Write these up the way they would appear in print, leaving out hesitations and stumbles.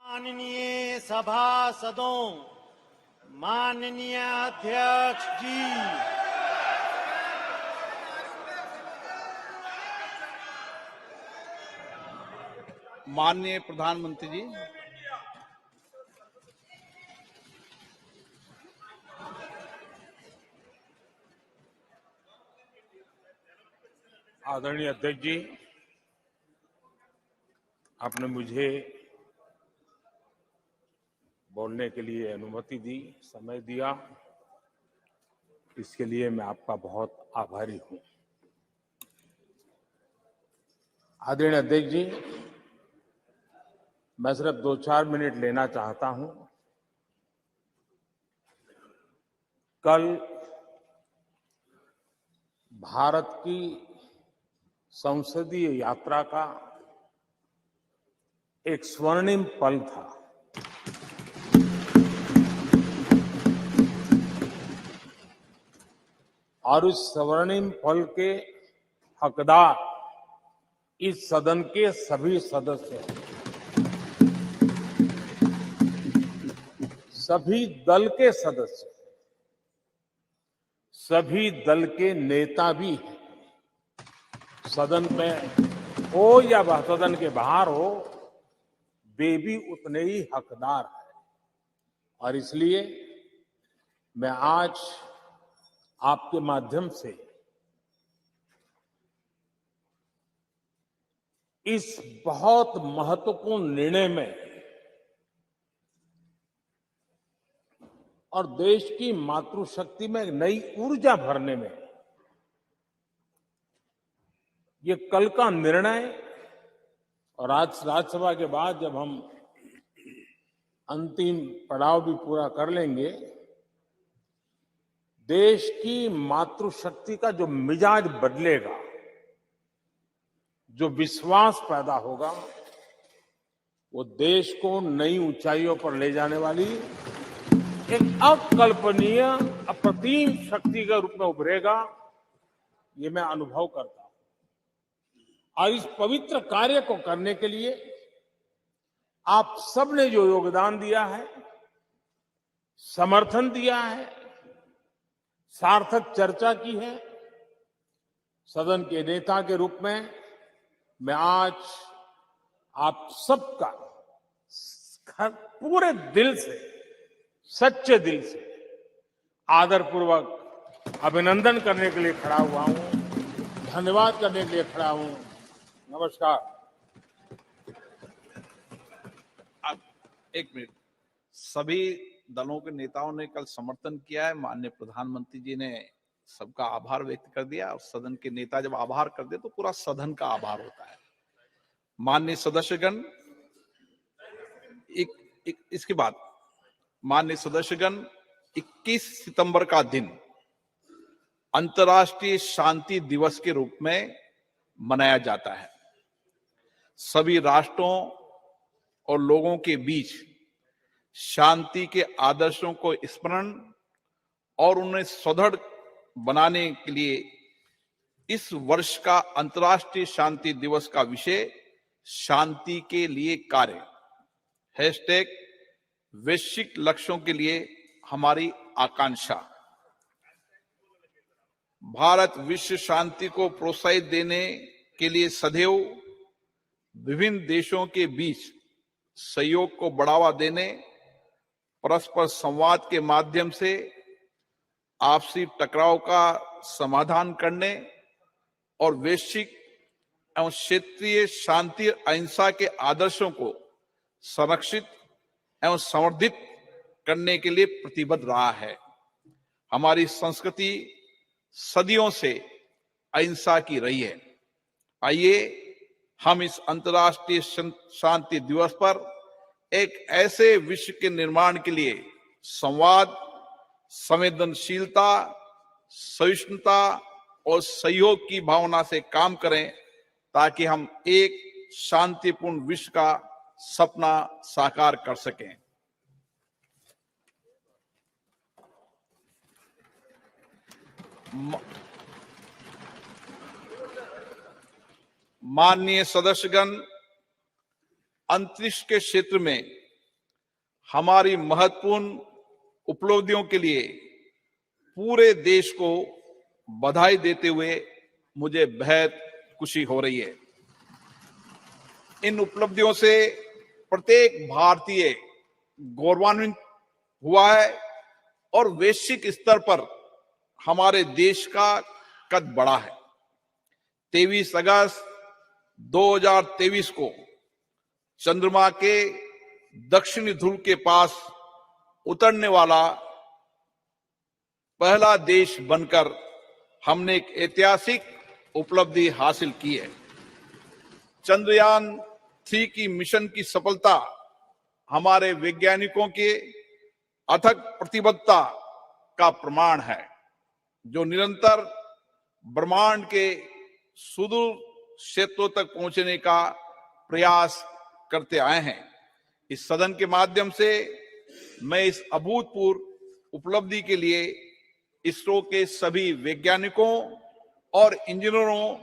माननीय सभासदों, माननीय अध्यक्ष जी, माननीय प्रधानमंत्री जी, आदरणीय अध्यक्ष जी, आपने मुझे बोलने के लिए अनुमति दी, समय दिया, इसके लिए मैं आपका बहुत आभारी हूं। आदरणीय अध्यक्ष जी, मैं सिर्फ 2-4 मिनट लेना चाहता हूं। कल भारत की संसदीय यात्रा का एक स्वर्णिम पल था। और इस स्वर्णिम पल के हकदार इस सदन के सभी सदस्य हैं। सभी दल के सदस्य, सभी दल के नेता भी हैं। सदन में हो या वह सदन के बाहर हो, वे भी उतने ही हकदार हैं। और इसलिए मैं आज आपके माध्यम से इस बहुत महत्वपूर्ण निर्णय में और देश की मातृशक्ति में नई ऊर्जा भरने में ये कल का निर्णय और आज राज्यसभा के बाद जब हम अंतिम पड़ाव भी पूरा कर लेंगे, देश की मातृशक्ति का जो मिजाज बदलेगा, जो विश्वास पैदा होगा, वो देश को नई ऊंचाइयों पर ले जाने वाली एक अकल्पनीय अप्रतिम शक्ति के रूप में उभरेगा, ये मैं अनुभव करता हूं। और इस पवित्र कार्य को करने के लिए आप सबने जो योगदान दिया है, समर्थन दिया है, सार्थक चर्चा की है, सदन के नेता के रूप में मैं आज आप सबका पूरे दिल से, सच्चे दिल से आदरपूर्वक अभिनंदन करने के लिए खड़ा हुआ हूं, धन्यवाद करने के लिए खड़ा हूं। नमस्कार। अब एक मिनट, सभी दलों के नेताओं ने कल समर्थन किया है। माननीय प्रधानमंत्री जी ने सबका आभार व्यक्त कर दिया। और सदन के नेता जब आभार कर दे तो पूरा सदन का आभार होता है। माननीय सदस्यगण, इसके बाद माननीय सदस्यगण, 21 सितंबर का दिन अंतर्राष्ट्रीय शांति दिवस के रूप में मनाया जाता है। सभी राष्ट्रों और लोगों के बीच शांति के आदर्शों को स्मरण और उन्हें सुदृढ़ बनाने के लिए इस वर्ष का अंतर्राष्ट्रीय शांति दिवस का विषय शांति के लिए कार्य # वैश्विक लक्ष्यों के लिए हमारी आकांक्षा। भारत विश्व शांति को प्रोत्साहित देने के लिए सदैव विभिन्न देशों के बीच सहयोग को बढ़ावा देने, परस्पर संवाद के माध्यम से आपसी टकराव का समाधान करने और वैश्विक एवं क्षेत्रीय शांति अहिंसा के आदर्शों को संरक्षित एवं संवर्धित करने के लिए प्रतिबद्ध रहा है। हमारी संस्कृति सदियों से अहिंसा की रही है। आइए हम इस अंतर्राष्ट्रीय शांति दिवस पर एक ऐसे विश्व के निर्माण के लिए संवाद, संवेदनशीलता, सहिष्णुता और सहयोग की भावना से काम करें, ताकि हम एक शांतिपूर्ण विश्व का सपना साकार कर सकें। माननीय सदस्यगण, अंतरिक्ष के क्षेत्र में हमारी महत्वपूर्ण उपलब्धियों के लिए पूरे देश को बधाई देते हुए मुझे बेहद खुशी हो रही है। इन उपलब्धियों से प्रत्येक भारतीय गौरवान्वित हुआ है और वैश्विक स्तर पर हमारे देश का कद बढ़ा है। 23 अगस्त 2023 को चंद्रमा के दक्षिणी ध्रुव के पास उतरने वाला पहला देश बनकर हमने एक ऐतिहासिक उपलब्धि हासिल की है। चंद्रयान 3 की मिशन की सफलता हमारे वैज्ञानिकों के अथक प्रतिबद्धता का प्रमाण है, जो निरंतर ब्रह्मांड के सुदूर क्षेत्रों तक पहुंचने का प्रयास करते आए हैं। इस सदन के माध्यम से मैं इस अभूतपूर्व उपलब्धि के लिए इसरो के सभी वैज्ञानिकों और इंजीनियरों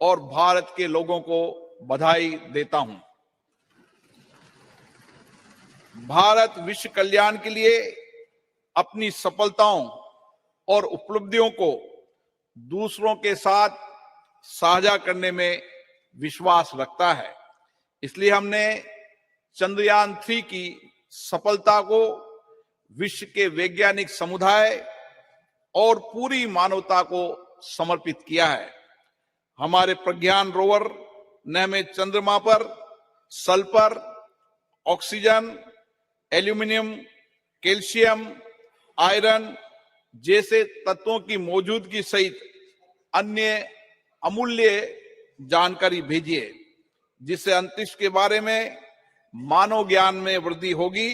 और भारत के लोगों को बधाई देता हूं। भारत विश्व कल्याण के लिए अपनी सफलताओं और उपलब्धियों को दूसरों के साथ साझा करने में विश्वास रखता है। इसलिए हमने चंद्रयान 3 की सफलता को विश्व के वैज्ञानिक समुदाय और पूरी मानवता को समर्पित किया है। हमारे प्रज्ञान रोवर ने हमें चंद्रमा पर sulphur, oxygen, aluminium, calcium, iron जैसे तत्वों की मौजूदगी सहित अन्य अमूल्य जानकारी भेजी है, जिससे अंतरिक्ष के बारे में मानव ज्ञान में वृद्धि होगी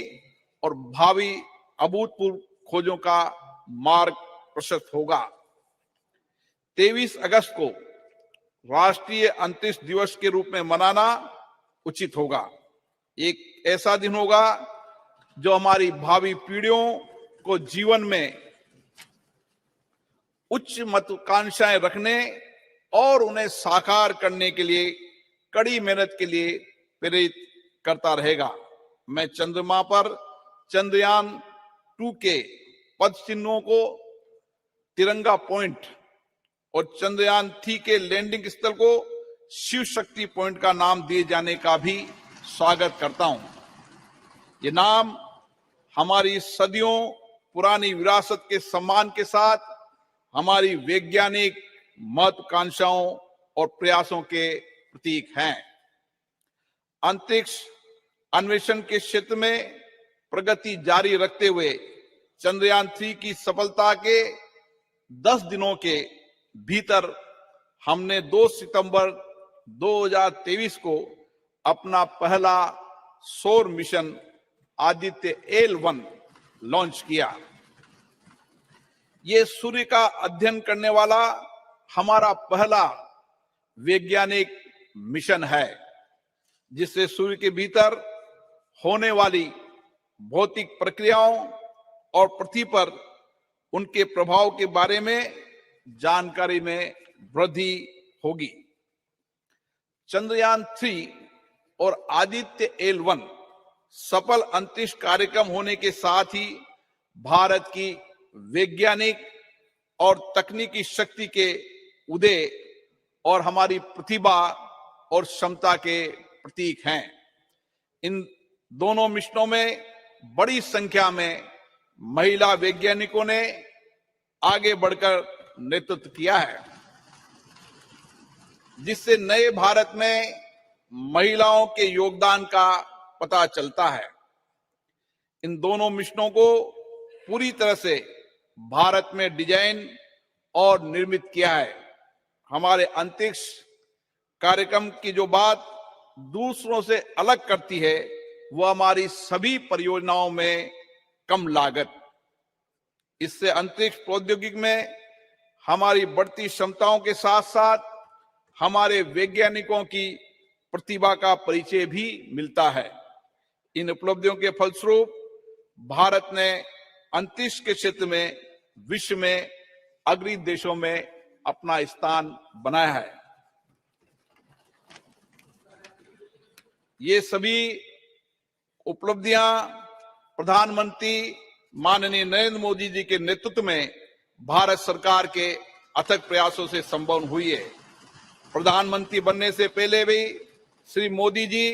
और भावी अभूतपूर्व खोजों का मार्ग प्रशस्त होगा। 23 अगस्त को राष्ट्रीय अंतरिक्ष दिवस के रूप में मनाना उचित होगा। एक ऐसा दिन होगा जो हमारी भावी पीढ़ियों को जीवन में उच्च महत्वाकांक्षाएं रखने और उन्हें साकार करने के लिए कड़ी मेहनत के लिए प्रेरित करता रहेगा। मैं चंद्रमा पर चंद्रयान 2 के पद चिन्हों को तिरंगा पॉइंट और चंद्रयान 3 के लैंडिंग स्थल को शिव शक्ति पॉइंट का नाम दिए जाने का भी स्वागत करता हूं। ये नाम हमारी सदियों पुरानी विरासत के सम्मान के साथ हमारी वैज्ञानिक महत्वाकांक्षाओं और प्रयासों के प्रतीक हैं। अंतरिक्ष अन्वेषण के क्षेत्र में प्रगति जारी रखते हुए चंद्रयान 3 की सफलता के 10 दिनों के भीतर हमने 2 सितंबर 2023 को अपना पहला सौर मिशन आदित्य L1 लॉन्च किया। ये सूर्य का अध्ययन करने वाला हमारा पहला वैज्ञानिक मिशन है, जिससे सूर्य के भीतर होने वाली भौतिक प्रक्रियाओं और पृथ्वी पर उनके प्रभाव के बारे में जानकारी में वृद्धि होगी। चंद्रयान 3 और आदित्य L1 सफल अंतरिक्ष कार्यक्रम होने के साथ ही भारत की वैज्ञानिक और तकनीकी शक्ति के उदय और हमारी प्रतिभा और क्षमता के प्रतीक हैं। इन दोनों मिशनों में बड़ी संख्या में महिला वैज्ञानिकों ने आगे बढ़कर नेतृत्व किया है, जिससे नए भारत में महिलाओं के योगदान का पता चलता है। इन दोनों मिशनों को पूरी तरह से भारत में डिजाइन और निर्मित किया है। हमारे अंतरिक्ष कार्यक्रम की जो बात दूसरों से अलग करती है, वह हमारी सभी परियोजनाओं में कम लागत। इससे अंतरिक्ष प्रौद्योगिकी में हमारी बढ़ती क्षमताओं के साथ साथ हमारे वैज्ञानिकों की प्रतिभा का परिचय भी मिलता है। इन उपलब्धियों के फलस्वरूप भारत ने अंतरिक्ष के क्षेत्र में विश्व में अग्रणी देशों में अपना स्थान बनाया है। ये सभी उपलब्धियां प्रधानमंत्री माननीय नरेंद्र मोदी जी के नेतृत्व में भारत सरकार के अथक प्रयासों से संभव हुई है। प्रधानमंत्री बनने से पहले भी श्री मोदी जी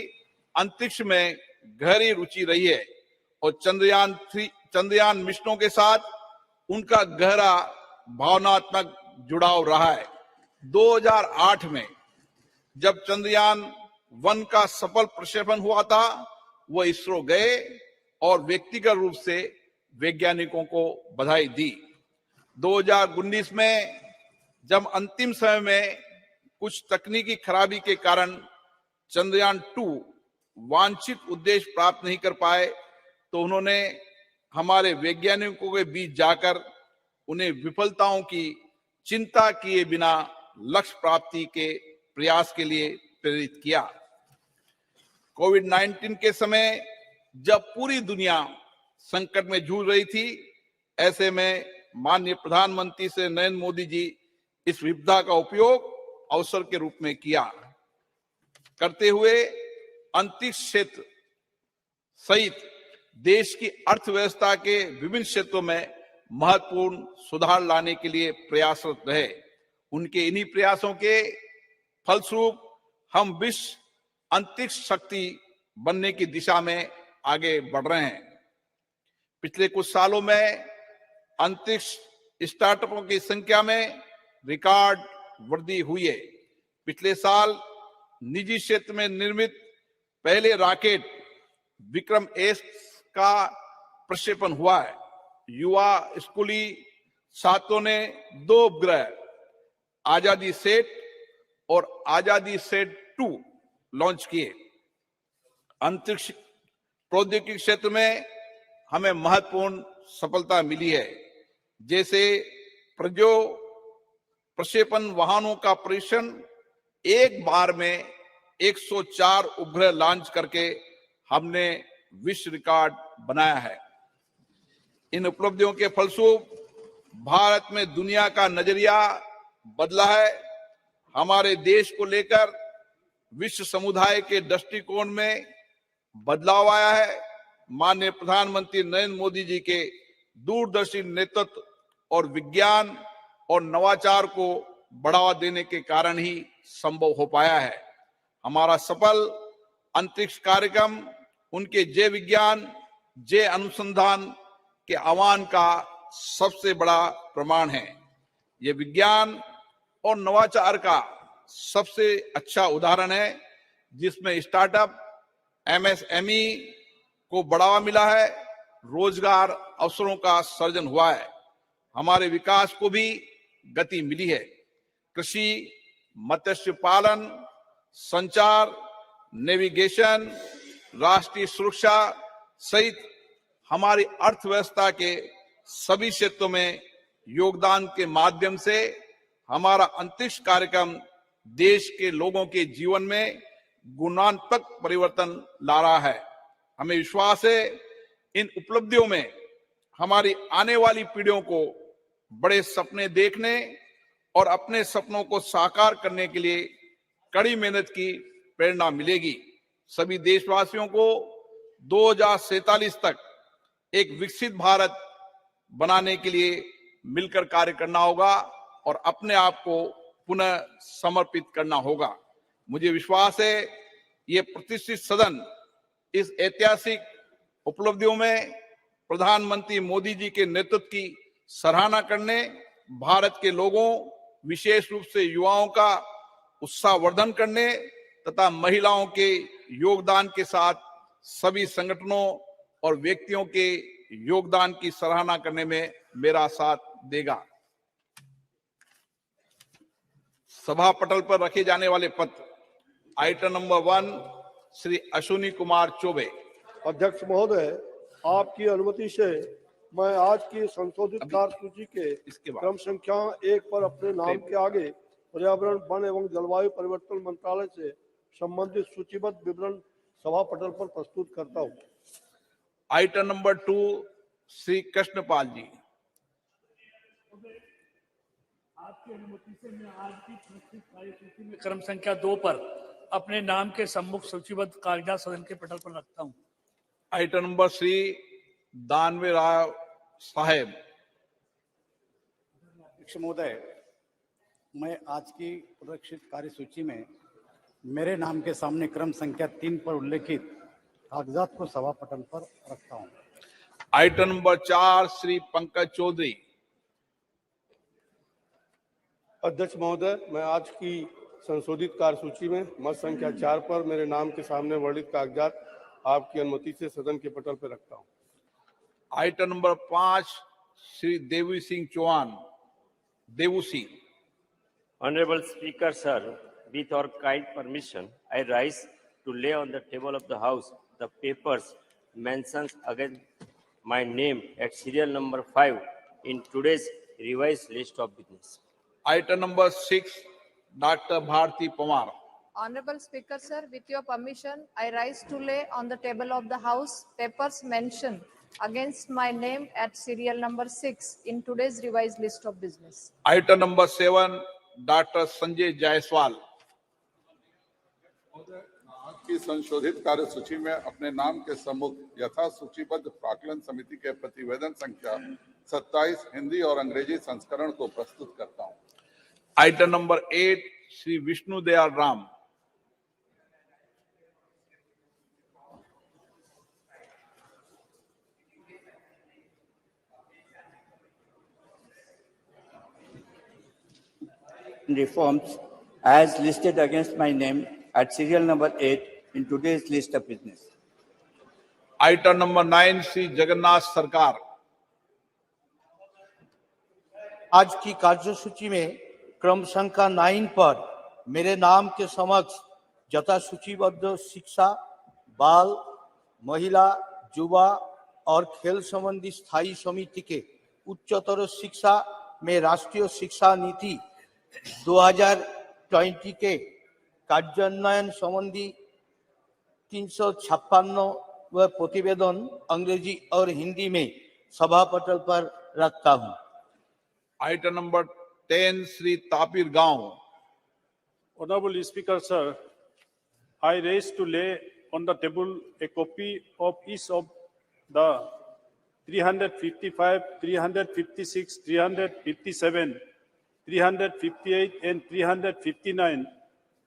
अंतरिक्ष में गहरी रुचि रही है और चंद्रयान मिशनों के साथ उनका गहरा भावनात्मक जुड़ाव रहा है। 2008 में जब चंद्रयान 1 का सफल प्रक्षेपण हुआ था, वो इसरो गए और व्यक्तिगत रूप से वैज्ञानिकों को बधाई दी। 2019 में जब अंतिम समय में कुछ तकनीकी खराबी के कारण चंद्रयान 2 वांछित उद्देश्य प्राप्त नहीं कर पाए, तो उन्होंने हमारे वैज्ञानिकों के बीच जाकर उन्हें विफलताओं की चिंता किए बिना लक्ष्य प्राप्ति के प्रयास के लिए प्रेरित किया। कोविड-19 के समय जब पूरी दुनिया संकट में जूझ रही थी, ऐसे में माननीय प्रधानमंत्री से नरेंद्र मोदी जी इस विपदा का उपयोग अवसर के रूप में किया करते हुए अंतरिक्ष क्षेत्र सहित देश की अर्थव्यवस्था के विभिन्न क्षेत्रों में महत्वपूर्ण सुधार लाने के लिए प्रयासरत रहे। उनके इन्हीं प्रयासों के फलस्वरूप हम विश्व अंतरिक्ष शक्ति बनने की दिशा में आगे बढ़ रहे हैं। पिछले कुछ सालों में अंतरिक्ष स्टार्टअपों की संख्या में रिकॉर्ड वृद्धि हुई है। पिछले साल निजी क्षेत्र में निर्मित पहले रॉकेट विक्रम एस का प्रक्षेपण हुआ है। युवा स्कूली छात्रों ने 2 उपग्रह आजादी सेट और आजादी सेट 2 लॉन्च किए। अंतरिक्ष प्रौद्योगिकी क्षेत्र में हमें महत्वपूर्ण सफलता मिली है, जैसे प्रक्षेपण वाहनों का परीक्षण एक बार में 104 उपग्रह लॉन्च करके हमने विश्व रिकॉर्ड बनाया है। इन उपलब्धियों के फलस्वरूप भारत में दुनिया का नजरिया बदला है। हमारे देश को लेकर विश्व समुदाय के दृष्टिकोण में बदलाव आया है। माननीय प्रधानमंत्री नरेंद्र मोदी जी के दूरदर्शी नेतृत्व और विज्ञान और नवाचार को बढ़ावा देने के कारण ही संभव हो पाया है। हमारा सफल अंतरिक्ष कार्यक्रम उनके जय विज्ञान जय अनुसंधान के आह्वान का सबसे बड़ा प्रमाण है। ये विज्ञान और नवाचार का सबसे अच्छा उदाहरण है, जिसमें स्टार्टअप एमएसएमई को बढ़ावा मिला है, रोजगार अवसरों का सृजन हुआ है, हमारे विकास को भी गति मिली है। कृषि, मत्स्य पालन, संचार, नेविगेशन, राष्ट्रीय सुरक्षा सहित हमारी अर्थव्यवस्था के सभी क्षेत्रों में योगदान के माध्यम से हमारा अंतरिक्ष कार्यक्रम देश के लोगों के जीवन में गुणात्मक परिवर्तन ला रहा है। हमें विश्वास है इन उपलब्धियों में हमारी आने वाली पीढ़ियों को बड़े सपने देखने और अपने सपनों को साकार करने के लिए कड़ी मेहनत की प्रेरणा मिलेगी। सभी देशवासियों को 2047 तक एक विकसित भारत बनाने के लिए मिलकर कार्य करना होगा और अपने आप को पुनः समर्पित करना होगा। मुझे विश्वास है ये प्रतिष्ठित सदन इस ऐतिहासिक उपलब्धियों में प्रधानमंत्री मोदी जी के नेतृत्व की सराहना करने, भारत के लोगों विशेष रूप से युवाओं का उत्साहवर्धन करने तथा महिलाओं के योगदान के साथ सभी संगठनों और व्यक्तियों के योगदान की सराहना करने में मेरा साथ देगा। सभा पटल पर रखे जाने वाले पत्र। Item number 1 Shri Ashwini Kumar Choubey. अध्यक्ष महोदय, आपकी अनुमति से मैं आज की संशोधित कार्यसूची के क्रम संख्या 1 पर अपने नाम के आगे पर्यावरण, वन एवं जलवायु परिवर्तन मंत्रालय से संबंधित सूचीबद्ध विवरण सभा पटल पर प्रस्तुत करता हूं। आइटम नंबर 2 श्री कृष्णपाल जी। आपकी अनुमति से मैं आज की प्रस्तुत कार्यसूची में क्रम संख्या 2 पर अपने नाम के सम्मुख सूचीबद्ध कागजात सदन के पटल पर रखता हूं। आइटम नंबर श्री दानवे राव साहेब। अध्यक्ष महोदय, मैं आज की प्रदर्शित कार्यसूची में मेरे नाम के सामने क्रम संख्या 3 पर उल्लेखित कागजात को सभा पटल पर रखता हूं। Item number 4 Shri Pankaj Chaudhary. अध्यक्ष महोदय, मैं आज की संशोधित कार्यसूची में मत संख्या 4 पर मेरे नाम के सामने वर्णित कागजात आपकी अनुमति से सदन के पटल पर रखता हूं। Item number 5 Shri Devi Singh Chauhan. Daewoo Singh. Honorable Speaker, sir, with your kind permission, I rise to lay on the table of the House the papers mentions against my name at serial number 5 in today's revised list of business. Item number 6 doctor Bharati Pawar. Honorable Speaker, sir, with your permission, I rise to lay on the table of the House papers mentioned against my name at serial number 6 in today's revised list of business. Item number 7 doctor Sanjay Jaiswal. आज की संशोधित कार्यसूची में अपने नाम के सम्मुख यथा सूचीबद्ध प्राक्कलन समिति के प्रतिवेदन संख्या 27 हिंदी और अंग्रेजी संस्करण को प्रस्तुत करता हूं। Item number 8 Shri Vishnu Dayal Ram. Reforms as listed against my name at serial number 8 in today's list of business. Item number 9 Shri Jagannath सरकार। आज की कार्यसूची में क्रम संख्या 9 पर मेरे नाम के समक्ष यथा सूचीबद्ध शिक्षा, बाल, महिला, युवा और खेल संबंधी स्थायी समिति के उच्चतर शिक्षा में राष्ट्रीय शिक्षा नीति 2020 के कार्यान्वयन संबंधी 356 व प्रतिवेदन अंग्रेजी और हिंदी में सभा पटल पर रखता हूं। आइटम नंबर 10 श्री तापिर गांव। Honorable Speaker, sir, I raise to lay on the table a copy of each of the 355, 356, 357, 358 and 359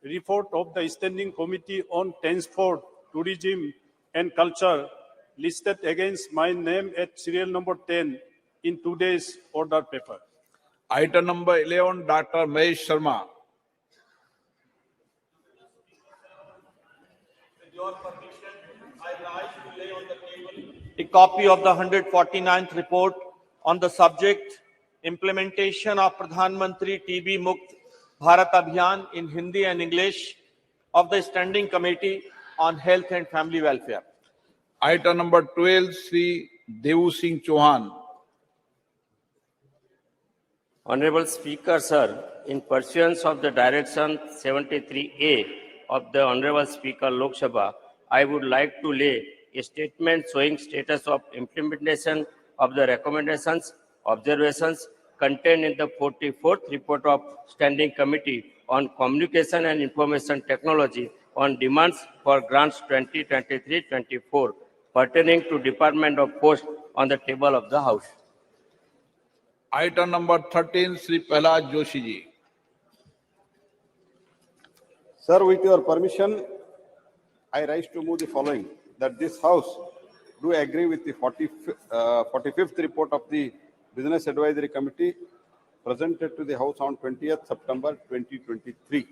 report of the Standing Committee on Transport, Tourism and Culture listed against my name at serial number 10 in today's order paper. Item number 11 doctor Mahesh Sharma. With your permission, I rise to lay on the table a copy of the 149th report on the subject implementation of Pradhan Mantri TB Mukt Bharat Abhiyan in Hindi and English of the Standing Committee on Health and Family Welfare. Item number 12 Shri Devu Singh Chauhan. Honorable Speaker, sir, in pursuance of the Direction 73A of the Honorable Speaker Lok Sabha, I would like to lay a statement showing status of implementation of the recommendations, observations contained in the 44th report of Standing Committee on Communication and Information Technology on demands for grants 2023-24 pertaining to Department of Post on the table of the House. Item number 13 Shri Pralhad Joshi ji. Sir, with your permission, I rise to move the following, that this House do agree with the 45th report of the Business Advisory Committee presented to the House on 20th September 2023.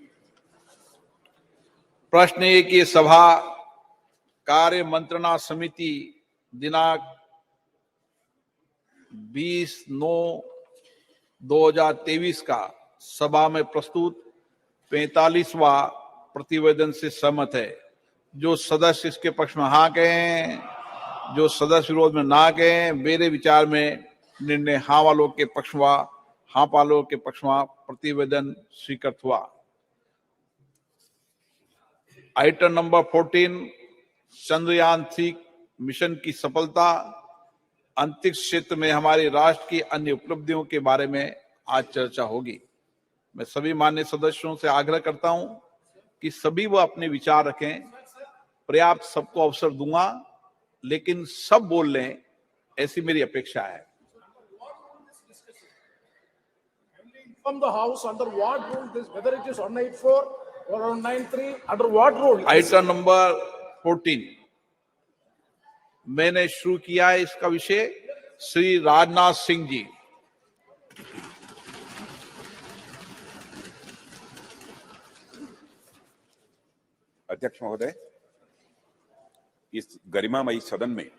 प्रश्न है कि सभा कार्य मंत्रणा समिति दिनांक 20/9/2023 का सभा में प्रस्तुत 45वां प्रतिवेदन से सहमत है। जो सदस्य इसके पक्ष में हाँ कहें, जो सदस्य विरोध में ना कहें, मेरे विचार में निर्णय हाँ वालों के पक्ष में, हाँ वालों के पक्ष में प्रतिवेदन स्वीकृत हुआ। आइटम नंबर 14 चंद्रयान 3 मिशन की सफलता, अंतरिक्ष क्षेत्र में हमारे राष्ट्र की अन्य उपलब्धियों के बारे में आज चर्चा होगी। मैं सभी माननीय सदस्यों से आग्रह करता हूं कि सभी वो अपने विचार रखें। पर्याप्त सबको अवसर दूंगा, लेकिन सब बोल लें ऐसी मेरी अपेक्षा है। From the House, under what rule this, whether it is 184 or 193, under what rule? Item number 14 मैंने शुरू किया है। इसका विषय श्री राजनाथ सिंह जी। अध्यक्ष महोदय, इस गरिमामयी सदन में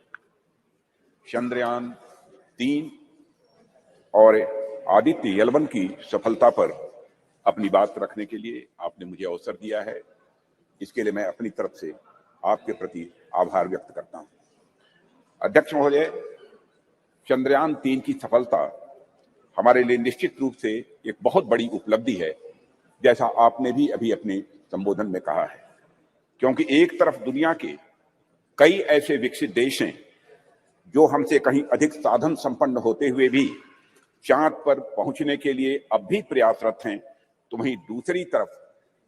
चंद्रयान 3 और आदित्य L1 की सफलता पर अपनी बात रखने के लिए आपने मुझे अवसर दिया है। इसके लिए मैं अपनी तरफ से आपके प्रति आभार व्यक्त करता हूं। अध्यक्ष महोदय, चंद्रयान 3 की सफलता हमारे लिए निश्चित रूप से एक बहुत बड़ी उपलब्धि है, जैसा आपने भी अभी अपने संबोधन में कहा है, क्योंकि एक तरफ दुनिया के कई ऐसे विकसित देश हैं जो हमसे कहीं अधिक साधन संपन्न होते हुए भी चांद पर पहुंचने के लिए अब भी प्रयासरत हैं, तो वहीं दूसरी तरफ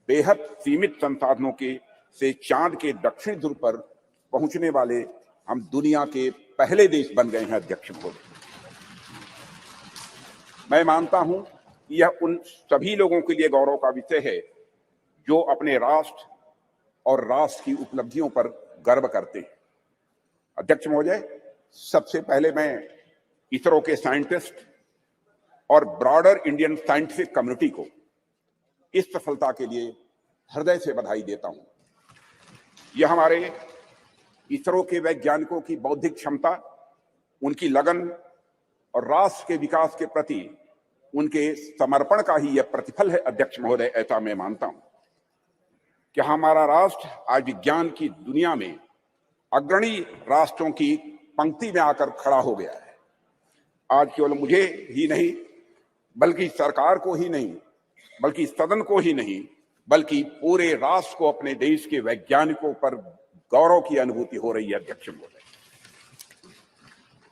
बेहद सीमित संसाधनों के से चांद के दक्षिण ध्रुव पर पहुंचने वाले हम दुनिया के पहले देश बन गए हैं। अध्यक्ष महोदय, मैं मानता हूं कि यह उन सभी लोगों के लिए गौरव का विषय है जो अपने राष्ट्र और राष्ट्र की उपलब्धियों पर गर्व करते हैं। अध्यक्ष महोदय, सबसे पहले मैं इसरो के साइंटिस्ट और ब्रॉडर इंडियन साइंटिफिक कम्युनिटी को इस सफलता के लिए हृदय से बधाई देता हूं। यह हमारे इसरो के वैज्ञानिकों की बौद्धिक क्षमता, उनकी लगन और राष्ट्र के विकास के प्रति उनके समर्पण का ही यह प्रतिफल है। अध्यक्ष महोदय, ऐसा मैं मानता हूं कि हमारा राष्ट्र आज विज्ञान की दुनिया में अग्रणी राष्ट्रों की पंक्ति में आकर खड़ा हो गया है। आज केवल मुझे ही नहीं, बल्कि सरकार को ही नहीं, बल्कि सदन को ही नहीं, बल्कि पूरे राष्ट्र को अपने देश के वैज्ञानिकों पर गौरव की अनुभूति हो रही है।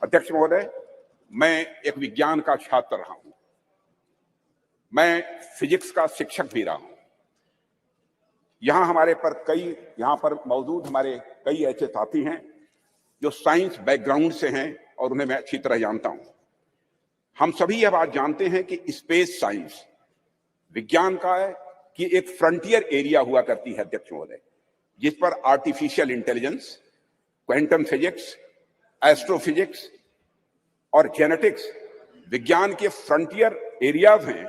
अध्यक्ष महोदय, मैं एक विज्ञान का छात्र रहा हूं, मैं फिजिक्स का शिक्षक भी रहा हूं। यहां पर मौजूद हमारे कई ऐसे साथी हैं जो साइंस बैकग्राउंड से हैं और उन्हें मैं अच्छी तरह जानता हूं। हम सभी यह बात जानते हैं कि स्पेस साइंस विज्ञान का है कि एक फ्रंटियर एरिया हुआ करती है। अध्यक्ष महोदय, जिस पर artificial intelligence, quantum physics, astrophysics और जेनेटिक्स विज्ञान के फ्रंटियर एरियाज हैं,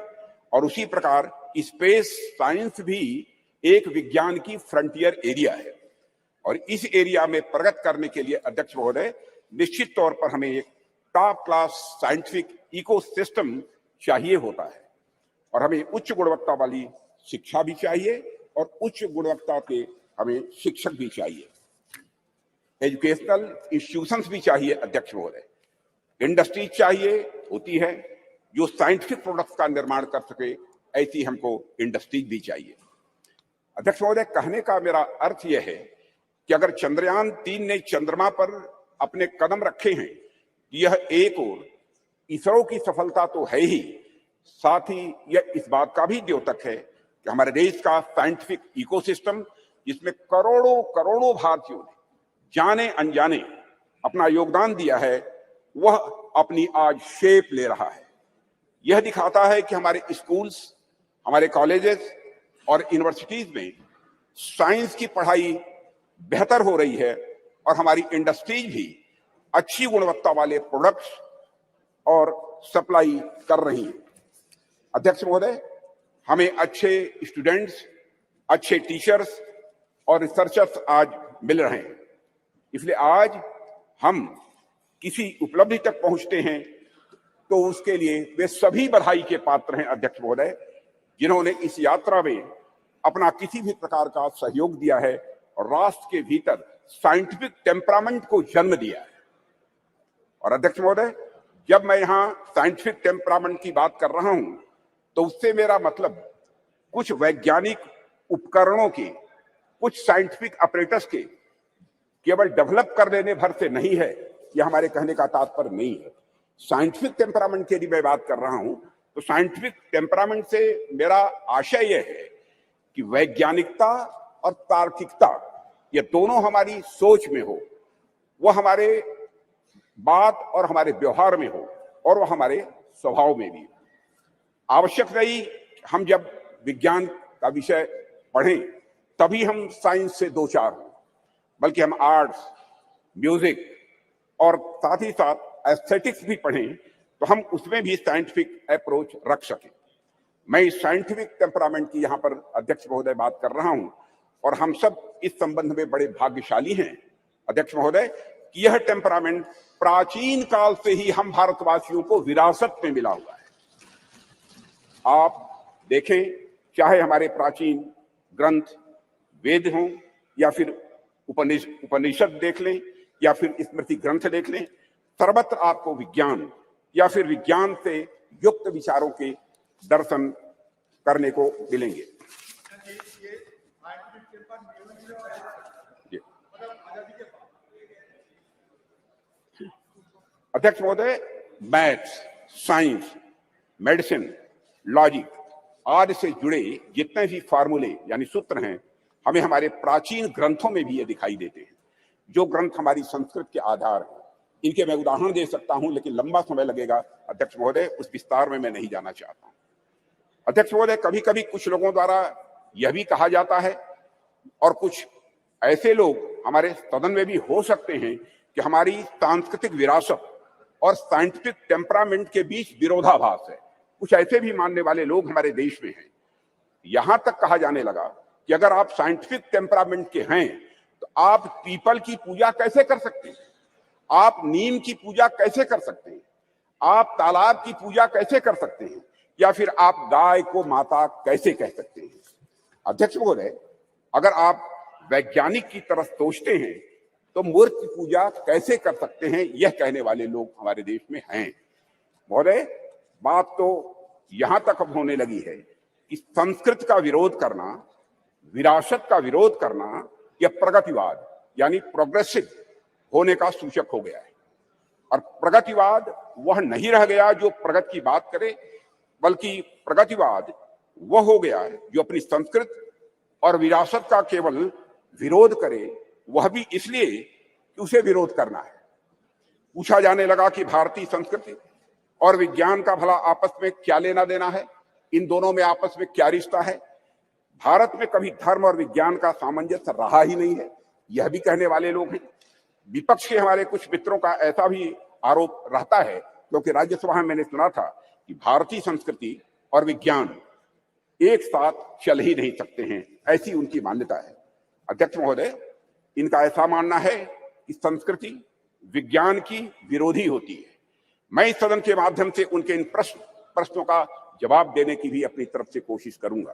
और उसी प्रकार स्पेस साइंस भी एक विज्ञान की फ्रंटियर एरिया है। और इस एरिया में प्रगति करने के लिए अध्यक्ष महोदय, निश्चित तौर पर हमें एक टॉप क्लास साइंटिफिक इकोसिस्टम चाहिए होता है, और हमें उच्च गुणवत्ता वाली शिक्षा भी चाहिए और उच्च गुणवत्ता के हमें शिक्षक भी चाहिए, एजुकेशनल इंस्टीट्यूशंस भी चाहिए। अध्यक्ष महोदय, इंडस्ट्रीज चाहिए होती है जो साइंटिफिक प्रोडक्ट्स का निर्माण कर सके, ऐसी हमको इंडस्ट्रीज भी चाहिए। अध्यक्ष महोदय, कहने का मेरा अर्थ यह है कि अगर चंद्रयान 3 ने चंद्रमा पर अपने कदम रखे हैं, यह एक और इसरो की सफलता तो है ही, साथ ही यह इस बात का भी द्योतक है कि हमारे देश का साइंटिफिक इकोसिस्टम, जिसमें करोड़ों करोड़ों भारतीयों ने जाने अनजाने अपना योगदान दिया है, वह अपनी आज शेप ले रहा है। यह दिखाता है कि हमारे स्कूल्स, हमारे कॉलेजेस और यूनिवर्सिटीज में साइंस की पढ़ाई बेहतर हो रही है, और हमारी इंडस्ट्रीज भी अच्छी गुणवत्ता वाले प्रोडक्ट्स और सप्लाई कर रही है। अध्यक्ष महोदय, हमें अच्छे स्टूडेंट्स, अच्छे टीचर्स और रिसर्चर्स आज मिल रहे हैं, इसलिए आज हम किसी उपलब्धि तक पहुंचते हैं तो उसके लिए वे सभी बधाई के पात्र हैं। अध्यक्ष महोदय, जिन्होंने इस यात्रा में अपना किसी भी प्रकार का सहयोग दिया है और राष्ट्र के भीतर साइंटिफिक टेम्परामेंट को जन्म दिया है। और अध्यक्ष महोदय, जब मैं यहां साइंटिफिक टेम्परामेंट की बात कर रहा हूं, तो उससे मेरा मतलब कुछ वैज्ञानिक उपकरणों के, कुछ साइंटिफिक अपरेटस के केवल डेवलप कर लेने भर से नहीं है, यह हमारे कहने का तात्पर्य नहीं है। साइंटिफिक टेम्परामेंट की यदि मैं बात कर रहा हूं, तो साइंटिफिक टेम्परामेंट से मेरा आशय यह है कि वैज्ञानिकता और तार्किकता, ये दोनों हमारी सोच में हो, वह हमारे बात और हमारे व्यवहार में हो और वह हमारे स्वभाव में भी। आवश्यक नहीं हम जब विज्ञान का विषय पढ़ें तभी हम साइंस से दो चार हों, बल्कि हम आर्ट्स, म्यूजिक और साथ ही साथ एस्थेटिक्स भी पढ़ें तो हम उसमें भी साइंटिफिक अप्रोच रख सकें। मैं इस साइंटिफिक टेम्परामेंट की यहाँ पर अध्यक्ष महोदय बात कर रहा हूं और हम सब इस संबंध में बड़े भाग्यशाली हैं अध्यक्ष महोदय कि यह टेम्परामेंट प्राचीन काल से ही हम भारतवासियों को विरासत में मिला हुआ है। आप देखें, चाहे हमारे प्राचीन ग्रंथ वेद हों या फिर उपनिषद देख लें या फिर स्मृति ग्रंथ देख लें, सर्वत्र आपको विज्ञान या फिर विज्ञान से युक्त विचारों के दर्शन करने को मिलेंगे। अध्यक्ष महोदय, मैथ्स, साइंस, मेडिसिन, लॉजिक आदि से जुड़े जितने भी फार्मूले यानी सूत्र हैं, हमें हमारे प्राचीन ग्रंथों में भी ये दिखाई देते हैं, जो ग्रंथ हमारी संस्कृत के आधार हैं। इनके मैं उदाहरण दे सकता हूं, लेकिन लंबा समय लगेगा अध्यक्ष महोदय, उस विस्तार में मैं नहीं जाना चाहता हूं। अध्यक्ष महोदय, कभी कभी कुछ लोगों द्वारा यह भी कहा जाता है और कुछ ऐसे लोग हमारे सदन में भी हो सकते हैं कि हमारी सांस्कृतिक विरासत और साइंटिफिक टेम्परामेंट के बीच विरोधाभास है। कुछ ऐसे भी मानने वाले लोग हमारे देश में हैं। यहां तक कहा जाने लगा कि अगर आप साइंटिफिक टेम्परामेंट के हैं तो आप पीपल की पूजा कैसे कर सकते हैं, आप नीम की पूजा कैसे कर सकते हैं, आप तालाब की पूजा कैसे कर सकते हैं, या फिर आप गाय को माता कैसे कह सकते हैं। अध्यक्ष महोदय, अगर आप वैज्ञानिक की तरफ सोचते हैं तो मूर्ति पूजा कैसे कर सकते हैं, यह कहने वाले लोग हमारे देश में हैं। महोदय, बात तो यहां तक अब होने लगी है कि संस्कृत का विरोध करना, विरासत का विरोध करना, यह प्रगतिवाद यानी प्रोग्रेसिव होने का सूचक हो गया है। और प्रगतिवाद वह नहीं रह गया जो प्रगति की बात करे, बल्कि प्रगतिवाद वह हो गया है जो अपनी संस्कृत और विरासत का केवल विरोध करे, वह भी इसलिए कि उसे विरोध करना है। पूछा जाने लगा कि भारतीय संस्कृति और विज्ञान का भला आपस में क्या लेना देना है, इन दोनों में आपस में क्या रिश्ता है। भारत में कभी धर्म और विज्ञान का सामंजस्य रहा ही नहीं है, यह भी कहने वाले लोग हैं। विपक्ष के हमारे कुछ मित्रों का ऐसा भी आरोप रहता है, क्योंकि राज्यसभा में मैंने सुना था कि भारतीय संस्कृति और विज्ञान एक साथ चल ही नहीं सकते हैं, ऐसी उनकी मान्यता है। अध्यक्ष महोदय, इनका ऐसा मानना है कि संस्कृति विज्ञान की विरोधी होती है। मैं इस सदन के माध्यम से उनके इन प्रश्नों का जवाब देने की भी अपनी तरफ से कोशिश करूंगा।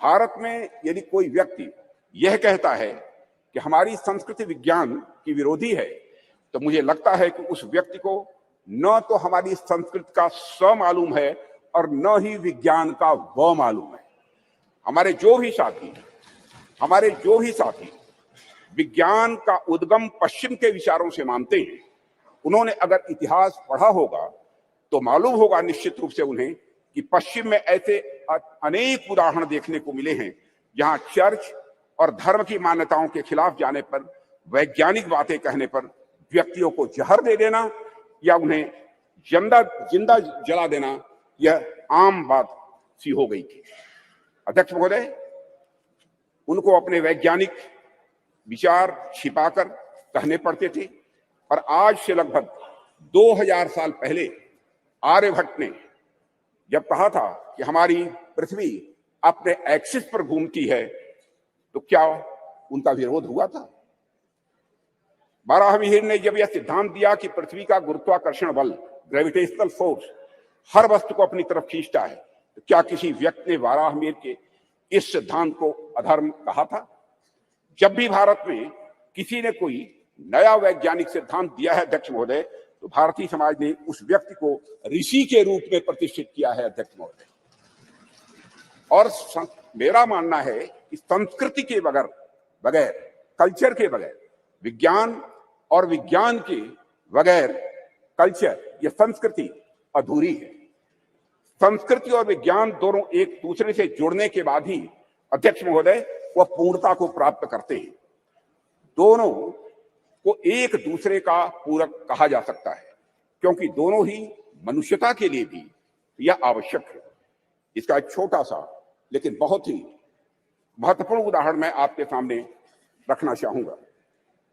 भारत में यदि कोई व्यक्ति यह कहता है कि हमारी संस्कृति विज्ञान की विरोधी है, तो मुझे लगता है कि उस व्यक्ति को न तो हमारी संस्कृति का स मालूम है और न ही विज्ञान का व मालूम है। हमारे जो भी साथी विज्ञान का उद्गम पश्चिम के विचारों से मानते हैं, उन्होंने अगर इतिहास पढ़ा होगा तो मालूम होगा निश्चित रूप से उन्हें कि पश्चिम में ऐसे अनेक उदाहरण देखने को मिले हैं जहां चर्च और धर्म की मान्यताओं के खिलाफ जाने पर, वैज्ञानिक बातें कहने पर व्यक्तियों को जहर दे देना या उन्हें जिंदा जला देना यह आम बात सी हो गई थी। अध्यक्ष महोदय, उनको अपने वैज्ञानिक विचार छिपाकर कहने पड़ते थे, और आज से लगभग 2000 साल पहले आर्यभट्ट ने जब कहा था कि हमारी पृथ्वी अपने एक्सिस पर घूमती है, तो क्या उनका विरोध हुआ था? बाराहमीर ने जब यह सिद्धांत दिया कि पृथ्वी का गुरुत्वाकर्षण बल, ग्रेविटेशनल फोर्स, हर वस्तु को अपनी तरफ खींचता है, तो क्या किसी व्यक्ति ने बाराहमीर के इस सिद्धांत को अधर्म कहा था? जब भी भारत में किसी ने कोई नया वैज्ञानिक सिद्धांत दिया है अध्यक्ष महोदय, तो भारतीय समाज ने उस व्यक्ति को ऋषि के रूप में प्रतिष्ठित किया है अध्यक्ष महोदय। और मेरा मानना है कि संस्कृति के बगैर कल्चर के बगैर, विज्ञान और विज्ञान के बगैर कल्चर या संस्कृति अधूरी है। संस्कृति और विज्ञान दोनों एक दूसरे से जुड़ने के बाद ही अध्यक्ष महोदय वह पूर्णता को प्राप्त करते हैं। दोनों को एक दूसरे का पूरक कहा जा सकता है, क्योंकि दोनों ही मनुष्यता के लिए भी यह आवश्यक है। इसका एक छोटा सा लेकिन बहुत ही महत्वपूर्ण उदाहरण मैं आपके सामने रखना चाहूंगा।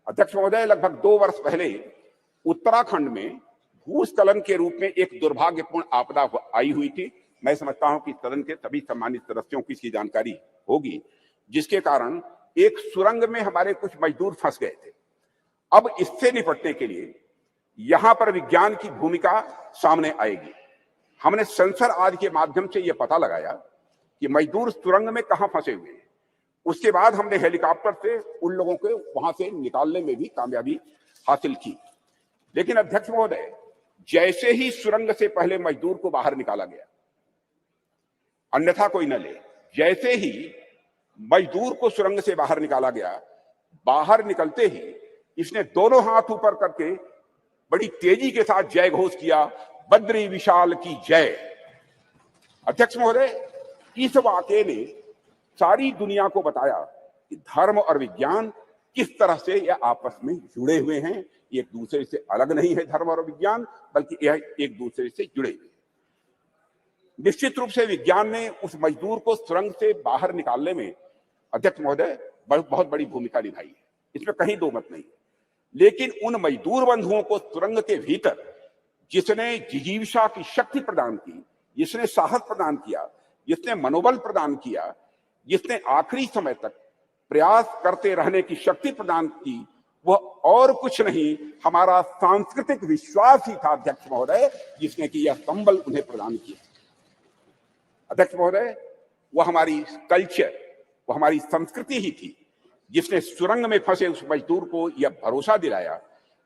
अध्यक्ष महोदय, लगभग 2 वर्ष पहले उत्तराखंड में भूस्खलन के रूप में एक दुर्भाग्यपूर्ण आपदा आई हुई थी। मैं समझता हूं कि सदन के सभी सम्मानित सदस्यों को इसकी जानकारी होगी, जिसके कारण एक सुरंग में हमारे कुछ मजदूर फंस गए थे। अब इससे निपटने के लिए यहां पर विज्ञान की भूमिका सामने आएगी। हमने सेंसर आदि के माध्यम से यह पता लगाया कि मजदूर सुरंग में कहां फंसे हुए हैं। उसके बाद हमने हेलीकॉप्टर से उन लोगों को वहां से निकालने में भी कामयाबी हासिल की। लेकिन अध्यक्ष महोदय, जैसे ही सुरंग से पहले मजदूर को बाहर निकाला गया, अन्यथा कोई न ले, जैसे ही मजदूर को सुरंग से बाहर निकाला गया, बाहर निकलते ही इसने दोनों हाथ ऊपर करके बड़ी तेजी के साथ जय घोष किया, बद्री विशाल की जय। अध्यक्ष महोदय, इस वाकये ने सारी दुनिया को बताया कि धर्म और विज्ञान किस तरह से यह आपस में जुड़े हुए हैं। एक दूसरे से अलग नहीं है धर्म और विज्ञान, बल्कि यह एक दूसरे से जुड़े हुए हैं। निश्चित रूप से विज्ञान ने उस मजदूर को सुरंग से बाहर निकालने में, अध्यक्ष महोदय, बहुत बड़ी भूमिका निभाई है, इसमें कहीं दो मत नहीं। लेकिन उन मजदूर बंधुओं को सुरंग के भीतर जिसने जिजीविषा की शक्ति प्रदान की, जिसने साहस प्रदान किया, जिसने मनोबल प्रदान किया, जिसने आखिरी समय तक प्रयास करते रहने की शक्ति प्रदान की, वह और कुछ नहीं, हमारा सांस्कृतिक विश्वास ही था अध्यक्ष महोदय, जिसने कि यह संबल उन्हें प्रदान किया। अध्यक्ष महोदय, वह हमारी कल्चर, वह हमारी संस्कृति ही थी जिसने सुरंग में फंसे उस मजदूर को यह भरोसा दिलाया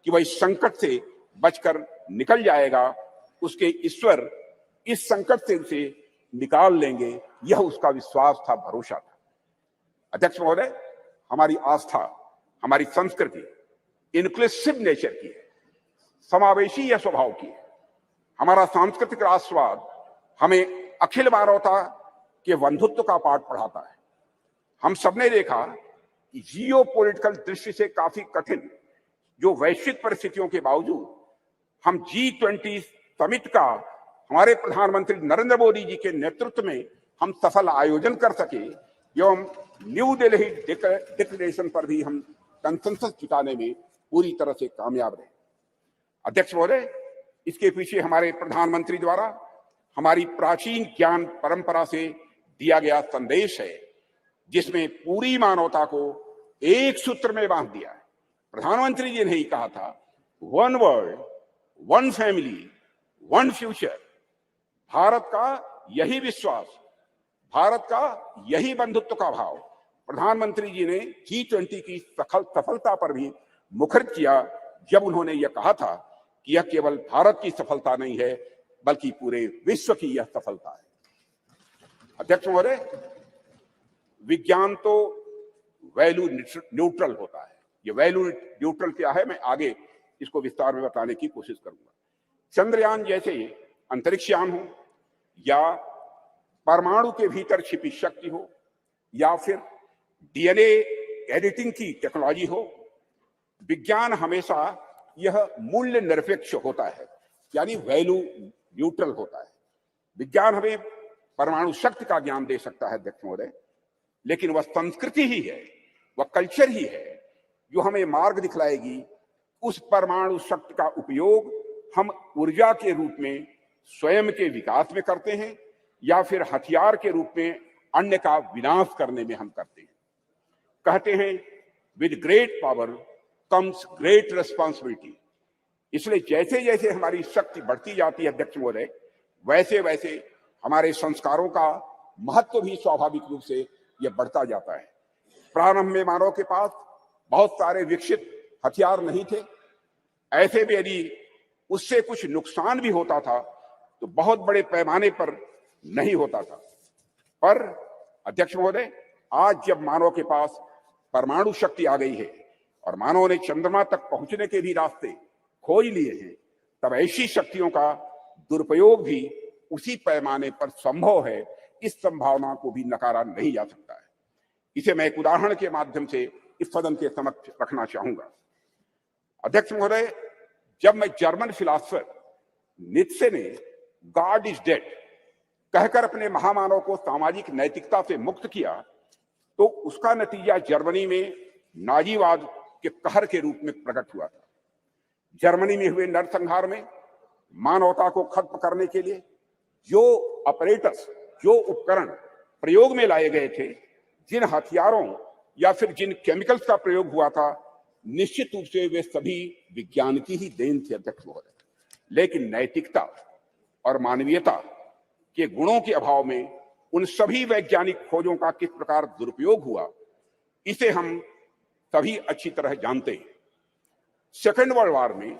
कि वह इस संकट से बचकर निकल जाएगा, उसके ईश्वर इस संकट से उसे निकाल लेंगे, यह उसका विश्वास था, भरोसा था। अध्यक्ष महोदय, हमारी आस्था, हमारी संस्कृति इंक्लूसिव नेचर की है, समावेशी या स्वभाव की है। हमारा सांस्कृतिक राष्ट्रवाद हमें अखिल मानवता के बंधुत्व का पाठ पढ़ाता है। हम सबने देखा कि जियो पॉलिटिकल दृष्टि से काफी कठिन जो वैश्विक परिस्थितियों के बावजूद हम G20 समिट का हमारे प्रधानमंत्री नरेंद्र मोदी जी के नेतृत्व में हम सफल आयोजन कर सके, एवं न्यू दिल्ली डिक्लेरेशन पर भी हम कंसेंसस जुटाने में पूरी तरह से कामयाब रहे। अध्यक्ष महोदय, इसके पीछे हमारे प्रधानमंत्री द्वारा हमारी प्राचीन ज्ञान परंपरा से दिया गया संदेश है, जिसमें पूरी मानवता को एक सूत्र में बांध दिया है। प्रधानमंत्री जी ने ही कहा था, one world, one family, one future. Bharat का यही विश्वास, भारत का यही बंधुत्व का भाव प्रधानमंत्री जी ने G20 की सफलता पर भी मुखरित किया, जब उन्होंने यह कहा था कि यह केवल भारत की सफलता नहीं है, बल्कि पूरे विश्व की यह सफलता है। अध्यक्ष महोदय, विज्ञान तो वैल्यू न्यूट्रल होता है। ये वैल्यू न्यूट्रल क्या है, मैं आगे इसको विस्तार में बताने की कोशिश करूंगा। चंद्रयान जैसे अंतरिक्ष यान हो, या परमाणु के भीतर छिपी शक्ति हो, या फिर DNA एडिटिंग की टेक्नोलॉजी हो, विज्ञान हमेशा यह मूल्य निरपेक्ष होता है, यानी वैल्यू न्यूट्रल होता है। विज्ञान हमें परमाणु शक्ति का ज्ञान दे सकता है अध्यक्ष महोदय, लेकिन वह संस्कृति ही है, वह कल्चर ही है जो हमें मार्ग दिखलाएगी उस परमाणु शक्ति का उपयोग हम ऊर्जा के रूप में स्वयं के विकास में करते हैं, या फिर हथियार के रूप में अन्य का विनाश करने में हम करते हैं। कहते हैं, with great power comes great responsibility. इसलिए जैसे जैसे हमारी शक्ति बढ़ती जाती है अध्यक्ष महोदय, वैसे वैसे हमारे संस्कारों का महत्व भी स्वाभाविक रूप से यह बढ़ता जाता है। प्रारंभ में मानव के पास बहुत सारे विकसित हथियार नहीं थे, ऐसे में यदि उससे कुछ नुकसान भी होता था तो बहुत बड़े पैमाने पर नहीं होता था। पर अध्यक्ष महोदय, आज जब मानव के पास परमाणु शक्ति आ गई है और मानव ने चंद्रमा तक पहुंचने के भी रास्ते खोज लिए हैं, तब ऐसी शक्तियों का दुरुपयोग भी उसी पैमाने पर संभव है। इस संभावना को भी नकारा नहीं जा सकता है। इसे मैं एक उदाहरण के माध्यम से इस सदन के समक्ष रखना चाहूंगा। अध्यक्ष महोदय, जब मैं जर्मन फिलॉसफर नीत्शे ने गॉड इज डेड कहकर अपने महामानव को सामाजिक नैतिकता से मुक्त किया, तो उसका नतीजा जर्मनी में नाजीवाद के कहर के रूप में प्रकट हुआ था। जर्मनी में हुए नरसंहार में मानवता को खत्म करने के लिए जो ऑपरेटर्स, जो उपकरण प्रयोग में लाए गए थे, जिन हथियारों या फिर जिन केमिकल्स का प्रयोग हुआ था, निश्चित रूप से वे सभी विज्ञान की ही देन थे अध्यक्ष महोदय। लेकिन नैतिकता और मानवीयता के गुणों के अभाव में उन सभी वैज्ञानिक खोजों का किस प्रकार दुरुपयोग हुआ, इसे हम सभी अच्छी तरह जानते हैं। सेकेंड वर्ल्ड वॉर में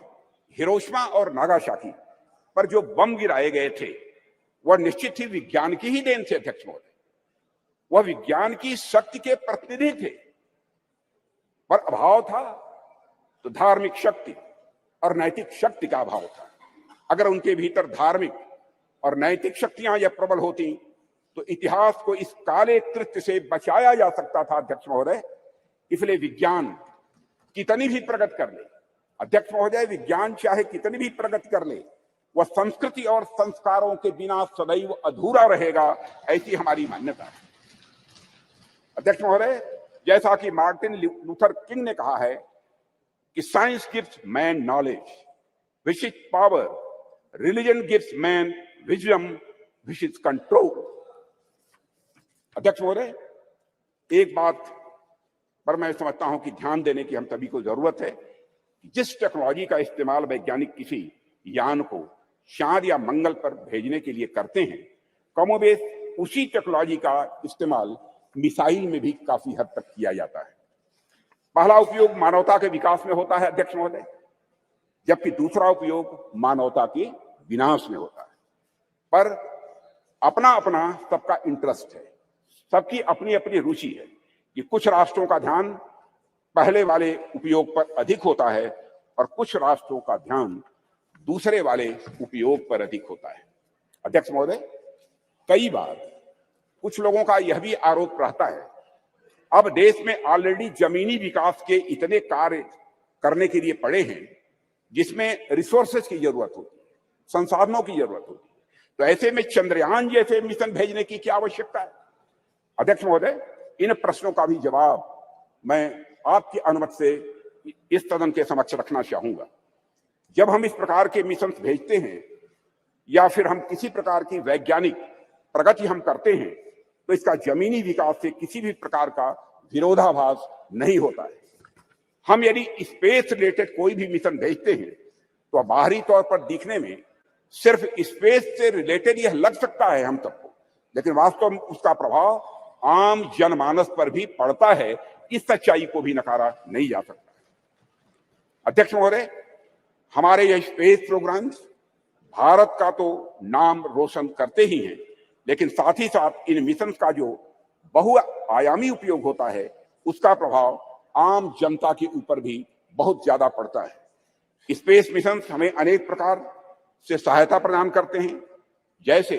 हिरोशिमा और नागासाकी पर जो बम गिराए गए थे, वह निश्चित ही विज्ञान की ही देन थे अध्यक्ष महोदय। वह विज्ञान की शक्ति के प्रतिनिधि थे, पर अभाव था तो धार्मिक शक्ति और नैतिक शक्ति का अभाव था। अगर उनके भीतर धार्मिक और नैतिक शक्तियां जब प्रबल होती तो इतिहास को इस काले कृत्य से बचाया जा सकता था अध्यक्ष महोदय। इसलिए विज्ञान कितनी भी प्रगति कर ले अध्यक्ष महोदय, विज्ञान चाहे कितनी भी प्रगति कर ले, वह संस्कृति और संस्कारों के बिना सदैव अधूरा रहेगा, ऐसी हमारी मान्यता है अध्यक्ष महोदय। जैसा कि मार्टिन लूथर किंग ने कहा है कि science gives man knowledge which is power, religion gives man wisdom which is control. अध्यक्ष महोदय, एक बात पर मैं समझता हूं कि ध्यान देने की हम सभी को जरूरत है। जिस टेक्नोलॉजी का इस्तेमाल वैज्ञानिक किसी यान को चांद या मंगल पर भेजने के लिए करते हैं, कमोबेश उसी टेक्नोलॉजी का इस्तेमाल मिसाइल में भी काफी हद तक किया जाता है। पहला उपयोग मानवता के विकास में होता है अध्यक्ष महोदय, जबकि दूसरा उपयोग मानवता के विनाश में होता है। पर अपना अपना सबका इंटरेस्ट है, सबकी अपनी अपनी रुचि है कि कुछ राष्ट्रों का ध्यान पहले वाले उपयोग पर अधिक होता है और कुछ राष्ट्रों का ध्यान दूसरे वाले उपयोग पर अधिक होता है। अध्यक्ष महोदय, कई बार कुछ लोगों का यह भी आरोप रहता है, अब देश में ऑलरेडी जमीनी विकास के इतने कार्य करने के लिए पड़े हैं जिसमें रिसोर्सेज की जरूरत होती है, संसाधनों की जरूरत होती है, तो ऐसे में चंद्रयान जैसे मिशन भेजने की क्या आवश्यकता है। अध्यक्ष महोदय, इन प्रश्नों का भी जवाब मैं आपकी अनुमति से इस सदन के समक्ष रखना चाहूंगा। जब हम इस प्रकार के मिशन भेजते हैं या फिर हम किसी प्रकार की वैज्ञानिक प्रगति हम करते हैं, तो इसका जमीनी विकास से किसी भी प्रकार का विरोधाभास नहीं होता है। हम यदि स्पेस रिलेटेड कोई भी मिशन भेजते हैं तो बाहरी तौर पर दिखने में सिर्फ स्पेस से रिलेटेड यह लग सकता है हम सबको, लेकिन वास्तव में उसका प्रभाव आम जनमानस पर भी पड़ता है। इस सच्चाई को भी नकारा नहीं जा सकता। अध्यक्ष महोदय, हमारे यह स्पेस प्रोग्राम्स भारत का तो नाम रोशन करते ही हैं, लेकिन साथ ही साथ इन मिशन का जो बहुआयामी उपयोग होता है उसका प्रभाव आम जनता के ऊपर भी बहुत ज्यादा पड़ता है। स्पेस मिशन हमें अनेक प्रकार से सहायता प्रदान करते हैं, जैसे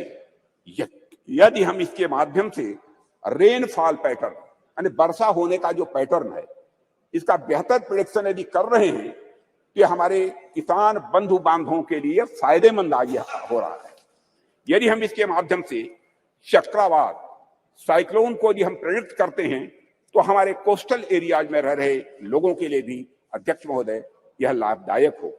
यदि हम इसके माध्यम से रेनफॉल पैटर्न यानी वर्षा होने का जो पैटर्न है, इसका बेहतर प्रेडिक्शन यदि कर रहे हैं तो हमारे किसान बंधु बांधवों के लिए फायदेमंद हो रहा है। यदि हम इसके माध्यम से चक्रवात, साइक्लोन को यदि हम प्रेडिक्ट करते हैं तो हमारे कोस्टल एरियाज में रह रहे लोगों के लिए भी अध्यक्ष महोदय यह लाभदायक हो।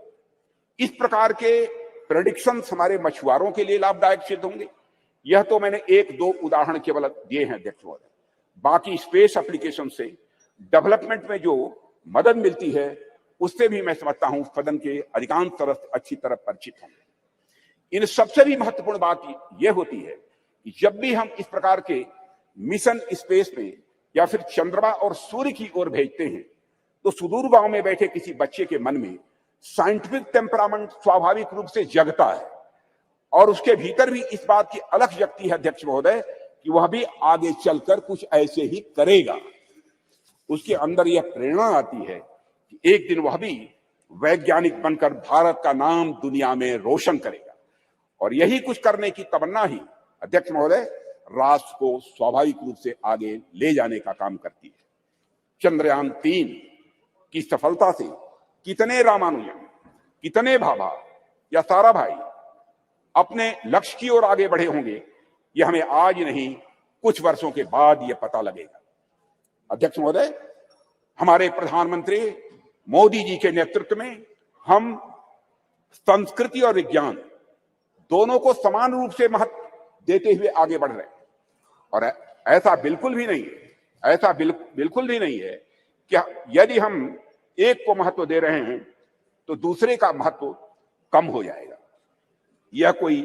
इस प्रकार के प्रेडिक्शंस हमारे मछुआरों के लिए लाभदायक सिद्ध होंगे। यह तो मैंने एक दो उदाहरण केवल दिए हैं अध्यक्ष महोदय। बाकी स्पेस एप्लीकेशन से डेवलपमेंट में जो मदद मिलती है उससे भी मैं समझता हूं सदन के अधिकांश सदस्य अच्छी तरह परिचित होंगे। इन सबसे भी महत्वपूर्ण बात यह होती है कि जब भी हम इस प्रकार के मिशन स्पेस में या फिर चंद्रमा और सूर्य की ओर भेजते हैं तो सुदूर गांव में बैठे किसी बच्चे के मन में साइंटिफिक टेम्परामेंट स्वाभाविक रूप से जगता है और उसके भीतर भी इस बात की अलख जगती है अध्यक्ष महोदय कि वह भी आगे चलकर कुछ ऐसे ही करेगा। उसके अंदर यह प्रेरणा आती है कि एक दिन वह भी वैज्ञानिक बनकर भारत का नाम दुनिया में रोशन करेगा, और यही कुछ करने की तमन्ना ही अध्यक्ष महोदय राष्ट्र को स्वाभाविक रूप से आगे ले जाने का काम करती है। चंद्रयान 3 की सफलता से कितने रामानुजन, कितने भाभा या सारा भाई अपने लक्ष्य की ओर आगे बढ़े होंगे, यह हमें आज नहीं कुछ वर्षों के बाद यह पता लगेगा। अध्यक्ष महोदय, हमारे प्रधानमंत्री मोदी जी के नेतृत्व में हम संस्कृति और विज्ञान दोनों को समान रूप से महत्व देते हुए आगे बढ़ रहे हैं। और ऐसा बिल्कुल भी नहीं है, ऐसा बिल्कुल भी नहीं है कि यदि हम एक को महत्व दे रहे हैं तो दूसरे का महत्व कम हो जाएगा। यह कोई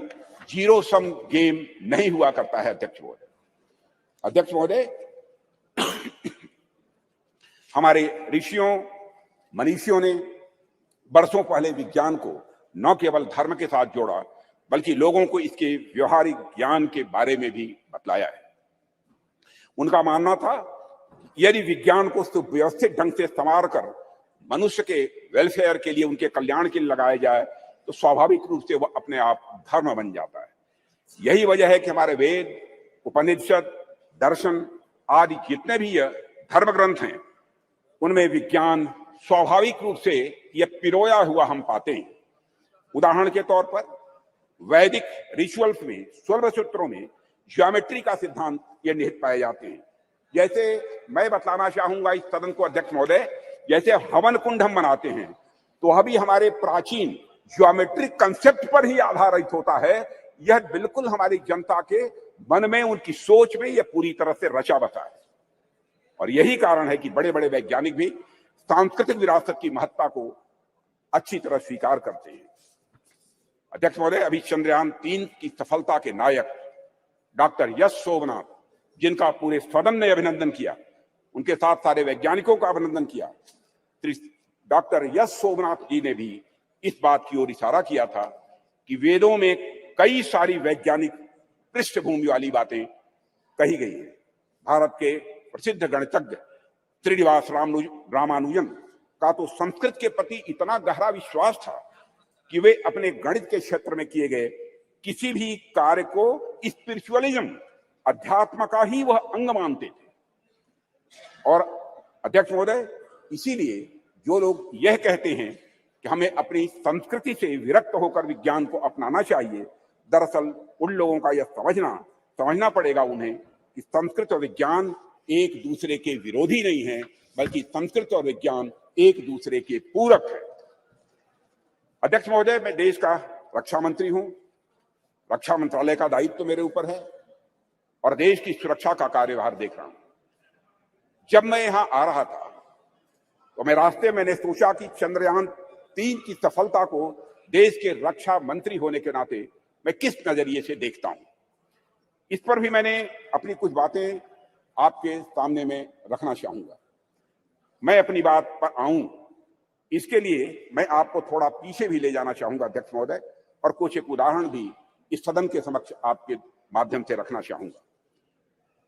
जीरो सम गेम नहीं हुआ करता है। अध्यक्ष महोदय, हमारे ऋषियों मनीषियों ने बरसों पहले विज्ञान को न केवल धर्म के साथ जोड़ा, बल्कि लोगों को इसके व्यवहारिक ज्ञान के बारे में भी बतलाया है। उनका मानना था यदि विज्ञान को सुव्यवस्थित ढंग से संवार कर मनुष्य के वेलफेयर के लिए, उनके कल्याण के लिए लगाया जाए तो स्वाभाविक रूप से वह अपने आप धर्म बन जाता है। यही वजह है कि हमारे वेद, उपनिषद, दर्शन आदि जितने भी धर्म ग्रंथ हैं, उनमें विज्ञान स्वाभाविक रूप से यह पिरोया हुआ हम पाते हैं। उदाहरण के तौर पर वैदिक रिचुअल्स में, स्वर्ण सूत्रों में ज्योमेट्री का सिद्धांत ये निहित पाए जाते हैं। जैसे मैं बतलाना चाहूंगा इस सदन को अध्यक्ष महोदय, जैसे हवन कुंड हम बनाते हैं तो वह भी हमारे प्राचीन ज्योमेट्रिक कंसेप्ट पर ही आधारित होता है। यह बिल्कुल हमारी जनता के मन में, उनकी सोच में यह पूरी तरह से रचा बसा है। और यही कारण है कि बड़े बड़े वैज्ञानिक भी सांस्कृतिक विरासत की महत्ता को अच्छी तरह स्वीकार करते हैं। अध्यक्ष महोदय, अभी चंद्रयान 3 की सफलता के नायक डॉक्टर यश सोमनाथ, जिनका पूरे सदन ने अभिनंदन किया, उनके साथ सारे वैज्ञानिकों का अभिनंदन किया, डॉक्टर यश सोमनाथ जी ने भी इस बात की ओर इशारा किया था कि वेदों में कई सारी वैज्ञानिक पृष्ठभूमि वाली बातें कही गई हैं। भारत के प्रसिद्ध गणितज्ञ श्रीनिवास रामानुजन का तो संस्कृत के प्रति इतना गहरा विश्वास था कि वे अपने गणित के क्षेत्र में किए गए किसी भी कार्य को स्पिरिचुअलिज्म, अध्यात्म का ही वह अंग मानते थे। और अध्यक्ष महोदय, इसीलिए जो लोग यह कहते हैं कि हमें अपनी संस्कृति से विरक्त होकर विज्ञान को अपनाना चाहिए, दरअसल उन लोगों का यह समझना पड़ेगा उन्हें कि संस्कृत और विज्ञान एक दूसरे के विरोधी नहीं है, बल्कि संस्कृत और विज्ञान एक दूसरे के पूरक है। अध्यक्ष महोदय, मैं देश का रक्षा मंत्री हूं, रक्षा मंत्रालय का दायित्व तो मेरे ऊपर है और देश की सुरक्षा का कार्यभार देख रहा हूं। जब मैं यहां आ रहा था तो मैं रास्ते मैंने सोचा कि चंद्रयान 3 की सफलता को देश के रक्षा मंत्री होने के नाते मैं किस नजरिए से देखता हूं। इस पर भी मैंने अपनी कुछ बातें आपके सामने में रखना चाहूंगा। मैं अपनी बात पर आऊं, इसके लिए मैं आपको थोड़ा पीछे भी ले जाना चाहूंगा अध्यक्ष महोदय, और कुछ एक उदाहरण भी इस सदन के समक्ष आपके माध्यम से रखना चाहूंगा।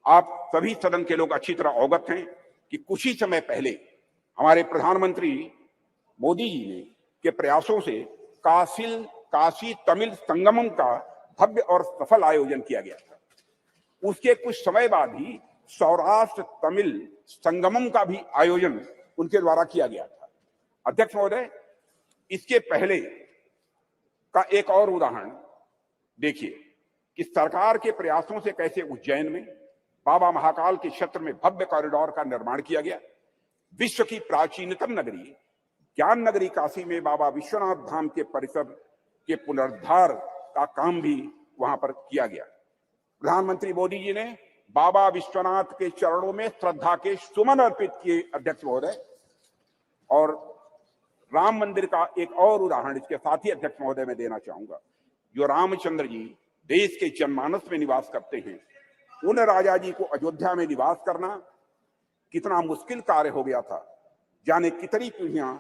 आप सभी सदन के लोग अच्छी तरह अवगत हैं कि कुछ ही समय पहले हमारे प्रधानमंत्री मोदी जी ने के प्रयासों से काशी तमिल संगमम का भव्य और सफल आयोजन किया गया था। उसके कुछ समय बाद ही सौराष्ट्र तमिल संगमम का भी आयोजन उनके द्वारा किया गया था। अध्यक्ष महोदय, इसके पहले का एक और उदाहरण देखिए कि सरकार के प्रयासों से कैसे उज्जैन में बाबा महाकाल के क्षेत्र में भव्य कॉरिडोर का निर्माण किया गया। विश्व की प्राचीनतम नगरी ज्ञान नगरी काशी में बाबा विश्वनाथ धाम के परिसर के पुनरुद्धार का काम भी वहां पर किया गया। प्रधानमंत्री मोदी जी ने बाबा विश्वनाथ के चरणों में श्रद्धा के सुमन अर्पित किए अध्यक्ष महोदय। और राम मंदिर का एक और उदाहरण इसके साथ ही अध्यक्ष महोदय में देना चाहूंगा। जो रामचंद्र जी देश के जनमानस में निवास करते हैं, उन राजा जी को अयोध्या में निवास करना कितना मुश्किल कार्य हो गया था। जाने कितनी पीढ़ियां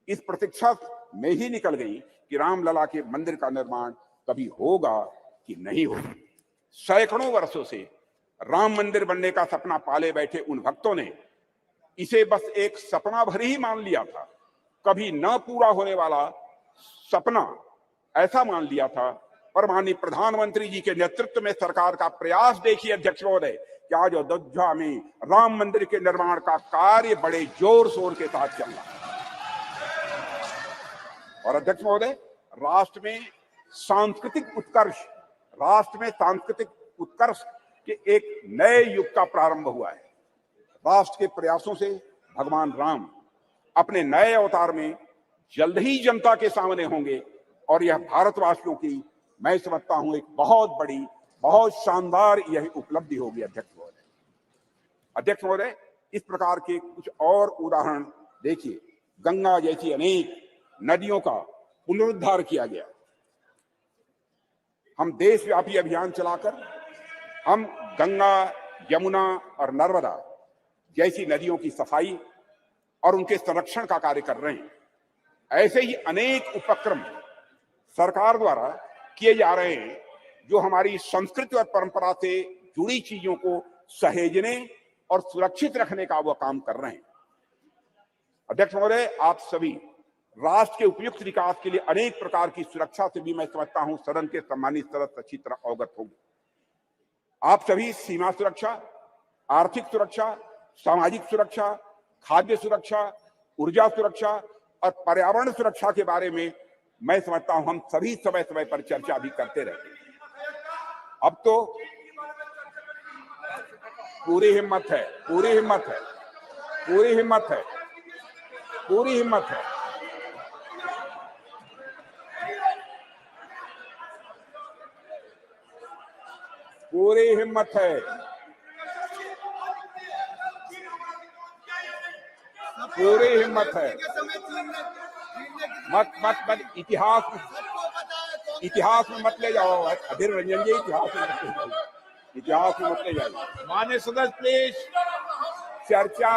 इस प्रतीक्षा में ही निकल गई कि रामलला के मंदिर का निर्माण कभी होगा कि नहीं होगा। सैकड़ों वर्षों से राम मंदिर बनने का सपना पाले बैठे उन भक्तों ने इसे बस एक सपना भर ही मान लिया था, कभी न पूरा होने वाला सपना ऐसा मान लिया था। पर माननीय प्रधानमंत्री जी के नेतृत्व में सरकार का प्रयास देखिए अध्यक्ष महोदय कि आज अयोध्या में राम मंदिर के निर्माण का कार्य बड़े जोर शोर के साथ चल रहा है। और अध्यक्ष महोदय, राष्ट्र में सांस्कृतिक उत्कर्ष के एक नए युग का प्रारंभ हुआ है। राष्ट्र के प्रयासों से भगवान राम अपने नए अवतार में जल्द ही जनता के सामने होंगे और यह भारतवासियों की, मैं समझता हूं, एक बहुत बड़ी, बहुत शानदार यह उपलब्धि होगी। अध्यक्ष महोदय, इस प्रकार के कुछ और उदाहरण देखिए। गंगा जैसी अनेक नदियों का पुनरुद्धार किया गया। हम देशव्यापी अभियान चलाकर हम गंगा, यमुना और नर्मदा जैसी नदियों की सफाई और उनके संरक्षण का कार्य कर रहे हैं। ऐसे ही अनेक उपक्रम सरकार द्वारा किए जा रहे हैं जो हमारी संस्कृति और परंपरा से जुड़ी चीजों को सहेजने और सुरक्षित रखने का वो काम कर रहे हैं। अध्यक्ष महोदय, आप सभी राष्ट्र के उपयुक्त विकास के लिए अनेक प्रकार की सुरक्षा से भी, मैं समझता हूं, सदन के सम्मानित सदस्य अच्छी तरह अवगत होंगे। आप सभी सीमा सुरक्षा, आर्थिक सुरक्षा, सामाजिक सुरक्षा, खाद्य सुरक्षा, ऊर्जा सुरक्षा और पर्यावरण सुरक्षा के बारे में, मैं समझता हूं, हम सभी समय समय पर चर्चा भी करते रहते हैं। अब तो पूरी हिम्मत है, पूरी हिम्मत है, पूरी हिम्मत है, पूरी हिम्मत है। पूरी हिम्मत है, पूरी हिम्मत है। मत मत मत इतिहास में मत ले जाओ अधीर रंजन जी, इतिहास में मत ले जाओ। माननीय सदस्य प्लीज। चर्चा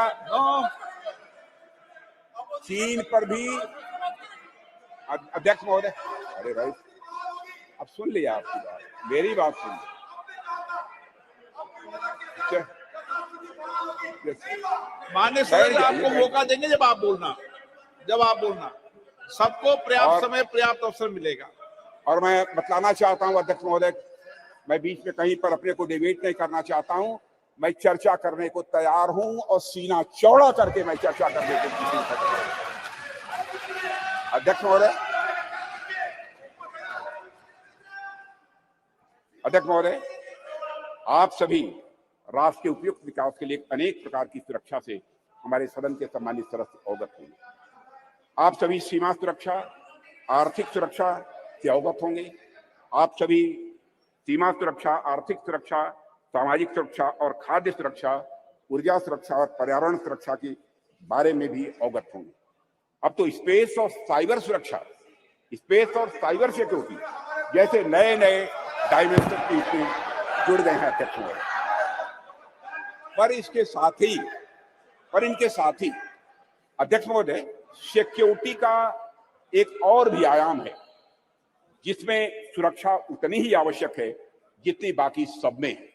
चीन पर भी। अध्यक्ष महोदय, अरे भाई, अब सुन लिया आपकी बात, मेरी बात सुन। माननीय सदस्य, आपको मौका देंगे जब आप बोलना, सबको पर्याप्त समय, पर्याप्त अवसर मिलेगा। और मैं बतलाना चाहता हूं अध्यक्ष महोदय, मैं बीच में कहीं पर अपने को डिबेट नहीं करना चाहता हूं। मैं चर्चा करने को तैयार हूं और सीना चौड़ा करके मैं चर्चा करने को तैयार हूं। अध्यक्ष महोदय, आप सभी राष्ट्र के उपयुक्त विकास के लिए अनेक प्रकार की सुरक्षा से हमारे सदन के सम्मानित सदस्य अवगत होंगे। आप सभी सीमा सुरक्षा, आर्थिक सुरक्षा से अवगत होंगे। आप सभी सीमा सुरक्षा, आर्थिक सुरक्षा, सामाजिक सुरक्षा और खाद्य सुरक्षा, ऊर्जा सुरक्षा और पर्यावरण सुरक्षा के बारे में भी अवगत होंगे। अब तो स्पेस और साइबर सुरक्षा, स्पेस और साइबर सिक्योरिटी जैसे नए नए डायमेंशन इसमें जुड़ गए हैं अध्यक्ष महोदय। पर इनके साथ ही अध्यक्ष महोदय, सिक्योरिटी का एक और भी आयाम है जिसमें सुरक्षा उतनी ही आवश्यक है जितनी बाकी सब में है,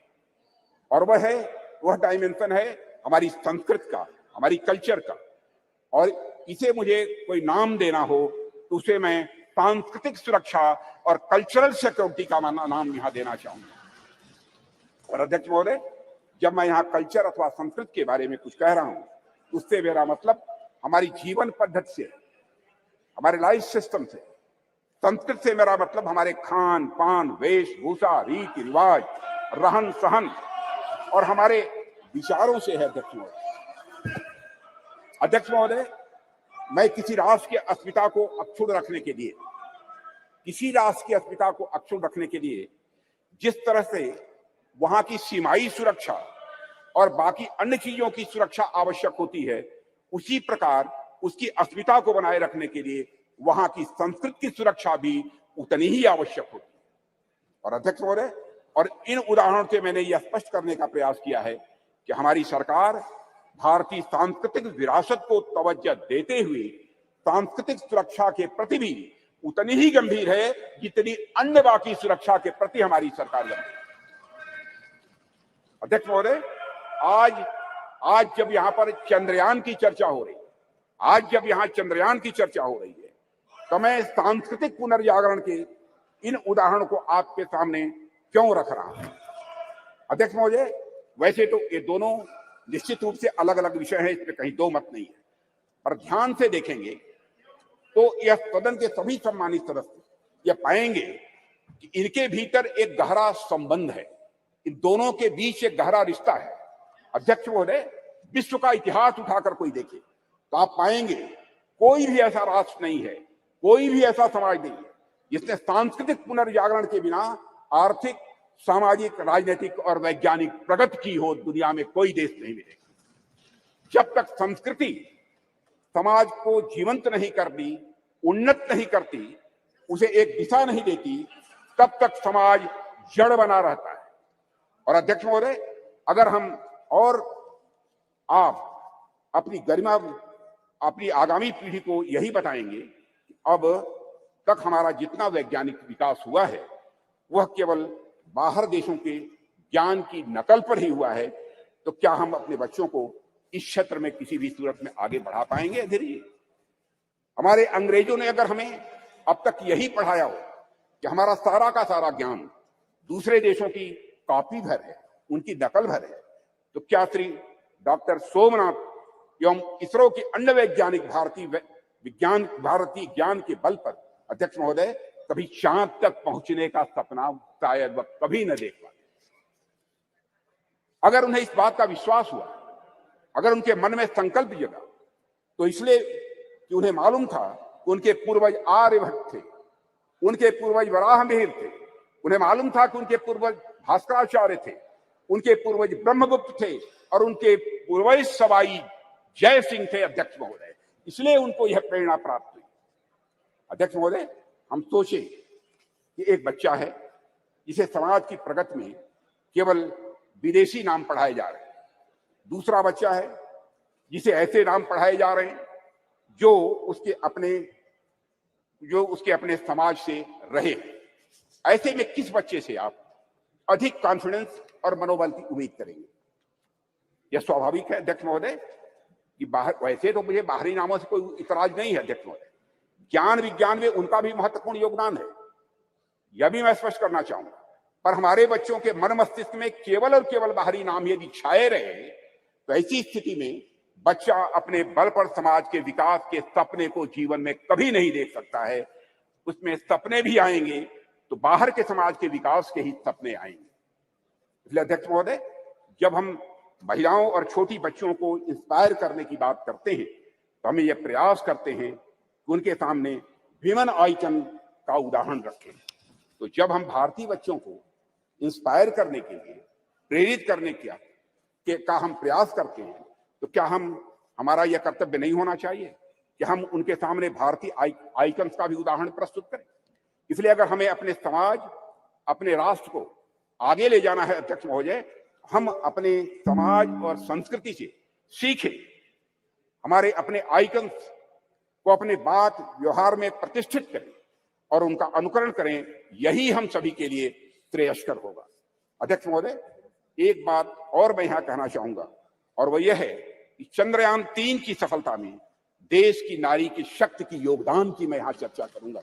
और वह डायमेंशन है हमारी संस्कृति का, हमारी कल्चर का। और इसे मुझे कोई नाम देना हो तो उसे मैं सांस्कृतिक सुरक्षा और कल्चरल सिक्योरिटी का नाम यहां देना चाहूंगा। और अध्यक्ष महोदय, जब मैं यहाँ कल्चर अथवा संस्कृति के बारे में कुछ कह रहा हूं, उससे मेरा मतलब हमारी जीवन पद्धति से, हमारे लाइफ सिस्टम से। संस्कृति से मेरा मतलब हमारे खान पान, वेशभूषा, रीति रिवाज, रहन सहन और हमारे विचारों से है। अध्यक्ष महोदय, मैं किसी राष्ट्र की अस्मिता को अक्षुण्ण रखने के लिए जिस तरह से वहां की सीमाई सुरक्षा और बाकी अन्य चीजों की सुरक्षा आवश्यक होती है, उसी प्रकार उसकी अस्मिता को बनाए रखने के लिए वहां की संस्कृति की सुरक्षा भी उतनी ही आवश्यक होती है। और अध्यक्ष महोदय, और इन उदाहरणों से मैंने यह स्पष्ट करने का प्रयास किया है कि हमारी सरकार भारतीय सांस्कृतिक विरासत को तवज्जो देते हुए सांस्कृतिक सुरक्षा के प्रति भी उतनी ही गंभीर है जितनी अन्य बाकी सुरक्षा के प्रति हमारी सरकार गंभीर है। अध्यक्ष महोदय, आज जब यहाँ पर चंद्रयान की चर्चा हो रही है, तो मैं सांस्कृतिक पुनर्जागरण के इन उदाहरणों को आपके सामने क्यों रख रहा हूं। अध्यक्ष महोदय, वैसे तो ये दोनों निश्चित रूप से अलग अलग विषय हैं, इसमें कहीं दो मत नहीं है, पर ध्यान से देखेंगे तो यह सदन के सभी सम्मानित सदस्य यह पाएंगे कि इनके भीतर एक गहरा संबंध है, इन दोनों के बीच एक गहरा रिश्ता है। अध्यक्ष महोदय, विश्व का इतिहास उठाकर कोई देखे तो आप पाएंगे कोई भी ऐसा राष्ट्र नहीं है, कोई भी ऐसा समाज नहीं है जिसने सांस्कृतिक पुनर्जागरण के बिना आर्थिक, सामाजिक, राजनीतिक और वैज्ञानिक प्रगति की हो। दुनिया में कोई देश नहीं मिलेगा। जब तक संस्कृति समाज को जीवंत नहीं करती, उन्नत नहीं करती, उसे एक दिशा नहीं देती, तब तक समाज जड़ बना रहता है। और अध्यक्ष महोदय, अगर हम और आप अपनी गरिमा, अपनी आगामी पीढ़ी को यही बताएंगे कि अब तक हमारा जितना वैज्ञानिक विकास हुआ है वह केवल बाहर देशों के ज्ञान की नकल पर ही हुआ है, तो क्या हम अपने बच्चों को इस क्षेत्र में किसी भी सूरत में आगे बढ़ा पाएंगे? धीरे हमारे अंग्रेजों ने अगर हमें अब तक यही पढ़ाया हो कि हमारा सारा का सारा ज्ञान दूसरे देशों की कॉपी भर है, उनकी नकल भर है, तो क्या श्री डॉक्टर सोमनाथ एवं इसरो के अन्य वैज्ञानिक भारतीय ज्ञान के बल पर अध्यक्ष महोदय कभी चांद तक पहुंचने का सपना शायद वह कभी न देख पाए? अगर उन्हें इस बात का विश्वास हुआ, अगर उनके मन में संकल्प जगा, तो इसलिए कि उन्हें मालूम था कि उनके पूर्वज आर्यभट्ट थे, उनके पूर्वज वराहमिहिर थे, उन्हें मालूम था कि उनके पूर्वज भास्कराचार्य थे, उनके पूर्वज ब्रह्मगुप्त थे और उनके पूर्वज सवाई जय सिंह थे। अध्यक्ष महोदय, इसलिए उनको यह प्रेरणा प्राप्त हुई। अध्यक्ष महोदय, हम सोचे कि एक बच्चा है जिसे समाज की प्रगति में केवल विदेशी नाम पढ़ाए जा रहे हैं, दूसरा बच्चा है जिसे ऐसे नाम पढ़ाए जा रहे हैं जो उसके अपने समाज से रहे। ऐसे में किस बच्चे से आप अधिक कॉन्फिडेंस और मनोबल की उम्मीद करेंगे? यह स्वाभाविक है अध्यक्ष महोदय कि वैसे तो मुझे बाहरी नामों से कोई इतराज नहीं है अध्यक्ष महोदय, ज्ञान विज्ञान में उनका भी महत्वपूर्ण योगदान है, यह भी मैं स्पष्ट करना चाहूंगा। पर हमारे बच्चों के मन मस्तिष्क में केवल और केवल बाहरी नाम यदि छाए रहे तो ऐसी स्थिति में बच्चा अपने बल पर समाज के विकास के सपने को जीवन में कभी नहीं देख सकता है। उसमें सपने भी आएंगे तो बाहर के समाज के विकास के ही सपने आएंगे। इसलिए अध्यक्ष महोदय, जब हम महिलाओं और छोटी बच्चों को इंस्पायर करने की बात करते हैं तो हमें यह प्रयास करते हैं कि उनके सामने विमेन आइकन का उदाहरण रखें। तो जब हम भारतीय बच्चों को इंस्पायर करने के लिए, प्रेरित करने का हम प्रयास करते हैं, तो क्या हमारा यह कर्तव्य नहीं होना चाहिए कि हम उनके सामने भारतीय आइकन्स का भी उदाहरण प्रस्तुत करें? इसलिए अगर हमें अपने समाज, अपने राष्ट्र को आगे ले जाना है अध्यक्ष महोदय, हम अपने समाज और संस्कृति से सीखें, हमारे अपने आइकन्स को अपने बात व्यवहार में प्रतिष्ठित करें और उनका अनुकरण करें। यही हम सभी के लिए श्रेयस्कर होगा। अध्यक्ष महोदय, एक बात और मैं यहां कहना चाहूंगा और वह यह है कि चंद्रयान 3 की सफलता में देश की नारी की शक्ति की योगदान की मैं यहां चर्चा करूंगा।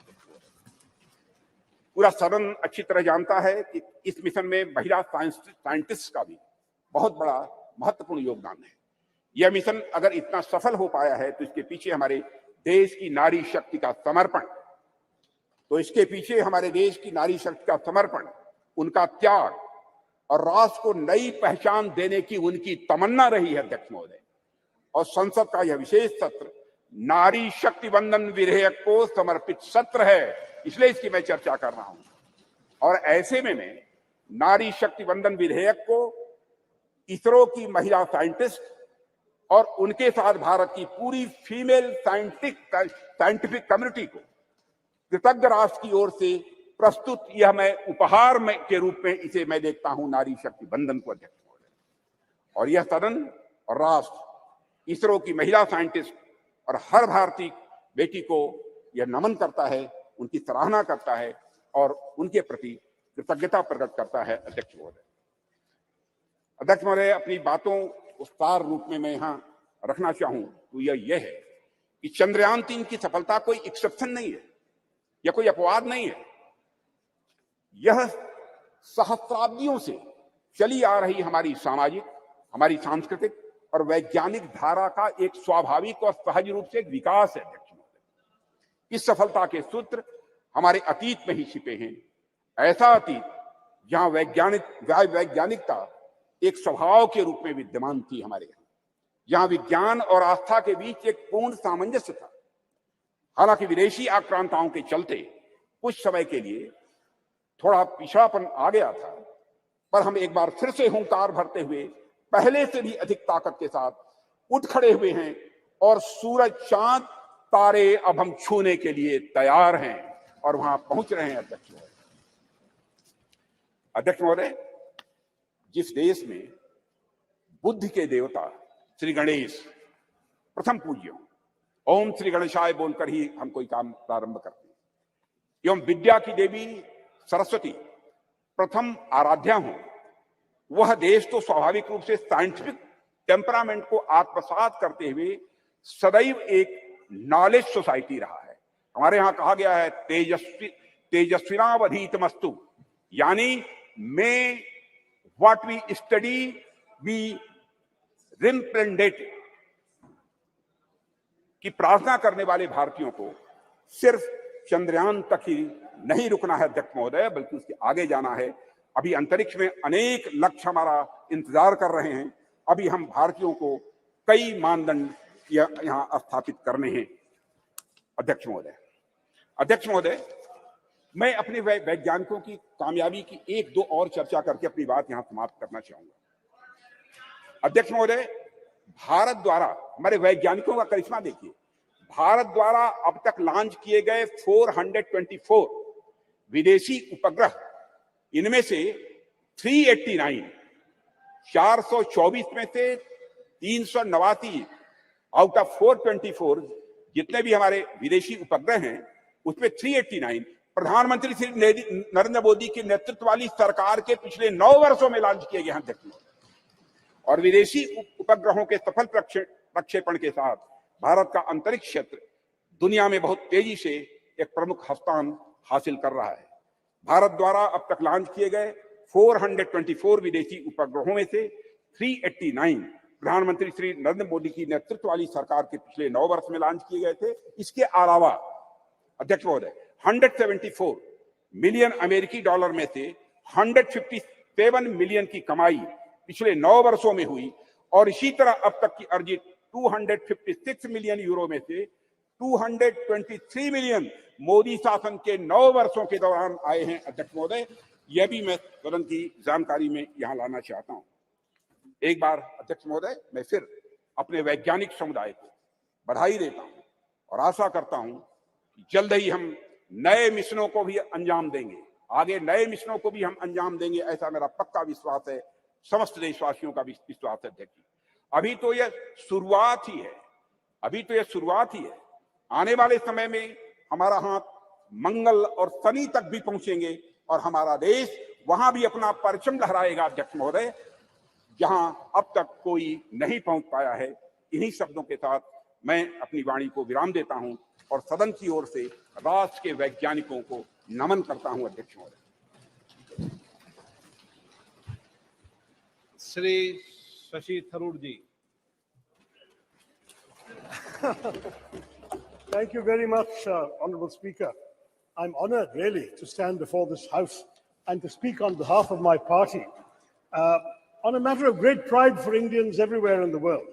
पूरा सदन अच्छी तरह जानता है कि इस मिशन में महिला साइंटिस्ट का भी बहुत बड़ा महत्वपूर्ण योगदान है। यह मिशन अगर इतना सफल हो पाया है तो इसके पीछे हमारे देश की नारी शक्ति का समर्पण, उनका त्याग और राष्ट्र को नई पहचान देने की उनकी तमन्ना रही है अध्यक्ष महोदय। और संसद का यह विशेष सत्र नारी शक्ति वंदन विधेयक को समर्पित सत्र है, इसलिए इसकी मैं चर्चा कर रहा हूं। और ऐसे में मैं नारी शक्ति वंदन विधेयक को इसरो की महिला साइंटिस्ट और उनके साथ भारत की पूरी फीमेल साइंटिफिक कम्युनिटी को कृतज्ञ राष्ट्र की ओर से प्रस्तुत यह मैं उपहार के रूप में इसे मैं देखता हूं, नारी शक्ति वंदन को अध्यक्ष महोदय। और यह सदन और राष्ट्र इसरो की महिला साइंटिस्ट और हर भारतीय बेटी को यह नमन करता है, उनकी सराहना करता है और उनके प्रति कृतज्ञता प्रकट करता है अध्यक्ष महोदय। अध्यक्ष महोदय, अपनी बातों को सार रूप में मैं यहां रखना चाहूं तो यह है कि चंद्रयान 3 की सफलता कोई एक्सेप्शन नहीं है या कोई अपवाद नहीं है। यह सहस्राब्दियों से चली आ रही हमारी सामाजिक, हमारी सांस्कृतिक और वैज्ञानिक धारा का एक स्वाभाविक और सहज रूप से एक विकास है अध्यक्ष महोदय। इस सफलता के सूत्र हमारे अतीत में ही छिपे हैं। ऐसा अतीत जहां वैज्ञानिकता एक स्वभाव के रूप में विद्यमान थी हमारे यहाँ, जहां विज्ञान और आस्था के बीच एक पूर्ण सामंजस्य था। हालांकि विदेशी आक्रांताओं के चलते कुछ समय के लिए थोड़ा पिछड़ापन आ गया था, पर हम एक बार फिर से हुंकार भरते हुए पहले से भी अधिक ताकत के साथ उठ खड़े हुए हैं और सूरज, चांद, तारे अब हम छूने के लिए तैयार हैं और वहां पहुंच रहे हैं। अध्यक्ष महोदय, जिस देश में बुद्धि के देवता श्री गणेश प्रथम पूज्य, ओम श्री गणेशाय बोलकर ही हम कोई काम प्रारंभ करते हैं, एवं विद्या की देवी सरस्वती प्रथम आराध्या हो, वह देश तो स्वाभाविक रूप से साइंटिफिक टेम्परामेंट को आत्मसात करते हुए सदैव एक नॉलेज सोसाइटी रहा है। हमारे यहां कहा गया है तेजस्विनावधीतमस्तु, यानी मे what we study we represent, कि प्रार्थना करने वाले भारतीयों को सिर्फ चंद्रयान तक ही नहीं रुकना है अध्यक्ष महोदय, बल्कि उसके आगे जाना है। अभी अंतरिक्ष में अनेक लक्ष्य हमारा इंतजार कर रहे हैं। अभी हम भारतीयों को कई मानदंड यहां स्थापित करने हैं। अध्यक्ष महोदय, मैं अपने वैज्ञानिकों की कामयाबी की एक दो और चर्चा करके अपनी बात यहां समाप्त करना चाहूंगा। अध्यक्ष महोदय, भारत द्वारा, हमारे वैज्ञानिकों का करिश्मा देखिए, भारत द्वारा अब तक लॉन्च किए गए 424 विदेशी उपग्रह, इनमें से 389, 424 में से 389 आउट ऑफ 424 जितने भी हमारे विदेशी उपग्रह हैं, उसमें 389 प्रधानमंत्री श्री नरेंद्र मोदी के नेतृत्व वाली सरकार के पिछले 9 वर्षों में लॉन्च किए गए हैं अध्यक्ष। और विदेशी उपग्रहों के सफल प्रक्षेपण के साथ भारत का अंतरिक्ष क्षेत्र दुनिया में बहुत तेजी से एक प्रमुख स्थान हासिल कर रहा है। भारत द्वारा अब तक लॉन्च किए गए 424 विदेशी उपग्रहों में से 389 प्रधानमंत्री श्री नरेंद्र मोदी की नेतृत्व वाली सरकार के पिछले 9 वर्ष में लॉन्च किए गए थे। इसके अलावा अध्यक्ष महोदय, 174 मिलियन अमेरिकी डॉलर में से 157 मिलियन की कमाई पिछले 9 वर्षों में हुई, और इसी तरह अब तक की अर्जित 256 मिलियन यूरो में से 223 मिलियन मोदी शासन के 9 वर्षों के दौरान आए हैं। अध्यक्ष महोदय, यह भी मैं सदन की जानकारी में यहां लाना चाहता हूं। एक बार अध्यक्ष महोदय, मैं फिर अपने वैज्ञानिक समुदाय को बधाई देता हूं और आशा करता हूं कि जल्द ही हम नए मिशनों को भी अंजाम देंगे, आगे नए मिशनों को भी हम अंजाम देंगे, ऐसा मेरा पक्का विश्वास है, समस्त देशवासियों का विश्वास है। अध्यक्ष, अभी तो यह शुरुआत ही है, आने वाले समय में हमारा हाथ मंगल और शनि तक भी पहुंचेंगे और हमारा देश वहां भी अपना परचम लहराएगा अध्यक्ष महोदय, जहां अब तक कोई नहीं पहुंच पाया है। इन्हीं शब्दों के साथ मैं अपनी वाणी को विराम देता हूं और सदन की ओर से राष्ट्र के वैज्ञानिकों को नमन करता हूं। अध्यक्ष महोदय। श्री शशि थरूर जी। Thank you very much, Honorable Speaker. I'm honored, really, to stand before this House and to speak on behalf of my party on a matter of great pride for Indians everywhere in the world,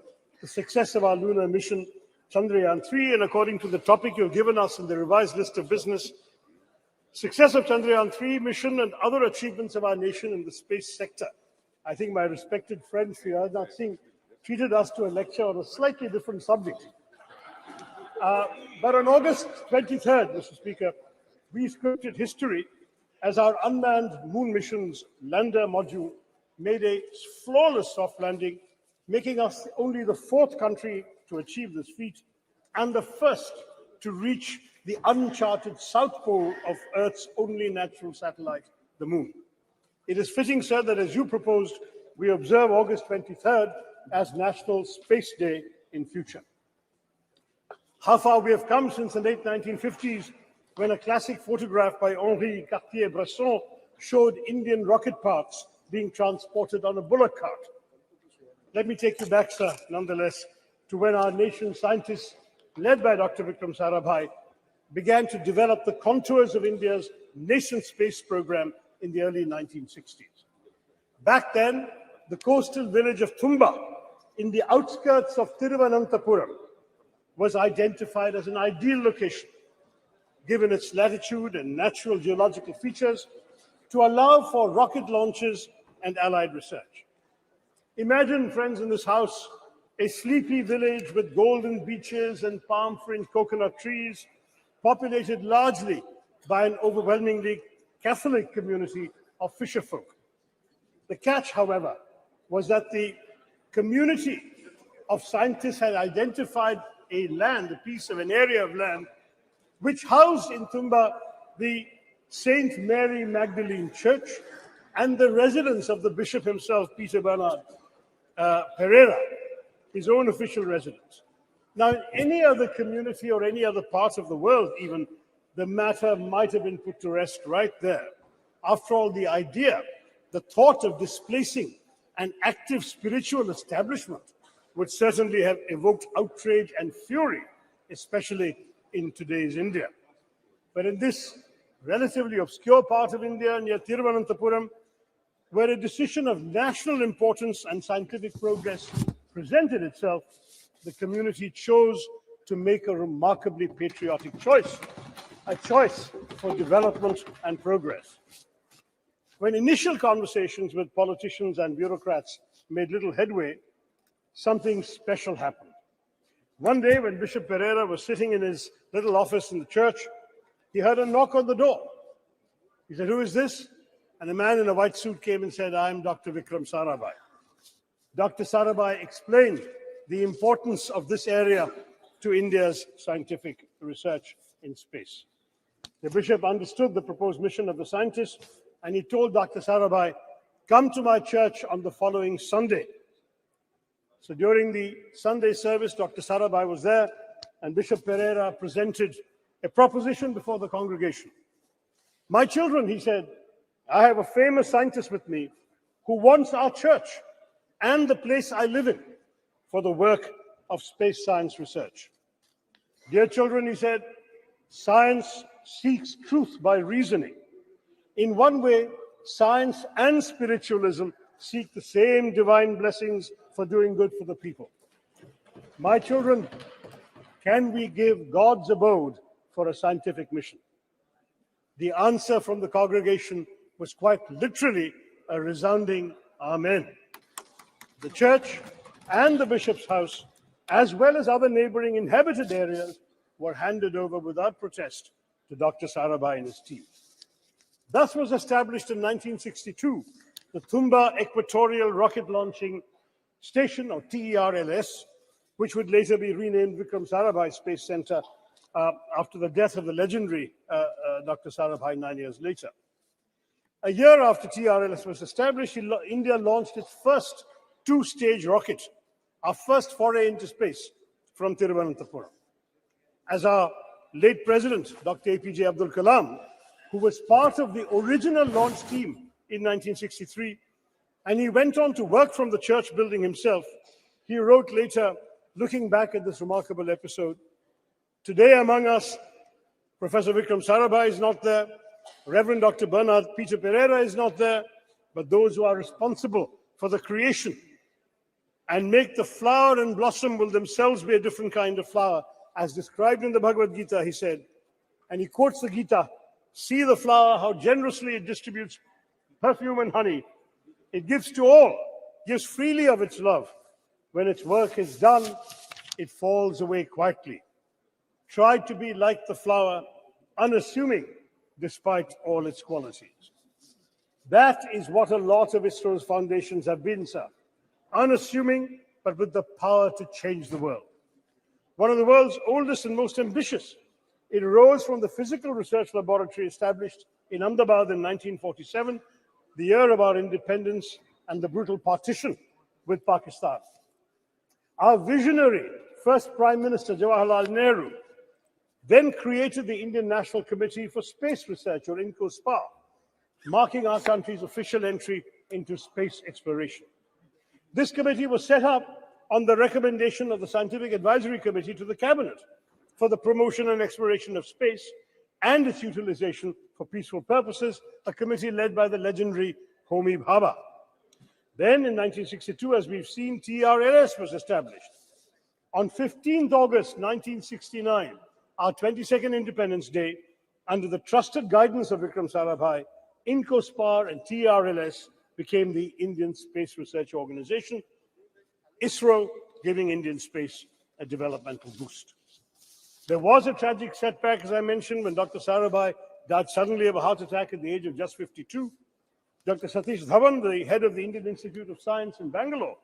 the success of our lunar mission, Chandrayaan-3, and according to the topic you've given us in the revised list of business, success of Chandrayaan-3 mission and other achievements of our nation in the space sector. I think my respected friend, Sri Rajnath Singh, treated us to a lecture on a slightly different subject. But on August 23rd, Mr. Speaker, we scripted history as our unmanned moon mission's lander module made a flawless soft landing, making us only the 4th country to achieve this feat and the first to reach the uncharted south pole of Earth's only natural satellite, the moon. It is fitting, sir, that as you proposed, we observe August 23rd as National Space Day in future. How far we have come since the late 1950s, when a classic photograph by Henri Cartier-Bresson showed Indian rocket parts being transported on a bullock cart. Let me take you back, sir, nonetheless, to when our nation's scientists, led by Dr. Vikram Sarabhai, began to develop the contours of India's nascent space program in the early 1960s. Back then, the coastal village of Thumba, in the outskirts of Thiruvananthapuram, was identified as an ideal location, given its latitude and natural geological features, to allow for rocket launches and allied research. Imagine, friends in this house, a sleepy village with golden beaches and palm-fringed coconut trees, populated largely by an overwhelmingly Catholic community of fisherfolk. The catch, however, was that the community of scientists had identified a piece of an area of land, which housed in Thumba the Saint Mary Magdalene Church and the residence of the bishop himself, Peter Bernard Pereira, his own official residence. Now, in any other community or any other part of the world, even, the matter might have been put to rest right there. After all, the idea, the thought of displacing an active spiritual establishment would certainly have evoked outrage and fury, especially in today's India. But in this relatively obscure part of India near Thiruvananthapuram, where a decision of national importance and scientific progress presented itself, the community chose to make a remarkably patriotic choice, a choice for development and progress. When initial conversations with politicians and bureaucrats made little headway, something special happened. One day, when Bishop Pereira was sitting in his little office in the church, he heard a knock on the door. He said, "Who is this?" And a man in a white suit came and said, "I'm Dr. Vikram Sarabhai." Dr. Sarabhai explained the importance of this area to India's scientific research in space. The bishop understood the proposed mission of the scientists, and he told Dr. Sarabhai, "Come to my church on the following Sunday." So during the Sunday service, Dr. Sarabhai was there, and Bishop Pereira presented a proposition before the congregation. "My children," he said, "I have a famous scientist with me who wants our church and the place I live in for the work of space science research. Dear children," he said, "science seeks truth by reasoning. In one way, science and spiritualism seek the same divine blessings for doing good for the people. My children, can we give God's abode for a scientific mission?" The answer from the congregation was quite literally a resounding amen. The church and the bishop's house, as well as other neighboring inhabited areas, were handed over without protest to Dr. Sarabhai and his team. Thus was established in 1962 the Thumba Equatorial Rocket Launching Station, or TERLS, which would later be renamed Vikram Sarabhai Space Center after the death of the legendary Dr. Sarabhai 9 years later. A year after TRLS was established, India launched its first two-stage rocket, our first foray into space, from Thiruvananthapuram. As our late president, Dr. APJ Abdul Kalam, who was part of the original launch team in 1963, and he went on to work from the church building himself, he wrote later, looking back at this remarkable episode, "Today among us, Professor Vikram Sarabhai is not there, Reverend Dr. Bernard Peter Pereira is not there, but those who are responsible for the creation and make the flower and blossom will themselves be a different kind of flower, as described in the Bhagavad Gita," he said. And he quotes the Gita, "See the flower, how generously it distributes perfume and honey. It gives to all, gives freely of its love. When its work is done, it falls away quietly. Try to be like the flower, unassuming despite all its qualities." That is what a lot of ISRO's foundations have been, sir. Unassuming, but with the power to change the world. One of the world's oldest and most ambitious, it arose from the physical research laboratory established in Ahmedabad in 1947, the year of our independence and the brutal partition with Pakistan. Our visionary first Prime Minister, Jawaharlal Nehru, then created the Indian National Committee for Space Research, or INCOSPA, marking our country's official entry into space exploration. This committee was set up on the recommendation of the Scientific Advisory Committee to the Cabinet for the promotion and exploration of space and its utilization for peaceful purposes, a committee led by the legendary Homi Bhabha. Then in 1962, as we've seen, TRLS was established. On 15th August 1969, our 22nd Independence Day, under the trusted guidance of Vikram Sarabhai, INCOSPAR and TRLS became the Indian Space Research Organization, ISRO giving Indian space a developmental boost. There was a tragic setback, as I mentioned, when Dr. Sarabhai died suddenly of a heart attack at the age of just 52. Dr. Satish Dhawan, the head of the Indian Institute of Science in Bangalore,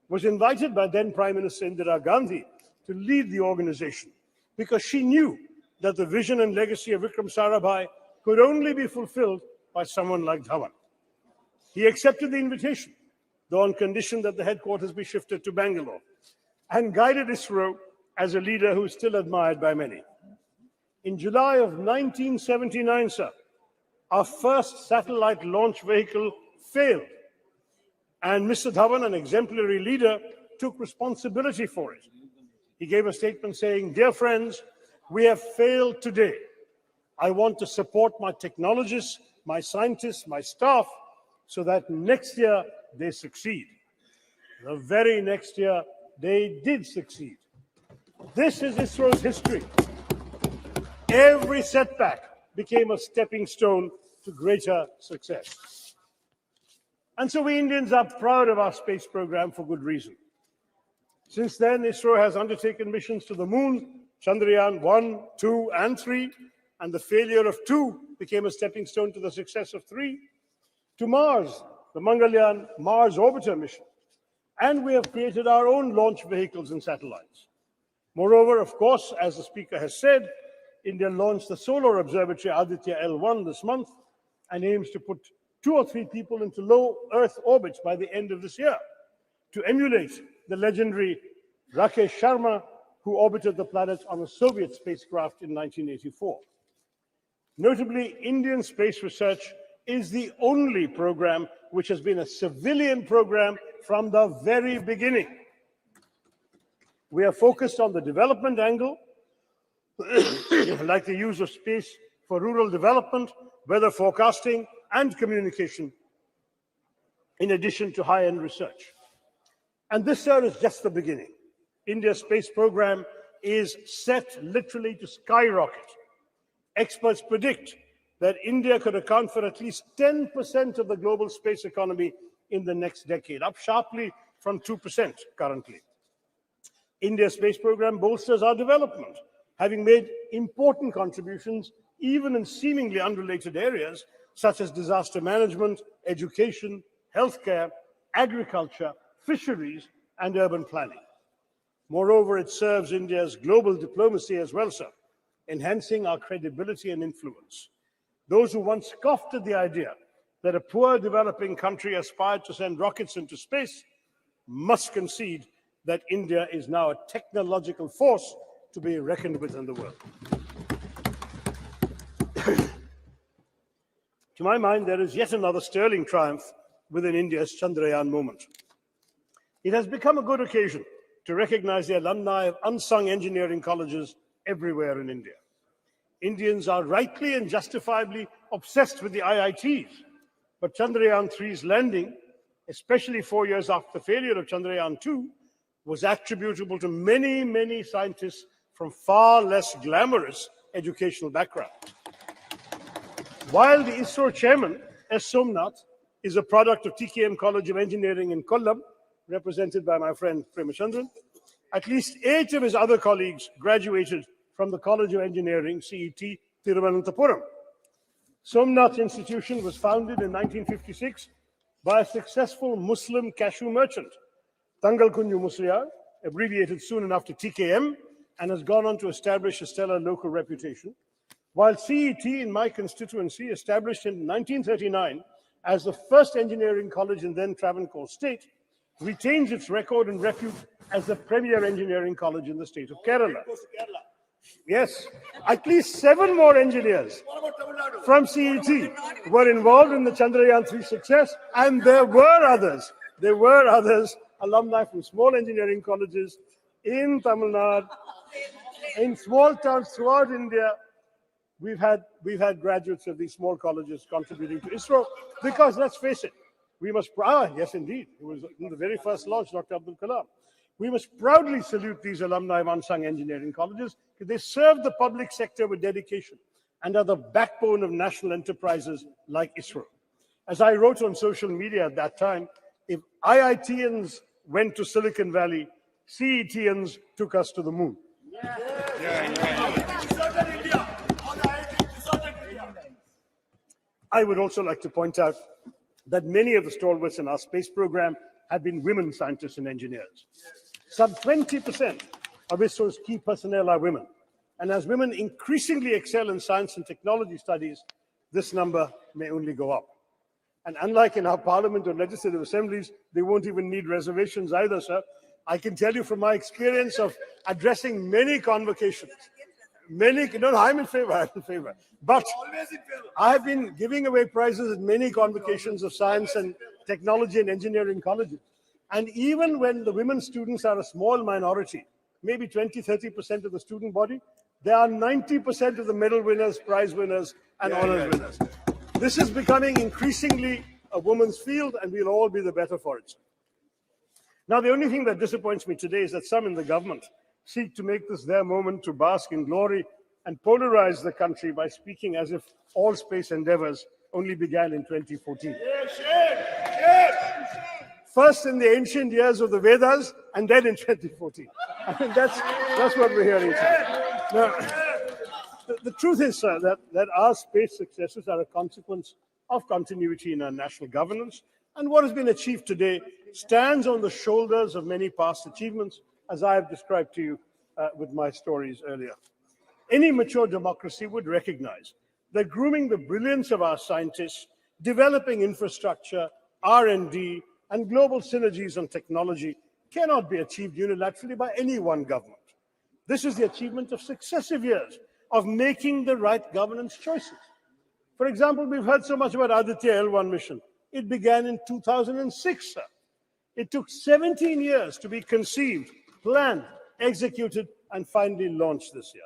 was invited by then Prime Minister Indira Gandhi to lead the organization because she knew that the vision and legacy of Vikram Sarabhai could only be fulfilled by someone like Dhawan. He accepted the invitation, though on condition that the headquarters be shifted to Bangalore, and guided ISRO as a leader who is still admired by many. In July of 1979, sir, our first satellite launch vehicle failed, and Mr. Dhawan, an exemplary leader, took responsibility for it. He gave a statement saying, "Dear friends, we have failed today. I want to support my technologists, my scientists, my staff, so that next year they succeed." The very next year, they did succeed. This is ISRO's history. Every setback became a stepping stone to greater success. And so we Indians are proud of our space program for good reason. Since then, ISRO has undertaken missions to the moon, Chandrayaan 1, 2, and 3, and the failure of 2 became a stepping stone to the success of 3, to Mars, the Mangalyaan Mars Orbiter mission. And we have created our own launch vehicles and satellites. Moreover, of course, as the Speaker has said, India launched the Solar Observatory Aditya L1 this month and aims to put 2 or 3 people into low Earth orbits by the end of this year to emulate the legendary Rakesh Sharma, who orbited the planet on a Soviet spacecraft in 1984. Notably, Indian space research is the only program which has been a civilian program from the very beginning. We are focused on the development angle, like the use of space for rural development, weather forecasting, and communication, in addition to high-end research. And this, sir, is just the beginning. India's space program is set literally to skyrocket. Experts predict that India could account for at least 10% of the global space economy in the next decade, up sharply from 2% currently. India's space program bolsters our development, having made important contributions even in seemingly unrelated areas such as disaster management, education, healthcare, agriculture, fisheries, and urban planning. Moreover, it serves India's global diplomacy as well, sir, enhancing our credibility and influence. Those who once scoffed at the idea that a poor developing country aspired to send rockets into space must concede that India is now a technological force to be reckoned with in the world. To my mind, there is yet another sterling triumph within India's Chandrayaan moment. It has become a good occasion to recognize the alumni of unsung engineering colleges everywhere in India. Indians are rightly and justifiably obsessed with the IITs, but Chandrayaan 3's landing, especially 4 years after the failure of Chandrayaan 2, was attributable to many, many scientists from far less glamorous educational backgrounds. While the ISRO chairman, S. Somnath, is a product of TKM College of Engineering in Kollam, represented by my friend Premachandran, at least 8 of his other colleagues graduated from the College of Engineering, CET, Thiruvananthapuram. Somnath Institution was founded in 1956 by a successful Muslim cashew merchant, Tangal Kunju Musliar, abbreviated soon enough to TKM, and has gone on to establish a stellar local reputation, while CET in my constituency, established in 1939 as the first engineering college in then Travancore state, retains its record and repute as the premier engineering college in the state of Kerala. Yes, at least 7 more engineers from CET were involved in the Chandrayaan 3 success, and there were others, alumni from small engineering colleges in Tamil Nadu, In small towns throughout India, we've had graduates of these small colleges contributing to ISRO because, let's face it, we must, yes indeed, it was in the very first launch, Dr. Abdul Kalam. We must proudly salute these alumni of unsung engineering colleges because they serve the public sector with dedication and are the backbone of national enterprises like ISRO. As I wrote on social media at that time, if IITians went to Silicon Valley, CETians took us to the moon. I would also like to point out that many of the stalwarts in our space program have been women scientists and engineers. Some 20% of ISRO's key personnel are women. And as women increasingly excel in science and technology studies, this number may only go up. And unlike in our parliament or legislative assemblies, they won't even need reservations either, sir. I can tell you from my experience of addressing many convocations, I'm in favor. But I have been giving away prizes at many convocations of science and technology and engineering colleges. And even when the women students are a small minority, maybe 20, 30% of the student body, they are 90% of the medal winners, prize winners, and honors winners. This is becoming increasingly a woman's field, and we'll all be the better for it. Now, the only thing that disappoints me today is that some in the government seek to make this their moment to bask in glory and polarize the country by speaking as if all space endeavors only began in 2014. First in the ancient years of the Vedas, and then in 2014. I mean, that's what we're hearing today. Now, the truth is, sir, that our space successes are a consequence of continuity in our national governance, and what has been achieved today stands on the shoulders of many past achievements, as I have described to you with my stories earlier. Any mature democracy would recognize that grooming the brilliance of our scientists, developing infrastructure, R&D, and global synergies on technology cannot be achieved unilaterally by any one government. This is the achievement of successive years of making the right governance choices. For example, we've heard so much about Aditya L1 mission. It began in 2006, sir. It took 17 years to be conceived, planned, executed, and finally launched this year.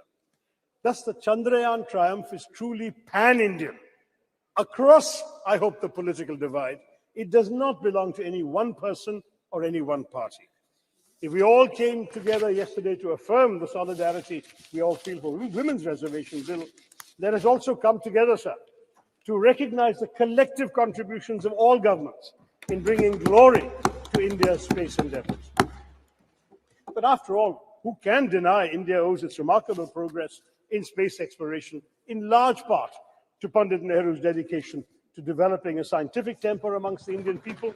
Thus, the Chandrayaan triumph is truly pan-Indian. Across, I hope, the political divide, it does not belong to any one person or any one party. If we all came together yesterday to affirm the solidarity we all feel for women's reservation bill, let us also come together, sir, to recognize the collective contributions of all governments in bringing glory to India's space endeavors. But after all, who can deny India owes its remarkable progress in space exploration in large part to Pandit Nehru's dedication to developing a scientific temper amongst the Indian people,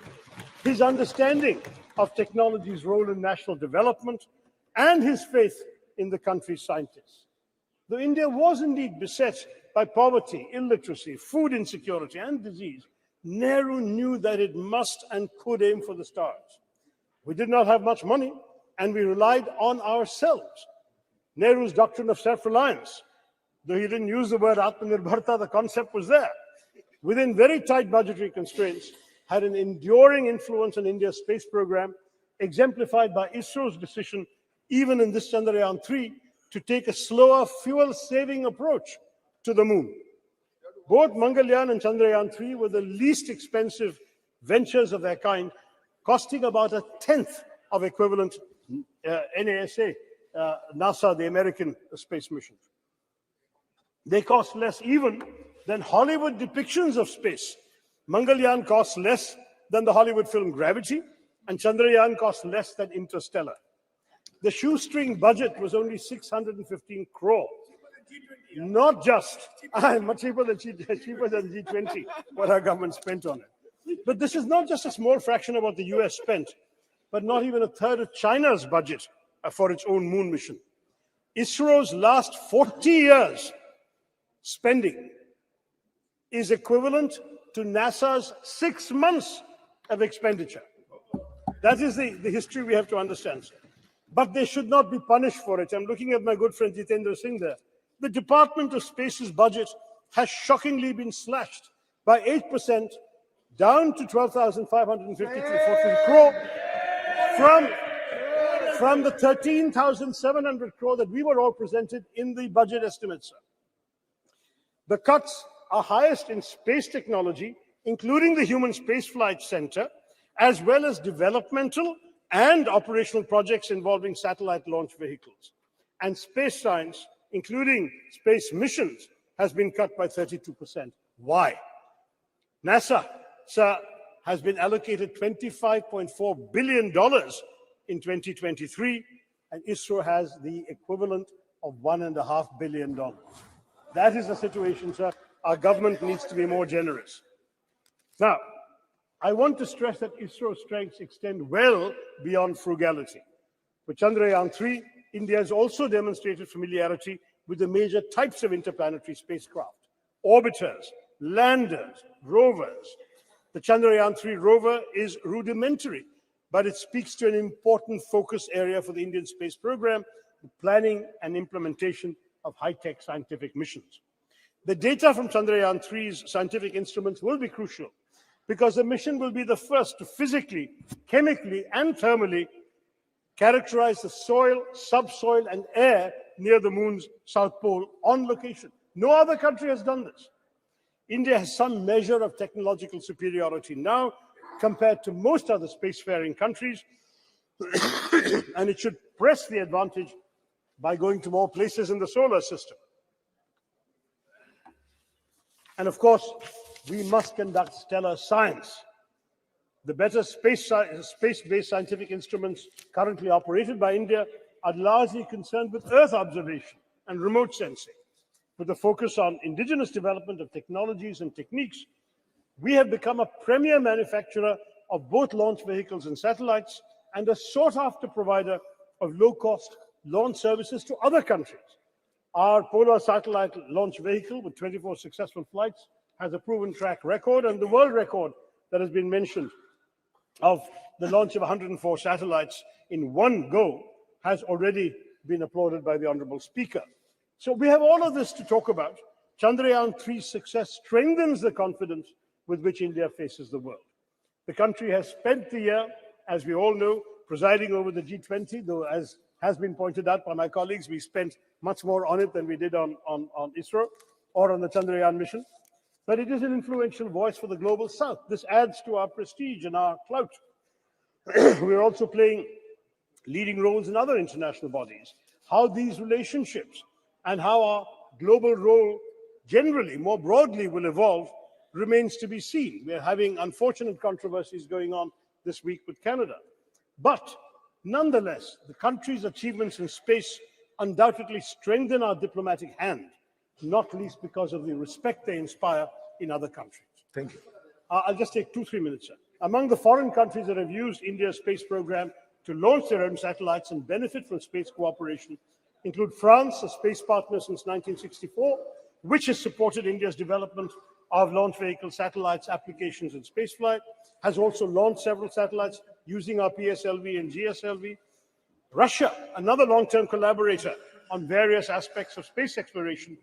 his understanding of technology's role in national development, and his faith in the country's scientists. Though India was indeed beset by poverty, illiteracy, food insecurity, and disease, Nehru knew that it must and could aim for the stars. We did not have much money, and we relied on ourselves. Nehru's doctrine of self-reliance, though he didn't use the word Atmanirbharta, the concept was there, within very tight budgetary constraints, had an enduring influence on India's space program, exemplified by ISRO's decision, even in this Chandrayaan 3, to take a slower, fuel-saving approach to the moon. Both Mangalyaan and Chandrayaan 3 were the least expensive ventures of their kind, costing about a tenth of equivalent NASA, the American space missions. They cost less even than Hollywood depictions of space. Mangalyaan costs less than the Hollywood film Gravity, and Chandrayaan costs less than Interstellar. The shoestring budget was only 615 crore. Not just, much cheaper than G20, what our government spent on it. But this is not just a small fraction of what the US spent, but not even a third of China's budget for its own moon mission. ISRO's last 40 years spending is equivalent to NASA's 6 months of expenditure. That is the history we have to understand, sir. But they should not be punished for it. I'm looking at my good friend Jitendra Singh there. The Department of Space's budget has shockingly been slashed by 8%, down to 12,553 crore from the 13,700 crore that we were all presented in the budget estimates, sir. The cuts are highest in space technology, including the Human Spaceflight Center, as well as developmental and operational projects involving satellite launch vehicles. And space science, including space missions, has been cut by 32%. Why? NASA, sir, has been allocated $25.4 billion in 2023, and ISRO has the equivalent of $1.5 billion. That is the situation, sir. Our government needs to be more generous. Now, I want to stress that ISRO's strengths extend well beyond frugality. For Chandrayaan-3, India has also demonstrated familiarity with the major types of interplanetary spacecraft: orbiters, landers, rovers. The Chandrayaan-3 rover is rudimentary, but it speaks to an important focus area for the Indian space program, the planning and implementation of high-tech scientific missions. The data from Chandrayaan-3's scientific instruments will be crucial because the mission will be the first to physically, chemically, and thermally characterize the soil, subsoil, and air near the moon's south pole on location. No other country has done this. India has some measure of technological superiority now compared to most other spacefaring countries, and it should press the advantage by going to more places in the solar system. And of course, we must conduct stellar science. The better space-based scientific instruments currently operated by India are largely concerned with Earth observation and remote sensing. With a focus on indigenous development of technologies and techniques, we have become a premier manufacturer of both launch vehicles and satellites and a sought-after provider of low-cost launch services to other countries. Our Polar satellite launch vehicle, with 24 successful flights, has a proven track record, and the world record that has been mentioned of the launch of 104 satellites in one go has already been applauded by the Honorable Speaker. So we have all of this to talk about. Chandrayaan-3's success strengthens the confidence with which India faces the world. The country has spent the year, as we all know, presiding over the G20, though as has been pointed out by my colleagues, we spent much more on it than we did on ISRO or on the Chandrayaan mission. But it is an influential voice for the global south. This adds to our prestige and our clout. We're also playing leading roles in other international bodies. How these relationships and how our global role generally, more broadly, will evolve remains to be seen. We're having unfortunate controversies going on this week with Canada. But nonetheless, the country's achievements in space undoubtedly strengthen our diplomatic hand, not least because of the respect they inspire in other countries. Thank you. I'll just take 2-3 minutes, sir. Among the foreign countries that have used India's space program to launch their own satellites and benefit from space cooperation include France, a space partner since 1964, which has supported India's development of launch vehicle satellites, applications, and spaceflight, has also launched several satellites using our PSLV and GSLV. Russia, another long-term collaborator on various aspects of space exploration,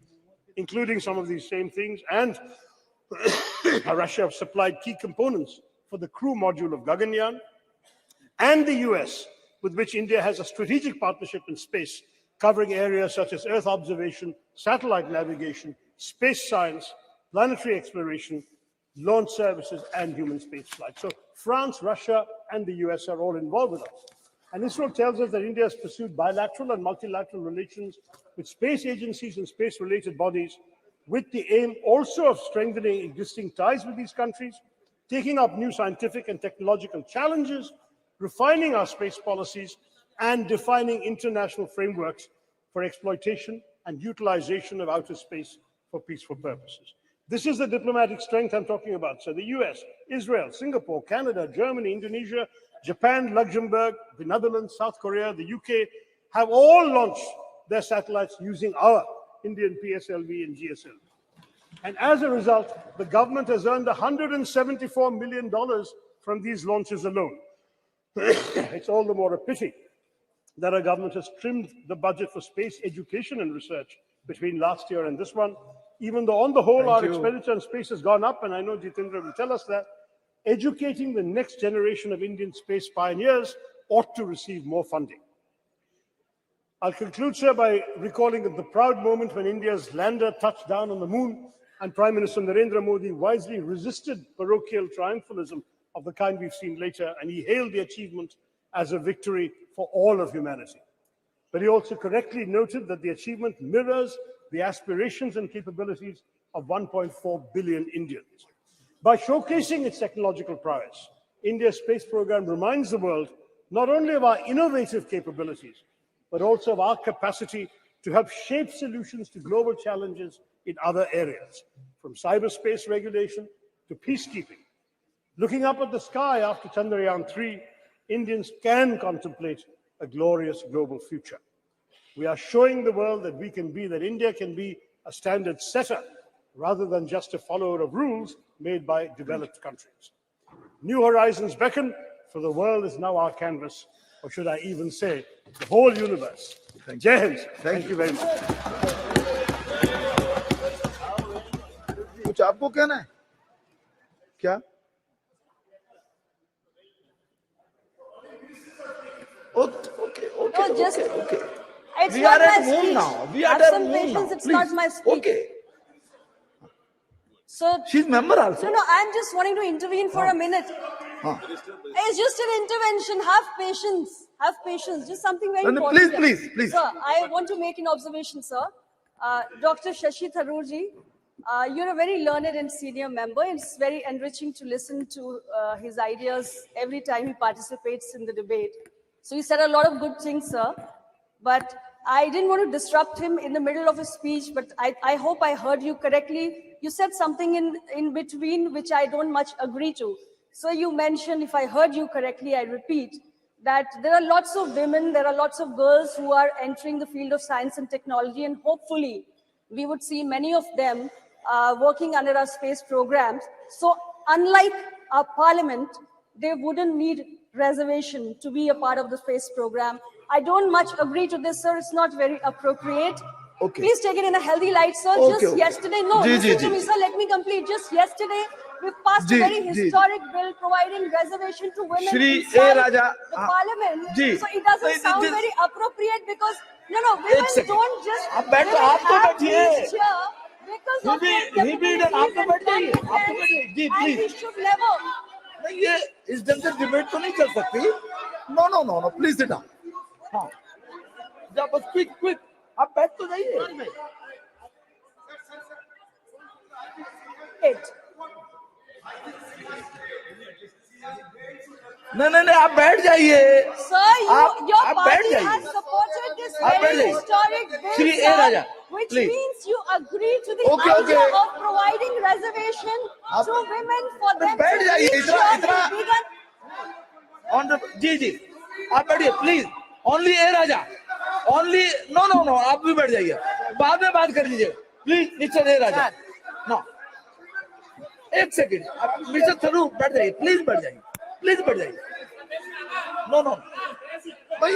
including some of these same things, and Russia have supplied key components for the crew module of Gaganyaan, and the US, with which India has a strategic partnership in space, covering areas such as Earth observation, satellite navigation, space science, planetary exploration, launch services, and human spaceflight. So France, Russia, and the US are all involved with us. And ISRO tells us that India has pursued bilateral and multilateral relations with space agencies and space-related bodies with the aim also of strengthening existing ties with these countries, taking up new scientific and technological challenges, refining our space policies, and defining international frameworks for exploitation and utilization of outer space for peaceful purposes. This is the diplomatic strength I'm talking about. So the US, Israel, Singapore, Canada, Germany, Indonesia, Japan, Luxembourg, the Netherlands, South Korea, the UK have all launched their satellites using our Indian PSLV and GSLV. And as a result, the government has earned $174 million from these launches alone. It's all the more a pity that our government has trimmed the budget for space education and research between last year and this one, even though on the whole our expenditure on space has gone up, and I know Jitendra will tell us that. Educating the next generation of Indian space pioneers ought to receive more funding. I'll conclude, sir, by recalling the proud moment when India's lander touched down on the moon and Prime Minister Narendra Modi wisely resisted parochial triumphalism of the kind we've seen later, and he hailed the achievement as a victory for all of humanity. But he also correctly noted that the achievement mirrors the aspirations and capabilities of 1.4 billion Indians. By showcasing its technological prowess, India's space program reminds the world not only of our innovative capabilities, but also of our capacity to help shape solutions to global challenges in other areas, from cyberspace regulation to peacekeeping. Looking up at the sky after Chandrayaan-3, Indians can contemplate a glorious global future. We are showing the world that India can be a standard setter rather than just a follower of rules made by developed countries. New horizons beckon, for the world is now our canvas, or should I even say, the whole universe. Jai Hind. Thank you very much. कुछ आपको कहना है क्या? Okay. No, just Okay. it's We not are my at home speech. now. We are Have at some home patience. now. It's Please. not my speech. Okay. So She's member also. no, I'm just wanting to intervene for a minute. It's just an intervention. Have patience. Have patience. Just something very No, no, important. please. Sir, I want to make an observation, sir. Dr. Shashi Tharoorji, you're a very learned and senior member. It's very enriching to listen to his ideas every time he participates in the debate. So he said a lot of good things, sir. But I didn't want to disrupt him in the middle of his speech, but I hope I heard you correctly. You said something in between which I don't much agree to. So you mentioned, if I heard you correctly, I repeat, that there are lots of women, there are lots of girls who are entering the field of science and technology, and hopefully we would see many of them working under our space programs. So unlike our parliament, they wouldn't need reservation to be a part of the space program. I don't much agree to this, sir. It's not very appropriate. Okay. Please take it in a healthy light, sir. Okay. Yesterday, no, listen to me, sir. Let me complete. Just yesterday, we passed a very historic bill providing reservation to women Shri inside A. Raja, the parliament. Ji. So it doesn't sound very appropriate because, women second. don't just आप बैठ women आप तो have बैठिए. these here because of their He did आप तो capabilities and बैठ जाइए. आप तो competence, बैठिए. जी, and please. we should never. नहीं ये इस ढंग से डिबेट तो नहीं चल सकती. No. Please sit down. हाँ. जा बस quick. आप बैठ तो जाइए. नहीं आप बैठ जाइए. Sir, your आप party बैठ जाइए. has supported this आप बैठ very जाइए. historic bill, Shri A. sir, Raja, which please. means you agree to the Okay. idea of providing reservation to women for them बैठ to जाइए. reach इतना bigger. जी आप बैठिए please. Only A Raja. Only no आप भी बैठ जाइए. बाद में बात कर लीजिए please. Mister A Raja. No एक सेकंड. आप मिस्टर थरूर बैठ जाइए. प्लीज बैठ जाइए. नो भाई.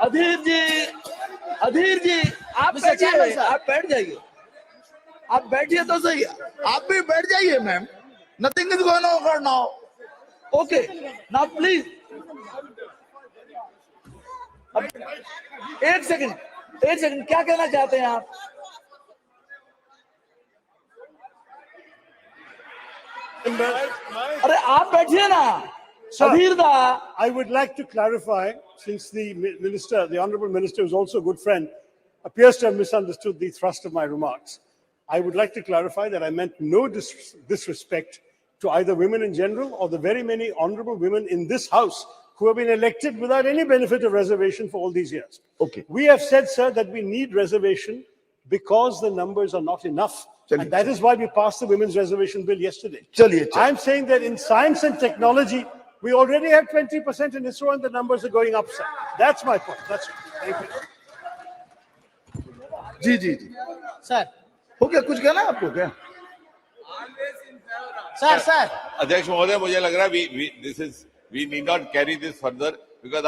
अधीर जी आप बैठिए. आप बैठ जाइए. आप बैठिए तो सही. आप भी बैठ जाइए ma'am. Nothing is going on now. Okay now please. एक सेकंड क्या कहना चाहते हैं आप? अरे आप बैठिए ना. I would like to clarify, since the Honourable Minister, who is also a good friend, appears to have misunderstood the thrust of my remarks. I would like to clarify that I meant no disrespect to either women in general or the very many honourable women in this House who have been elected without any benefit of reservation for all these years. Okay. We have said, sir, that we need reservation because the numbers are not enough. And that is why we passed the Women's Reservation Bill yesterday. I'm saying that in science and technology, we already have 20% in ISRO and the numbers are going up, sir. That's my point. That's it. Thank you. जी sir हो गया. कुछ कहना है आपको क्या? Sir अध्यक्ष महोदय, मुझे लग रहा है we need not carry this further because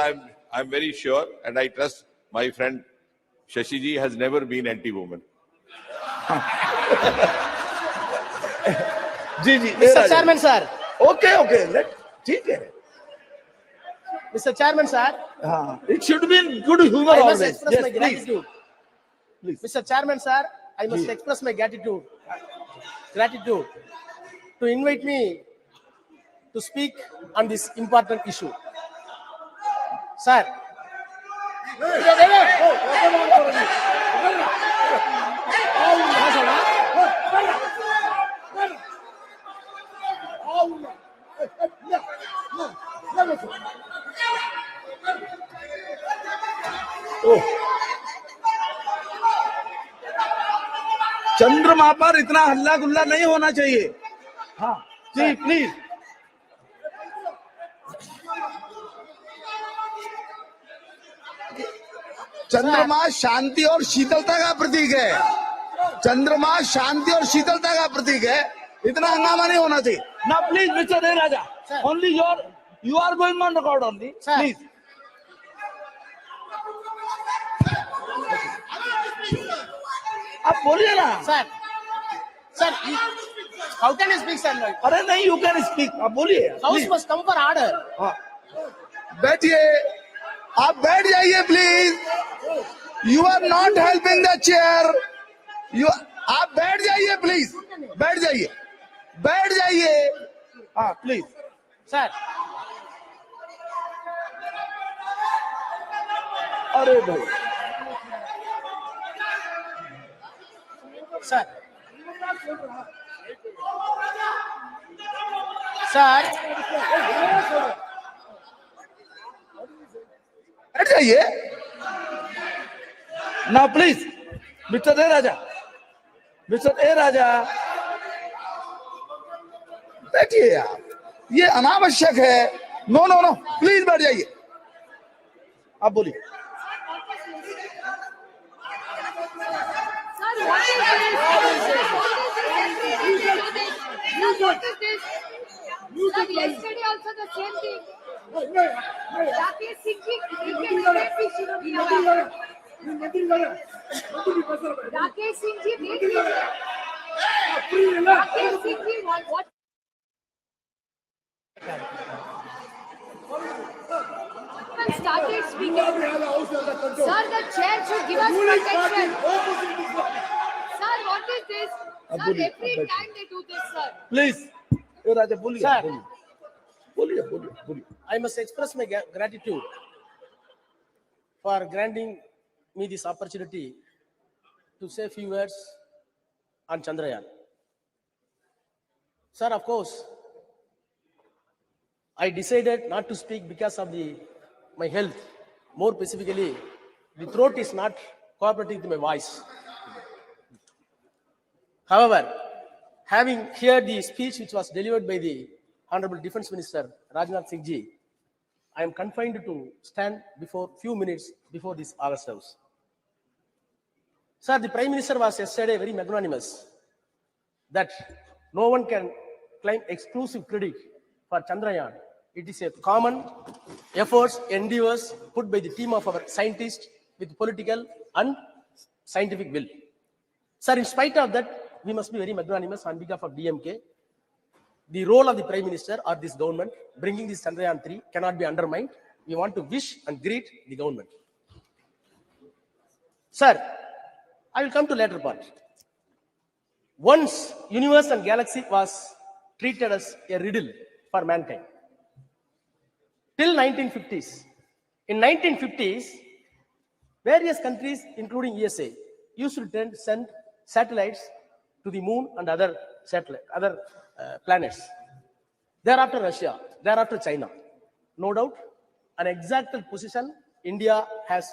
I'm very sure and I trust my friend Shashi ji has never been anti-woman. जी मिस्टर चेयरमैन सर. ओके ठीक है. Mr. Chairman, sir. It should be in good humor I always. must express Yes, my please. gratitude. Please. Mr. Chairman, sir, I must express my gratitude to invite me to speak on this important issue. Sir, चंद्रमा पर इतना हल्ला गुल्ला नहीं होना चाहिए. हाँ जी please. चंद्रमा शांति और शीतलता का प्रतीक है. चंद्रमा शांति और शीतलता का प्रतीक है. इतना हंगामा नहीं होना चाहिए. ना प्लीज मिस्टर दे Raja. Only you are going on record only. Please. आप बोलिए ना. sir, how can I speak, sir? अरे नहीं, यू कैन स्पीक. आप बोलिए. House must come for order. बैठिए. आप बैठ जाइए please. You are not helping the chair. आप बैठ जाइए प्लीज. बैठ जाइए. बैठ जाइए. हाँ प्लीज. Sir, अरे भाई. sir, बैठ जाइए ना please. Mister A Raja. Mister A Raja बैठिए आप. ये अनावश्यक है. नो नो नो प्लीज बैठ जाइए. आप बोलिए. Yesterday also the same thing. Rakesh Singh ji, Rakesh Singh ji, wait a minute. Rakesh Singh ji, what? Started speaking. Sir, the chair should give us protection. Sir, what is this? Sir, every time they do this, sir. Please. A Raja बोलिए. Sir. बोलिए. बोलिए. बोलिए. I must express my gratitude for granting me this opportunity to say a few words on Chandrayaan. Sir, of course, I decided not to speak because of my health. More specifically, the throat is not cooperating to my voice. However, having heard the speech which was delivered by the Honorable Defense Minister Rajnath Singh ji, I am confined to stand before few minutes before this August House. Sir, the Prime Minister was yesterday very magnanimous that no one can claim exclusive credit for Chandrayaan. It is a common efforts, endeavors put by the team of our scientists with political and scientific will. Sir, in spite of that, we must be very magnanimous on behalf of DMK. The role of the Prime Minister or this government bringing this Chandrayaan 3 cannot be undermined. We want to wish and greet the government. Sir, I will come to later part. Once universe and galaxy was treated as a riddle for mankind. Till 1950s. In 1950s, various countries, including USA, used to send satellites to the moon and other planets. Thereafter Russia, thereafter China. No doubt, an exact position India has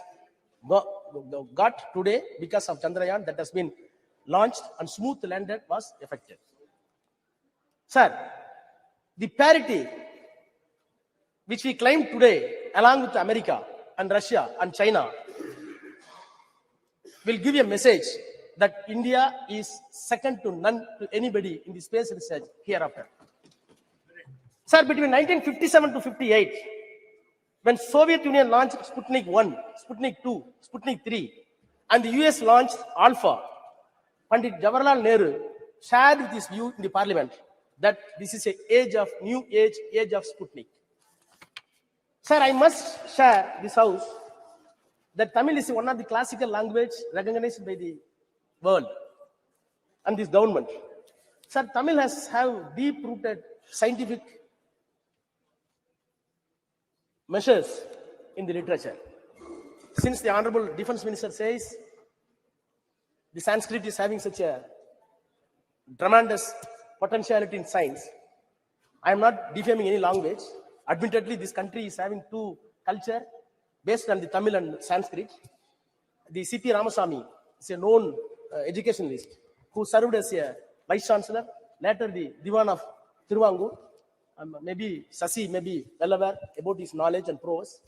got today because of Chandrayaan that has been launched and smooth landed was effective. Sir, the parity which we claim today along with America and Russia and China will give a message that India is second to none to anybody in the space research hereafter. Sir, between 1957 to 58, when Soviet Union launched Sputnik 1, Sputnik 2, Sputnik 3, and the US launched Alpha, Pandit Jawaharlal Nehru shared with his view in the Parliament that this is a new age of Sputnik. Sir, I must share this house that Tamil is one of the classical language recognized by the world and this government. Sir, Tamil has have deep-rooted scientific measures in the literature. Since the Honorable Defense Minister says the Sanskrit is having such a tremendous potentiality in science, I am not defaming any language. Admittedly, this country is having two culture based on the Tamil and Sanskrit. The C.P. Ramasamy is a known educationalist who served as a vice chancellor, later the Diwan of Tiruvangur. Maybe Sasi may be well aware about his knowledge and prowess.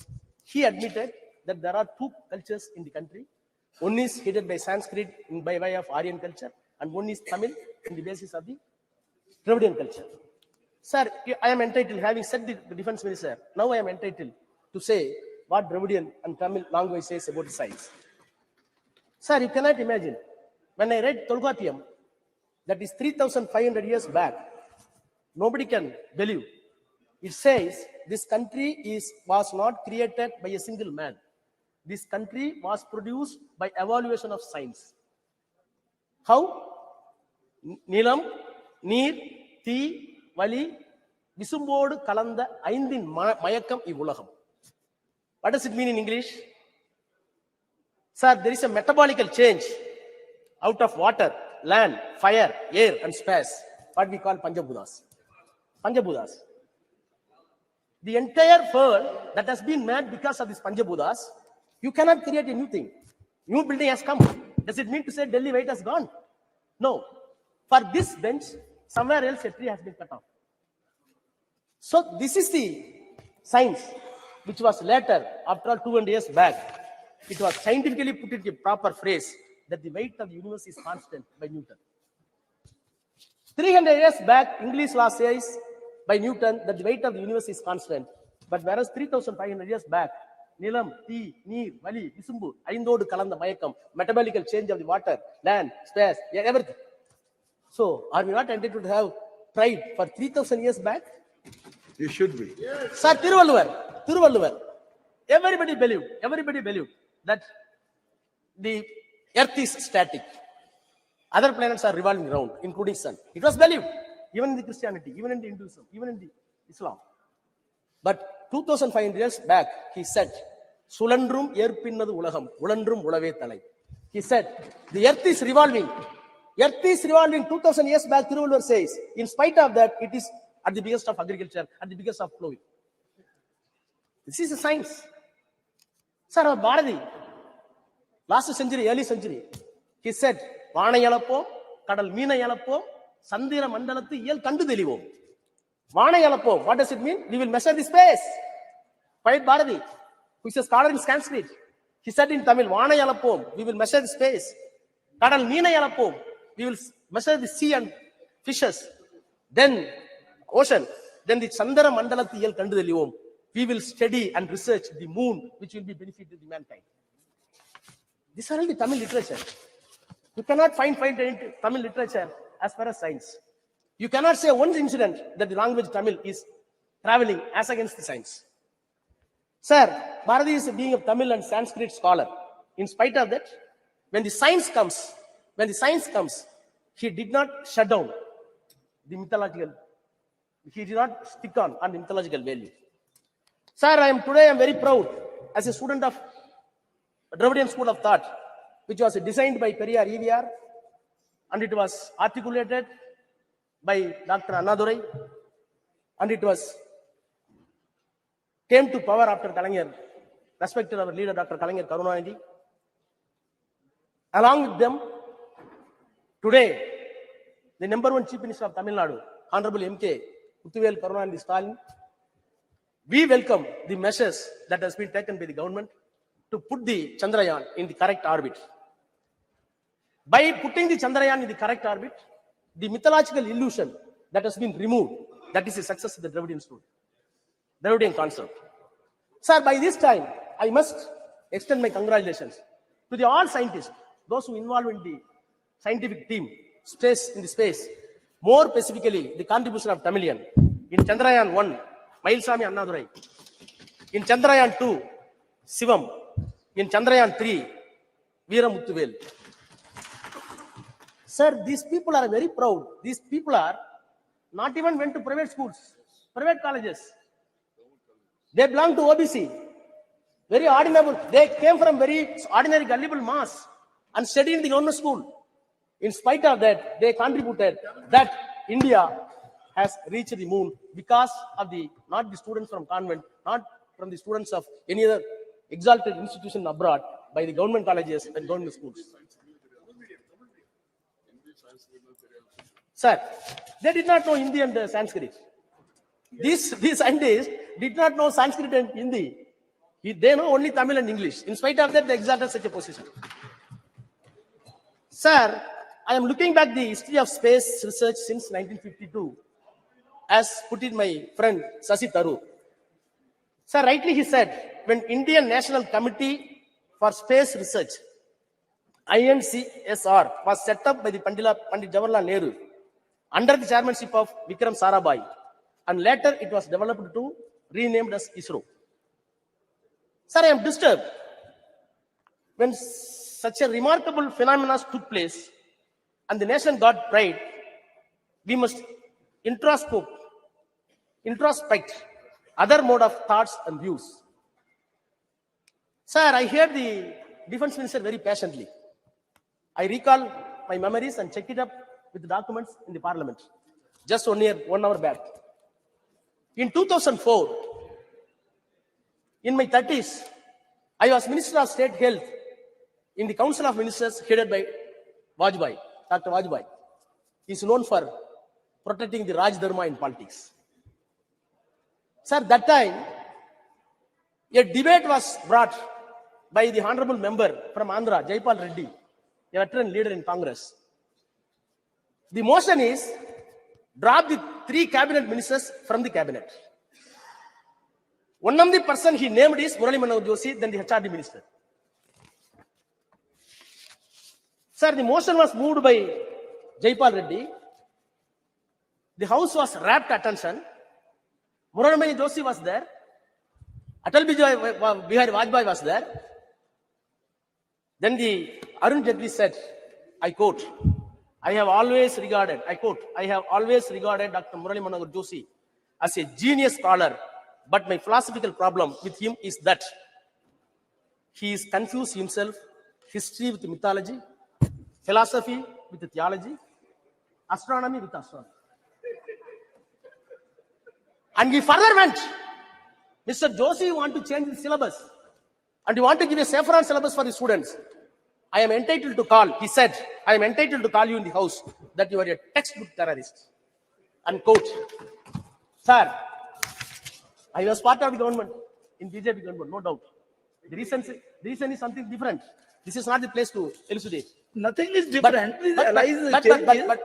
He admitted that there are two cultures in the country. One is headed by Sanskrit by way of Aryan culture, and one is Tamil in the basis of the Dravidian culture. Sir, I am entitled, having said the defense minister, now I am entitled to say what Dravidian and Tamil language says about science. Sir, you cannot imagine. When I read Tolkapiyam, that is 3,500 years back, nobody can believe. It says this country was not created by a single man. This country was produced by evaluation of science. How? Nilam, Neer, Thi, Vali, Visumbodu, Kalanda, Aindin Mayakam, Ivulaham. What does it mean in English? Sir, there is a metabolical change out of water, land, fire, air, and space, what we call Panchabhutas. Panchabhutas. The entire world that has been made because of these Panchabhutas, you cannot create a new thing. New building has come. Does it mean to say Delhi weight has gone? No. For this bench, somewhere else a tree has been cut off. So this is the science which was later, after all 200 years back, it was scientifically put into a proper phrase that the weight of the universe is constant by Newton. 300 years back, English law says by Newton that the weight of the universe is constant. But whereas 3,500 years back, Nilam, Thi, Neer, Vali, Visumbu, Aindodu Kalanda Mayakam, metabolical change of the water, land, space, everything. So, are we not entitled to have pride for 3,000 years back? You should be. Sir, Tiruvalluvar. Everybody believed that the earth is static. Other planets are revolving around, including sun. It was believed, even in the Christianity, even in the Hinduism, even in the Islam. But 2,500 years back, he said, Sulandrum Yerpinnadu Ulaham, Ulandrum Ulave Talai. He said, the earth is revolving. Earth is revolving 2,000 years back, Tiruvalluvar says. In spite of that, it is at the biggest of agriculture, at the biggest of flowing. This is a science. Sir, our Bharati, last century, early century, he said, Vana Yalapo, Kadal Meena Yalapo, Sandira Mandalati Yel Kandu Delivo. Vana Yalapo, what does it mean? We will measure the space. Poet Bharati, who is a scholar in Sanskrit, he said in Tamil, Vana Yalapo, we will measure the space. Kadal Meena Yalapo, we will measure the sea and fishes. Then ocean. Then the Sandara Mandalati Yel Kandu Delivo. We will study and research the moon, which will be benefited to mankind. These are all the Tamil literature. You cannot find any Tamil literature as far as science. You cannot say one incident that the language Tamil is traveling as against the science. Sir, Bharati is being a Tamil and Sanskrit scholar. In spite of that, when the science comes, he did not shut down the mythological. He did not stick on the mythological value. Sir, I am very proud as a student of Dravidian School of Thought, which was designed by Periyar EVR, and it was articulated by Dr. Annadurai, and it came to power after Kalaignar, respected our leader Dr. Kalaignar Karunanidhi. Along with them, today, the number one Chief Minister of Tamil Nadu, Honorable M.K. Muthuvel Karunanidhi Stalin, we welcome the measures that has been taken by the government to put the Chandrayaan in the correct orbit. By putting the Chandrayaan in the correct orbit, the mythological illusion that has been removed, that is the success of the Dravidian story, Dravidian concept. Sir, by this time, I must extend my congratulations to the all scientists, those who involved in the scientific team, in the space, more specifically the contribution of Tamilian in Chandrayaan 1, Mailsami Annadurai, In Chandrayaan 2, Shivam. In Chandrayaan 3, Veeramuthuvel. Sir, these people are very proud. These people are not even went to private schools, private colleges. They belong to OBC. Very ordinary. They came from very ordinary gullible mass and studied in the government school. In spite of that, they contributed that India has reached the moon because of not the students from convent, not from the students of any other exalted institution abroad, by the government colleges and government schools. Sir, they did not know Hindi and Sanskrit. These scientists did not know Sanskrit and Hindi. They know only Tamil and English. In spite of that, they exalted such a position. Sir, I am looking back the history of space research since 1952, as put in my friend Sasi Tharoor. Sir, rightly he said, when Indian National Committee for Space Research, INCSR, was set up by the Pandit Jawaharlal Nehru under the chairmanship of Vikram Sarabhai, and later it was developed to renamed as ISRO. Sir, I am disturbed when such a remarkable phenomenon took place and the nation got pride. We must introspect other mode of thoughts and views. Sir, I heard the defense minister very patiently. I recall my memories and check it up with the documents in the parliament just 1 hour back. In 2004, in my 30s, I was Minister of State Health in the Council of Ministers headed by Vajpayee, Dr. Vajpayee. He is known for protecting the Raj Dharma in politics. Sir, that time, a debate was brought by the honorable member from Andhra, Jaipal Reddy, a veteran leader in Congress. The motion is drop the 3 cabinet ministers from the cabinet. One of the person he named is Murali Manohar Joshi, then the HRD minister. Sir, the motion was moved by Jaipal Reddy. The house was rapt attention. Murali Manohar Joshi was there. Atal Bihari Vajpayee was there. Then the Arun Jaitley said, I quote, I have always regarded Dr. Murali Manohar Joshi as a genius scholar, but my philosophical problem with him is that he is confused himself, history with mythology, philosophy with theology, astronomy with astronomy. And he further went, Mr. Joshi, you want to change the syllabus and you want to give a saffron syllabus for the students. I am entitled to call, he said, I am entitled to call you in the house that you are a textbook terrorist. Unquote. Sir, I was part of the government, in BJP government, no doubt. The reason is something different. This is not the place to elucidate. Nothing is different.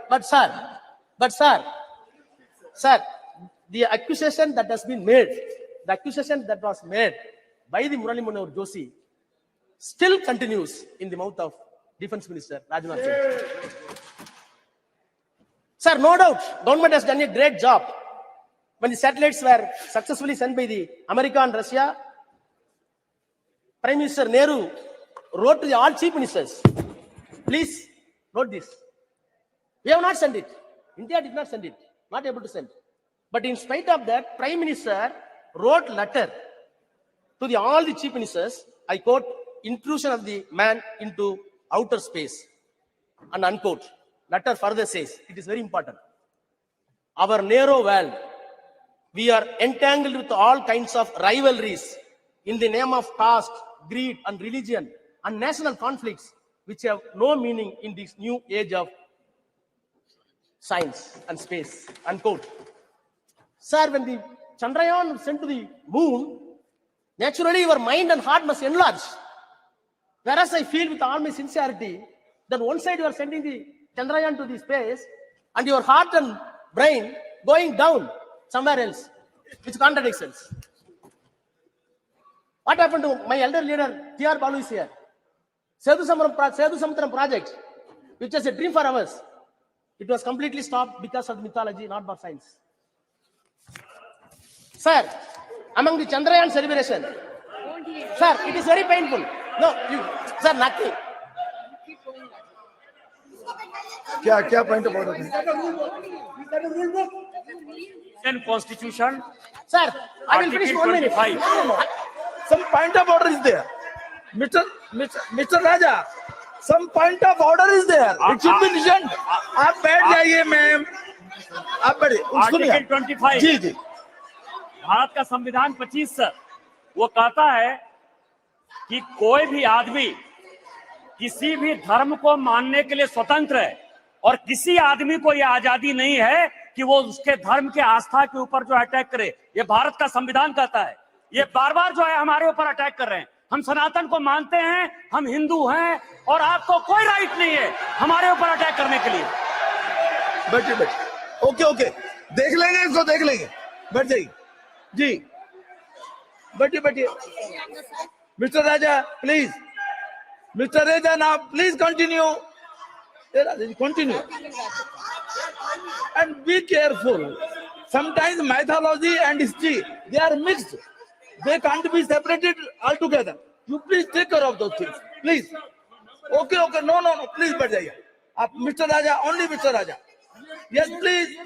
But sir, the accusation that has been made, the accusation that was made by the Murali Manohar Joshi still continues in the mouth of Defense Minister Rajnath Singh. Sir, no doubt, government has done a great job. When the satellites were successfully sent by the America and Russia, Prime Minister Nehru wrote to all chief ministers, please note this. We have not sent it. India did not send it. Not able to send. But in spite of that, Prime Minister wrote letter to all the chief ministers, I quote, intrusion of the man into outer space, and unquote. Letter further says, it is very important. Our narrow world, we are entangled with all kinds of rivalries in the name of caste, greed, and religion, and national conflicts, which have no meaning in this new age of science and space, unquote. Sir, when the Chandrayaan was sent to the moon, naturally your mind and heart must enlarge. Whereas I feel with all my sincerity, that one side you are sending the Chandrayaan to the space, and your heart and brain going down somewhere else, which contradictions. What happened to my elder leader, T.R. Balu is here. Sethu Samudram project, which is a dream for us. It was completely stopped because of the mythology, not for science. Sir, among the Chandrayaan celebration. Sir, it is very painful. No, sir, nothing. क्या क्या point of order है? And Constitution. Sir, I will finish Article 1 minute. 25. Some point of order is there. Mr. Raja, some point of order is there. It should be listened. आप बैठ जाइए ma'am. आप बैठिए. सुनिए. Article 25 जी जी. भारत का संविधान 25 sir वो कहता है कि कोई भी आदमी किसी भी धर्म को मानने के लिए स्वतंत्र है और किसी आदमी को यह आजादी नहीं है कि वो उसके धर्म के आस्था के ऊपर जो अटैक करे. ये भारत का संविधान कहता है. ये बार बार जो है हमारे ऊपर अटैक कर रहे हैं. हम सनातन को मानते हैं, हम हिंदू हैं और आपको कोई राइट नहीं है हमारे ऊपर अटैक करने के लिए. बैठिए. ओके. देख लेंगे इसको, देख लेंगे. बैठ जाइए. जी. बैठिए. Mr. Raja, please. Mr. Raja, now please continue. Continue. And be careful. Sometimes mythology and history, they are mixed. They can't be separated altogether. You please take care of those things. Please. Okay. No. Please, बैठ जाइए. आप Mr. Raja, only Mr. Raja. Yes, please.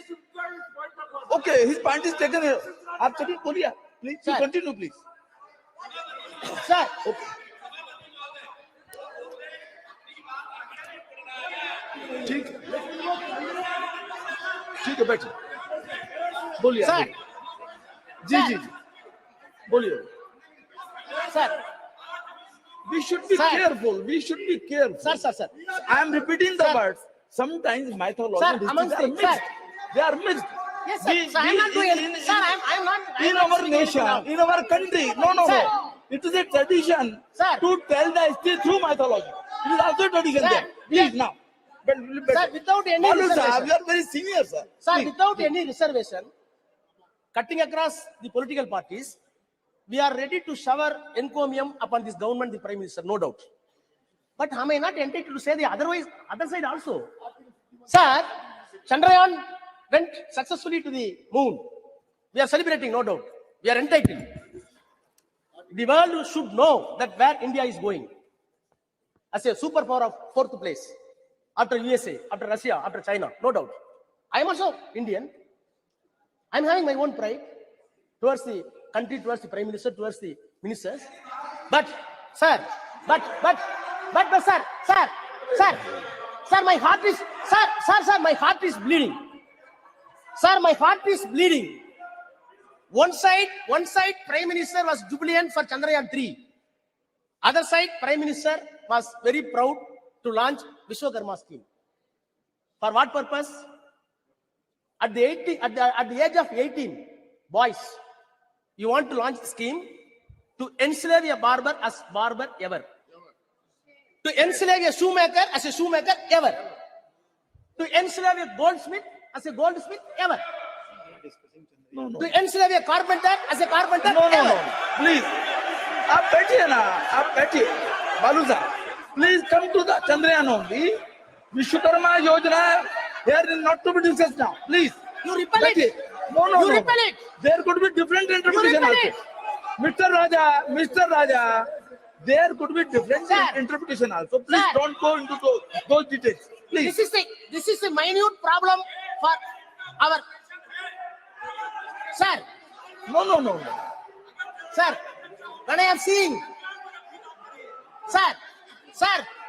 Okay, his point is taken. आप चलिए बोलिए. Please, you continue, please. Sir, Okay. ठीक है बैठिए. बोलिए. Sir. जी. बोलिए. sir, We should be Sir. careful. Sir. I am repeating the Sir. words. Sometimes mythology Sir, and history amongst are the- mixed. sir. They are mixed. Yes, sir. Sir, I'm not doing anything. Sir, I'm not. In our nation, in our country, no. Sir. It is a tradition Sir. to tell the history through mythology. It is also a tradition Sir. there. Please now. Sir, without any Balu sir, reservation. you are very senior, sir. Sir, Please. without any reservation, cutting across the political parties, we are ready to shower encomium upon this government, the Prime Minister, no doubt. But am I not entitled to say the other side also? Sir, Chandrayaan went successfully to the moon. We are celebrating, no doubt. We are entitled. The world should know that where India is going as a superpower of fourth place after USA, after Russia, after China, no doubt. I am also Indian. I am having my own pride towards the country, towards the Prime Minister, towards the ministers. But, sir, my heart is, sir, my heart is bleeding. Sir, my heart is bleeding. One side, Prime Minister was jubilant for Chandrayaan 3. Other side, Prime Minister was very proud to launch Vishwakarma scheme. For what purpose? At the age of 18, boys, you want to launch a scheme to enslave a barber as barber ever. To enslave a shoemaker as a shoemaker ever. To enslave a goldsmith as a goldsmith ever. No. To enslave a carpenter as a carpenter No. ever. Please. आप बैठिए. बालू साहब, please come to the Chandrayaan only. Vishwakarma Yojana here is not to be discussed now. Please. You repel बैठिए. it. No. You repel it. There could be different interpretation repel also. it. Mr. Raja, there could be different Sir. interpretation also. Please Sir. don't go into those details. Please. This is a minute problem for our. Sir, No. sir, when I am seeing, sir,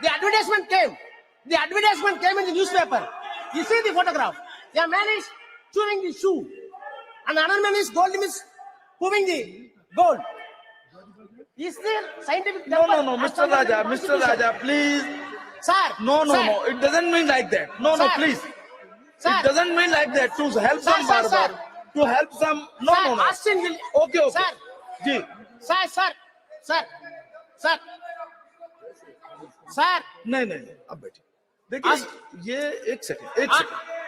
the advertisement came. The advertisement came in the newspaper. You see the photograph. A man is chewing the shoe, and another man is moving the gold. Is there scientific? No, Mr. Raja, please. Sir. No. Sir. It doesn't mean like that. No, Sir. please. Sir. It doesn't mean like that. To help Sir, some sir, barber. sir. To help some. No. Austin will. Okay. Sir. Ji. Sir. नहीं. अब बैठिए. देखिए ये एक second.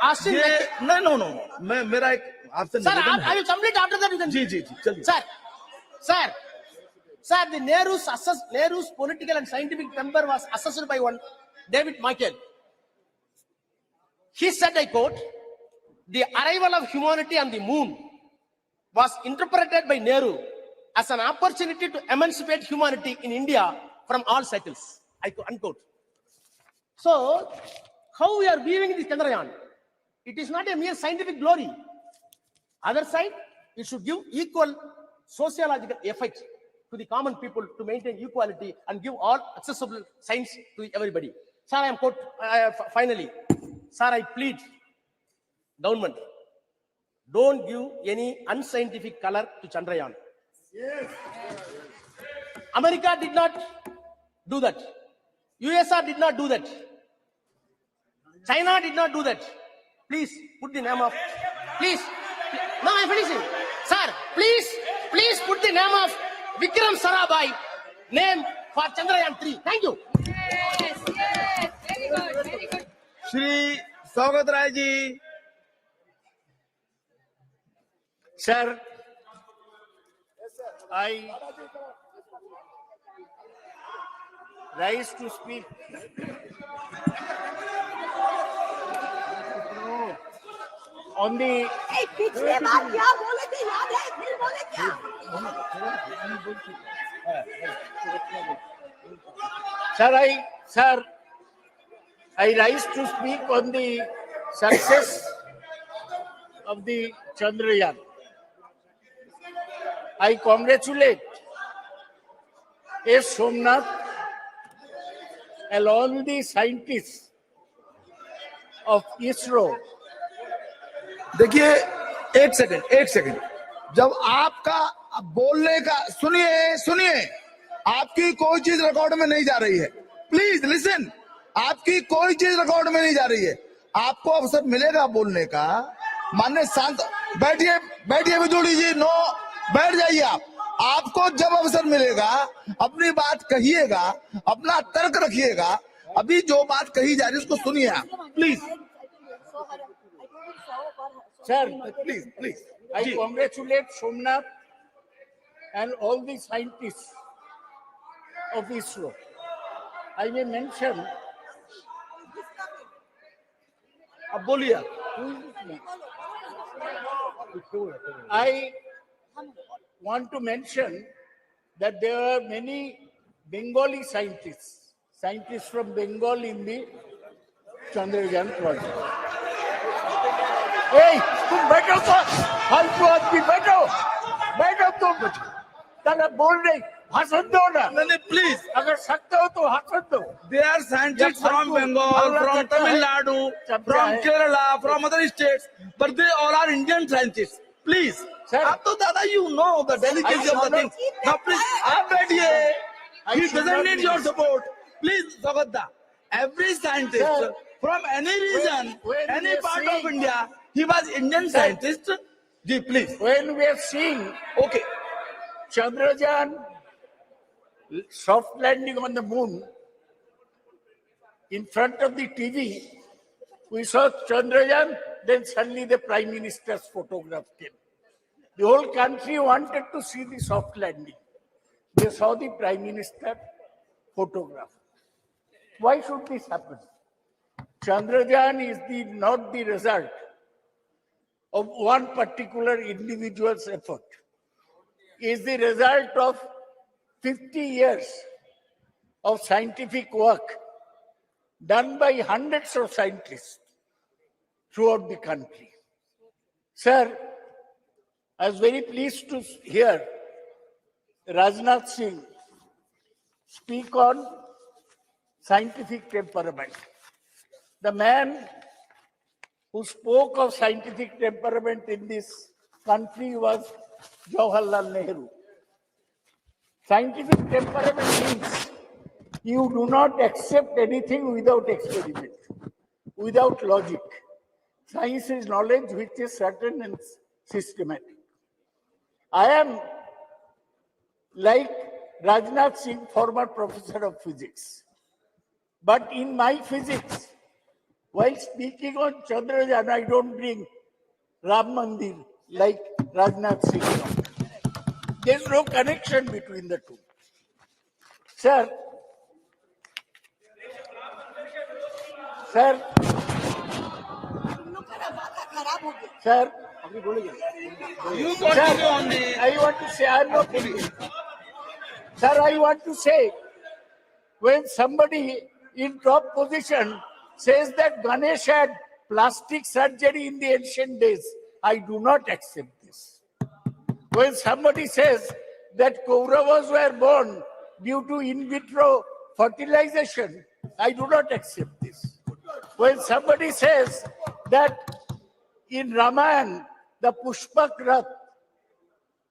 Austin. ये No. मैं मेरा एक आपसे Sir, निवेदन है. I will complete after that. You can. जी. चलिए. Sir, the Nehru's political and scientific temper was assessed by one David Michael. He said, I quote, "The arrival of humanity on the moon was interpreted by Nehru as an opportunity to emancipate humanity in India from all cycles. Unquote. So, how we are viewing this Chandrayaan? It is not a mere scientific glory. Other side, it should give equal sociological effect to the common people to maintain equality and give all accessible science to everybody. Sir, I am finally, sir, I plead government, don't give any unscientific color to Chandrayaan. Yes. America did not do that. USSR did not do that. China did not do that. Please put the name of, please, no, I'm finishing. Sir, please put the name of Vikram Sarabhai, name for Chandrayaan 3. Thank you. Yes, very good, very good. Shri स्वागत Rai ji. Sir, I rise to speak on the पिछले बार क्या बोले थे याद है फिर बोले क्या Sir, I rise to speak on the success of the Chandrayaan. I congratulate S. Somnath and all the scientists of ISRO. देखिए एक सेकंड जब आपका बोलने का सुनिए आपकी कोई चीज रिकॉर्ड में नहीं जा रही है. Please listen. आपकी कोई चीज रिकॉर्ड में नहीं जा रही है. आपको अवसर मिलेगा बोलने का. माननीय शांत बैठिए बिजोड़ी जी. नो, बैठ जाइए आप. आपको जब अवसर मिलेगा अपनी बात कहिएगा, अपना तर्क रखिएगा. अभी जो बात कही जा रही है उसको सुनिए आप please. Sir, please. I congratulate Somnath and all the scientists of ISRO. I may mention. अब बोलिए. I want to mention that there are many Bengali scientists from Bengal in the Chandrayaan project. Hey, तुम बैठो तो फालतू आदमी बैठो तुम ताला बोल रहे भाषण दो ना. नहीं प्लीज. अगर सकते हो तो भाषण दो. They are scientists from Bengal, from Tamil Nadu, from Kerala, from other states, but they all are Indian scientists. Please. Sir, आप तो दादा you know the delicacy of the thing. Now please, आप बैठिए. He doesn't need your support. Please, Sagadda. Every scientist Sir, from any region, when any we are part seeing- of India, he was Indian scientist. Ji, please. when we are seeing Okay. Chandrayaan soft landing on the moon, in front of the TV, we saw Chandrayaan, then suddenly the Prime Minister's photograph came. The whole country wanted to see the soft landing. They saw the Prime Minister photograph. Why should this happen? Chandrayaan is not the result of one particular individual's effort. It is the result of 50 years of scientific work done by hundreds of scientists throughout the country. Sir, I was very pleased to hear Rajnath Singh speak on scientific temperament. The man who spoke of scientific temperament in this country was Jawaharlal Nehru. Scientific temperament means you do not accept anything without experiment, without logic. Science is knowledge which is certain and systematic. I am like Rajnath Singh, former professor of physics. But in my physics, while speaking on Chandrayaan, I don't bring Ram Mandir like Rajnath Singh. There's no connection between the two. Sir, You continue on the. I want to say, I'm not ending. Sir, I want to say, when somebody in top position says that Ganesh had plastic surgery in the ancient days, I do not accept this. When somebody says that Kauravas were born due to in vitro fertilization, I do not accept this. When somebody says that in Ramayana, the Pushpak Rath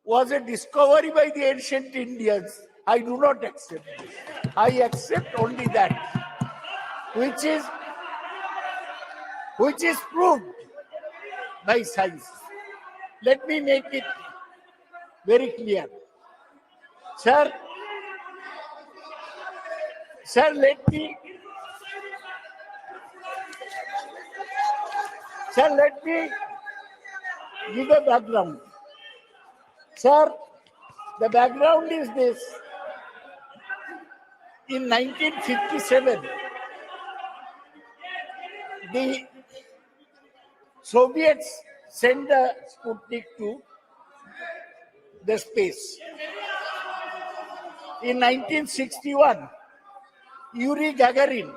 was a discovery by the ancient Indians, I do not accept this. I accept only that which is proved by science. Let me make it very clear. Sir, let me give a background. Sir, the background is this. In 1957, the Soviets sent the Sputnik to the space. In 1961, Yuri Gagarin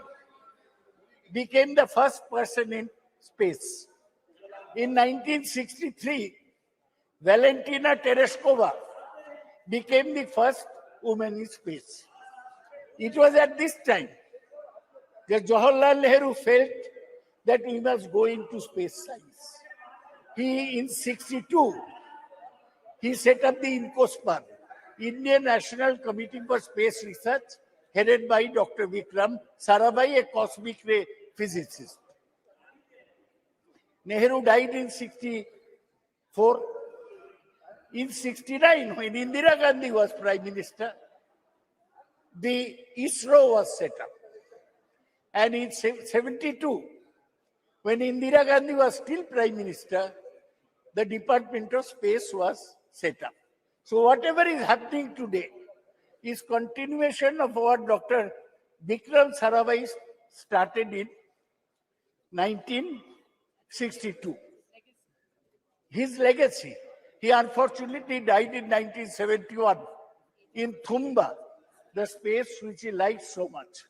became the first person in space. In 1963, Valentina Tereshkova became the first woman in space. It was at this time that Jawaharlal Nehru felt that we must go into space science. In 62, he set up the INCOSPAR, Indian National Committee for Space Research, headed by Dr. Vikram Sarabhai, a cosmic ray physicist. Nehru died in 64. In 69, when Indira Gandhi was Prime Minister, the ISRO was set up. And in 72, when Indira Gandhi was still Prime Minister, the Department of Space was set up. So whatever is happening today is continuation of what Dr. Vikram Sarabhai started in 1962. His legacy. He unfortunately died in 1971 in Thumba, the space which he liked so much.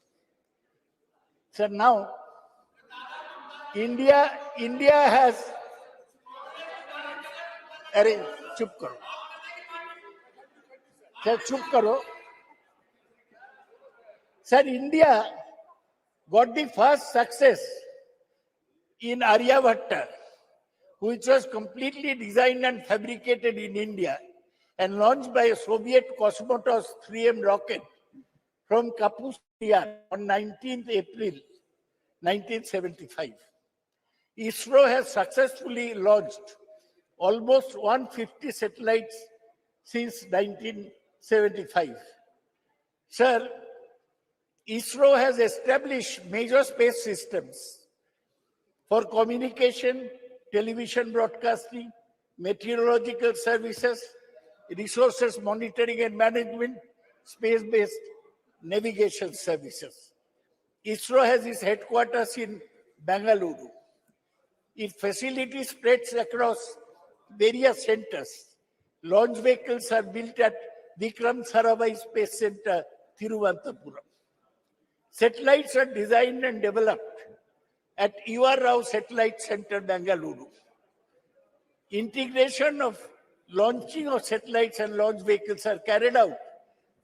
So now, India has... Arey, chup karo. Sir, chup karo. Sir, India got the first success in Aryabhatta, which was completely designed and fabricated in India and launched by a Soviet Cosmotos 3M rocket from Kapusyan on 19th April 1975. ISRO has successfully launched almost 150 satellites since 1975. Sir, ISRO has established major space systems for communication, television broadcasting, meteorological services, resources monitoring and management, space-based navigation services. ISRO has its headquarters in Bengaluru. Its facility spreads across various centers. Launch vehicles are built at Vikram Sarabhai Space Center, Thiruvananthapuram. Satellites are designed and developed at U.R. Rao Satellite Center, Bengaluru. Integration of launching of satellites and launch vehicles are carried out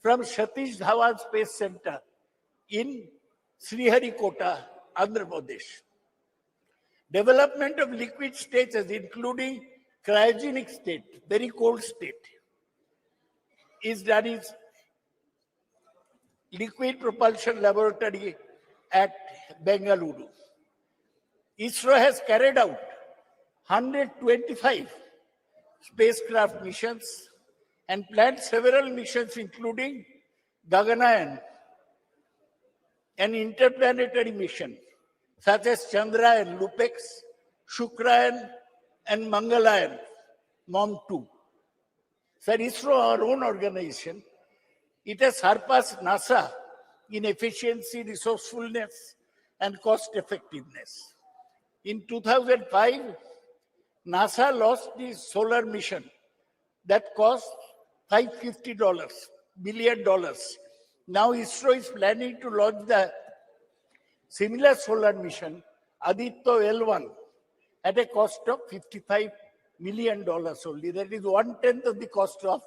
from Satish Dhawan Space Center in Sriharikota, Andhra Pradesh. Development of liquid stages, including cryogenic state, very cold state, is done in Liquid Propulsion Laboratory at Bengaluru. ISRO has carried out 125 spacecraft missions and planned several missions, including Gaganayan, an interplanetary mission, such as Chandrayaan, Lupex, Shukrayan, and Mangalayan, MOM-2. Sir, ISRO, our own organization, it has surpassed NASA in efficiency, resourcefulness, and cost effectiveness. In 2005, NASA lost the solar mission that cost $550 billion. Now ISRO is planning to launch the similar solar mission, Aditya L1, at a cost of $55 million only. That is 1/10 of the cost of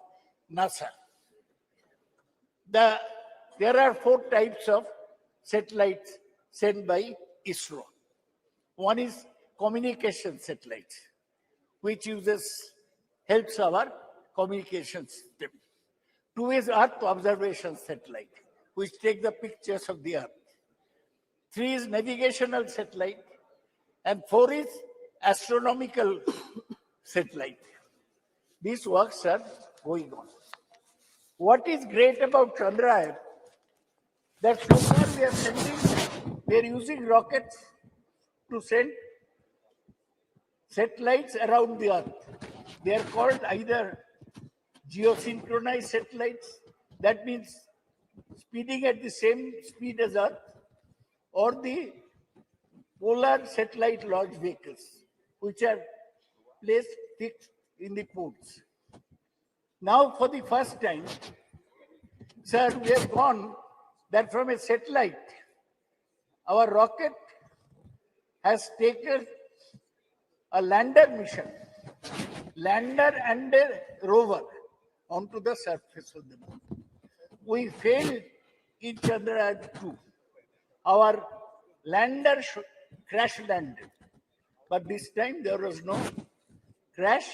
NASA. There are 4 types of satellites sent by ISRO. One is communication satellite, which helps our communication system. 2 is Earth observation satellite, which take the pictures of the Earth. 3 is navigational satellite, and 4 is astronomical satellite. These works are going on. What is great about Chandrayaan, that so far we are using rockets to send satellites around the Earth. They are called either geosynchronized satellites, that means speeding at the same speed as Earth, or the polar satellite launch vehicles, which are placed fixed in the poles. Now, for the first time, sir, we have gone that from a satellite, our rocket has taken a lander mission, lander and a rover onto the surface of the moon. We failed in Chandrayaan 2. Our lander crash landed, but this time there was no crash.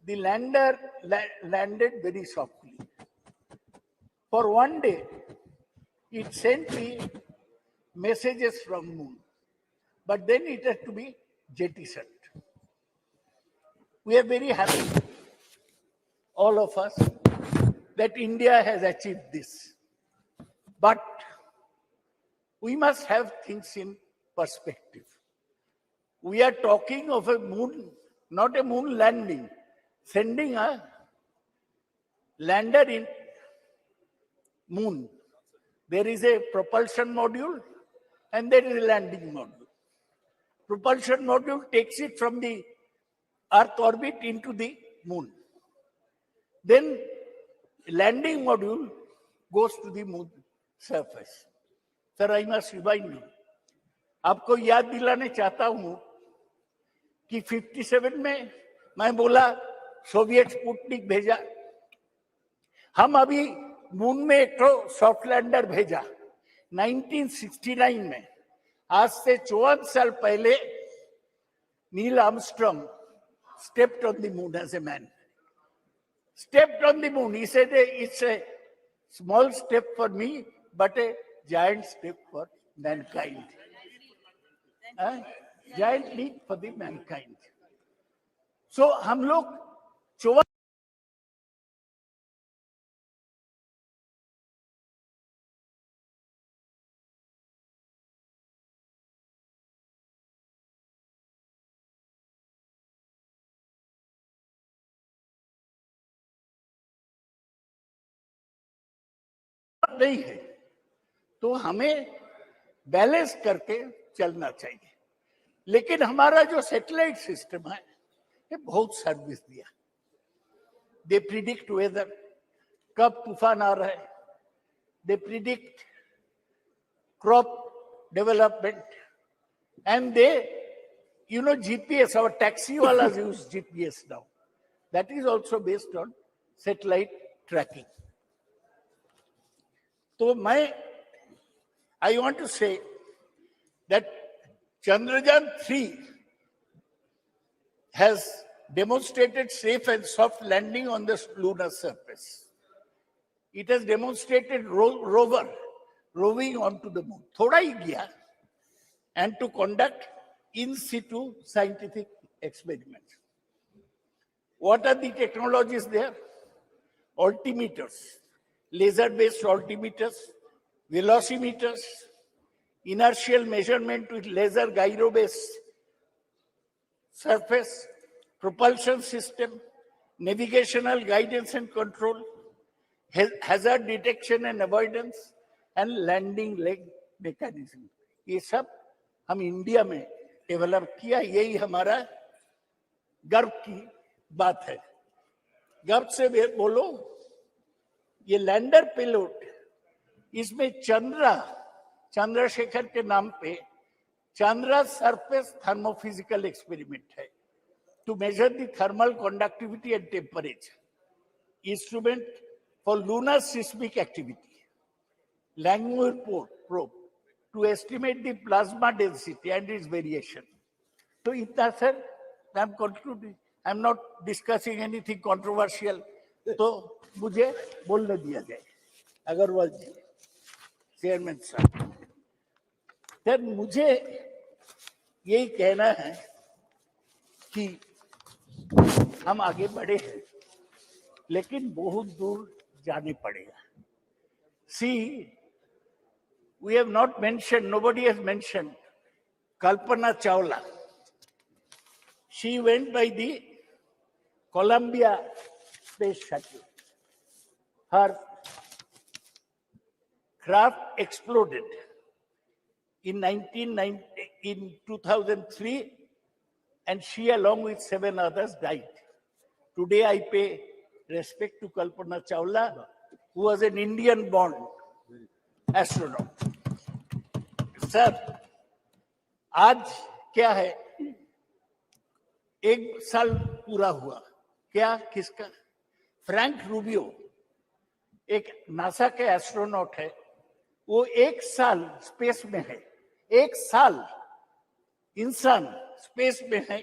The lander landed very softly. For one day, it sent me messages from moon, but then it had to be jettisoned. We are very happy, all of us, that India has achieved this. But we must have things in perspective. We are talking of a moon, not a moon landing, sending a lander in moon. There is a propulsion module and there is a landing module. Propulsion module takes it from the Earth orbit into the moon. Then landing module goes to the moon surface. Sir, I must remind you, आपको याद दिलाने चाहता हूं कि 57 में मैं बोला Soviet Sputnik भेजा, हम अभी मून में एक तो सॉफ्ट लैंडर भेजा 1969 में. आज से 54 साल पहले Neil Armstrong stepped on the moon as a man. Stepped on the moon. He said, it's a small step for me, but a giant step for mankind. Giant leap for the mankind. So, हम लोग 54 नहीं है, तो हमें balance करके चलना चाहिए. लेकिन हमारा जो सैटेलाइट सिस्टम है, ये बहुत सर्विस दिया. दे प्रिडिक्ट वेदर, कब तूफान आ रहा है, they predict crop development, and they GPS, our taxi walas use GPS now. That is also based on satellite tracking. So I want to say that Chandrayaan 3 has demonstrated safe and soft landing on the lunar surface. It has demonstrated rover roving onto the moon. Thoda hi gaya, and to conduct in situ scientific experiments. What are the technologies there? Altimeters, laser-based altimeters, velocimeters, inertial measurement with laser gyro-based surface, propulsion system, navigational guidance and control, hazard detection and avoidance, and landing leg mechanism. ये सब हम India में develop किया. यही हमारा गर्व की बात है। गर्व से बोलो, ये लैंडर पेलोड, इसमें चंद्रशेखर के नाम पे चंद्रा सरफेस थर्मोफिजिकल एक्सपेरिमेंट है to measure the thermal conductivity and temperature, instrument for lunar seismic activity, Langmuir probe to estimate the plasma density and its variation. So itna sir, I am concluding. I am not discussing anything controversial. तो मुझे बोलने दिया जाए। अग्रवाल जी, chairman साहब, sir मुझे यही कहना है कि हम आगे बढ़े हैं, लेकिन बहुत दूर जाने पड़ेगा। See, we have not mentioned, nobody has mentioned Kalpana Chawla. She went by the Columbia Space Shuttle. Her craft exploded in 2003, and she, along with 7 others, died. Today, I pay respect to Kalpana Chawla, who was an Indian-born astronaut. Sir, आज क्या है? 1 साल पूरा हुआ। क्या? किसका? Frank Rubio, एक NASA के एस्ट्रोनॉट है। वो 1 साल स्पेस में है। 1 साल इंसान स्पेस में है।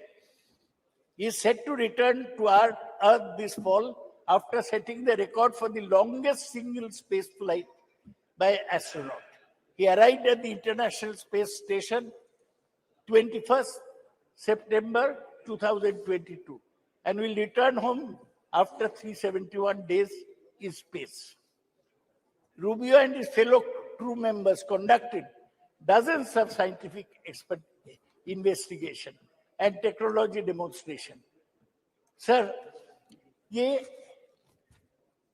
He is set to return to Earth this fall after setting the record for the longest single space flight by astronaut. He arrived at the International Space Station 21st September 2022 and will return home after 371 days in space. Rubio and his fellow crew members conducted dozens of scientific investigation and technology demonstration. Sir, ये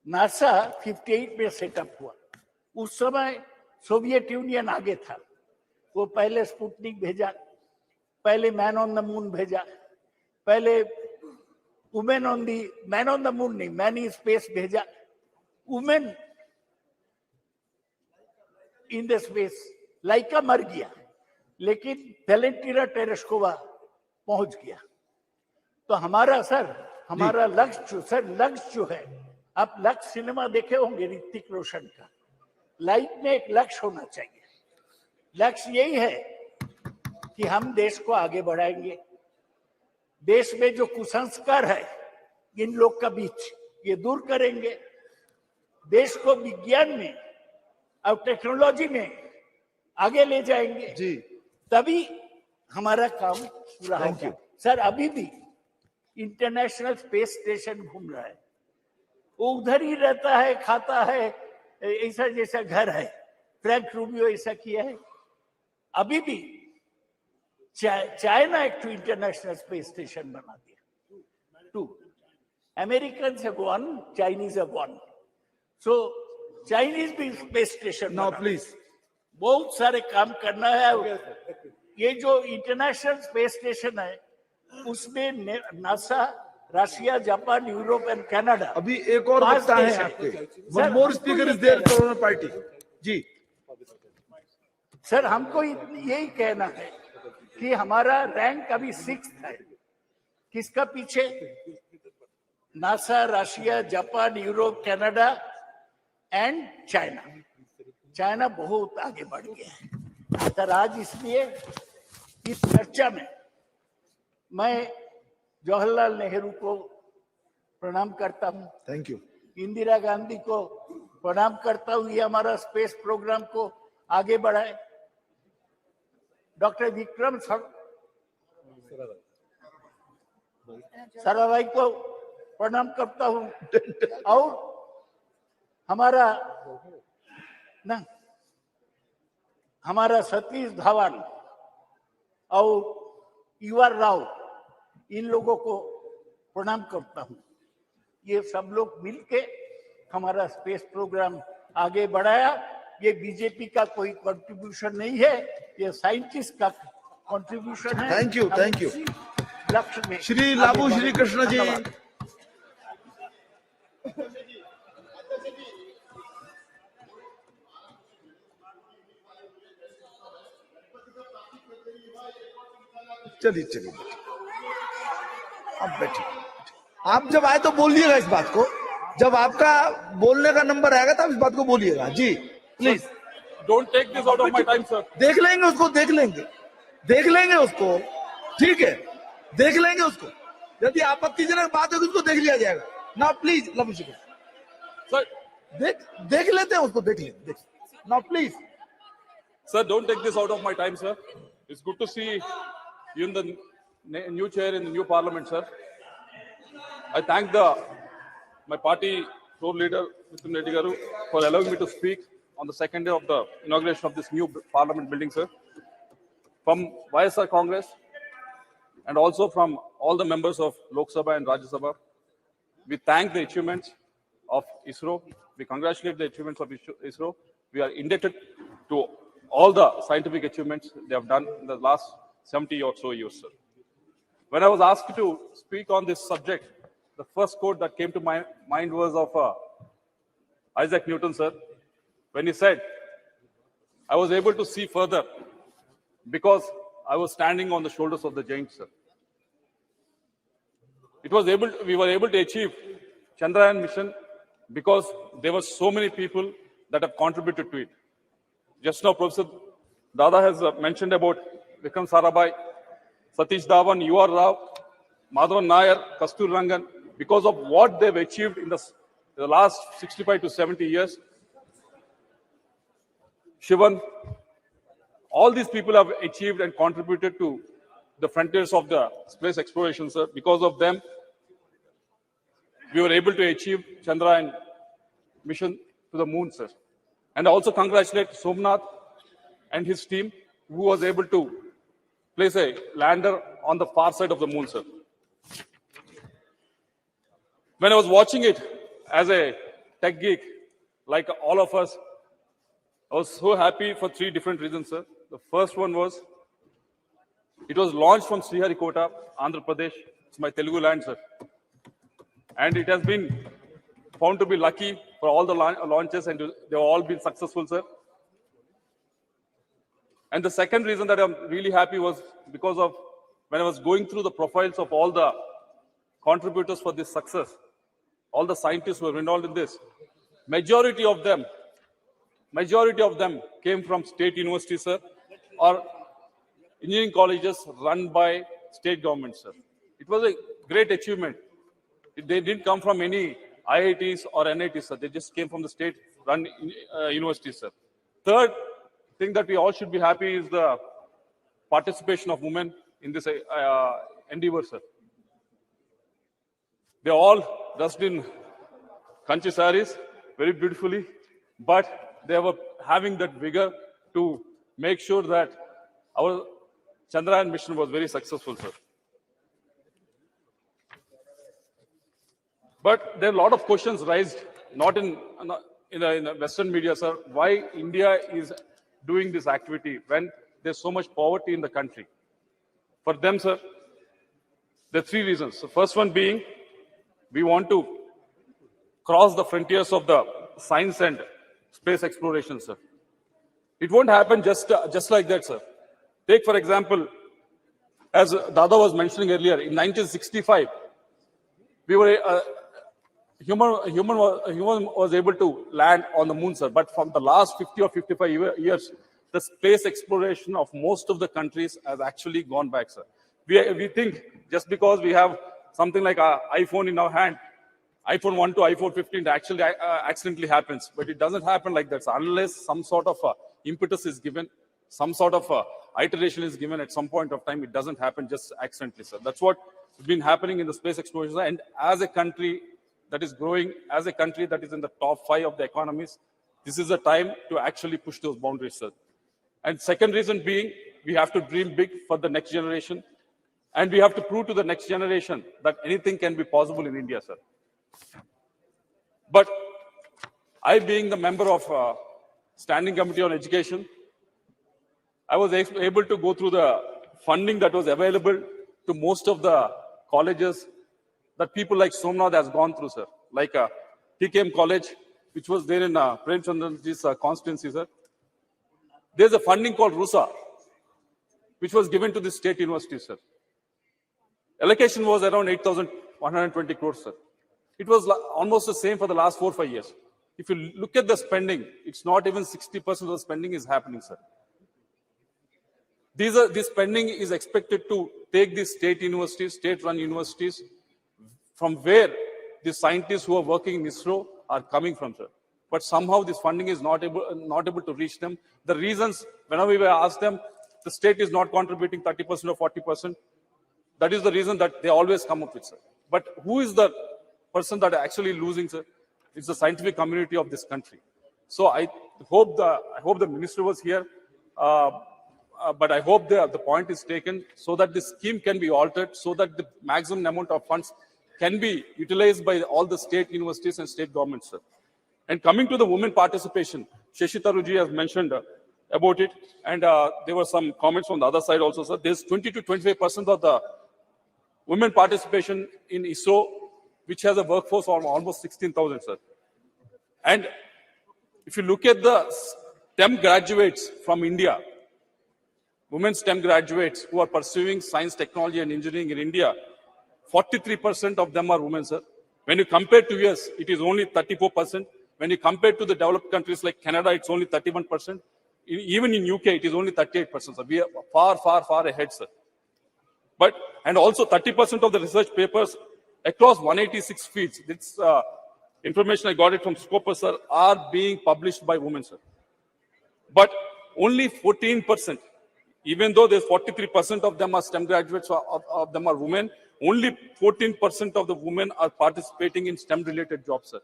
NASA 58 में setup हुआ। उस समय Soviet union आगे था। वो पहले Sputnik भेजा, पहले मैन ऑन द मून भेजा, पहले मैन ऑन द मून नहीं, मैन इन स्पेस भेजा, वुमेन इन द स्पेस। लाइका मर गया, लेकिन वेलेंटिना टेरेस्कोवा पहुंच गया। तो हमारा लक्ष्य जो है, आप लक्ष्य सिनेमा देखे होंगे ऋतिक रोशन का। लाइफ में एक लक्ष्य होना चाहिए। लक्ष्य यही है कि हम देश को आगे बढ़ाएंगे। देश में जो कुसंस्कार है इन लोग का बीच, ये दूर करेंगे। देश को विज्ञान में और टेक्नोलॉजी में आगे ले जाएंगे जी, तभी हमारा काम पूरा होगा। सर, अभी भी इंटरनेशनल स्पेस स्टेशन घूम रहा है। वो उधर ही रहता है, खाता है, ऐसा जैसा घर है। फ्रैंक रूबियो ऐसा किया है। अभी भी चाइना एक इंटरनेशनल स्पेस स्टेशन बना दिया। 2 Americans have 1, Chinese have 1। So Chinese भी स्पेस स्टेशन नाउ प्लीज, बहुत सारे काम करना है। ये जो इंटरनेशनल स्पेस स्टेशन है, उसमें NASA, Russia, Japan, Europe and Canada. अभी एक और वक्ता है आपके। One more speaker is there कोरोना पार्टी जी। सर, हमको यही कहना है कि हमारा रैंक अभी 6th है। किसका पीछे? NASA, Russia, Japan, Europe, Canada and China. China बहुत आगे बढ़ गया है। सर, आज इसलिए इस चर्चा में मैं जवाहरलाल नेहरू को प्रणाम करता हूं। Thank you. इंदिरा गांधी को प्रणाम करता हूं, ये हमारा स्पेस प्रोग्राम को आगे बढ़ाए। डॉक्टर विक्रम साराभाई को प्रणाम करता हूं। और हमारा सतीश धवन और यूआर राव, इन लोगों को प्रणाम करता हूं। ये सब लोग मिलके हमारा स्पेस प्रोग्राम आगे बढ़ाया। ये बीजेपी का कोई कंट्रीब्यूशन नहीं है, ये साइंटिस्ट का कंट्रीब्यूशन है। Thank you, thank you. Lakshmi Shri Labu Shri Krishna ji. चलिए चलिए अब बैठिए। आप जब आए तो बोलिएगा इस बात को, जब आपका बोलने का नंबर आएगा तब इस बात को बोलिएगा जी, please. Don't take this out of my time, sir. देख लेंगे उसको, देख लेंगे उसको, ठीक है, देख लेंगे उसको। यदि आपत्तिजनक बात होगी उसको देख लिया जाएगा ना, प्लीज लाबू श्री कृष्ण। Sir, देख लेते हैं उसको, देख लेते ना, please. sir, don't take this out of my time, sir. It's good to see you in the new chair in the new parliament, sir. I thank my party floor leader, Mr. Reddy Garu, for allowing me to speak on the second day of the inauguration of this new parliament building, sir. From YSR Congress and also from all the members of Lok Sabha and Rajya Sabha, we thank the achievements of ISRO. We congratulate the achievements of ISRO. We are indebted to all the scientific achievements they have done in the last 70 or so years, sir. When I was asked to speak on this subject, the first quote that came to my mind was of Isaac Newton, sir, when he said, I was able to see further because I was standing on the shoulders of the giants, sir. We were able to achieve Chandrayaan mission because there were so many people that have contributed to it. Just now, Professor Dada has mentioned about Vikram Sarabhai, Satish Dhawan, UR Rao, Madhavan Nair, Kastur Rangan. Because of what they've achieved in the last 65 to 70 years, Shivan, all these people have achieved and contributed to the frontiers of the space exploration, sir. Because of them, we were able to achieve Chandrayaan mission to the moon, sir. And I also congratulate Somnath and his team, who was able to place a lander on the far side of the moon, sir. When I was watching it as a tech geek, like all of us, I was so happy for three different reasons, sir. The first one was, it was launched from Sriharikota, Andhra Pradesh. It's my Telugu land, sir. And it has been found to be lucky for all the launches, and they've all been successful, sir. And the second reason that I'm really happy was because of when I was going through the profiles of all the contributors for this success, all the scientists who were involved in this, majority of them came from state universities, sir, or engineering colleges run by state governments, sir. It was a great achievement. They didn't come from any IITs or NITs, sir. They just came from the state-run universities, sir. Third thing that we all should be happy is the participation of women in this endeavor, sir. They all dressed in kanchi saris very beautifully, but they were having that vigor to make sure that our Chandrayaan mission was very successful, sir. But there are a lot of questions raised, not in the Western media, sir, why India is doing this activity when there's so much poverty in the country. For them, sir, there are three reasons. The first one being, we want to cross the frontiers of the science and space exploration, sir. It won't happen just like that, sir. Take, for example, as Dada was mentioning earlier, in 1965, we were human was able to land on the moon, sir. But from the last 50 or 55 years, the space exploration of most of the countries has actually gone back, sir. We think just because we have something like an iPhone in our hand, iPhone 1 to iPhone 15 actually accidentally happens. But it doesn't happen like that, sir. Unless some sort of impetus is given, some sort of iteration is given at some point of time, it doesn't happen just accidentally, sir. That's what has been happening in the space exploration. And as a country that is growing, as a country that is in the top 5 of the economies, this is the time to actually push those boundaries, sir. And second reason being, we have to dream big for the next generation. And we have to prove to the next generation that anything can be possible in India, sir. But I, being the member of Standing Committee on Education, I was able to go through the funding that was available to most of the colleges that people like Somnath has gone through, sir. Like TKM College, which was there in Prem Chandra's constituency, sir. There's a funding called RUSA, which was given to the state university, sir. Allocation was around 8,120 crores, sir. It was almost the same for the last 4 or 5 years. If you look at the spending, it's not even 60% of the spending is happening, sir. This spending is expected to take these state universities, state-run universities, from where the scientists who are working in ISRO are coming from, sir. But somehow this funding is not able to reach them. The reasons, whenever we ask them, the state is not contributing 30% or 40%. That is the reason that they always come up with, sir. But who is the person that are actually losing, sir? It's the scientific community of this country. So I hope the minister was here, but I hope the point is taken so that the scheme can be altered, so that the maximum amount of funds can be utilized by all the state universities and state governments, sir. And coming to the women participation, Shashi Tharuji has mentioned about it, and there were some comments from the other side also, sir. There's 20 to 25% of the women participation in ISRO, which has a workforce of almost 16,000, sir. And if you look at the STEM graduates from India, women STEM graduates who are pursuing science, technology, and engineering in India, 43% of them are women, sir. When you compare to US, it is only 34%. When you compare to the developed countries like Canada, it's only 31%. Even in UK, it is only 38%, sir. We are far, far, far ahead, sir. And also 30% of the research papers across 186 fields, this information I got it from Scopus, sir, are being published by women, sir. But only 14%, even though there's 43% of them are STEM graduates, of them are women, only 14% of the women are participating in STEM-related jobs, sir.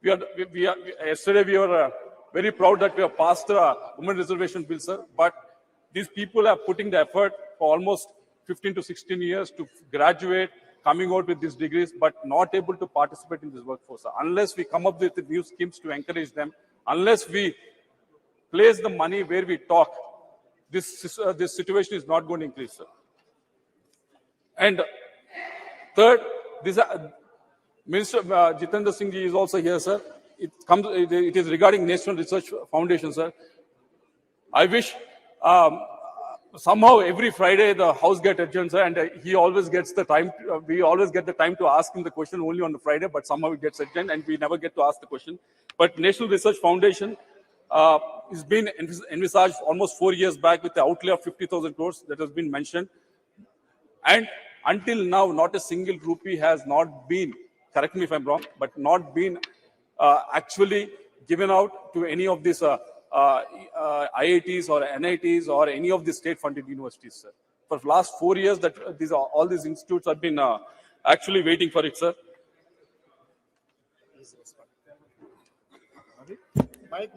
Yesterday we were very proud that we have passed the women reservation bill, sir, but these people are putting the effort for almost 15 to 16 years to graduate, coming out with these degrees, but not able to participate in this workforce, sir. Unless we come up with new schemes to encourage them, unless we place the money where we talk, this situation is not going to increase, sir. And third, Minister Jitendra Singh ji is also here, sir. It is regarding National Research Foundation, sir. I wish somehow every Friday the House gets adjourned, sir, and he always gets the time. We always get the time to ask him the question only on the Friday, but somehow it gets adjourned and we never get to ask the question. But National Research Foundation has been envisaged almost 4 years back with the outlay of 50,000 crores that has been mentioned. And until now, not a single rupee has not been, correct me if I'm wrong, but not been actually given out to any of these IITs or NITs or any of the state-funded universities, sir. For the last 4 years, that all these institutes have been actually waiting for it, sir.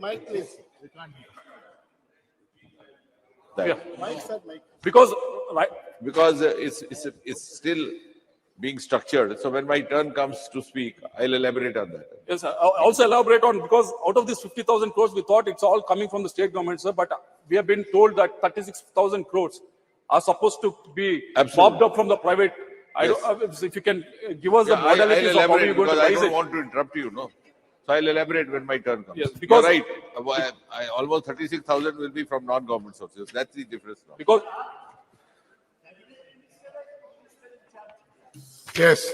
Mike, please. Yeah. Mike, sir, Mike. Because it's still being structured. So when my turn comes to speak, I'll elaborate on that. Yes, sir. I'll also elaborate on, because out of these 50,000 crores, we thought it's all coming from the state government, sir, but we have been told that 36,000 crores are supposed to be mopped up from the private. Yes. If you can give us the modalities I'll of how you're elaborate going to because I raise don't it. want to interrupt you, no. So I'll elaborate when my turn comes. Yes, because you're right. Almost 36,000 will be from non-government sources. That's the difference now. Because Yes.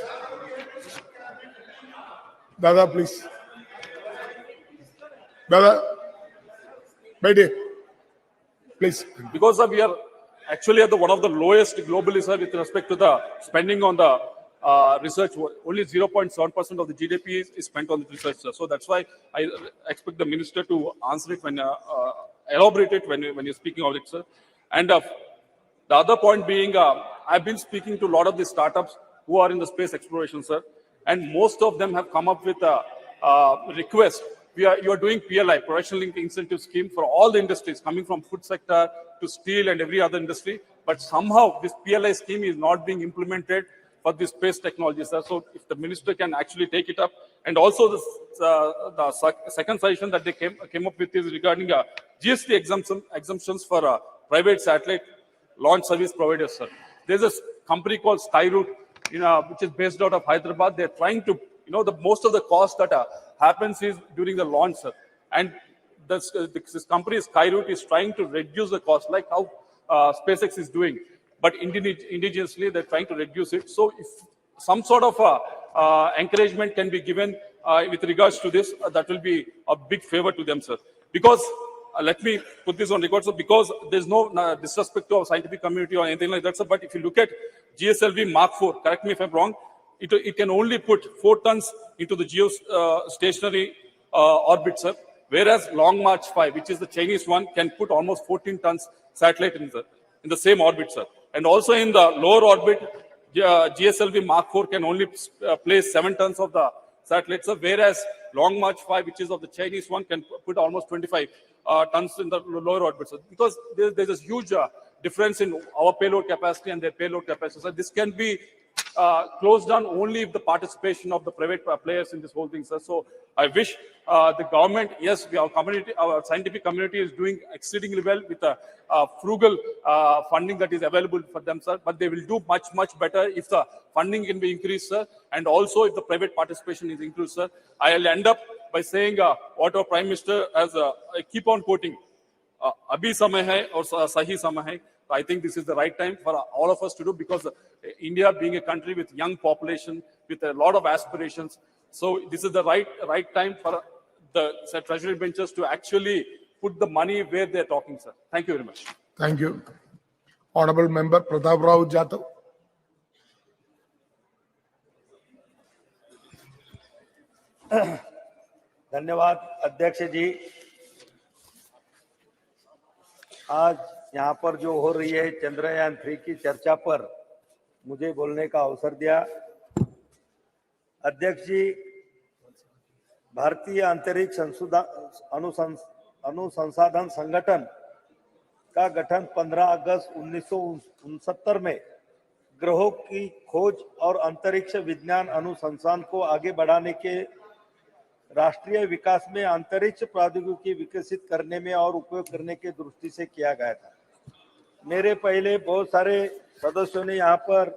Dada, please. Dada, Baidi, please. because we are actually at one of the lowest globally, sir, with respect to the spending on the research. Only 0.7% of the GDP is spent on the research, sir. So that's why I expect the minister to answer it when elaborate it when you're speaking of it, sir. And the other point being, I've been speaking to a lot of the startups who are in the space exploration, sir, and most of them have come up with a request. You are doing PLI, Production Linked Incentive Scheme, for all the industries, coming from food sector to steel and every other industry. But somehow this PLI scheme is not being implemented for the space technology, sir. So if the minister can actually take it up. And also the second suggestion that they came up with is regarding GST exemptions for private satellite launch service providers, sir. There's a company called Skyroot, which is based out of Hyderabad. They're trying to, the most of the cost that happens is during the launch, sir. And this company Skyroot is trying to reduce the cost, like how SpaceX is doing. But indigenously, they're trying to reduce it. So if some sort of encouragement can be given with regards to this, that will be a big favor to them, sir. Because let me put this on record, so because there's no disrespect to our scientific community or anything like that, sir. But if you look at GSLV Mark IV, correct me if I'm wrong, it can only put 4 tons into the geostationary orbit, sir. Whereas Long March 5, which is the Chinese one, can put almost 14 tons satellite in the same orbit, sir. And also in the lower orbit, GSLV Mark IV can only place 7 tons of the satellites, whereas Long March 5, which is of the Chinese one, can put almost 25 tons in the lower orbit. So because there's a huge difference in our payload capacity and their payload capacity. So this can be closed down only if the participation of the private players in this whole thing, sir. So I wish the government, yes, our scientific community is doing exceedingly well with the frugal funding that is available for them, sir. But they will do much, much better if the funding can be increased, sir. And also if the private participation is increased, sir. I'll end up by saying what our Prime Minister has, I keep on quoting, abhi samay hai aur sahi samay hai. I think this is the right time for all of us to do, because India being a country with young population, with a lot of aspirations, so this is the right time for the treasury benches to actually put the money where they're talking, sir. Thank you very much. Thank you. Honorable Member Pratap Rao Jadhav. धन्यवाद अध्यक्ष जी। आज यहाँ पर जो हो रही है चंद्रयान 3 की चर्चा पर मुझे बोलने का अवसर दिया। अध्यक्ष जी, भारतीय अंतरिक्ष अनुसंधान संगठन का गठन 15 अगस्त 1969 में ग्रहों की खोज और अंतरिक्ष विज्ञान अनुसंधान को आगे बढ़ाने के राष्ट्रीय विकास में अंतरिक्ष प्रौद्योगिकी विकसित करने में और उपयोग करने की दृष्टि से किया गया था। मेरे पहले बहुत सारे सदस्यों ने यहाँ पर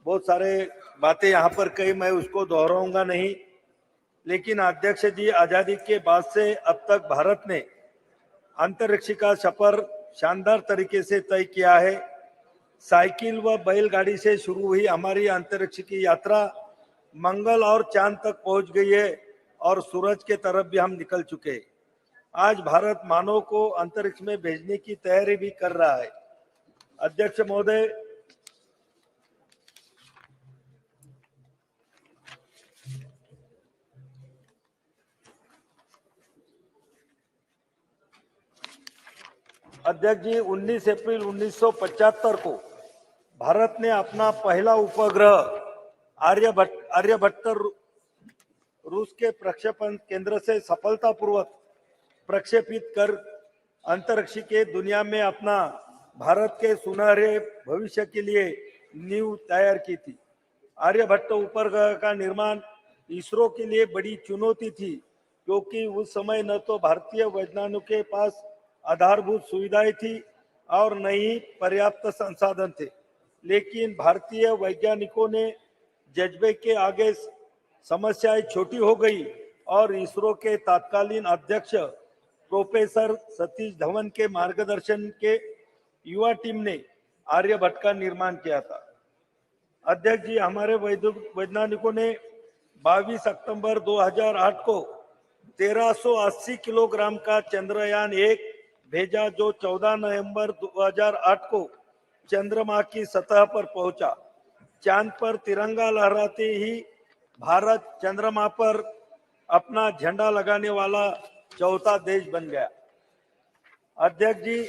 बहुत सारे बातें यहाँ पर कही, मैं उसको दोहराऊंगा नहीं। लेकिन अध्यक्ष जी, आजादी के बाद से अब तक भारत ने अंतरिक्ष का सफर शानदार तरीके से तय किया है। साइकिल व बैलगाड़ी से शुरू हुई हमारी अंतरिक्ष की यात्रा मंगल और चांद तक पहुंच गई है और सूरज के तरफ भी हम निकल चुके हैं। आज भारत मानव को अंतरिक्ष में भेजने की तैयारी भी कर रहा है। अध्यक्ष महोदय, अध्यक्ष जी, 19 अप्रैल 1975 को भारत ने अपना पहला उपग्रह आर्यभट्ट रूस के प्रक्षेपण केंद्र से सफलतापूर्वक प्रक्षेपित कर अंतरिक्ष के दुनिया में अपना भारत के सुनहरे भविष्य के लिए नींव तैयार की थी। आर्यभट्ट उपग्रह का निर्माण इसरो के लिए बड़ी चुनौती थी, क्योंकि उस समय न तो भारतीय वैज्ञानिकों के पास आधारभूत सुविधाएं थी और न ही पर्याप्त संसाधन थे। लेकिन भारतीय वैज्ञानिकों ने जज्बे के आगे समस्याएं छोटी हो गई और इसरो के तत्कालीन अध्यक्ष प्रोफेसर सतीश धवन के मार्गदर्शन के युवा टीम ने आर्यभट्ट का निर्माण किया था। अध्यक्ष जी, हमारे वैज्ञानिकों ने 22 अक्टूबर 2008 को 1380 किलोग्राम का चंद्रयान 1 भेजा, जो 14 नवंबर 2008 को चंद्रमा की सतह पर पहुंचा। चांद पर तिरंगा लहराते ही भारत चंद्रमा पर अपना झंडा लगाने वाला चौथा देश बन गया। अध्यक्ष जी,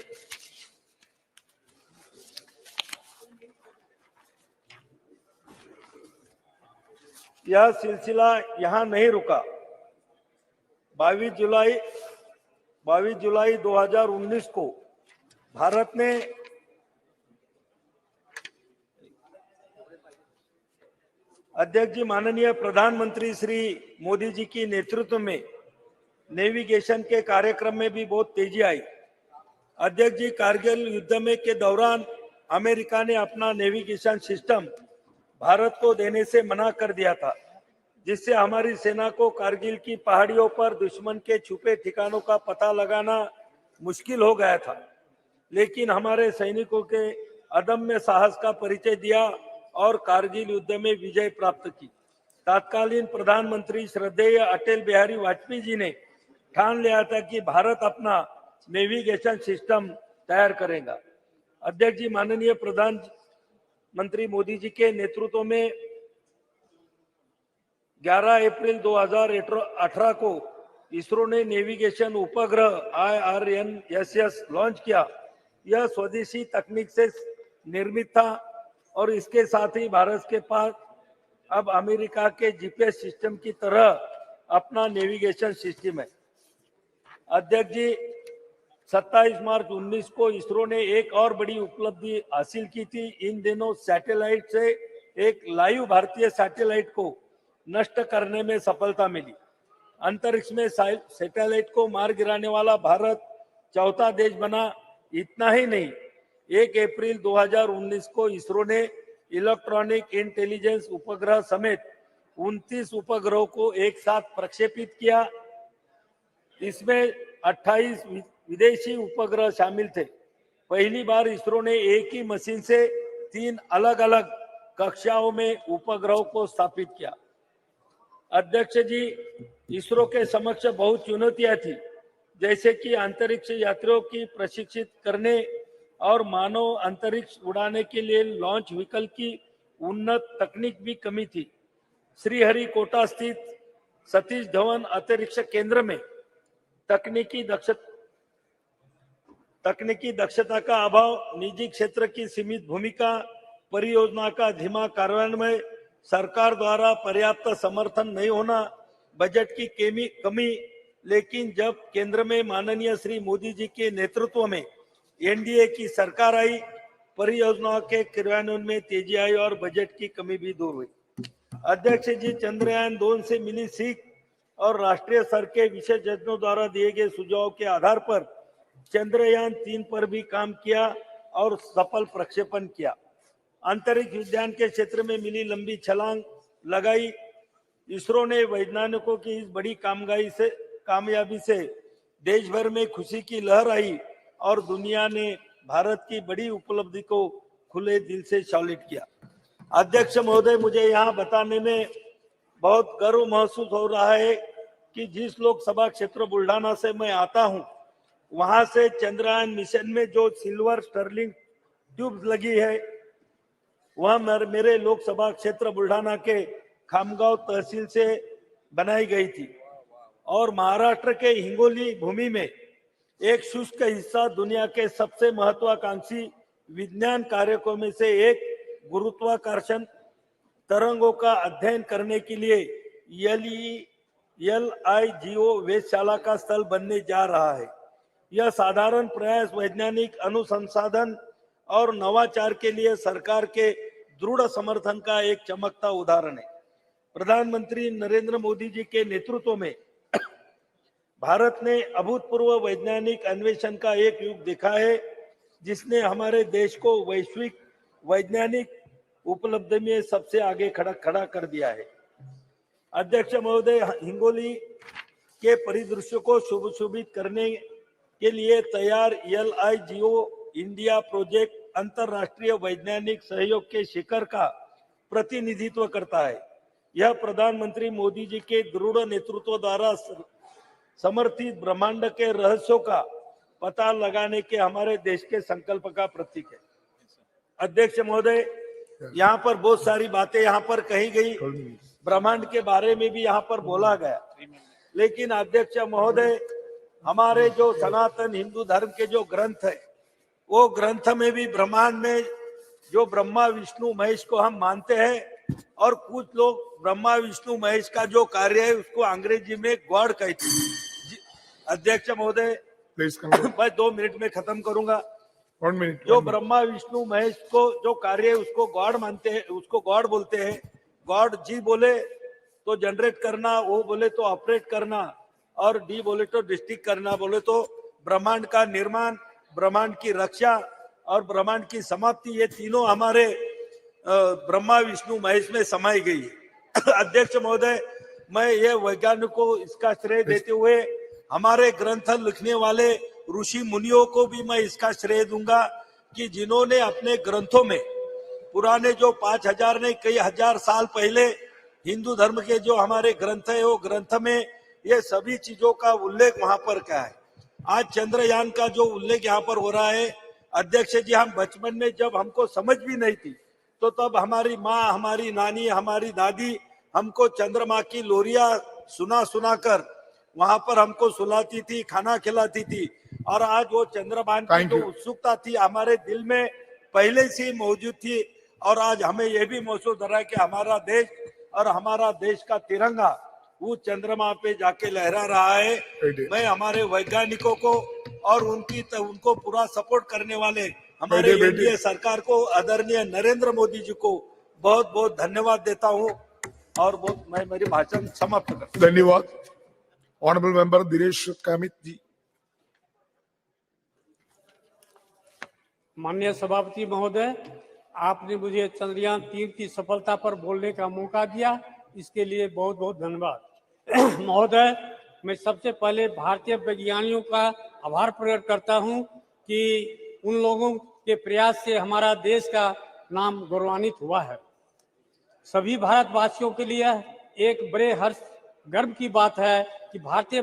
यह सिलसिला यहाँ नहीं रुका। 22 जुलाई 2019 को भारत ने अध्यक्ष जी, माननीय प्रधानमंत्री श्री मोदी जी की नेतृत्व में नेविगेशन के कार्यक्रम में भी बहुत तेजी आई। अध्यक्ष जी, कारगिल युद्ध में के दौरान अमेरिका ने अपना नेविगेशन सिस्टम भारत को देने से मना कर दिया था, जिससे हमारी सेना को कारगिल की पहाड़ियों पर दुश्मन के छुपे ठिकानों का पता लगाना मुश्किल हो गया था। लेकिन हमारे सैनिकों के अदम्य साहस का परिचय दिया और कारगिल युद्ध में विजय प्राप्त की। तत्कालीन प्रधानमंत्री श्रद्धेय अटल बिहारी वाजपेयी जी ने ठान लिया था कि भारत अपना नेविगेशन सिस्टम तैयार करेगा। अध्यक्ष जी, माननीय प्रधानमंत्री मोदी जी के नेतृत्व में 11 अप्रैल 2018 को इसरो ने नेविगेशन उपग्रह IRNSS लॉन्च किया। यह स्वदेशी तकनीक से निर्मित था और इसके साथ ही भारत के पास अब अमेरिका के GPS सिस्टम की तरह अपना नेविगेशन सिस्टम है। अध्यक्ष जी, 27 मार्च 19 को इसरो ने एक और बड़ी उपलब्धि हासिल की थी। इन दिनों सैटेलाइट से एक लाइव भारतीय सैटेलाइट को नष्ट करने में सफलता मिली। अंतरिक्ष में सैटेलाइट को मार गिराने वाला भारत चौथा देश बना। इतना ही नहीं, 1 अप्रैल 2019 को इसरो ने इलेक्ट्रॉनिक इंटेलिजेंस उपग्रह समेत 29 उपग्रहों को एक साथ प्रक्षेपित किया। इसमें 28 विदेशी उपग्रह शामिल थे। पहली बार इसरो ने एक ही मशीन से 3 अलग अलग कक्षाओं में उपग्रहों को स्थापित किया। अध्यक्ष जी, इसरो के समक्ष बहुत चुनौतियां थी, जैसे कि अंतरिक्ष यात्रियों की प्रशिक्षित करने और मानव अंतरिक्ष उड़ाने के लिए लॉन्च व्हीकल की उन्नत तकनीक भी कमी थी। श्रीहरिकोटा स्थित सतीश धवन अंतरिक्ष केंद्र में तकनीकी दक्षता का अभाव, निजी क्षेत्र की सीमित भूमिका, परियोजना का धीमा कार्यान्वयन, सरकार द्वारा पर्याप्त समर्थन नहीं होना, बजट की कमी। लेकिन जब केंद्र में माननीय श्री मोदी जी के नेतृत्व में NDA की सरकार आई, परियोजनाओं के क्रियान्वयन में तेजी आई और बजट की कमी भी दूर हुई। अध्यक्ष जी, चंद्रयान 2 से मिली सीख और राष्ट्रीय स्तर के विशेषज्ञों द्वारा दिए गए सुझावों के आधार पर चंद्रयान 3 पर भी काम किया और सफल प्रक्षेपण किया। अंतरिक्ष विज्ञान के क्षेत्र में मिली लंबी छलांग लगाई। इसरो ने वैज्ञानिकों की इस बड़ी कामयाबी से देश भर में खुशी की लहर आई और दुनिया ने भारत की बड़ी उपलब्धि को खुले दिल से सैल्यूट किया। अध्यक्ष महोदय, मुझे यहाँ बताने में बहुत गर्व महसूस हो रहा है कि जिस लोकसभा क्षेत्र बुल्ढाना से मैं आता हूँ, वहां से चंद्रयान मिशन में जो सिल्वर स्टर्लिंग ट्यूब लगी है, वह मेरे लोकसभा क्षेत्र बुल्ढाना के खामगांव तहसील से बनाई गई थी और महाराष्ट्र के हिंगोली भूमि में एक शुष्क हिस्सा दुनिया के सबसे महत्वाकांक्षी विज्ञान कार्यक्रमों में से एक गुरुत्वाकर्षण तरंगों का अध्ययन करने के लिए LIGO वेधशाला का स्थल बनने जा रहा है। यह साधारण प्रयास वैज्ञानिक अनुसंधान और नवाचार के लिए सरकार के दृढ़ समर्थन का एक चमकता उदाहरण है। प्रधानमंत्री नरेंद्र मोदी जी के नेतृत्व में भारत ने अभूतपूर्व वैज्ञानिक अन्वेषण का एक युग देखा है, जिसने हमारे देश को वैश्विक वैज्ञानिक उपलब्धि में सबसे आगे खड़ा कर दिया है। अध्यक्ष महोदय, हिंगोली के परिदृश्य को शोभित करने के लिए तैयार LIGO इंडिया प्रोजेक्ट अंतरराष्ट्रीय वैज्ञानिक सहयोग के शिखर का प्रतिनिधित्व करता है। यह प्रधानमंत्री मोदी जी के दृढ़ नेतृत्व द्वारा समर्थित ब्रह्मांड के रहस्यों का पता लगाने के हमारे देश के संकल्प का प्रतीक है। अध्यक्ष महोदय, यहाँ पर बहुत सारी बातें यहाँ पर कही गई, ब्रह्मांड के बारे में भी यहाँ पर बोला गया, लेकिन अध्यक्ष महोदय, हमारे जो सनातन हिंदू धर्म के जो ग्रंथ है, वो ग्रंथ में भी ब्रह्मांड में जो ब्रह्मा विष्णु महेश को हम मानते हैं और कुछ लोग ब्रह्मा विष्णु महेश का जो कार्य है उसको अंग्रेजी में गॉड कहते हैं। अध्यक्ष महोदय, मैं 2 मिनट में खत्म करूंगा। 1 मिनट। जो ब्रह्मा विष्णु महेश को जो कार्य है उसको गॉड मानते हैं, उसको गॉड बोलते हैं। गॉड जी बोले तो जनरेट करना, वो बोले तो ऑपरेट करना, और डी बोले तो डिस्ट्रिक्ट करना, बोले तो ब्रह्मांड का निर्माण ब्रह्मांड की रक्षा और ब्रह्मांड की समाप्ति, ये तीनों हमारे ब्रह्मा विष्णु महेश में समाई गई है। अध्यक्ष महोदय, मैं ये वैज्ञानिक को इसका श्रेय देते हुए हमारे ग्रंथ लिखने वाले ऋषि मुनियों को भी मैं इसका श्रेय दूंगा कि जिन्होंने अपने ग्रंथों में पुराने जो 5000 नहीं कई हजार साल पहले हिंदू धर्म के जो हमारे ग्रंथ है, वो ग्रंथ में ये सभी चीजों का उल्लेख वहां पर क्या है। आज चंद्रयान का जो उल्लेख यहाँ पर हो रहा है, अध्यक्ष जी, हम बचपन में जब हमको समझ भी नहीं थी तो तब हमारी माँ, हमारी नानी, हमारी दादी हमको चंद्रमा की लोरिया सुना कर वहां पर हमको सुलाती थी, खाना खिलाती थी। और आज वो चंद्रमान की जो उत्सुकता थी हमारे दिल में पहले से ही मौजूद थी, और आज हमें यह भी महसूस हो रहा है कि हमारा देश और हमारा देश का तिरंगा वो चंद्रमा पे जाके लहरा रहा है। मैं हमारे वैज्ञानिकों को और उनको पूरा सपोर्ट करने वाले हमारे एनडीए सरकार को, आदरणीय नरेंद्र मोदी जी को बहुत बहुत धन्यवाद देता हूं और मैं मेरी भाषण समाप्त करता हूं। धन्यवाद। ऑनरेबल मेंबर दिनेश कामित जी। माननीय सभापति महोदय, आपने मुझे चंद्रयान 3 की सफलता पर बोलने का मौका दिया, इसके लिए बहुत बहुत धन्यवाद। महोदय, मैं सबसे पहले भारतीय वैज्ञानिकों का आभार प्रकट करता हूं कि उन लोगों के प्रयास से हमारा देश का नाम गौरवान्वित हुआ है। सभी भारतवासियों के लिए एक बड़े हर्ष गर्व की बात है कि भारतीय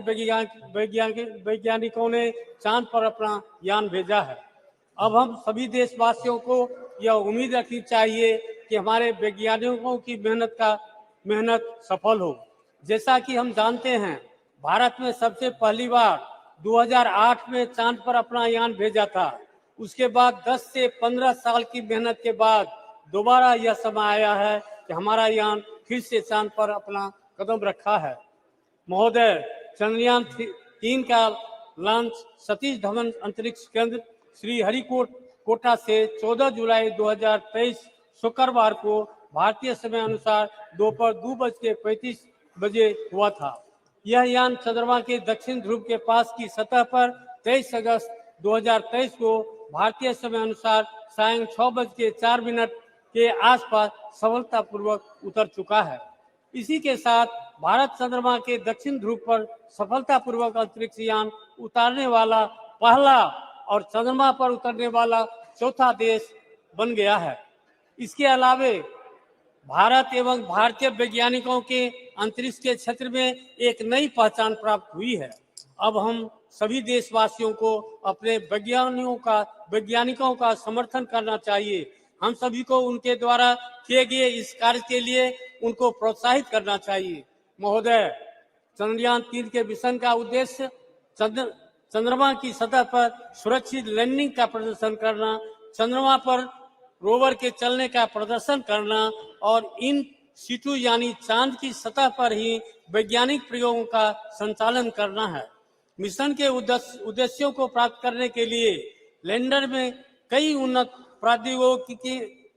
वैज्ञानिकों ने चांद पर अपना यान भेजा है। अब हम सभी देशवासियों को यह उम्मीद रखनी चाहिए कि हमारे वैज्ञानिकों की मेहनत सफल हो। जैसा कि हम जानते हैं, भारत में सबसे पहली बार 2008 में चांद पर अपना यान भेजा था। उसके बाद 10 से 15 साल की मेहनत के बाद दोबारा यह समय आया है कि हमारा यान फिर से चांद पर अपना कदम रखा है। महोदय, चंद्रयान 3 का लॉन्च सतीश धवन अंतरिक्ष केंद्र श्रीहरिकोटा से 14 जुलाई 2023 शुक्रवार को भारतीय समय अनुसार दोपहर 2:35 बजे हुआ था। यह यान चंद्रमा के दक्षिण ध्रुव के पास की सतह पर 23 अगस्त 2023 को भारतीय समय अनुसार सायं 6:04 के आसपास सफलतापूर्वक उतर चुका है। इसी के साथ भारत चंद्रमा के दक्षिण ध्रुव पर सफलतापूर्वक अंतरिक्ष यान उतारने वाला पहला और चंद्रमा पर उतरने वाला चौथा देश बन गया है। इसके अलावे भारत एवं भारतीय वैज्ञानिकों के अंतरिक्ष के क्षेत्र में एक नई पहचान प्राप्त हुई है। अब हम सभी देशवासियों को अपने वैज्ञानिकों का समर्थन करना चाहिए। हम सभी को उनके द्वारा किए गए इस कार्य के लिए उनको प्रोत्साहित करना चाहिए। महोदय, चंद्रयान 3 के मिशन का उद्देश्य चंद्रमा की सतह पर सुरक्षित लैंडिंग का प्रदर्शन करना, चंद्रमा पर रोवर के चलने का प्रदर्शन करना और इन सीटू यानी चांद की सतह पर ही वैज्ञानिक प्रयोगों का संचालन करना है। मिशन के उद्देश्यों को प्राप्त करने के लिए लैंडर में कई उन्नत प्रौद्योगिकी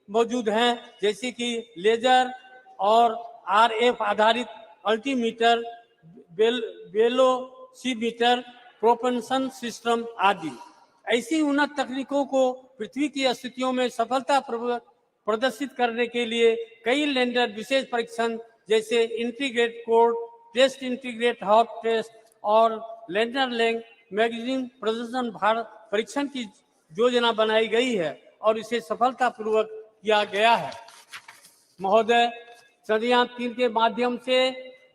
मौजूद हैं, जैसे कि लेजर और RF आधारित अल्टीमीटर, वेलोसीमीटर, प्रोपल्शन सिस्टम आदि। ऐसी उन्नत तकनीकों को पृथ्वी की स्थितियों में सफलतापूर्वक प्रदर्शित करने के लिए कई लैंडर विशेष परीक्षण जैसे integrate core test, integrate hot test और लैंडर लैंग मैगजीन प्रदर्शन परीक्षण की योजना बनाई गई है और इसे सफलतापूर्वक किया गया है। महोदय, चंद्रयान 3 के माध्यम से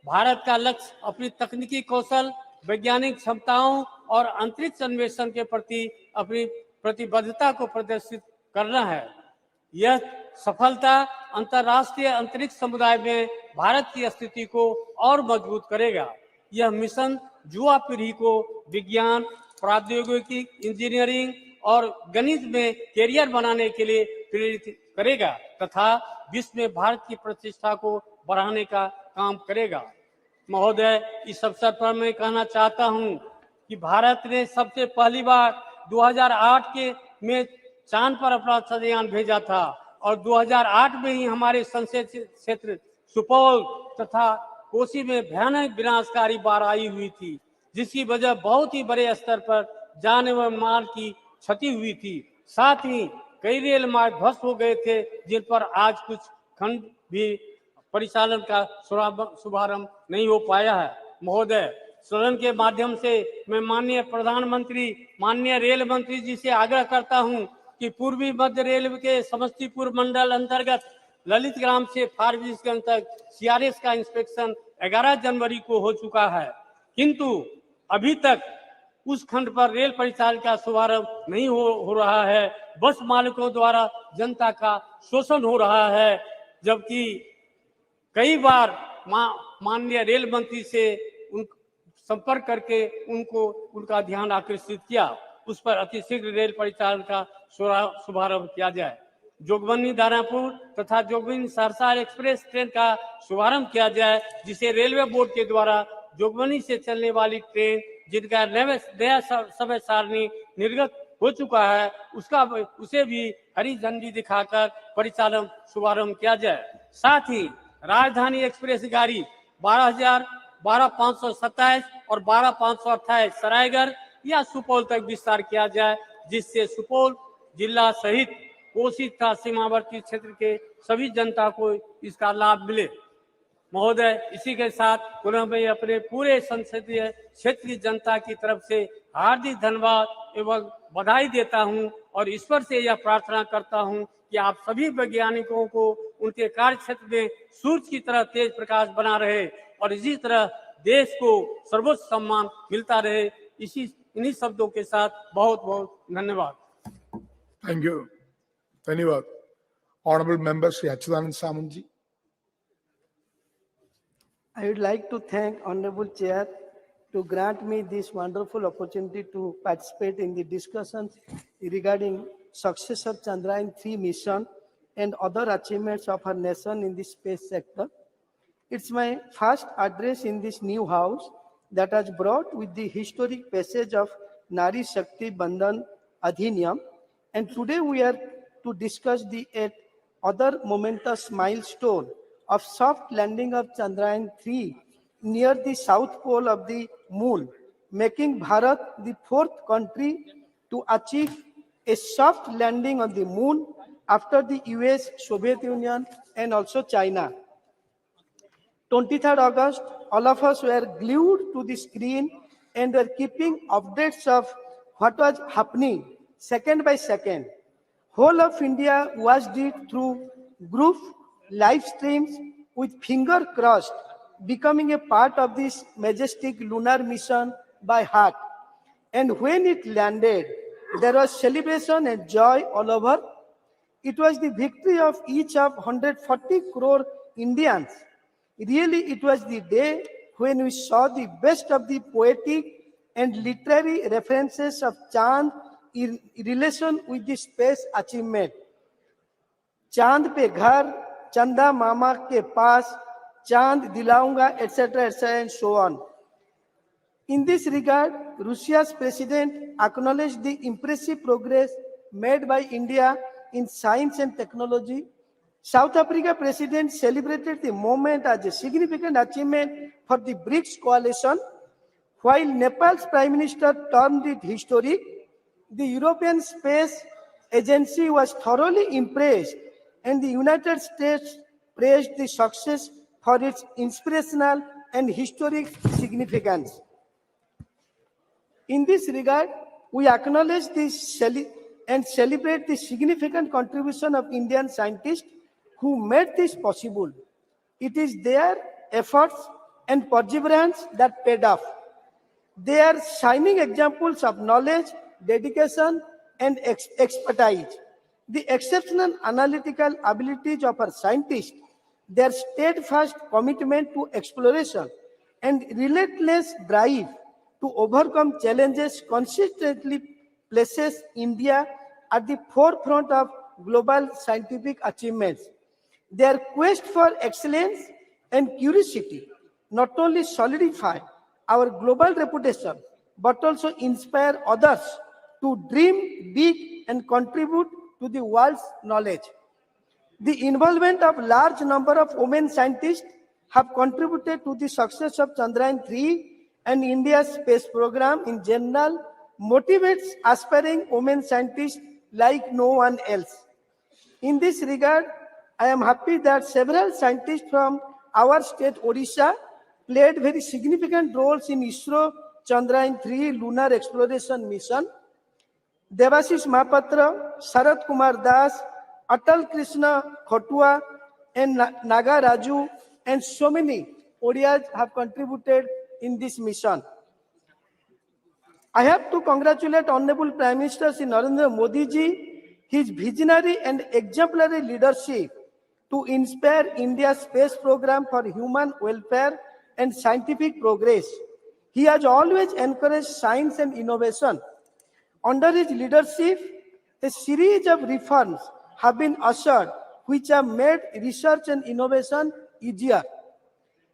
भारत का लक्ष्य अपनी तकनीकी कौशल, वैज्ञानिक क्षमताओं और अंतरिक्ष अन्वेषण के प्रति अपनी प्रतिबद्धता को प्रदर्शित करना है। यह सफलता अंतर्राष्ट्रीय अंतरिक्ष समुदाय में भारत की स्थिति को और मजबूत करेगा। यह मिशन युवा पीढ़ी को विज्ञान, प्रौद्योगिकी, इंजीनियरिंग और गणित में कैरियर बनाने के लिए प्रेरित करेगा तथा विश्व में भारत की प्रतिष्ठा को बढ़ाने का काम करेगा। महोदय, इस अवसर पर मैं कहना चाहता हूं कि भारत ने सबसे पहली बार 2008 में चांद पर अपना चंद्रयान भेजा था और 2008 में ही हमारे संसदीय क्षेत्र सुपौल तथा कोसी में भयानक विनाशकारी बाढ़ आई हुई थी, जिसकी वजह बहुत ही बड़े स्तर पर जान व माल की क्षति हुई थी। साथ ही कई रेल मार्ग ध्वस्त हो गए थे, जिन पर आज कुछ खंड भी परिचालन का शुभारंभ नहीं हो पाया है। महोदय, सदन के माध्यम से मैं माननीय प्रधानमंत्री, माननीय रेल मंत्री जी से आग्रह करता हूं कि पूर्वी मध्य रेलवे के समस्तीपुर मंडल अंतर्गत ललित ग्राम से फारबिसगंज तक सीआरएस का इंस्पेक्शन 11 जनवरी को हो चुका है, किंतु अभी तक उस खंड पर रेल परिचालन का शुभारंभ नहीं हो रहा है। बस मालिकों द्वारा जनता का शोषण हो रहा है, जबकि कई बार माननीय रेल मंत्री से संपर्क करके उनका ध्यान आकर्षित किया, उस पर अतिशीघ्र रेल परिचालन का शुभारंभ किया जाए। जोगबनी दानापुर तथा जोगबनी सहरसा एक्सप्रेस ट्रेन का शुभारंभ किया जाए, जिसे रेलवे बोर्ड के द्वारा जोगबनी से चलने वाली ट्रेन जिनका नया समय सारणी निर्गत हो चुका है, उसे भी हरी झंडी दिखाकर परिचालन शुभारंभ किया जाए। साथ ही राजधानी एक्सप्रेस गाड़ी 12,527 और 12,528 सरायगढ़ या सुपौल तक विस्तार किया जाए, जिससे सुपौल जिला सहित कोसी तथा सीमावर्ती क्षेत्र के सभी जनता को इसका लाभ मिले। महोदय, इसी के साथ पुनः मैं अपने पूरे संसदीय क्षेत्र की जनता की तरफ से हार्दिक धन्यवाद एवं बधाई देता हूं और ईश्वर से यह प्रार्थना करता हूं कि आप सभी वैज्ञानिकों को उनके कार्य क्षेत्र में सूर्य की तरह तेज प्रकाश बना रहे और इसी तरह देश को सर्वोच्च सम्मान मिलता रहे। इन्हीं शब्दों के साथ बहुत बहुत धन्यवाद। थैंक यू, धन्यवाद। Honourable member Shri Achyutananda Samanta ji. I would like to thank Honorable Chair to grant me this wonderful opportunity to participate in the discussions regarding success of Chandrayaan-3 mission and other achievements of our nation in the space sector. It's my first address in this new house that has brought with the historic passage of Nari Shakti Bandhan Adhiniyam, and today we are to discuss the other momentous milestone of soft landing of Chandrayaan-3 near the south pole of the moon, making Bharat the fourth country to achieve a soft landing on the moon after the US, Soviet Union, and also China. 23rd August, all of us were glued to the screen and were keeping updates of what was happening second by second. Whole of India watched it through group live streams with finger crossed, becoming a part of this majestic lunar mission by heart. And when it landed, there was celebration and joy all over. It was the victory of each of 140 crore Indians. Really, it was the day when we saw the best of the poetic and literary references of Chand in relation with the space achievement. चांद पे घर, चंदा मामा के पास, चांद दिलाऊंगा, etc., and so on. In this regard, Russia's president acknowledged the impressive progress made by India in science and technology. South Africa president celebrated the moment as a significant achievement for the BRICS coalition, while Nepal's prime minister termed it historic. The European Space Agency was thoroughly impressed, and the United States praised the success for its inspirational and historic significance. In this regard, we acknowledge this and celebrate the significant contribution of Indian scientists who made this possible. It is their efforts and perseverance that paid off. They are shining examples of knowledge, dedication, and expertise. The exceptional analytical abilities of our scientists, their steadfast commitment to exploration, and relentless drive to overcome challenges consistently places India at the forefront of global scientific achievements. Their quest for excellence and curiosity not only solidify our global reputation, but also inspire others to dream big and contribute to the world's knowledge. The involvement of large number of women scientists have contributed to the success of Chandrayaan-3 and India's space program in general motivates aspiring women scientists like no one else. In this regard, I am happy that several scientists from our state, Odisha, played very significant roles in ISRO Chandrayaan-3 lunar exploration mission. Devashish Mahapatra, Sarath Kumar Das, Atal Krishna Khotua, and Naga Raju, and so many Odias have contributed in this mission. I have to congratulate Honorable Prime Minister Shri Narendra Modi ji, his visionary and exemplary leadership to inspire India's space program for human welfare and scientific progress. He has always encouraged science and innovation. Under his leadership, a series of reforms have been ushered which have made research and innovation easier.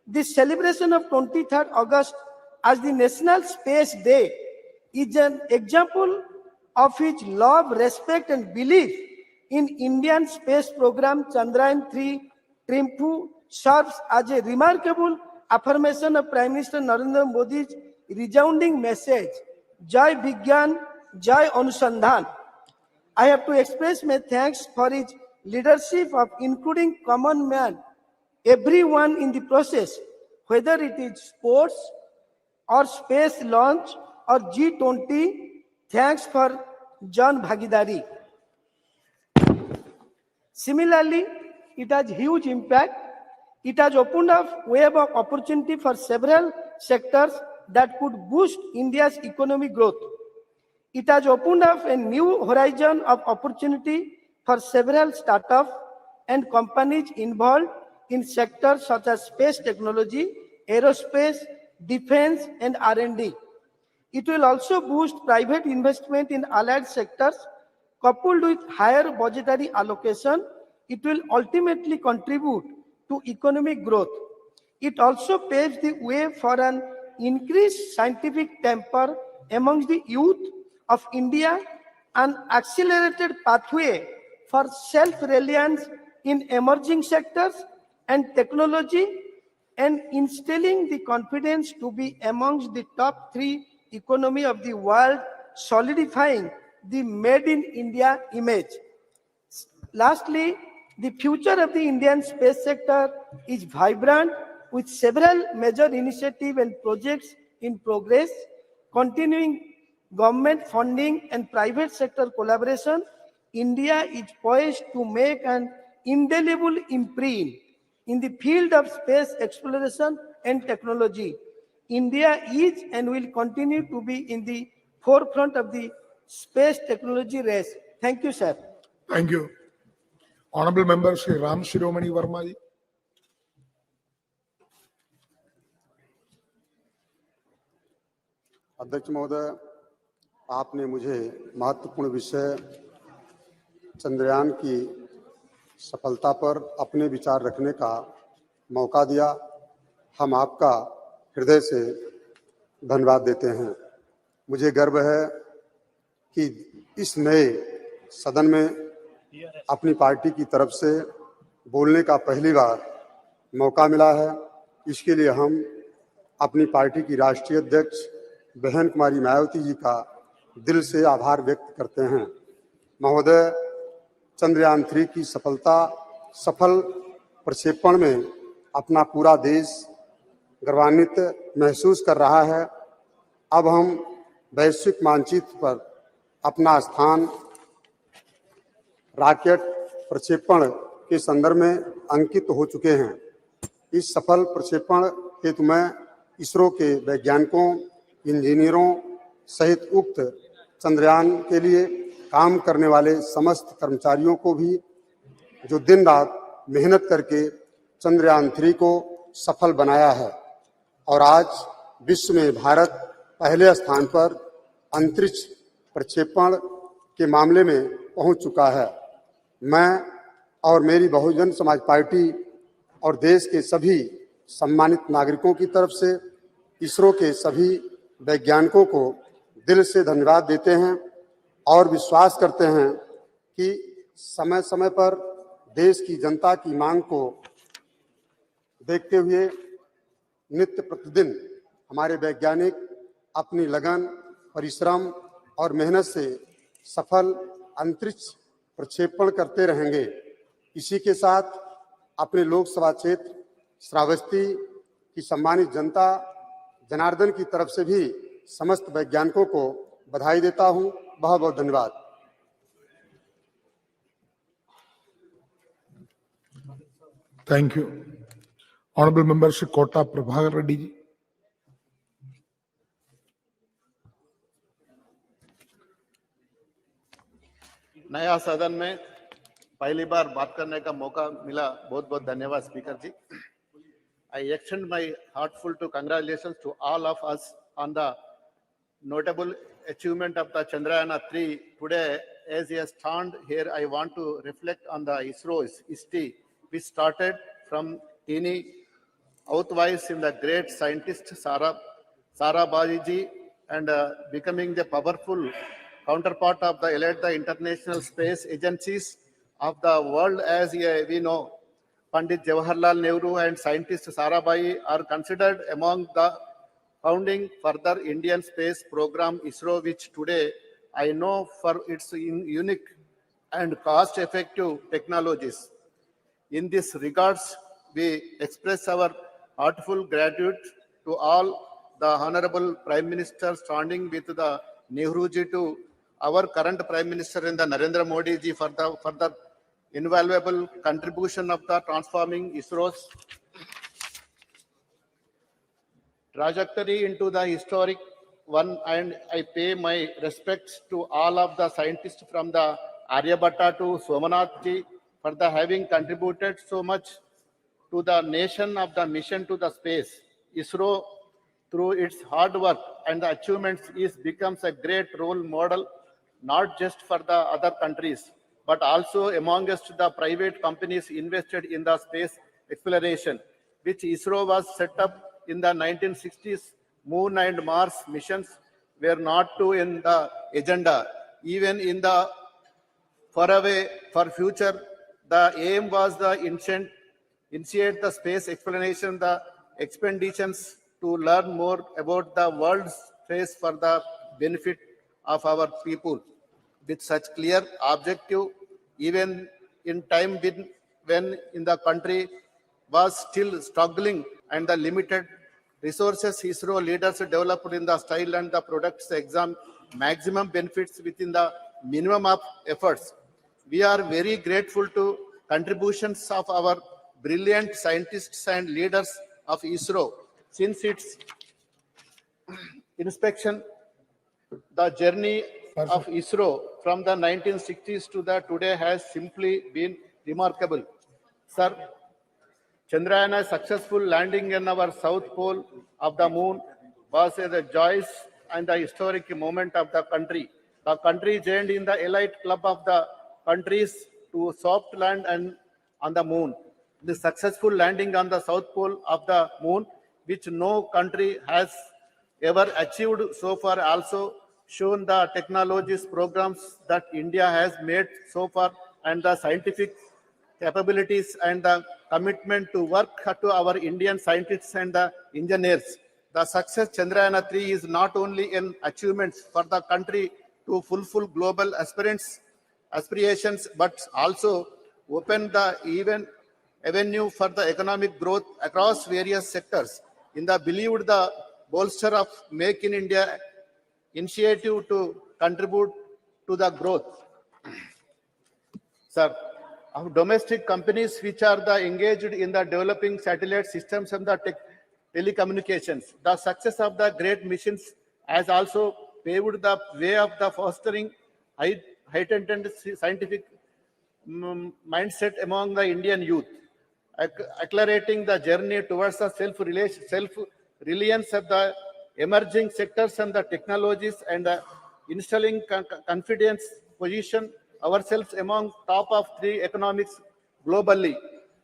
The celebration of 23rd August as the National Space Day is an example of his love, respect and belief in Indian space program. Chandrayaan-3 triumph serves as a remarkable affirmation of Prime Minister Narendra Modi's resounding message, Jai Vigyan, Jai Anusandhan. I have to express my thanks for his leadership of including common man, everyone in the process, whether it is sports or space launch or G20. Thanks for Jan Bhagidari. Similarly, it has huge impact. It has opened up web of opportunity for several sectors that could boost India's economic growth. It has opened up a new horizon of opportunity for several startups and companies involved in sectors such as space technology, aerospace, defense, and R&D. It will also boost private investment in allied sectors. Coupled with higher budgetary allocation, it will ultimately contribute to economic growth. It also paves the way for an increased scientific temper amongst the youth of India, an accelerated pathway for self-reliance in emerging sectors and technology, and instilling the confidence to be amongst the top 3 economy of the world, solidifying the Made in India image. Lastly, the future of the Indian space sector is vibrant with several major initiatives and projects in progress, continuing government funding and private sector collaboration. India is poised to make an indelible imprint in the field of space exploration and technology. India is and will continue to be in the forefront of the space technology race. Thank you, sir. Thank you. Honorable Member Shri Ram Shiromani Verma ji. अध्यक्ष महोदय, आपने मुझे महत्वपूर्ण विषय चंद्रयान की सफलता पर अपने विचार रखने का मौका दिया। हम आपका हृदय से धन्यवाद देते हैं। मुझे गर्व है कि इस नए सदन में अपनी पार्टी की तरफ से बोलने का पहली बार मौका मिला है। इसके लिए हम अपनी पार्टी की राष्ट्रीय अध्यक्ष बहन कुमारी मायावती जी का दिल से आभार व्यक्त करते हैं। महोदय, चंद्रयान-3 की सफल प्रक्षेपण में अपना पूरा देश गर्वान्वित महसूस कर रहा है। अब हम वैश्विक मानचित्र पर अपना स्थान रॉकेट प्रक्षेपण के संदर्भ में अंकित हो चुके हैं। इस सफल प्रक्षेपण हेतु मैं इसरो के वैज्ञानिकों, इंजीनियरों सहित उक्त चंद्रयान के लिए काम करने वाले समस्त कर्मचारियों को भी, जो दिन रात मेहनत करके चंद्रयान-3 को सफल बनाया है और आज विश्व में भारत पहले स्थान पर अंतरिक्ष प्रक्षेपण के मामले में पहुंच चुका है। मैं और मेरी बहुजन समाज पार्टी और देश के सभी सम्मानित नागरिकों की तरफ से इसरो के सभी वैज्ञानिकों को दिल से धन्यवाद देते हैं और विश्वास करते हैं कि समय समय पर देश की जनता की मांग को देखते हुए नित्य प्रतिदिन हमारे वैज्ञानिक अपनी लगन, परिश्रम और मेहनत से सफल अंतरिक्ष प्रक्षेपण करते रहेंगे। इसी के साथ अपने लोकसभा क्षेत्र श्रावस्ती की सम्मानित जनता जनार्दन की तरफ से भी समस्त वैज्ञानिकों को बधाई देता हूं। बहुत बहुत धन्यवाद। Thank you. Honorable Member Shri Kota Prabhakar Reddy ji. नया सदन में पहली बार बात करने का मौका मिला, बहुत बहुत धन्यवाद speaker ji. I extend my heartful to congratulations to all of us on the notable achievement of the Chandrayaan-3. Today, as a stand here, I want to reflect on the ISRO's history, which started from teeny outwise in the great scientist Sarabhaji ji and becoming the powerful counterpart of the elite the international space agencies of the world. As we know, Pandit Jawaharlal Nehru and scientist Sarabhai are considered among the founding further Indian space program ISRO, which today I know for its unique and cost-effective technologies. In this regards, we express our heartful gratitude to all the Honorable Prime Minister standing with the Nehruji to our current Prime Minister and the Narendra Modi ji for the invaluable contribution of the transforming ISRO's trajectory into the historic one, and I pay my respects to all of the scientists from the Aryabhatta to Somanath ji for the having contributed so much to the nation of the mission to the space. ISRO, through its hard work and the achievements, becomes a great role model, not just for the other countries, but also amongst the private companies invested in the space exploration, which ISRO was set up in the 1960s. Moon and Mars missions were not too in the agenda. Even in the for future, the aim was the initiate the space exploration, the expeditions to learn more about the world's space for the benefit of our people. With such clear objective, even in time when in the country was still struggling and the limited resources, ISRO leaders developed in the style and the products exam maximum benefits within the minimum of efforts. We are very grateful to contributions of our brilliant scientists and leaders of ISRO. Since its inspection, the journey of ISRO from the 1960s to the today has simply been remarkable. Sir, Chandrayaan successful landing in our south pole of the moon was a joyous and a historic moment of the country. The country joined in the elite club of the countries to soft land and on the moon. The successful landing on the south pole of the moon, which no country has ever achieved so far, also shown the technologies programs that India has made so far and the scientific capabilities and the commitment to work to our Indian scientists and the engineers. The success Chandrayaan-3 is not only an achievement for the country to fulfill global aspirations, but also open the avenue for the economic growth across various sectors. In the believed the bolster of Make in India initiative to contribute to the growth. Sir, of domestic companies which are engaged in the developing satellite systems and the telecommunications. The success of the great missions has also paved the way of the fostering heightened scientific mindset among the Indian youth, accelerating the journey towards the self-reliance of the emerging sectors and the technologies, and installing confidence position ourselves among top of 3 economics globally.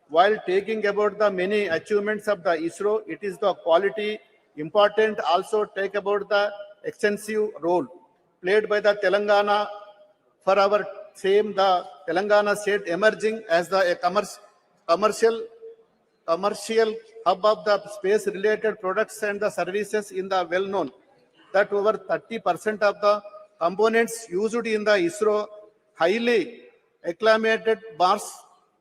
While taking about the many achievements of the ISRO, it is the quality important also take about the extensive role played by the Telangana for our same the Telangana state emerging as the commercial hub of the space related products and the services in the well known that over 30% of the components used in the ISRO highly acclamated Mars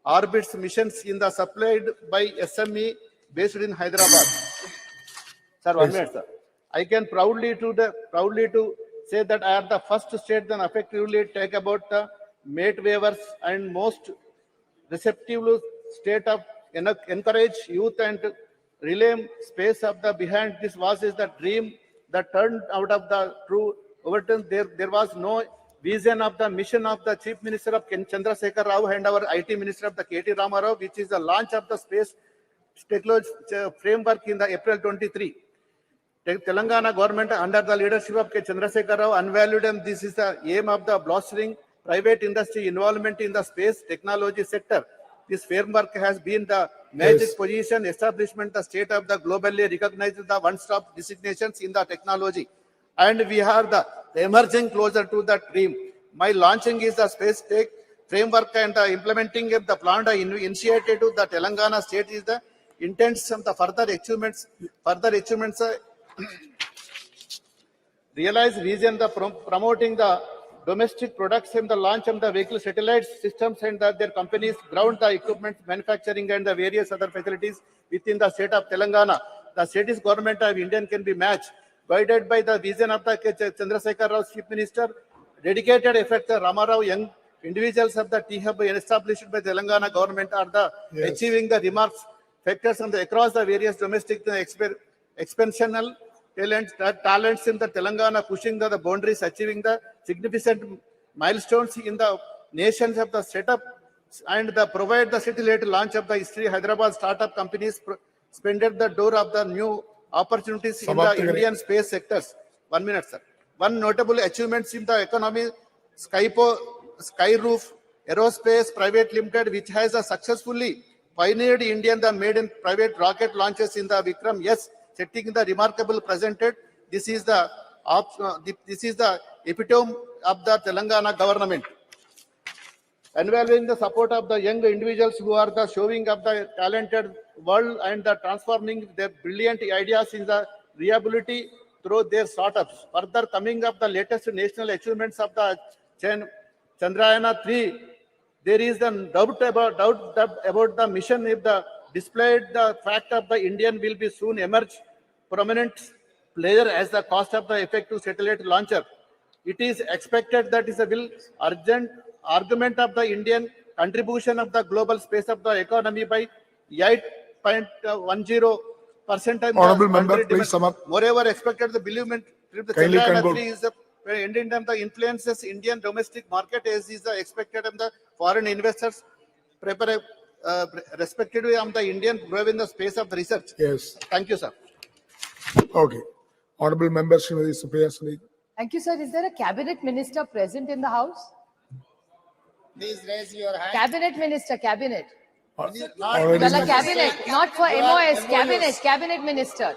orbits missions in the supplied by SME based in Hyderabad. Sir, 1 minute, sir. I can proudly to say that I am the first state that effectively take about the mate waivers and most receptive state of encourage youth and relay space of the behind this was is the dream that turned out of the true overturn. There was no vision of the mission of the Chief Minister of Chandrasekhar Rao and our IT Minister of the KT Ramarao, which is the launch of the space technology framework in the April 23. Telangana government under the leadership of K. Chandrasekhar Rao unvalued, and this is the aim of the blustering private industry involvement in the space technology sector. This framework has been the magic position establishment, the state of the globally recognized the one-stop designations in the technology. And we are the emerging closer to that dream. My launching is the space tech framework and the implementing of the plan initiated to the Telangana state is the intents of the further achievements realize vision the promoting the domestic products and the launch of the vehicle satellite systems and their companies ground the equipment manufacturing and the various other facilities within the state of Telangana. The state's government of Indian can be matched, guided by the vision of the Chandrasekhar Rao Chief Minister, dedicated effect the Ramarao young individuals of the T-Hub established by Telangana government are the achieving the remarks factors on the across the various domestic expansional talents in the Telangana, pushing the boundaries, achieving the significant milestones in the nations of the setup and the provide the city-led launch of the history. Hyderabad startup companies spended the door of the new opportunities in the Indian space sectors. 1 minute, sir. One notable achievements in the economy, Skyroof Aerospace Private Limited, which has successfully pioneered Indian the made in private rocket launches in the Vikram S, setting the remarkable presented. This is the epitome of the Telangana government. Involving the support of the young individuals who are the showing of the talented world and the transforming their brilliant ideas in the reliability through their startups. Further coming up the latest national achievements of the Chandrayana-3, there is the doubt about the mission if the displayed the fact of the Indian will be soon emerge prominent player as the cost of the effective satellite launcher. It is expected that is a will urgent argument of the Indian contribution of the global space of the economy by 8.10%. Honorable member, please sum up. Moreover, expected the believement the Chandrayana-3 is the ending the influences Indian domestic market as is the expected of the foreign investors prepare respectively on the Indian growth in the space of the research. Yes. Thank you, sir. Okay. Honorable member, Srimati Supriya Sule. Thank you, sir. Is there a cabinet minister present in the house? Please raise your hand. Cabinet minister, cabinet. Already Well, cabinet, not for MOS, cabinet minister.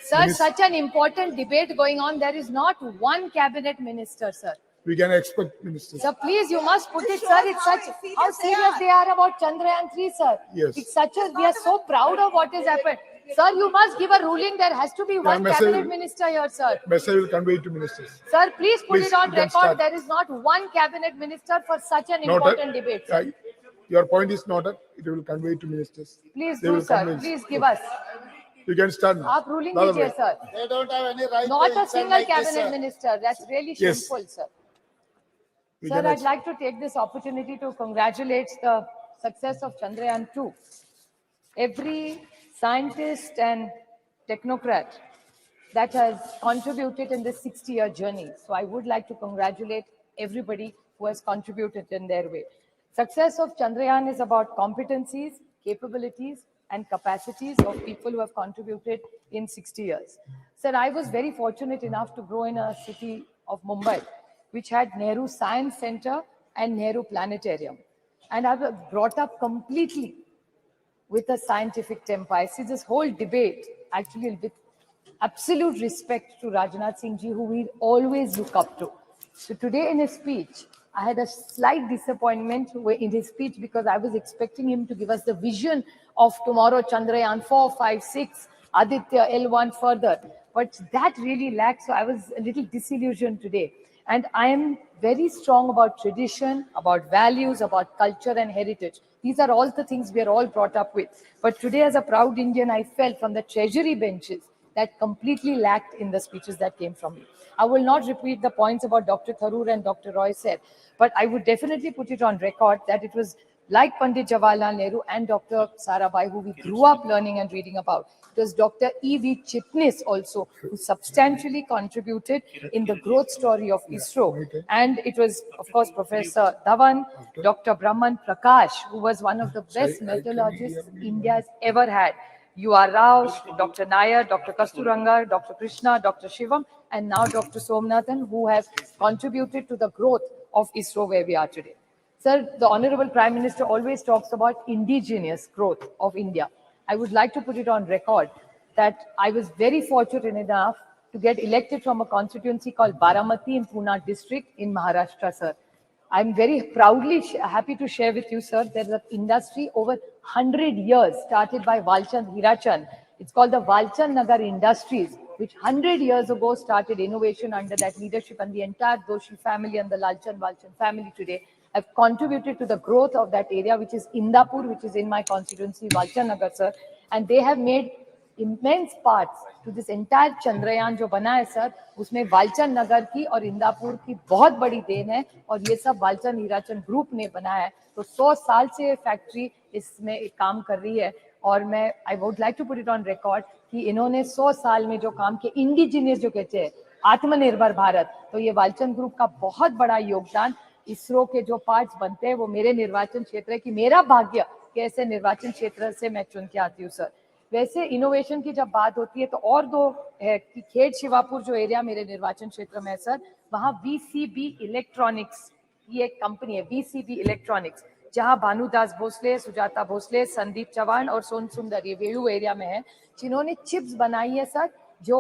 Sir, such an important debate going on. There is not one cabinet minister, sir. We can expect ministers. Sir, please, you must put it, sir. It's such how serious they are about Chandrayaan-3, sir. Yes. It's such a we are so proud of what has happened. Sir, you must give a ruling. There has to be one cabinet minister here, sir. Message will convey to ministers. Sir, please put Please, it on you can record. start. There is not one cabinet minister for such an important debate. Sir. Your point is noted. It will convey to ministers. Please They do, will sir. convince. Please give us. You can start now. Aap ruling Lala dijiye, bhai. sir. They don't have any right Not to a insult single like this, cabinet sir. minister. That's really Yes. shameful, sir. We Sir, can I'd like to take this opportunity to congratulate the success of Chandrayaan-2. Every scientist and technocrat that has contributed in this 60-year journey. So I would like to congratulate everybody who has contributed in their way. Success of Chandrayaan is about competencies, capabilities, and capacities of people who have contributed in 60 years. Sir, I was very fortunate enough to grow in a city of Mumbai, which had Nehru Science Center and Nehru Planetarium. And I was brought up completely with a scientific temper. I see this whole debate actually with absolute respect to Rajnath Singh ji, who we always look up to. So today in his speech, I had a slight disappointment in his speech because I was expecting him to give us the vision of tomorrow, Chandrayaan 4, 5, 6, Aditya, L1 further. but that really lacked. So I was a little disillusioned today. And I am very strong about tradition, about values, about culture and heritage. These are all the things we are all brought up with. But today, as a proud Indian, I felt from the treasury benches that completely lacked in the speeches that came from me. I will not repeat the points about Dr. Tharoor and Dr. Roy said, but I would definitely put it on record that it was like Pandit Jawaharlal Nehru and Dr. Sarabhai, who we grew up learning and reading about. It was Dr. E.V. Chitnis also, who substantially contributed in the growth story of ISRO. And it was, of course, Professor Dhawan, Dr. Brahman Prakash, who was one of the best metallurgists India's ever had. U.R. Rao, Dr. Nair, Dr. Kasturanga, Dr. Krishna, Dr. Shivam, and now Dr. Somnathan, who have contributed to the growth of ISRO where we are today. Sir, the Honorable Prime Minister always talks about indigenous growth of India. I would like to put it on record that I was very fortunate enough to get elected from a constituency called Baramati in Pune district in Maharashtra, sir. I'm very proudly happy to share with you, sir, there's an industry over 100 years started by Walchand Hirachand. It's called the Walchand Nagar Industries, which 100 years ago started innovation under that leadership, and the entire Doshi family and the Lalchand Walchand family today have contributed to the growth of that area, which is Indapur, which is in my constituency, Walchand Nagar, sir. And they have made immense parts to this entire Chandrayaan जो बना है sir, उसमें वालचंद नगर की और इंदापुर की बहुत बड़ी then है, और ये सब वालचंद हीराचंद ग्रुप ने बनाया है. तो 100 साल से फैक्ट्री इसमें एक काम कर रही है, और मैं I would like to put it on record कि इन्होंने 100 साल में जो काम किया, इंडिजिनियस जो कहते हैं, आत्मनिर्भर भारत, तो ये वालचंद ग्रुप का बहुत बड़ा योगदान. इसरो के जो पार्ट्स बनते हैं वो मेरे निर्वाचन क्षेत्र है, कि मेरा भाग्य कैसे निर्वाचन क्षेत्र से मैं चुन के आती हूँ सर. वैसे इनोवेशन की जब बात होती है तो और दो है कि खेड़ शिवापुर जो एरिया मेरे निर्वाचन क्षेत्र में है सर, वहाँ VCB इलेक्ट्रॉनिक्स, ये एक कंपनी है VCB इलेक्ट्रॉनिक्स, जहाँ भानुदास भोसले, सुजाता भोसले, संदीप चौहान और सोन सुंदर, ये वेलू एरिया में है, जिन्होंने चिप्स बनाई है सर, जो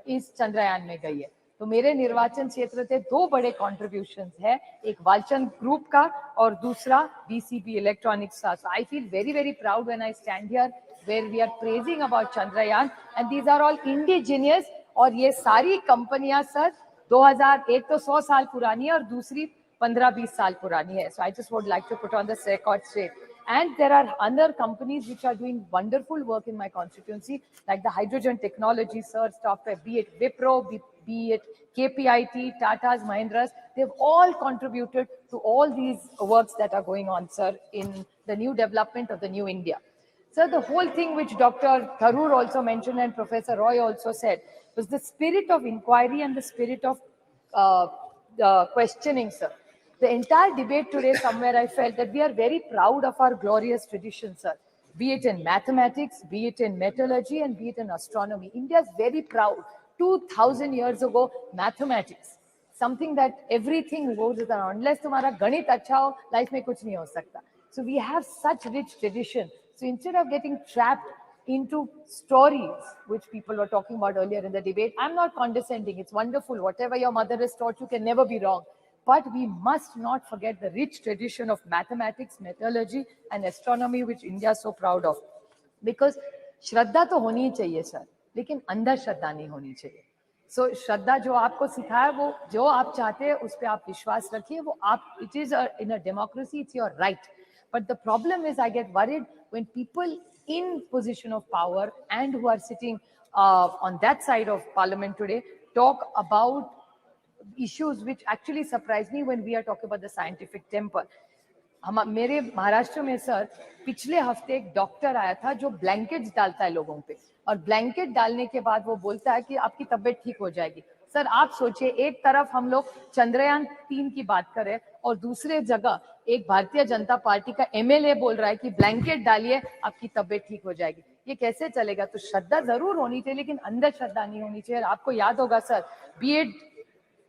इस चंद्रयान में गई है. तो मेरे निर्वाचन क्षेत्र से दो बड़े कॉन्ट्रीब्यूशंस है, एक वालचंद ग्रुप का और दूसरा VCB इलेक्ट्रॉनिक्स का. So I feel very, very proud when I stand here where we are praising about Chandrayaan, and these are all indigenous, और ये सारी कंपनियां सर 2001 तो 100 साल पुरानी है और दूसरी 15-20 साल पुरानी है. So I just would like to put on this record straight. And there are other companies which are doing wonderful work in my constituency, like the hydrogen technology, sir, software, be it Wipro, be it KPIT, Tata's, Mahindras, they've all contributed to all these works that are going on, sir, in the new development of the new India. Sir, the whole thing which Dr. Tharoor also mentioned and Professor Roy also said was the spirit of inquiry and the spirit of questioning, sir. The entire debate today, somewhere I felt that we are very proud of our glorious tradition, sir. Be it in mathematics, be it in metallurgy, and be it in astronomy. India is very proud. 2000 years ago, mathematics, something that everything goes with, unless तुम्हारा गणित अच्छा हो, life में कुछ नहीं हो सकता. So we have such rich tradition. So instead of getting trapped into stories, which people were talking about earlier in the debate, I'm not condescending. It's wonderful. Whatever your mother has taught you can never be wrong. But we must not forget the rich tradition of mathematics, metallurgy, and astronomy, which India is so proud of. Because श्रद्धा तो होनी ही चाहिए sir, लेकिन अंदर श्रद्धा नहीं होनी चाहिए. So श्रद्धा जो आपको सिखाया, वो जो आप चाहते हैं उस पर आप विश्वास रखिए, वो आप, it is in a democracy, it's your right. But the problem is I get worried when people in position of power and who are sitting on that side of Parliament today talk about issues which actually surprise me when we are talking about the scientific temper. मेरे महाराष्ट्र में sir पिछले हफ्ते एक doctor आया था जो blankets डालता है लोगों पे, और ब्लैंकेट डालने के बाद वो बोलता है कि आपकी तबीयत ठीक हो जाएगी. सर आप सोचिए, एक तरफ हम लोग चंद्रयान 3 की बात करें और दूसरे जगह एक भारतीय जनता पार्टी का MLA बोल रहा है कि ब्लैंकेट डालिए आपकी तबीयत ठीक हो जाएगी. ये कैसे चलेगा? तो श्रद्धा जरूर होनी चाहिए, लेकिन अंदर श्रद्धा नहीं होनी चाहिए. आपको याद होगा सर, बी एड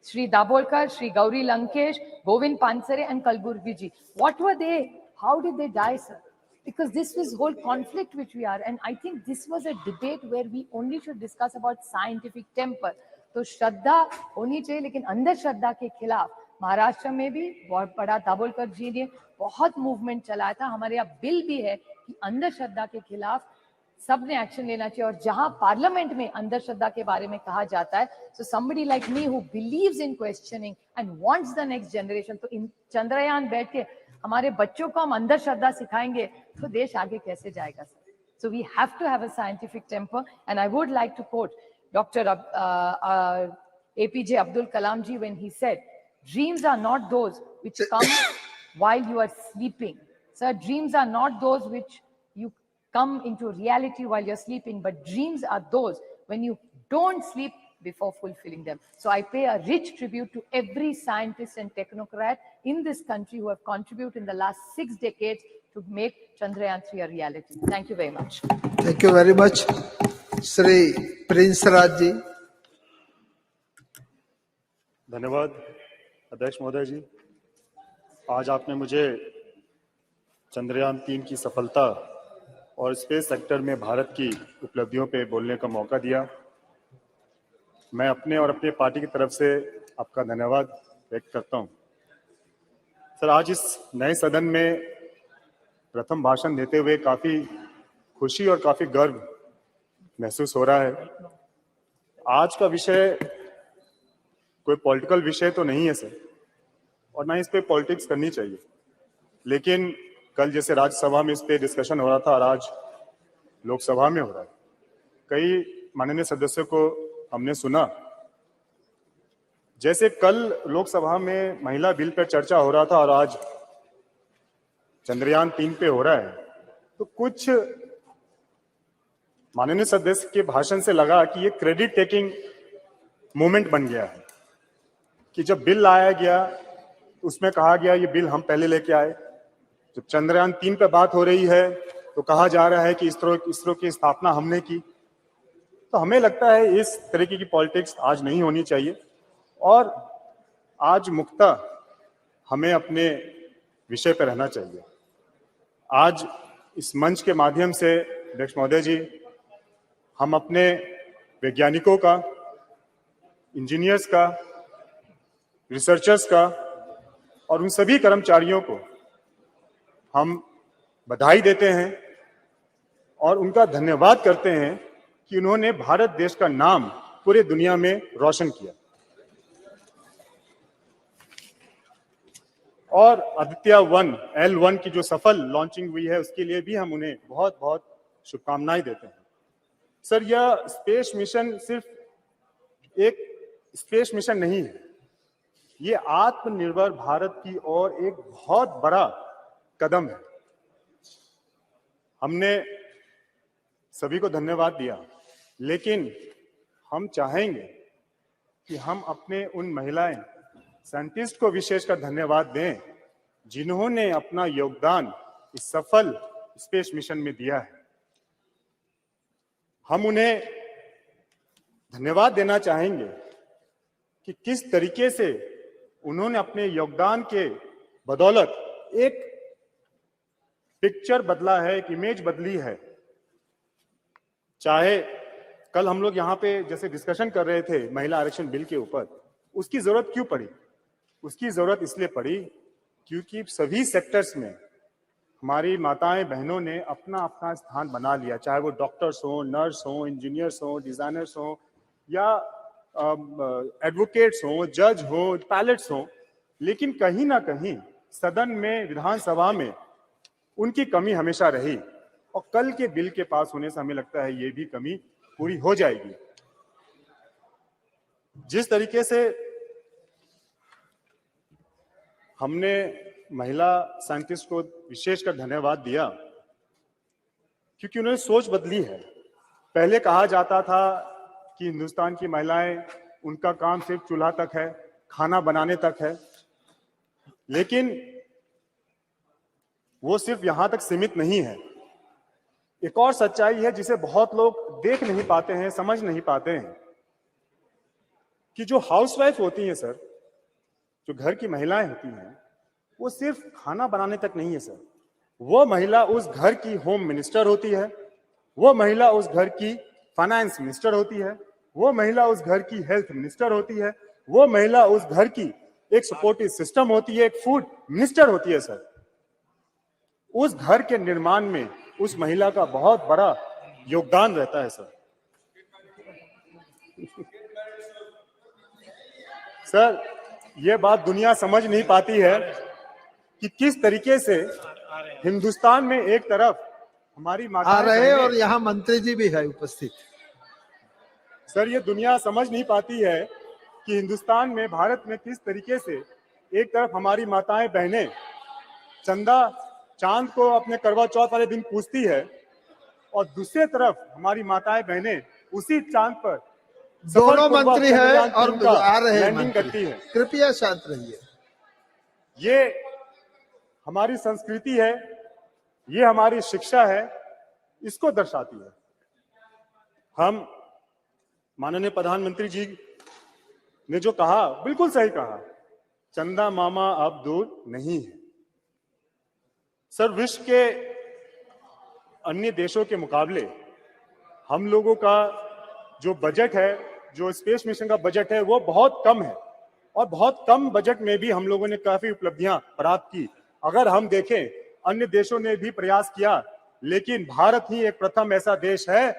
Sri Dabolkar, Sri Gauri Lankesh, Govind Pansare and Kalburgi ji. What were they? How did they die, sir? Because this was whole conflict which we are. And I think this was a debate where we only should discuss about scientific temper. तो श्रद्धा होनी चाहिए, लेकिन अंदर श्रद्धा के खिलाफ महाराष्ट्र में भी बहुत बड़ा दाभोलकर जी ने बहुत मूवमेंट चलाया था. हमारे यहाँ बिल भी है कि अंधश्रद्धा के खिलाफ सब ने एक्शन लेना चाहिए। और जहां पार्लियामेंट में अंधश्रद्धा के बारे में कहा जाता है, so somebody like me who believes in questioning and wants the next generation, तो इन चंद्रयान बैठ के हमारे बच्चों को हम अंधश्रद्धा सिखाएंगे तो देश आगे कैसे जाएगा sir? So we have to have a scientific temper, and I would like to quote Dr. APJ Abdul Kalam ji when he said, "Dreams are not those which come while you are sleeping." Sir, dreams are not those which you come into reality while you're sleeping, but dreams are those when you don't sleep before fulfilling them. So I pay a rich tribute to every scientist and technocrat in this country who have contributed in the last 6 decades to make Chandrayaan-3 a reality. Thank you very much. Thank you very much. Shri Prince Raj ji. धन्यवाद अध्यक्ष महोदय जी। आज आपने मुझे चंद्रयान-3 की सफलता और space sector में भारत की उपलब्धियों पे बोलने का मौका दिया। मैं अपने और अपने पार्टी की तरफ से आपका धन्यवाद व्यक्त करता हूं। सर, आज इस नए सदन में प्रथम भाषण देते हुए काफी खुशी और काफी गर्व महसूस हो रहा है। आज का विषय कोई पॉलिटिकल विषय तो नहीं है सर, और ना इस पे पॉलिटिक्स करनी चाहिए, लेकिन कल जैसे राज्यसभा में इस पे डिस्कशन हो रहा था और आज लोकसभा में हो रहा है। कई माननीय सदस्यों को हमने सुना, जैसे कल लोकसभा में महिला बिल पर चर्चा हो रहा था और आज चंद्रयान-3 पे हो रहा है, तो कुछ माननीय सदस्य के भाषण से लगा कि ये क्रेडिट टेकिंग मूवमेंट बन गया है कि जब बिल लाया गया उसमें कहा गया ये बिल हम पहले लेके आए, जब चंद्रयान-3 पे बात हो रही है तो कहा जा रहा है कि इसरो की स्थापना हमने की। तो हमें लगता है इस तरीके की पॉलिटिक्स आज नहीं होनी चाहिए और आज मुक्ता हमें अपने विषय पर रहना चाहिए। आज इस मंच के माध्यम से अध्यक्ष महोदय जी, हम अपने वैज्ञानिकों का, इंजीनियर्स का, रिसर्चर्स का और उन सभी कर्मचारियों को हम बधाई देते हैं और उनका धन्यवाद करते हैं कि उन्होंने भारत देश का नाम पूरे दुनिया में रोशन किया। और आदित्य-1 L1 की जो सफल लॉन्चिंग हुई है उसके लिए भी हम उन्हें बहुत बहुत शुभकामनाएं देते हैं। सर, यह स्पेस मिशन सिर्फ एक स्पेस मिशन नहीं है, ये आत्मनिर्भर भारत की ओर एक बहुत बड़ा कदम है। हमने सभी को धन्यवाद दिया, लेकिन हम चाहेंगे कि हम अपने उन महिलाएं साइंटिस्ट को विशेषकर धन्यवाद दें जिन्होंने अपना योगदान इस सफल स्पेस मिशन में दिया है। हम उन्हें धन्यवाद देना चाहेंगे कि किस तरीके से उन्होंने अपने योगदान के बदौलत एक पिक्चर बदला है, एक इमेज बदली है। चाहे कल हम लोग यहाँ पे जैसे डिस्कशन कर रहे थे महिला आरक्षण बिल के ऊपर, उसकी जरूरत क्यों पड़ी? उसकी जरूरत इसलिए पड़ी क्योंकि सभी सेक्टर्स में हमारी माताएं बहनों ने अपना अपना स्थान बना लिया, चाहे वो डॉक्टर्स हो, नर्स हो, इंजीनियर्स हो, डिजाइनर्स हो या एडवोकेट्स हो, जज हो, पायलट्स हो, लेकिन कहीं ना कहीं सदन में, विधानसभा में उनकी कमी हमेशा रही और कल के बिल के पास होने से हमें लगता है ये भी कमी पूरी हो जाएगी। जिस तरीके से हमने महिला साइंटिस्ट को विशेषकर धन्यवाद दिया क्योंकि उन्होंने सोच बदली है। पहले कहा जाता था कि हिंदुस्तान की महिलाएं, उनका काम सिर्फ चूल्हा तक है, खाना बनाने तक है, लेकिन वो सिर्फ यहां तक सीमित नहीं है। एक और सच्चाई है जिसे बहुत लोग देख नहीं पाते हैं, समझ नहीं पाते हैं कि जो हाउसवाइफ होती हैं सर, जो घर की महिलाएं होती हैं, वो सिर्फ खाना बनाने तक नहीं है सर, वो महिला उस घर की होम मिनिस्टर होती है, वो महिला उस घर की फाइनेंस मिनिस्टर होती है, वो महिला उस घर की हेल्थ मिनिस्टर होती है, वो महिला उस घर की एक सपोर्टिव सिस्टम होती है, एक फूड मिनिस्टर होती है सर। उस घर के निर्माण में उस महिला का बहुत बड़ा योगदान रहता है सर। सर, ये बात दुनिया समझ नहीं पाती है कि किस तरीके से हिंदुस्तान में एक तरफ हमारी आ माताएं रहे बहनें, और यहाँ मंत्री जी भी है उपस्थित। सर ये दुनिया समझ नहीं पाती है कि हिंदुस्तान में, भारत में किस तरीके से एक तरफ हमारी माताएं बहनें चंदा चांद को अपने करवा चौथ वाले दिन पूजती है और दूसरी तरफ हमारी माताएं बहनें उसी चांद पर दोनों सफलपूर्वक मंत्री है चंद्रयान और 3 का आ रहे हैं लैंडिंग करती मंत्री, है। कृपया शांत रहिए। ये हमारी संस्कृति है, ये हमारी शिक्षा है, इसको दर्शाती है। हम माननीय प्रधानमंत्री जी ने जो कहा बिल्कुल सही कहा, चंदा मामा अब दूर नहीं है। सर, विश्व के अन्य देशों के मुकाबले हम लोगों का जो बजट है, जो स्पेस मिशन का बजट है, वो बहुत कम है और बहुत कम बजट में भी हम लोगों ने काफी उपलब्धियां प्राप्त की। अगर हम देखें, अन्य देशों ने भी प्रयास किया, लेकिन भारत ही एक प्रथम ऐसा देश है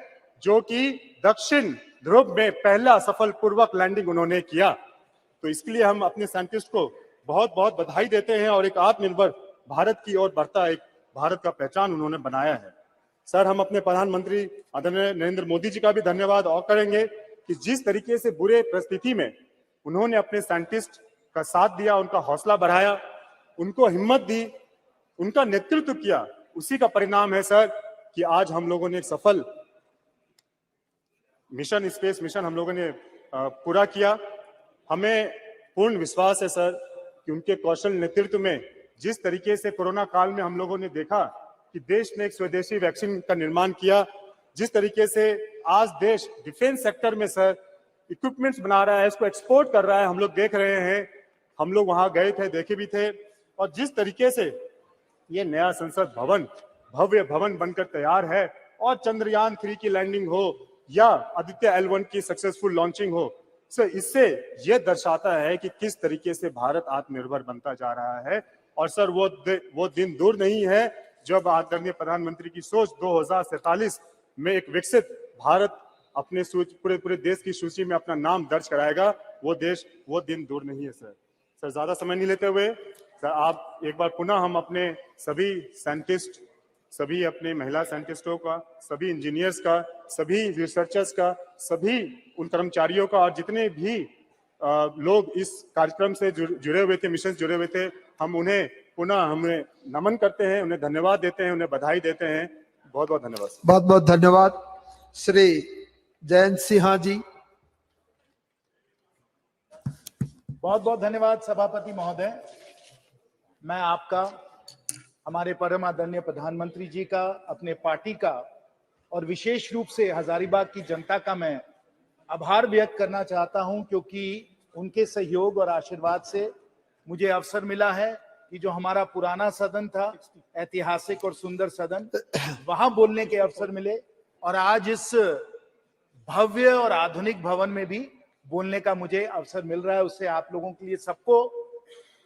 जो कि दक्षिण ध्रुव में पहला सफलपूर्वक लैंडिंग उन्होंने किया। तो इसके लिए हम अपने साइंटिस्ट को बहुत बहुत बधाई देते हैं और एक आत्मनिर्भर भारत की ओर बढ़ता एक भारत का पहचान उन्होंने बनाया है। सर, हम अपने प्रधानमंत्री आदरणीय नरेंद्र मोदी जी का भी धन्यवाद और करेंगे कि जिस तरीके से बुरे परिस्थिति में उन्होंने अपने साइंटिस्ट का साथ दिया, उनका हौसला बढ़ाया, उनको हिम्मत दी, उनका नेतृत्व किया, उसी का परिणाम है सर कि आज हम लोगों ने एक सफल मिशन, स्पेस मिशन हम लोगों ने पूरा किया। हमें पूर्ण विश्वास है सर कि उनके कौशल नेतृत्व में जिस तरीके से कोरोना काल में हम लोगों ने देखा कि देश ने एक स्वदेशी वैक्सीन का निर्माण किया, जिस तरीके से आज देश डिफेंस सेक्टर में सर इक्विपमेंट्स बना रहा है, इसको एक्सपोर्ट कर रहा है, हम लोग देख रहे हैं, हम लोग वहां गए थे, देखे भी थे। और जिस तरीके से ये नया संसद भवन भव्य भवन बनकर तैयार है और चंद्रयान 3 की लैंडिंग हो या आदित्य L1 की सक्सेसफुल लॉन्चिंग हो, सो इससे यह दर्शाता है कि किस तरीके से भारत आत्मनिर्भर बनता जा रहा है। और सर वो दिन दूर नहीं है जब आदरणीय प्रधानमंत्री की सोच 2047 में एक विकसित भारत अपने पूरे देश की सूची में अपना नाम दर्ज कराएगा। वो दिन दूर नहीं है सर। सर, ज्यादा समय नहीं लेते हुए सर, आप एक बार पुनः हम अपने सभी साइंटिस्ट, सभी अपने महिला साइंटिस्टों का, सभी इंजीनियर्स का, सभी रिसर्चर्स का, सभी उन कर्मचारियों का और जितने भी लोग इस कार्यक्रम से जुड़े हुए थे, मिशन जुड़े हुए थे, हम उन्हें पुनः हमें नमन करते हैं, उन्हें धन्यवाद देते हैं, उन्हें बधाई देते हैं। बहुत बहुत धन्यवाद। बहुत बहुत धन्यवाद। श्री जयंत सिन्हा जी। बहुत बहुत धन्यवाद सभापति महोदय। मैं आपका, हमारे परम आदरणीय प्रधानमंत्री जी का, अपने पार्टी का और विशेष रूप से हजारीबाग की जनता का मैं आभार व्यक्त करना चाहता हूं, क्योंकि उनके सहयोग और आशीर्वाद से मुझे अवसर मिला है कि जो हमारा पुराना सदन था, ऐतिहासिक और सुंदर सदन, वहां बोलने के अवसर मिले और आज इस भव्य और आधुनिक भवन में भी बोलने का मुझे अवसर मिल रहा है। उससे आप लोगों के लिए सबको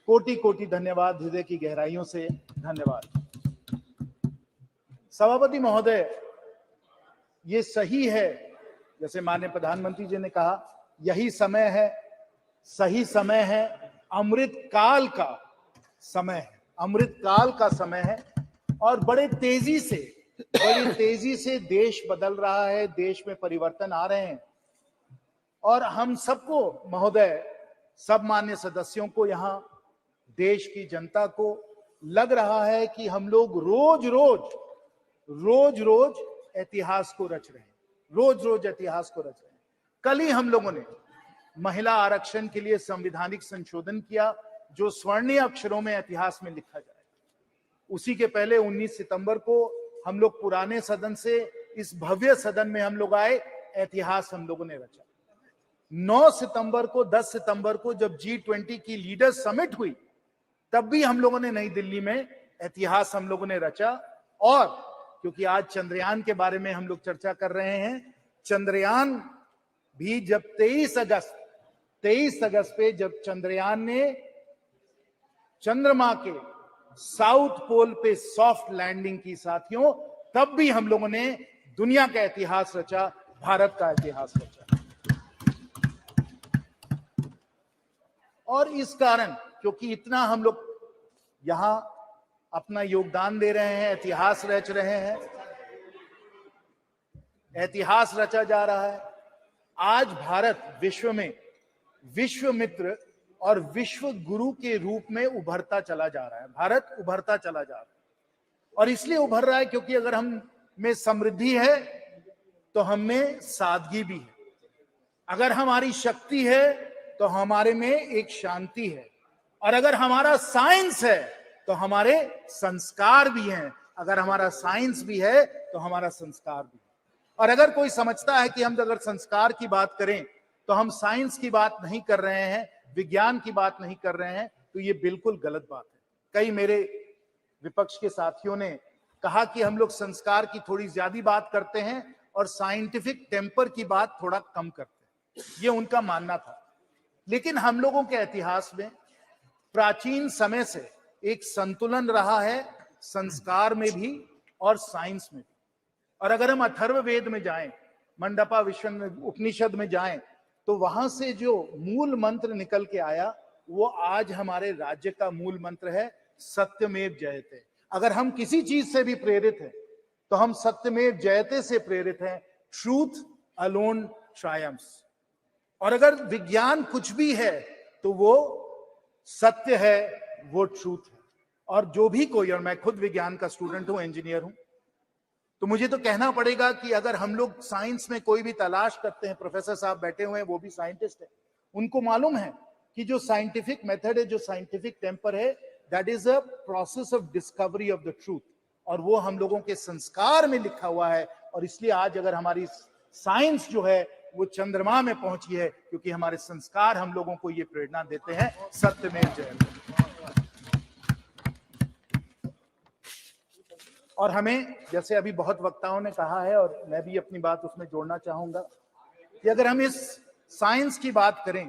कोटि कोटि धन्यवाद, हृदय की गहराइयों से धन्यवाद। सभापति महोदय, ये सही है, जैसे माननीय प्रधानमंत्री जी ने कहा, यही समय है, सही समय है, अमृत काल का समय है, अमृत काल का समय है और बड़ी तेजी से देश बदल रहा है, देश में परिवर्तन आ रहे हैं और हम सबको महोदय, सब मान्य सदस्यों को, यहाँ देश की जनता को लग रहा है कि हम लोग रोज रोज इतिहास को रच रहे हैं, रोज इतिहास को रच रहे हैं। कल ही हम लोगों ने महिला आरक्षण के लिए संवैधानिक संशोधन किया जो स्वर्णीय अक्षरों में इतिहास में लिखा जाए। उसी के पहले 19 सितंबर को हम लोग पुराने सदन से इस भव्य सदन में हम लोग आए, इतिहास हम लोगों ने रचा। 9 सितंबर को, 10 सितंबर को जब G20 की लीडर्स समिट हुई, तब भी हम लोगों ने नई दिल्ली में इतिहास हम लोगों ने रचा। और क्योंकि आज चंद्रयान के बारे में हम लोग चर्चा कर रहे हैं, चंद्रयान भी जब 23 अगस्त पे जब चंद्रयान ने चंद्रमा के साउथ पोल पे सॉफ्ट लैंडिंग की साथियों, तब भी हम लोगों ने दुनिया का इतिहास रचा, भारत का इतिहास रचा। और इस कारण, क्योंकि इतना हम लोग यहां अपना योगदान दे रहे हैं, इतिहास रच रहे हैं, इतिहास रचा जा रहा है, आज भारत विश्व में विश्व मित्र और विश्व गुरु के रूप में उभरता चला जा रहा है। भारत उभरता चला जा रहा है, और इसलिए उभर रहा है क्योंकि अगर हम में समृद्धि है तो हम में सादगी भी है, अगर हमारी शक्ति है तो हमारे में एक शांति है, और अगर हमारा साइंस है तो हमारे संस्कार भी हैं, अगर हमारा साइंस भी है तो हमारा संस्कार भी है। और अगर कोई समझता है कि हम अगर संस्कार की बात करें तो हम साइंस की बात नहीं कर रहे हैं, विज्ञान की बात नहीं कर रहे हैं, तो ये बिल्कुल गलत बात है। कई मेरे विपक्ष के साथियों ने कहा कि हम लोग संस्कार की थोड़ी ज्यादा बात करते हैं और साइंटिफिक टेम्पर की बात थोड़ा कम करते हैं, ये उनका मानना था। लेकिन हम लोगों के इतिहास में प्राचीन समय से एक संतुलन रहा है, संस्कार में भी और साइंस में भी। और अगर हम अथर्ववेद में जाएं, मंडपा उपनिषद में जाएं, तो वहां से जो मूल मंत्र निकल के आया वो आज हमारे राज्य का मूल मंत्र है, सत्यमेव जयते। अगर हम किसी चीज से भी प्रेरित हैं तो हम सत्यमेव जयते से प्रेरित हैं, ट्रूथ अलोन ट्रायम्फ्स। और अगर विज्ञान कुछ भी है तो वो सत्य है, वो ट्रूथ है। और जो भी कोई, और मैं खुद विज्ञान का स्टूडेंट हूं, इंजीनियर हूं, तो मुझे तो कहना पड़ेगा कि अगर हम लोग साइंस में कोई भी तलाश करते हैं, प्रोफेसर साहब बैठे हुए हैं, वो भी साइंटिस्ट है, उनको मालूम है कि जो साइंटिफिक मेथड है, जो साइंटिफिक टेम्पर है, that is a process of discovery of the truth, और वो हम लोगों के संस्कार में लिखा हुआ है। और इसलिए आज अगर हमारी साइंस जो है वो चंद्रमा में पहुंची है, क्योंकि हमारे संस्कार हम लोगों को ये प्रेरणा देते हैं, सत्यमेव जयते। और हमें, जैसे अभी बहुत वक्ताओं ने कहा है और मैं भी अपनी बात उसमें जोड़ना चाहूंगा, कि अगर हम इस साइंस की बात करें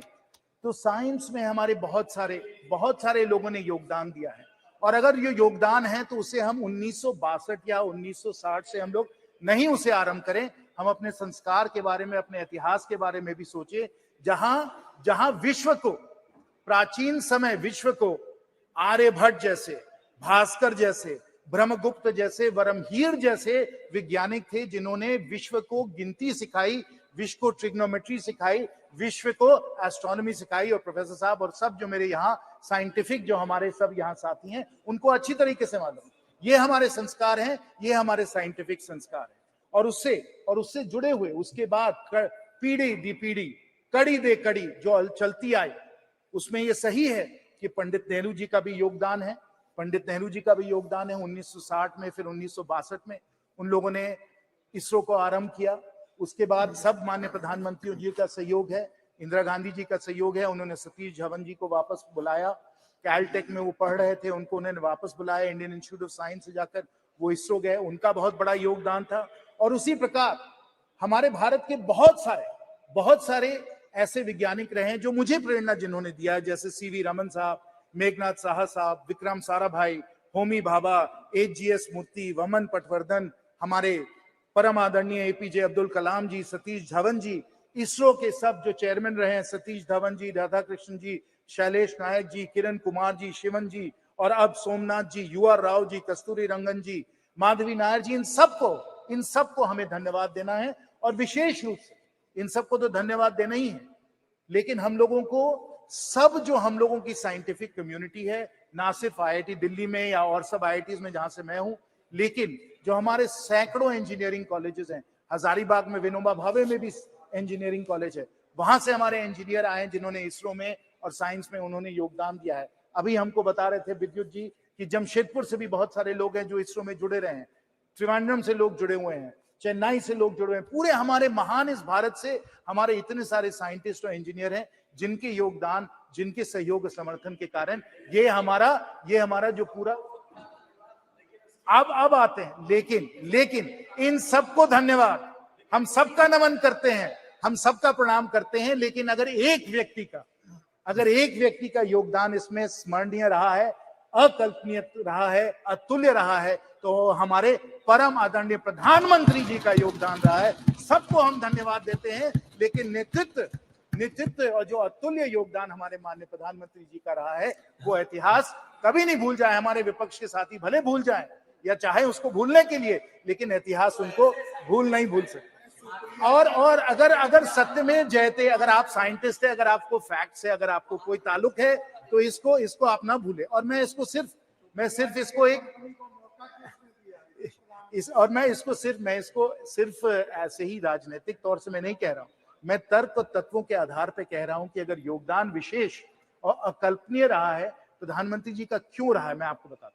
तो साइंस में हमारे बहुत सारे लोगों ने योगदान दिया है। और अगर ये योगदान है तो उसे हम 1962 या 1960 से हम लोग नहीं उसे आरंभ करें, हम अपने संस्कार के बारे में, अपने इतिहास के बारे में भी सोचे, जहां विश्व को, प्राचीन समय विश्व को आर्यभट्ट जैसे, भास्कर जैसे, ब्रह्मगुप्त जैसे, वरमहीर जैसे वैज्ञानिक थे, जिन्होंने विश्व को गिनती सिखाई, विश्व को ट्रिग्नोमेट्री सिखाई, विश्व को एस्ट्रोनॉमी सिखाई। और प्रोफेसर साहब और सब जो मेरे यहाँ साइंटिफिक जो हमारे सब यहाँ साथी हैं, उनको अच्छी तरीके से मालूम, ये हमारे संस्कार हैं, ये हमारे साइंटिफिक संस्कार हैं। और उससे जुड़े हुए उसके बाद पीढ़ी दी पीढ़ी, कड़ी दे कड़ी जो चलती आई, उसमें ये सही है कि पंडित नेहरू जी का भी योगदान है। पंडित नेहरू जी का भी योगदान है। 1960 में, फिर 1962 में उन लोगों ने इसरो को आरंभ किया। उसके बाद सब माननीय प्रधानमंत्रियों जी का सहयोग है, इंदिरा गांधी जी का सहयोग है। उन्होंने सतीश धवन जी को वापस बुलाया, कैलटेक में वो पढ़ रहे थे, उनको उन्होंने वापस बुलाया, इंडियन इंस्टीट्यूट ऑफ साइंस से जाकर वो इसरो गए, उनका बहुत बड़ा योगदान था। और उसी प्रकार हमारे भारत के बहुत सारे ऐसे वैज्ञानिक रहे हैं जो मुझे प्रेरणा जिन्होंने दिया, जैसे सीवी रमन साहब, मेघनाथ साहा साहब, विक्रम साराभाई, होमी भाभा, एचजीएस मूर्ति, वमन पटवर्धन, हमारे परम आदरणीय एपीजे अब्दुल कलाम जी, सतीश धवन जी, इसरो के सब जो चेयरमैन रहे हैं, सतीश धवन जी, राधाकृष्णन जी, शैलेश नायक जी, किरण कुमार जी, शिवन जी, और अब सोमनाथ जी, युवा राव जी, कस्तूरी रंगन जी, माधवी नायर जी, इन सबको हमें धन्यवाद देना है। और विशेष रूप से इन सबको तो धन्यवाद देना ही है, लेकिन हम लोगों को सब जो हम लोगों की साइंटिफिक कम्युनिटी है, ना सिर्फ आईआईटी दिल्ली में या और सब आईआईटीज में जहां से मैं हूं, लेकिन जो हमारे सैकड़ों इंजीनियरिंग कॉलेजेस हैं, हजारीबाग में विनोबा भावे में भी इंजीनियरिंग कॉलेज है, वहां से हमारे इंजीनियर आए जिन्होंने इसरो में और साइंस में उन्होंने योगदान दिया है। अभी हमको बता रहे थे विद्युत जी कि जमशेदपुर से भी बहुत सारे लोग हैं जो इसरो में जुड़े रहे हैं, त्रिवेंद्रम से लोग जुड़े हुए हैं, चेन्नई से लोग जुड़े हुए हैं। पूरे हमारे महान इस भारत से हमारे इतने सारे साइंटिस्ट और इंजीनियर हैं जिनके योगदान, जिनके सहयोग और समर्थन के कारण ये हमारा जो पूरा अब आते हैं। लेकिन इन सबको धन्यवाद, हम सबका नमन करते हैं, हम सबका प्रणाम करते हैं। लेकिन अगर एक व्यक्ति का योगदान इसमें स्मरणीय रहा है, अकल्पनीय रहा है, अतुल्य रहा है, तो हमारे परम आदरणीय प्रधानमंत्री जी का योगदान रहा है। सबको हम धन्यवाद देते हैं, लेकिन नेतृत्व और जो अतुल्य योगदान हमारे माननीय प्रधानमंत्री जी का रहा है, वो इतिहास कभी नहीं भूल जाए। हमारे विपक्ष के साथी भले भूल जाए या चाहे उसको भूलने के लिए, लेकिन इतिहास उनको नहीं भूल सकते। और अगर सत्य में जयते, अगर आप साइंटिस्ट है, अगर आपको फैक्ट से अगर आपको कोई ताल्लुक है, तो इसको आप ना भूले। और मैं इसको सिर्फ ऐसे ही राजनीतिक तौर से मैं नहीं कह रहा हूं, मैं तर्क और तत्वों के आधार पे कह रहा हूं कि अगर योगदान विशेष और अकल्पनीय रहा है प्रधानमंत्री जी का, क्यों रहा है, मैं आपको बताता हूं।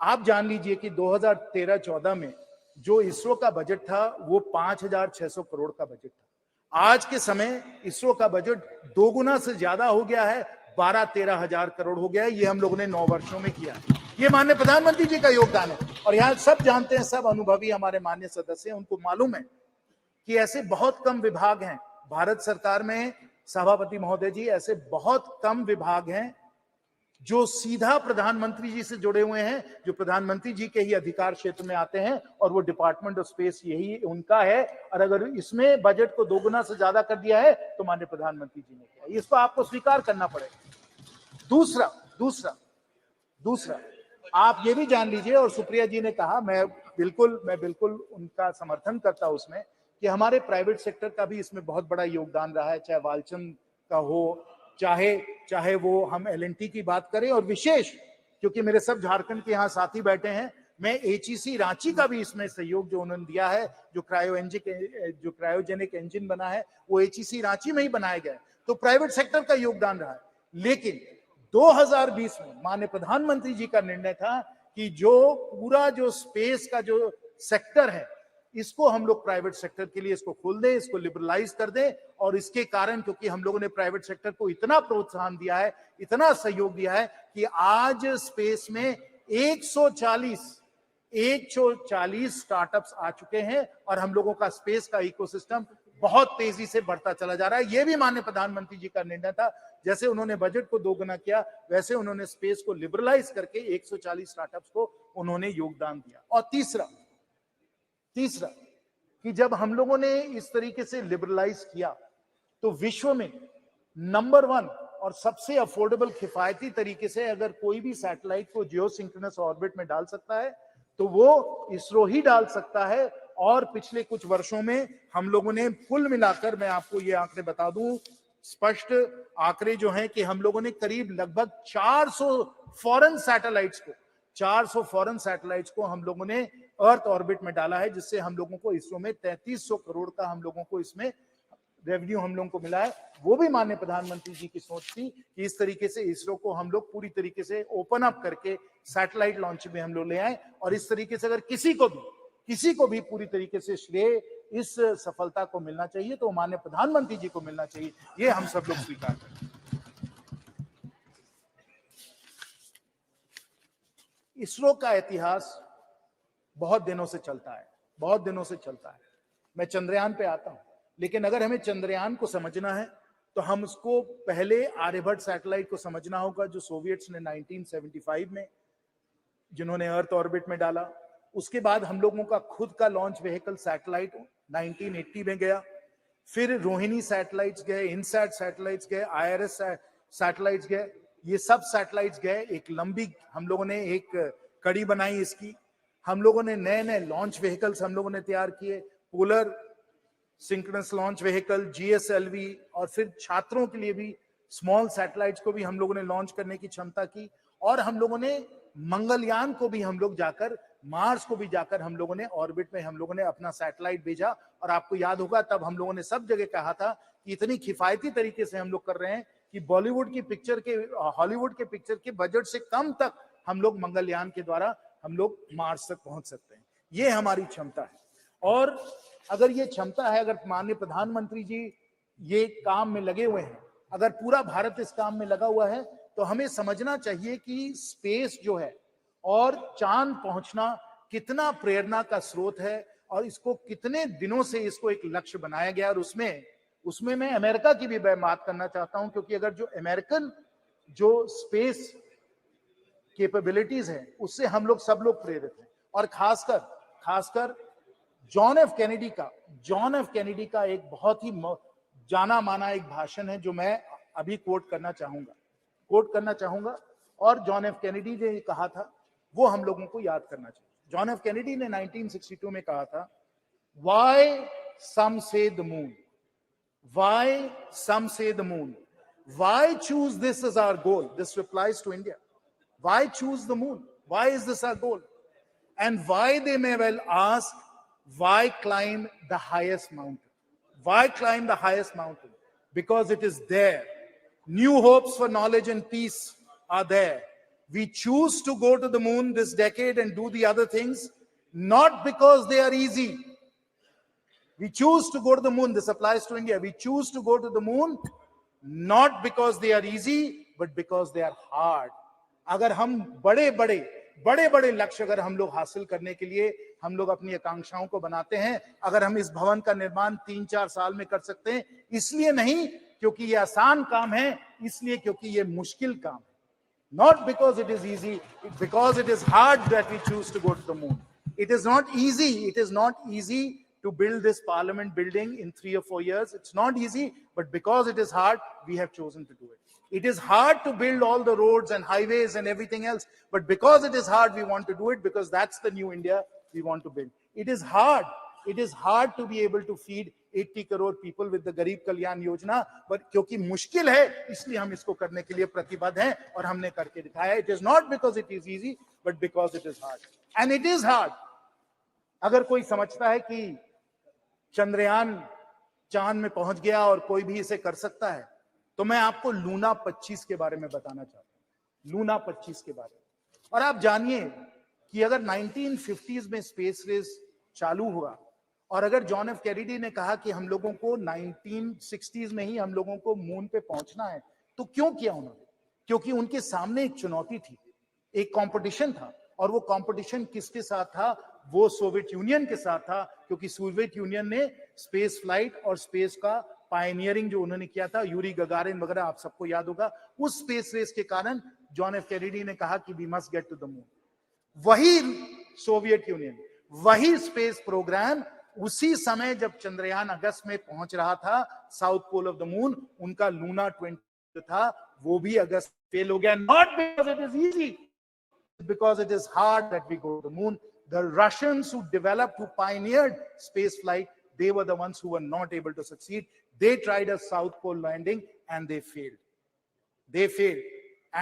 आप जान लीजिए कि 2013-14 में जो इसरो का बजट था वो 5,600 करोड़ का बजट था। आज के समय इसरो का बजट 2 गुना से ज्यादा हो गया है, 12-13 हजार करोड़ हो गया है। ये हम लोगों ने 9 वर्षों में किया है। ये माननीय प्रधानमंत्री जी का योगदान है। और यहाँ सब जानते हैं, सब अनुभवी हमारे माननीय सदस्य हैं, उनको मालूम है कि ऐसे बहुत कम विभाग हैं भारत सरकार में, सभापति महोदय जी, ऐसे बहुत कम विभाग हैं जो सीधा प्रधानमंत्री जी से जुड़े हुए हैं, जो प्रधानमंत्री जी के ही अधिकार क्षेत्र में आते हैं, और वो डिपार्टमेंट ऑफ स्पेस यही उनका है। और अगर इसमें बजट को 2 गुना से ज्यादा कर दिया है तो माननीय प्रधानमंत्री जी ने किया, इसको आपको स्वीकार करना पड़ेगा। दूसरा आप ये भी जान लीजिए, और सुप्रिया जी ने कहा, मैं बिल्कुल उनका समर्थन करता हूं उसमें, कि हमारे प्राइवेट सेक्टर का भी इसमें बहुत बड़ा योगदान रहा है, चाहे वालचंद का हो, चाहे वो हम LNT की बात करें, और विशेष क्योंकि मेरे सब झारखंड के यहाँ साथी बैठे हैं, मैं HEC रांची का भी इसमें सहयोग जो उन्होंने दिया है, जो क्रायोजेनिक इंजन बना है वो HEC रांची में ही बनाया गया है, तो प्राइवेट सेक्टर का योगदान रहा है। लेकिन 2020 में माननीय प्रधानमंत्री जी का निर्णय था कि जो पूरा जो स्पेस का जो सेक्टर है, इसको हम लोग प्राइवेट सेक्टर के लिए इसको खोल दें, इसको लिबरलाइज कर दें। और इसके कारण, क्योंकि हम लोगों ने प्राइवेट सेक्टर को इतना प्रोत्साहन दिया है, इतना सहयोग दिया है, कि आज स्पेस में 140 स्टार्टअप्स आ चुके हैं, और हम लोगों का स्पेस का इकोसिस्टम बहुत तेजी से बढ़ता चला जा रहा है। यह भी माननीय प्रधानमंत्री जी का निर्णय था। जैसे उन्होंने बजट को 2 गुना किया, वैसे उन्होंने स्पेस को लिबरलाइज करके 140 स्टार्टअप्स को उन्होंने योगदान दिया। और तीसरा कि जब हम लोगों ने इस तरीके से लिबरलाइज किया, तो विश्व में नंबर 1 और सबसे अफोर्डेबल किफायती तरीके से अगर कोई भी सैटेलाइट को जियोसिंक्रोनस ऑर्बिट में डाल सकता है, तो वो इसरो ही डाल सकता है। और पिछले कुछ वर्षों में हम लोगों ने कुल मिलाकर, मैं आपको ये आंकड़े बता दूं, स्पष्ट आंकड़े जो हैं, कि हम लोगों ने करीब लगभग 400 फॉरेन सैटेलाइट्स को हम लोगों ने अर्थ ऑर्बिट में डाला है, जिससे हम लोगों को इसरो में 3300 करोड़ का हम लोगों को इसमें रेवेन्यू हम लोगों को मिला है। वो भी माननीय प्रधानमंत्री जी की सोच थी कि इस तरीके से इसरो को हम लोग पूरी तरीके से ओपन अप करके सैटेलाइट लॉन्च में हम लोग ले आए। और इस तरीके से अगर किसी को भी पूरी तरीके से श्रेय इस सफलता को मिलना चाहिए, तो माननीय प्रधानमंत्री जी को मिलना चाहिए। ये हम सब लोग स्वीकार करते हैं। इसरो का इतिहास बहुत दिनों से चलता है। मैं चंद्रयान पे आता हूं, लेकिन अगर हमें चंद्रयान को समझना है, तो हम उसको पहले आर्यभट्ट सैटेलाइट को समझना होगा, जो सोवियट्स ने 1975 में जिन्होंने अर्थ ऑर्बिट में डाला। उसके बाद हम लोगों का खुद का लॉन्च व्हीकल सैटेलाइट 1980 में गया। फिर रोहिणी सैटेलाइट्स गए, इनसैट सैटेलाइट्स गए, IRS सैटेलाइट्स गए। ये सब सैटेलाइट्स गए, एक लंबी हम लोगों ने एक कड़ी बनाई इसकी। हम लोगों ने नए लॉन्च व्हीकल्स हम लोगों ने तैयार किए, polar synchronous launch vehicle, GSLV, और फिर छात्रों के लिए भी स्मॉल सैटेलाइट्स को भी हम लोगों ने लॉन्च करने की क्षमता की। और हम लोगों ने मंगलयान को भी हम लोग जाकर, मार्स को भी जाकर हम लोगों ने ऑर्बिट में हम लोगों ने अपना सैटेलाइट भेजा। और आपको याद होगा, तब हम लोगों ने सब जगह कहा था कि इतनी किफायती तरीके से हम लोग कर रहे हैं कि बॉलीवुड की पिक्चर के, हॉलीवुड के पिक्चर के बजट से कम तक हम लोग मंगलयान के द्वारा हम लोग मार्स तक पहुंच सकते हैं। ये हमारी क्षमता है। और अगर ये क्षमता है, अगर माननीय प्रधानमंत्री जी ये काम में लगे हुए हैं, अगर पूरा भारत इस काम में लगा हुआ है, तो हमें समझना चाहिए कि स्पेस जो है और चांद पहुंचना कितना प्रेरणा का स्रोत है, और इसको कितने दिनों से इसको एक लक्ष्य बनाया गया। और उसमें मैं अमेरिका की भी बात करना चाहता हूं, क्योंकि अगर जो अमेरिकन जो स्पेस कैपेबिलिटीज हैं उससे हम लोग सब लोग प्रेरित हैं। और खासकर जॉन एफ कैनेडी का एक बहुत ही जाना माना एक भाषण है जो मैं अभी कोट करना चाहूंगा और जॉन एफ कैनेडी ने कहा था वो हम लोगों को याद करना चाहिए। जॉन एफ कैनेडी ने 1962 में कहा था, Why some say the moon? Why some say the moon? Why choose this as our goal? This replies to India. Why choose the moon? Why is this our goal? And why, they may well ask, why climb the highest mountain? Why climb the highest mountain? Because it is there. New hopes for knowledge and peace are there. We choose to go to the moon this decade and do the other things, not because they are easy. We choose to go to the moon. This applies to India. We choose to go to the moon not because they are easy, but because they are hard. अगर हम बड़े लक्ष्य अगर हम लोग हासिल करने के लिए हम लोग अपनी आकांक्षाओं को बनाते हैं, अगर हम इस भवन का निर्माण 3-4 साल में कर सकते हैं, इसलिए नहीं क्योंकि ये आसान काम है, इसलिए क्योंकि ये मुश्किल काम है. Not because it is easy, because it is hard that we choose to go to the moon. It is not easy to build this parliament building in 3 or 4 years. It's not easy, but because it is hard, we have chosen to do it. It is hard to build all the roads and highways and everything else, but because it is hard, we want to do it because that's the new India we want to build. It is hard to be able to feed 80 crore people with the Garib Kalyan Yojana, but क्योंकि मुश्किल है इसलिए हम इसको करने के लिए प्रतिबद्ध हैं और हमने करके दिखाया. It is not because it is easy, but because it is hard. And it is hard. अगर कोई समझता है कि चंद्रयान चांद में पहुंच गया और कोई भी इसे कर सकता है, तो मैं आपको लूना 25 के बारे में बताना चाहता हूं. लूना 25 के बारे में. और आप जानिए कि अगर 1950s में स्पेस रेस चालू हुआ और अगर जॉन एफ कैनेडी ने कहा कि हम लोगों को 1960s में ही हम लोगों को मून पे पहुंचना है, तो क्यों किया उन्होंने? क्योंकि उनके सामने एक चुनौती थी, एक कंपटीशन था. और वो कंपटीशन किसके साथ था? वो सोवियत यूनियन के साथ था, क्योंकि सोवियत यूनियन ने स्पेस फ्लाइट और स्पेस का पायनियरिंग जो उन्होंने किया था, यूरी गगारिन वगैरह आप सबको याद होगा. उस स्पेस रेस के कारण जॉन एफ कैनेडी ने कहा कि we must get to the moon. वही सोवियत यूनियन, वही स्पेस प्रोग्राम उसी समय जब चंद्रयान अगस्त में पहुंच रहा था south pole of the moon, उनका लूना 20 था, वो भी अगस्त फेल हो गया. Not because it is easy, because it is hard that we go to the moon. The Russians who developed, who pioneered space flight, they were the ones who were not able to succeed. They tried a South Pole landing and they failed.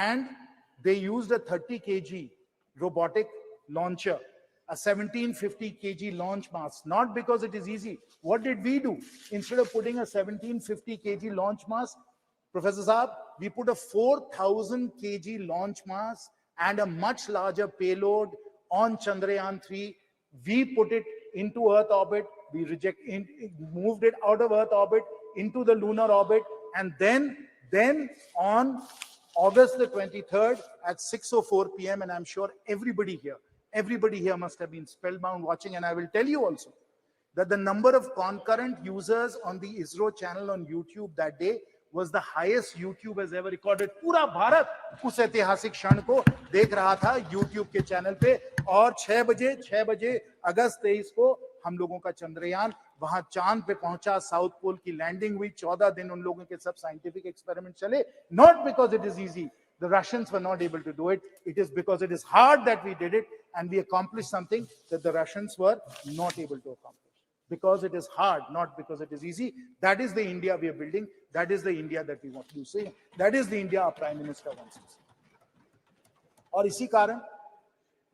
And they used a 30 kg robotic launcher, a 1750 kg launch mass, not because it is easy. What did we do? Instead of putting a 1750 kg launch mass, Professor Saab, we put a 4000 kg launch mass and a much larger payload on Chandrayaan 3. We put it into Earth orbit. We moved it out of Earth orbit into the lunar orbit. And then on August the 23rd at 6:04 p.m., and I'm sure everybody here must have been spellbound watching. And I will tell you also that the number of concurrent users on the ISRO channel on YouTube that day was the highest YouTube has ever recorded. पूरा भारत उस ऐतिहासिक क्षण को देख रहा था YouTube के channel पे. और 6 बजे अगस्त 23 को हम लोगों का चंद्रयान वहां चांद पे पहुंचा. साउथ पोल की लैंडिंग हुई. 14 दिन उन लोगों के सब साइंटिफिक एक्सपेरिमेंट चले. Not because it is easy. The Russians were not able to do it. It is because it is hard that we did it, and we accomplished something that the Russians were not able to accomplish. Because it is hard, not because it is easy. That is the India we are building. That is the India that we want to see. That is the India our Prime Minister wants to see. और इसी कारण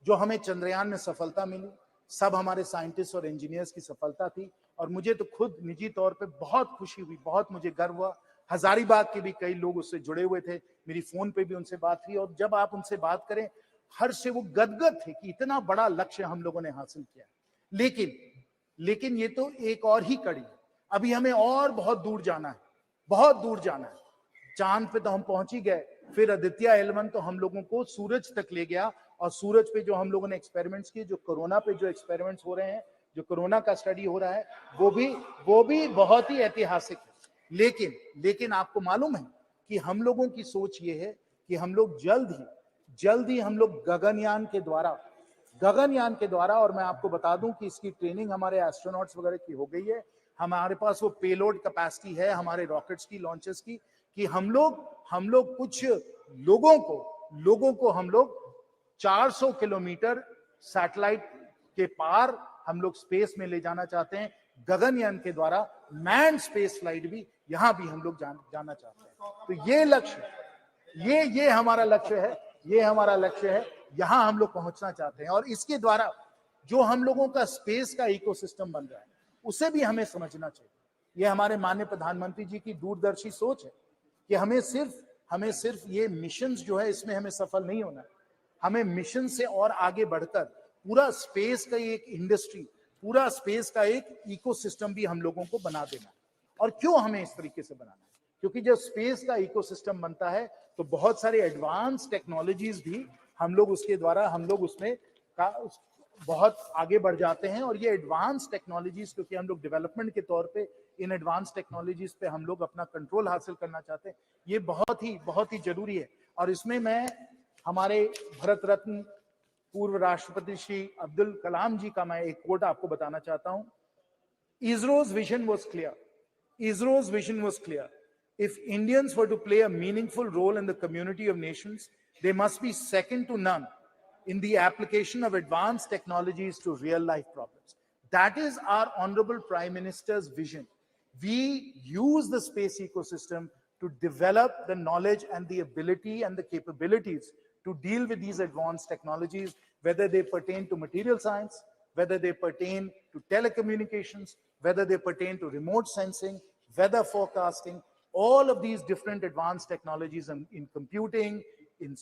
जो हमें चंद्रयान में सफलता मिली, सब हमारे scientist और इंजीनियर्स की सफलता थी. और मुझे तो खुद निजी तौर पे बहुत खुशी हुई, बहुत मुझे गर्व हुआ. हजारीबाग के भी कई लोग उससे जुड़े हुए थे, मेरी फोन पे भी उनसे बात हुई. और जब आप उनसे बात करें, हर से वो गदगद थे कि इतना बड़ा लक्ष्य हम लोगों ने हासिल किया. लेकिन ये तो एक और ही कड़ी. अभी हमें और बहुत दूर जाना है. चांद पे तो हम पहुंच ही गए, फिर आदित्य L1 तो हम लोगों को सूरज तक ले गया. और सूरज पे जो हम लोगों ने एक्सपेरिमेंट्स किए, जो कोरोना पे जो एक्सपेरिमेंट्स हो रहे हैं, जो कोरोना का स्टडी हो रहा है, वो भी बहुत ही ऐतिहासिक है. लेकिन आपको मालूम है कि हम लोगों की सोच ये है कि हम लोग जल्द ही हम लोग गगनयान के द्वारा, और मैं आपको बता दूं कि इसकी ट्रेनिंग हमारे एस्ट्रोनॉट्स वगैरह की हो गई है, हमारे पास वो पेलोड कैपेसिटी है हमारे रॉकेट्स की, लॉन्चेस की, कि हम लोग कुछ लोगों को हम लोग 400 किलोमीटर सैटेलाइट के पार हम लोग स्पेस में ले जाना चाहते हैं। गगनयान के द्वारा मैन स्पेस फ्लाइट भी यहां भी हम लोग जाना चाहते हैं। तो ये लक्ष्य, ये हमारा लक्ष्य है, यहां हम लोग पहुंचना चाहते हैं। और इसके द्वारा जो हम लोगों का स्पेस का इकोसिस्टम बन रहा है उसे भी हमें समझना चाहिए। ये हमारे माननीय प्रधानमंत्री जी की दूरदर्शी सोच है कि हमें सिर्फ ये मिशन जो है इसमें हमें सफल नहीं होना है, हमें मिशन से और आगे बढ़कर पूरा स्पेस का एक इंडस्ट्री, पूरा स्पेस का एक इकोसिस्टम भी हम लोगों को बना देना है। और क्यों हमें इस तरीके से बनाना है? क्योंकि जब स्पेस का इकोसिस्टम बनता है तो बहुत सारे एडवांस टेक्नोलॉजीज भी हम लोग उसके द्वारा हम लोग उसमें बहुत आगे बढ़ जाते हैं। और ये एडवांस टेक्नोलॉजीज, क्योंकि हम लोग डेवलपमेंट के तौर पे इन एडवांस टेक्नोलॉजीज पे हम लोग अपना कंट्रोल हासिल करना चाहते हैं, ये बहुत ही जरूरी है। और इसमें मैं हमारे भारत रत्न पूर्व राष्ट्रपति श्री अब्दुल कलाम जी का मैं एक कोट आपको बताना चाहता हूं। ISRO's vision was clear. If Indians were to play a meaningful role in the community of nations, they must be second to none in the application of advanced technologies to real life problems. That is our Honorable Prime Minister's vision. We use the space ecosystem to develop the knowledge and the ability and the capabilities to deal with these advanced technologies, whether they pertain to material science, whether they pertain to telecommunications, whether they pertain to remote sensing, weather forecasting, all of these different advanced technologies in computing, in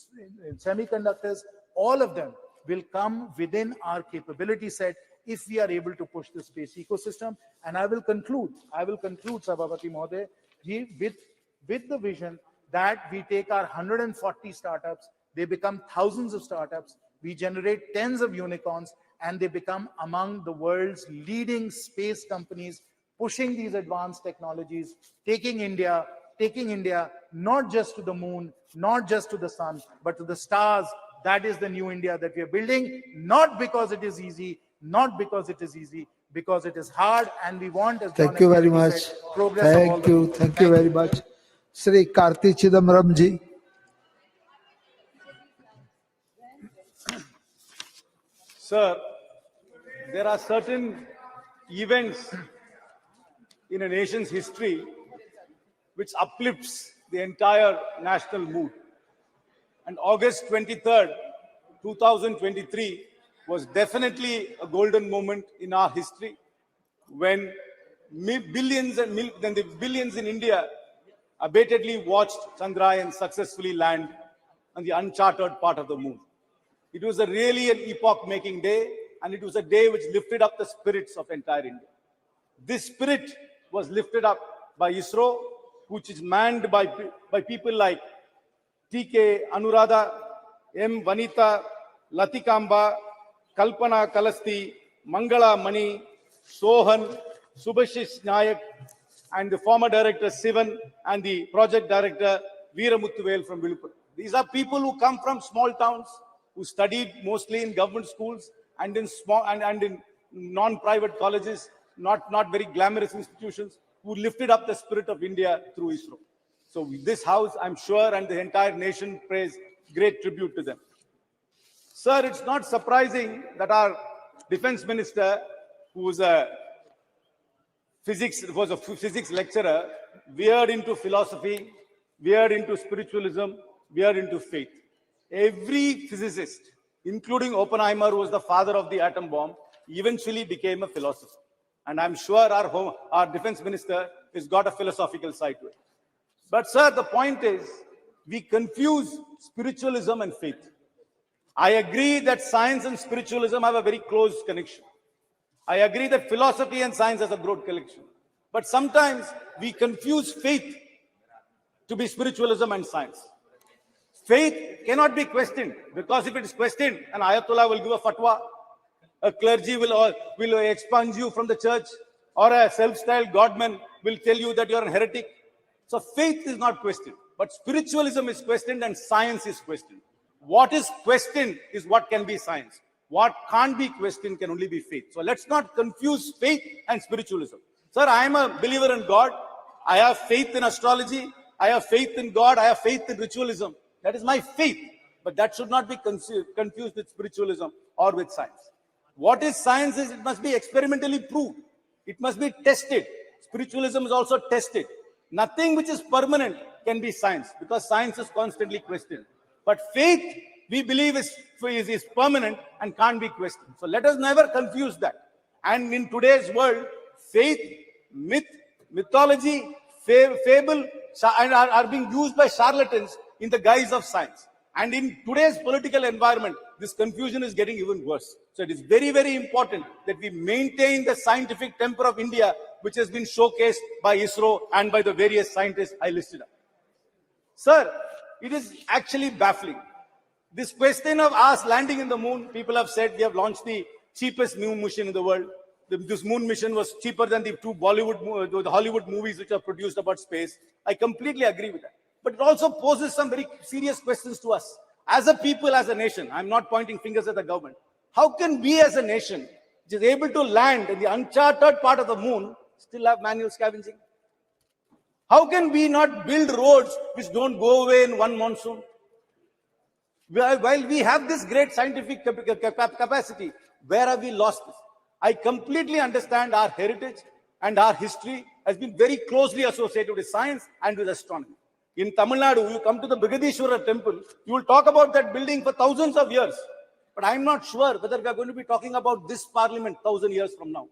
semiconductors, all of them will come within our capability set if we are able to push the space ecosystem. And I will conclude, Sabhapati Mahoday, with the vision that we take our 140 startups, they become thousands of startups, we generate tens of unicorns, and they become among the world's leading space companies, pushing these advanced technologies, taking India not just to the moon, not just to the sun, but to the stars. That is the new India that we are building, not because it is easy, because it is hard, and we want, as John Thank you F. very Kennedy much. said, progress of all the people. Thank you very much. Shri Karti Chidambaram ji. Sir, there are certain events in a nation's history which uplifts the entire national mood. And August 23rd, 2023 was definitely a golden moment in our history when billions in India abatedly watched Chandrayaan successfully land on the uncharted part of the moon. It was really an epoch-making day, and it was a day which lifted up the spirits of entire India. This spirit was lifted up by ISRO, which is manned by people like TK Anuradha, M. Vanita, Latikamba, Kalpana Kalasti, Mangala Mani, Sohan, Subhashish Nayak, and the former director Sivan, and the project director Veeramuthuvel from Vilupur. These are people who come from small towns, who studied mostly in government schools and in in non-private colleges, not very glamorous institutions, who lifted up the spirit of India through ISRO. So this house, I'm sure, and the entire nation pays great tribute to them. Sir, it's not surprising that our defense minister, who was a physics lecturer, veered into philosophy, veered into spiritualism, veered into faith. Every physicist, including Oppenheimer, who was the father of the atom bomb, eventually became a philosopher. And I'm sure our defense minister has got a philosophical side to it. But sir, the point is, we confuse spiritualism and faith. I agree that science and spiritualism have a very close connection. I agree that philosophy and science has a broad connection. But sometimes we confuse faith to be spiritualism and science. Faith cannot be questioned, because if it is questioned, an Ayatollah will give a fatwa, a clergy will expunge you from the church, or a self-styled godman will tell you that you're a heretic. So faith is not questioned, but spiritualism is questioned and science is questioned. What is questioned is what can be science. What can't be questioned can only be faith. So let's not confuse faith and spiritualism. Sir, I am a believer in God. I have faith in astrology. I have faith in God. I have faith in ritualism. That is my faith. But that should not be confused with spiritualism or with science. What is science is it must be experimentally proved. It must be tested. Spiritualism is also tested. Nothing which is permanent can be science because science is constantly questioned. But faith, we believe, is permanent and can't be questioned. So let us never confuse that. And in today's world, faith, myth, mythology, fable are being used by charlatans in the guise of science. And in today's political environment, this confusion is getting even worse. So it is very, very important that we maintain the scientific temper of India, which has been showcased by ISRO and by the various scientists I listed up. Sir, it is actually baffling. This question of us landing in the moon, people have said we have launched the cheapest moon mission in the world. This moon mission was cheaper than the two the Hollywood movies which are produced about space. I completely agree with that. But it also poses some very serious questions to us. As a people, as a nation, I'm not pointing fingers at the government. How can we as a nation, which is able to land in the uncharted part of the moon, still have manual scavenging? How can we not build roads which don't go away in one monsoon? While we have this great scientific capacity, where have we lost this? I completely understand our heritage and our history has been very closely associated with science and with astronomy. In Tamil Nadu, you come to the Brigadishwara temple, you will talk about that building for thousands of years. But I'm not sure whether we are going to be talking about this parliament 1,000 years from now.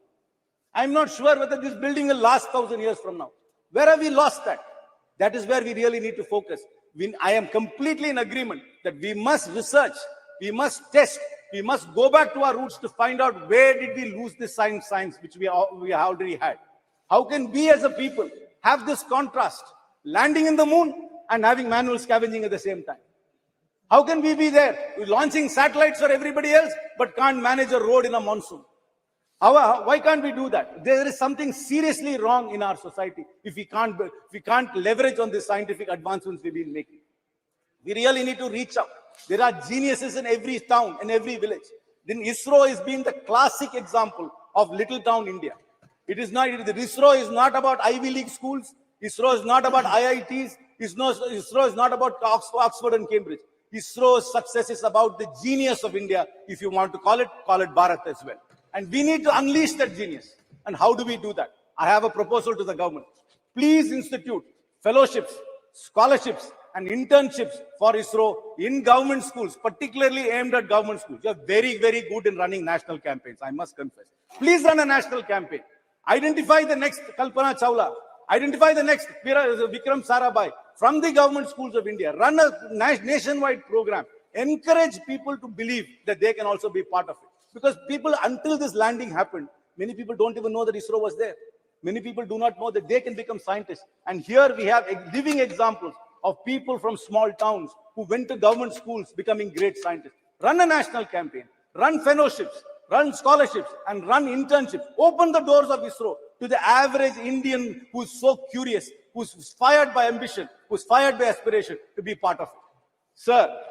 I'm not sure whether this building will last 1,000 years from now. Where have we lost that? That is where we really need to focus. I am completely in agreement that we must research, we must test, we must go back to our roots to find out where did we lose this science which we already had. How can we as a people have this contrast, landing in the moon and having manual scavenging at the same time? How can we be there? We're launching satellites for everybody else, but can't manage a road in a monsoon. Why can't we do that? There is something seriously wrong in our society if we can't leverage on the scientific advancements we've been making. We really need to reach out. There are geniuses in every town, in every village. Then ISRO is being the classic example of little town India. ISRO is not about Ivy League schools. ISRO is not about IITs. ISRO is not about Oxford and Cambridge. ISRO's success is about the genius of India. If you want to call it Bharat as well. And we need to unleash that genius. And how do we do that? I have a proposal to the government. Please institute fellowships, scholarships, and internships for ISRO in government schools, particularly aimed at government schools. You are very, very good in running national campaigns, I must confess. Please run a national campaign. Identify the next Kalpana Chawla. Identify the next Vikram Sarabhai from the government schools of India. Run a nationwide program. Encourage people to believe that they can also be part of it. Because people, until this landing happened, many people don't even know that ISRO was there. Many people do not know that they can become scientists. And here we have living examples of people from small towns who went to government schools becoming great scientists. Run a national campaign, run fellowships, run scholarships, and run internships. Open the doors of ISRO to the average Indian who's so curious, who's fired by ambition, who's fired by aspiration to be part of it. Sir,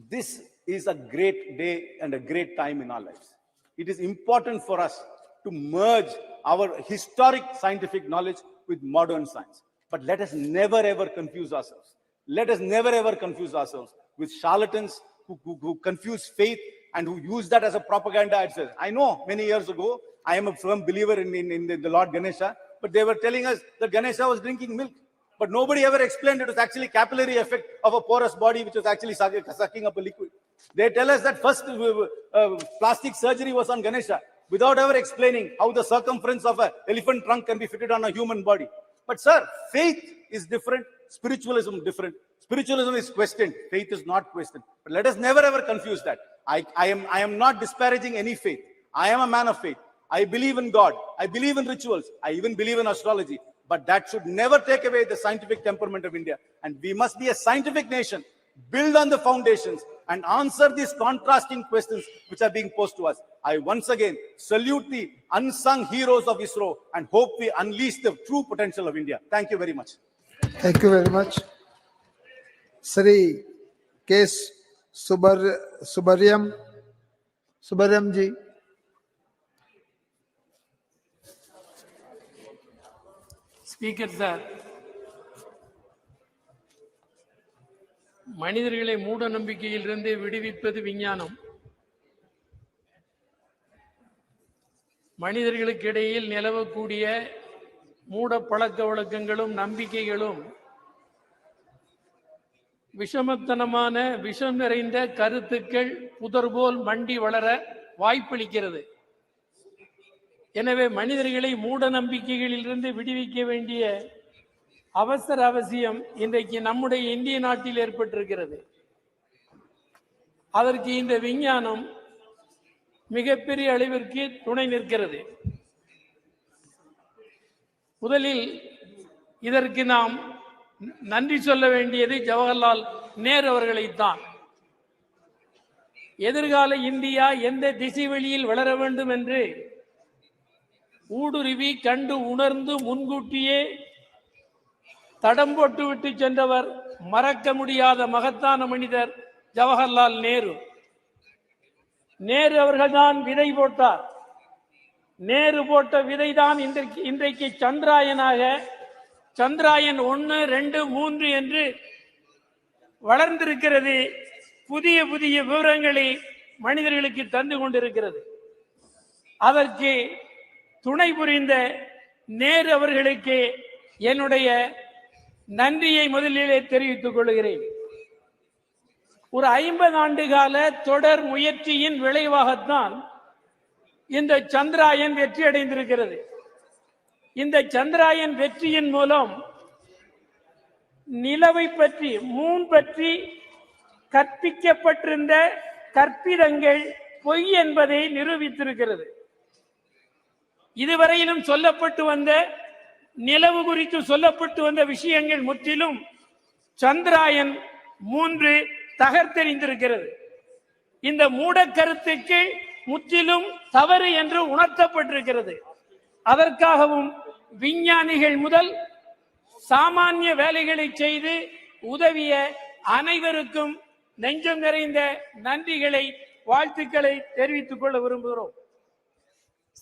this is a great day and a great time in our lives. It is important for us to merge our historic scientific knowledge with modern science. But let us never ever confuse ourselves. Let us never ever confuse ourselves with charlatans who confuse faith and who use that as a propaganda. I know many years ago, I am a firm believer in the Lord Ganesha, but they were telling us that Ganesha was drinking milk. But nobody ever explained it was actually capillary effect of a porous body which was actually sucking up a liquid. They tell us that first plastic surgery was on Ganesha without ever explaining how the circumference of an elephant trunk can be fitted on a human body. But sir, faith is different, spiritualism different. Spiritualism is questioned, faith is not questioned. But let us never ever confuse that. I am not disparaging any faith. I am a man of faith. I believe in God. I believe in rituals. I even believe in astrology. But that should never take away the scientific temperament of India. And we must be a scientific nation, build on the foundations, and answer these contrasting questions which are being posed to us. I once again salute the unsung heroes of ISRO and hope we unleash the true potential of India. Thank you very much. Thank you very much. Shri के सुब्रयम जी। Speaker sir, மனிதர்களை மூட நம்பிக்கையிலிருந்து விடுவிப்பது விஞ்ஞானம். மனிதர்களுக்கு இடையில் நிலவக்கூடிய மூட பழக்க வழக்கங்களும் நம்பிக்கைகளும் விஷமத்தனமான விஷம் நிறைந்த கருத்துக்கள் புதர்போல் மண்டி வளர வாய்ப்பளிக்கிறது. எனவே மனிதர்களை மூட நம்பிக்கைகளிலிருந்து விடுவிக்க வேண்டிய அவசியம் இன்றைக்கு நம்முடைய இந்திய நாட்டில் ஏற்பட்டிருக்கிறது. அதற்கு இந்த விஞ்ஞானம் மிகப்பெரிய அளவிற்கு துணை நிற்கிறது. முதலில் இதற்கு நாம் நன்றி சொல்ல வேண்டியது ஜவஹர்லால் நேரு அவர்களைத்தான். எதிர்கால இந்தியா எந்த திசை வழியில் வளர வேண்டும் என்று ஊடுருவி கண்டு உணர்ந்து முன்கூட்டியே தடம் போட்டு விட்டு சென்றவர் மறக்க முடியாத மகத்தான மனிதர் ஜவஹர்லால் நேரு. நேரு அவர்கள்தான் விதை போட்டார். நேரு போட்ட விதைதான் இன்றைக்கு சந்திராயனாக சந்திராயன் 1, 2, 3 என்று வளர்ந்திருக்கிறது. புதிய புதிய விவரங்களை மனிதர்களுக்கு தந்து கொண்டிருக்கிறது. அதற்கு துணை புரிந்த நேரு அவர்களுக்கு என்னுடைய நன்றியை முதலிலே தெரிவித்துக் கொள்கிறேன். ஒரு 50 ஆண்டு கால தொடர் முயற்சியின் விளைவாகத்தான் இந்த சந்திராயன் வெற்றி அடைந்திருக்கிறது. இந்த சந்திராயன் வெற்றியின் மூலம் நிலவை பற்றி மூன் பற்றி கற்பிக்கப்பட்டிருந்த கற்பிதங்கள் பொய் என்பதை நிரூபித்திருக்கிறது. இதுவரையிலும் சொல்லப்பட்டு வந்த நிலவு குறித்து சொல்லப்பட்டு வந்த விஷயங்கள் முற்றிலும் சந்திராயன் 3 தகர்த்தெறிந்திருக்கிறது. இந்த மூட கருத்துக்கு முற்றிலும் தவறு என்று உணர்த்தப்பட்டிருக்கிறது. அதற்காகவும் விஞ்ஞானிகள் முதல் சாமானிய வேலைகளை செய்து உதவிய அனைவருக்கும் நெஞ்சம் நிறைந்த நன்றிகளை வாழ்த்துக்களை தெரிவித்துக் கொள்ள விரும்புகிறோம்.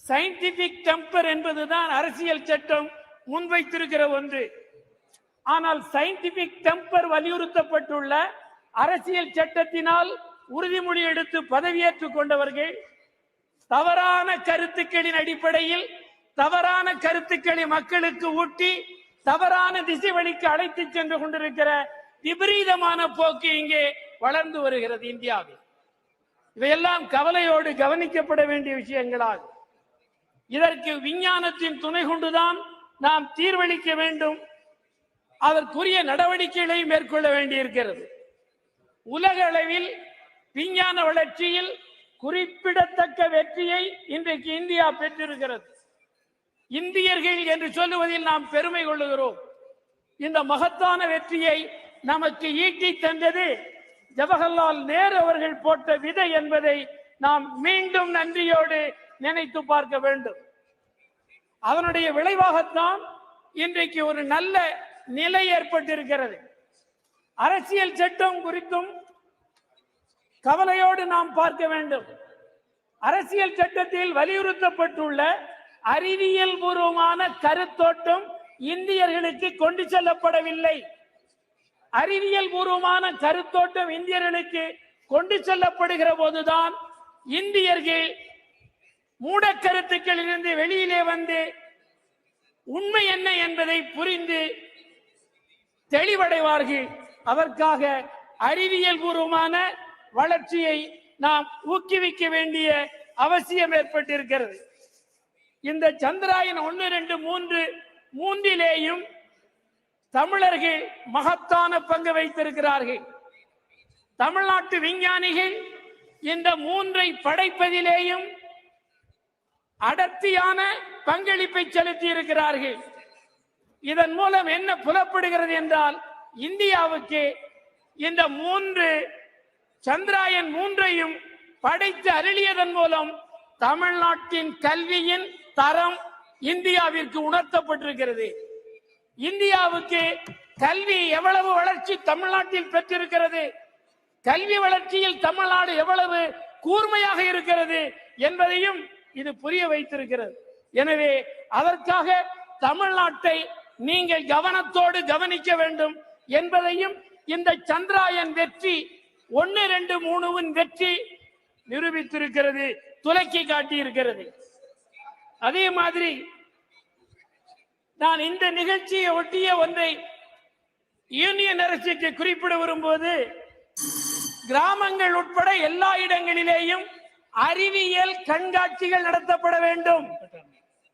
சயின்டிபிக் டெம்பர் என்பதுதான் அரசியல் சட்டம் முன்வைத்திருக்கிற ஒன்று. ஆனால் சயின்டிபிக் டெம்பர் வலியுறுத்தப்பட்டுள்ள அரசியல் சட்டத்தினால் உறுதிமொழி எடுத்து பதவியேற்றுக் கொண்டவர்கள் தவறான கருத்துக்களின் அடிப்படையில் தவறான கருத்துக்களை மக்களுக்கு ஊட்டி தவறான திசை வழிக்கு அழைத்து சென்று கொண்டிருக்கிற விபரீதமான போக்கு இங்கே வளர்ந்து வருகிறது இந்தியாவில். இவையெல்லாம் கவலையோடு கவனிக்கப்பட வேண்டிய விஷயங்களாகும். இதற்கு விஞ்ஞானத்தின் துணை கொண்டுதான் நாம் தீர்வளிக்க வேண்டும். அதற்குரிய நடவடிக்கைகளை மேற்கொள்ள வேண்டியிருக்கிறது. உலக அளவில் விஞ்ஞான வளர்ச்சியில் குறிப்பிடத்தக்க வெற்றியை இன்றைக்கு இந்தியா பெற்றிருக்கிறது. இந்தியர்கள் என்று சொல்லுவதில் நாம் பெருமை கொள்ளுகிறோம். இந்த மகத்தான வெற்றியை நமக்கு ஈட்டி தந்தது ஜவஹர்லால் நேரு அவர்கள் போட்ட விதை என்பதை நாம் மீண்டும் நன்றியோடு நினைத்து பார்க்க வேண்டும். அதனுடைய விளைவாகத்தான் இன்றைக்கு ஒரு நல்ல நிலை ஏற்பட்டிருக்கிறது. அரசியல் சட்டம் குறித்தும் கவலையோடு நாம் பார்க்க வேண்டும். அரசியல் சட்டத்தில் வலியுறுத்தப்பட்டுள்ள அறிவியல் பூர்வமான கருத்தோட்டம் இந்தியர்களுக்கு கொண்டு செல்லப்படவில்லை. அறிவியல் பூர்வமான கருத்தோட்டம் இந்தியர்களுக்கு கொண்டு செல்லப்படுகிற போதுதான் இந்தியர்கள் மூட கருத்துக்களிலிருந்து வெளியிலே வந்து உண்மை என்ன என்பதை புரிந்து தெளிவடைவார்கள். அதற்காக அறிவியல் பூர்வமான வளர்ச்சியை நாம் ஊக்குவிக்க வேண்டிய அவசியம் ஏற்பட்டிருக்கிறது. இந்த சந்திராயன் 1, 2, 3 மூன்றிலேயும் தமிழர்கள் மகத்தான பங்கு வைத்திருக்கிறார்கள். தமிழ்நாட்டு விஞ்ஞானிகள் இந்த 3ஐ படைப்பதிலேயும் அடர்த்தியான பங்களிப்பை செலுத்தி இருக்கிறார்கள். இதன் மூலம் என்ன புலப்படுகிறது என்றால் இந்தியாவுக்கு இந்த 3 சந்திராயன் 3ஐயும் படைத்து அருளியதன் மூலம் தமிழ்நாட்டின் கல்வியின் தரம் இந்தியாவிற்கு உணர்த்தப்பட்டிருக்கிறது. இந்தியாவுக்கு கல்வி எவ்வளவு வளர்ச்சி தமிழ்நாட்டில் பெற்றிருக்கிறது, கல்வி வளர்ச்சியில் தமிழ்நாடு எவ்வளவு கூர்மையாக இருக்கிறது என்பதையும் இது புரிய வைத்திருக்கிறது. எனவே அதற்காக தமிழ்நாட்டை நீங்கள் கவனத்தோடு கவனிக்க வேண்டும் என்பதையும் இந்த சந்திராயன் வெற்றி 1, 2, 3 வெற்றி நிரூபித்திருக்கிறது, துலக்கி காட்டியிருக்கிறது. அதே மாதிரி நான் இந்த நிகழ்ச்சியை ஒட்டிய ஒன்றை யூனியன் அரசுக்கு குறிப்பிட வரும்போது, கிராமங்கள் உட்பட எல்லா இடங்களிலேயும் அறிவியல் கண்காட்சிகள் நடத்தப்பட வேண்டும்,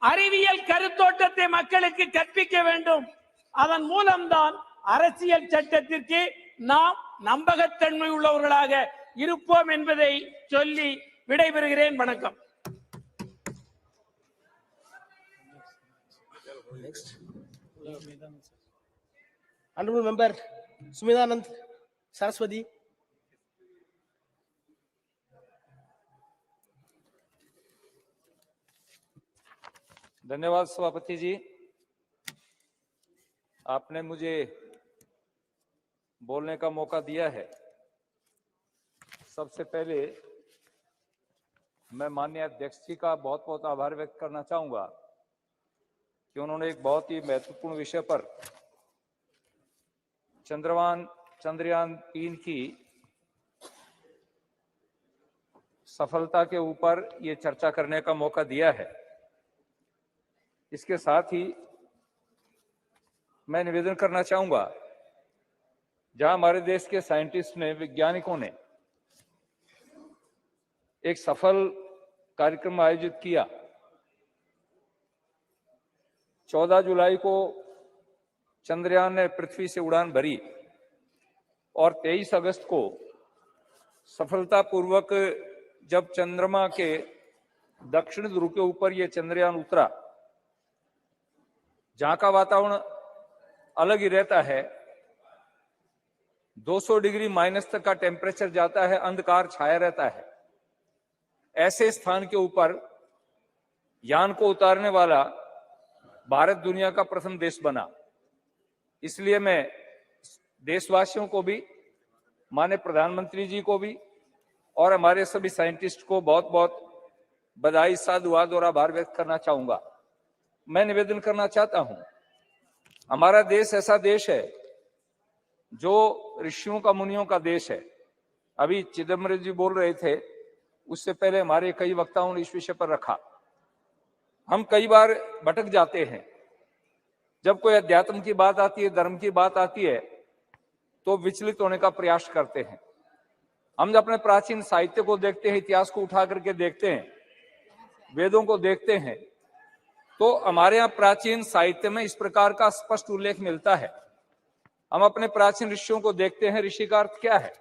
அறிவியல் கருத்தோட்டத்தை மக்களுக்கு கற்பிக்க வேண்டும். அதன் மூலம்தான் அரசியல் சட்டத்திற்கு நாம் நம்பகத்தன்மை உள்ளவர்களாக இருப்போம் என்பதை சொல்லி விடைபெறுகிறேன். வணக்கம். Honorable Member Sumidanand Saraswati. धन्यवाद सभापति जी, आपने मुझे बोलने का मौका दिया है। सबसे पहले मैं माननीय अध्यक्ष जी का बहुत बहुत आभार व्यक्त करना चाहूंगा कि उन्होंने एक बहुत ही महत्वपूर्ण विषय पर चंद्रयान 3 की सफलता के ऊपर ये चर्चा करने का मौका दिया है। इसके साथ ही मैं निवेदन करना चाहूंगा, जहां हमारे देश के साइंटिस्ट ने, वैज्ञानिकों ने एक सफल कार्यक्रम आयोजित किया। 14 जुलाई को चंद्रयान ने पृथ्वी से उड़ान भरी और 23 अगस्त को सफलतापूर्वक जब चंद्रमा के दक्षिण ध्रुव के ऊपर यह चंद्रयान उतरा, जहां का वातावरण अलग ही रहता है, 200 डिग्री माइनस तक का टेम्परेचर जाता है, अंधकार छाया रहता है, ऐसे स्थान के ऊपर यान को उतारने वाला भारत दुनिया का प्रथम देश बना। इसलिए मैं देशवासियों को भी, माननीय प्रधानमंत्री जी को भी और हमारे सभी साइंटिस्ट को बहुत बहुत बधाई, साधुवाद और आभार व्यक्त करना चाहूंगा। मैं निवेदन करना चाहता हूं, हमारा देश ऐसा देश है जो ऋषियों का, मुनियों का देश है। अभी चिदम्बरम जी बोल रहे थे, उससे पहले हमारे कई वक्ताओं ने इस विषय पर रखा। हम कई बार भटक जाते हैं, जब कोई अध्यात्म की बात आती है, धर्म की बात आती है, तो विचलित होने का प्रयास करते हैं। हम अपने प्राचीन साहित्य को देखते हैं, इतिहास को उठा करके देखते हैं, वेदों को देखते हैं, तो हमारे यहाँ प्राचीन साहित्य में इस प्रकार का स्पष्ट उल्लेख मिलता है। हम अपने प्राचीन ऋषियों को देखते हैं, ऋषि का अर्थ क्या है?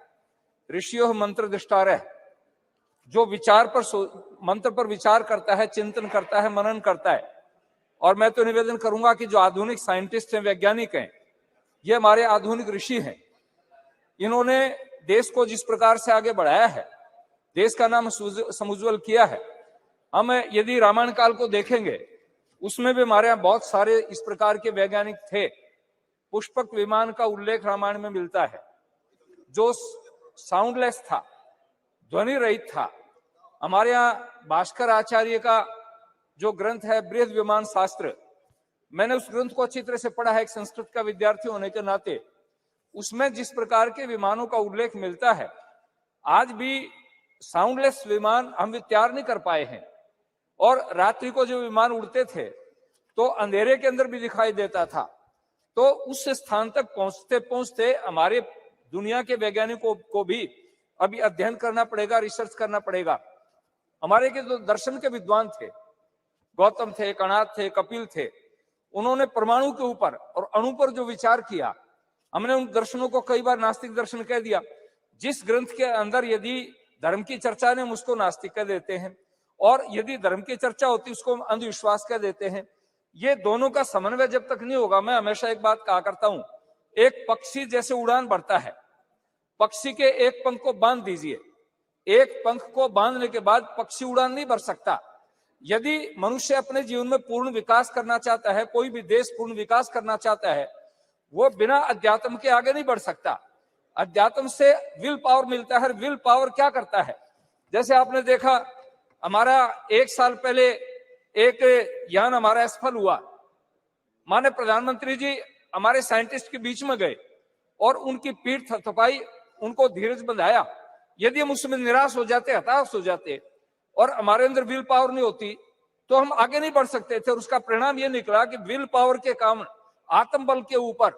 ऋषियों मंत्र दृष्टारः, जो मंत्र पर विचार करता है, चिंतन करता है, मनन करता है। और मैं तो निवेदन करूंगा कि जो आधुनिक साइंटिस्ट हैं, वैज्ञानिक हैं, ये हमारे आधुनिक ऋषि हैं। इन्होंने देश को जिस प्रकार से आगे बढ़ाया है, देश का नाम समुज्वल किया है। हम यदि रामायण काल को देखेंगे, उसमें भी हमारे यहाँ बहुत सारे इस प्रकार के वैज्ञानिक थे। पुष्पक विमान का उल्लेख रामायण में मिलता है, जो साउंडलेस था, ध्वनि रहित था। हमारे यहाँ भास्कर आचार्य का जो ग्रंथ है बृहद विमान शास्त्र, मैंने उस ग्रंथ को अच्छी तरह से पढ़ा है एक संस्कृत का विद्यार्थी होने के नाते। उसमें जिस प्रकार के विमानों का उल्लेख मिलता है, आज भी साउंडलेस विमान हम तैयार नहीं कर पाए हैं। और रात्रि को जो विमान उड़ते थे तो अंधेरे के अंदर भी दिखाई देता था। तो उस स्थान तक पहुंचते पहुंचते हमारे दुनिया के वैज्ञानिकों को भी अभी अध्ययन करना पड़ेगा, रिसर्च करना पड़ेगा। हमारे के जो दर्शन के विद्वान थे, गौतम थे, कणाद थे, कपिल थे, उन्होंने परमाणु के ऊपर और अणु पर जो विचार किया, हमने उन दर्शनों को कई बार नास्तिक दर्शन कह दिया। जिस ग्रंथ के अंदर यदि धर्म की चर्चा ने उसको नास्तिक कह देते हैं, और यदि धर्म की चर्चा होती उसको अंधविश्वास कह देते हैं। ये दोनों का समन्वय जब तक नहीं होगा, मैं हमेशा एक बात कहा करता हूं, एक पक्षी जैसे उड़ान भरता है, पक्षी के एक पंख को बांध दीजिए, एक पंख को बांधने के बाद पक्षी उड़ान नहीं भर सकता। यदि मनुष्य अपने जीवन में पूर्ण विकास करना चाहता है, कोई भी देश पूर्ण विकास करना चाहता है, वो बिना अध्यात्म के आगे नहीं बढ़ सकता। अध्यात्म से विल पावर मिलता है। विल पावर क्या करता है? जैसे आपने देखा, हमारा 1 साल पहले एक यान हमारा असफल हुआ। माननीय प्रधानमंत्री जी हमारे साइंटिस्ट के बीच में गए और उनकी पीठ थपथपाई, उनको धीरज बंधाया। यदि हम उसमें निराश हो जाते, हताश हो जाते और हमारे अंदर विल पावर नहीं होती तो हम आगे नहीं बढ़ सकते थे। और उसका परिणाम यह निकला कि विल पावर के कारण, आत्मबल के ऊपर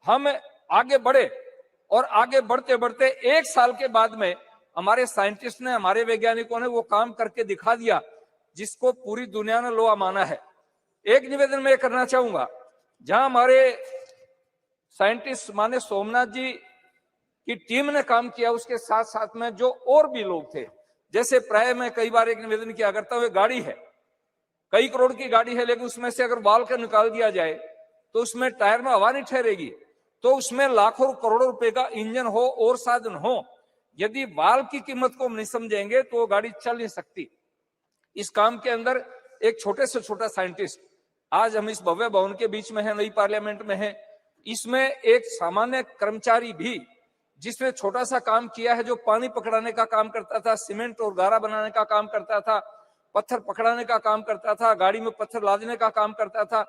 हम आगे बढ़े और आगे बढ़ते बढ़ते 1 साल के बाद में हमारे साइंटिस्ट ने, हमारे वैज्ञानिकों ने वो काम करके दिखा दिया जिसको पूरी दुनिया ने लोहा माना है। एक निवेदन मैं करना चाहूंगा, जहां हमारे साइंटिस्ट माने सोमनाथ जी की टीम ने काम किया, उसके साथ साथ में जो और भी लोग थे, जैसे प्राय मैं कई बार एक निवेदन किया करता हूं, गाड़ी है, कई करोड़ की गाड़ी है, लेकिन उसमें से अगर बाल का निकाल दिया जाए तो उसमें टायर में हवा नहीं ठहरेगी। तो उसमें लाखों करोड़ों रुपए का इंजन हो और साधन हो, यदि बाल की कीमत को हम नहीं समझेंगे तो वो गाड़ी चल नहीं सकती। इस काम के अंदर एक छोटे से छोटा साइंटिस्ट, आज हम इस भव्य भवन के बीच में है, नई पार्लियामेंट में है, इसमें एक सामान्य कर्मचारी भी जिसने छोटा सा काम किया है, जो पानी पकड़ाने का काम करता था, सीमेंट और गारा बनाने का काम करता था, पत्थर पकड़ाने का काम करता था, गाड़ी में पत्थर लादने का काम करता था,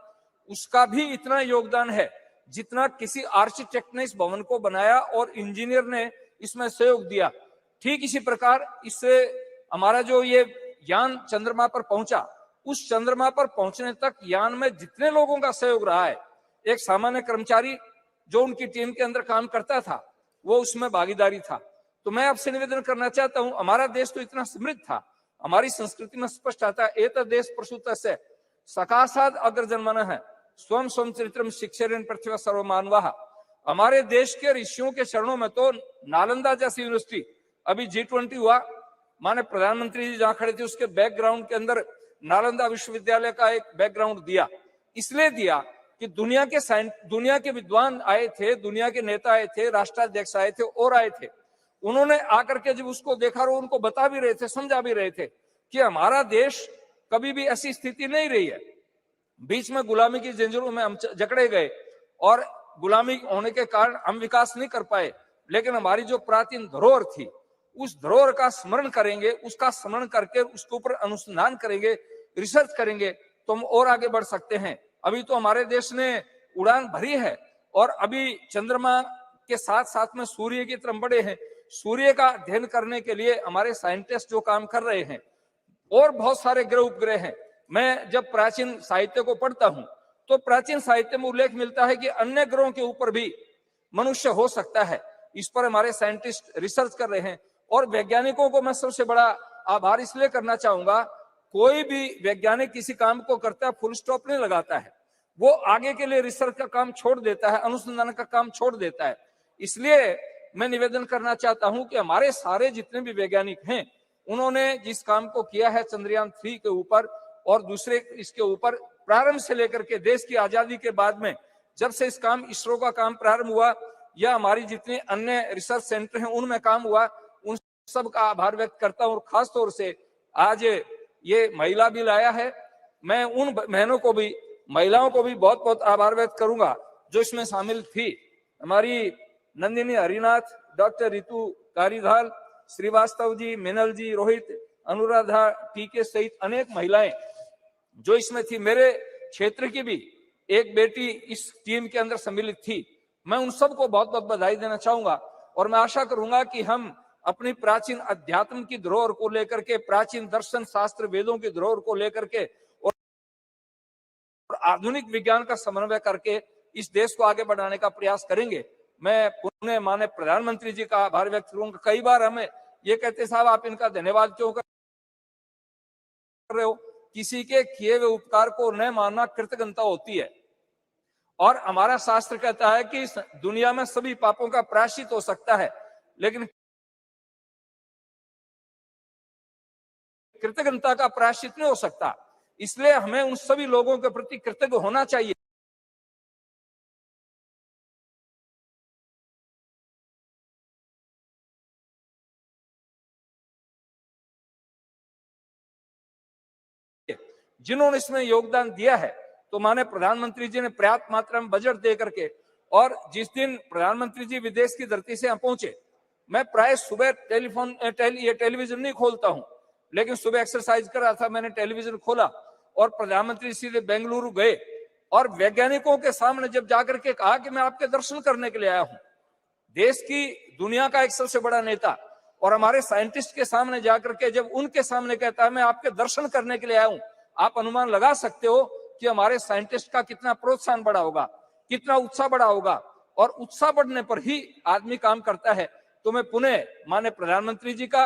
उसका भी इतना योगदान है जितना किसी आर्किटेक्ट ने इस भवन को बनाया और इंजीनियर ने इसमें सहयोग दिया। ठीक इसी प्रकार इससे हमारा जो ये यान चंद्रमा पर पहुंचा, उस चंद्रमा पर पहुंचने तक यान में जितने लोगों का सहयोग रहा है, एक सामान्य कर्मचारी जो उनकी टीम के अंदर काम करता था वो उसमें भागीदारी था। तो मैं आपसे निवेदन करना चाहता हूं, हमारा देश तो इतना समृद्ध था, हमारी संस्कृति में स्पष्ट आता है, एत देश प्रसूत से सकाशाद अग्रजन्मन है स्वयं स्वयं चरित्रम शिक्षेरन पृथ्वी सर्वमानवाः। हमारे देश के ऋषियों के चरणों में तो नालंदा जैसी यूनिवर्सिटी, अभी G20 हुआ, माने प्रधानमंत्री जी जहां खड़े थे उसके बैकग्राउंड के अंदर नालंदा विश्वविद्यालय का एक बैकग्राउंड दिया। इसलिए दिया कि दुनिया के विद्वान आए थे, दुनिया के नेता आए थे, राष्ट्राध्यक्ष आए थे और आए थे। उन्होंने आकर के जब उसको देखा और उनको बता भी रहे थे, समझा भी रहे थे कि हमारा देश कभी भी ऐसी स्थिति नहीं रही है। बीच में गुलामी की जंजीरों में हम जकड़े गए और गुलामी होने के कारण हम विकास नहीं कर पाए, लेकिन हमारी जो प्राचीन धरोहर थी उस धरोहर का स्मरण करेंगे, उसका स्मरण करके उसके ऊपर अनुसंधान करेंगे, रिसर्च करेंगे तो हम और आगे बढ़ सकते हैं। अभी तो हमारे देश ने उड़ान भरी है और अभी चंद्रमा के साथ साथ में सूर्य की तरफ बढ़े हैं। सूर्य का अध्ययन करने के लिए हमारे साइंटिस्ट जो काम कर रहे हैं, और बहुत सारे ग्रह उपग्रह हैं। मैं जब प्राचीन साहित्य को पढ़ता हूं तो प्राचीन साहित्य में उल्लेख मिलता है कि अन्य ग्रहों के ऊपर भी मनुष्य हो सकता है। इस पर हमारे साइंटिस्ट रिसर्च कर रहे हैं और वैज्ञानिकों को मैं सबसे बड़ा आभार इसलिए करना चाहूंगा, कोई भी वैज्ञानिक किसी काम को करता है फुल स्टॉप नहीं लगाता है, वो आगे के लिए रिसर्च का काम छोड़ देता है, अनुसंधान का काम छोड़ देता है। इसलिए मैं निवेदन करना चाहता हूं कि हमारे सारे जितने भी वैज्ञानिक हैं, उन्होंने जिस काम को किया है चंद्रयान 3 के ऊपर और दूसरे इसके ऊपर, प्रारंभ से लेकर के देश की आजादी के बाद में जब से इस काम इसरो का काम प्रारंभ हुआ या हमारी जितने अन्य रिसर्च सेंटर हैं उनमें काम हुआ, उन सब का आभार व्यक्त करता हूं। और खास तौर से आज ये महिला बिल आया है, मैं उन बहनों को भी, महिलाओं को भी बहुत बहुत आभार व्यक्त करूंगा जो इसमें शामिल थी। हमारी नंदिनी हरिनाथ, डॉक्टर रितु कारीधाल, श्रीवास्तव जी, मिनल जी, रोहित, अनुराधा टीके सहित अनेक महिलाएं जो इसमें थी। मेरे क्षेत्र की भी एक बेटी इस टीम के अंदर सम्मिलित थी। मैं उन सबको बहुत बहुत बधाई देना चाहूंगा और मैं आशा करूंगा कि हम अपनी प्राचीन अध्यात्म की धरोहर को लेकर के, प्राचीन दर्शन शास्त्र वेदों की धरोहर को लेकर के और आधुनिक विज्ञान का समन्वय करके इस देश को आगे बढ़ाने का प्रयास करेंगे। मैं पुनः माननीय प्रधानमंत्री जी का आभार व्यक्त करूंगा। कई बार हमें ये कहते साहब आप इनका धन्यवाद क्यों कर रहे हो? किसी के किए हुए उपकार को न मानना कृतज्ञता होती है और हमारा शास्त्र कहता है कि इस दुनिया में सभी पापों का प्रायश्चित हो सकता है, लेकिन कृतज्ञता का प्रायश्चित नहीं हो सकता। इसलिए हमें उन सभी लोगों के प्रति कृतज्ञ होना चाहिए जिन्होंने इसमें योगदान दिया है। तो माननीय प्रधानमंत्री जी ने पर्याप्त मात्रा में बजट दे करके और जिस दिन प्रधानमंत्री जी विदेश की धरती से यहाँ पहुंचे, मैं प्राय सुबह टेलीविजन नहीं खोलता हूं, लेकिन सुबह एक्सरसाइज कर रहा था, मैंने टेलीविजन खोला और प्रधानमंत्री सीधे बेंगलुरु गए और वैज्ञानिकों के सामने जब जाकर के कहा कि मैं आपके दर्शन करने के लिए आया हूं, देश की दुनिया का एक सबसे बड़ा नेता और हमारे साइंटिस्ट के सामने जाकर के जब उनके सामने कहता है मैं आपके दर्शन करने के लिए आया हूं, आप अनुमान लगा सकते हो कि हमारे साइंटिस्ट का कितना प्रोत्साहन बढ़ा होगा, कितना उत्साह बढ़ा होगा। और उत्साह बढ़ने पर ही आदमी काम करता है। तो मैं पुनः माननीय प्रधानमंत्री जी का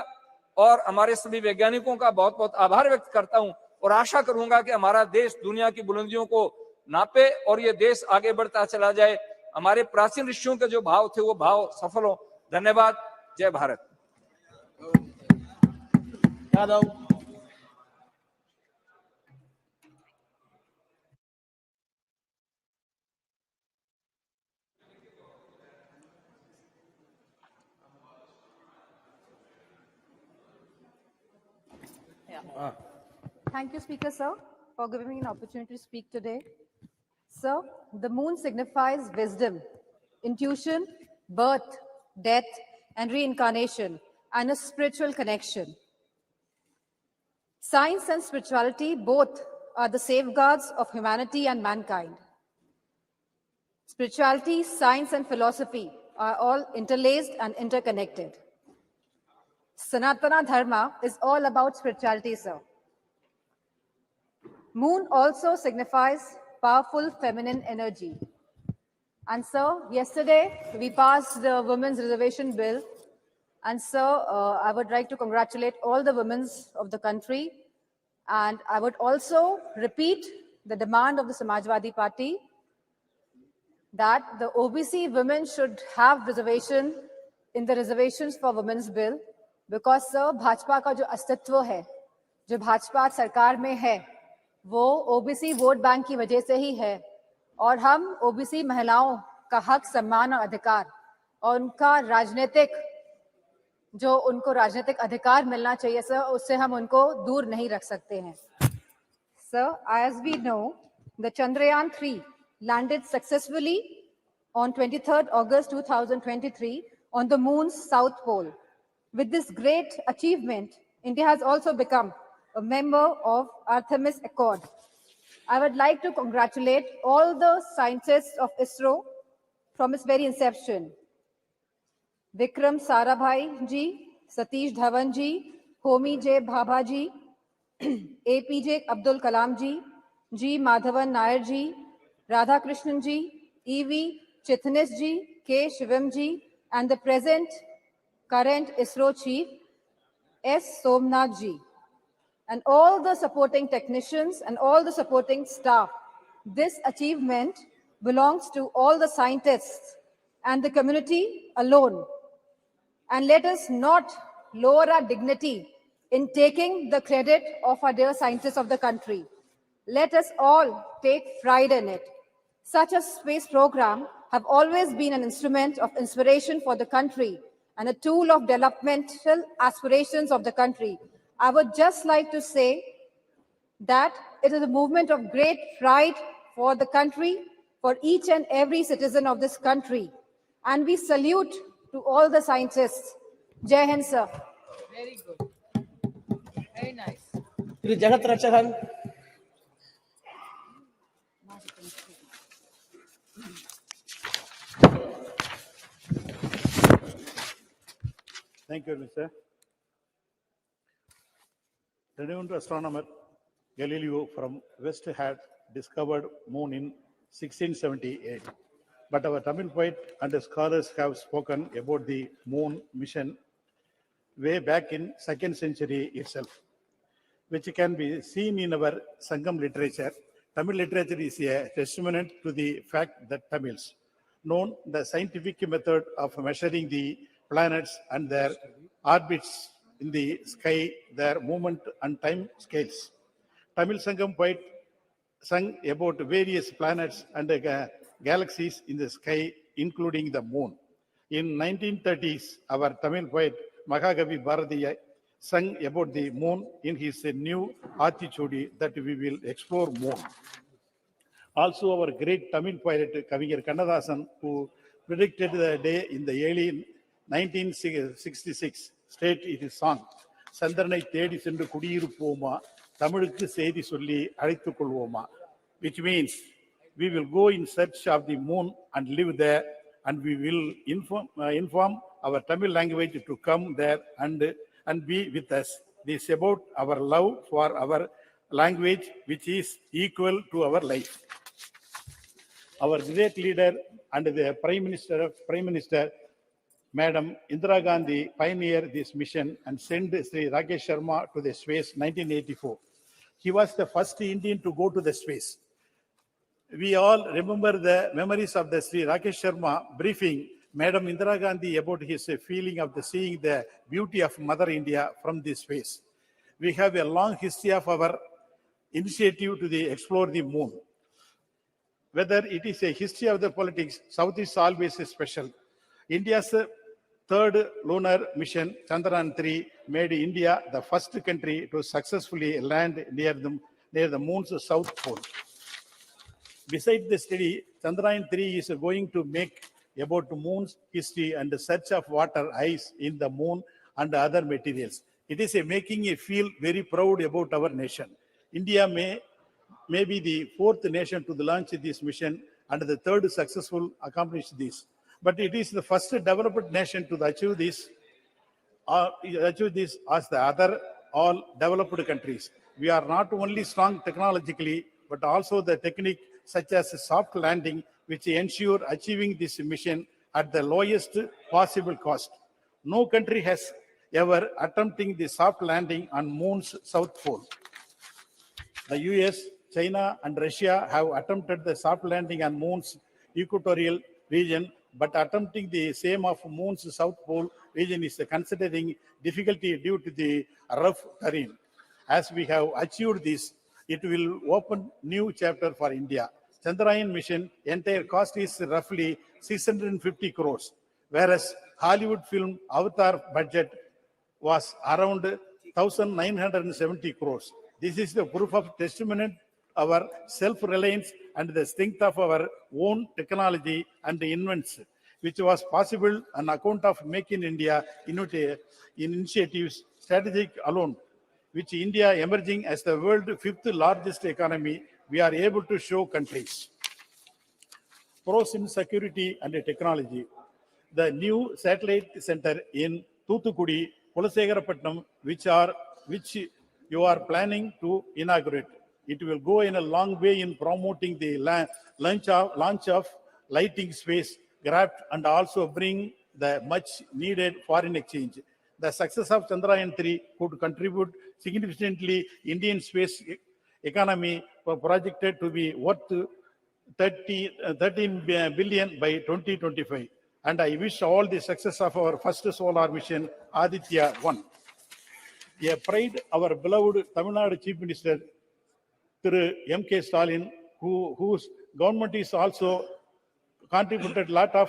और हमारे सभी वैज्ञानिकों का बहुत बहुत आभार व्यक्त करता हूं और आशा करूंगा कि हमारा देश दुनिया की बुलंदियों को नापे और ये देश आगे बढ़ता चला जाए। हमारे प्राचीन ऋषियों के जो भाव थे वो भाव सफल हो। धन्यवाद। जय Bharat. Yadav. Thank you, Speaker, sir, for giving me an opportunity to speak today. Sir, the moon signifies wisdom, intuition, birth, death, and reincarnation, and a spiritual connection. Science and spirituality both are the safeguards of humanity and mankind. Spirituality, science, and philosophy are all interlaced and interconnected. Sanatana Dharma is all about spirituality, sir. Moon also signifies powerful feminine energy. And sir, yesterday we passed the Women's Reservation Bill. And sir, I would like to congratulate all the women of the country. And I would also repeat the demand of the Samajwadi Party that the OBC women should have reservation in the reservations for Women's Bill. Because sir, Bhajpa का जो अस्तित्व है, जो भाजपा सरकार में है, वो OBC vote bank की वजह से ही है। और हम ओबीसी महिलाओं का हक, सम्मान और अधिकार और उनका उनको राजनीतिक अधिकार मिलना चाहिए सर, उससे हम उनको दूर नहीं रख सकते हैं। Sir, as we know, the Chandrayaan-3 landed successfully on 23rd August 2023 on the moon's south pole. With this great achievement, India has also become a member of Artemis Accord. I would like to congratulate all the scientists of ISRO from its very inception. Vikram Sarabhai ji, Satish Dhawan ji, Homi J. Bhabha ji, APJ Abdul Kalam ji, G. Madhavan Nair ji, Radha Krishnan ji, E.V. Chitnis ji, K. Shivam ji, and the current ISRO chief, S. Somnath ji, and all the supporting technicians and all the supporting staff. This achievement belongs to all the scientists and the community alone. And let us not lower our dignity in taking the credit of our dear scientists of the country. Let us all take pride in it. Such a space program have always been an instrument of inspiration for the country and a tool of developmental aspirations of the country. I would just like to say that it is a movement of great pride for the country, for each and every citizen of this country. And we salute to all the scientists. Jai Hind, sir. Very good. Very nice. Shri Jagat Rakshakan. Thank you, Mr. Renowned astronomer Galileo from West had discovered moon in 1678. But our Tamil poet and scholars have spoken about the moon mission way back in 2nd century itself, which can be seen in our Sangam literature. Tamil literature is a testament to the fact that Tamils know the scientific method of measuring the planets and their orbits in the sky, their movement and time scales. Tamil Sangam poet sung about various planets and galaxies in the sky, including the moon. In 1930s, our Tamil poet Mahagavi Bharatiya sung about the moon in his new Aathichudi that we will explore more. Also, our great Tamil poet Kaviyar Kannadasan, who predicted the day in the early 1966, stated in his song, "Sandranai தேடி சென்று குடியிருப்போமா, தமிழுக்கு செய்தி சொல்லி அழைத்துக் கொள்வோமா," which means we will go in search of the moon and live there, and we will inform our Tamil language to come there and be with us. This is about our love for our language, which is equal to our life. Our great leader and the Prime Minister, Madam Indira Gandhi, pioneered this mission and sent Sri Rakesh Sharma to the space 1984. He was the first Indian to go to the space. We all remember the memories of the Sri Rakesh Sharma briefing Madam Indira Gandhi about his feeling of seeing the beauty of Mother India from this space. We have a long history of our initiative to explore the moon. Whether it is a history of the politics, South is always special. India's third lunar mission, Chandrayaan-3, made India the first country to successfully land near the moon's south pole. Besides the study, Chandrayaan-3 is going to make about the moon's history and the search of water, ice in the moon and other materials. It is making me feel very proud about our nation. India may be the fourth nation to launch this mission and the third successful accomplish this. But it is the first developed nation to achieve this as the other all developed countries. We are not only strong technologically, but also the technique such as soft landing, which ensure achieving this mission at the lowest possible cost. No country has ever attempting the soft landing on moon's south pole. The US, China, and Russia have attempted the soft landing on moon's equatorial region, but attempting the same of moon's south pole region is considering difficulty due to the rough terrain. As we have achieved this, it will open new chapter for India. Chandrayaan mission entire cost is roughly 650 crores, whereas Hollywood film Avatar budget was around 1,970 crores. This is the proof of testimony our self-reliance and the strength of our own technology and invents, which was possible on account of Make in India initiatives strategic alone, which India emerging as the world's fifth largest economy, we are able to show countries. Pros in security and technology. The new satellite center in Thoothukudi, Kulasegarapatnam, which you are planning to inaugurate. It will go in a long way in promoting the launch of lighting space craft and also bring the much needed foreign exchange. The success of Chandrayaan-3 could contribute significantly Indian space economy projected to be worth 13 billion by 2025. And I wish all the success of our first solar mission, Aditya 1. A pride, our beloved Tamil Nadu Chief Minister, Thiru M.K. Stalin, whose government is also contributed lot of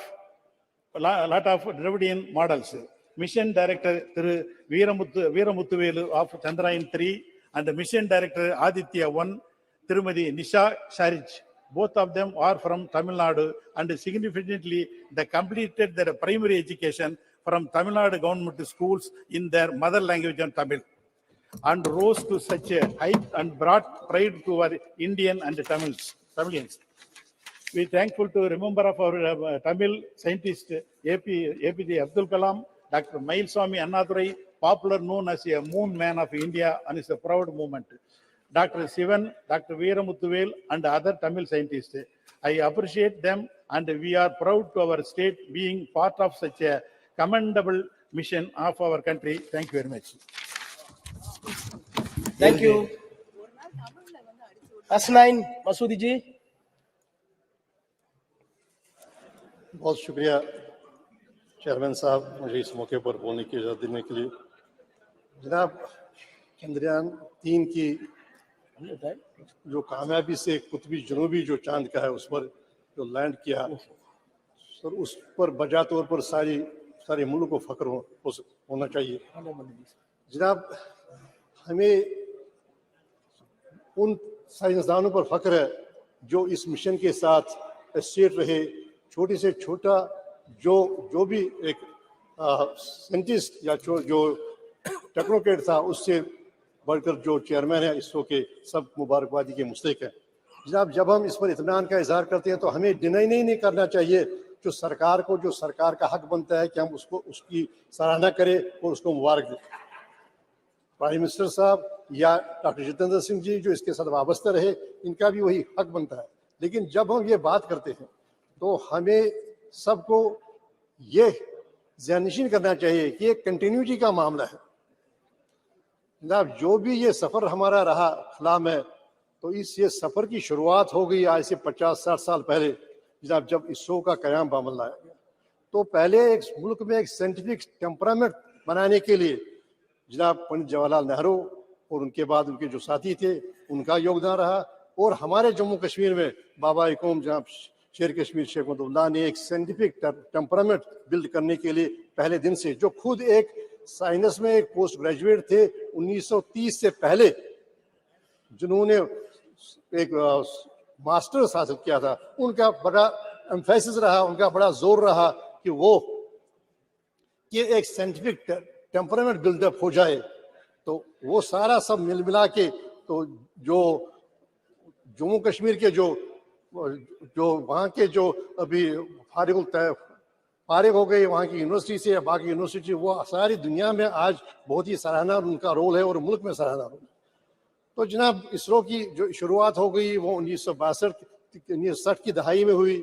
Dravidian models. Mission Director Thiru Veeramuthuvel of Chandrayaan-3 and the Mission Director Aditya 1, Tirumadi Nisha Sharij. Both of them are from Tamil Nadu and significantly they completed their primary education from Tamil Nadu government schools in their mother language and Tamil, and rose to such a height and brought pride to our Indian and Tamilians. We are thankful to remember of our Tamil scientist APJ Abdul Kalam, Dr. Mailswamy Annadurai, popular known as a moon man of India, and is a proud moment. Dr. Sivan, Dr. Veeramuthuvel, and other Tamil scientists. I appreciate them, and we are proud to our state being part of such a commendable mission of our country. Thank you very much. Thank you. S9 Masoodi ji. बहुत शुक्रिया chairman साहब, मुझे इस मौके पर बोलने की इजाज़त देने के लिए। जनाब, चंद्रयान-3 की जो कामयाबी से कुतुबी जनूबी जो चांद का है उस पर जो लैंड किया, सर उस पर बजा तौर पर सारे मुल्क को फख्र होना चाहिए। जनाब, हमें उन साइंसदानों पर फख्र है जो इस मिशन के साथ एसोसिएट रहे, छोटे से छोटा जो भी एक साइंटिस्ट या जो टेक्नोक्रेट था, उससे बढ़कर जो चेयरमैन है इसरो के, सब मुबारकबादी के मुस्तहिक हैं। जनाब, जब हम इस पर इत्मीनान का इजहार करते हैं तो हमें डिनाई नहीं करना चाहिए जो सरकार को, जो सरकार का हक बनता है कि हम उसको, उसकी सराहना करें और उसको मुबारक दें। प्राइम मिनिस्टर साहब या डॉक्टर जितेंद्र सिंह जी जो इसके साथ वाबस्ता रहे, इनका भी वही हक बनता है। लेकिन जब हम ये बात करते हैं तो हमें सबको ये ज़हननशीन करना चाहिए कि ये कंटिन्यूटी का मामला है। जनाब, जो भी ये सफ़र हमारा रहा खला में, तो ये सफ़र की शुरुआत हो गई आज से 50-60 साल पहले, जनाब, जब इसरो का क़याम बामल लाया गया। तो पहले एक मुल्क में एक साइंटिफिक टेम्परामेंट बनाने के लिए जनाब पंडित जवाहरलाल नेहरू और उनके बाद उनके जो साथी थे उनका योगदान रहा, और हमारे जम्मू कश्मीर में बाबा कौम जनाब शेर कश्मीर शेख मुहम्मद ने एक साइंटिफिक टेम्परामेंट बिल्ड करने के लिए पहले दिन से, जो खुद एक साइंस में एक पोस्ट ग्रेजुएट थे 1930 से पहले, जिन्होंने एक मास्टर्स हासिल किया था, उनका बड़ा एम्फेसिस रहा, उनका बड़ा जोर रहा कि वो कि एक साइंटिफिक टेम्परामेंट बिल्डअप हो जाए। तो वो सारा सब मिल मिला के, तो जो जम्मू कश्मीर के जो वहाँ के जो अभी फारिग हो गए वहाँ की यूनिवर्सिटी से या बाकी यूनिवर्सिटी, वो सारी दुनिया में आज बहुत ही सराहना उनका रोल है और मुल्क में सराहना रोल है। तो जनाब, इसरो की जो शुरुआत हो गई वो 1962-1960 की दहाई में हुई।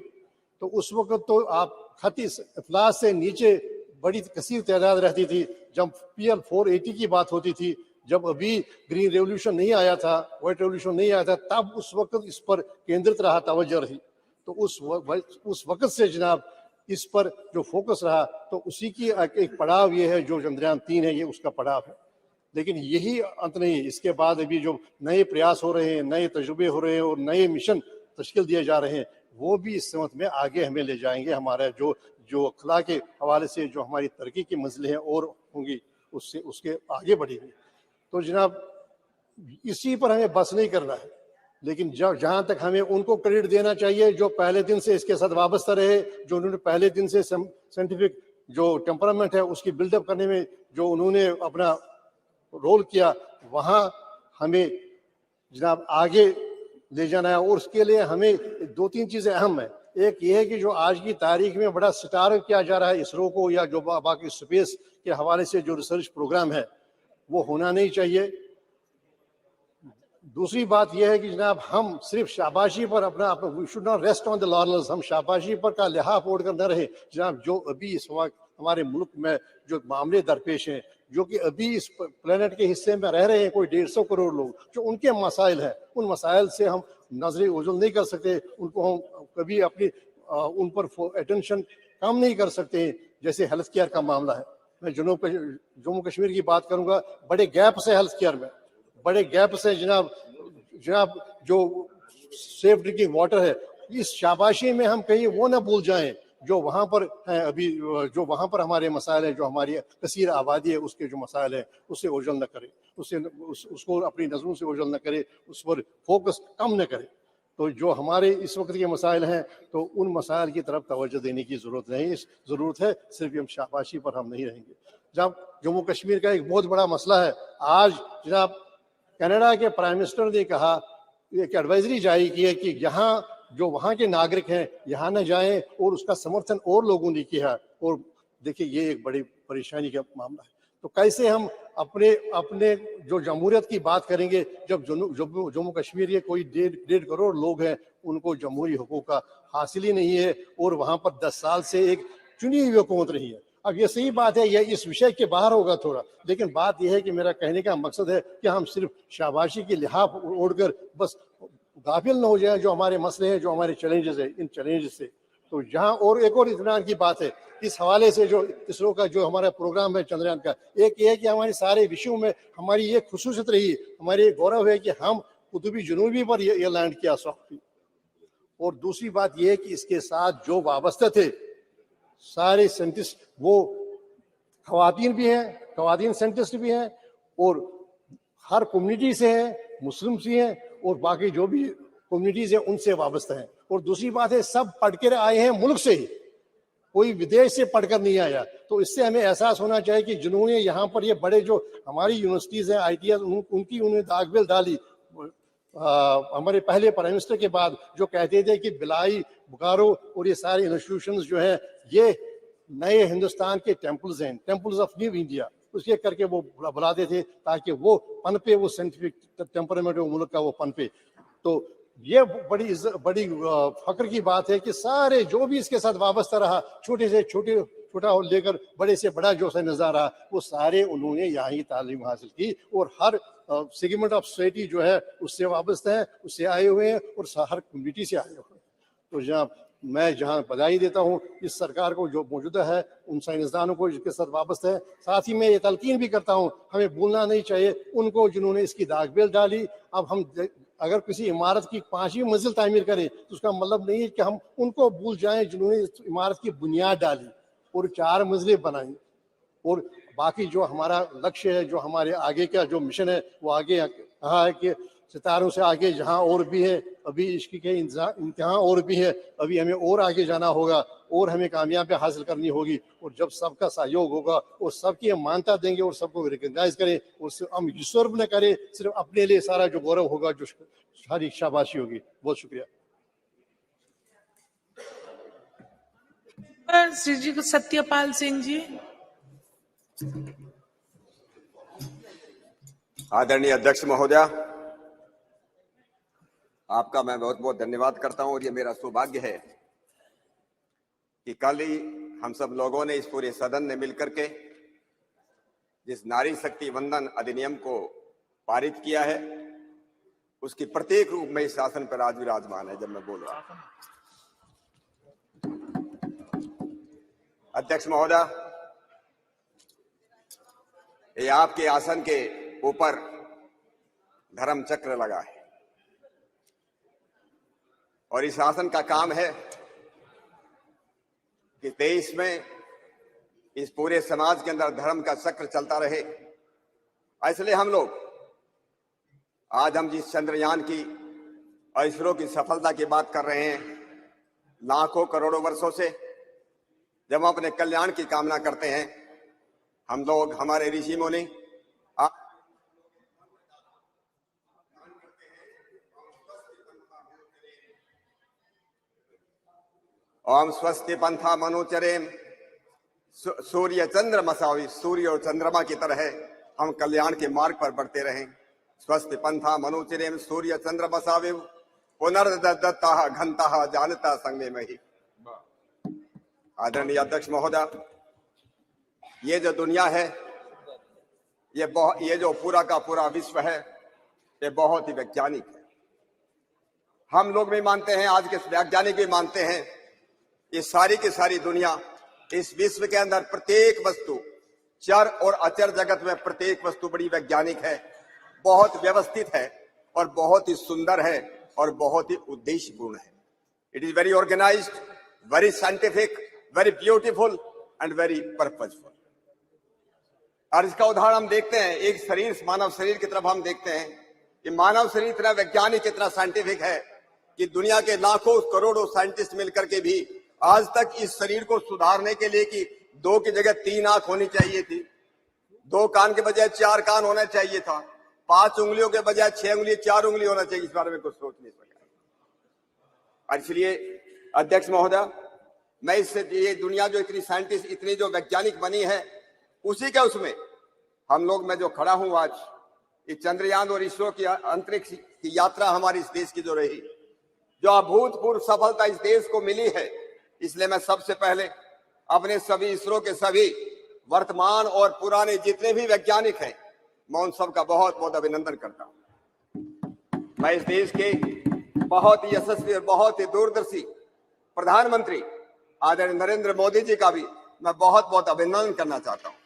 तो उस वक्त तो आप खती अफलास से नीचे बड़ी कसीर तादाद रहती थी। जब PL 480 की बात होती थी, जब अभी ग्रीन रेवोल्यूशन नहीं आया था, व्हाइट रेवोल्यूशन नहीं आया था, तब उस वक्त इस पर केंद्रित रहा, तवज्जो रही। तो उस वक्त से जनाब इस पर जो फोकस रहा, तो उसी की एक पड़ाव ये है जो चंद्रयान 3 है, ये उसका पड़ाव है। लेकिन यही अंत नहीं, इसके बाद अभी जो नए प्रयास हो रहे हैं, नए तजुर्बे हो रहे हैं और नए मिशन तश्कील दिए जा रहे हैं, वो भी इस समत में आगे हमें ले जाएंगे। हमारा जो अखला के हवाले से जो हमारी तरक्की की मंजिलें हैं और होंगी, उससे उसके आगे बढ़ेंगी। तो जनाब, इसी पर हमें बस नहीं करना है, लेकिन जहाँ तक हमें उनको क्रेडिट देना चाहिए जो पहले दिन से इसके साथ वाबस्ता रहे, जो उन्होंने पहले दिन से साइंटिफिक जो टेम्परामेंट है उसकी बिल्डअप करने में जो उन्होंने अपना रोल किया, वहाँ हमें जनाब आगे ले जाना है। और उसके लिए हमें 2-3 चीज़ें अहम है। एक ये है कि जो आज की तारीख में बड़ा सितार किया जा रहा है इसरो को, या जो बाकी स्पेस के हवाले से जो रिसर्च प्रोग्राम है, वो होना नहीं चाहिए। दूसरी बात यह है कि जनाब, हम सिर्फ शाबाशी पर अपना we should not rest on the laurels, हम शाबाशी पर का लिहाफ ओढ़ कर न रहे। जनाब, जो अभी इस वक्त हमारे मुल्क में जो मामले दरपेश हैं, जो कि अभी इस प्लेनेट के हिस्से में रह रहे हैं कोई 150 करोड़ लोग, जो उनके मसाइल हैं, उन मसाइल से हम नजरें ओझल नहीं कर सकते, उनको हम कभी अपनी उन पर अटेंशन कम नहीं कर सकते। जैसे हेल्थ केयर का मामला है, मैं जम्मू कश्मीर की बात करूंगा, बड़े गैप से हेल्थ केयर में, बड़े गैप से जनाब जो सेफ ड्रिंकिंग वाटर है, इस शाबाशी में हम कहीं वो ना भूल जाएं जो वहाँ पर हैं अभी, जो वहाँ पर हमारे मसाइल हैं, जो हमारी कसीर आबादी है उसके जो मसाइल हैं, उससे ओझल न करें, उसको अपनी नज़रों से ओझल न करें, उस पर फोकस कम न करें। तो जो हमारे इस वक्त के मसाइल हैं, तो उन मसाइल की तरफ तवज्जो देने की ज़रूरत नहीं, ज़रूरत है सिर्फ हम शाबाशी पर हम नहीं रहेंगे। जब जम्मू कश्मीर का एक बहुत बड़ा मसला है, आज जनाब कनाडा के प्राइम मिनिस्टर ने कहा, एक एडवाइजरी जारी की है कि यहाँ जो वहाँ के नागरिक हैं यहाँ न जाएं, और उसका समर्थन और लोगों ने किया। और देखिए, ये एक बड़ी परेशानी का मामला है। तो कैसे हम अपने जो जमहूरियत की बात करेंगे, जब जम्मू कश्मीर के कोई 1.5 करोड़ लोग हैं, उनको जमहूरी हुकूक का हासिल ही नहीं है, और वहाँ पर 10 साल से एक चुनी हुई हुकूमत रही है। अब ये सही बात है, यह इस विषय के बाहर होगा थोड़ा, लेकिन बात यह है कि मेरा कहने का मकसद है कि हम सिर्फ शाबाशी की लिहाफ ओढ़कर बस गाफिल न हो जाए जो हमारे मसले हैं, जो हमारे चैलेंजेस हैं, इन चैलेंजेस से। तो यहाँ और एक और इत्मीनान की बात है इस हवाले से, जो इसरो का जो हमारा प्रोग्राम है चंद्रयान का, एक ये है कि हमारे सारे विषयों में हमारी ये खुसूसियत रही, हमारी ये गौरव है कि हम कुतुबी जुनूबी पर ये लैंड किया सौंपी। और दूसरी बात यह है कि इसके साथ जो वाबस्ते थे सारे साइंटिस्ट, वो खवातीन भी हैं, खवातीन साइंटिस्ट भी हैं, और हर कम्युनिटी से हैं, मुस्लिम भी हैं, और बाकी जो भी कम्युनिटीज है उनसे वाबस्ता हैं। और दूसरी बात है, सब पढ़ कर आए हैं मुल्क से ही, कोई विदेश से पढ़कर नहीं आया। तो इससे हमें एहसास होना चाहिए कि जिन्होंने यहाँ पर ये बड़े जो हमारी यूनिवर्सिटीज हैं, ITIs, उनकी उन्हें दागबिल डाली। हमारे पहले प्राइम मिनिस्टर के बाद जो कहते थे कि बिलाई, बुकारो और ये सारे इंस्टीट्यूशंस जो हैं ये नए हिंदुस्तान के टेम्पल्स हैं, टेम्पल्स ऑफ न्यू इंडिया, उसके करके वो बुलाते थे ताकि वो पनपे, वो साइंटिफिक टेम्परामेंट मुल्क का वो पनपे। तो ये बड़ी फख्र की बात है कि सारे जो भी इसके साथ वाबस्ता रहा, छोटे से छोटा लेकर बड़े से बड़ा जो साइंसदान रहा, वो सारे उन्होंने यहाँ ही तालीम हासिल की और हर सेगमेंट ऑफ सोसाइटी जो है उससे वाबस्ता है, उससे आए हुए हैं और हर कम्युनिटी से आए हुए हैं। तो मैं जहाँ बधाई देता हूँ इस सरकार को जो मौजूदा है, उन साइंसदानों को जिसके साथ वाबस्ता है। साथ ही मैं ये तलकीन भी करता हूँ, हमें भूलना नहीं चाहिए उनको जिन्होंने इसकी दागबिल डाली। अब हम अगर किसी इमारत की 5वीं मंजिल तामीर करें तो उसका मतलब नहीं है कि हम उनको भूल जाएं जिन्होंने इस इमारत की बुनियाद डाली और 4 मंजिलें बनाई। और बाकी जो हमारा लक्ष्य है, जो हमारे आगे का जो मिशन है, वो आगे कहा है कि सितारों से आगे जहाँ और भी है, अभी इश्क के इम्तिहान और भी है, अभी हमें और आगे जाना होगा और हमें कामयाबी हासिल करनी होगी। और जब सबका सहयोग होगा और सबकी हम मान्यता देंगे और सबको रिकग्नाइज करें और हम यूसर्व न करें, सिर्फ अपने लिए सारा जो गौरव होगा, जो सारी शाबाशी होगी। बहुत शुक्रिया। श्री जी सत्यपाल सिंह जी। आदरणीय अध्यक्ष महोदया, आपका मैं बहुत बहुत धन्यवाद करता हूं। और ये मेरा सौभाग्य है कि कल ही हम सब लोगों ने, इस पूरे सदन ने मिलकर के जिस नारी शक्ति वंदन अधिनियम को पारित किया है, उसकी प्रत्येक रूप में इस शासन पर आज विराजमान है। जब मैं बोल रहा हूं, अध्यक्ष महोदया, ये आपके आसन के ऊपर धर्म चक्र लगा है और इस आसन का काम है कि देश में, इस पूरे समाज के अंदर धर्म का चक्र चलता रहे। इसलिए हम लोग आज जिस चंद्रयान की और इसरो की सफलता की बात कर रहे हैं, लाखों करोड़ों वर्षों से जब हम अपने कल्याण की कामना करते हैं, हम लोग, हमारे ऋषि मुनि ओम स्वस्ति पंथा मनोचरेम, सूर्य चंद्र मसावी, सूर्य और चंद्रमा की तरह हम कल्याण के मार्ग पर बढ़ते रहें। स्वस्ति पंथा मनोचरेम सूर्य चंद्र मसावे, पुनर्दत्ता घंता जानता संगे में ही। आदरणीय अध्यक्ष महोदय, ये जो दुनिया है, ये जो पूरा का पूरा विश्व है, ये बहुत ही वैज्ञानिक है। हम लोग भी मानते हैं, आज के वैज्ञानिक भी मानते हैं, ये सारी की सारी दुनिया, इस विश्व के अंदर प्रत्येक वस्तु, चर और अचर जगत में प्रत्येक वस्तु बड़ी वैज्ञानिक है, बहुत व्यवस्थित है और बहुत ही सुंदर है और बहुत ही उद्देश्यपूर्ण है। It is very organised, very scientific, very beautiful and very purposeful. और इसका उदाहरण हम देखते हैं, एक शरीर, मानव शरीर की तरफ हम देखते हैं कि मानव शरीर इतना वैज्ञानिक, इतना साइंटिफिक है कि दुनिया के लाखों करोड़ों साइंटिस्ट मिलकर के भी आज तक इस शरीर को सुधारने के लिए कि 2 की जगह 3 आंख होनी चाहिए थी, 2 कान के बजाय 4 कान होना चाहिए था, 5 उंगलियों के बजाय 6 उंगली 4 उंगली होना चाहिए, इस बारे में कुछ सोच नहीं सका। इसलिए अध्यक्ष महोदय, मैं इससे, ये दुनिया जो इतनी साइंटिस्ट, इतनी जो वैज्ञानिक बनी है, उसी के उसमें हम लोग, मैं जो खड़ा हूं आज, ये चंद्रयान और इसरो की अंतरिक्ष की यात्रा हमारी इस देश की जो रही, जो अभूतपूर्व सफलता इस देश को मिली है, इसलिए मैं सबसे पहले अपने सभी इसरो के सभी वर्तमान और पुराने जितने भी वैज्ञानिक हैं, मैं उन सब का बहुत बहुत अभिनंदन करता हूं। मैं इस देश के बहुत ही यशस्वी और बहुत ही दूरदर्शी प्रधानमंत्री आदरणीय नरेंद्र मोदी जी का भी मैं बहुत बहुत अभिनंदन करना चाहता हूं।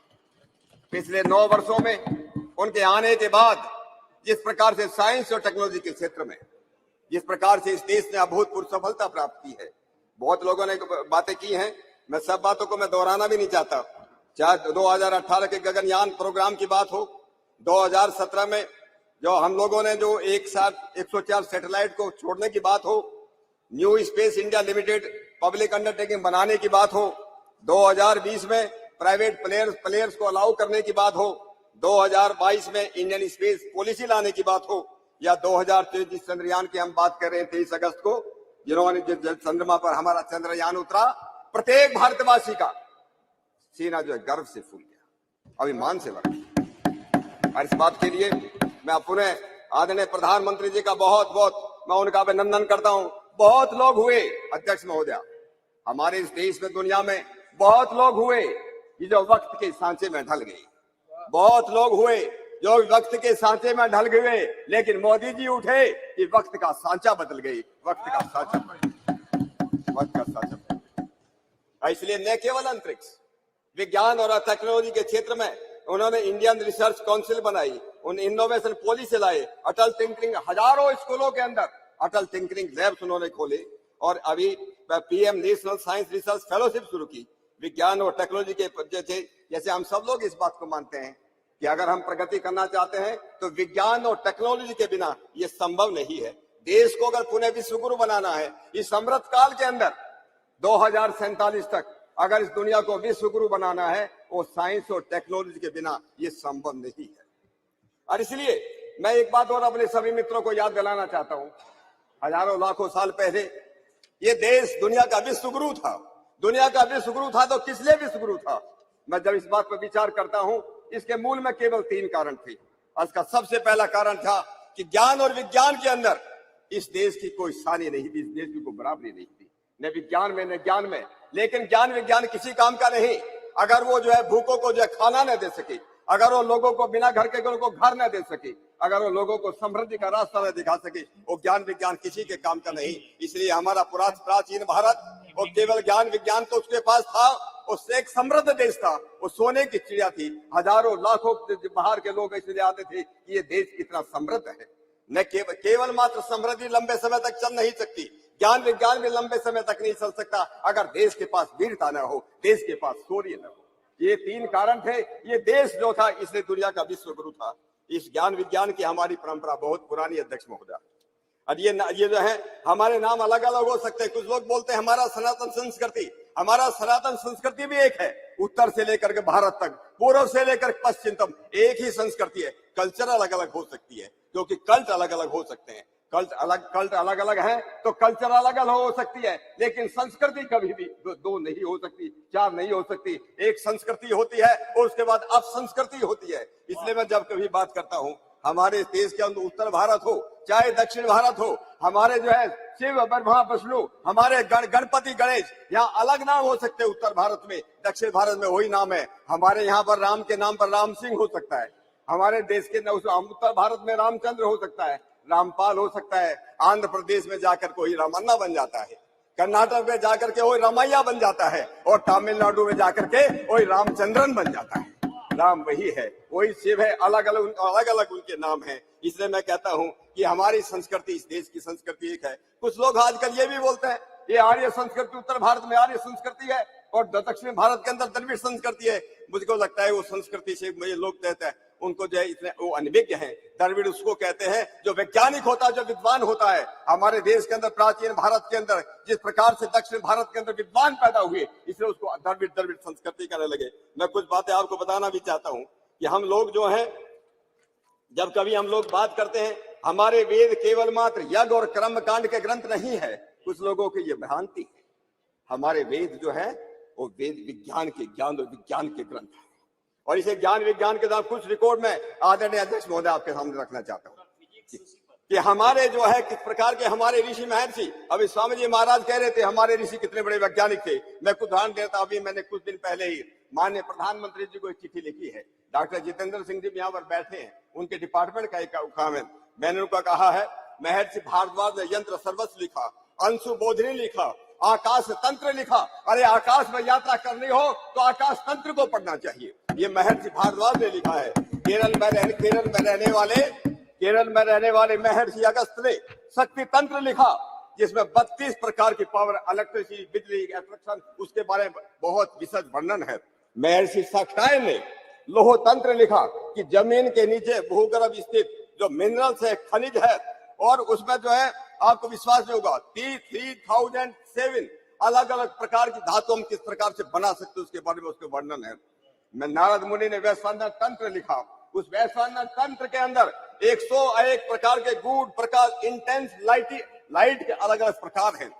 पिछले 9 वर्षों में उनके आने के बाद जिस प्रकार से साइंस और टेक्नोलॉजी के क्षेत्र में जिस प्रकार से इस देश ने अभूतपूर्व सफलता प्राप्त की है, बहुत लोगों ने बातें की हैं, मैं सब बातों को मैं दोहराना भी नहीं चाहता। चाहे 2018 के गगनयान प्रोग्राम की बात हो, 2017 में जो हम लोगों ने जो एक साथ 104 सैटेलाइट को छोड़ने की बात हो, new space India limited public undertaking बनाने की बात हो, 2020 में प्राइवेट प्लेयर्स को अलाउ करने की बात हो, 2022 में इंडियन स्पेस पॉलिसी लाने की बात हो, या 2023 जिस चंद्रयान की हम बात कर रहे हैं 23 अगस्त को, जिन्होंने जिस चंद्रमा पर हमारा चंद्रयान उतरा, प्रत्येक भारतवासी का सीना जो है गर्व से फूल गया, अभिमान से भर गया। और इस बात के लिए मैं पुनः आदरणीय प्रधानमंत्री जी का बहुत बहुत मैं उनका अभिनंदन करता हूं। बहुत लोग हुए अध्यक्ष महोदया, हमारे इस देश में दुनिया में बहुत लोग हुए कि जो वक्त के सांचे में ढल गए, बहुत लोग हुए जो वक्त के सांचे में ढल गए, लेकिन मोदी जी उठे कि वक्त का सांचा बदल गई, वक्त का सांचा बदल गया। इसलिए न केवल अंतरिक्ष विज्ञान और टेक्नोलॉजी के क्षेत्र में उन्होंने इंडियन रिसर्च काउंसिल बनाई, उन इनोवेशन पॉलिसी लाए, अटल टिंकरिंग, हजारों स्कूलों के अंदर अटल टिंकरिंग लैब्स उन्होंने खोले, और अभी PM national science research fellowship शुरू की। विज्ञान और टेक्नोलॉजी के जैसे हम सब लोग इस बात को मानते हैं कि अगर हम प्रगति करना चाहते हैं तो विज्ञान और टेक्नोलॉजी के बिना ये संभव नहीं है। देश को अगर पुनः विश्व गुरु बनाना है इस अमृत काल के अंदर 2047 तक, अगर इस दुनिया को विश्व गुरु बनाना है, वो साइंस और टेक्नोलॉजी के बिना ये संभव नहीं है। और इसलिए मैं एक बात और अपने सभी मित्रों को याद दिलाना चाहता हूं, हजारों लाखों साल पहले ये देश दुनिया का विश्व गुरु था। दुनिया का विश्व गुरु था तो किस लिए विश्व गुरु था? मैं जब इस बात पर विचार करता हूं, इसके मूल में केवल 3 कारण थे। इसका सबसे पहला कारण था कि ज्ञान और विज्ञान के अंदर इस देश की कोई सानी नहीं थी, इस देश की कोई बराबरी नहीं थी, न विज्ञान में न ज्ञान में। लेकिन ज्ञान विज्ञान किसी काम का नहीं अगर वो जो है भूखों को जो है खाना न दे सके, अगर वो लोगों को बिना घर के को घर न दे सके, अगर वो लोगों को समृद्धि का रास्ता न दिखा सके, वो ज्ञान विज्ञान किसी के काम का नहीं। इसलिए हमारा प्राचीन भारत वो केवल ज्ञान विज्ञान तो उसके पास था, उससे एक समृद्ध देश था, वो सोने की चिड़िया थी। हजारों लाखों बाहर के लोग इसलिए आते थे कि ये देश कितना समृद्ध है। न केवल मात्र समृद्धि लंबे समय तक चल नहीं सकती, ज्ञान विज्ञान भी लंबे समय तक नहीं चल सकता अगर देश के पास वीरता न हो, देश के पास शौर्य न हो। ये 3 कारण थे। ये देश जो था इसलिए दुनिया का विश्व गुरु था। इस ज्ञान विज्ञान की हमारी परंपरा बहुत पुरानी अध्यक्ष महोदय। और ये जो है हमारे नाम अलग अलग हो सकते हैं। कुछ लोग बोलते हैं हमारा सनातन संस्कृति, हमारा सनातन संस्कृति भी एक है, उत्तर से लेकर के भारत तक, पूर्व से लेकर पश्चिम तक एक ही संस्कृति है। कल्चर अलग अलग हो सकती है क्योंकि कल्ट अलग अलग हो सकते हैं, कल्ट अलग अलग है तो कल्चर अलग अलग हो सकती है, लेकिन संस्कृति कभी भी 2 नहीं हो सकती, 4 नहीं हो सकती। एक संस्कृति होती है और उसके बाद अपसंस्कृति होती है। इसलिए मैं जब कभी बात करता हूँ हमारे देश के अंदर उत्तर भारत हो चाहे दक्षिण भारत हो, हमारे जो है शिव ब्रह्मा विष्णु, हमारे गणपति गणेश, यहाँ अलग नाम हो सकते हैं उत्तर भारत में, दक्षिण भारत में वही नाम है। हमारे यहाँ पर राम के नाम पर राम सिंह हो सकता है, हमारे देश के उत्तर भारत में रामचंद्र हो सकता है, रामपाल हो सकता है, आंध्र प्रदेश में जाकर कोई रामन्ना बन जाता है, कर्नाटक में जाकर के वही रामैया बन जाता है, और तमिलनाडु में जाकर के वही रामचंद्रन बन जाता है। राम वही है, वही शिव है, अलग अलग उनके नाम है। इसलिए मैं कहता हूं कि हमारी संस्कृति, इस देश की संस्कृति एक है। कुछ लोग आजकल ये भी बोलते हैं ये आर्य संस्कृति, उत्तर भारत में आर्य संस्कृति है और दक्षिण भारत के अंदर द्रविड़ संस्कृति है। मुझको लगता है वो संस्कृति से मुझे लोग कहते हैं उनको जो है इतने वो अनभिज्ञ हैं। द्रविड़ उसको कहते हैं जो वैज्ञानिक होता है, जो विद्वान होता है। हमारे देश के अंदर प्राचीन भारत के अंदर जिस प्रकार से दक्षिण भारत के अंदर विद्वान पैदा हुए, इसलिए उसको द्रविड़ संस्कृति कहने लगे। मैं कुछ बातें आपको बताना भी चाहता हूँ कि हम लोग जो है जब कभी हम लोग बात करते हैं हमारे वेद केवल मात्र यज्ञ और कर्म कांड के ग्रंथ नहीं है, कुछ लोगों की ये भ्रांति है। हमारे वेद जो है वो वेद विज्ञान के ज्ञान और विज्ञान के ग्रंथ है, और इसे ज्ञान विज्ञान के साथ कुछ रिकॉर्ड में आदरणीय अध्यक्ष महोदय आपके सामने रखना चाहता हूँ कि हमारे जो है किस प्रकार के हमारे ऋषि महर्षि। अभी स्वामी जी महाराज कह रहे थे हमारे ऋषि कितने बड़े वैज्ञानिक थे। मैं कुछ उदाहरण देता, अभी मैंने कुछ दिन पहले ही माननीय प्रधानमंत्री जी को एक चिट्ठी लिखी है। डॉक्टर जितेंद्र सिंह जी यहाँ पर बैठे हैं, उनके डिपार्टमेंट का एक काम है। मैंने उनका कहा है महर्षि भारद्वाज ने यंत्र सर्वस्व लिखा, अंशु बोधिनी लिखा, आकाश तंत्र लिखा। अरे आकाश में यात्रा करनी हो तो आकाश तंत्र को पढ़ना चाहिए, ये महर्षि भारद्वाज ने लिखा है। केरल में रहने वाले महर्षि अगस्त ने शक्ति तंत्र लिखा, जिसमें 32 प्रकार की पावर, इलेक्ट्रिसिटी, बिजली, एट्रैक्शन, उसके बारे में बहुत विशद वर्णन है। महर्षि साक्षायन ने लोह तंत्र लिखा कि जमीन के नीचे भूगर्भ स्थित जो मिनरल्स है, खनिज है, और उसमें जो है आपको विश्वास नहीं होगा 3007 अलग अलग प्रकार की धातु हम किस प्रकार से बना सकते उसके बारे में उसके वर्णन है। मैं नारद मुनि ने वैश्वानर तंत्र लिखा, उस वैश्वानर तंत्र के अंदर 101 प्रकार के गूढ़ प्रकाश, इंटेंस लाइट के अलग अलग प्रकार हैं।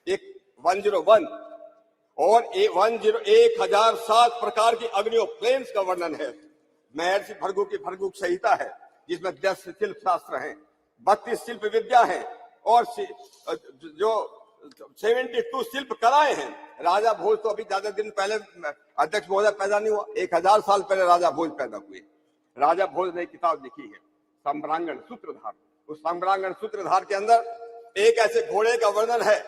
एक 101 और 1007 प्रकार की अग्नियों फ्लेम्स का वर्णन है। महर्षि भृगु की भृगु संहिता है जिसमें 10 शिल्प शास्त्र हैं, 32 शिल्प विद्या है और जो 72 शिल्प कलाएं हैं। राजा भोज तो अभी ज्यादा दिन पहले अध्यक्ष महोदय पैदा नहीं हुआ, 1000 साल पहले राजा भोज पैदा हुए। राजा भोज ने किताब लिखी है सम्रांगण सूत्रधार। उस सम्रांगण सूत्रधार के अंदर एक ऐसे घोड़े का वर्णन है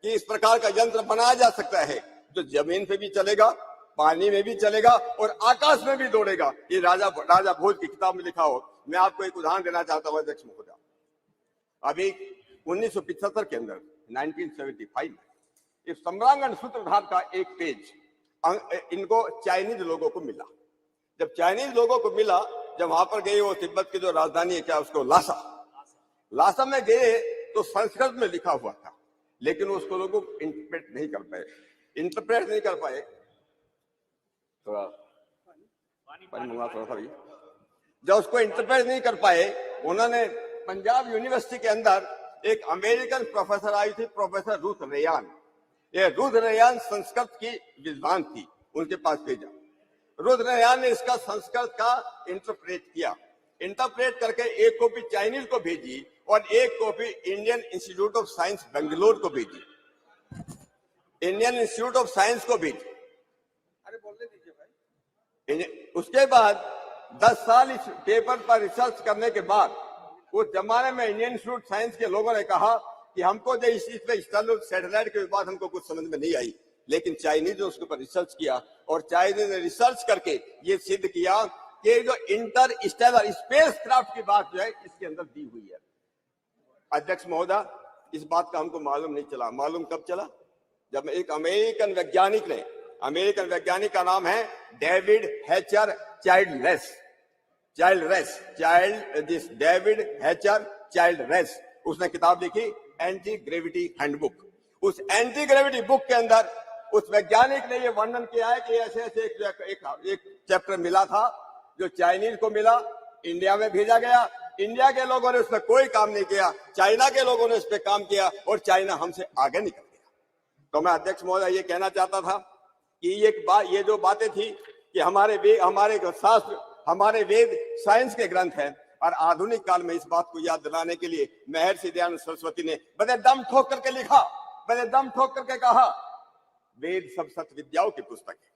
कि इस प्रकार का यंत्र बनाया जा सकता है जो जमीन पे भी चलेगा, पानी में भी चलेगा और आकाश में भी दौड़ेगा। ये राजा भोज की किताब में लिखा हो। मैं आपको एक उदाहरण देना चाहता हूं अध्यक्ष महोदय। अभी 1975 के अंदर 1975 में इस सम्रांगण सूत्रधार का एक पेज इनको चाइनीज लोगों को मिला। जब चाइनीज लोगों को मिला, जब वहां पर गए, वो तिब्बत की जो राजधानी है क्या उसको लासा में गए तो संस्कृत में लिखा हुआ था, लेकिन उसको लोगों इंटरप्रेट नहीं कर पाए। थोड़ा भी जब उसको इंटरप्रेट नहीं कर पाए, उन्होंने पंजाब यूनिवर्सिटी के अंदर एक अमेरिकन प्रोफेसर आई थी, प्रोफेसर रूथ रेयान। ये रूथ रेयान संस्कृत की विद्वान थी, उनके पास भेजा। रूथ रेयान ने इसका संस्कृत का इंटरप्रेट किया, इंटरप्रेट करके एक कॉपी चाइनीज को भेजी और एक copy Indian institute of science Bangalore को भेजी, इंडियन इंस्टीट्यूट ऑफ साइंस को भेजी। अरे बोलने दीजिए भाई। उसके बाद 10 साल इस पेपर पर रिसर्च करने के बाद उस जमाने में इंडियन इंस्टीट्यूट साइंस के लोगों ने कहा कि हमको जो इस पे सैटेलाइट के बाद हमको कुछ समझ में नहीं आई, लेकिन चाइनीज ने उसके ऊपर रिसर्च किया और चाइनीज ने रिसर्च करके ये सिद्ध किया कि जो इंटर स्टेलर स्पेस क्राफ्ट की बात जो है इसके अंदर दी हुई है। अध्यक्ष महोदय, इस बात का हमको मालूम नहीं चला। मालूम कब चला? जब एक अमेरिकन वैज्ञानिक का नाम है डेविड हैचर चाइल्डरेस, उसने किताब लिखी एंटी ग्रेविटी हैंडबुक। उस एंटी ग्रेविटी बुक के अंदर उस वैज्ञानिक ने यह वर्णन किया है कि ऐसे ऐसे एक चैप्टर मिला था जो चाइनीज को मिला, इंडिया में भेजा गया, इंडिया के लोगों ने उस पर कोई काम नहीं किया, चाइना के लोगों ने उस पर काम किया और चाइना हमसे आगे निकल गया। तो मैं अध्यक्ष महोदय ये कहना चाहता था कि ये जो बातें थी कि हमारे शास्त्र, हमारे वेद साइंस के ग्रंथ हैं, और आधुनिक काल में इस बात को याद दिलाने के लिए महर्षि दयानंद सरस्वती ने बड़े दम ठोक करके लिखा, बड़े दम ठोक करके कहा, वेद सब सत्य विद्याओं की पुस्तक है।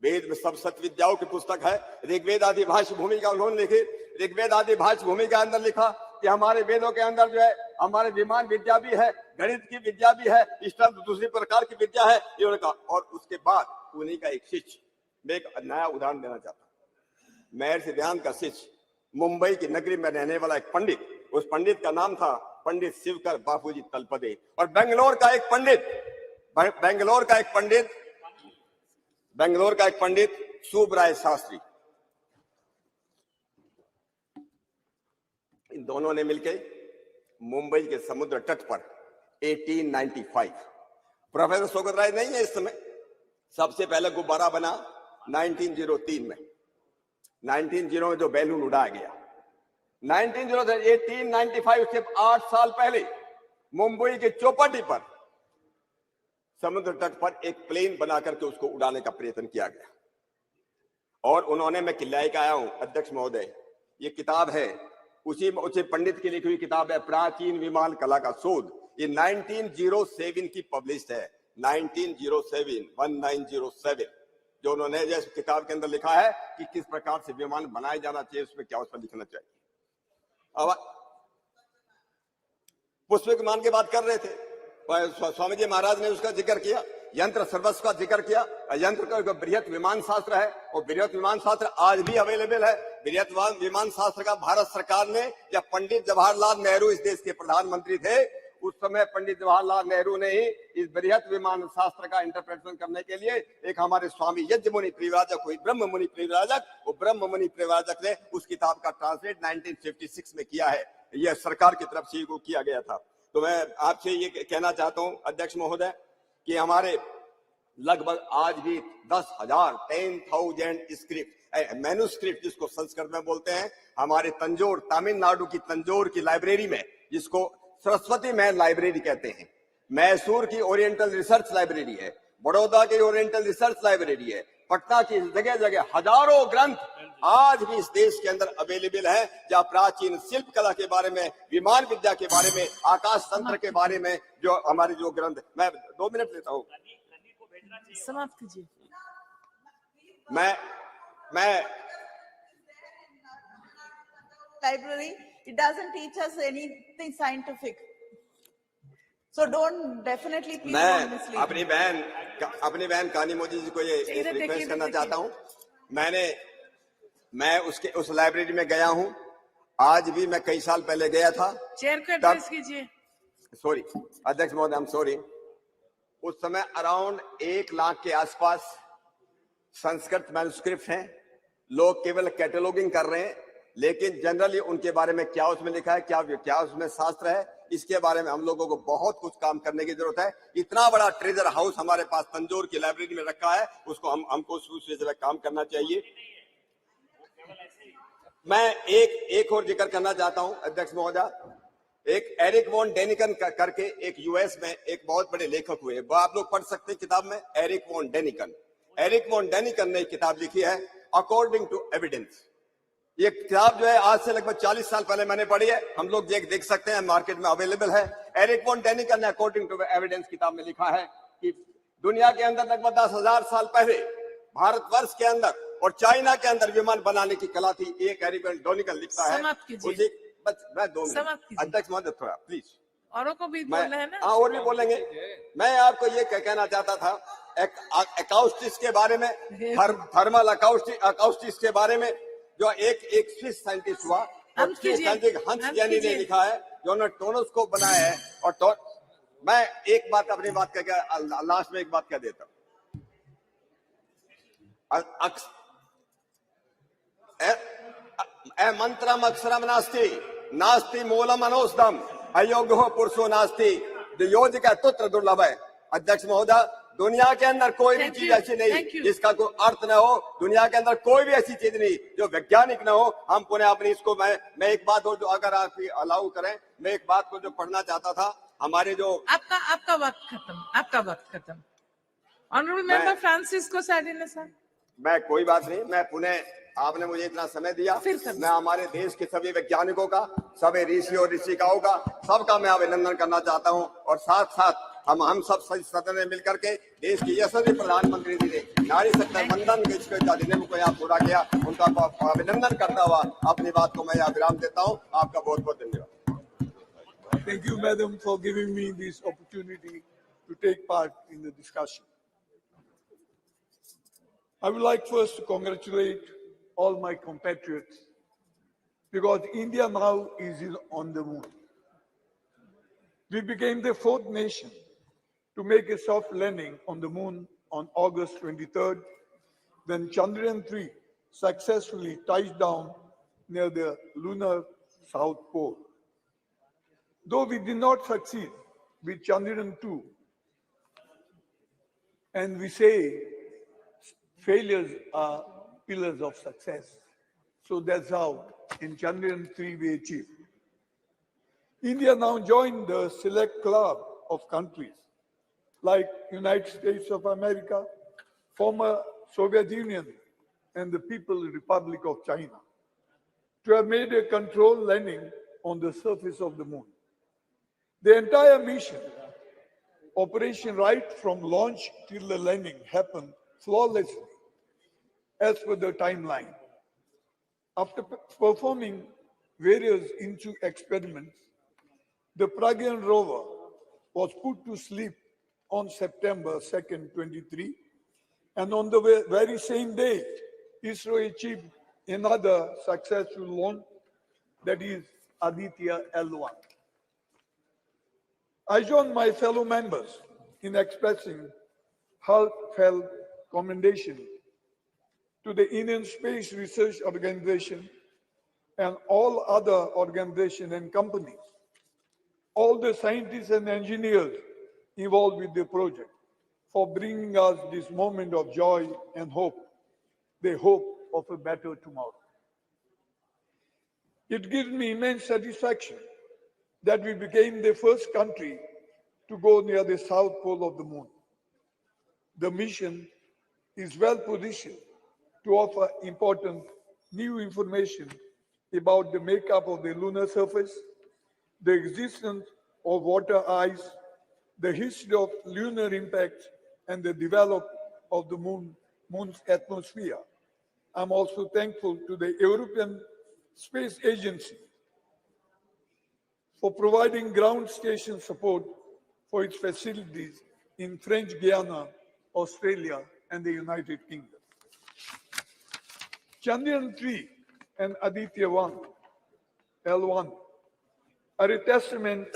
वेद में सब सत्य विद्याओं की पुस्तक है। ऋग्वेद आदि भाष्य भूमिका उन्होंने लिखी। ऋग्वेद आदि भाष्य भूमिका के अंदर लिखा कि हमारे वेदों के अंदर जो है हमारे विमान विद्या भी है, गणित की विद्या भी है, इस तरह दूसरी प्रकार की विद्या है, इन्होंने कहा। और उसके बाद उन्हीं का एक शिष्य, मैं एक नया उदाहरण देना चाहता हूँ। महर्षि दयानंद का शिष्य, मुंबई की नगरी में रहने वाला एक पंडित, उस पंडित का नाम था पंडित शिवकर बापूजी तलपदे। और बेंगलोर का एक पंडित सुबराय शास्त्री। इन दोनों ने मिलकर मुंबई के समुद्र तट पर 1895, प्रोफेसर सोगत राय नहीं है इस समय, सबसे पहले गुब्बारा बना 1903 में, 1900 में जो बैलून उड़ाया गया 1895 से 8 साल पहले मुंबई के चौपाटी पर समुद्र तट पर एक प्लेन बना करके उसको उड़ाने का प्रयत्न किया गया। और उन्होंने, मैं किल्लाई का आया हूं अध्यक्ष महोदय, ये किताब है उसी पंडित की लिखी हुई किताब है, प्राचीन विमान कला का शोध। ये 1907 की पब्लिश है, 1907 जो उन्होंने जैसे किताब के अंदर लिखा है कि किस प्रकार से विमान बनाया जाना चाहिए, उसमें क्या उस पर लिखना चाहिए। अब पुष्प विमान की बात कर रहे थे, स्वामी जी महाराज ने उसका जिक्र किया, यंत्र सर्वस्व का जिक्र किया। यंत्र का बृहत विमान शास्त्र है और बृहत विमान शास्त्र आज भी अवेलेबल है। बृहत विमान शास्त्र का भारत सरकार ने, जब पंडित जवाहरलाल नेहरू इस देश के प्रधानमंत्री थे, उस समय पंडित जवाहरलाल नेहरू ने ही इस बृहत विमान शास्त्र का इंटरप्रिटेशन करने के लिए एक हमारे स्वामी यज्ञ मुनि परिव्राजक हुई, ब्रह्म मुनि परिव्राजक, वो ब्रह्म मुनि परिव्राजक ने उस किताब का ट्रांसलेट 1956 में किया है। यह सरकार की तरफ से किया गया था। तो मैं आपसे ये कहना चाहता हूं अध्यक्ष महोदय कि हमारे लगभग आज भी 10,000 स्क्रिप्ट मैन्यूस्क्रिप्ट जिसको संस्कृत में बोलते हैं, हमारे तंजौर तमिलनाडु की तंजौर की लाइब्रेरी में, जिसको सरस्वती महल लाइब्रेरी कहते हैं, मैसूर की ओरिएंटल रिसर्च लाइब्रेरी है, बड़ौदा की ओरिएंटल रिसर्च लाइब्रेरी है, पटना की जगह जगह हजारों ग्रंथ आज भी इस देश के अंदर अवेलेबल है, जहाँ प्राचीन शिल्प कला के बारे में, विमान विद्या के बारे में, आकाश तंत्र के बारे में जो हमारे जो ग्रंथ। मैं 2 मिनट लेता हूँ, समाप्त कीजिए। मैं library, it doesn't teach us anything scientific. So don't definitely please don't mislead. अपनी बहन कानी मोदी जी को ये रिक्वेस्ट करना चाहता हूँ। मैं उस लाइब्रेरी में गया हूँ, आज भी मैं कई साल पहले गया था। चेयर को एड्रेस कीजिए। सॉरी अध्यक्ष महोदय, आई एम सॉरी। उस समय अराउंड 1 लाख के आसपास संस्कृत मैन्युस्क्रिप्ट हैं। लोग केवल कैटलॉगिंग कर रहे हैं, लेकिन जनरली उनके बारे में क्या उसमें लिखा है, क्या उसमें शास्त्र है, इसके बारे में हम लोगों को बहुत कुछ काम करने की जरूरत है। इतना बड़ा ट्रेजर हाउस हमारे पास तंजौर की लाइब्रेरी में रखा है, उसको हमको उस पे काम करना चाहिए। मैं एक और जिक्र करना चाहता हूं अध्यक्ष महोदय। एक एरिक वॉन डेनिकन करके एक यूएस में एक बहुत बड़े लेखक हुए, वो आप लोग पढ़ सकते हैं किताब में, Erich von Daniken. Erich von Daniken ने एक किताब लिखी है अकॉर्डिंग टू एविडेंस। ये किताब जो है आज से लगभग 40 साल पहले मैंने पढ़ी है, हम लोग देख सकते हैं, मार्केट में अवेलेबल है। एरिक वॉन डेनिकन ने अकॉर्डिंग टू एविडेंस किताब में लिखा है कि दुनिया के अंदर लगभग 10,000 साल पहले भारतवर्ष के अंदर और चाइना के अंदर विमान बनाने की कला थी। एक एरिक वॉन डेनिकन लिखता है। मैं 2 मिनट अध्यक्ष महोदय, थोड़ा प्लीज, औरों को भी बोलना है ना। हाँ, और भी बोलेंगे। मैं आपको ये कहना चाहता था अकाउस्टिक्स के बारे में, थर्मल अकाउस्टिक्स के बारे में, जो एक स्विस साइंटिस्ट हुआ हंस जैनी ने लिखा है, जो उन्होंने टोनोस्कोप बनाया है। और मैं एक बात अपनी बात करके लास्ट में एक बात कह देता हूँ। मंत्रम अक्षरम नास्ति नास्ति मूलम अनौषधम अयोग्यो पुरुषो नास्ति योज का तुत्र दुर्लभ है। अध्यक्ष महोदय, दुनिया के अंदर कोई भी चीज ऐसी नहीं जिसका कोई अर्थ न हो, दुनिया के अंदर कोई भी ऐसी चीज नहीं जो वैज्ञानिक न हो। हम पुनः अपनी इसको मैं एक बात और जो अगर आप अलाउ करें, मैं एक बात को जो पढ़ना चाहता था, हमारे जो आपका वक्त खत्म। Honourable member Francisco Sardinha sir. मैं कोई बात नहीं, मैं पुनः आपने मुझे इतना समय दिया, मैं हमारे देश के सभी वैज्ञानिकों का, सभी ऋषि और ऋषिकाओं का, सबका मैं अभिनंदन करना चाहता हूं। और साथ साथ हम सब सदन में मिलकर के देश के यशस्वी प्रधानमंत्री जी ने नारी शक्ति वंदन के अधिनियम को यहाँ पूरा किया, उनका अभिनंदन करता हुआ अपनी बात को मैं यहाँ विराम देता हूँ। आपका बहुत बहुत धन्यवाद। Thank you, madam, for giving me this opportunity to take part in the discussion. I would like first to congratulate all my compatriots, because India now is on the moon. We became the 4th nation to make a soft landing on the moon on August 23rd, when Chandrayaan-3 successfully touched down near the lunar South Pole. Though we did not succeed with Chandrayaan-2, and we say failures are pillars of success. So that's how in Chandrayaan-3 we achieved. India now joined the select club of countries like United States of America, former Soviet Union, and the People's Republic of China to have made a controlled landing on the surface of the moon. The entire mission, operation right from launch till the landing, happened flawlessly as per the timeline. After performing various in-situ experiments, the Pragyan rover was put to sleep on September 2nd, 23, and on the very same day, ISRO achieved another successful launch, that is Aditya L1. I join my fellow members in expressing heartfelt commendation to the Indian Space Research Organization and all other organizations and companies, all the scientists and engineers involved with the project for bringing us this moment of joy and hope, the hope of a better tomorrow. It gives me immense satisfaction that we became the first country to go near the south pole of the moon. The mission is well positioned to offer important new information about the makeup of the lunar surface, the existence of water ice, the history of lunar impacts, and the development of the moon's atmosphere. I'm also thankful to the European Space Agency for providing ground station support for its facilities in French Guiana, Australia, and the United Kingdom. Chandrayaan-3 and Aditya-1, L1, are a testament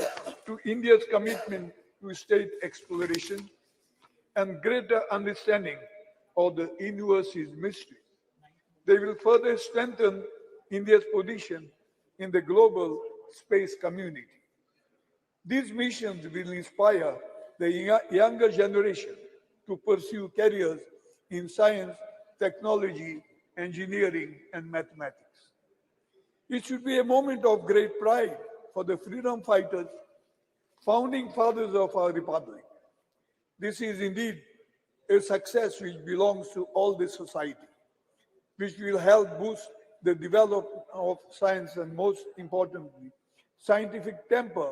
to India's commitment to state exploration and greater understanding of the universe's mystery. They will further strengthen India's position in the global space community. These missions will inspire the younger generation to pursue careers in science, technology, engineering, and mathematics. It should be a moment of great pride for the freedom fighters, founding fathers of our republic. This is indeed a success which belongs to all the society, which will help boost the development of science and, most importantly, scientific temper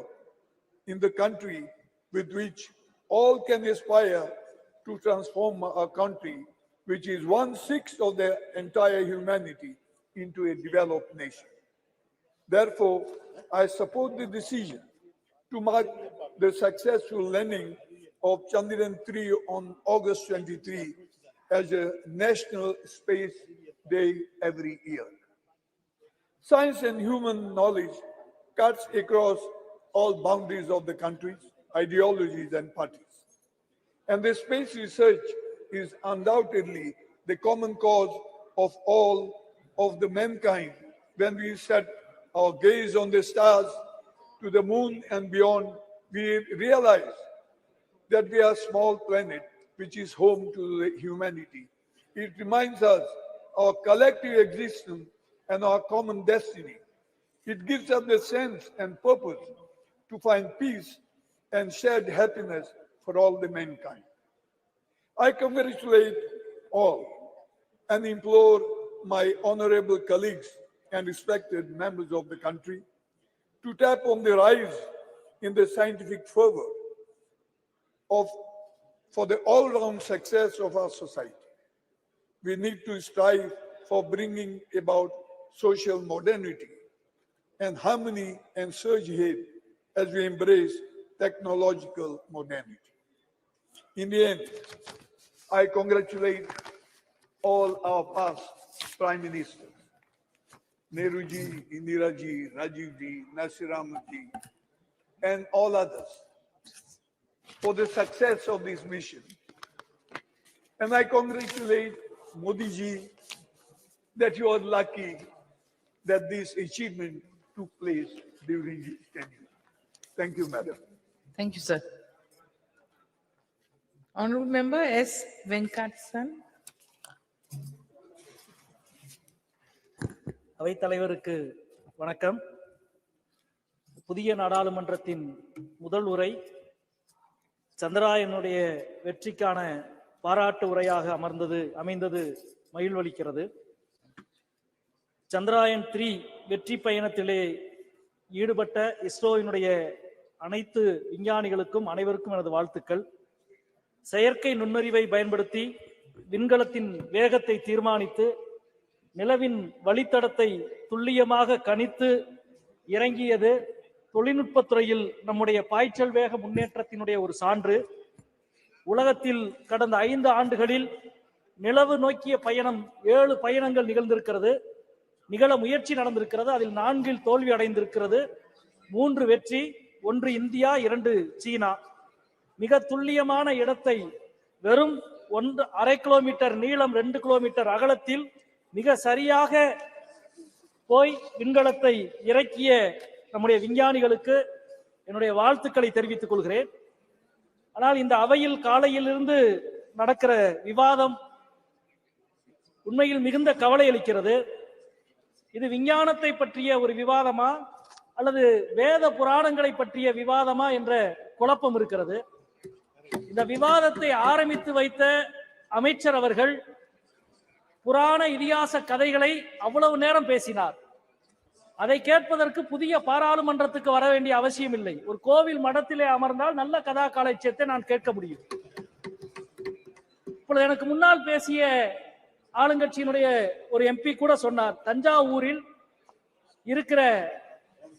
in the country, with which all can aspire to transform our country, which is 1/6 of the entire humanity, into a developed nation. Therefore, I support the decision to mark the successful landing of Chandrayaan-3 on August 23 as a National Space Day every year. Science and human knowledge cuts across all boundaries of the countries, ideologies, and parties. And the space research is undoubtedly the common cause of all of the mankind when we set our gaze on the stars, to the moon and beyond. We realize that we are a small planet which is home to the humanity. It reminds us our collective existence and our common destiny. It gives us the sense and purpose to find peace and shared happiness for all the mankind. I congratulate all and implore my honorable colleagues and respected members of the country to tap on the rise in the scientific fervor for the all-round success of our society. We need to strive for bringing about social modernity and harmony and surge ahead as we embrace technological modernity. In the end, I congratulate all our past Prime Ministers, Nehru ji, Indira ji, Rajiv ji, Nasiram ji, and all others for the success of this mission. And I congratulate Modi ji that you are lucky that this achievement took place during his tenure. Thank you, Madam. Thank you, sir. Honorable Member S. Venkatsan. அவைத்தலைவருக்கு வணக்கம். புதிய நாடாளுமன்றத்தின் முதல் உரை சந்திராயனுடைய வெற்றிக்கான பாராட்டு உரையாக அமைந்தது மகிழ்வளிக்கிறது. Chandrayaan-3 வெற்றி பயணத்திலே ஈடுபட்ட இஸ்ரோவினுடைய அனைத்து விஞ்ஞானிகளுக்கும் அனைவருக்கும் எனது வாழ்த்துக்கள். செயற்கை நுண்ணறிவை பயன்படுத்தி விண்கலத்தின் வேகத்தை தீர்மானித்து நிலவின் வழித்தடத்தை துல்லியமாக கணித்து இறங்கியது தொழில்நுட்பத்துறையில் நம்முடைய பாய்ச்சல் வேக முன்னேற்றத்தினுடைய ஒரு சான்று. உலகத்தில் கடந்த 5 ஆண்டுகளில் நிலவு நோக்கிய பயணம் 7 பயணங்கள் நிகழ்ந்திருக்கிறது, நிகழ முயற்சி நடந்திருக்கிறது. அதில் 4 தோல்வி அடைந்திருக்கிறது, 3 வெற்றி. ஒன்று இந்தியா, 2 சீனா. மிக துல்லியமான இடத்தை வெறும் 1.5 கிலோமீட்டர் நீளம், 2 கிலோமீட்டர் அகலத்தில் மிக சரியாக போய் விண்கலத்தை இறக்கிய நம்முடைய விஞ்ஞானிகளுக்கு என்னுடைய வாழ்த்துக்களை தெரிவித்துக் கொள்கிறேன். ஆனால் இந்த அவையில் காலையிலிருந்து நடக்கிற விவாதம் உண்மையில் மிகுந்த கவலை அளிக்கிறது. இது விஞ்ஞானத்தை பற்றிய ஒரு விவாதமா அல்லது வேத புராணங்களை பற்றிய விவாதமா என்ற குழப்பம் இருக்கிறது. இந்த விவாதத்தை ஆரம்பித்து வைத்த அமைச்சர் அவர்கள் புராண இதிகாச கதைகளை அவ்வளவு நேரம் பேசினார். அதை கேட்பதற்கு புதிய பாராளுமன்றத்துக்கு வர வேண்டிய அவசியம் இல்லை. ஒரு கோவில் மடத்திலே அமர்ந்தால் நல்ல கதா காலட்சியத்தை நான் கேட்க முடியும். இப்பொழுது எனக்கு முன்னால் பேசிய ஆளுங்கட்சியினுடைய ஒரு எம்பி கூட சொன்னார், தஞ்சாவூரில் இருக்கிற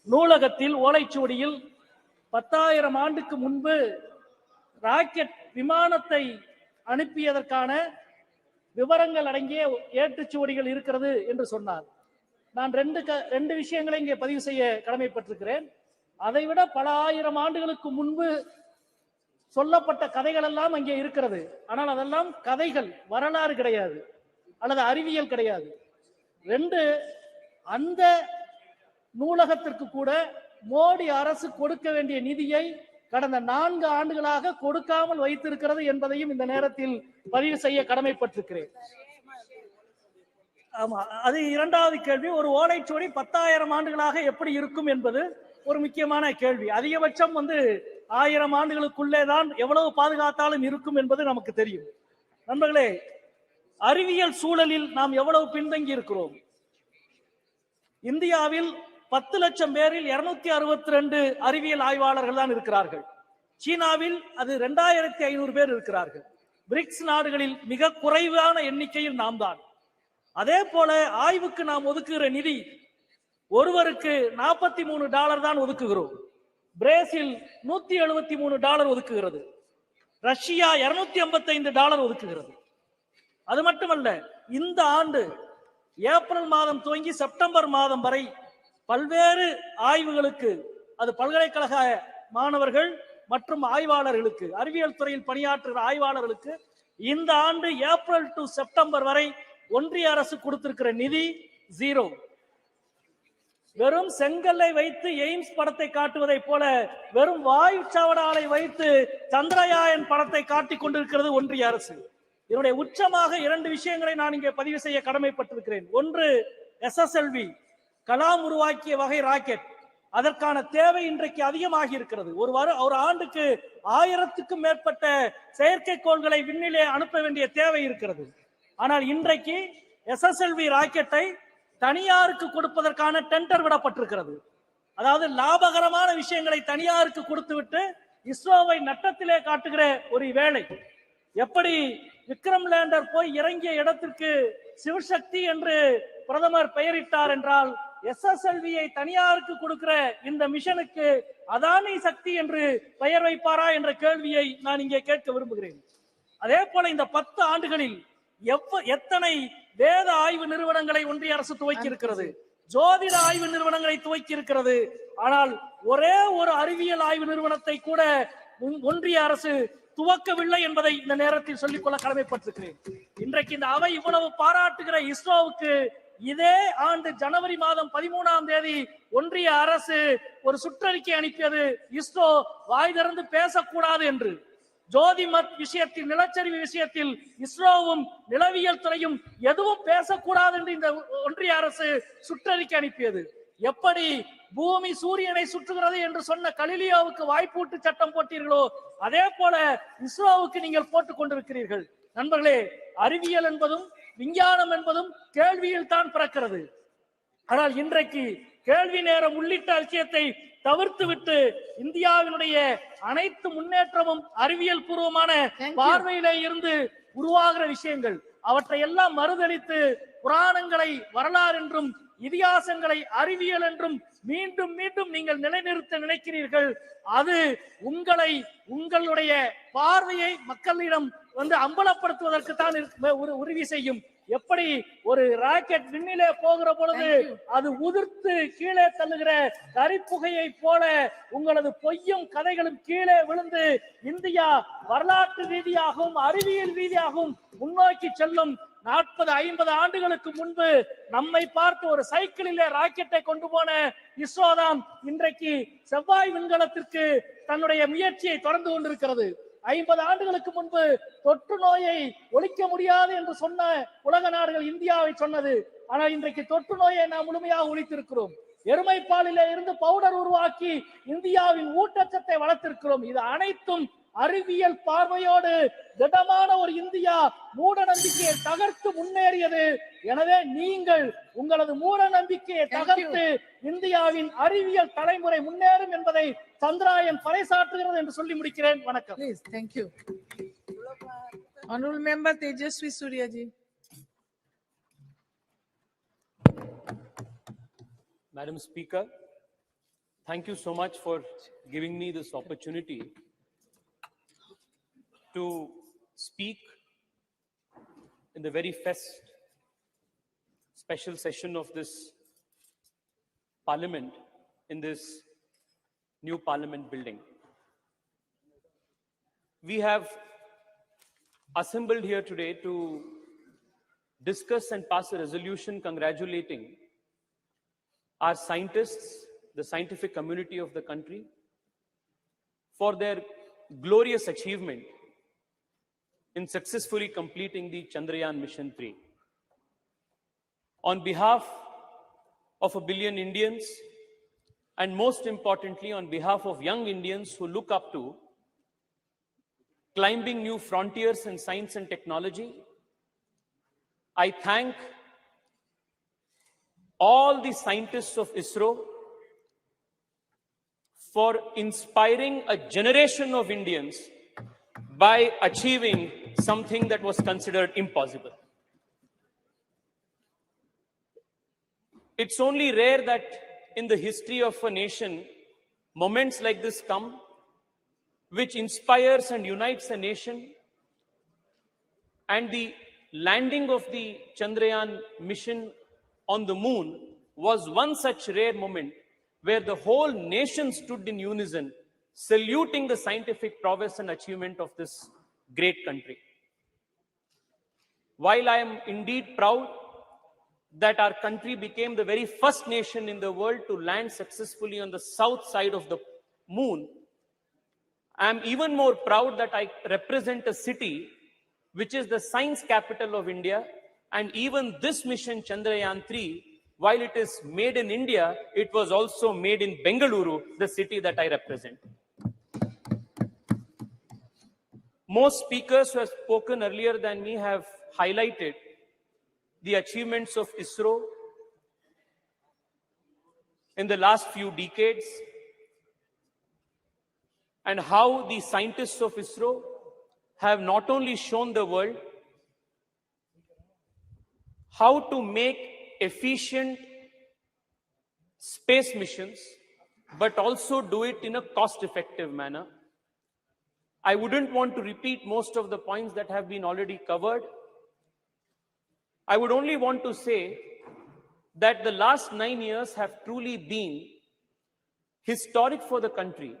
நூலகத்தில் ஓலைச்சுவடியில் 10,000 ஆண்டுக்கு முன்பு ராக்கெட் விமானத்தை அனுப்பியதற்கான விவரங்கள் அடங்கிய ஏட்டுச்சுவடிகள் இருக்கிறது என்று சொன்னார். நான் ரெண்டு விஷயங்களை இங்கே பதிவு செய்ய கடமைப்பட்டிருக்கிறேன். அதைவிட பல ஆயிரம் ஆண்டுகளுக்கு முன்பு சொல்லப்பட்ட கதைகள் எல்லாம் அங்கே இருக்கிறது. ஆனால் அதெல்லாம் கதைகள், வரலாறு கிடையாது அல்லது அறிவியல் கிடையாது. 2, அந்த நூலகத்திற்கு கூட மோடி அரசு கொடுக்க வேண்டிய நிதியை கடந்த 4 ஆண்டுகளாக கொடுக்காமல் வைத்திருக்கிறது என்பதையும் இந்த நேரத்தில் பதிவு செய்ய கடமைப்பட்டிருக்கிறேன். ஆமா, அது 2வது கேள்வி. ஒரு ஓலைச்சுவடி 10,000 ஆண்டுகளாக எப்படி இருக்கும் என்பது ஒரு முக்கியமான கேள்வி. அதிகபட்சம் 1000 ஆண்டுகளுக்குள்ளே தான் எவ்வளவு பாதுகாத்தாலும் இருக்கும் என்பது நமக்கு தெரியும். நண்பர்களே, அறிவியல் சூழலில் நாம் எவ்வளவு பின்தங்கி இருக்கிறோம். இந்தியாவில் 10 லட்சம் பேரில் 262 அறிவியல் ஆய்வாளர்கள் தான் இருக்கிறார்கள். சீனாவில் அது 2500 பேர் இருக்கிறார்கள். பிரிக்ஸ் நாடுகளில் மிக குறைவான எண்ணிக்கையில் நாம் தான். அதே போல ஆய்வுக்கு நாம் ஒதுக்குகிற நிதி ஒருவருக்கு $43 தான் ஒதுக்குகிறோம். பிரேசில் $173 ஒதுக்குகிறது. ரஷ்யா $255 ஒதுக்குகிறது. அது மட்டுமல்ல, இந்த ஆண்டு ஏப்ரல் மாதம் துவங்கி செப்டம்பர் மாதம் வரை பல்வேறு ஆய்வுகளுக்கு, அது பல்கலைக்கழக மாணவர்கள் மற்றும் ஆய்வாளர்களுக்கு, அறிவியல் துறையில் பணியாற்றுகிற ஆய்வாளர்களுக்கு இந்த ஆண்டு ஏப்ரல் டு செப்டம்பர் வரை ஒன்றிய அரசு கொடுத்திருக்கிற நிதி 0. வெறும் செங்கல்லை வைத்து எய்ம்ஸ் படத்தை காட்டுவதை போல வெறும் வாயு சாவடாலை வைத்து சந்திரயான் படத்தை காட்டிக் கொண்டிருக்கிறது ஒன்றிய அரசு. இதனுடைய உச்சமாக 2 விஷயங்களை நான் இங்கே பதிவு செய்ய கடமைப்பட்டிருக்கிறேன். ஒன்று, SSLV கலாம் உருவாக்கிய வகை ராக்கெட். அதற்கான தேவை இன்றைக்கு அதிகமாகி இருக்கிறது. ஒரு ஆண்டுக்கு 1000க்கும் மேற்பட்ட செயற்கைக்கோள்களை விண்ணிலே அனுப்ப வேண்டிய தேவை இருக்கிறது. ஆனால் இன்றைக்கு SSLV ராக்கெட்டை தனியாருக்கு கொடுப்பதற்கான டெண்டர் விடப்பட்டிருக்கிறது. அதாவது லாபகரமான விஷயங்களை தனியாருக்கு கொடுத்துவிட்டு இஸ்ரோவை நட்டத்திலே காட்டுகிற ஒரு வேலை. எப்படி விக்ரம் லேண்டர் போய் இறங்கிய இடத்திற்கு சிவசக்தி என்று பிரதமர் பெயரிட்டார் என்றால், SSLV-யை தனியாருக்கு கொடுக்கிற இந்த மிஷனுக்கு அதானி சக்தி என்று பெயர் வைப்பாரா என்ற கேள்வியை நான் இங்கே கேட்க விரும்புகிறேன். அதே போல இந்த 10 ஆண்டுகளில் எத்தனை வேத ஆய்வு நிறுவனங்களை ஒன்றிய அரசு துவக்கி இருக்கிறது, ஜோதிட ஆய்வு நிறுவனங்களை துவக்கி இருக்கிறது. ஆனால் ஒரே ஒரு அறிவியல் ஆய்வு நிறுவனத்தை கூட ஒன்றிய அரசு துவக்கவில்லை என்பதை இந்த நேரத்தில் சொல்லிக்கொள்ள கடமைப்பட்டிருக்கிறேன். இன்றைக்கு இந்த அவை இவ்வளவு பாராட்டுகிற இஸ்ரோவுக்கு இதே ஆண்டு ஜனவரி மாதம் 13ஆம் தேதி ஒன்றிய அரசு ஒரு சுற்றறிக்கை அனுப்பியது, இஸ்ரோ வாய் திறந்து பேசக்கூடாது என்று. ஜோதிமத் விஷயத்தில், நிலச்சரிவு விஷயத்தில் இஸ்ரோவும் நிலவியல் துறையும் எதுவும் பேசக்கூடாது என்று இந்த ஒன்றிய அரசு சுற்றறிக்கை அனுப்பியது. எப்படி பூமி சூரியனை சுற்றுகிறது என்று சொன்ன கலிலியோவுக்கு வாய்ப்பூட்டு சட்டம் போட்டீர்களோ அதே போல இஸ்ரோவுக்கு நீங்கள் போட்டுக் கொண்டிருக்கிறீர்கள். நண்பர்களே, அறிவியல் என்பதும் விஞ்ஞானம் என்பதும் கேள்வியில் தான் பிறக்கிறது. ஆனால் இன்றைக்கு கேள்வி நேரம் உள்ளிட்ட விஷயத்தை தவிர்த்து விட்டு இந்தியாவினுடைய அனைத்து முன்னேற்றமும் அறிவியல் பூர்வமான பார்வையிலே இருந்து உருவாகிற விஷயங்கள், அவற்றை எல்லாம் மறுதளித்து புராணங்களை வரலாறு என்றும் இதிகாசங்களை அறிவியல் என்றும் மீண்டும் மீண்டும் நீங்கள் நிலைநிறுத்த நினைக்கிறீர்கள். அது உங்களுடைய பார்வையை மக்களிடம் அம்பலப்படுத்துவதற்கு தான் உறுதி செய்யும். எப்படி ஒரு ராக்கெட் விண்ணிலே போகிற பொழுது அது உதிர்த்து கீழே தள்ளுகிற கரிப்புகையை போல உங்களது பொய்யும் கதைகளும் கீழே விழுந்து இந்தியா வரலாற்று ரீதியாகவும் அறிவியல் ரீதியாகவும் முன்னோக்கி செல்லும். 40-50 ஆண்டுகளுக்கு முன்பு நம்மை பார்த்து ஒரு சைக்கிளிலே ராக்கெட்டை கொண்டு போன இஸ்ரோ தான் இன்றைக்கு செவ்வாய் விண்கலத்திற்கு தன்னுடைய முயற்சியை தொடர்ந்து கொண்டிருக்கிறது. 50 ஆண்டுகளுக்கு முன்பு தொற்று நோயை ஒழிக்க முடியாது என்று சொன்ன உலக நாடுகள் இந்தியாவை சொன்னது. ஆனால் இன்றைக்கு தொற்று நோயை நாம் முழுமையாக ஒழித்திருக்கிறோம். எருமைப்பாலிலே இருந்து பவுடர் உருவாக்கி இந்தியாவின் ஊட்டச்சத்தை வளர்த்திருக்கிறோம். இது அனைத்தும் அறிவியல் பார்வையோடு திடமான ஒரு இந்தியா மூட நம்பிக்கையை தகர்த்து முன்னேறியது. எனவே நீங்கள் உங்களது மூட நம்பிக்கையை தகர்த்து இந்தியாவின் அறிவியல் தலைமுறை முன்னேறும் என்பதை சந்திராயன் பறைசாற்றுகிறது என்று சொல்லி முடிக்கிறேன். வணக்கம். Please, thank you. Honorable Member Tejaswi Surya ji. Madam Speaker, thank you so much for giving me this opportunity to speak in the very first special session of this Parliament in this new Parliament building. We have assembled here today to discuss and pass a resolution congratulating our scientists, the scientific community of the country, for their glorious achievement in successfully completing the Chandrayaan Mission 3. On behalf of 1 billion Indians, and most importantly, on behalf of young Indians who look up to climbing new frontiers in science and technology, I thank all the scientists of ISRO for inspiring a generation of Indians by achieving something that was considered impossible. It's only rare that in the history of a nation, moments like this come, which inspires and unites a nation. And the landing of the Chandrayaan mission on the moon was one such rare moment where the whole nation stood in unison, saluting the scientific prowess and achievement of this great country. While I am indeed proud that our country became the very first nation in the world to land successfully on the south side of the moon, I am even more proud that I represent a city which is the science capital of India, and even this mission Chandrayaan 3, while it is made in India, it was also made in Bengaluru, the city that I represent. Most speakers who have spoken earlier than me have highlighted the achievements of ISRO in the last few decades and how the scientists of ISRO have not only shown the world how to make efficient space missions, but also do it in a cost-effective manner. I wouldn't want to repeat most of the points that have been already covered. I would only want to say that the last 9 years have truly been historic for the country,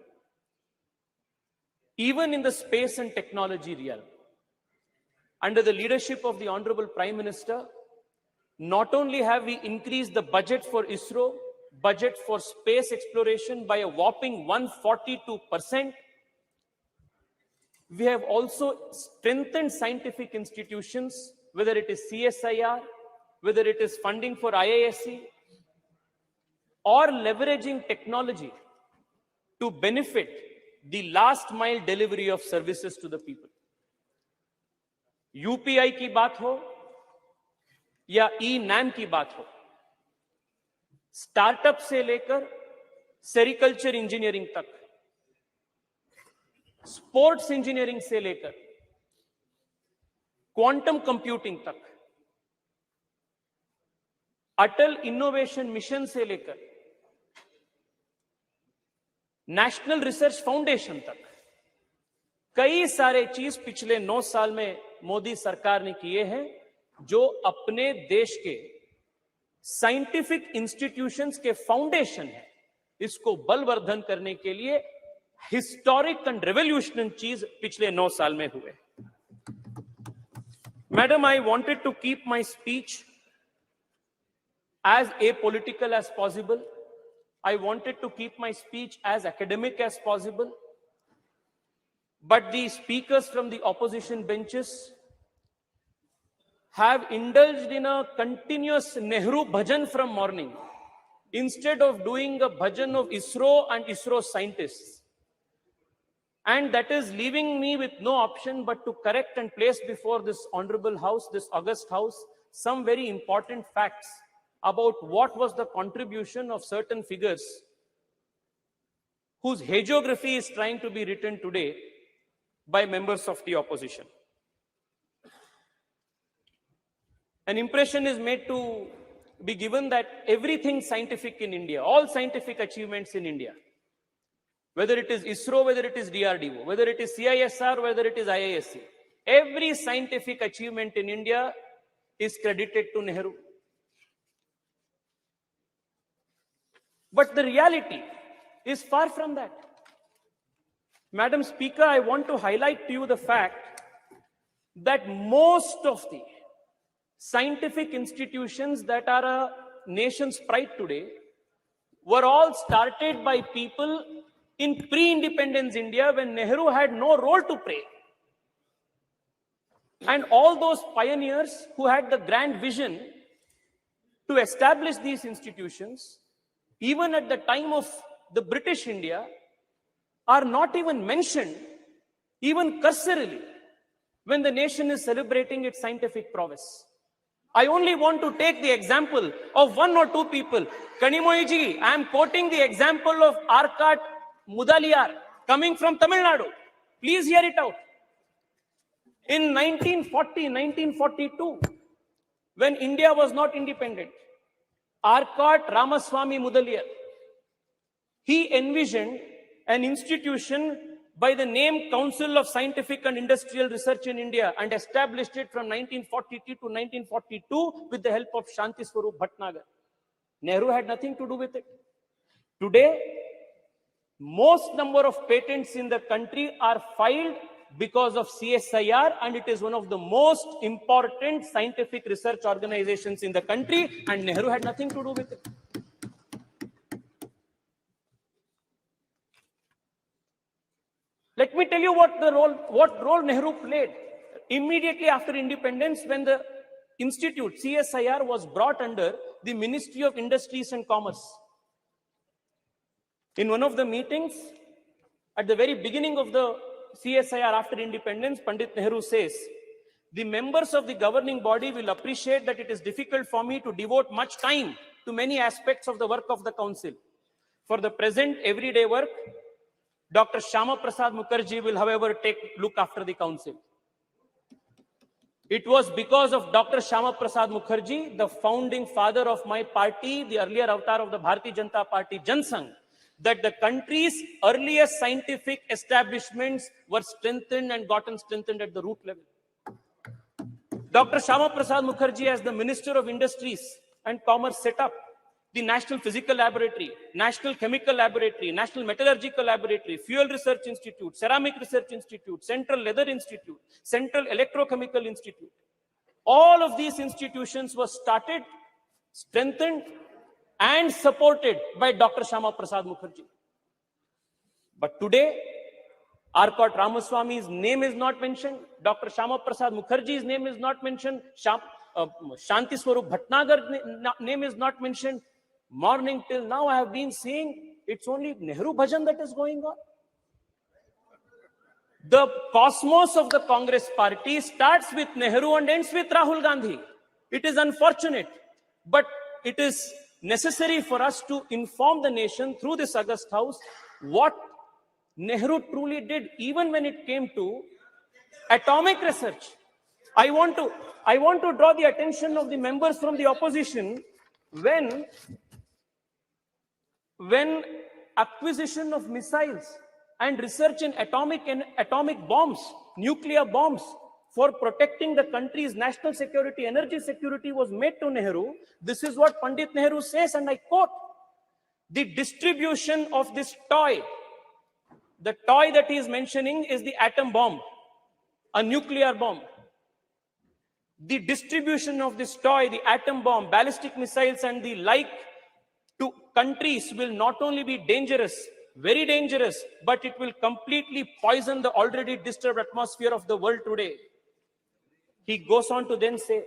even in the space and technology realm. Under the leadership of the Honorable Prime Minister, not only have we increased the budget for ISRO, budget for space exploration by a whopping 142%, we have also strengthened scientific institutions, whether it is CSIR, whether it is funding for IISc, or leveraging technology to benefit the last mile delivery of services to the people. UPI की बात हो या ई-नाम की बात हो, startup से लेकर sericulture engineering तक, स्पोर्ट्स इंजीनियरिंग से लेकर क्वांटम कंप्यूटिंग तक, अटल इनोवेशन मिशन से लेकर नेशनल रिसर्च फाउंडेशन तक कई सारे चीज पिछले 9 साल में मोदी सरकार ने किए हैं, जो अपने देश के साइंटिफिक इंस्टीट्यूशंस के फाउंडेशन है, इसको बलवर्धन करने के लिए हिस्टोरिक एंड रेवोल्यूशनरी चीज पिछले 9 साल में हुए। Madam, I wanted to keep my speech as apolitical as possible. I wanted to keep my speech as academic as possible. But the speakers from the opposition benches have indulged in a continuous Nehru bhajan from morning, instead of doing a bhajan of ISRO and ISRO scientists. And that is leaving me with no option but to correct and place before this honorable house, this august house, some very important facts about what was the contribution of certain figures whose hagiography is trying to be written today by members of the opposition. An impression is made to be given that everything scientific in India, all scientific achievements in India, whether it is ISRO, whether it is DRDO, whether it is CISR, whether it is IISc, every scientific achievement in India is credited to Nehru. But the reality is far from that. Madam Speaker, I want to highlight to you the fact that most of the scientific institutions that are a nation's pride today were all started by people in pre-independence India when Nehru had no role to play. And all those pioneers who had the grand vision to establish these institutions, even at the time of the British India, are not even mentioned, even cursorily, when the nation is celebrating its scientific prowess. I only want to take the example of 1 or 2 people. Kanimoyiji, I am quoting the example of Arkat Mudaliar, coming from Tamil Nadu. Please hear it out. In 1940, 1942, when India was not independent, Arkat Ramaswamy Mudaliar, he envisioned an institution by the name Council of Scientific and Industrial Research in India and established it from 1942 to 1942 with the help of Shanti Swarup Bhatnagar. Nehru had nothing to do with it. Today, most number of patents in the country are filed because of CSIR, and it is one of the most important scientific research organizations in the country, and Nehru had nothing to do with it. Let me tell you what role Nehru played immediately after independence, when the institute CSIR was brought under the Ministry of Industries and Commerce. In one of the meetings, at the very beginning of the CSIR after independence, Pandit Nehru says, the members of the governing body will appreciate that it is difficult for me to devote much time to many aspects of the work of the council. For the present everyday work, Dr. Shyama Prasad Mukherjee will, however, look after the council. It was because of Dr. Shyama Prasad Mukherjee, the founding father of my party, the earlier avatar of the Bharatiya Janata Party, Jan Sangh, that the country's earliest scientific establishments were strengthened and gotten strengthened at the root level. Dr. Shyama Prasad Mukherjee, as the Minister of Industries and Commerce, set up the National Physical Laboratory, National Chemical Laboratory, National Metallurgical Laboratory, Fuel Research Institute, Ceramic Research Institute, Central Leather Institute, Central Electrochemical Institute. All of these institutions were started, strengthened, and supported by Dr. Shyama Prasad Mukherjee. But today, Arkat Ramaswamy's name is not mentioned. Dr. Shyama Prasad Mukherjee's name is not mentioned. Shanti Swarup Bhatnagar's name is not mentioned. Morning till now, I have been seeing it's only Nehru Bhajan that is going on. The cosmos of the Congress party starts with Nehru and ends with Rahul Gandhi. It is unfortunate, but it is necessary for us to inform the nation through this august house what Nehru truly did, even when it came to atomic research. I want to draw the attention of the members from the opposition when acquisition of missiles and research in atomic bombs, nuclear bombs for protecting the country's national security, energy security was made to Nehru. This is what Pandit Nehru says, and I quote, the distribution of this toy, the toy that he is mentioning is the atom bomb, a nuclear bomb. The distribution of this toy, the atom bomb, ballistic missiles and the like to countries will not only be dangerous, very dangerous, but it will completely poison the already disturbed atmosphere of the world today. He goes on to then say,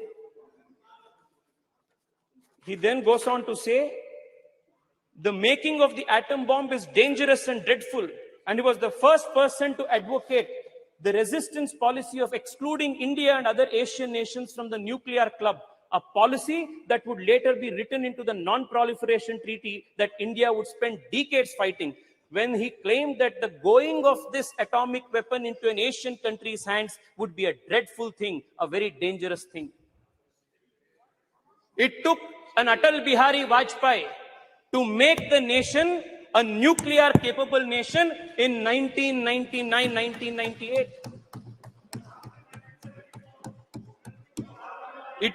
the making of the atom bomb is dangerous and dreadful. And he was the first person to advocate the resistance policy of excluding India and other Asian nations from the nuclear club, a policy that would later be written into the non-proliferation treaty that India would spend decades fighting, when he claimed that the going of this atomic weapon into an Asian country's hands would be a dreadful thing, a very dangerous thing. It took an Atal Bihari Vajpayee to make the nation a nuclear capable nation in 1999, 1998. It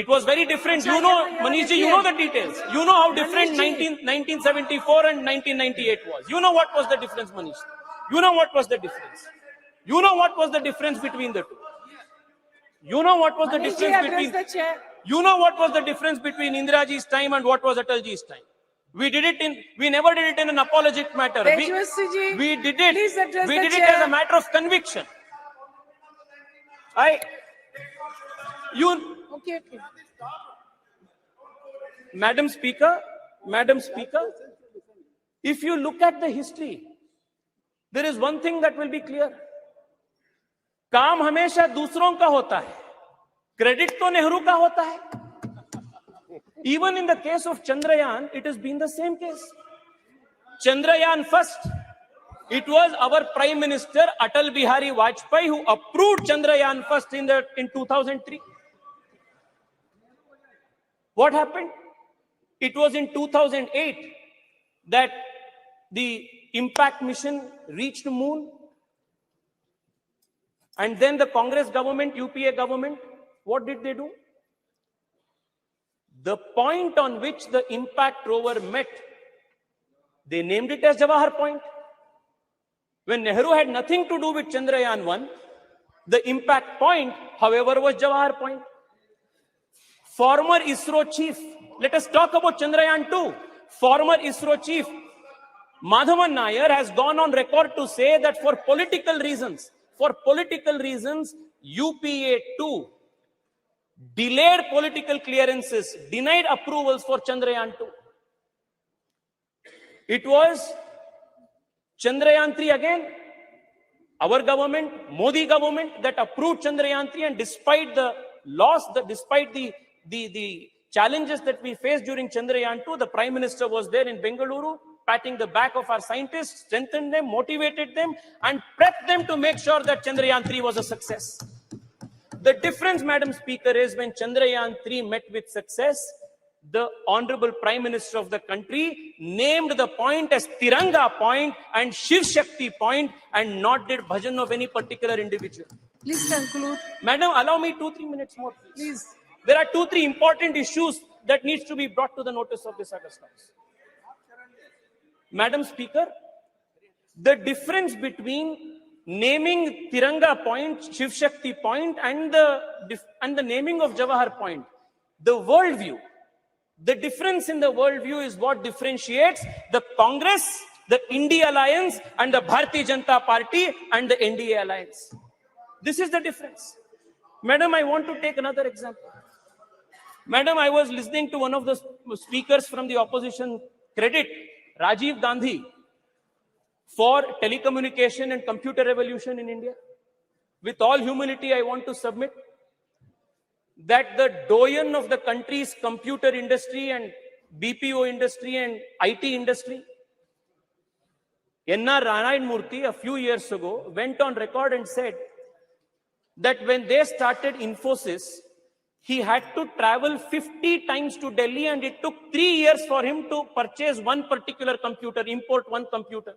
was very different. You know, Manishji, you know the details. You know how different 1974 and 1998 was. You know what was the difference, Manish? You know what was the difference. You know what was the difference between the two. You know what was the difference between... You know what was the difference between Indiraji's time and what was Atalji's time. We never did it in an apologetic matter. We did it as a matter of conviction. Okay. Madam Speaker, if you look at the history, there is one thing that will be clear. काम हमेशा दूसरों का होता है, credit तो नेहरू का होता है. Even in the case of Chandrayaan, it has been the same case. Chandrayaan first, it was our Prime Minister Atal Bihari Vajpayee who approved Chandrayaan first in 2003. What happened? It was in 2008 that the impact mission reached the moon. And then the Congress government, UPA government, what did they do? The point on which the impact rover met, they named it as Jawahar Point. When Nehru had nothing to do with Chandrayaan 1, the impact point, however, was Jawahar Point. Former ISRO chief, let us talk about Chandrayaan 2. Former ISRO chief Madhavan Nair has gone on record to say that for political reasons, UPA2 delayed political clearances, denied approvals for Chandrayaan 2. It was Chandrayaan 3 again, our government, Modi government, that approved Chandrayaan 3, and despite the loss, despite the challenges that we faced during Chandrayaan 2, the Prime Minister was there in Bengaluru, patting the back of our scientists, strengthened them, motivated them, and prepped them to make sure that Chandrayaan 3 was a success. The difference, Madam Speaker, is when Chandrayaan 3 met with success, the Honorable Prime Minister of the country named the point as Tiranga Point and Shiv Shakti Point and not did bhajan of any particular individual. Please conclude. Madam, allow me 2-3 minutes more, please. Please. There are 2-3 important issues that needs to be brought to the notice of this August House. Madam Speaker, the difference between naming Tiranga Point, Shiv Shakti Point, and the naming of Jawahar Point, the worldview, the difference in the worldview is what differentiates the Congress, the India Alliance, and the Bharatiya Janata Party and the NDA Alliance. This is the difference. Madam, I want to take another example. Madam, I was listening to one of the speakers from the opposition credit Rajiv Gandhi for telecommunication and computer revolution in India. With all humility, I want to submit that the doyen of the country's computer industry and BPO industry and IT industry, N.R. Narayan Murthy, a few years ago, went on record and said that when they started Infosys, he had to travel 50 times to Delhi and it took 3 years for him to purchase one particular computer, import one computer.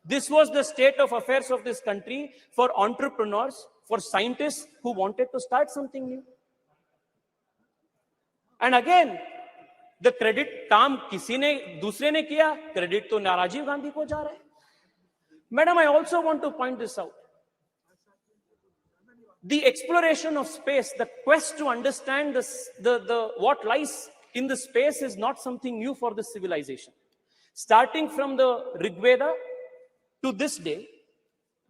This was the state of affairs of this country for entrepreneurs, for scientists who wanted to start something new. And again, the credit काम किसी ने दूसरे ने किया, credit तो राजीव गांधी को जा रहा है. Madam, I also want to point this out. The exploration of space, the quest to understand what lies in the space is not something new for this civilization. Starting from the Rig Veda to this day,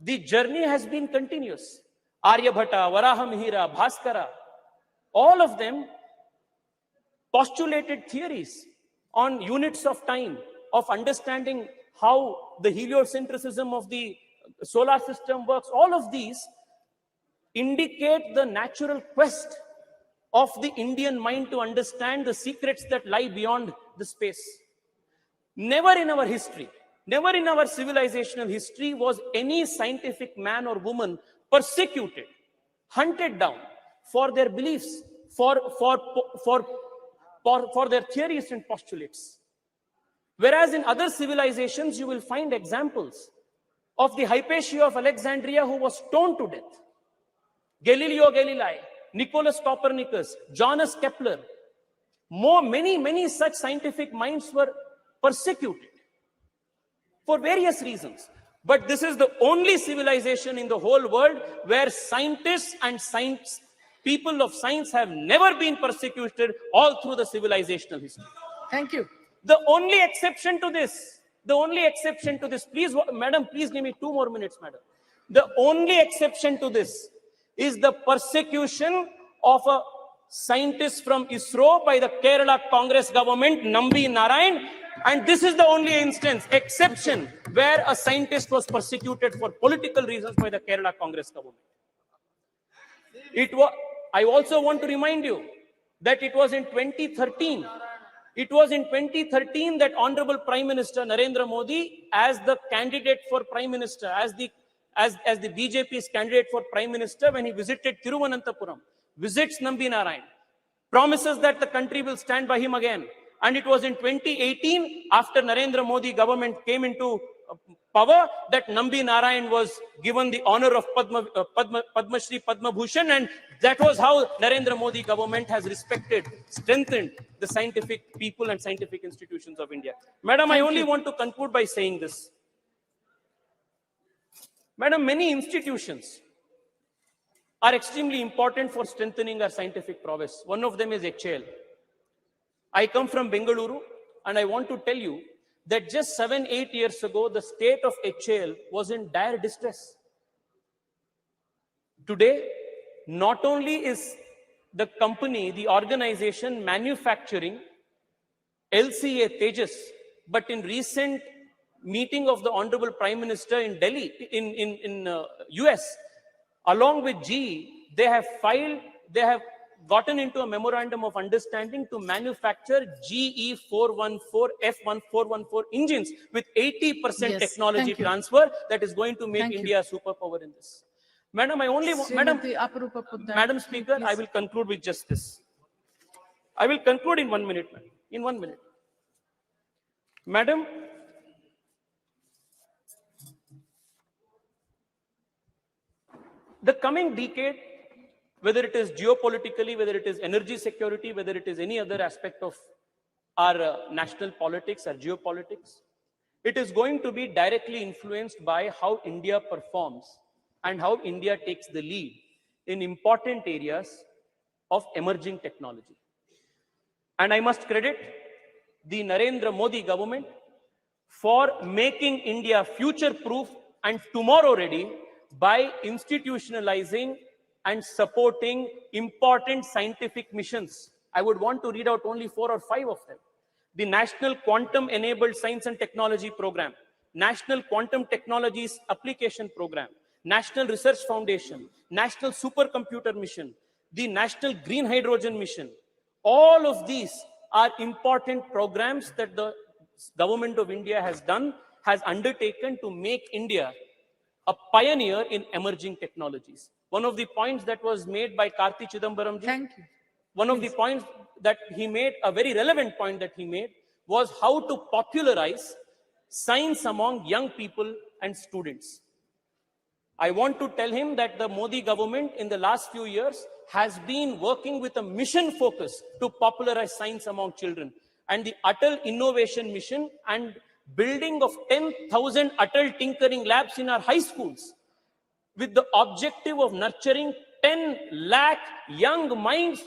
the journey has been continuous. Aryabhata, Varahamihira, Bhaskara, all of them postulated theories on units of time, of understanding how the heliocentrism of the solar system works. All of these indicate the natural quest of the Indian mind to understand the secrets that lie beyond the space. Never in our history, never in our civilizational history was any scientific man or woman persecuted, hunted down for their beliefs, for their theories and postulates. Whereas in other civilizations, you will find examples of the Hypatia of Alexandria who was stoned to death. Galileo Galilei, Nicholas Copernicus, Johannes Kepler, many such scientific minds were persecuted for various reasons. But this is the only civilization in the whole world where scientists and people of science have never been persecuted all through the civilizational history. Thank you. The only exception to this, please, madam, please give me 2 more minutes, madam. The only exception to this is the persecution of a scientist from ISRO by the Kerala Congress government, Nambi Narayan. And this is the only exception where a scientist was persecuted for political reasons by the Kerala Congress government. I also want to remind you that it was in 2013. It was in 2013 that Honorable Prime Minister Narendra Modi, as the candidate for Prime Minister, as the BJP's candidate for Prime Minister, when he visited Thiruvananthapuram, visits Nambi Narayan, promises that the country will stand by him again. And it was in 2018, after Narendra Modi government came into power, that Nambi Narayan was given the honor of Padma Shri Padma Bhushan, and that was how Narendra Modi government has respected, strengthened the scientific people and scientific institutions of India. Madam, I only want to conclude by saying this. Madam, many institutions are extremely important for strengthening our scientific prowess. One of them is HAL. I come from Bengaluru, and I want to tell you that just 7-8 years ago, the state of HAL was in dire distress. Today, not only is the company, the organization manufacturing LCA Tejas, but in recent meeting of the Honorable Prime Minister in Delhi, in US, along with GE, they have gotten into a memorandum of understanding to manufacture GE 414 F1414 engines with 80% technology transfer that is going to make India a superpower in this. Madam, Madam Speaker, I will conclude with just this. I will conclude in 1 minute, in 1 minute. Madam, the coming decade, whether it is geopolitically, whether it is energy security, whether it is any other aspect of our national politics, our geopolitics, it is going to be directly influenced by how India performs and how India takes the lead in important areas of emerging technology. And I must credit the Narendra Modi government for making India future-proof and tomorrow-ready by institutionalizing and supporting important scientific missions. I would want to read out only 4 or 5 of them. The National Quantum Enabled Science and Technology Program, National Quantum Technologies Application Program, National Research Foundation, National Supercomputer Mission, the National Green Hydrogen Mission. All of these are important programs that the government of India has undertaken to make India a pioneer in emerging technologies. One of the points that was made by Karti Chidambaram ji, one of the points that he made, a very relevant point that he made, was how to popularize science among young people and students. I want to tell him that the Modi government in the last few years has been working with a mission focus to popularize science among children. And the Atal Innovation Mission and building of 10,000 Atal Tinkering Labs in our high schools with the objective of nurturing 10 lakh young minds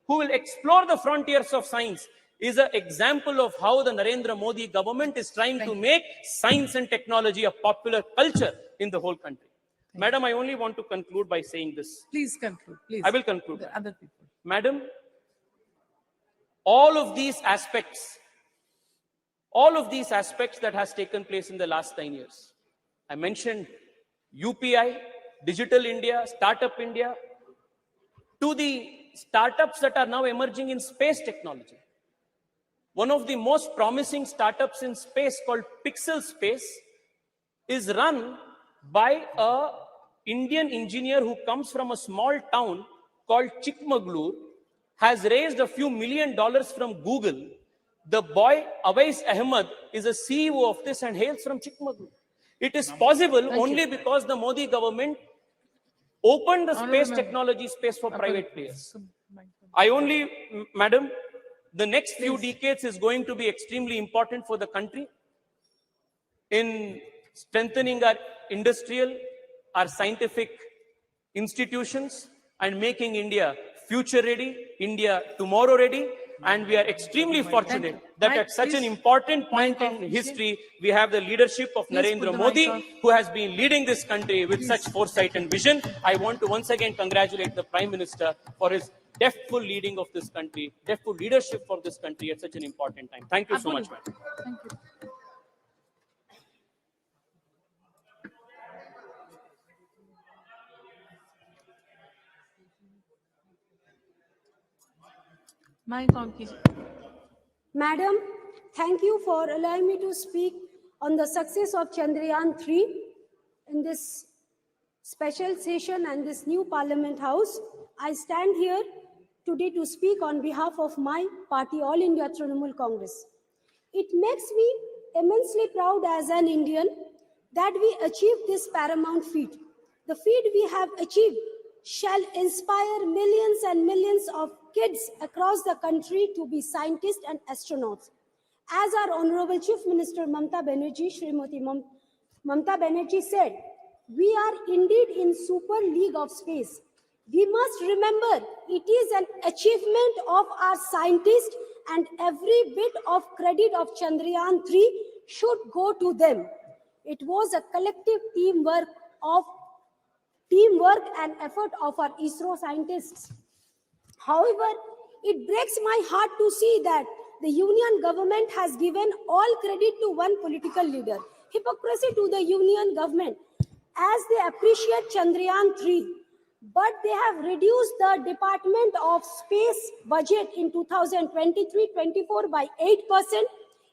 who will explore the frontiers of science is an example of how the Narendra Modi government is trying to make science and technology a popular culture in the whole country. Madam, I only want to conclude by saying this. Please conclude, please. I will conclude. The other people. Madam, all of these aspects that has taken place in the last 9 years. I mentioned UPI, Digital India, Startup India, to the startups that are now emerging in space technology. One of the most promising startups in space called Pixel Space is run by an Indian engineer who comes from a small town called Chikmagalur, has raised a few $1 million from Google. The boy Awais Ahmed is a CEO of this and hails from Chikmagalur. It is possible only because the Modi government opened the space technology space for private players. Madam, the next few decades is going to be extremely important for the country in strengthening our industrial, our scientific institutions and making India future ready, India tomorrow ready. And we are extremely fortunate that at such an important point in history, we have the leadership of Narendra Modi, who has been leading this country with such foresight and vision. I want to once again congratulate the Prime Minister for his deftful leading of this country, deftful leadership for this country at such an important time. Thank you so much, madam. Thank you. Madam, thank you for allowing me to speak on the success of Chandrayaan 3 in this special session and this new Parliament House. I stand here today to speak on behalf of my party, All India Trinamool Congress. It makes me immensely proud as an Indian that we achieved this paramount feat. The feat we have achieved shall inspire millions and millions of kids across the country to be scientists and astronauts. As our Honorable Chief Minister Mamata Banerjee, Srimati Mamata Banerjee said, we are indeed in super league of space. We must remember it is an achievement of our scientists and every bit of credit of Chandrayaan 3 should go to them. It was a collective teamwork and effort of our ISRO scientists. However, it breaks my heart to see that the union government has given all credit to one political leader. Hypocrisy to the union government as they appreciate Chandrayaan 3. But they have reduced the Department of Space budget in 2023-24 by 8%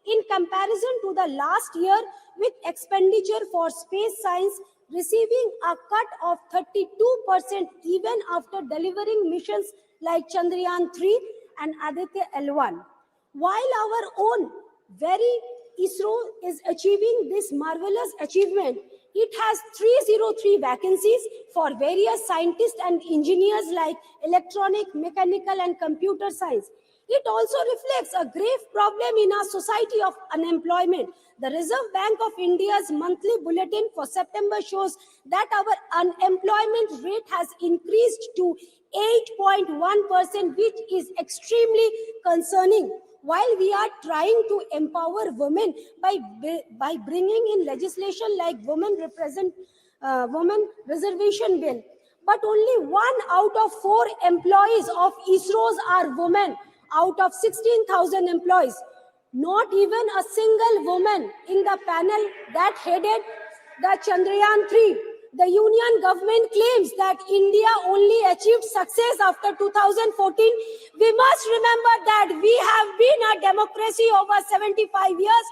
in comparison to the last year, with expenditure for space science receiving a cut of 32% even after delivering missions like Chandrayaan 3 and Aditya L1. While our own very ISRO is achieving this marvelous achievement, it has 303 vacancies for various scientists and engineers like electronic, mechanical, and computer science. It also reflects a grave problem in our society of unemployment. The Reserve Bank of India's monthly bulletin for September shows that our unemployment rate has increased to 8.1%, which is extremely concerning. While we are trying to empower women by bringing in legislation like women reservation bill, but only 1 out of 4 employees of ISROs are women out of 16,000 employees. Not even a single woman in the panel that headed the Chandrayaan 3. The union government claims that India only achieved success after 2014. We must remember that we have been a democracy over 75 years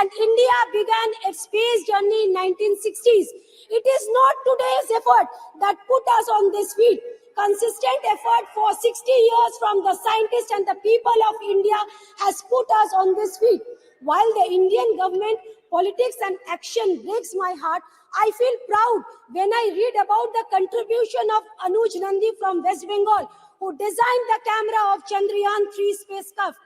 and India began its space journey in 1960s. It is not today's effort that put us on this feet. Consistent effort for 60 years from the scientists and the people of India has put us on this feet. While the Indian government politics and action breaks my heart. I feel proud when I read about the contribution of Anuj Nandi from West Bengal, who designed the camera of Chandrayaan-3 spacecraft.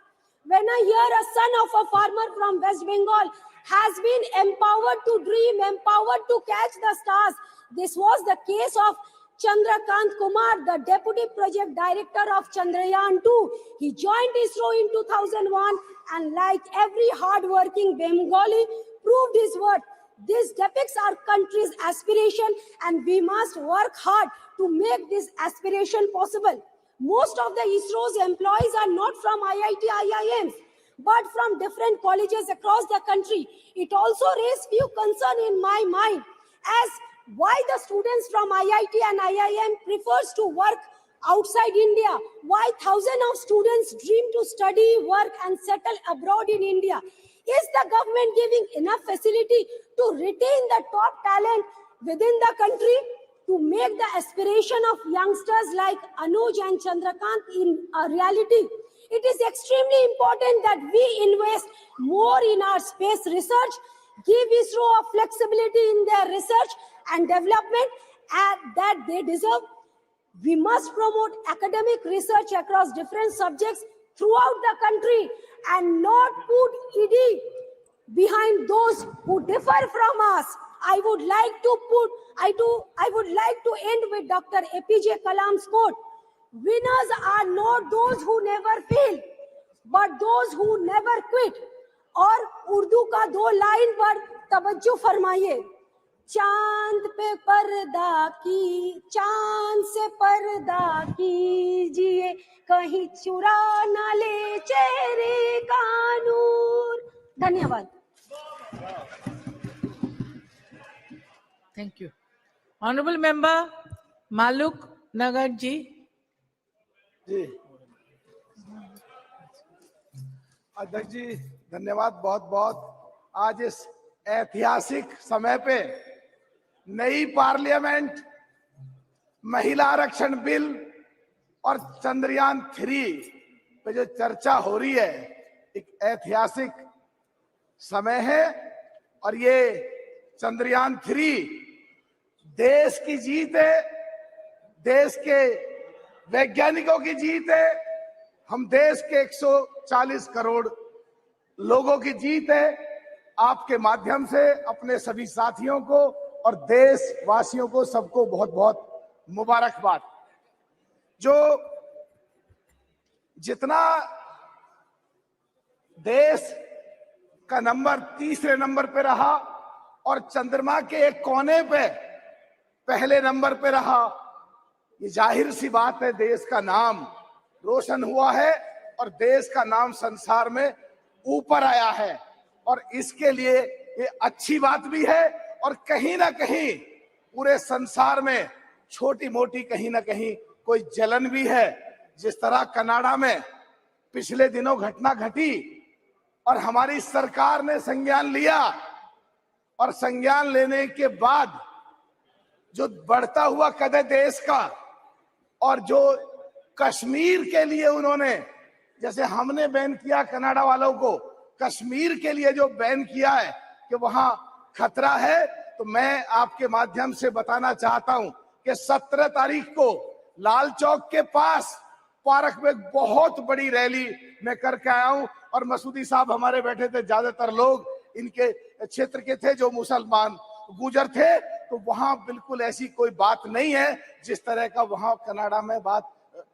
When I hear a son of a farmer from West Bengal has been empowered to dream, empowered to catch the stars. This was the case of Chandrakant Kumar, the Deputy Project Director of Chandrayaan-2. He joined ISRO in 2001 and like every hard-working Bengali, proved his worth. This depicts our country's aspiration and we must work hard to make this aspiration possible. Most of the ISRO's employees are not from IIT, IIMs, but from different colleges across the country. It also raised few concerns in my mind as why the students from IIT and IIM prefers to work outside India, why thousands of students dream to study, work and settle abroad in India. Is the government giving enough facility to retain the top talent within the country to make the aspiration of youngsters like Anuj and Chandrakant in a reality? It is extremely important that we invest more in our space research, give ISRO a flexibility in their research and development that they deserve. We must promote academic research across different subjects throughout the country and not put ED behind those who differ from us. I would like to end with Dr. APJ Kalam's quote. Winners are not those who never fail, but those who never quit. और उर्दू का 2 line पर तवज्जो फरमाइए. चांद पे पर्दा की, चांद से पर्दा कीजिए, कहीं चुरा ना ले चेहरे का नूर. धन्यवाद. Thank you. Honorable Member Maluk Nagar ji. जी अध्यक्ष जी धन्यवाद बहुत बहुत. आज इस ऐतिहासिक समय पे नई पार्लियामेंट, महिला आरक्षण बिल और चंद्रयान-3 पे जो चर्चा हो रही है, एक ऐतिहासिक समय है. और ये चंद्रयान-3 देश की जीत है, देश के वैज्ञानिकों की जीत है, हम देश के 140 करोड़ लोगों की जीत है. आपके माध्यम से अपने सभी साथियों को और देशवासियों को सबको बहुत बहुत मुबारकबाद. जो जितना देश का नंबर तीसरे नंबर पे रहा और चंद्रमा के एक कोने पे पहले नंबर पे रहा, ये जाहिर सी बात है देश का नाम रोशन हुआ है और देश का नाम संसार में ऊपर आया है. और इसके लिए ये अच्छी बात भी है और कहीं ना कहीं पूरे संसार में छोटी मोटी कहीं ना कहीं कोई जलन भी है. जिस तरह कनाडा में पिछले दिनों घटना घटी और हमारी सरकार ने संज्ञान लिया और संज्ञान लेने के बाद जो बढ़ता हुआ कद है देश का और जो कश्मीर के लिए उन्होंने, जैसे हमने बैन किया कनाडा वालों को, कश्मीर के लिए जो बैन किया है कि वहां खतरा है, तो मैं आपके माध्यम से बताना चाहता हूं कि 17 तारीख को लाल चौक के पास पार्क में बहुत बड़ी रैली मैं करके आया हूं. और मसूदी साहब हमारे बैठे थे, ज्यादातर लोग इनके क्षेत्र के थे जो मुसलमान गुजर थे. तो वहां बिल्कुल ऐसी कोई बात नहीं है जिस तरह का वहां कनाडा में बात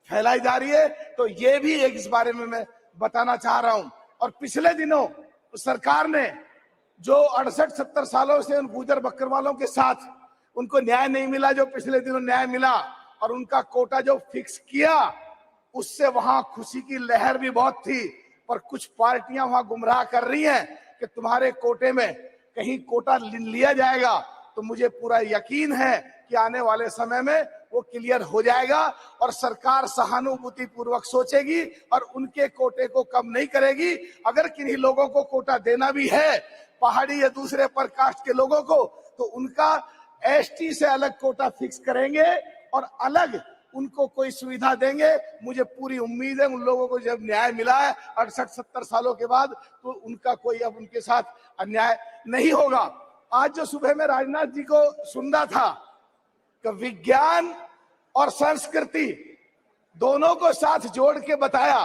फैलाई जा रही है. तो ये भी एक इस बारे में मैं बताना चाह रहा हूं. और पिछले दिनों सरकार ने जो 68-70 सालों से उन गुजर बकरवालों के साथ उनको न्याय नहीं मिला, जो पिछले दिनों न्याय मिला और उनका कोटा जो फिक्स किया, उससे वहां खुशी की लहर भी बहुत थी. पर कुछ पार्टियां वहां गुमराह कर रही हैं कि तुम्हारे कोटे में कहीं कोटा लिया जाएगा. तो मुझे पूरा यकीन है कि आने वाले समय में वो क्लियर हो जाएगा और सरकार सहानुभूति पूर्वक सोचेगी और उनके कोटे को कम नहीं करेगी. अगर किन्हीं लोगों को कोटा देना भी है, पहाड़ी या दूसरे पर कास्ट के लोगों को, तो उनका एसटी से अलग कोटा फिक्स करेंगे और अलग उनको कोई सुविधा देंगे। मुझे पूरी उम्मीद है उन लोगों को जब न्याय मिला है 68-70 सालों के बाद, तो उनका कोई अब उनके साथ अन्याय नहीं होगा। आज जो सुबह में राजनाथ जी को सुनना था कि विज्ञान और संस्कृति दोनों को साथ जोड़ के बताया,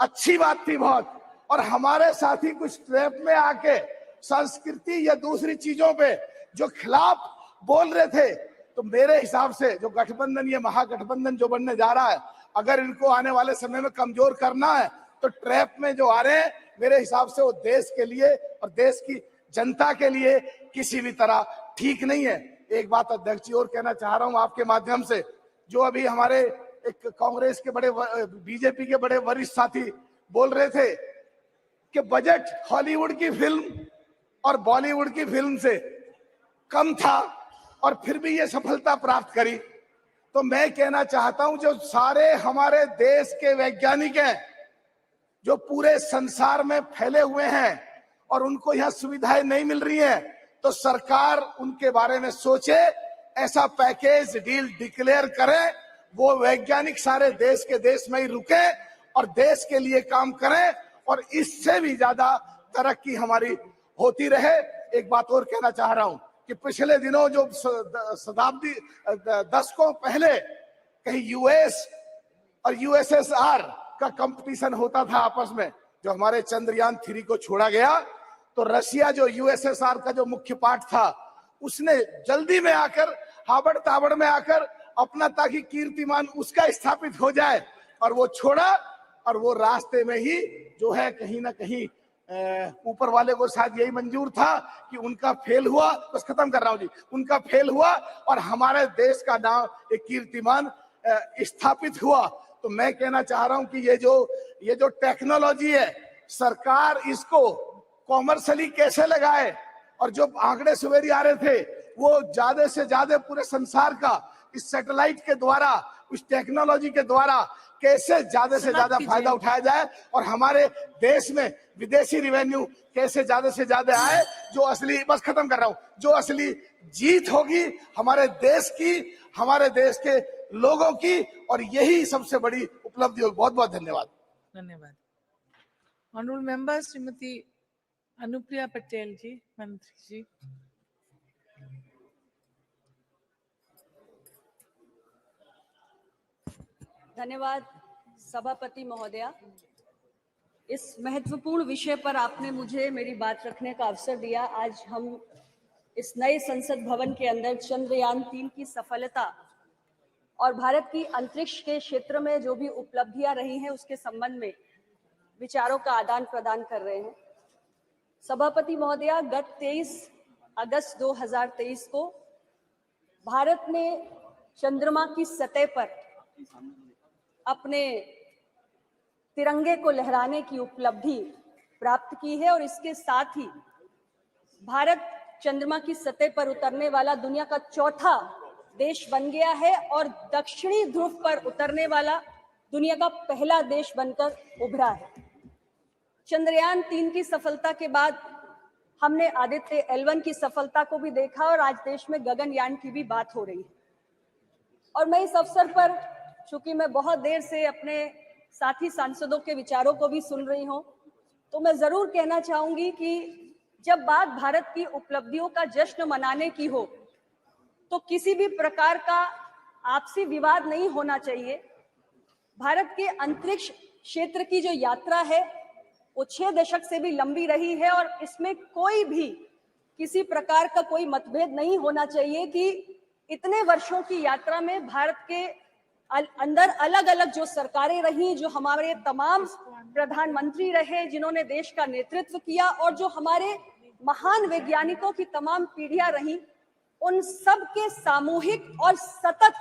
अच्छी बात थी बहुत। और हमारे साथी कुछ ट्रैप में आके संस्कृति या दूसरी चीजों पे जो खिलाफ बोल रहे थे, तो मेरे हिसाब से जो गठबंधन, ये महागठबंधन जो बनने जा रहा है, अगर इनको आने वाले समय में कमजोर करना है तो ट्रैप में जो आ रहे हैं, मेरे हिसाब से वो देश के लिए और देश की जनता के लिए किसी भी तरह ठीक नहीं है। एक बात अध्यक्ष जी और कहना चाह रहा हूं आपके माध्यम से, जो अभी हमारे एक कांग्रेस के बड़े, बीजेपी के बड़े वरिष्ठ साथी बोल रहे थे कि बजट हॉलीवुड की फिल्म और बॉलीवुड की फिल्म से कम था और फिर भी ये सफलता प्राप्त करी, तो मैं कहना चाहता हूं जो सारे हमारे देश के वैज्ञानिक हैं जो पूरे संसार में फैले हुए हैं और उनको यहाँ सुविधाएं नहीं मिल रही हैं, तो सरकार उनके बारे में सोचे, ऐसा पैकेज डील डिक्लेयर करे, वो वैज्ञानिक सारे देश के देश में ही रुके और देश के लिए काम करें और इससे भी ज्यादा तरक्की हमारी होती रहे। एक बात और कहना चाह रहा हूं कि पिछले दिनों जो शताब्दी दशकों पहले कहीं यूएस और यूएसएसआर का कंपटीशन होता था आपस में, जो हमारे चंद्रयान 3 को छोड़ा गया, तो रशिया जो यूएसएसआर का जो मुख्य पार्ट था, उसने जल्दी में आकर, हाबड़ ताबड़ में आकर अपना, ताकि कीर्तिमान उसका स्थापित हो जाए, और वो छोड़ा। और वो रास्ते में ही जो है कहीं ना कहीं ऊपर वाले को शायद यही मंजूर था कि उनका फेल हुआ, बस खत्म कर रहा हूं जी, उनका फेल हुआ और हमारे देश का नाम, एक कीर्तिमान स्थापित हुआ। तो मैं कहना चाह रहा हूं कि ये जो टेक्नोलॉजी है, सरकार इसको कॉमर्शियली कैसे लगाए, और जो आंकड़े सवेरे आ रहे थे वो ज्यादा से ज्यादा पूरे संसार का इस सैटेलाइट के द्वारा, उस टेक्नोलॉजी के द्वारा कैसे ज्यादा से ज्यादा फायदा उठाया जाए और हमारे देश में विदेशी रिवेन्यू कैसे ज्यादा से ज्यादा आए, जो असली, बस खत्म कर रहा हूं, जो असली जीत होगी हमारे देश की, हमारे देश के लोगों की, और यही सबसे बड़ी उपलब्धि होगी। बहुत बहुत धन्यवाद। धन्यवाद। ऑनरेबल मेंबर श्रीमती अनुप्रिया पटेल जी, मंत्री जी। धन्यवाद सभापति महोदया। इस महत्वपूर्ण विषय पर आपने मुझे मेरी बात रखने का अवसर दिया। आज हम इस नए संसद भवन के अंदर चंद्रयान 3 की सफलता और भारत की अंतरिक्ष के क्षेत्र में जो भी उपलब्धियां रही हैं उसके संबंध में विचारों का आदान प्रदान कर रहे हैं। सभापति महोदया, गत 23 अगस्त 2023 को भारत ने चंद्रमा की सतह पर अपने तिरंगे को लहराने की उपलब्धि प्राप्त की है और इसके साथ ही भारत चंद्रमा की सतह पर उतरने वाला दुनिया का चौथा देश बन गया है और दक्षिणी ध्रुव पर उतरने वाला दुनिया का पहला देश बनकर उभरा है। चंद्रयान 3 की सफलता के बाद हमने आदित्य L1 की सफलता को भी देखा और आज देश में गगनयान की भी बात हो रही है। और मैं इस अवसर पर, चूंकि मैं बहुत देर से अपने साथी सांसदों के विचारों को भी सुन रही हूं, तो मैं जरूर कहना चाहूंगी कि जब बात भारत की उपलब्धियों का जश्न मनाने की हो तो किसी भी प्रकार का आपसी विवाद नहीं होना चाहिए। भारत के अंतरिक्ष क्षेत्र की जो यात्रा है वो 6 दशक से भी लंबी रही है और इसमें कोई भी किसी प्रकार का कोई मतभेद नहीं होना चाहिए कि इतने वर्षों की यात्रा में भारत के अंदर अलग अलग जो सरकारें रही, जो हमारे तमाम प्रधानमंत्री रहे जिन्होंने देश का नेतृत्व किया, और जो हमारे महान वैज्ञानिकों की तमाम पीढ़ियां रही, उन सब के सामूहिक और सतत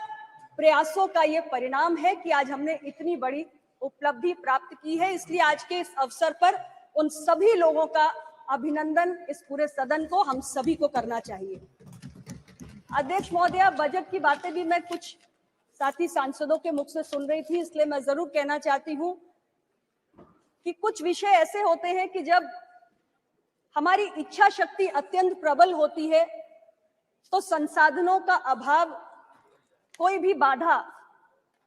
प्रयासों का ये परिणाम है कि आज हमने इतनी बड़ी उपलब्धि प्राप्त की है। इसलिए आज के इस अवसर पर उन सभी लोगों का अभिनंदन इस पूरे सदन को, हम सभी को करना चाहिए। अध्यक्ष महोदया, बजट की बातें भी मैं कुछ साथी सांसदों के मुख से सुन रही थी, इसलिए मैं जरूर कहना चाहती हूं कि कुछ विषय ऐसे होते हैं कि जब हमारी इच्छा शक्ति अत्यंत प्रबल होती है तो संसाधनों का अभाव कोई भी बाधा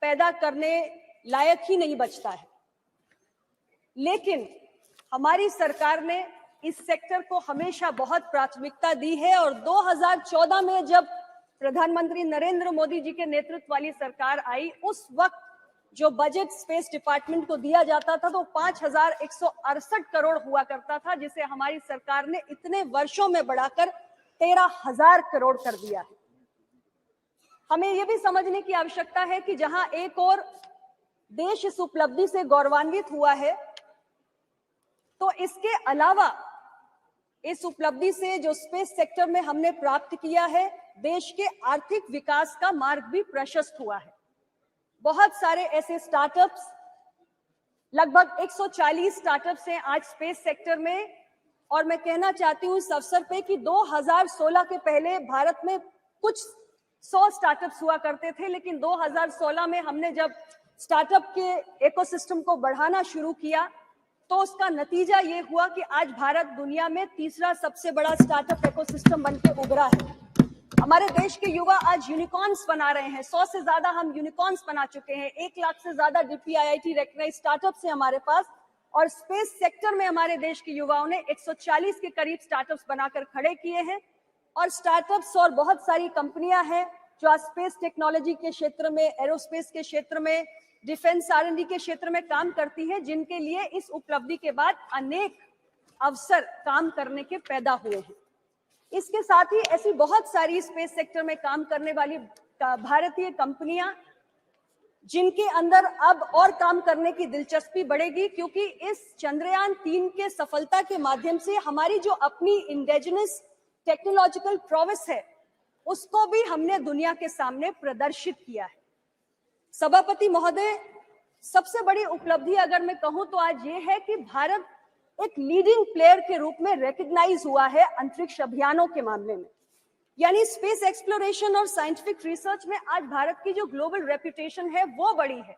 पैदा करने लायक ही नहीं बचता है। लेकिन हमारी सरकार ने इस सेक्टर को हमेशा बहुत प्राथमिकता दी है और 2014 में जब प्रधानमंत्री नरेंद्र मोदी जी के नेतृत्व वाली सरकार आई, उस वक्त जो बजट स्पेस डिपार्टमेंट को दिया जाता था तो 5,168 करोड़ हुआ करता था, जिसे हमारी सरकार ने इतने वर्षों में बढ़ाकर 13,000 करोड़ कर दिया है। हमें यह भी समझने की आवश्यकता है कि जहां एक और देश इस उपलब्धि से गौरवान्वित हुआ है, तो इसके अलावा इस उपलब्धि से जो स्पेस सेक्टर में हमने प्राप्त किया है, देश के आर्थिक विकास का मार्ग भी प्रशस्त हुआ है। बहुत सारे ऐसे स्टार्टअप्स, लगभग 140 स्टार्टअप्स हैं आज स्पेस सेक्टर में, और मैं कहना चाहती हूं इस अवसर पे कि 2016 के पहले भारत में कुछ 100 स्टार्टअप्स हुआ करते थे, लेकिन 2016 में हमने जब स्टार्टअप के इकोसिस्टम को बढ़ाना शुरू किया तो उसका नतीजा ये हुआ कि आज भारत दुनिया में तीसरा सबसे बड़ा स्टार्टअप इकोसिस्टम बनके उभरा है। हमारे देश के युवा आज यूनिकॉर्न्स बना रहे हैं, 100 से ज्यादा हम यूनिकॉर्न्स बना चुके हैं, 1 लाख से ज्यादा DPIIT रेकग्नाइज्ड स्टार्टअप्स हैं हमारे पास, और स्पेस सेक्टर में हमारे देश के युवाओं ने 140 के करीब स्टार्टअप्स बनाकर खड़े किए हैं। और स्टार्टअप्स और बहुत सारी कंपनियां हैं जो आज स्पेस टेक्नोलॉजी के क्षेत्र में, एरोस्पेस के क्षेत्र में, डिफेंस R&D के क्षेत्र में काम करती हैं, जिनके लिए इस उपलब्धि के बाद अनेक अवसर काम करने के पैदा हुए हैं। इसके साथ ही ऐसी बहुत सारी स्पेस सेक्टर में काम करने वाली भारतीय कंपनियां, जिनके अंदर अब और काम करने की दिलचस्पी बढ़ेगी, क्योंकि इस चंद्रयान 3 के सफलता के माध्यम से हमारी जो अपनी इंडिजिनस टेक्नोलॉजिकल प्रोवेस है, उसको भी हमने दुनिया के सामने प्रदर्शित किया है। सभापति महोदय, सबसे बड़ी उपलब्धि अगर मैं कहूं तो आज ये है कि भारत एक लीडिंग प्लेयर के रूप में रिकॉग्नाइज हुआ है अंतरिक्ष अभियानों के मामले में। यानी स्पेस एक्सप्लोरेशन और साइंटिफिक रिसर्च में आज भारत की जो ग्लोबल रेपुटेशन है वो बड़ी है,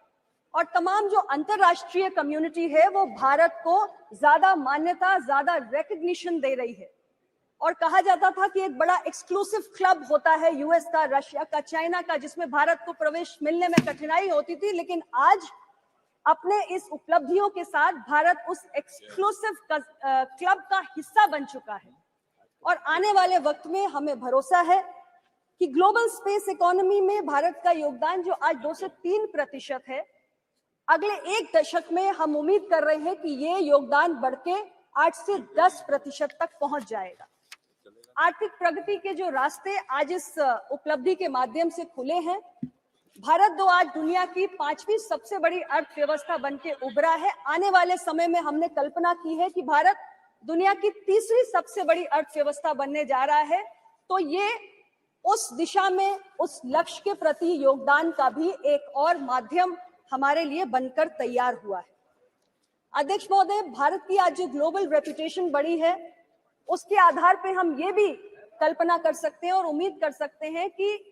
और तमाम जो अंतरराष्ट्रीय कम्युनिटी है वो भारत को ज्यादा मान्यता, ज्यादा रिकॉग्निशन दे रही है। और कहा जाता था कि एक बड़ा एक्सक्लूसिव क्लब होता है US का, रशिया का, चाइना का, जिसमें भारत को प्रवेश मिलने में कठिनाई होती थी, लेकिन आज अपने इस उपलब्धियों के साथ भारत उस एक्सक्लूसिव क्लब का हिस्सा बन चुका है। और आने वाले वक्त में हमें भरोसा है कि ग्लोबल स्पेस इकोनॉमी में भारत का योगदान जो आज 2 से 3% है, अगले 1 दशक में हम उम्मीद कर रहे हैं कि ये योगदान बढ़ के 8 से 10% तक पहुंच जाएगा। आर्थिक प्रगति के जो रास्ते आज इस उपलब्धि के माध्यम से खुले हैं, भारत आज दुनिया की 5वीं सबसे बड़ी अर्थव्यवस्था बनके उभरा है। आने वाले समय में हमने कल्पना की है कि भारत दुनिया की 3री सबसे बड़ी अर्थव्यवस्था बनने जा रहा है। तो ये उस दिशा में, उस लक्ष्य के प्रति योगदान का भी एक और माध्यम हमारे लिए बनकर तैयार हुआ है। अध्यक्ष महोदय, भारत की आज जो ग्लोबल रेपुटेशन बढ़ी है, उसके आधार पर हम ये भी कल्पना कर सकते हैं और उम्मीद कर सकते हैं कि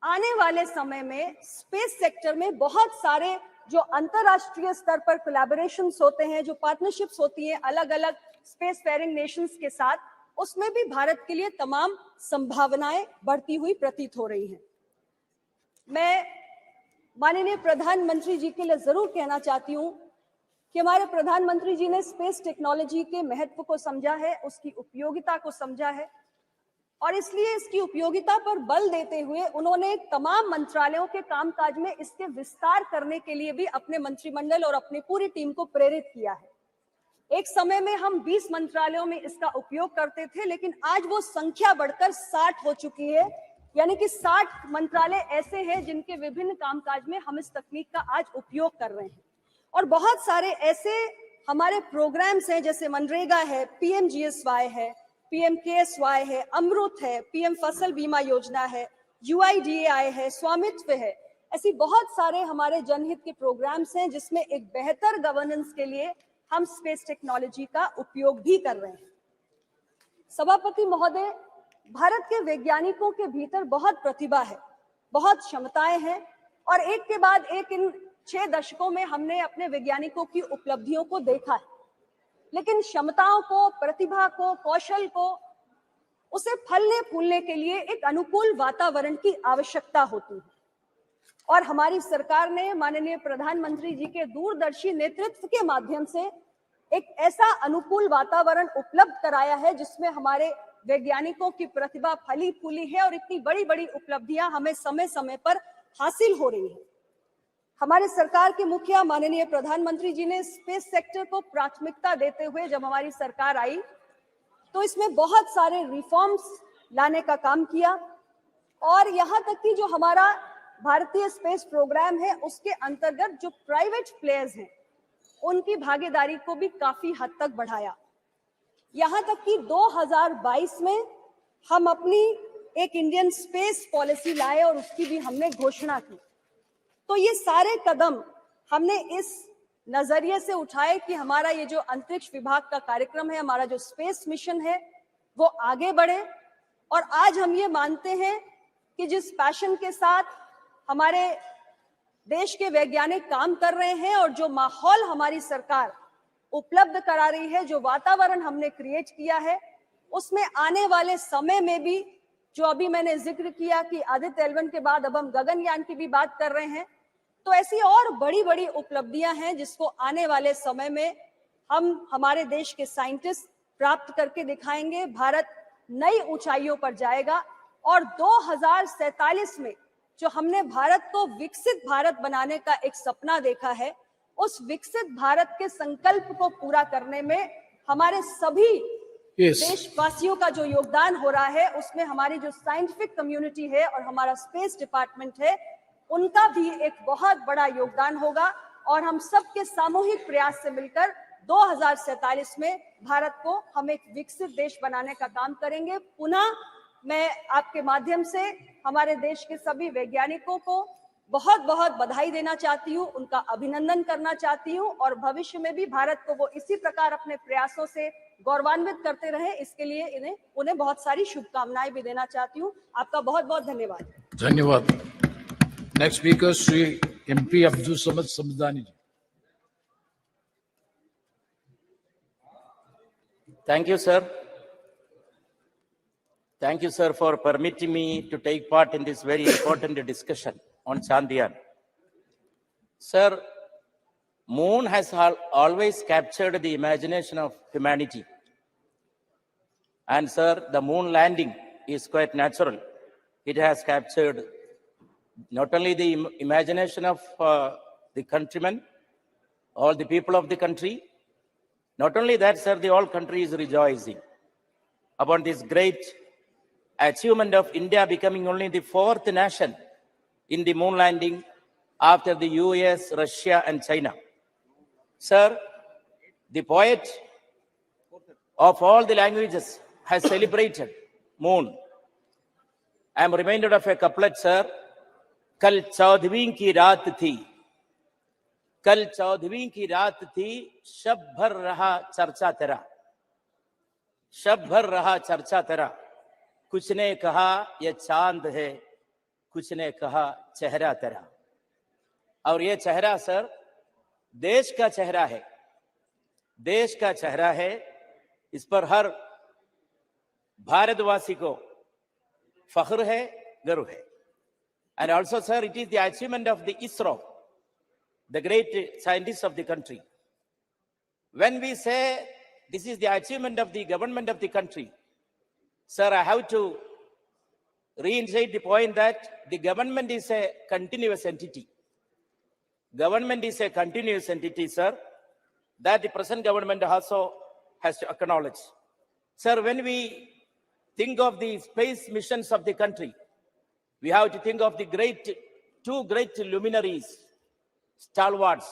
आने वाले समय में स्पेस सेक्टर में बहुत सारे जो अंतरराष्ट्रीय स्तर पर कोलैबोरेशंस होते हैं, जो पार्टनरशिप्स होती हैं अलग अलग स्पेस फेयरिंग नेशंस के साथ, उसमें भी भारत के लिए तमाम संभावनाएं बढ़ती हुई प्रतीत हो रही हैं। मैं माननीय प्रधानमंत्री जी के लिए जरूर कहना चाहती हूं कि हमारे प्रधानमंत्री जी ने स्पेस टेक्नोलॉजी के महत्व को समझा है, उसकी उपयोगिता को समझा है, और इसलिए इसकी उपयोगिता पर बल देते हुए उन्होंने तमाम मंत्रालयों के कामकाज में इसके विस्तार करने के लिए भी अपने मंत्रिमंडल और अपनी पूरी टीम को प्रेरित किया है। एक समय में हम 20 मंत्रालयों में इसका उपयोग करते थे, लेकिन आज वो संख्या बढ़कर 60 हो चुकी है। यानी कि 60 मंत्रालय ऐसे हैं जिनके विभिन्न कामकाज में हम इस तकनीक का आज उपयोग कर रहे हैं। और बहुत सारे ऐसे हमारे प्रोग्राम्स हैं, जैसे मनरेगा है, PMGSY है, PMKSY है, अमृत है, PM फसल बीमा योजना है, UIDAI है, स्वामित्व है। ऐसी बहुत सारे हमारे जनहित के प्रोग्राम्स हैं जिसमें एक बेहतर गवर्नेंस के लिए हम स्पेस टेक्नोलॉजी का उपयोग भी कर रहे हैं। सभापति महोदय, भारत के वैज्ञानिकों के भीतर बहुत प्रतिभा है, बहुत क्षमताएं हैं, और एक के बाद एक इन 6 दशकों में हमने अपने वैज्ञानिकों की उपलब्धियों को देखा है। लेकिन क्षमताओं को, प्रतिभा को, कौशल को, उसे फलने फूलने के लिए एक अनुकूल वातावरण की आवश्यकता होती है। और हमारी सरकार ने माननीय प्रधानमंत्री जी के दूरदर्शी नेतृत्व के माध्यम से एक ऐसा अनुकूल वातावरण उपलब्ध कराया है जिसमें हमारे वैज्ञानिकों की प्रतिभा फली फूली है और इतनी बड़ी बड़ी उपलब्धियां हमें समय समय पर हासिल हो रही है। हमारे सरकार के मुखिया माननीय प्रधानमंत्री जी ने स्पेस सेक्टर को प्राथमिकता देते हुए जब हमारी सरकार आई तो इसमें बहुत सारे रिफॉर्म्स लाने का काम किया और यहाँ तक कि जो हमारा भारतीय स्पेस प्रोग्राम है उसके अंतर्गत जो प्राइवेट प्लेयर्स हैं उनकी भागीदारी को भी काफी हद तक बढ़ाया। यहाँ तक कि 2022 में हम अपनी एक इंडियन स्पेस पॉलिसी लाए और उसकी भी हमने घोषणा की। तो ये सारे कदम हमने इस नजरिए से उठाए कि हमारा ये जो अंतरिक्ष विभाग का कार्यक्रम है, हमारा जो स्पेस मिशन है, वो आगे बढ़े। और आज हम ये मानते हैं कि जिस पैशन के साथ हमारे देश के वैज्ञानिक काम कर रहे हैं और जो माहौल हमारी सरकार उपलब्ध करा रही है, जो वातावरण हमने क्रिएट किया है, उसमें आने वाले समय में भी जो अभी मैंने जिक्र किया कि आदित्य L1 के बाद अब हम गगनयान की भी बात कर रहे हैं, तो ऐसी और बड़ी बड़ी उपलब्धियां हैं जिसको आने वाले समय में हम हमारे देश के साइंटिस्ट प्राप्त करके दिखाएंगे। भारत नई ऊंचाइयों पर जाएगा और 2047 में जो हमने भारत को विकसित भारत बनाने का एक सपना देखा है, उस विकसित भारत के संकल्प को पूरा करने में हमारे सभी देशवासियों का जो योगदान हो रहा है, उसमें हमारी जो साइंटिफिक कम्युनिटी है और हमारा स्पेस डिपार्टमेंट है, उनका भी एक बहुत बड़ा योगदान होगा। और हम सबके सामूहिक प्रयास से मिलकर 2047 में भारत को हम एक विकसित देश बनाने का काम करेंगे। पुनः मैं आपके माध्यम से हमारे देश के सभी वैज्ञानिकों को बहुत बहुत बधाई देना चाहती हूँ, उनका अभिनंदन करना चाहती हूँ और भविष्य में भी भारत को वो इसी प्रकार अपने प्रयासों से गौरवान्वित करते रहे, इसके लिए उन्हें बहुत सारी शुभकामनाएं भी देना चाहती हूँ। आपका बहुत बहुत धन्यवाद। धन्यवाद। Next speaker Shri MP Abdul Samad Samadani ji. Thank you, sir. Thank you, sir, for permitting me to take part in this very important discussion on Chandrayaan. Sir, moon has always captured the imagination of humanity. And sir, the moon landing is quite natural. It has captured not only the imagination of the countrymen, all the people of the country. Not only that, sir, the whole country is rejoicing upon this great achievement of India becoming only the 4th nation in the moon landing after the US, Russia, and China. Sir, the poet of all the languages has celebrated moon. I am reminded of a couplet, sir. कल 14वीं की रात थी, कल 14वीं की रात थी, शब भर रहा चर्चा तेरा, शब भर रहा चर्चा तेरा। कुछ ने कहा यह चांद है, कुछ ने कहा चेहरा तेरा। और ये चेहरा सर देश का चेहरा है, देश का चेहरा है। इस पर हर भारतवासी को फख्र है, गर्व है। And also, sir, it is the achievement of the ISRO, the great scientists of the country. When we say this is the achievement of the government of the country, sir, I have to reinstate the point that the government is a continuous entity. Government is a continuous entity, sir, that the present government also has to acknowledge. Sir, when we think of the space missions of the country, we have to think of the two great luminaries, stalwarts,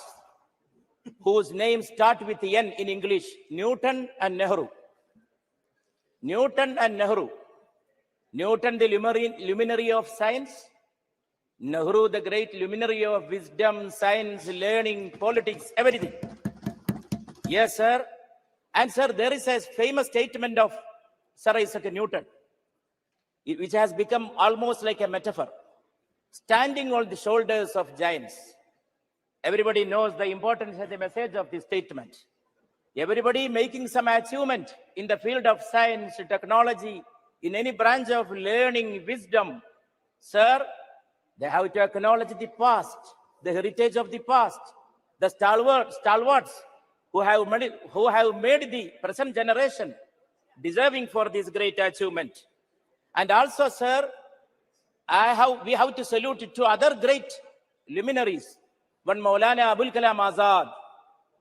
whose names start with N in English, Newton and Nehru. Newton and Nehru. Newton, the luminary of science. Nehru, the great luminary of wisdom, science, learning, politics, everything. Yes, sir. And sir, there is a famous statement of Sir Isaac Newton, which has become almost like a metaphor, standing on the shoulders of giants. Everybody knows the importance and the message of this statement. Everybody making some achievement in the field of science, technology, in any branch of learning, wisdom. Sir, They have to acknowledge the past, the heritage of the past, the stalwarts who have made the present generation deserving for this great achievement. And also, sir, we have to salute to other great luminaries. One Maulana Abul Kalam Azad,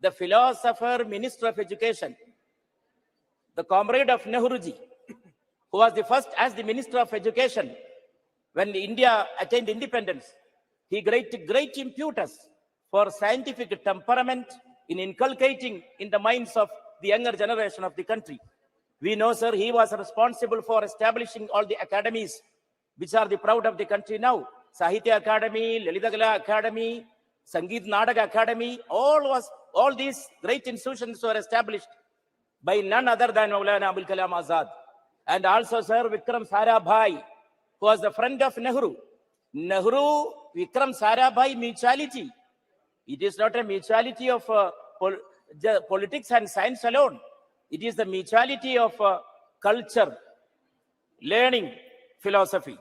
the philosopher, Minister of Education, the comrade of Nehruji, who was the first as the Minister of Education when India attained independence. He great impetus for scientific temperament in inculcating in the minds of the younger generation of the country. We know, sir, he was responsible for establishing all the academies which are the proud of the country now. Sahitya Academy, Lalitagala Academy, Sangeet Nadak Academy, all these great institutions were established by none other than Maulana Abul Kalam Azad. And also, sir, Vikram Sarabhai, who was the friend of Nehru. Nehru, Vikram Sarabhai mutuality. It is not a mutuality of politics and science alone. It is the mutuality of culture, learning, philosophy.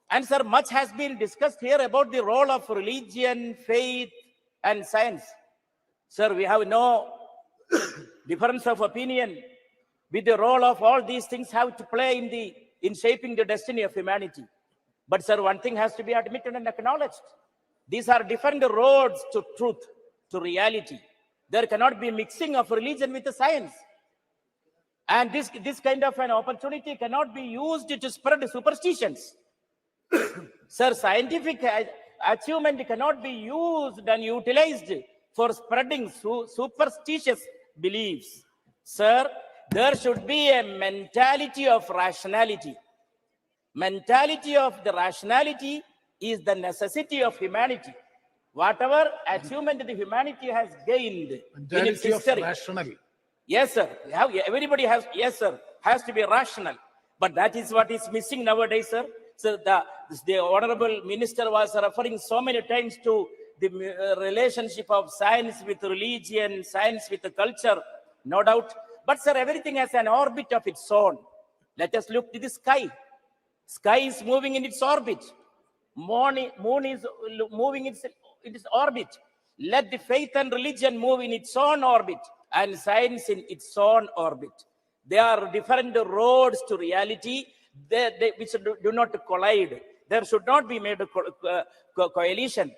And sir, much has been discussed here about the role of religion, faith, and science. Sir, we have no difference of opinion with the role of all these things have to play in shaping the destiny of humanity. But sir, one thing has to be admitted and acknowledged. These are different roads to truth, to reality. There cannot be mixing of religion with the science. And this kind of an opportunity cannot be used to spread superstitions. Sir, scientific achievement cannot be used and utilized for spreading superstitious beliefs. Sir, there should be a mentality of rationality. Mentality of the rationality is the necessity of humanity. Whatever achievement the humanity has gained in its history. Rational. Yes, sir. Everybody has to be rational. But that is what is missing nowadays, sir. So the honorable minister was referring so many times to the relationship of science with religion, science with the culture, no doubt. But sir, everything has an orbit of its own. Let us look to the sky. Sky is moving in its orbit. Moon is moving in its orbit. Let the faith and religion move in its own orbit and science in its own orbit. There are different roads to reality which do not collide. There should not be made a collision.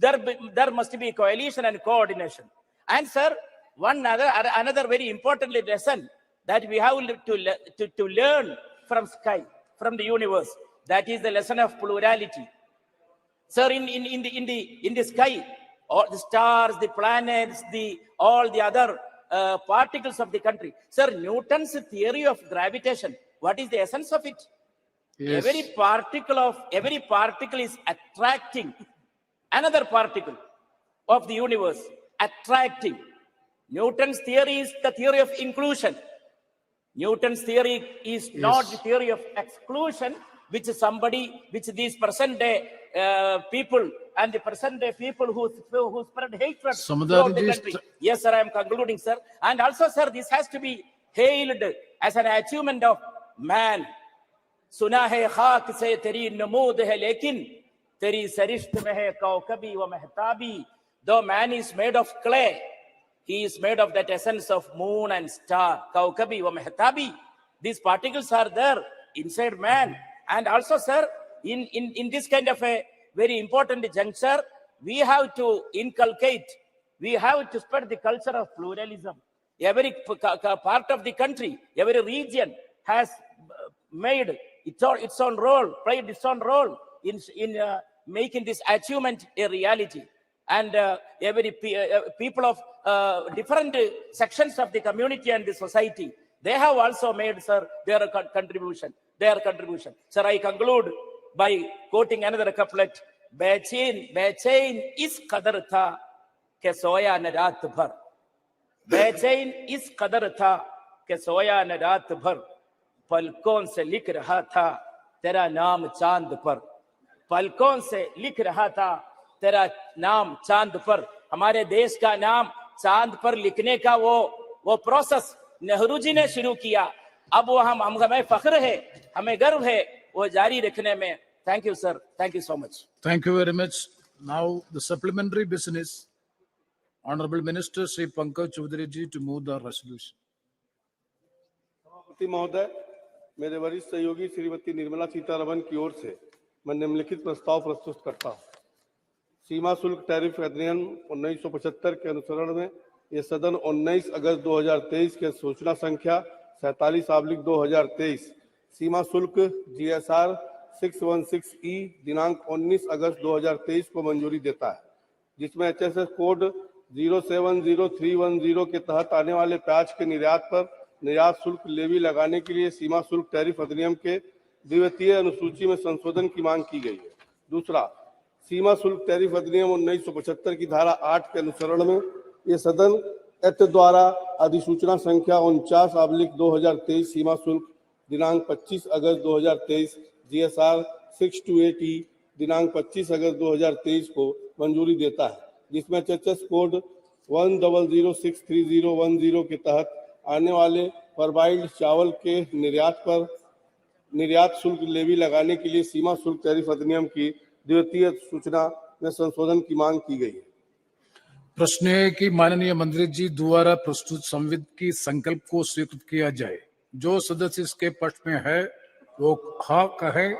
There must be coalition and coordination. And sir, another very important lesson that we have to learn from sky, from the universe, that is the lesson of plurality. Sir, in the sky, all the stars, the planets, all the other particles of the country. Sir, Newton's theory of gravitation, what is the essence of it? Yes. Every particle is attracting another particle of the universe, attracting. Newton's theory is the theory of inclusion. Newton's theory is not the theory of exclusion, which these present day people and the present day people who spread hatred throughout the country. Yes, sir, I am concluding, sir. And also, sir, this has to be hailed as an achievement of man. सुना है खाक से तेरी नमूद है लेकिन तेरी सरिश्त में है कौकबी व महताबी. Though man is made of clay, he is made of that essence of moon and star. Kaukabi wa mehtabi. These particles are there inside man. And also, sir, in this kind of a very important juncture, we have to inculcate, we have to spread the culture of pluralism. Every part of the country, every region has made its own role, played its own role in making this achievement a reality. And every people of different sections of the community and the society, they have also made, sir, their contribution. Sir, I conclude by quoting another couplet. बेचैन इस कदर था कि सोया न रात भर. बेचैन इस कदर था कि सोया न रात भर. पलकों से लिख रहा था तेरा नाम चांद पर. पलकों से लिख रहा था तेरा नाम चांद पर. हमारे देश का नाम चांद पर लिखने का वो प्रोसेस नेहरू जी ने शुरू किया. अब वो हमें फख्र है, हमें गर्व है वो जारी रखने में. Thank you, sir. Thank you so much. Thank you very much. Now, the supplementary business. Honorable Minister Sri Pankaj Chaudhary ji to move the resolution. सभापति महोदय, मेरे वरिष्ठ सहयोगी श्रीमती निर्मला सीतारमण की ओर से मैं निम्नलिखित प्रस्ताव प्रस्तुत करता हूं। सीमा शुल्क टैरिफ अधिनियम 1975 के अनुसरण में ये सदन 19 अगस्त 2023 के सूचना संख्या 47/2023 सीमा शुल्क GSR 616E दिनांक 19 अगस्त 2023 को मंजूरी देता है, जिसमें HSS कोड 070310 के तहत आने वाले प्याज के निर्यात पर निर्यात शुल्क लेवी लगाने के लिए सीमा शुल्क टैरिफ अधिनियम के द्वितीय अनुसूची में संशोधन की मांग की गई है। दूसरा, सीमा शुल्क टैरिफ अधिनियम 1975 की धारा 8 के अनुसरण में ये सदन एक्ट द्वारा अधिसूचना संख्या 49/2023 सीमा शुल्क दिनांक 25 अगस्त 2023 GSR 628E दिनांक 25 अगस्त 2023 को मंजूरी देता है, जिसमें HSS कोड 10063010 के तहत आने वाले परबाइल्ड चावल के निर्यात पर निर्यात शुल्क लेवी लगाने के लिए सीमा शुल्क टैरिफ अधिनियम की द्वितीय सूचना में संशोधन की मांग की गई है। प्रश्न है कि माननीय मंत्री जी द्वारा प्रस्तुत संविधान की संकल्प को स्वीकृत किया जाए। जो सदस्य इसके पक्ष में है वो हाँ कहे,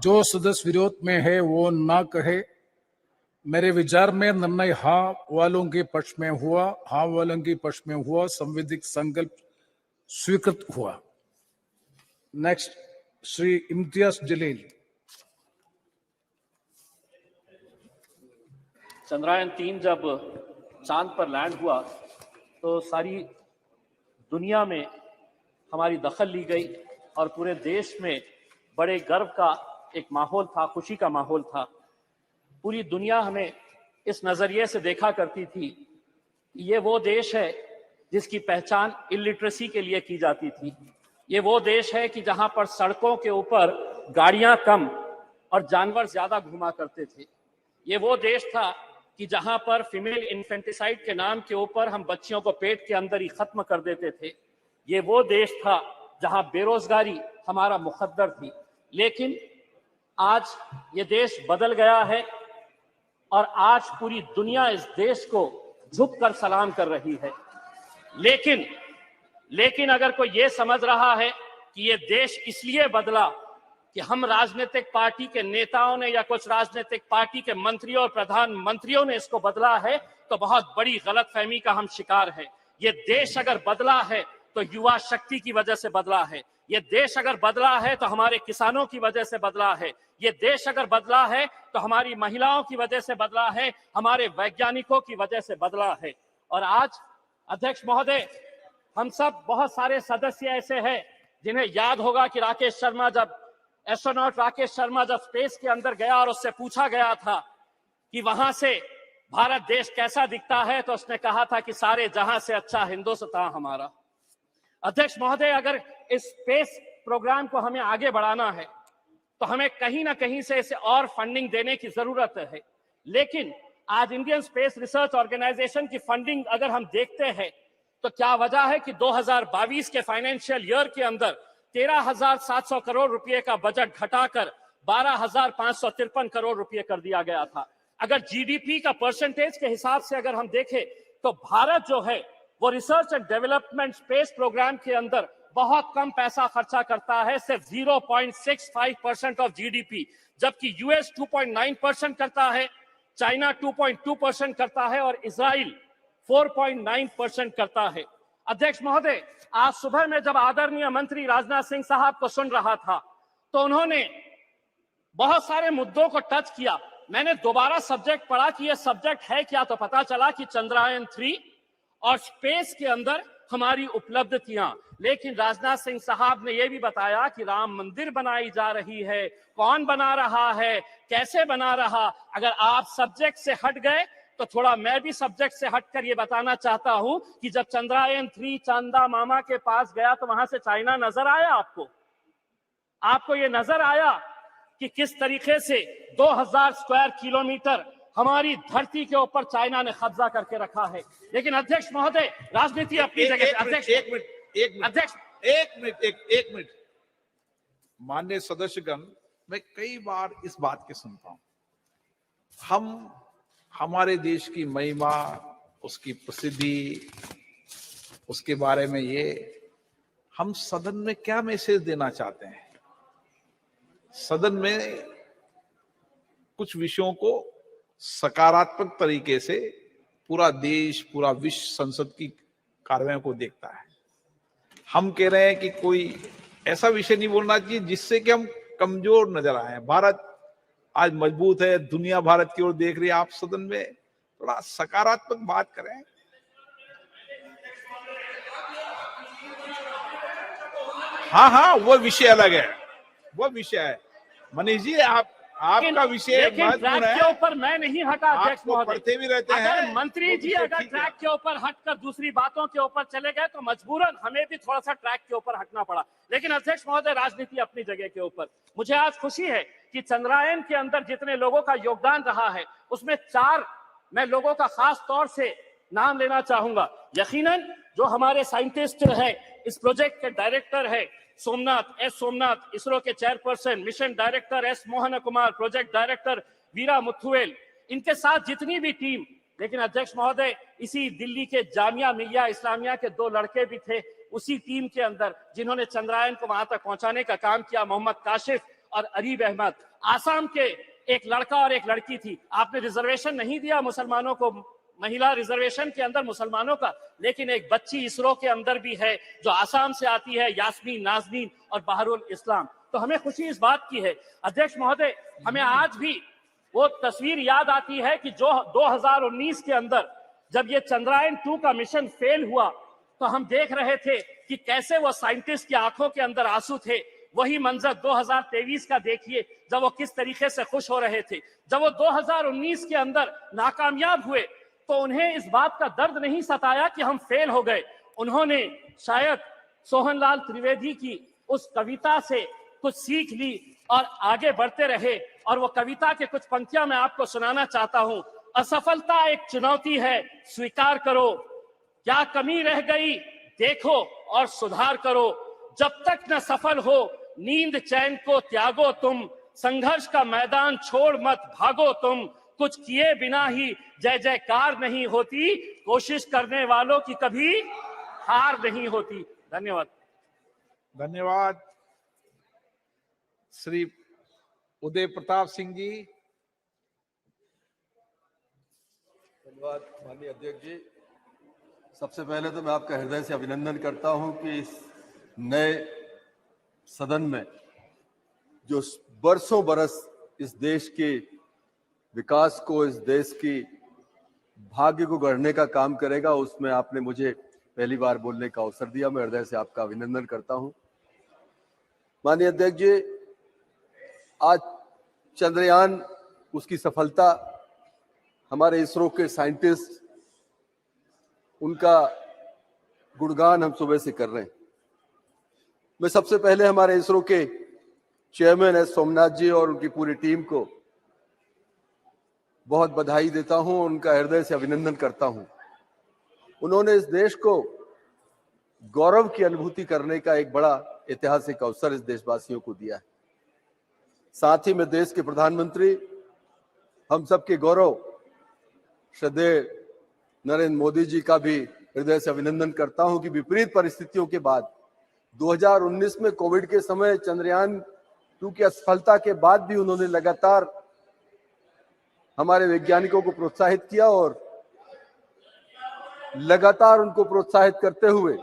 जो सदस्य विरोध में है वो ना कहे। मेरे विचार में निर्णय हाँ वालों के पक्ष में हुआ, हाँ वालों के पक्ष में हुआ, संवैधानिक संकल्प स्वीकृत हुआ। नेक्स्ट, श्री इम्तियाज जलील। चंद्रयान-3 जब चांद पर लैंड हुआ तो सारी दुनिया में हमारी दखल ली गई और पूरे देश में बड़े गर्व का एक माहौल था, खुशी का माहौल था। पूरी दुनिया हमें इस नजरिए से देखा करती थी, ये वो देश है जिसकी पहचान इलिटरेसी के लिए की जाती थी। ये वो देश है कि जहां पर सड़कों के ऊपर गाड़ियां कम और जानवर ज्यादा घुमा करते थे। ये वो देश था कि जहां पर फीमेल इन्फेंटिसाइड के नाम के ऊपर हम बच्चियों को पेट के अंदर ही खत्म कर देते थे। ये वो देश था जहां बेरोजगारी हमारा मुकद्दर थी। लेकिन आज ये देश बदल गया है और आज पूरी दुनिया इस देश को झुककर सलाम कर रही है। लेकिन अगर कोई ये समझ रहा है कि ये देश इसलिए बदला कि हम राजनीतिक पार्टी के नेताओं ने या कुछ राजनीतिक पार्टी के मंत्रियों और प्रधानमंत्रियों ने इसको बदला है, तो बहुत बड़ी गलतफहमी का हम शिकार हैं। ये देश अगर बदला है तो युवा शक्ति की वजह से बदला है। ये देश अगर बदला है तो हमारे किसानों की वजह से बदला है। ये देश अगर बदला है तो हमारी महिलाओं की वजह से बदला है, हमारे वैज्ञानिकों की वजह से बदला है। और आज अध्यक्ष महोदय, हम सब बहुत सारे सदस्य ऐसे हैं जिन्हें याद होगा कि एस्ट्रोनॉट राकेश शर्मा जब स्पेस के अंदर गया और उससे पूछा गया था कि वहां से भारत देश कैसा दिखता है, तो उसने कहा था कि सारे जहां से अच्छा हिंदुस्तान हमारा। अध्यक्ष महोदय, अगर इस स्पेस प्रोग्राम को हमें आगे बढ़ाना है तो हमें कहीं ना कहीं से इसे और फंडिंग देने की जरूरत है। लेकिन आज इंडियन स्पेस रिसर्च ऑर्गेनाइजेशन की फंडिंग अगर हम देखते हैं तो क्या वजह है कि 2022 के फाइनेंशियल ईयर के अंदर 13,700 करोड़ रुपए का बजट घटाकर 12,553 करोड़ रुपए कर दिया गया था। अगर जीडीपी का परसेंटेज के हिसाब से अगर हम देखें तो भारत जो है वो research and development space program के अंदर बहुत कम पैसा खर्चा करता है, सिर्फ 0.65% ऑफ जीडीपी, जबकि यूएस 2.9% करता है, चाइना 2.2% करता है और इजराइल 4.9% करता है। अध्यक्ष महोदय, आज सुबह में जब आदरणीय मंत्री राजनाथ सिंह साहब को सुन रहा था तो उन्होंने बहुत सारे मुद्दों को टच किया। मैंने दोबारा सब्जेक्ट पढ़ा कि यह सब्जेक्ट है क्या, तो पता चला कि चंद्रयान-3 और स्पेस के अंदर हमारी उपलब्धियां। लेकिन राजनाथ सिंह साहब ने यह भी बताया कि राम मंदिर बनाई जा रही है, कौन बना रहा है, कैसे बना रहा। अगर आप सब्जेक्ट से हट गए तो थोड़ा मैं भी सब्जेक्ट से हटकर ये बताना चाहता हूं कि जब चंद्रयान-3 चांदा मामा के पास गया तो वहां से चाइना नजर आया आपको ये नजर आया कि किस तरीके से 2000 स्क्वायर किलोमीटर हमारी धरती के ऊपर चाइना ने कब्जा करके रखा है। लेकिन अध्यक्ष महोदय, राजनीति अपनी जगह। एक मिनट माननीय सदस्यगण, मैं कई बार इस बात के सुनता हूं, हम हमारे देश की महिमा, उसकी प्रसिद्धि, उसके बारे में ये हम सदन में क्या मैसेज देना चाहते हैं? सदन में कुछ विषयों को सकारात्मक तरीके से पूरा देश, पूरा विश्व संसद की कार्रवाई को देखता है। हम कह रहे हैं कि कोई ऐसा विषय नहीं बोलना चाहिए जिससे कि हम कमजोर नजर आए। भारत आज मजबूत है, दुनिया भारत की ओर देख रही है। आप सदन में थोड़ा सकारात्मक बात करें। हाँ, वो विषय अलग है, वो विषय है। मनीष जी, आपका विषय लेकिन महत्वपूर्ण ट्रैक है। के ऊपर मैं नहीं हटा, अध्यक्ष आपको महोदय। पढ़ते भी रहते हैं। अगर मंत्री जी अगर ट्रैक के ऊपर हटकर दूसरी बातों के ऊपर चले गए तो मजबूरन हमें भी थोड़ा सा ट्रैक के ऊपर हटना पड़ा। लेकिन अध्यक्ष महोदय, राजनीति अपनी जगह के ऊपर। मुझे आज खुशी है कि चंद्रायन के अंदर जितने लोगों का योगदान रहा है उसमें 4 मैं लोगों का खास तौर से नाम लेना चाहूंगा। यकीनन जो हमारे साइंटिस्ट है, इस प्रोजेक्ट के डायरेक्टर है सोमनाथ, इसरो के chairperson, mission director S Mohan Kumar, project director Veera Muthuvel, इनके साथ जितनी भी टीम। लेकिन अध्यक्ष महोदय, इसी दिल्ली के जामिया मिलिया इस्लामिया के 2 लड़के भी थे उसी टीम के अंदर जिन्होंने चंद्रायन को वहां तक पहुंचाने का काम किया, मोहम्मद काशिफ और अरीब अहमद। आसाम के एक लड़का और एक लड़की थी। आपने रिजर्वेशन नहीं दिया मुसलमानों को, महिला रिजर्वेशन के अंदर मुसलमानों का, लेकिन एक बच्ची इसरो के अंदर भी है जो आसाम से आती है, यास्मीन नाजनीन और बहरुल इस्लाम। तो हमें खुशी इस बात की है अध्यक्ष महोदय, हमें आज भी वो तस्वीर याद आती है कि जो 2019 के अंदर जब ये चंद्रायन 2 का मिशन फेल हुआ तो हम देख रहे थे कि कैसे वो साइंटिस्ट की आंखों के अंदर आंसू थे। वही मंजर 2023 का देखिए, जब वो किस तरीके से खुश हो रहे थे। जब वो 2019 के अंदर नाकामयाब हुए तो उन्हें इस बात का दर्द नहीं सताया कि हम फेल हो गए। उन्होंने शायद सोहनलाल त्रिवेदी की उस कविता से कुछ सीख ली और आगे बढ़ते रहे। और वो कविता के कुछ पंक्तियां मैं आपको सुनाना चाहता हूं। असफलता एक चुनौती है, स्वीकार करो, क्या कमी रह गई देखो और सुधार करो, जब तक न सफल हो नींद चैन को त्यागो तुम, संघर्ष का मैदान छोड़ मत भागो तुम, कुछ किए बिना ही जय जयकार नहीं होती, कोशिश करने वालों की कभी हार नहीं होती। धन्यवाद। धन्यवाद। श्री उदय प्रताप सिंह जी। धन्यवाद माननीय अध्यक्ष जी। सबसे पहले तो मैं आपका हृदय से अभिनंदन करता हूं कि इस नए सदन में जो बरसों बरस इस देश के विकास को, इस देश की भाग्य को गढ़ने का काम करेगा, उसमें आपने मुझे पहली बार बोलने का अवसर दिया। मैं हृदय से आपका अभिनंदन करता हूं। माननीय अध्यक्ष जी, आज चंद्रयान, उसकी सफलता, हमारे इसरो के साइंटिस्ट, उनका गुणगान हम सुबह से कर रहे हैं। मैं सबसे पहले हमारे इसरो के चेयरमैन एस सोमनाथ जी और उनकी पूरी टीम को बहुत बधाई देता हूं, उनका हृदय से अभिनंदन करता हूं। उन्होंने इस देश को गौरव की अनुभूति करने का एक बड़ा ऐतिहासिक अवसर इस देशवासियों को दिया है। साथ ही मैं देश के प्रधानमंत्री, हम सबके गौरव श्रद्धेय नरेंद्र मोदी जी का भी हृदय से अभिनंदन करता हूं कि विपरीत परिस्थितियों के बाद 2019 में कोविड के समय चंद्रयान 2 की असफलता के बाद भी उन्होंने लगातार हमारे वैज्ञानिकों को प्रोत्साहित किया और लगातार उनको प्रोत्साहित करते हुए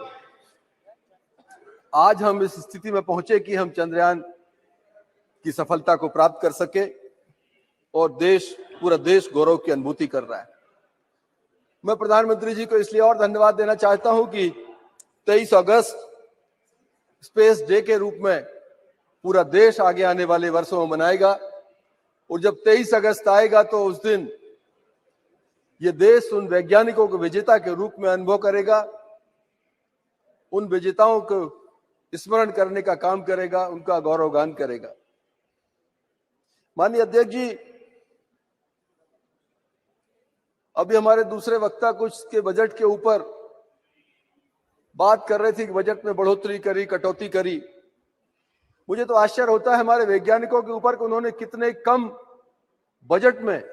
आज हम इस स्थिति में पहुंचे कि हम चंद्रयान की सफलता को प्राप्त कर सके और पूरा देश गौरव की अनुभूति कर रहा है। मैं प्रधानमंत्री जी को इसलिए और धन्यवाद देना चाहता हूं कि 23 अगस्त स्पेस डे के रूप में पूरा देश आगे आने वाले वर्षों में मनाएगा और जब 23 अगस्त आएगा तो उस दिन ये देश उन वैज्ञानिकों को विजेता के रूप में अनुभव करेगा, उन विजेताओं को स्मरण करने का काम करेगा, उनका गौरवगान करेगा। माननीय अध्यक्ष जी, अभी हमारे दूसरे वक्ता कुछ के बजट के ऊपर बात कर रहे थे कि बजट में बढ़ोतरी करी, कटौती करी। मुझे तो आश्चर्य होता है हमारे वैज्ञानिकों के ऊपर कि उन्होंने कितने कम बजट में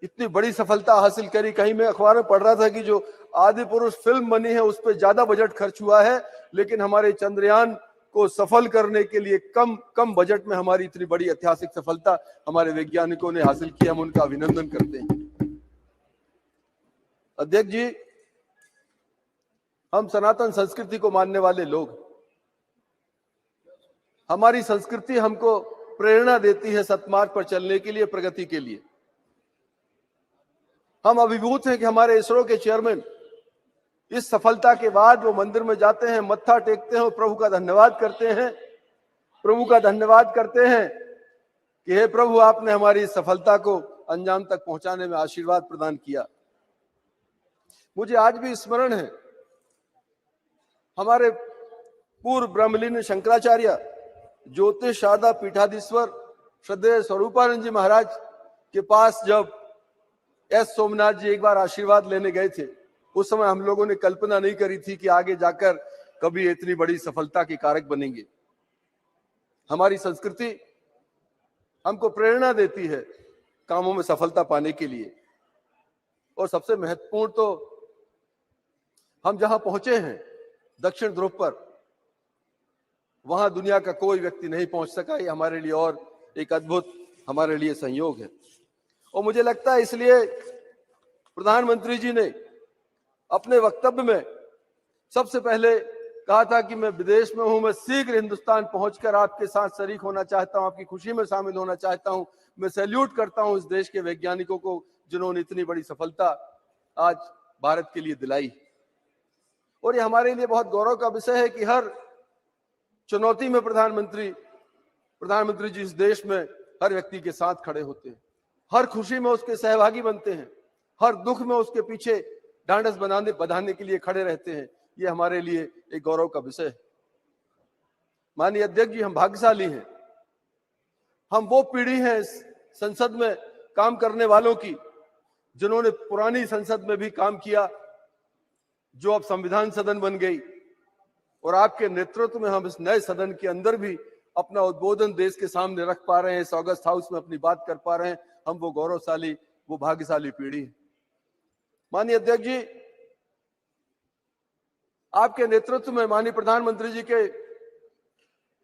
इतनी बड़ी सफलता हासिल करी। कहीं मैं अखबार में पढ़ रहा था कि जो आदि पुरुष फिल्म बनी है उस पर ज्यादा बजट खर्च हुआ है, लेकिन हमारे चंद्रयान को सफल करने के लिए कम बजट में हमारी इतनी बड़ी ऐतिहासिक सफलता हमारे वैज्ञानिकों ने हासिल की। हम उनका अभिनंदन करते हैं। अध्यक्ष जी, हम सनातन संस्कृति को मानने वाले लोग, हमारी संस्कृति हमको प्रेरणा देती है सतमार्ग पर चलने के लिए, प्रगति के लिए। हम अभिभूत हैं कि हमारे इसरो के चेयरमैन इस सफलता के बाद वो मंदिर में जाते हैं, मत्था टेकते हैं और प्रभु का धन्यवाद करते हैं। प्रभु का धन्यवाद करते हैं कि हे प्रभु, आपने हमारी इस सफलता को अंजाम तक पहुंचाने में आशीर्वाद प्रदान किया। मुझे आज भी स्मरण है हमारे पूर्व ब्रह्मलीन शंकराचार्य ज्योतिष शारदा पीठाधीश्वर श्रद्धेय स्वरूपानंद जी महाराज के पास जब एस सोमनाथ जी एक बार आशीर्वाद लेने गए थे, उस समय हम लोगों ने कल्पना नहीं करी थी कि आगे जाकर कभी इतनी बड़ी सफलता के कारक बनेंगे। हमारी संस्कृति हमको प्रेरणा देती है कामों में सफलता पाने के लिए। और सबसे महत्वपूर्ण तो हम जहां पहुंचे हैं दक्षिण ध्रुव पर, वहां दुनिया का कोई व्यक्ति नहीं पहुंच सका। ये हमारे लिए और एक अद्भुत हमारे लिए संयोग है। और मुझे लगता है इसलिए प्रधानमंत्री जी ने अपने वक्तव्य में सबसे पहले कहा था कि मैं विदेश में हूं, मैं शीघ्र हिंदुस्तान पहुंचकर आपके साथ शरीक होना चाहता हूं, आपकी खुशी में शामिल होना चाहता हूं। मैं सैल्यूट करता हूं इस देश के वैज्ञानिकों को जिन्होंने इतनी बड़ी सफलता आज भारत के लिए दिलाई। और ये हमारे लिए बहुत गौरव का विषय है कि हर चुनौती में प्रधानमंत्री जी इस देश में हर व्यक्ति के साथ खड़े होते हैं, हर खुशी में उसके सहभागी बनते हैं, हर दुख में उसके पीछे ढांढस बंधाने के लिए खड़े रहते हैं। ये हमारे लिए एक गौरव का विषय है। माननीय अध्यक्ष जी, हम भाग्यशाली हैं। हम वो पीढ़ी है इस संसद में काम करने वालों की जिन्होंने पुरानी संसद में भी काम किया, जो अब संविधान सदन बन गई। और आपके नेतृत्व में हम इस नए सदन के अंदर भी अपना उद्बोधन देश के सामने रख पा रहे हैं, इस ऑगस्ट हाउस में अपनी बात कर पा रहे हैं। हम वो गौरवशाली, वो भाग्यशाली पीढ़ी है। माननीय अध्यक्ष जी, आपके नेतृत्व में माननीय प्रधानमंत्री जी के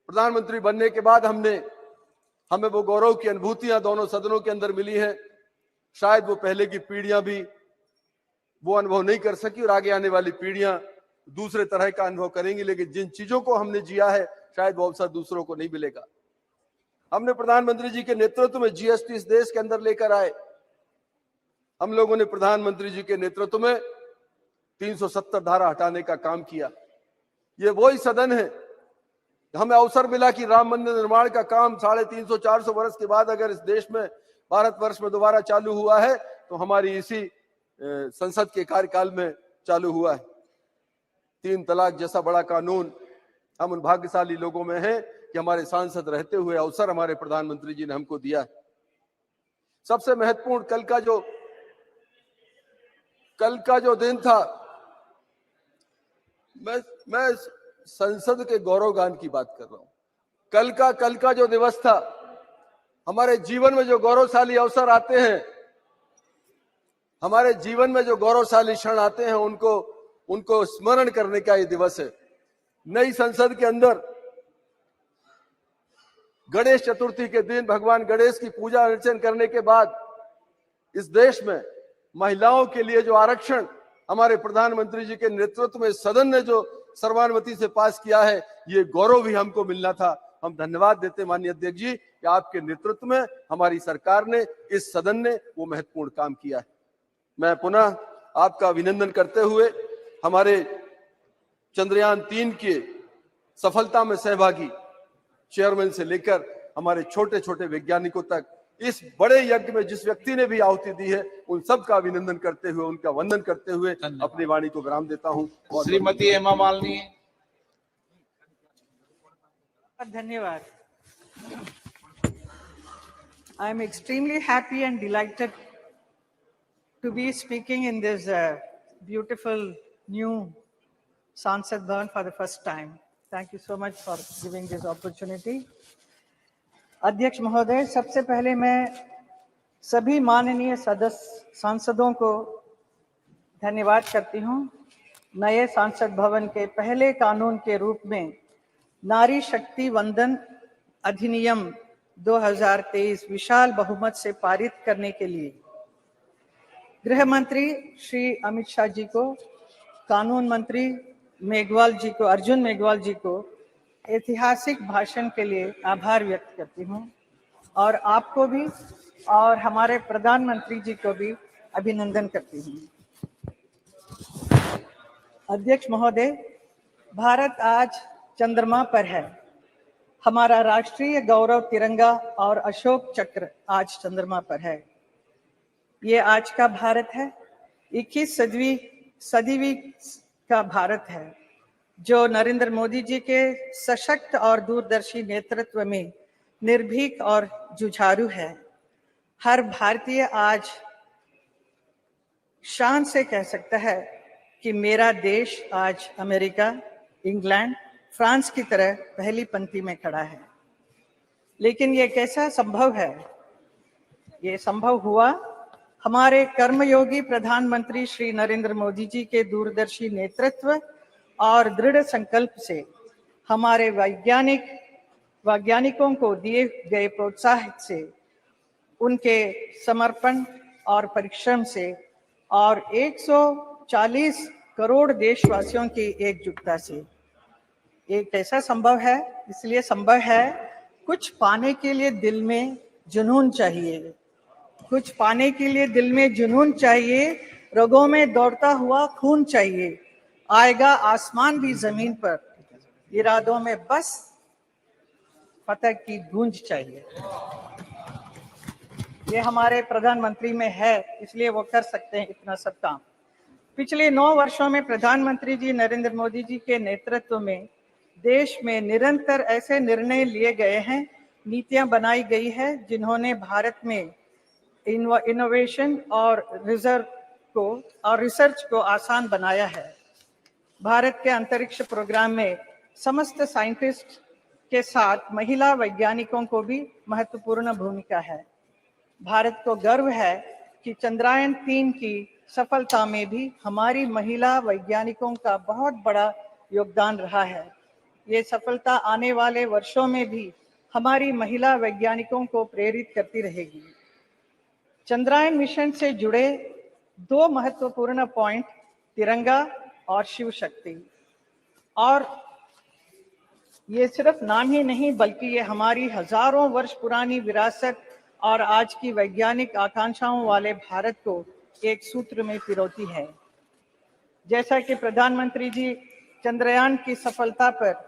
प्रधानमंत्री बनने के बाद हमें वो गौरव की अनुभूतियां दोनों सदनों के अंदर मिली हैं। शायद वो पहले की पीढ़ियां भी वो अनुभव नहीं कर सकी और आगे आने वाली पीढ़ियां दूसरे तरह का अनुभव करेंगी, लेकिन जिन चीजों को हमने जिया है शायद वो अवसर दूसरों को नहीं मिलेगा। हमने प्रधानमंत्री जी के नेतृत्व में जीएसटी इस देश के अंदर लेकर आए। हम लोगों ने प्रधानमंत्री जी के नेतृत्व में 370 धारा हटाने का काम किया। ये वही सदन है, हमें अवसर मिला कि राम मंदिर निर्माण का काम 350-400 वर्ष के बाद अगर इस देश में, भारतवर्ष में दोबारा चालू हुआ है तो हमारी इसी संसद के कार्यकाल में चालू हुआ है। 3 तलाक जैसा बड़ा कानून हम उन भाग्यशाली लोगों में हैं कि हमारे सांसद रहते हुए अवसर हमारे प्रधानमंत्री जी ने हमको दिया है। सबसे महत्वपूर्ण कल का जो दिन था, मैं संसद के गौरव गान की बात कर रहा हूं। कल का जो दिवस था, हमारे जीवन में जो गौरवशाली अवसर आते हैं, हमारे जीवन में जो गौरवशाली क्षण आते हैं, उनको स्मरण करने का ये दिवस है। नई संसद के अंदर गणेश चतुर्थी के दिन भगवान गणेश की पूजा अर्चना करने के बाद इस देश में महिलाओं के लिए जो आरक्षण हमारे प्रधानमंत्री जी के नेतृत्व में सदन ने जो सर्वानुमति से पास किया है, ये गौरव भी हमको मिलना था। हम धन्यवाद देते माननीय अध्यक्ष जी कि आपके नेतृत्व में हमारी सरकार ने, इस सदन ने वो महत्वपूर्ण काम किया है। मैं पुनः आपका अभिनंदन करते हुए हमारे चंद्रयान 3 के सफलता में सहभागी चेयरमैन से लेकर हमारे छोटे छोटे वैज्ञानिकों तक इस बड़े यज्ञ में जिस व्यक्ति ने भी आहुति दी है, उन सब का अभिनंदन करते हुए, उनका वंदन करते हुए अपनी वाणी को विराम देता हूं। श्रीमती हेमा मालिनी। धन्यवाद। I am extremely happy and delighted to be speaking in this beautiful new Sansad Bhavan for the first time. Thank you so much for giving this opportunity. अध्यक्ष महोदय, सबसे पहले मैं सभी माननीय सांसदों को धन्यवाद करती हूं। नए सांसद भवन के पहले कानून के रूप में नारी शक्ति वंदन अधिनियम 2023 विशाल बहुमत से पारित करने के लिए गृह मंत्री श्री अमित शाह जी को, कानून मंत्री अर्जुन मेघवाल जी को ऐतिहासिक भाषण के लिए आभार व्यक्त करती हूं और आपको भी और हमारे प्रधानमंत्री जी को भी अभिनंदन करती हूं। अध्यक्ष महोदय, भारत आज चंद्रमा पर है। हमारा राष्ट्रीय गौरव तिरंगा और अशोक चक्र आज चंद्रमा पर है। ये आज का भारत है, 21 सदी का भारत है, जो नरेंद्र मोदी जी के सशक्त और दूरदर्शी नेतृत्व में निर्भीक और जुझारू है। हर भारतीय आज शान से कह सकता है कि मेरा देश आज अमेरिका, इंग्लैंड, फ्रांस की तरह पहली पंक्ति में खड़ा है। लेकिन ये कैसा संभव है? ये संभव हुआ हमारे कर्मयोगी प्रधानमंत्री श्री नरेंद्र मोदी जी के दूरदर्शी नेतृत्व और दृढ़ संकल्प से, हमारे वैज्ञानिकों को दिए गए प्रोत्साहन से, उनके समर्पण और परिश्रम से और 140 करोड़ देशवासियों की एकजुटता से। एक ऐसा संभव है, इसलिए संभव है कुछ पाने के लिए दिल में जुनून चाहिए, कुछ पाने के लिए दिल में जुनून चाहिए, रगों में दौड़ता हुआ खून चाहिए, आएगा आसमान भी जमीन पर, इरादों में बस फतह की गूंज चाहिए। ये हमारे प्रधानमंत्री में है, इसलिए वो कर सकते हैं इतना सब काम। पिछले 9 वर्षों में प्रधानमंत्री जी नरेंद्र मोदी जी के नेतृत्व में देश में निरंतर ऐसे निर्णय लिए गए हैं, नीतियां बनाई गई है, जिन्होंने भारत में इनोवेशन और रिसर्च को आसान बनाया है। भारत के अंतरिक्ष प्रोग्राम में समस्त साइंटिस्ट के साथ महिला वैज्ञानिकों को भी महत्वपूर्ण भूमिका है। भारत को गर्व है कि चंद्रयान 3 की सफलता में भी हमारी महिला वैज्ञानिकों का बहुत बड़ा योगदान रहा है। ये सफलता आने वाले वर्षों में भी हमारी महिला वैज्ञानिकों को प्रेरित करती रहेगी। चंद्रयान मिशन से जुड़े 2 महत्वपूर्ण पॉइंट, तिरंगा और शिव शक्ति, और ये सिर्फ नाम ही नहीं बल्कि ये हमारी हजारों वर्ष पुरानी विरासत और आज की वैज्ञानिक आकांक्षाओं वाले भारत को एक सूत्र में पिरोती है। जैसा कि प्रधानमंत्री जी चंद्रयान की सफलता पर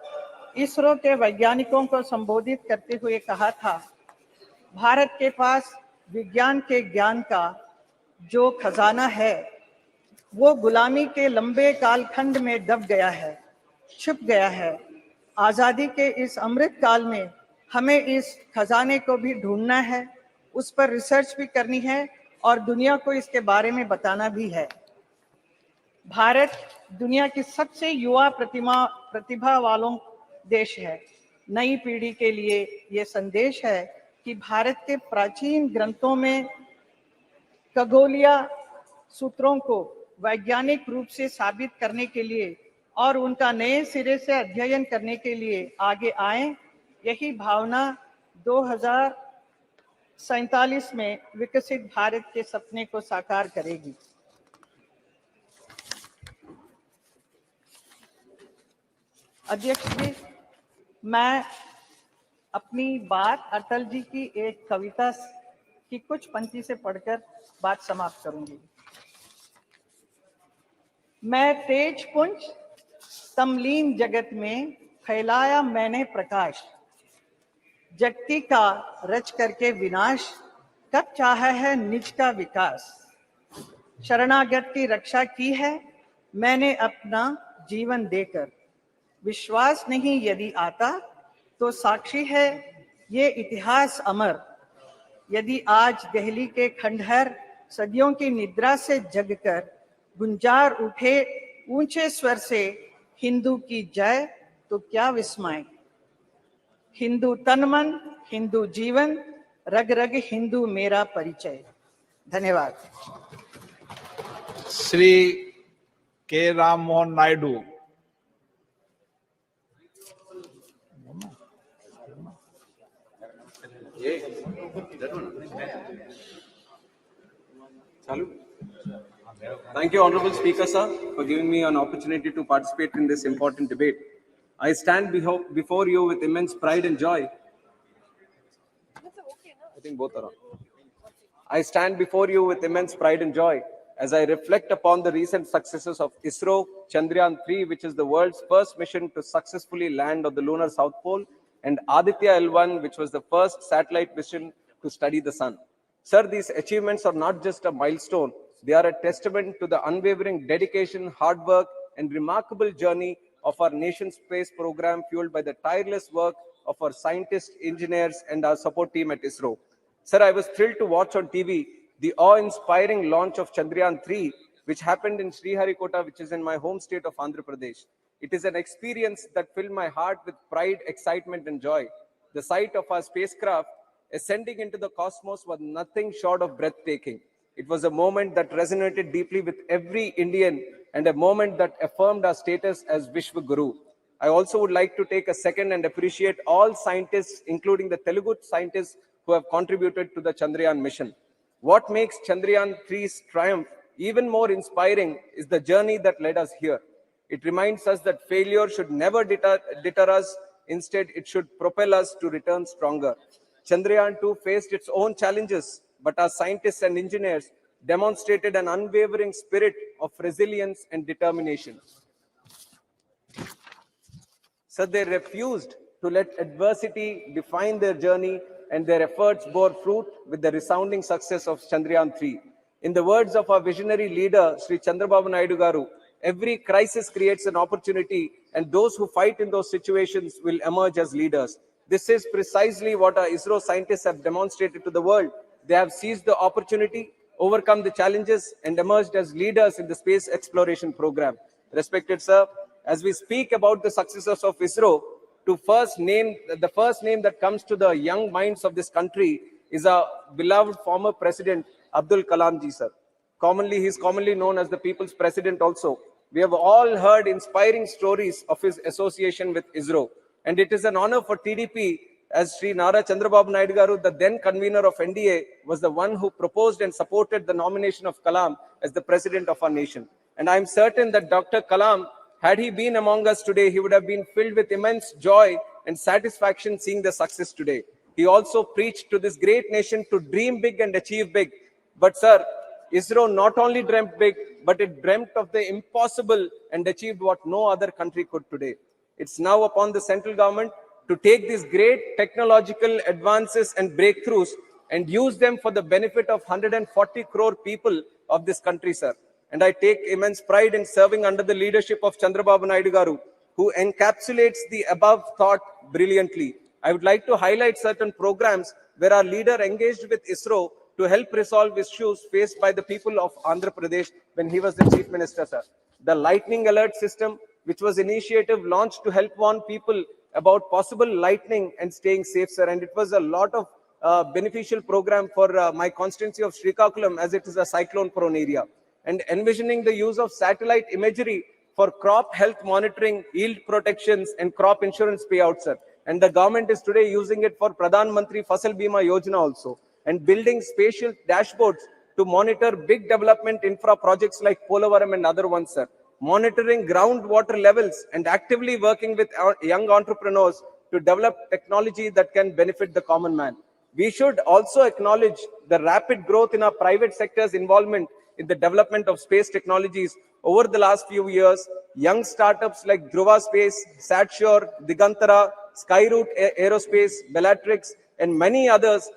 इसरो के वैज्ञानिकों को संबोधित करते हुए कहा था, भारत के पास विज्ञान के ज्ञान का जो खजाना है वो गुलामी के लंबे कालखंड में दब गया है, छुप गया है। आजादी के इस अमृत काल में हमें इस खजाने को भी ढूंढना है, उस पर रिसर्च भी करनी है और दुनिया को इसके बारे में बताना भी है। भारत दुनिया की सबसे युवा प्रतिभा वालों देश है। नई पीढ़ी के लिए ये संदेश है कि भारत के प्राचीन ग्रंथों में खगोलीय सूत्रों को वैज्ञानिक रूप से साबित करने के लिए और उनका नए सिरे से अध्ययन करने के लिए आगे आए। यही भावना 2047 में विकसित भारत के सपने को साकार करेगी। अध्यक्ष जी, मैं अपनी बात अटल जी की एक कविता की कुछ पंक्ति से पढ़कर बात समाप्त करूंगी। मैं तेज पुंज तमलीन जगत में फैलाया मैंने प्रकाश, जगती का रच करके विनाश, कब चाहा है निज का विकास। शरणागत की रक्षा की है मैंने अपना जीवन देकर, विश्वास नहीं यदि आता तो साक्षी है ये इतिहास अमर। यदि आज दिल्ली के खंडहर सदियों की निद्रा से जगकर गुंजार उठे ऊंचे स्वर से हिंदू की जय, तो क्या विस्मय। हिंदू तन मन हिंदू जीवन, रग रग हिंदू मेरा परिचय। धन्यवाद। श्री के Ram Mohan Naidu. Thank you, Honorable Speaker, sir, for giving me an opportunity to participate in this important debate. I stand before you with immense pride and joy. I think both are on. I stand before you with immense pride and joy as I reflect upon the recent successes of ISRO Chandrayaan-3, which is the world's first mission to successfully land on the lunar South Pole, and Aditya L1, which was the first satellite mission to study the sun. Sir, these achievements are not just a milestone, they are a testament to the unwavering dedication, hard work, and remarkable journey of our nation's space program, fueled by the tireless work of our scientists, engineers, and our support team at ISRO. Sir, I was thrilled to watch on TV the awe-inspiring launch of Chandrayaan-3, which happened in Sriharikota, which is in my home state of Andhra Pradesh. It is an experience that filled my heart with pride, excitement, and joy. The sight of our spacecraft ascending into the cosmos was nothing short of breathtaking. It was a moment that resonated deeply with every Indian and a moment that affirmed our status as Vishwa Guru. I also would like to take a second and appreciate all scientists, including the Telugu scientists who have contributed to the Chandrayaan mission. What makes Chandrayaan-3's triumph even more inspiring is the journey that led us here. It reminds us that failure should never deter us. Instead, it should propel us to return stronger. Chandrayaan-2 faced its own challenges, but our scientists and engineers demonstrated an unwavering spirit of resilience and determination. So they refused to let adversity define their journey, and their efforts bore fruit with the resounding success of Chandrayaan-3. In the words of our visionary leader, Sri Chandrababu Naidu Garu, every crisis creates an opportunity, and those who fight in those situations will emerge as leaders. This is precisely what our ISRO scientists have demonstrated to the world. They have seized the opportunity, overcome the challenges, and emerged as leaders in the space exploration program. Respected sir, as we speak about the successes of ISRO, the first name that comes to the young minds of this country is our beloved former president, Abdul Kalam ji, sir. He is commonly known as the people's president also. We have all heard inspiring stories of his association with ISRO. And it is an honor for TDP, as Sri Nara Chandrababu Naidu Garu, the then convener of NDA, was the one who proposed and supported the nomination of Kalam as the president of our nation. And I am certain that Dr. Kalam, had he been among us today, he would have been filled with immense joy and satisfaction seeing the success today. He also preached to this great nation to dream big and achieve big. But sir, ISRO not only dreamt big, but it dreamt of the impossible and achieved what no other country could today. It's now upon the central government to take these great technological advances and breakthroughs and use them for the benefit of 140 crore people of this country, sir. And I take immense pride in serving under the leadership of Chandrababu Naidu Garu, who encapsulates the above thought brilliantly. I would like to highlight certain programs where our leader engaged with ISRO to help resolve issues faced by the people of Andhra Pradesh when he was the Chief Minister, sir. The lightning alert system, which was initiative launched to help warn people about possible lightning and staying safe, sir. And it was a lot of beneficial program for my constituency of Srikakulam, as it is a cyclone-prone area. And envisioning the use of satellite imagery for crop health monitoring, yield protections, and crop insurance payouts, sir. And the government is today using it for Pradhan Mantri Fasal Bima Yojana also. And building spatial dashboards to monitor big development infra projects like Polavaram and other ones, sir. Monitoring groundwater levels and actively working with our young entrepreneurs to develop technology that can benefit the common man. We should also acknowledge the rapid growth in our private sector's involvement in the development of space technologies over the last few years. Young startups like Dhruva Space, Satshore, Digantara, Skyroot Aerospace, Bellatrix, and many others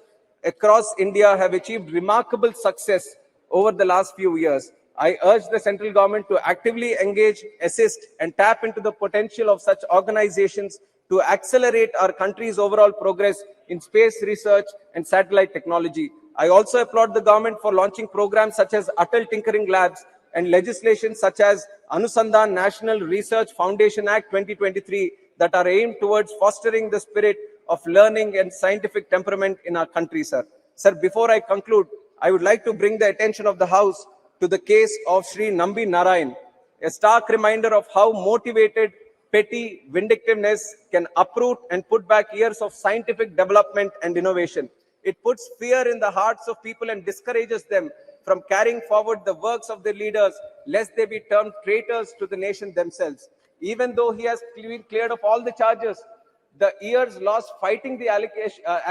across India have achieved remarkable success over the last few years. I urge the central government to actively engage, assist, and tap into the potential of such organizations to accelerate our country's overall progress in space research and satellite technology. I also applaud the government for launching programs such as Atal Tinkering Labs and legislation such as Anusandhan National Research Foundation Act 2023 that are aimed towards fostering the spirit of learning and scientific temperament in our country, sir. Sir, before I conclude, I would like to bring the attention of the House to the case of Sri Nambi Narayan, a stark reminder of how motivated, petty vindictiveness can uproot and put back years of scientific development and innovation. It puts fear in the hearts of people and discourages them from carrying forward the works of their leaders, lest they be termed traitors to the nation themselves. Even though he has been cleared of all the charges, the years lost fighting the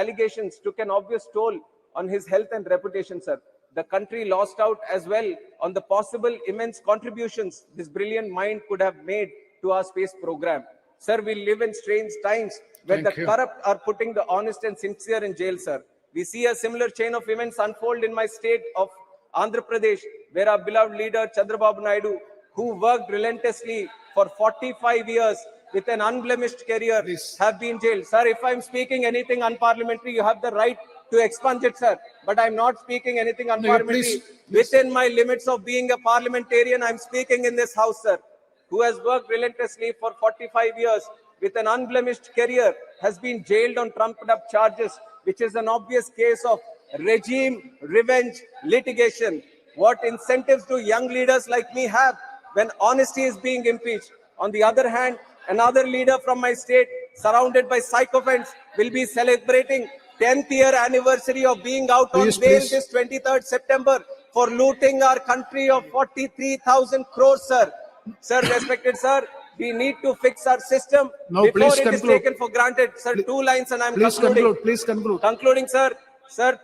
allegations took an obvious toll on his health and reputation, sir. The country lost out as well on the possible immense contributions this brilliant mind could have made to our space program. Sir, we live in strange times where the corrupt are putting the honest and sincere in jail, sir. We see a similar chain of events unfold in my state of Andhra Pradesh, where our beloved leader Chandrababu Naidu, who worked relentlessly for 45 years with an unblemished career, have been jailed. Sir, if I'm speaking anything unparliamentary, you have the right to expunge it, sir. But I'm not speaking anything unparliamentary. please. Within my limits of being a parliamentarian, I'm speaking in this house, sir, who has worked relentlessly for 45 years with an unblemished career, has been jailed on trumped-up charges, which is an obvious case of regime revenge litigation. What incentives do young leaders like me have when honesty is being impeached? On the other hand, another leader from my state, surrounded by sycophants, will be celebrating 10th year anniversary of being out on bail this 23rd September for looting our country of 43,000 crores, sir. Sir, respected sir, we need to fix our system before it is taken for granted. Sir, 2 lines and I'm concluding. Please conclude. Concluding, sir. Sir,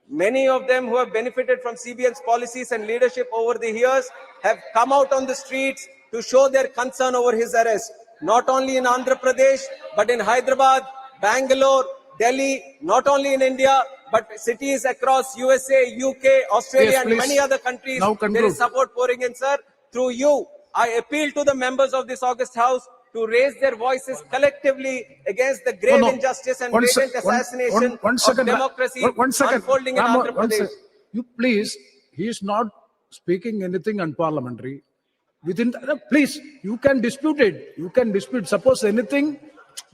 many of them who have benefited from CBN's policies and leadership over the years have come out on the streets to show their concern over his arrest. Not only in Andhra Pradesh, but in Hyderabad, Bangalore, Delhi, not only in India, but cities across USA, UK, Australia, and many other countries. There is support pouring in, sir. Through you, I appeal to the members of this august house to raise their voices collectively against the grave injustice and blatant assassination of democracy unfolding in Andhra Pradesh. You please, he is not speaking anything unparliamentary. Please, you can dispute it. You can dispute. Suppose anything,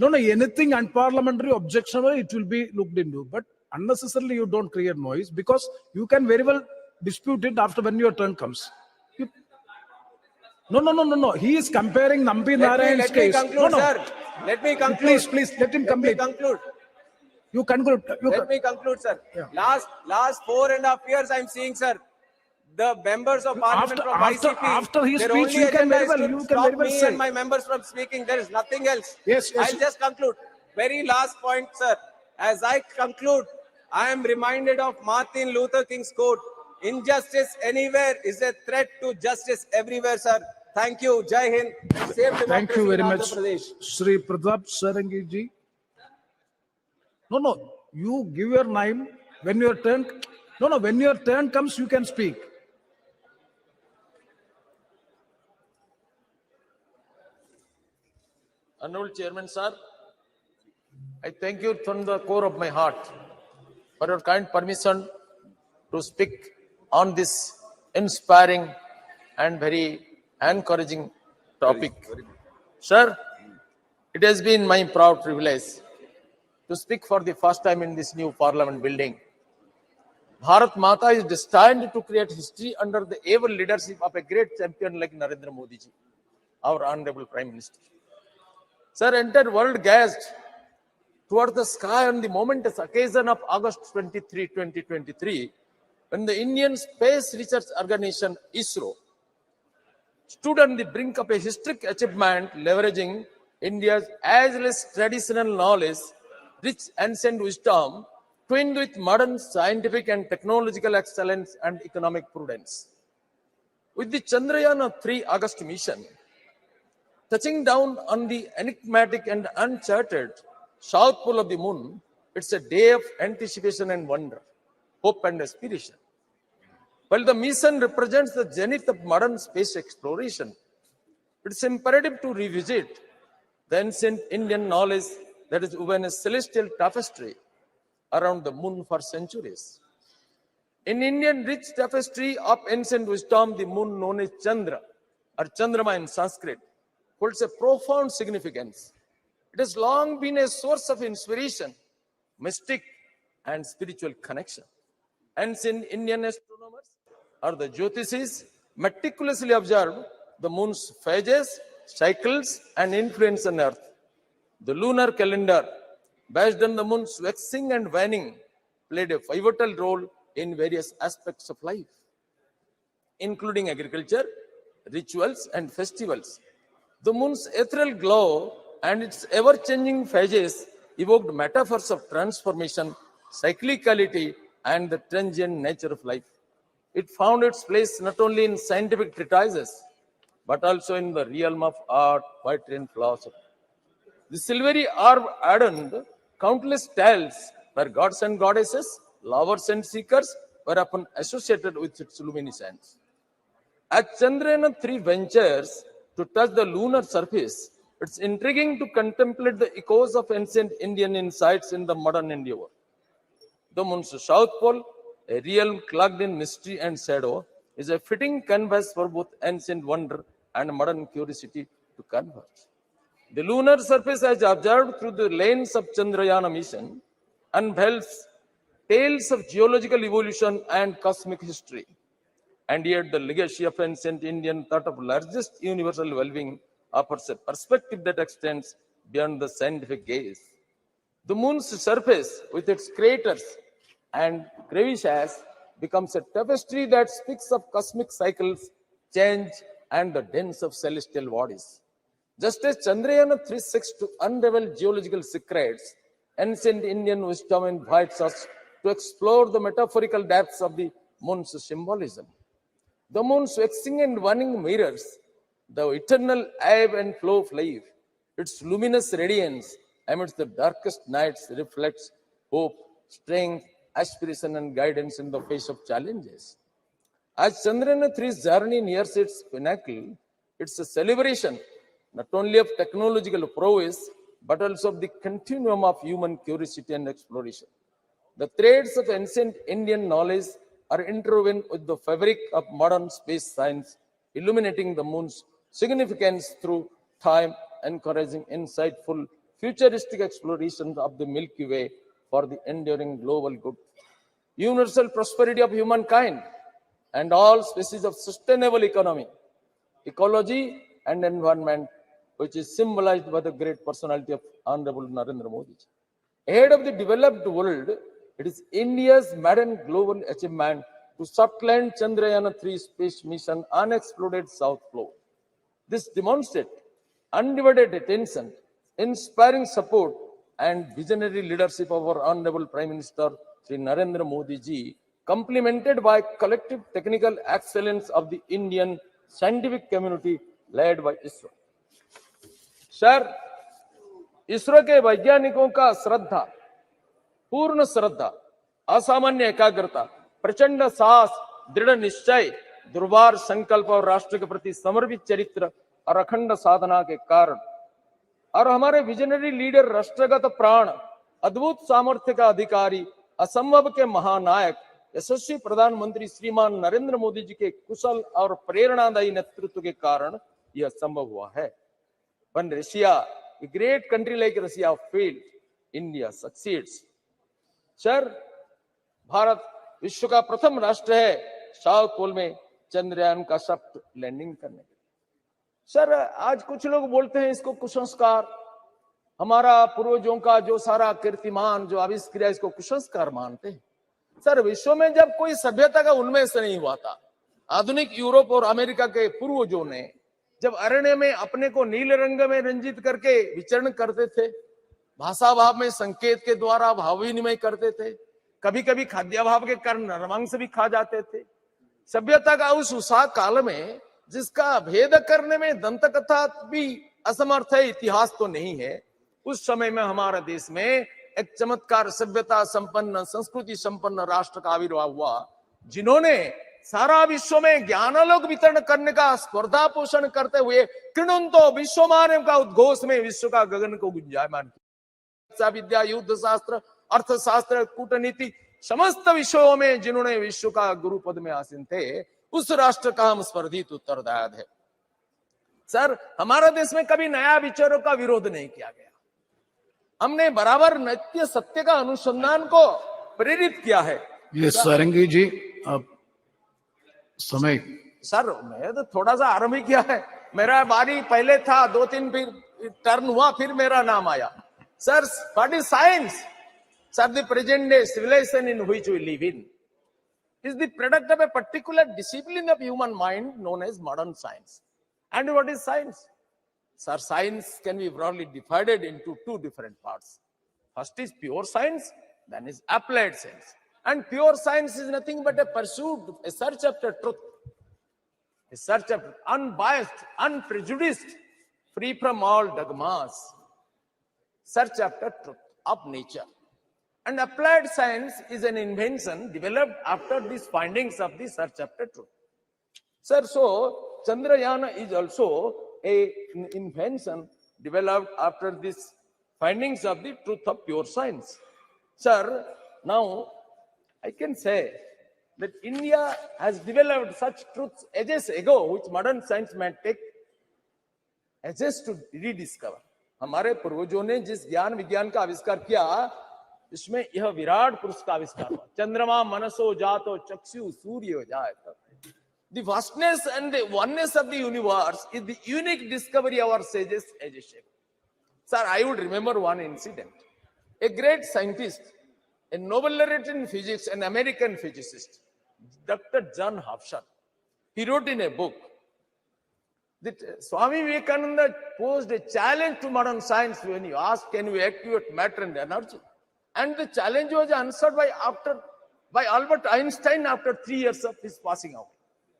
anything unparliamentary, objectionable, it will be looked into. But unnecessarily, you don't create noise because you can very well dispute it after when your turn comes. No. He is comparing Nambi Narayan's case. Let me conclude, sir. Let me conclude. Please, let him complete. You conclude. Let me conclude, sir. Yeah. Last 4.5 years, I'm seeing, sir, the members of parliament from ICP. After his speech, you can very well say. And my members from speaking. There is nothing else. Yes. I'll just conclude. Very last point, sir. As I conclude, I am reminded of Martin Luther King's quote: "Injustice anywhere is a threat to justice everywhere," sir. Thank you. Jai Hind. Thank you very much, Sri Pratap Sarangi ji. No. You give your name when your turn. No. When your turn comes, you can speak. Honorable Chairman, sir, I thank you from the core of my heart for your kind permission to speak on this inspiring and very encouraging topic. Sir, it has been my proud privilege to speak for the first time in this new parliament building. Bharat Mata is destined to create history under the able leadership of a great champion like Narendra Modi ji, our honorable Prime Minister. Sir, entire world gazed towards the sky on the momentous occasion of August 23, 2023, when the Indian Space Research Organization, ISRO, stood on the brink of a historic achievement, leveraging India's ageless traditional knowledge, rich ancient wisdom, twinned with modern scientific and technological excellence and economic prudence. With the Chandrayaan-3 August mission, touching down on the enigmatic and uncharted south pole of the moon, it's a day of anticipation and wonder, hope and aspiration. While the mission represents the zenith of modern space exploration, it's imperative to revisit the ancient Indian knowledge that has woven a celestial tapestry around the moon for centuries. In Indian rich tapestry of ancient wisdom, the moon known as Chandra, or Chandrama in Sanskrit, holds a profound significance. It has long been a source of inspiration, mystic, and spiritual connection. Ancient Indian astronomers or the Jyotisis meticulously observed the moon's phases, cycles, and influence on Earth. The lunar calendar, based on the moon's waxing and waning, played a pivotal role in various aspects of life, including agriculture, rituals, and festivals. The moon's ethereal glow and its ever-changing phases evoked metaphors of transformation, cyclicality, and the transient nature of life. It found its place not only in scientific treatises, but also in the realm of art, poetry, and philosophy. The silvery orb adorned countless tales where gods and goddesses, lovers and seekers were often associated with its luminescence. As Chandrayaan-3 ventures to touch the lunar surface, it's intriguing to contemplate the echoes of ancient Indian insights in the modern endeavor. The moon's south pole, a realm clogged in mystery and shadow, is a fitting canvas for both ancient wonder and modern curiosity to converge. The lunar surface, as observed through the lens of Chandrayaan mission, unveils tales of geological evolution and cosmic history. And yet the legacy of ancient Indian thought of largest universal well-being offers a perspective that extends beyond the scientific gaze. The moon's surface, with its craters and crevices, becomes a tapestry that speaks of cosmic cycles, change, and the dance of celestial bodies. Just as Chandrayaan-3 seeks to unravel geological secrets, ancient Indian wisdom invites us to explore the metaphorical depths of the moon's symbolism. The moon's waxing and waning mirrors the eternal ebb and flow of life. Its luminous radiance amidst the darkest nights reflects hope, strength, aspiration, and guidance in the face of challenges. As Chandrayaan-3's journey nears its pinnacle, it's a celebration not only of technological prowess, but also of the continuum of human curiosity and exploration. The threads of ancient Indian knowledge are interwoven with the fabric of modern space science, illuminating the moon's significance through time, encouraging insightful, futuristic explorations of the Milky Way for the enduring global good, universal prosperity of humankind, and all species of sustainable economy, ecology, and environment, which is symbolized by the great personality of Honorable Narendra Modi. Ahead of the developed world, it is India's maiden global achievement to soft land Chandrayaan-3 space mission unexploded South Pole. This demonstrates undivided attention, inspiring support, and visionary leadership of our Honorable Prime Minister Shri Narendra Modi ji, complemented by collective technical excellence of the Indian scientific community led by ISRO. Sir, ISRO के वैज्ञानिकों का श्रद्धा, पूर्ण श्रद्धा, असामान्य एकाग्रता, प्रचंड साहस, दृढ़ निश्चय, दुर्वार संकल्प और राष्ट्र के प्रति समर्पित चरित्र और अखंड साधना के कारण, और हमारे विजनरी लीडर, राष्ट्रगत प्राण, अद्भुत सामर्थ्य का अधिकारी, असंभव के महानायक, यशस्वी प्रधानमंत्री श्रीमान नरेंद्र मोदी जी के कुशल और प्रेरणादायी नेतृत्व के कारण यह संभव हुआ है. When Russia, a great country like Russia, failed, India succeeds. Sir, Bharat विश्व का प्रथम राष्ट्र है साउथ पोल में चंद्रयान का सॉफ्ट लैंडिंग करने के लिए. सर, आज कुछ लोग बोलते हैं इसको कुसंस्कार, हमारा पूर्वजों का जो सारा कीर्तिमान जो आविष्कार है इसको कुसंस्कार मानते हैं. सर, विश्व में जब कोई सभ्यता का उन्मेष नहीं हुआ था, आधुनिक यूरोप और अमेरिका के पूर्वजों ने जब अरण्य में अपने को नीले रंग में रंजित करके विचरण करते थे, भाषा भाव में संकेत के द्वारा भाव विनिमय करते थे, कभी कभी खाद्याभाव के कारण नरमांस भी खा जाते थे. सभ्यता का उस उषा काल में जिसका भेद करने में दंत कथा भी असमर्थ है, इतिहास तो नहीं है, उस समय में हमारे देश में एक चमत्कार सभ्यता संपन्न, संस्कृति संपन्न राष्ट्र का आविर्भाव हुआ, जिन्होंने सारा विश्व में ज्ञानालोक वितरण करने का स्पर्धा पोषण करते हुए कृणंतो विश्वमानव का उद्घोष में विश्व का गगन को गुंजायमान किया. विद्या, युद्ध शास्त्र, अर्थशास्त्र, कूटनीति, समस्त विषयों में जिन्होंने विश्व का गुरु पद में आसीन थे, उस राष्ट्र का हम स्पर्धित उत्तरदायी है. सर, हमारे देश में कभी नया विचारों का विरोध नहीं किया गया. हमने बराबर नित्य सत्य का अनुसंधान को प्रेरित किया है। ये सारंगी जी, आप समय। सर मैं तो थोड़ा सा आरंभ ही किया है, मेरा बारी पहले था, 2-3 फिर टर्न हुआ, फिर मेरा नाम आया। Sir what is science? Sir the present day civilisation in which we live in is the product of a particular discipline of human mind known as modern science. And what is science? Sir, science can be broadly divided into two different parts. First is pure science, then is applied science. And pure science is nothing but a pursuit, a search after truth, a search after unbiased, unprejudiced, free from all dogmas, search after truth of nature. And applied science is an invention developed after these findings of the search after truth. Sir, so Chandrayaan is also an invention developed after these findings of the truth of pure science. Sir, now I can say that India has developed such truths ages ago, which modern science may take ages to rediscover. हमारे पूर्वजों ने जिस ज्ञान विज्ञान का आविष्कार किया, इसमें यह विराट पुरुष का आविष्कार हुआ। चंद्रमा मनसो जातो चक्षु सूर्य जाए। The vastness and the oneness of the universe is the unique discovery of our sages ages ago. Sir, I would remember one incident. A great scientist, a Nobel laureate in physics, an American physicist, Dr. John Hobson, he wrote in a book that Swami Vivekananda posed a challenge to modern science when he asked, can we activate matter and energy? And the challenge was answered by Albert Einstein after 3 years of his passing out.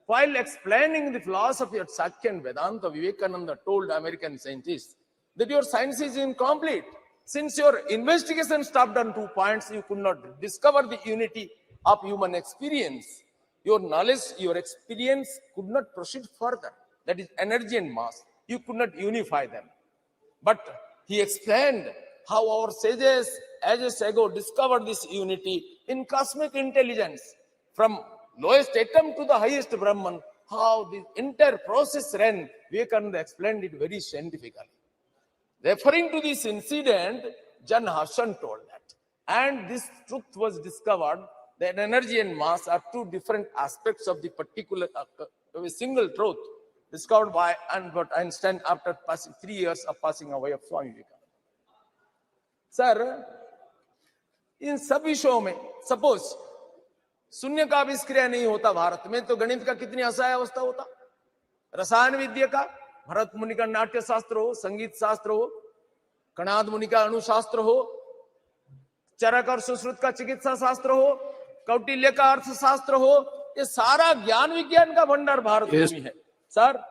While explaining the philosophy of Sakya and Vedanta, Vivekananda told American scientists that your science is incomplete. Since your investigation stopped on 2 points, you could not discover the unity of human experience. Your knowledge, your experience could not proceed further. That is energy and mass. You could not unify them. But he explained how our sages ages ago discovered this unity in cosmic intelligence. From lowest atom to the highest Brahman, how the entire process ran, Vivekananda explained it very scientifically. Referring to this incident, John Hobson told that. And this truth was discovered that energy and mass are two different aspects of the particular, of a single truth discovered by Albert Einstein after 3 years of passing away of Swami Vivekananda. Sir, इन सब विषयों में suppose शून्य का आविष्कार नहीं होता भारत में, तो गणित का कितनी असहाय अवस्था होता। रसायन विद्या का भरत मुनि का नाट्य शास्त्र हो, संगीत शास्त्र हो, कणाद मुनि का अणुशास्त्र हो, चरक और सुश्रुत का चिकित्सा शास्त्र हो, कौटिल्य का अर्थशास्त्र हो, ये सारा ज्ञान विज्ञान का भंडार भारत में है। सर,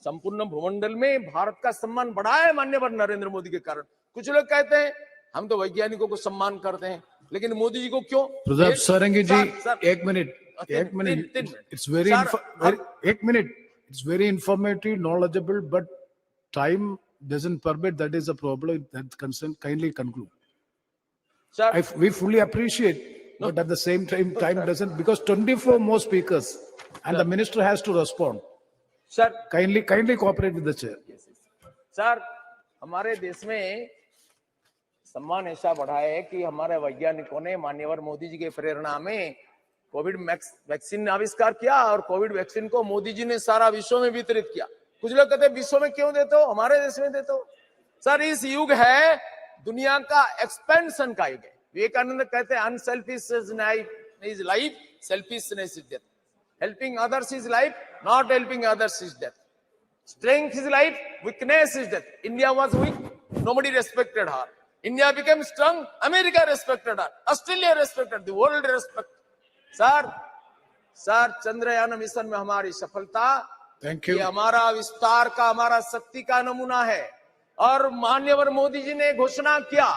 संपूर्ण भूमंडल में भारत का सम्मान बढ़ा है माननीय नरेंद्र मोदी के कारण। कुछ लोग कहते हैं हम तो वैज्ञानिकों को सम्मान करते हैं, लेकिन मोदी जी को क्यों? प्रताप सारंगी जी, एक मिनट, it's very एक minute, it's very informative, knowledgeable, but time doesn't permit. That is a problem. That concern, kindly conclude. Sir, we fully appreciate, but at the same time, time doesn't, because 24 more speakers and the minister has to respond. Sir, kindly cooperate with the chair. Sir, हमारे देश में सम्मान ऐसा बढ़ा है कि हमारे वैज्ञानिकों ने माननीय मोदी जी के प्रेरणा में कोविड वैक्सीन आविष्कार किया, और कोविड वैक्सीन को मोदी जी ने सारा विश्व में वितरित किया। कुछ लोग कहते हैं विश्व में क्यों देते हो, हमारे देश में देते हो। सर, इस युग है दुनिया का एक्सपेंशन का युग है। विवेकानंद कहते हैं unselfishness is life, selfishness is death. Helping others is life, not helping others is death. Strength is life, weakness is death. India was weak, nobody respected her. India became strong, America respected her, Australia respected, the world respected. Sir, Chandrayaan mission में हमारी सफलता, ये हमारा विस्तार का, हमारा शक्ति का नमूना है। और माननीय मोदी जी ने घोषणा किया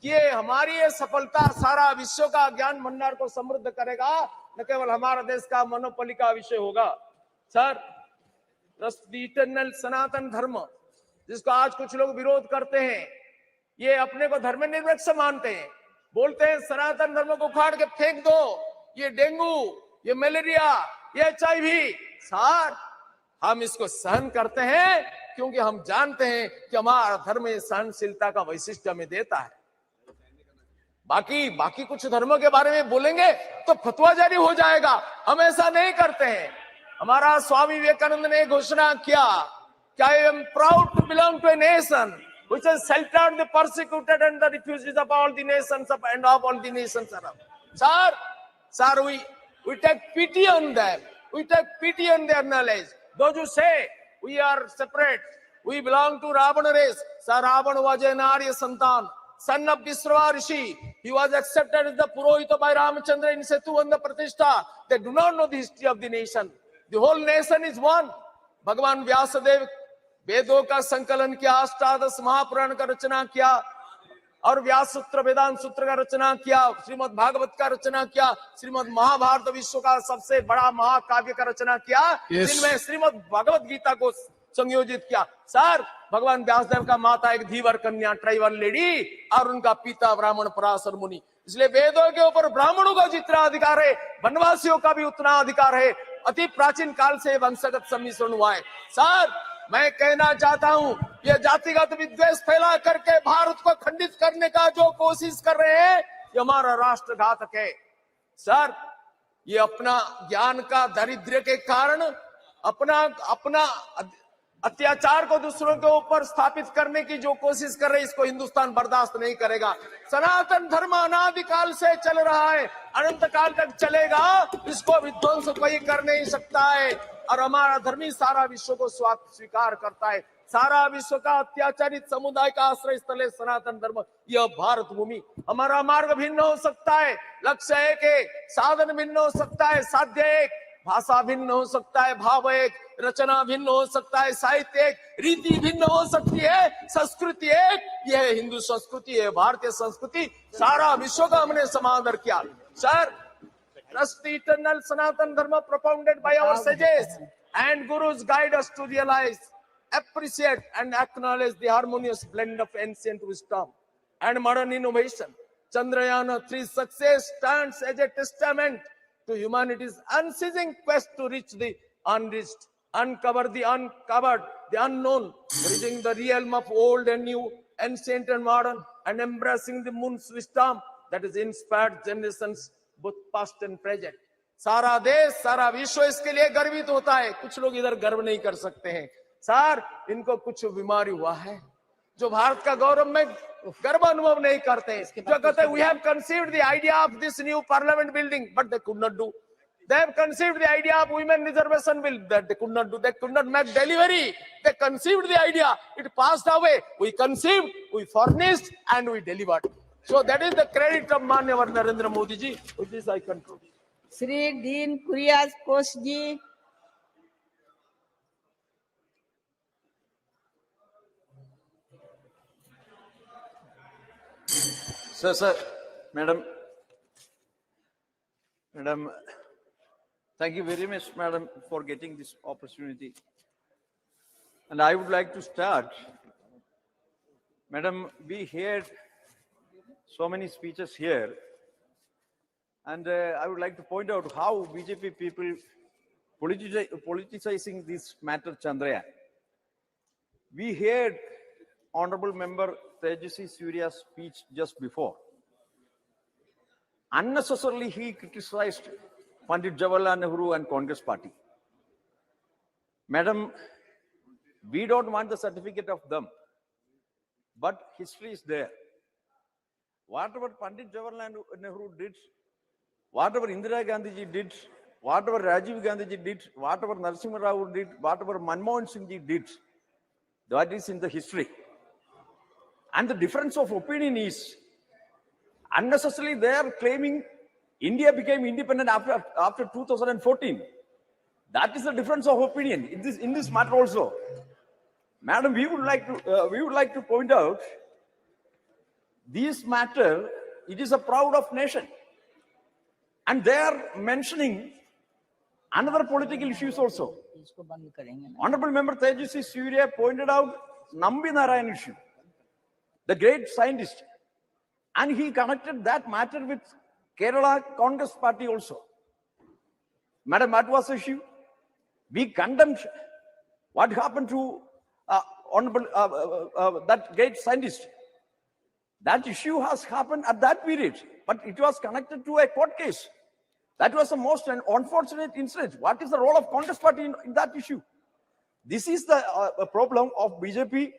कि ये हमारी ये सफलता सारा विश्व का ज्ञान भंडार को समृद्ध करेगा, न केवल हमारा देश का मोनोपोली का विषय होगा। सर, इटर्नल सनातन धर्म, जिसको आज कुछ लोग विरोध करते हैं, ये अपने को धर्मनिरपेक्ष मानते हैं, बोलते हैं सनातन धर्म को उखाड़ के फेंक दो, ये डेंगू, ये मलेरिया, ये HIV। सर, हम इसको सहन करते हैं क्योंकि हम जानते हैं कि हमारा धर्म ये सहनशीलता का वैशिष्ट्य हमें देता है। बाकी कुछ धर्मों के बारे में बोलेंगे तो फतवा जारी हो जाएगा। हम ऐसा नहीं करते हैं। हमारा स्वामी विवेकानंद ने घोषणा किया कि I am proud to belong to a nation which has sheltered the persecuted and the refugees of all the nations and of all the nations around. Sir, we take pity on them. We take pity on their knowledge. Those who say we are separate, we belong to Ravana race. Sir, Ravana was an Arya Santan, son of Visrava Rishi. He was accepted as the Purohita by Ramachandra in Setu and the Pratishtha. They do not know the history of the nation. The whole nation is one. Bhagavan Vyasadev वेदों का संकलन किया, अष्टादश महापुराण का रचना किया और व्यास सूत्र वेदांत सूत्र का रचना किया, श्रीमद् भागवत का रचना किया, श्रीमद् महाभारत विश्व का सबसे बड़ा महाकाव्य का रचना किया, जिनमें श्रीमद् भगवत गीता को संयोजित किया। सर, भगवान व्यासदेव का माता एक धीवर कन्या ट्राइबल लेडी और उनका पिता ब्राह्मण पराशर मुनि। इसलिए वेदों के ऊपर ब्राह्मणों का जितना अधिकार है, वनवासियों का भी उतना अधिकार है। अति प्राचीन काल से वंशगत सम्मिश्रण हुआ है। सर, मैं कहना चाहता हूं, ये जातिगत विद्वेष फैला करके भारत को खंडित करने का जो कोशिश कर रहे हैं, ये हमारा राष्ट्रघातक है। सर, ये अपना ज्ञान का दारिद्र्य के कारण अपना अत्याचार को दूसरों के ऊपर स्थापित करने की जो कोशिश कर रहे हैं, इसको हिंदुस्तान बर्दाश्त नहीं करेगा। सनातन धर्म अनादिकाल से चल रहा है, अनंत काल तक चलेगा, इसको विध्वंस कोई कर नहीं सकता है। और हमारा धर्म ही सारा विश्व को स्वीकार करता है। सारा विश्व का अत्याचारित समुदाय का आश्रय स्थल है सनातन धर्म, यह भारत भूमि। हमारा मार्ग भिन्न हो सकता है, लक्ष्य एक है, साधन भिन्न हो सकता है, साध्य एक, भाषा भिन्न हो सकता है, भाव एक, रचना भिन्न हो सकता है, साहित्य एक, रीति भिन्न हो सकती है, संस्कृति एक। यह हिंदू संस्कृति है, भारतीय संस्कृति, सारा विश्व का हमने समादर किया। Sir, trust the eternal Sanatan Dharma propounded by our sages and gurus guide us to realize, appreciate and acknowledge the harmonious blend of ancient wisdom and modern innovation. Chandrayaan-3 success stands as a testament to humanity's unceasing quest to reach the unreached, uncover the uncovered, the unknown, bridging the realm of old and new, ancient and modern, and embracing the moon's wisdom that has inspired generations both past and present. सारा देश, सारा विश्व इसके लिए गर्वित होता है। कुछ लोग इधर गर्व नहीं कर सकते हैं। सर, इनको कुछ बीमारी हुआ है, जो भारत का गौरव में गर्व अनुभव नहीं करते हैं, जो कहते हैं we have conceived the idea of this new parliament building, but they could not do. They have conceived the idea of women reservation bill, that they could not do. They could not make delivery. They conceived the idea, it passed away. We conceived, we furnished, and we delivered. So that is the credit of Manyavad Narendra Modi ji. With this I conclude. Sri Dean Kurias Kosh ji. Sir, Madam, thank you very much, Madam, for getting this opportunity. And I would like to start. Madam, we heard so many speeches here, and I would like to point out how BJP people politicizing this matter, Chandrayaan. We heard Honorable Member Tejasvi Surya's speech just before. Unnecessarily, he criticized Pandit Jawaharlal Nehru and Congress party. Madam, we don't want the certificate of them, but history is there. Whatever Pandit Jawaharlal Nehru did, whatever Indira Gandhi ji did, whatever Rajiv Gandhi ji did, whatever Narasimha Rao did, whatever Manmohan Singh ji did, that is in the history. And the difference of opinion is, unnecessarily they are claiming India became independent after 2014. That is the difference of opinion in this matter also. Madam, we would like to point out this matter. It is a proud of nation, and they are mentioning another political issues also. Honorable Member Tejasvi Surya pointed out Nambi Narayan issue, the great scientist, and he connected that matter with Kerala Congress party also. Madam, what was the issue? We condemned what happened to honorable that great scientist. That issue has happened at that period, but it was connected to a court case. That was the most unfortunate incident. What is the role of Congress party in that issue? This is the problem of BJP,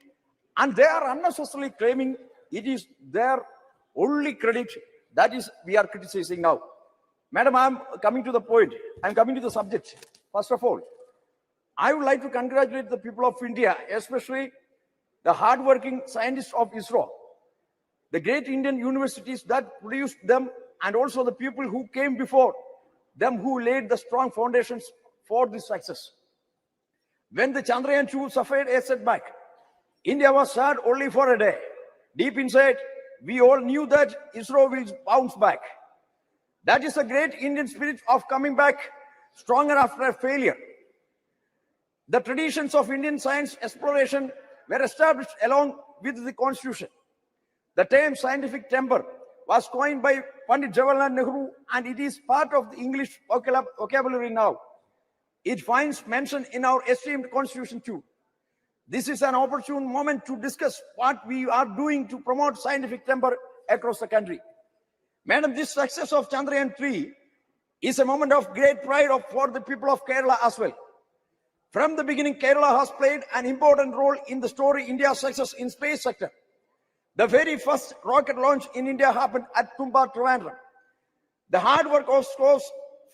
and they are unnecessarily claiming it is their only credit. That is, we are criticizing now. Madam, I am coming to the point. I am coming to the subject. First of all, I would like to congratulate the people of India, especially the hardworking scientists of ISRO, the great Indian universities that produced them, and also the people who came before them who laid the strong foundations for this success. When the Chandrayaan-2 suffered a setback, India was sad only for a day. Deep inside, we all knew that ISRO will bounce back. That is the great Indian spirit of coming back stronger after a failure. The traditions of Indian science exploration were established along with the constitution. The term scientific temper was coined by Pandit Jawaharlal Nehru, and it is part of the English vocabulary now. It finds mention in our esteemed constitution too. This is an opportune moment to discuss what we are doing to promote scientific temper across the country. Madam, this success of Chandrayaan-3 is a moment of great pride for the people of Kerala as well. From the beginning, Kerala has played an important role in the story India's success in space sector. The very first rocket launch in India happened at Tumba, Trivandrum. The hard work of scores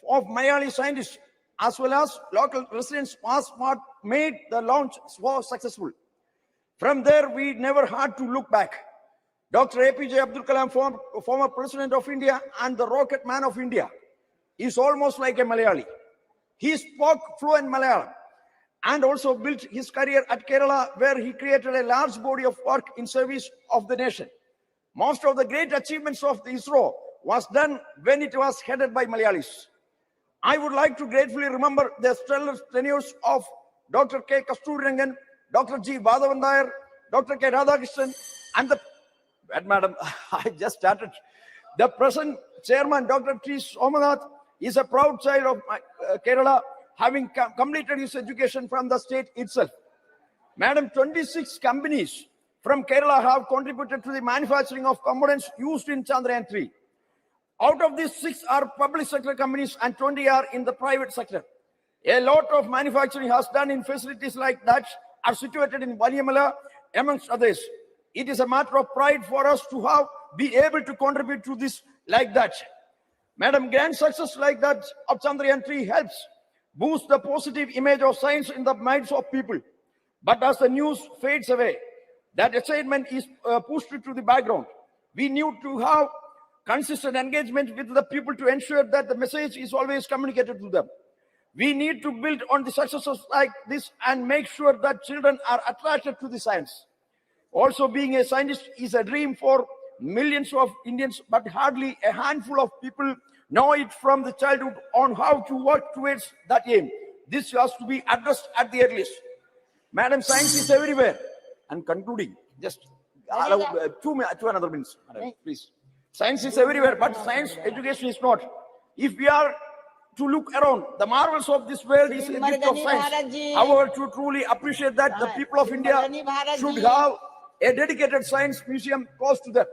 of Malayali scientists as well as local residents was what made the launch so successful. From there, we never had to look back. Dr. APJ Abdul Kalam, former President of India and the rocket man of India, is almost like a Malayali. He spoke fluent Malayalam and also built his career at Kerala, where he created a large body of work in service of the nation. Most of the great achievements of the ISRO was done when it was headed by Malayalis. I would like to gratefully remember the stellar tenures of Dr. K. Kasturirangan, Dr. G. Badhavan Nair, Dr. K. Radhakrishnan, and the, Madam, I just started. The present chairman, Dr. T. Somanath, is a proud child of Kerala, having completed his education from the state itself. Madam, 26 companies from Kerala have contributed to the manufacturing of components used in Chandrayaan-3. Out of these, 6 are public sector companies and 20 are in the private sector. A lot of manufacturing has done in facilities like that are situated in Valiamala, amongst others. It is a matter of pride for us to be able to contribute to this like that. Madam, grand success like that of Chandrayaan-3 helps boost the positive image of science in the minds of people. But as the news fades away, that excitement is pushed to the background. We need to have consistent engagement with the people to ensure that the message is always communicated to them. We need to build on the successes like this and make sure that children are attracted to the science. Also, being a scientist is a dream for millions of Indians, but hardly a handful of people know it from the childhood on how to work towards that aim. This has to be addressed at the earliest. Madam, science is everywhere. And concluding, just allow 2 another minutes, madam, please. Science is everywhere, but science education is not. If we are to look around, the marvels of this world is a gift of science. However, to truly appreciate that, the people of India should have a dedicated science museum close to them.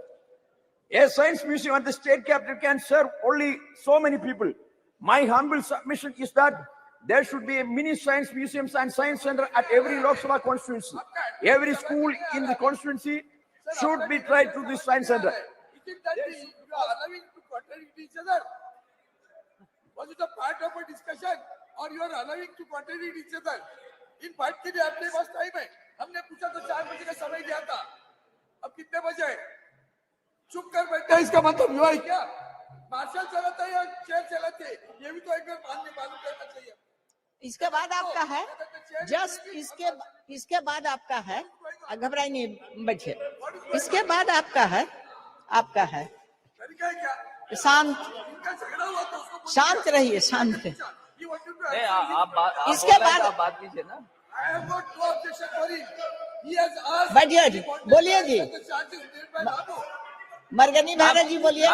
A science museum at the state capital can serve only so many people. My humble submission is that there should be a mini science museums and science center at every Lok Sabha constituency. Every school in the constituency should be tried to this science center. You are allowing to contradict each other. Was it a part of a discussion or you are allowing to contradict each other? इन बात के लिए अपने पास time है. हमने पूछा तो 4 बजे का समय दिया था. अब कितने बजे? चुप कर बैठे हैं, इसका मतलब हुआ है क्या? मार्शल चलाते हैं या चेयर चलाते हैं? ये भी तो एक बार मालूम करना चाहिए. इसके बाद आपका है, जस्ट इसके बाद आपका है, घबराई नहीं बैठिए. इसके बाद आपका है. शांत रहिए, शांत रहिए. इसके बाद बात कीजिए ना. बैठिए जी, बोलिए जी. मरगनी भारत जी बोलिए.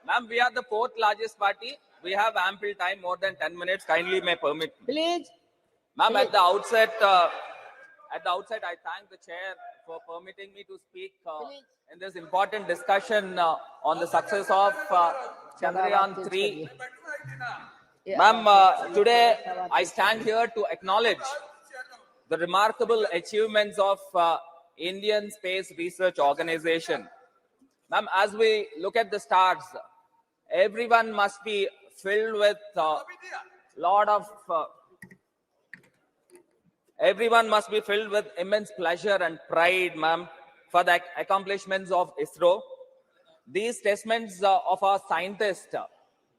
Ma'am, we are the 4th largest party. We have ample time, more than 10 minutes. Kindly may permit me. Please. Ma'am, at the outset, I thank the chair for permitting me to speak in this important discussion on the success of Chandrayaan 3. Ma'am, today I stand here to acknowledge the remarkable achievements of Indian Space Research Organization. Ma'am, as we look at the stars, everyone must be filled with everyone must be filled with immense pleasure and pride, ma'am, for the accomplishments of ISRO. These testaments of our scientists,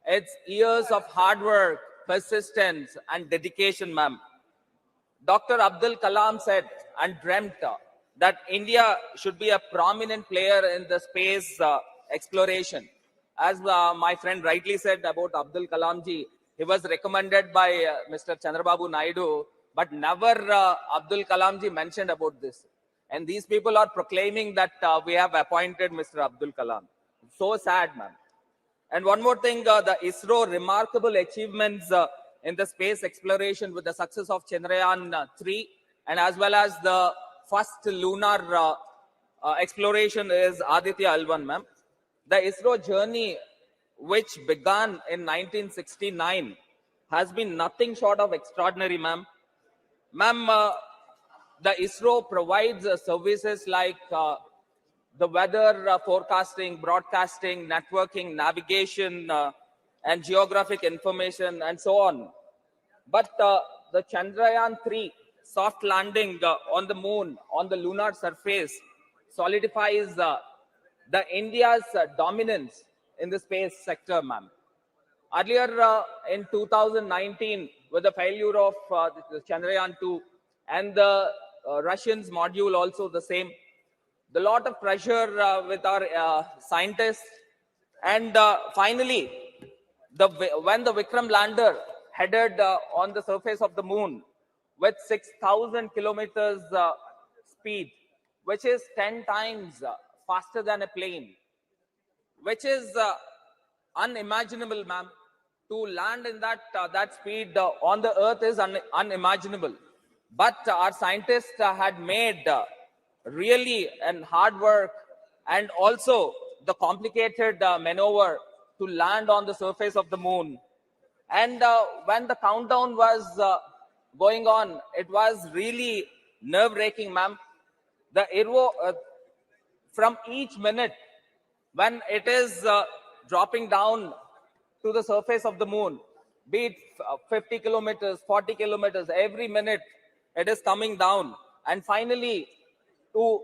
it's years of hard work, persistence, and dedication, ma'am. Dr. Abdul Kalam said and dreamt that India should be a prominent player in the space exploration. As my friend rightly said about Abdul Kalam ji, he was recommended by Mr. Chandrababu Naidu, but never Abdul Kalam ji mentioned about this. And these people are proclaiming that we have appointed Mr. Abdul Kalam. So sad, ma'am. And one more thing, the ISRO remarkable achievements in the space exploration with the success of Chandrayaan 3 and as well as the first lunar exploration is Aditya L1, ma'am. The ISRO journey, which began in 1969, has been nothing short of extraordinary, ma'am. Ma'am, the ISRO provides services like the weather forecasting, broadcasting, networking, navigation, and geographic information, and so on. But the Chandrayaan 3 soft landing on the moon, on the lunar surface, solidifies the India's dominance in the space sector, ma'am. Earlier in 2019, with the failure of the Chandrayaan 2 and the Russians module also the same, the lot of pressure with our scientists, and finally, when the Vikram lander headed on the surface of the moon with 6,000 kilometers speed, which is 10 times faster than a plane, which is unimaginable, ma'am. To land in that speed on the earth is unimaginable. But our scientists had made really and hard work and also the complicated maneuver to land on the surface of the moon. And when the countdown was going on, it was really nerve-wracking, ma'am. The from each minute when it is dropping down to the surface of the moon, be it 50 kilometers, 40 kilometers, every minute it is coming down. And finally, to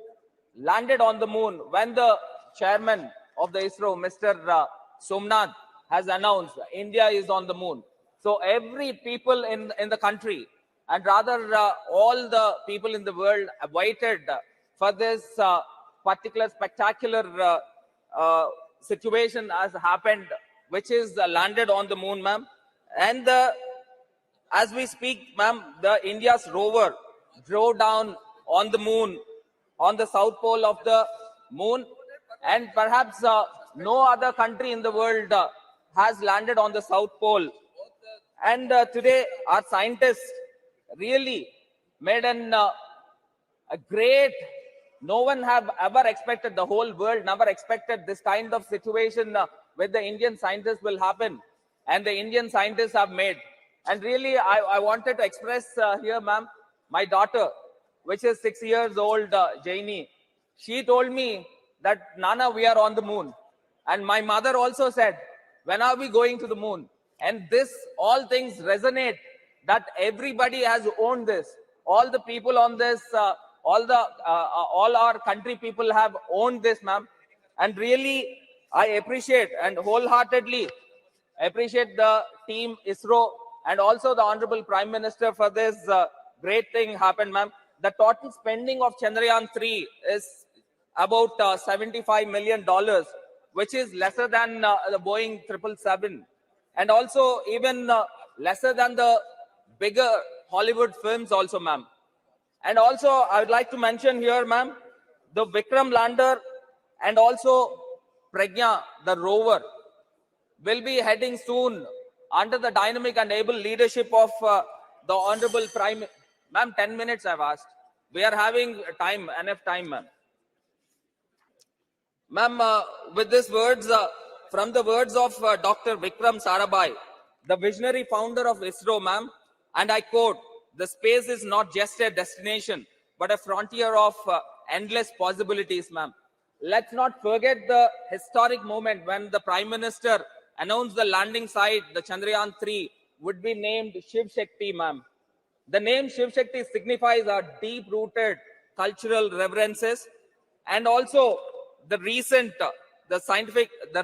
landed on the moon when the chairman of the ISRO, Mr. Somnath, has announced India is on the moon. So every people in the country, and rather all the people in the world waited for this particular spectacular situation has happened, which is landed on the moon, ma'am. And as we speak, ma'am, the India's rover drove down on the moon, on the south pole of the moon, and perhaps no other country in the world has landed on the south pole. And today, our scientists really made a great. No one have ever expected, the whole world never expected this kind of situation with the Indian scientists will happen, and the Indian scientists have made. And really, I wanted to express here, ma'am, my daughter, which is 6 years old, Jaini, she told me that, Nana, we are on the moon. And my mother also said, when are we going to the moon? And this, all things resonate, that everybody has owned this. All the people on this, all our country people have owned this, ma'am. And really, I appreciate and wholeheartedly appreciate the team ISRO and also the Honorable Prime Minister for this great thing happened, ma'am. The total spending of Chandrayaan 3 is about $75 million, which is lesser than the Boeing 777, and also even lesser than the bigger Hollywood films also, ma'am. And also, I would like to mention here, ma'am, the Vikram lander and also Pragya, the rover, will be heading soon under the dynamic and able leadership of the Honorable Prime. Ma'am, 10 minutes I've asked. We are having time, enough time, ma'am. Ma'am, with these words, from the words of Dr. Vikram Sarabhai, the visionary founder of ISRO, ma'am, and I quote, "The space is not just a destination, but a frontier of endless possibilities," ma'am. Let's not forget the historic moment when the Prime Minister announced the landing site, the Chandrayaan-3, would be named Shiv Shakti, ma'am. The name Shiv Shakti signifies our deep-rooted cultural reverences, and also the recent, the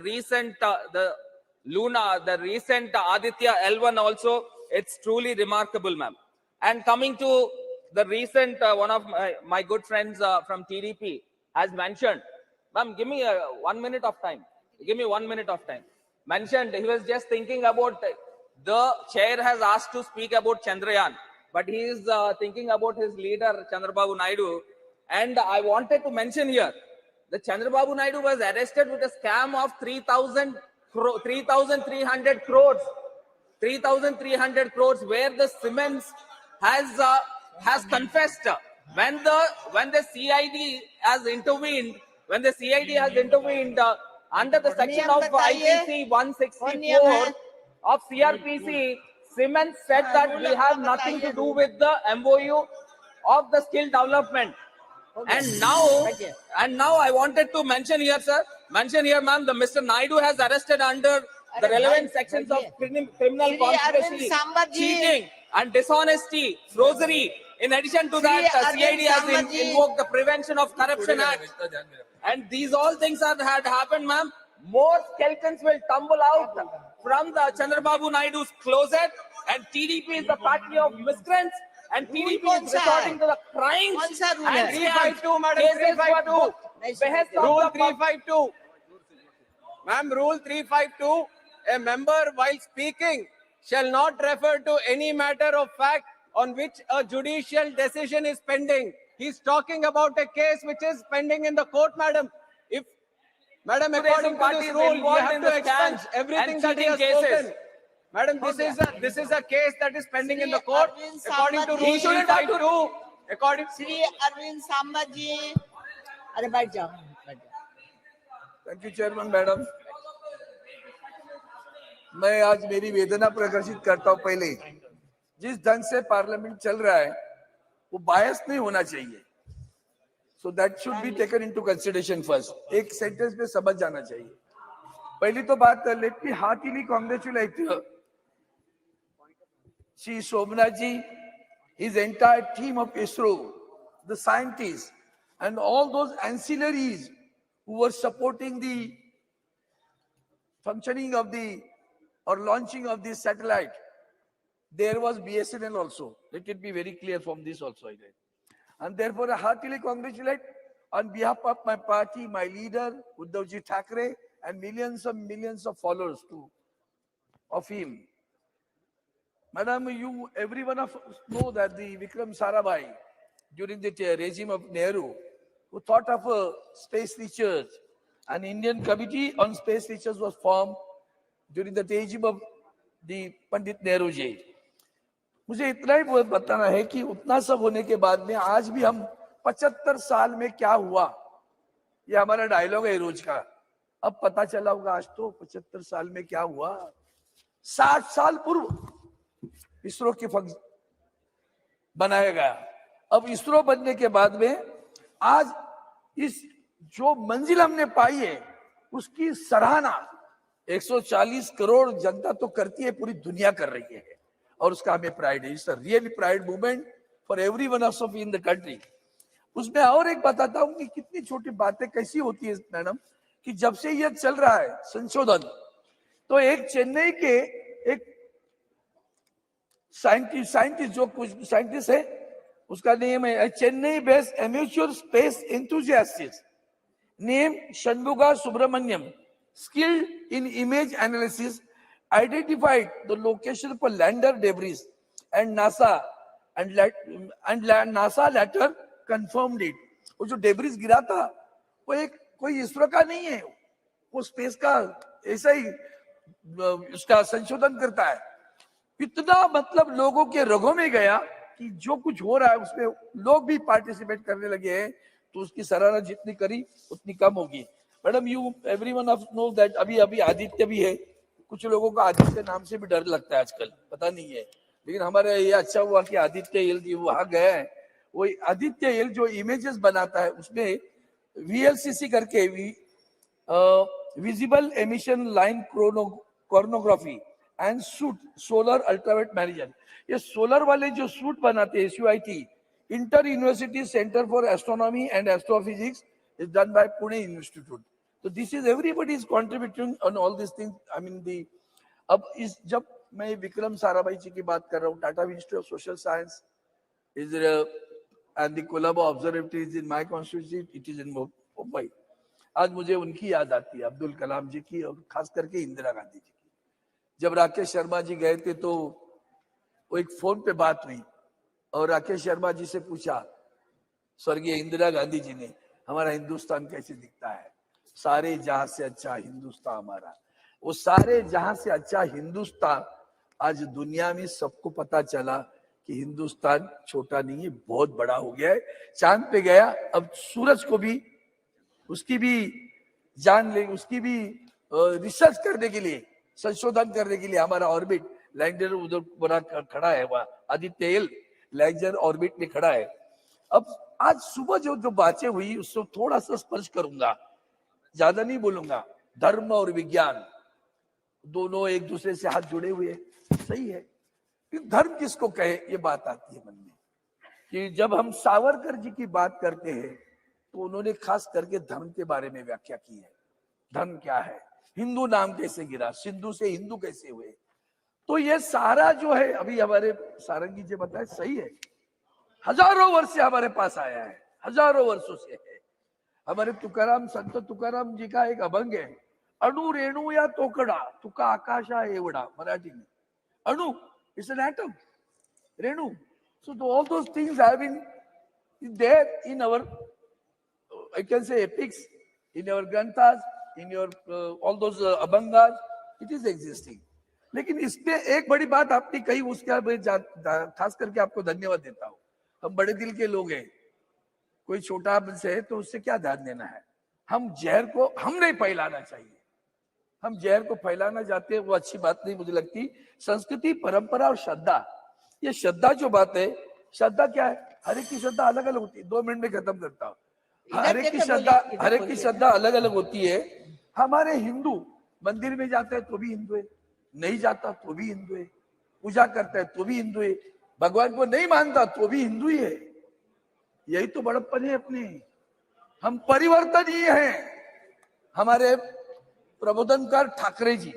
recent, the recent Aditya L1 also, it's truly remarkable, ma'am. And coming to the recent, one of my good friends from TDP has mentioned, ma'am, give me 1 minute of time. Give me 1 minute of time. Mentioned, he was just thinking about, the chair has asked to speak about Chandrayaan, but he is thinking about his leader, Chandrababu Naidu. And I wanted to mention here, the Chandrababu Naidu was arrested with a scam of 3,300 crores. 3,300 crores, where the Siemens has confessed when the CID has intervened, under the section of IPC 164 of CRPC, Siemens said that we have nothing to do with the MOU of the skill development. And now I wanted to mention here, sir, ma'am, the Mr. Naidu has arrested under the relevant sections of criminal conspiracy, cheating and dishonesty, forgery. In addition to that, CID has invoked the Prevention of Corruption Act. And these all things had happened, ma'am. More skeletons will tumble out from the Chandrababu Naidu's closet, and TDP is the party of miscreants, and TDP is resorting to the crimes and 352, Madam, cases 352. behest of Rule the 352. Ma'am, Rule 352, a member while speaking shall not refer to any matter of fact on which a judicial decision is pending. He's talking about a case which is pending in the court, madam. If, madam, according to this rule, you have to expunge everything that he has spoken. Madam, this is a case that is pending in the court. According to Rule 352, according Shri Arvind Sambaji. अरे बैठ जाओ. Thank you chairman madam. मैं आज मेरी वेदना प्रदर्शित करता हूं. पहले जिस ढंग से पार्लियामेंट चल रहा है वो बायस नहीं होना चाहिए. So that should be taken into consideration first. एक सेंटेंस में समझ जाना चाहिए. पहली तो बात, let me heartily congratulate Shri Somnath ji, his entire team of ISRO, the scientists and all those ancillaries who were supporting the functioning of the or launching of this satellite. There was BSNL also. Let it be very clear from this also. And therefore, I heartily congratulate on behalf of my party, my leader, Uddhavji Thackeray, and millions of followers too, of him. Madam, you, every one of us know that the Vikram Sarabhai, during the regime of Nehru, who thought of a space research, an Indian committee on space research was formed during the regime of the Pandit Nehru ji. मुझे इतना ही बताना है कि उतना सब होने के बाद में आज भी हम 75 साल में क्या हुआ, ये हमारा डायलॉग है रोज का. अब पता चला होगा आज तो 75 साल में क्या हुआ. 60 साल पूर्व इसरो के बनाया गया. अब इसरो बनने के बाद में आज इस जो मंजिल हमने पाई है उसकी सराहना 140 करोड़ जनता तो करती है, पूरी दुनिया कर रही है, और उसका हमें प्राइड है. It's a really pride movement for every one of in the country. उसमें और एक बताता हूं कि कितनी छोटी बातें कैसी होती है मैडम, कि जब से ये चल रहा है संशोधन, तो एक चेन्नई के एक साइंटिस्ट जो कुछ साइंटिस्ट है, उसका नेम है Chennai based amateur space enthusiast name Shanmuga Subramanian, skilled in image analysis, identified the location for lander debris, and NASA later confirmed it. वो जो डेब्रिस गिरा था वो एक कोई इसरो का नहीं है, वो स्पेस का ऐसा ही उसका संशोधन करता है. इतना मतलब लोगों के रगों में गया कि जो कुछ हो रहा है उसमें लोग भी पार्टिसिपेट करने लगे हैं, तो उसकी सराहना जितनी करी उतनी कम होगी। Madam, you everyone of know that अभी अभी आदित्य भी है, कुछ लोगों को आदित्य नाम से भी डर लगता है आजकल, पता नहीं है, लेकिन हमारे ये अच्छा हुआ कि आदित्य एल जी वहां गए हैं। वो आदित्य एल जो इमेजेस बनाता है उसमें VLCC करके visible emission line coronagraphy and suit solar ultraviolet मैरिजन, ये सोलर वाले जो सूट बनाते हैं SUIT inter university centre for astronomy and astrophysics is done by Pune institute. तो this is everybody is contributing on all this thing. I mean the अब इस जब मैं विक्रम साराभाई जी की बात कर रहा हूँ, Tata institute of social science is and the Colombo Observatory is in my constituency, it is in Mumbai. आज मुझे उनकी याद आती है, अब्दुल कलाम जी की, और खास करके इंदिरा गांधी जी की। जब राकेश शर्मा जी गए थे तो वो एक फोन पे बात हुई और राकेश शर्मा जी से पूछा स्वर्गीय इंदिरा गांधी जी ने, हमारा हिंदुस्तान कैसे दिखता है? सारे जहां से अच्छा हिंदुस्तान हमारा। वो सारे जहां से अच्छा हिंदुस्तान आज दुनिया में सबको पता चला कि हिंदुस्तान छोटा नहीं है, बहुत बड़ा हो गया है। चांद पे गया, अब सूरज को भी उसकी भी जान ले, उसकी भी रिसर्च करने के लिए, संशोधन करने के लिए हमारा ऑर्बिट लैंडर उधर बना खड़ा है, वहां आदित्य एल लैंडर ऑर्बिट में खड़ा है। अब आज सुबह जो जो बातें हुई उसको थोड़ा सा स्पर्श करूंगा, ज्यादा नहीं बोलूंगा। धर्म और विज्ञान दोनों एक दूसरे से हाथ जुड़े हुए हैं, सही है। धर्म किसको कहे, ये बात आती है मन में कि जब हम सावरकर जी की बात करते हैं तो उन्होंने खास करके धर्म के बारे में व्याख्या की है। धर्म क्या है, हिंदू नाम कैसे गिरा, सिंधु से हिंदू कैसे हुए। तो ये सारा जो है, अभी हमारे सारंगी जी बताए, सही है, हजारों वर्ष से हमारे पास आया है, हजारों वर्षों से है। हमारे तुकाराम, संत तुकाराम जी का एक अभंग है, अणु रेणु या तोकडा तुका आकाशा एवढा, मराठी में। अणु is an atom, Renu. So all those things have been there in our, I can say, epics, in our granthas, in your all those abhangas, it is existing. लेकिन इसमें एक बड़ी बात आपने कही, उसका मैं खास करके आपको धन्यवाद देता हूँ। हम बड़े दिल के लोग हैं, कोई छोटा से है तो उससे क्या ध्यान देना है। हम जहर को हम नहीं फैलाना चाहिए, हम जहर को फैलाना चाहते हैं, वो अच्छी बात नहीं मुझे लगती। संस्कृति, परंपरा और श्रद्धा, ये श्रद्धा जो बात है, श्रद्धा क्या है, हर एक की श्रद्धा अलग अलग होती है। 2 मिनट में खत्म करता हूँ। हर एक की श्रद्धा अलग अलग होती है। हमारे हिंदू मंदिर में जाते हैं तो भी हिंदू है, नहीं जाता तो भी हिंदू है, पूजा करता है तो भी हिंदू है, भगवान को नहीं मानता तो भी हिंदू ही है। यही तो बड़प्पन है अपने। हम परिवर्तनीय हैं। हमारे प्रबोधनकार ठाकरे जी,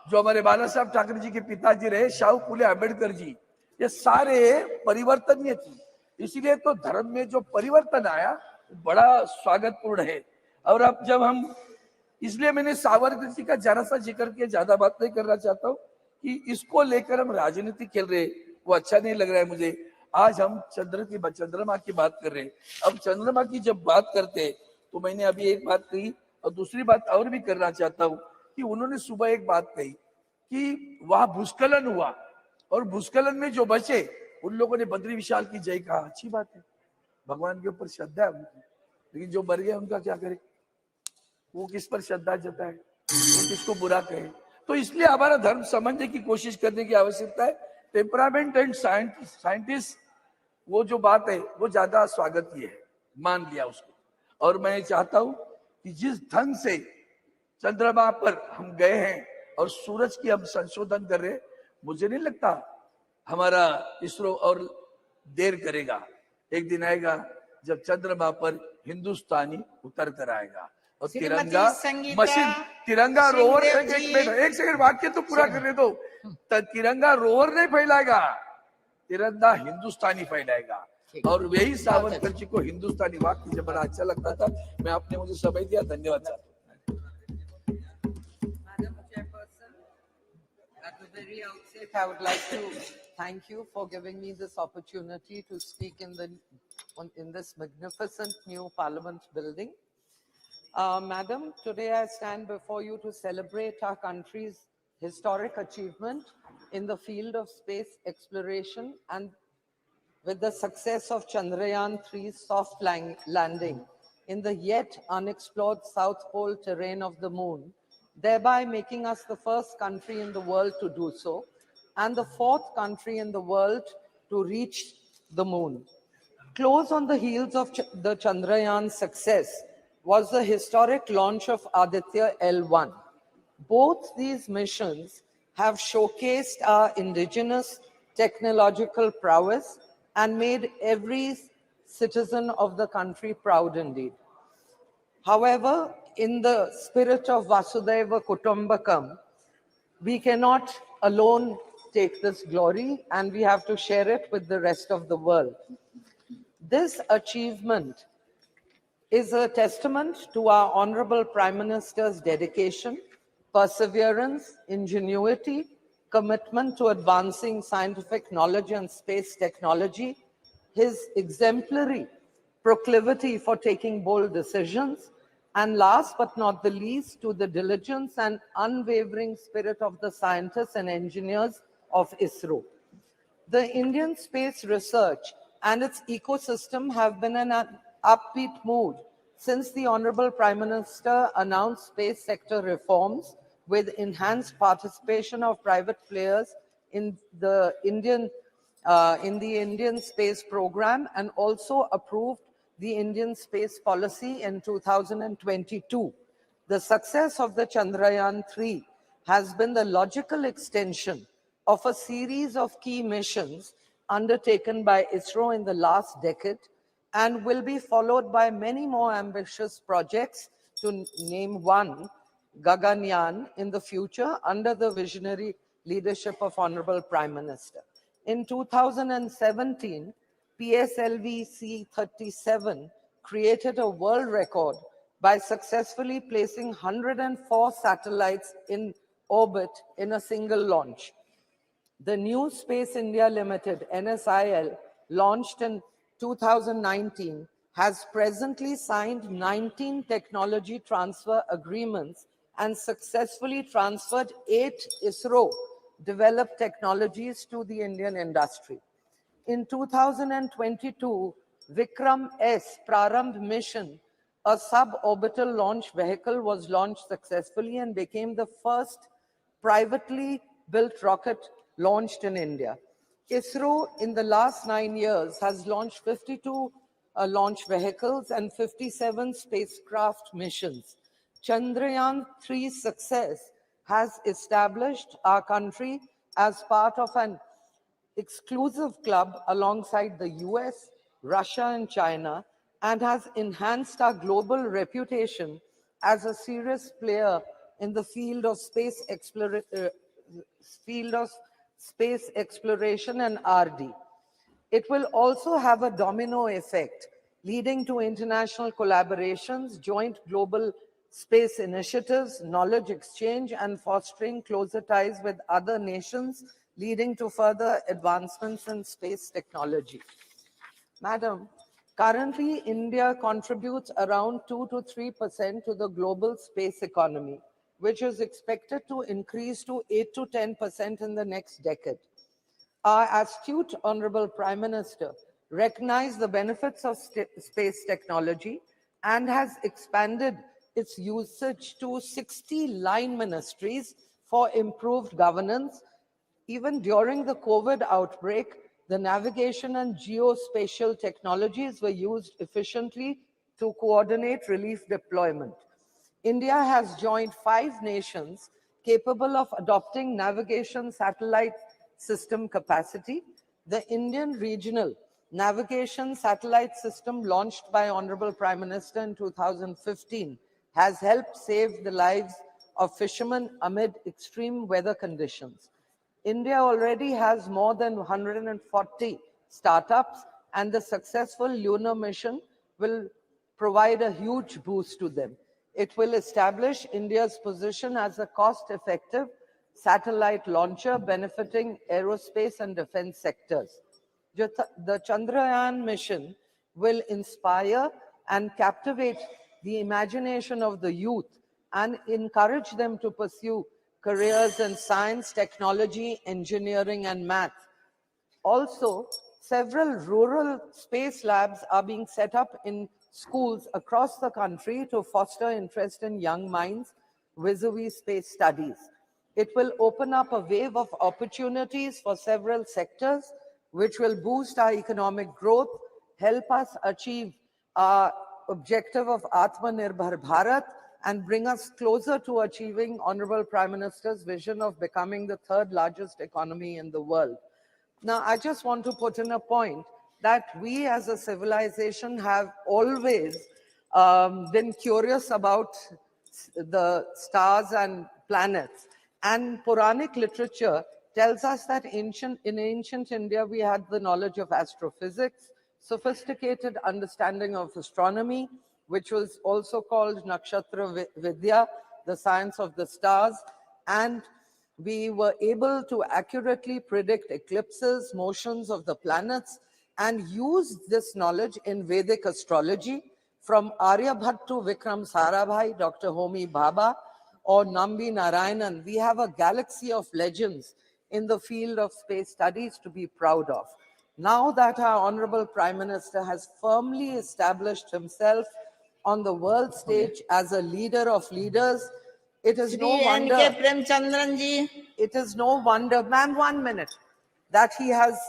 जो हमारे बाला साहब ठाकरे जी के पिताजी रहे, शाहू फुले आंबेडकर जी, ये सारे परिवर्तनीय थे। इसीलिए तो धर्म में जो परिवर्तन आया बड़ा स्वागतपूर्ण है। और अब जब हम, इसलिए मैंने सावरकर जी का जरा सा जिक्र किया, ज्यादा बात नहीं करना चाहता हूँ कि इसको लेकर हम राजनीति खेल रहे, वो अच्छा नहीं लग रहा है मुझे। आज हम चंद्रमा की बात कर रहे हैं। अब चंद्रमा की जब बात करते हैं तो मैंने अभी एक बात कही और दूसरी बात और भी करना चाहता हूँ कि उन्होंने सुबह एक बात कही कि वहां भूस्खलन हुआ और भूस्खलन में जो बचे उन लोगों ने बद्री विशाल की जय कहा। अच्छी बात है, भगवान के ऊपर श्रद्धा है उनकी, लेकिन जो मर गए उनका क्या करे, वो किस पर श्रद्धा जताए, वो किसको बुरा कहे। तो इसलिए हमारा धर्म समझने की कोशिश करने की आवश्यकता है। टेम्परामेंट एंड साइंटिस्ट, वो जो बात है वो ज्यादा स्वागत की है, मान लिया उसको। और मैं चाहता हूं कि जिस ढंग से चंद्रमा पर हम गए हैं और सूरज की हम संशोधन कर रहे हैं, मुझे नहीं लगता हमारा इसरो और देर करेगा। एक दिन आएगा जब चंद्रमा पर हिंदुस्तानी उतर कर आएगा और तिरंगा मशीन, तिरंगा रोवर, एक सेकंड वाक्य तो पूरा करने दो। तिरंगा रोवर नहीं फैलाएगा, तिरंगा हिंदुस्तानी फैलाएगा। और वही सावरकर जी को हिंदुस्तानी वाक्य मुझे बड़ा अच्छा लगता था। मैं आपने मुझे समय दिया, धन्यवाद sir. Madam Chairperson, at the very outset, I would like to thank you for giving me this opportunity to speak in this magnificent new Parliament building. Madam, today I stand before you to celebrate our country's historic achievement in the field of space exploration and with the success of Chandrayaan-3's soft landing in the yet unexplored South Pole terrain of the moon, thereby making us the first country in the world to do so, and the fourth country in the world to reach the moon. Close on the heels of the Chandrayaan success was the historic launch of Aditya L1. Both these missions have showcased our indigenous technological prowess and made every citizen of the country proud indeed. However, in the spirit of Vasudhaiva Kutumbakam, we cannot alone take this glory, and we have to share it with the rest of the world. This achievement is a testament to our Honorable Prime Minister's dedication, perseverance, ingenuity, commitment to advancing scientific knowledge and space technology, his exemplary proclivity for taking bold decisions, and last but not the least, to the diligence and unwavering spirit of the scientists and engineers of ISRO. The Indian space research and its ecosystem have been in an upbeat mood since the Honorable Prime Minister announced space sector reforms with enhanced participation of private players in the Indian space program, and also approved the Indian space policy in 2022. The success of the Chandrayaan-3 has been the logical extension of a series of key missions undertaken by ISRO in the last decade, and will be followed by many more ambitious projects, to name one, Gaganyaan, in the future under the visionary leadership of Honorable Prime Minister. In 2017, PSLV C-37 created a world record by successfully placing 104 satellites in orbit in a single launch. The new Space India Limited, NSIL, launched in 2019, has presently signed 19 technology transfer agreements and successfully transferred 8 ISRO-developed technologies to the Indian industry. In 2022, Vikram S Prarambh mission, a suborbital launch vehicle, was launched successfully and became the first privately built rocket launched in India. ISRO in the last 9 years has launched 52 launch vehicles and 57 spacecraft missions. Chandrayaan-3's success has established our country as part of an exclusive club alongside the US, Russia, and China, and has enhanced our global reputation as a serious player in the field of space exploration and R&D. It will also have a domino effect, leading to international collaborations, joint global space initiatives, knowledge exchange, and fostering closer ties with other nations, leading to further advancements in space technology. Madam, currently India contributes around 2 to 3% to the global space economy, which is expected to increase to 8 to 10% in the next decade. Our astute Honorable Prime Minister recognized the benefits of space technology and has expanded its usage to 60 line ministries for improved governance. Even during the COVID outbreak, the navigation and geospatial technologies were used efficiently to coordinate relief deployment. India has joined 5 nations capable of adopting navigation satellite system capacity. The Indian Regional Navigation Satellite System, launched by Honorable Prime Minister in 2015, has helped save the lives of fishermen amid extreme weather conditions. India already has more than 140 startups, and the successful lunar mission will provide a huge boost to them. It will establish India's position as a cost-effective satellite launcher benefiting aerospace and defense sectors. The Chandrayaan mission will inspire and captivate the imagination of the youth and encourage them to pursue careers in science, technology, engineering, and math. Also, Several rural space labs are being set up in schools across the country to foster interest in young minds vis-a-vis space studies. It will open up a wave of opportunities for several sectors, which will boost our economic growth, help us achieve our objective of Atmanirbhar Bharat, and bring us closer to achieving Honorable Prime Minister's vision of becoming the third largest economy in the world. Now, I just want to put in a point that we as a civilization have always been curious about the stars and planets. And Puranic literature tells us that in ancient India, we had the knowledge of astrophysics, sophisticated understanding of astronomy, which was also called Nakshatra Vidya, the science of the stars, and we were able to accurately predict eclipses, motions of the planets, and use this knowledge in Vedic astrology. From Aryabhat to Vikram Sarabhai, Dr. Homi Bhabha, or Nambi Narayanan, we have a galaxy of legends in the field of space studies to be proud of. Now that our Honorable Prime Minister has firmly established himself on the world stage as a leader of leaders, it is no wonder, it is no wonder, ma'am, 1 minute, that he has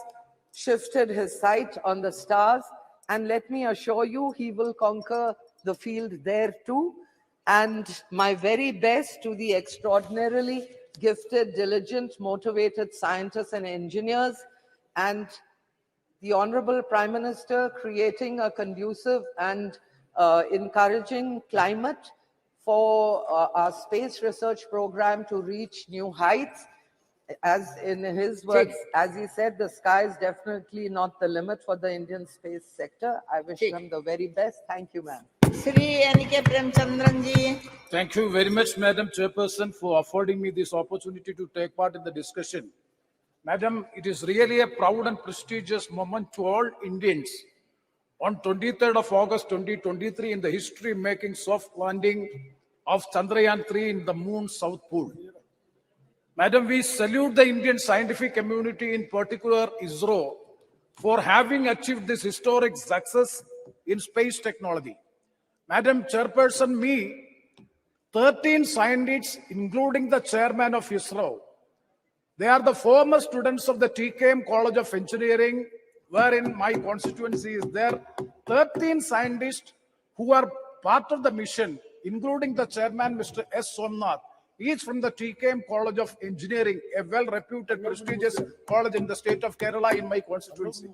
shifted his sight on the stars. And let me assure you, he will conquer the field there too. And my very best to the extraordinarily gifted, diligent, motivated scientists and engineers, and the Honorable Prime Minister creating a conducive and encouraging climate for our space research program to reach new heights. As in his words, as he said, the sky is definitely not the limit for the Indian space sector. I wish them the very best. Thank you, ma'am. Thank you very much, Madam Chairperson, for affording me this opportunity to take part in the discussion. Madam, it is really a proud and prestigious moment to all Indians. On 23rd of August 2023, in the history-making soft landing of Chandrayaan-3 in the moon's south pole. Madam, we salute the Indian scientific community, in particular ISRO, for having achieved this historic success in space technology. Madam Chairperson, 13 scientists, including the chairman of ISRO, they are the former students of the TKM College of Engineering, wherein my constituency is there. 13 scientists who are part of the mission, including the chairman, Mr. S. Somnath, each from the TKM College of Engineering, a well-reputed, prestigious college in the state of Kerala in my constituency.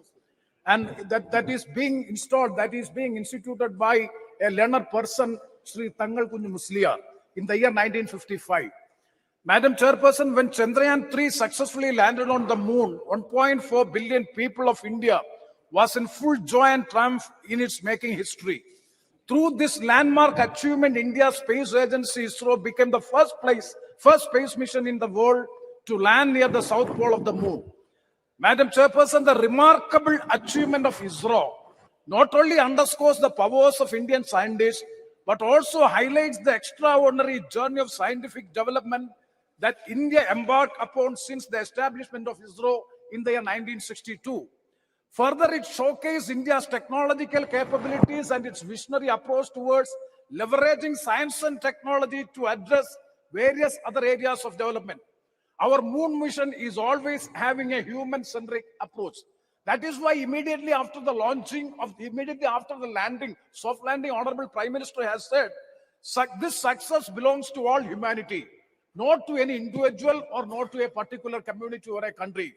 And that is being installed, that is being instituted by a learned person, Sri Tangal Kunju Musliya, in the year 1955. Madam Chairperson, when Chandrayaan-3 successfully landed on the moon, 1.4 billion people of India was in full joy and triumph in its making history. Through this landmark achievement, India's space agency ISRO became the first space mission in the world to land near the south pole of the moon. Madam Chairperson, the remarkable achievement of ISRO not only underscores the powers of Indian scientists, but also highlights the extraordinary journey of scientific development that India embarked upon since the establishment of ISRO in the year 1962. Further, it showcased India's technological capabilities and its visionary approach towards leveraging science and technology to address various other areas of development. Our moon mission is always having a human-centric approach. That is why immediately after the landing, soft landing, Honorable Prime Minister has said, this success belongs to all humanity, not to any individual or not to a particular community or a country.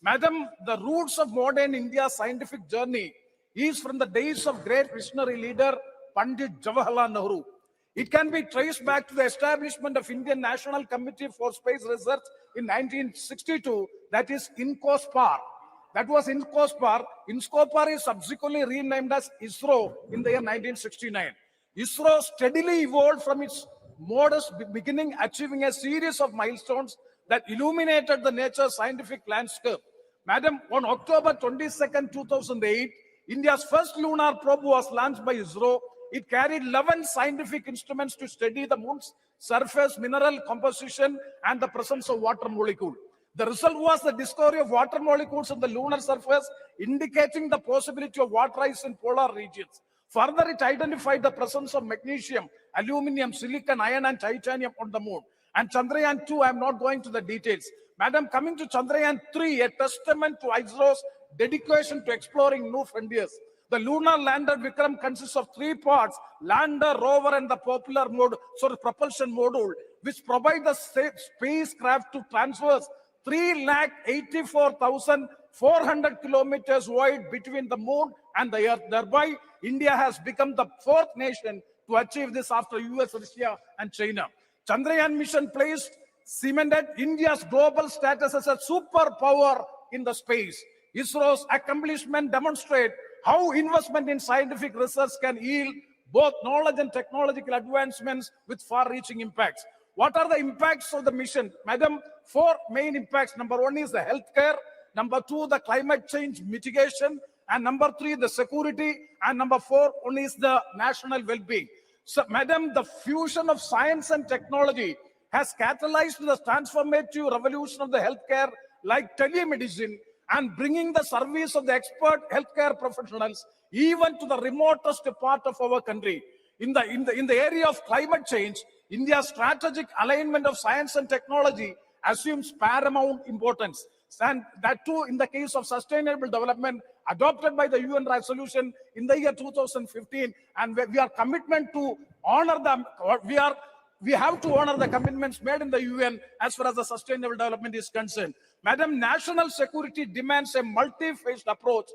Madam, the roots of modern India's scientific journey is from the days of great visionary leader Pandit Jawaharlal Nehru. It can be traced back to the establishment of Indian National Committee for Space Research in 1962, that is INCOSPAR. That was INCOSPAR. INCOSPAR is subsequently renamed as ISRO in the year 1969. ISRO steadily evolved from its modest beginning, achieving a series of milestones that illuminated the nature's scientific landscape. Madam, on October 22nd, 2008, India's first lunar probe was launched by ISRO. It carried 11 scientific instruments to study the moon's surface, mineral composition, and the presence of water molecule. The result was the discovery of water molecules on the lunar surface, indicating the possibility of water ice in polar regions. Further, it identified the presence of magnesium, aluminum, silicon, iron, and titanium on the moon. And Chandrayaan 2, I'm not going to the details. Madam, coming to Chandrayaan 3, a testament to ISRO's dedication to exploring new frontiers. The lunar lander Vikram consists of 3 parts: lander, rover, and the propulsion module, which provide the spacecraft to traverse 384,400 kilometers wide between the moon and the earth. Thereby, India has become the 4th nation to achieve this after US, Russia, and China. Chandrayaan mission cemented India's global status as a superpower in the space. ISRO's accomplishment demonstrate how investment in scientific research can yield both knowledge and technological advancements with far-reaching impacts. What are the impacts of the mission? Madam, 4 main impacts. Number 1 is the healthcare. Number 2, the climate change mitigation. And number 3, the security. And number 4, one is the national well-being. So, Madam, the fusion of science and technology has catalyzed the transformative revolution of the healthcare, like telemedicine, and bringing the service of the expert healthcare professionals even to the remotest part of our country. In the area of climate change, India's strategic alignment of science and technology assumes paramount importance. And that too in the case of sustainable development adopted by the UN resolution in the year 2015. And we are commitment to honor them. We have to honor the commitments made in the UN as far as the sustainable development is concerned. Madam, national security demands a multi-phased approach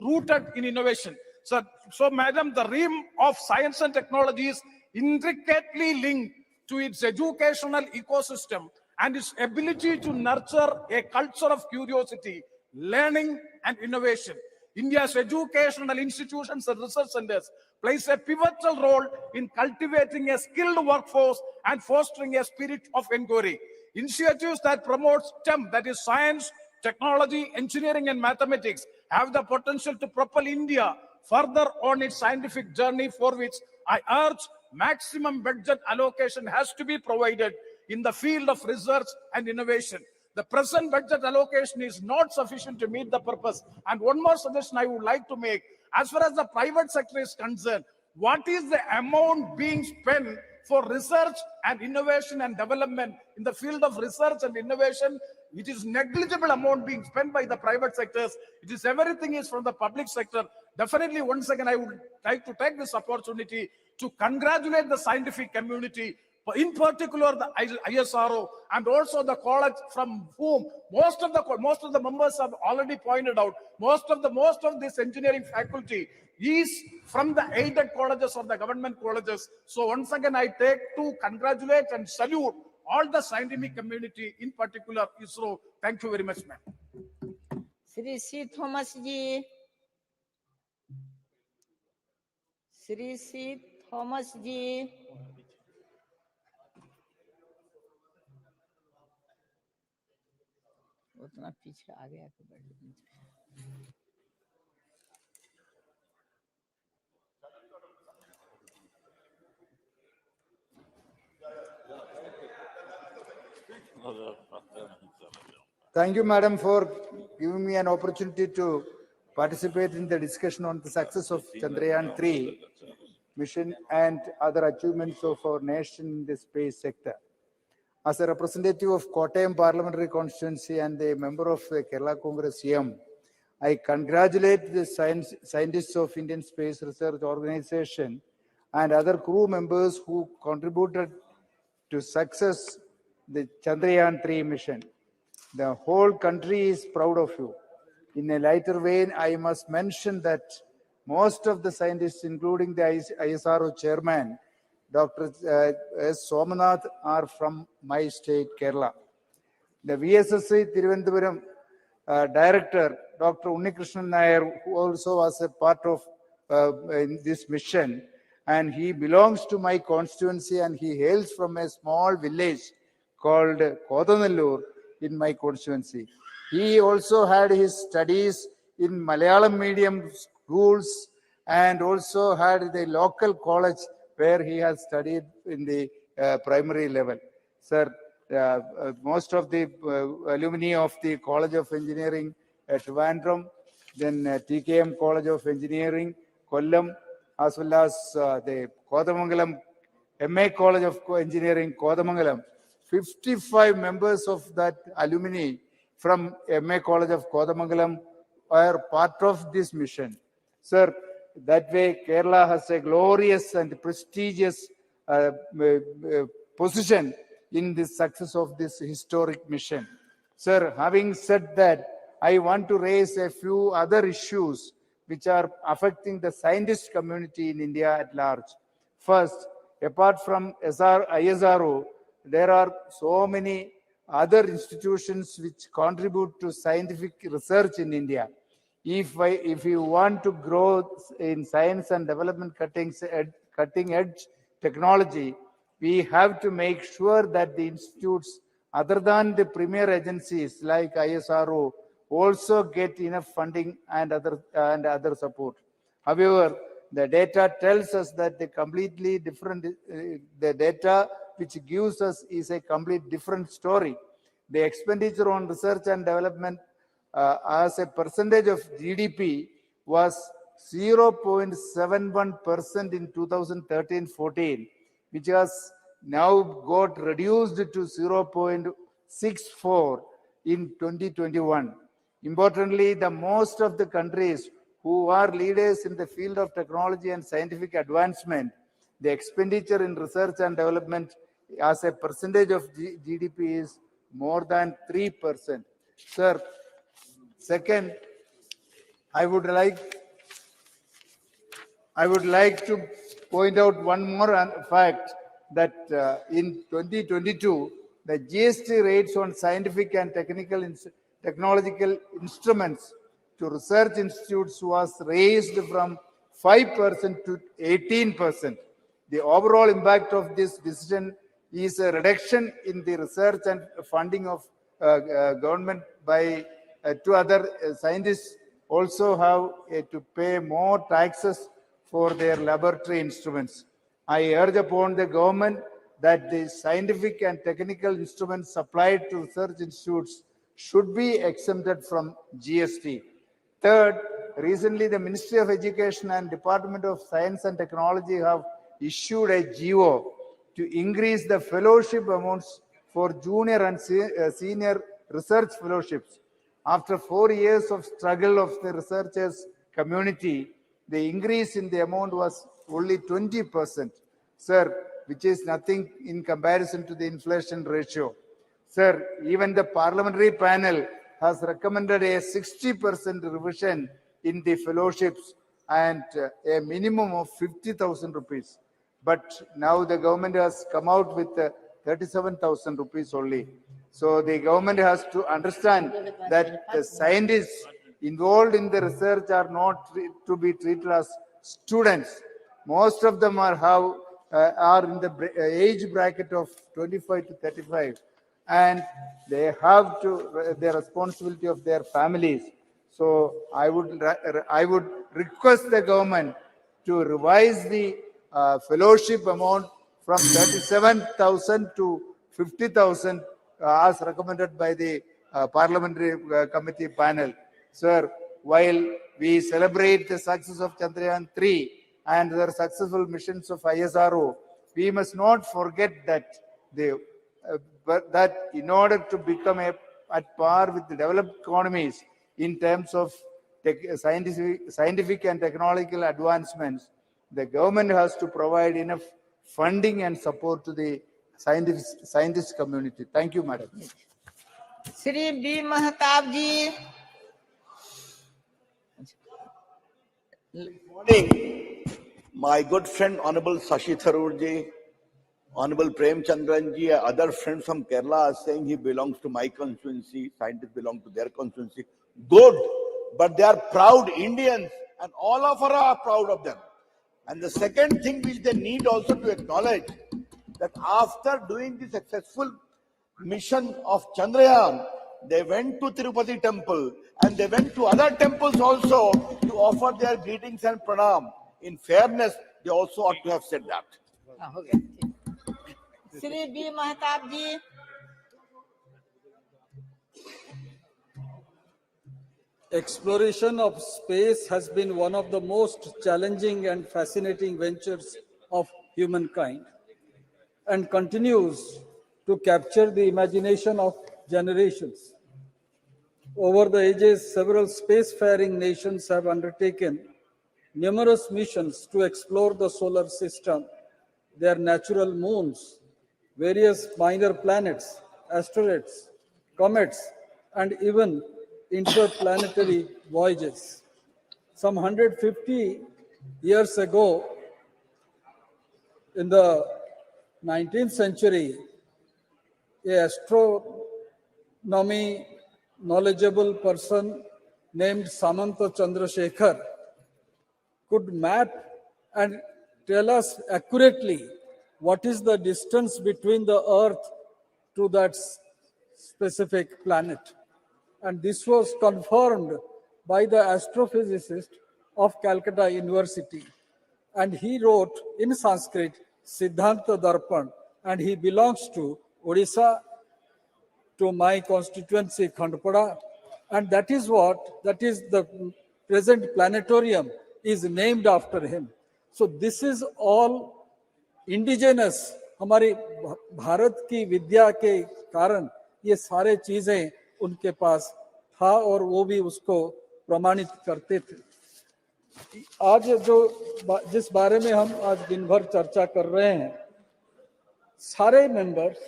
rooted in innovation. So, Madam, the realm of science and technology is intricately linked to its educational ecosystem and its ability to nurture a culture of curiosity, learning, and innovation. India's educational institutions and research centers plays a pivotal role in cultivating a skilled workforce and fostering a spirit of inquiry. Initiatives that promote STEM, that is science, technology, engineering, and mathematics, have the potential to propel India further on its scientific journey, for which I urge maximum budget allocation has to be provided in the field of research and innovation. The present budget allocation is not sufficient to meet the purpose. And one more suggestion I would like to make, as far as the private sector is concerned, what is the amount being spent for research and innovation and development in the field of research and innovation? It is negligible amount being spent by the private sectors. It is everything is from the public sector. Definitely, once again, I would like to take this opportunity to congratulate the scientific community, in particular the ISRO, and also the college from whom most of the members have already pointed out. Most of this engineering faculty is from the aided colleges or the government colleges. So once again, I take to congratulate and salute all the scientific community, in particular ISRO. Thank you very much, ma'am. Sri C. Thomas ji. Sri C. Thomas ji. उतना पीछे आ गया तो बैठ Thank you, Madam, for giving me an opportunity to participate in the discussion on the success of Chandrayaan 3 mission and other achievements of our nation in the space sector. As a representative of Kottayam Parliamentary Constituency and a member of the Kerala Congress CM, I congratulate the scientists of Indian Space Research Organization and other crew members who contributed to success the Chandrayaan 3 mission. The whole country is proud of you. In a lighter vein, I must mention that most of the scientists, including the ISRO chairman, Dr. S. Somanath, are from my state, Kerala. The VSSC Thiruvananthapuram director, Dr. Unnikrishnan Nair, who also was a part of in this mission, and he belongs to my constituency, and he hails from a small village called Kodanallur in my constituency. He also had his studies in Malayalam medium schools and also had the local college where he has studied in the primary level. Sir, most of the alumni of the College of Engineering at Trivandrum, then TKM College of Engineering, Kollam, as well as the Kodamangalam MA College of Engineering, Kodamangalam. 55 members of that alumni from MA College of Kodamangalam are part of this mission. Sir, that way Kerala has a glorious and prestigious position in the success of this historic mission. Sir, having said that, I want to raise a few other issues which are affecting the scientist community in India at large. First, apart from ISRO, there are so many other institutions which contribute to scientific research in India. If you want to grow in science and development cutting edge technology, we have to make sure that the institutes other than the premier agencies like ISRO also get enough funding and other support. However, the data tells us that the completely different, the data which gives us is a complete different story. The expenditure on research and development as a percentage of GDP was 0.71% in 2013-14, which has now got reduced to 0.64 in 2021. Importantly, the most of the countries who are leaders in the field of technology and scientific advancement, the expenditure in research and development as a percentage of GDP is more than 3%. Sir, second, I would like to point out one more fact that in 2022, the GST rates on scientific and technological instruments to research institutes was raised from 5% to 18%. The overall impact of this decision is a reduction in the research and funding of government by two other scientists also have to pay more taxes for their laboratory instruments. I urge upon the government that the scientific and technical instruments supplied to research institutes should be exempted from GST. Third, recently the Ministry of Education and Department of Science and Technology have issued a GO to increase the fellowship amounts for junior and senior research fellowships. After 4 years of struggle of the researchers community, the increase in the amount was only 20%, sir, which is nothing in comparison to the inflation ratio. Sir, even the parliamentary panel has recommended a 60% revision in the fellowships and a minimum of 50,000 rupees. But now the government has come out with 37,000 rupees only. So the government has to understand that the scientists involved in the research are not to be treated as students. Most of them are in the age bracket of 25 to 35, and they have to the responsibility of their families. So I would request the government to revise the fellowship amount from 37,000 to 50,000 as recommended by the parliamentary committee panel. Sir, while we celebrate the success of Chandrayaan-3 and the successful missions of ISRO, we must not forget that that in order to become at par with the developed economies in terms of scientific and technological advancements, the government has to provide enough funding and support to the scientist community. Thank you, Madam. Shri B. Mahtab ji. Good morning, my good friend Honorable Shashi Tharoor ji, Honorable Prem Chandran ji, other friends from Kerala are saying he belongs to my constituency, scientists belong to their constituency. Good, but they are proud Indians and all of us are proud of them. And the second thing which they need also to acknowledge that after doing the successful mission of Chandrayaan, they went to Tirupati temple and they went to other temples also to offer their greetings and pranam. In fairness, they also ought to have said that. Shri B. Mahtab ji. Exploration of space has been one of the most challenging and fascinating ventures of humankind and continues to capture the imagination of generations. Over the ages, several spacefaring nations have undertaken numerous missions to explore the solar system, their natural moons, various minor planets, asteroids, comets, and even interplanetary voyages. Some 150 years ago, in the 19th century, a astronomy knowledgeable person named Samanta Chandrasekhar could map and tell us accurately what is the distance between the Earth to that specific planet. And this was confirmed by the astrophysicist of Calcutta University. And he wrote in Sanskrit Siddhanta Darpan, and he belongs to Odisha, to my constituency Khandpada, and that is the present planetarium is named after him. So this is all indigenous. हमारी भारत की विद्या के कारण ये सारे चीजें उनके पास था और वो भी उसको प्रमाणित करते थे. आज जिस बारे में हम आज दिन भर चर्चा कर रहे हैं, सारे members,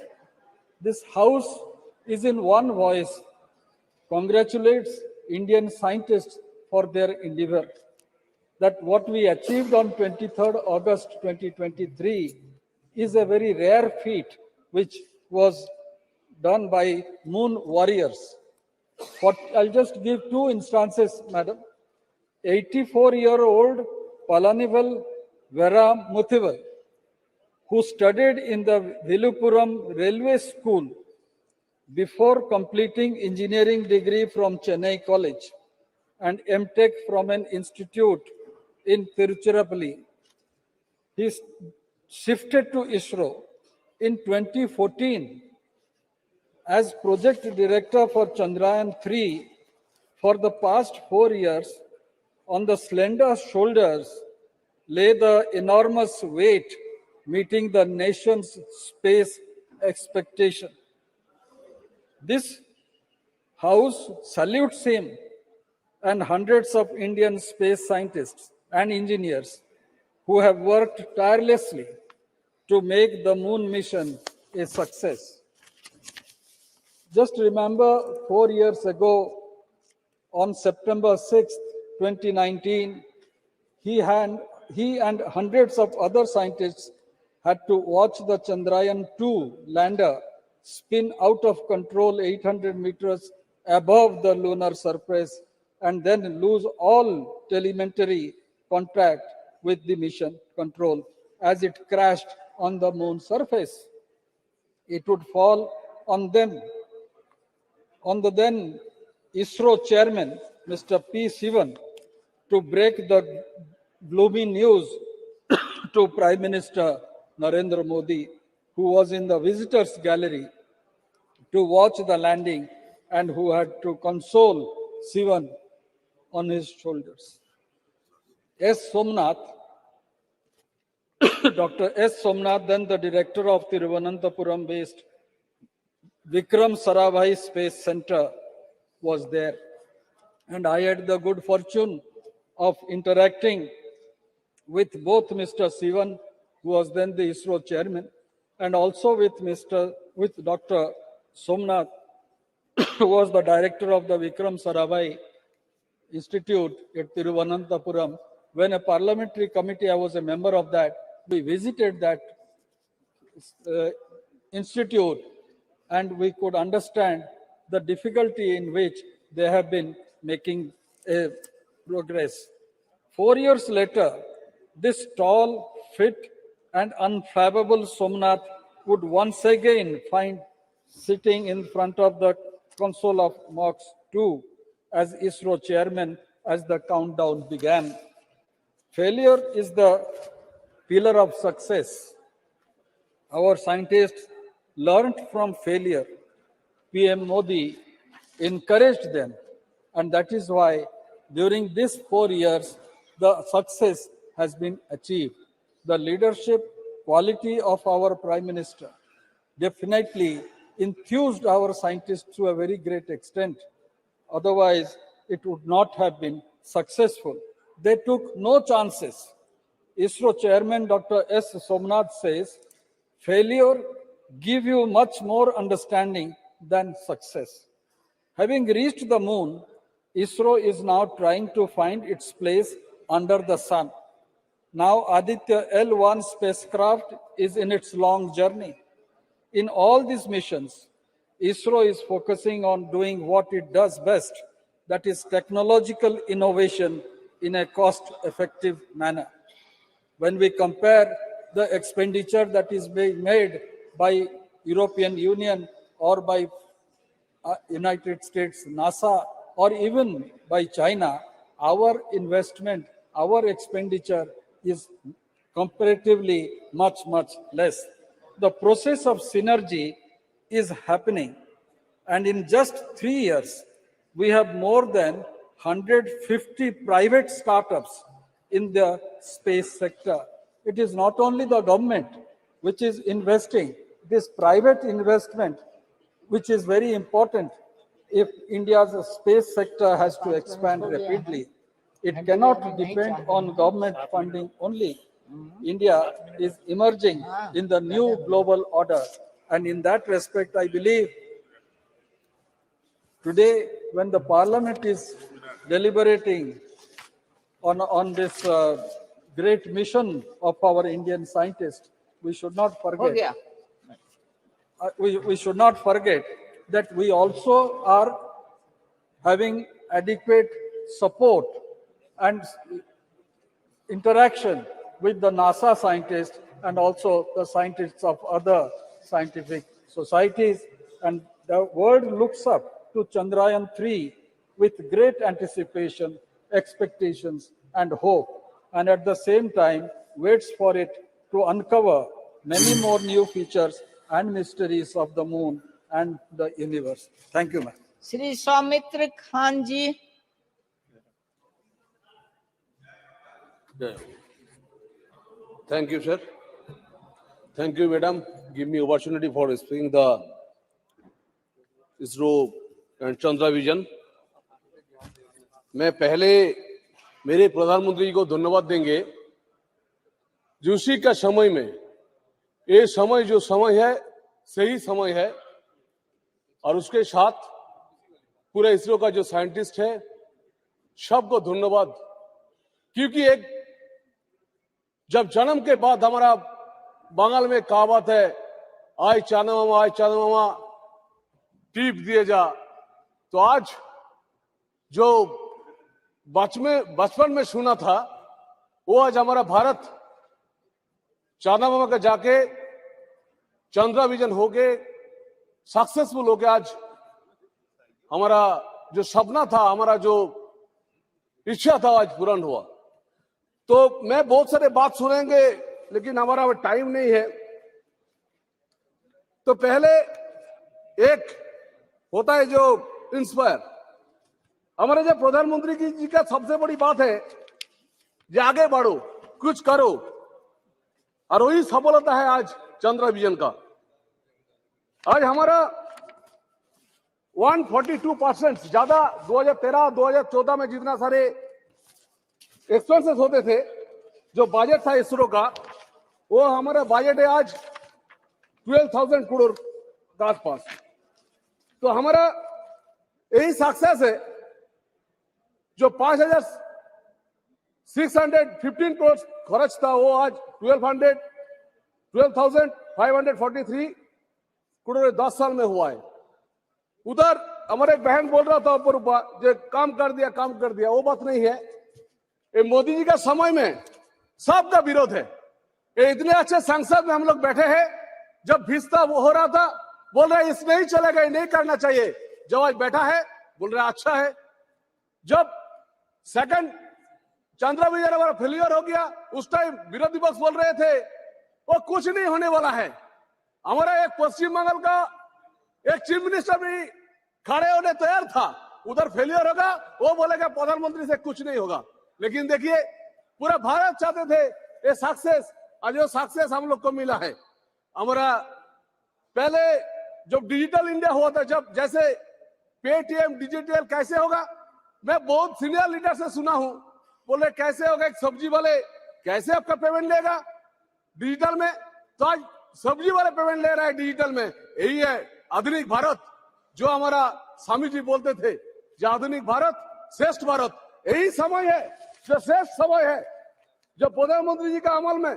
this house is in one voice congratulates Indian scientists for their endeavor. That what we achieved on 23rd August 2023 is a very rare feat which was done by moon warriors. I'll just give two instances, madam. 84-year-old Palanival Vera Muthival, who studied in the Vilupuram Railway School before completing engineering degree from Chennai College and MTech from an institute in Tiruchirappalli. He shifted to ISRO in 2014 as project director for Chandrayaan-3. For the past 4 years, on the slender shoulders lay the enormous weight meeting the nation's space expectation. This house salutes him and hundreds of Indian space scientists and engineers who have worked tirelessly to make the moon mission a success. Just remember 4 years ago, on September 6, 2019, he and hundreds of other scientists had to watch the Chandrayaan-2 lander spin out of control 800 meters above the lunar surface and then lose all telemetry contact with the mission control as it crashed on the moon surface. It would fall on them, on the then ISRO chairman, Mr. P. Sivan, to break the gloomy news to Prime Minister Narendra Modi, who was in the visitors gallery to watch the landing and who had to console Sivan on his shoulders. S. Somnath, Dr. S. Somnath, then the director of Thiruvananthapuram-based Vikram Sarabhai Space Center, was there. And I had the good fortune of interacting with both Mr. Sivan, who was then the ISRO chairman, and also with Dr. Somnath, who was the director of the Vikram Sarabhai Institute at Thiruvananthapuram. When a parliamentary committee, I was a member of that, we visited that institute and we could understand the difficulty in which they have been making progress. 4 years later, this tall, fit, and unfathomable Somnath would once again find sitting in front of the console of MOX 2 as ISRO chairman as the countdown began. Failure is the pillar of success. Our scientists learned from failure. PM Modi encouraged them And that is why during these 4 years, the success has been achieved. The leadership quality of our Prime Minister definitely enthused our scientists to a very great extent. Otherwise, it would not have been successful. They took no chances. ISRO chairman Dr. S. Somnath says, failure gives you much more understanding than success. Having reached the moon, ISRO is now trying to find its place under the sun. Now Aditya L1 spacecraft is in its long journey. In all these missions, ISRO is focusing on doing what it does best, that is technological innovation in a cost-effective manner. When we compare the expenditure that is being made by European Union or by United States, NASA, or even by China, our investment, our expenditure is comparatively much, much less. The process of synergy is happening, and in just 3 years, we have more than 150 private startups in the space sector. It is not only the government which is investing, this private investment, which is very important if India's space sector has to expand rapidly. It cannot depend on government funding only. India is emerging in the new global order. And in that respect, I believe today, when the Parliament is deliberating on this great mission of our Indian scientists, we should not forget. We should not forget that we also are having adequate support and interaction with the NASA scientists and also the scientists of other scientific societies. And the world looks up to Chandrayaan-3 with great anticipation, expectations, and hope, and at the same time waits for it to uncover many more new features and mysteries of the moon and the universe. Thank you, ma'am. Shri Soumitra Khan ji. Thank you, sir. Thank you, madam. Give me opportunity for speaking the ISRO and Chandra Vision. मैं पहले मेरे प्रधानमंत्री जी को धन्यवाद देंगे जो उसी का समय में ये समय जो समय है सही समय है और उसके साथ पूरे इसरो का जो साइंटिस्ट है सबको धन्यवाद क्योंकि एक जब जन्म के बाद हमारा बंगाल में कहावत है आय चांदा मामा टीप दिए जा तो आज जो बचपन में सुना था वो आज हमारा भारत चांदा मामा का जाके चंद्रा विजन हो गए सक्सेसफुल हो गए आज हमारा जो सपना था हमारा जो इच्छा था आज पूर्ण हुआ तो मैं बहुत सारे बात सुनेंगे लेकिन हमारा टाइम नहीं है तो पहले एक होता है जो इंस्पायर हमारे जो प्रधानमंत्री जी का सबसे बड़ी बात है जो आगे बढ़ो कुछ करो और वही सफलता है आज चंद्रा विजन का आज हमारा 142% ज्यादा 2013-2014 में जितना सारे एक्सपेंसेस होते थे जो बजट था इसरो का वो हमारा बजट है आज 12,000 करोड़ के आसपास तो हमारा यही सक्सेस है जो 5,615 करोड़ खर्च था वो आज 12,543 करोड़ 10 साल में हुआ है उधर हमारे बहन बोल रहा था ऊपर जो काम कर दिया वो बात नहीं है ये मोदी जी का समय में सबका विरोध है ये इतने अच्छे संसद में हम लोग बैठे हैं जब भिस्ता वो हो रहा था बोल रहे इस नहीं चलेगा नहीं करना चाहिए जब आज बैठा है बोल रहा अच्छा है जब सेकंड चंद्रा विजन हमारा फेलियर हो गया उस टाइम विरोधी पक्ष बोल रहे थे वो कुछ नहीं होने वाला है हमारा एक पश्चिम बंगाल का एक चीफ मिनिस्टर भी खड़े होने तैयार था उधर फेलियर होगा, वो बोलेगा प्रधानमंत्री से कुछ नहीं होगा। लेकिन देखिए पूरा भारत चाहते थे ये सक्सेस, और जो सक्सेस हम लोग को मिला है, हमारा पहले जब डिजिटल इंडिया हुआ था, जब जैसे पेटीएम डिजिटल कैसे होगा, मैं बहुत सीनियर लीडर से सुना हूं, बोले कैसे होगा, एक सब्जी वाले कैसे आपका पेमेंट लेगा डिजिटल में, तो आज सब्जी वाले पेमेंट ले रहा है डिजिटल में। यही है आधुनिक भारत, जो हमारा स्वामी जी बोलते थे, जो आधुनिक भारत श्रेष्ठ भारत, यही समय है, जो श्रेष्ठ समय है, जो प्रधानमंत्री जी का अमल में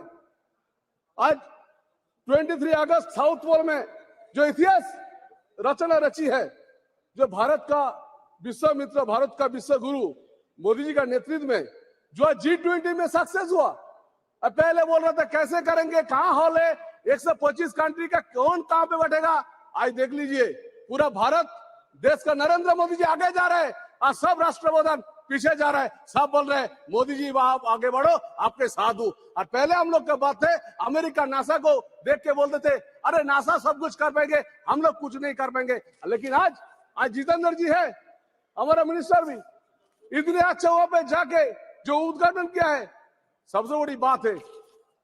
आज 23 अगस्त साउथ पोल में जो इतिहास रचना रची है, जो भारत का विश्व मित्र, भारत का विश्व गुरु मोदी जी का नेतृत्व में जो G20 में सक्सेस हुआ। अब पहले बोल रहा था कैसे करेंगे, कहां हॉल है, 125 कंट्री का कौन कहां पे बैठेगा। आज देख लीजिए पूरा भारत देश का नरेंद्र मोदी जी आगे जा रहे हैं और सब राष्ट्रप्रधान पीछे जा रहा है। सब बोल रहे हैं मोदी जी आप आगे बढ़ो, आपके साथ हूं। और पहले हम लोग का बात है, अमेरिका नासा को देख के बोलते थे अरे नासा सब कुछ कर पाएंगे, हम लोग कुछ नहीं कर पाएंगे। लेकिन आज जितेंद्र जी है हमारा मिनिस्टर भी, इतने अच्छे वहां पे जाके जो उद्घाटन किया है, सबसे बड़ी बात है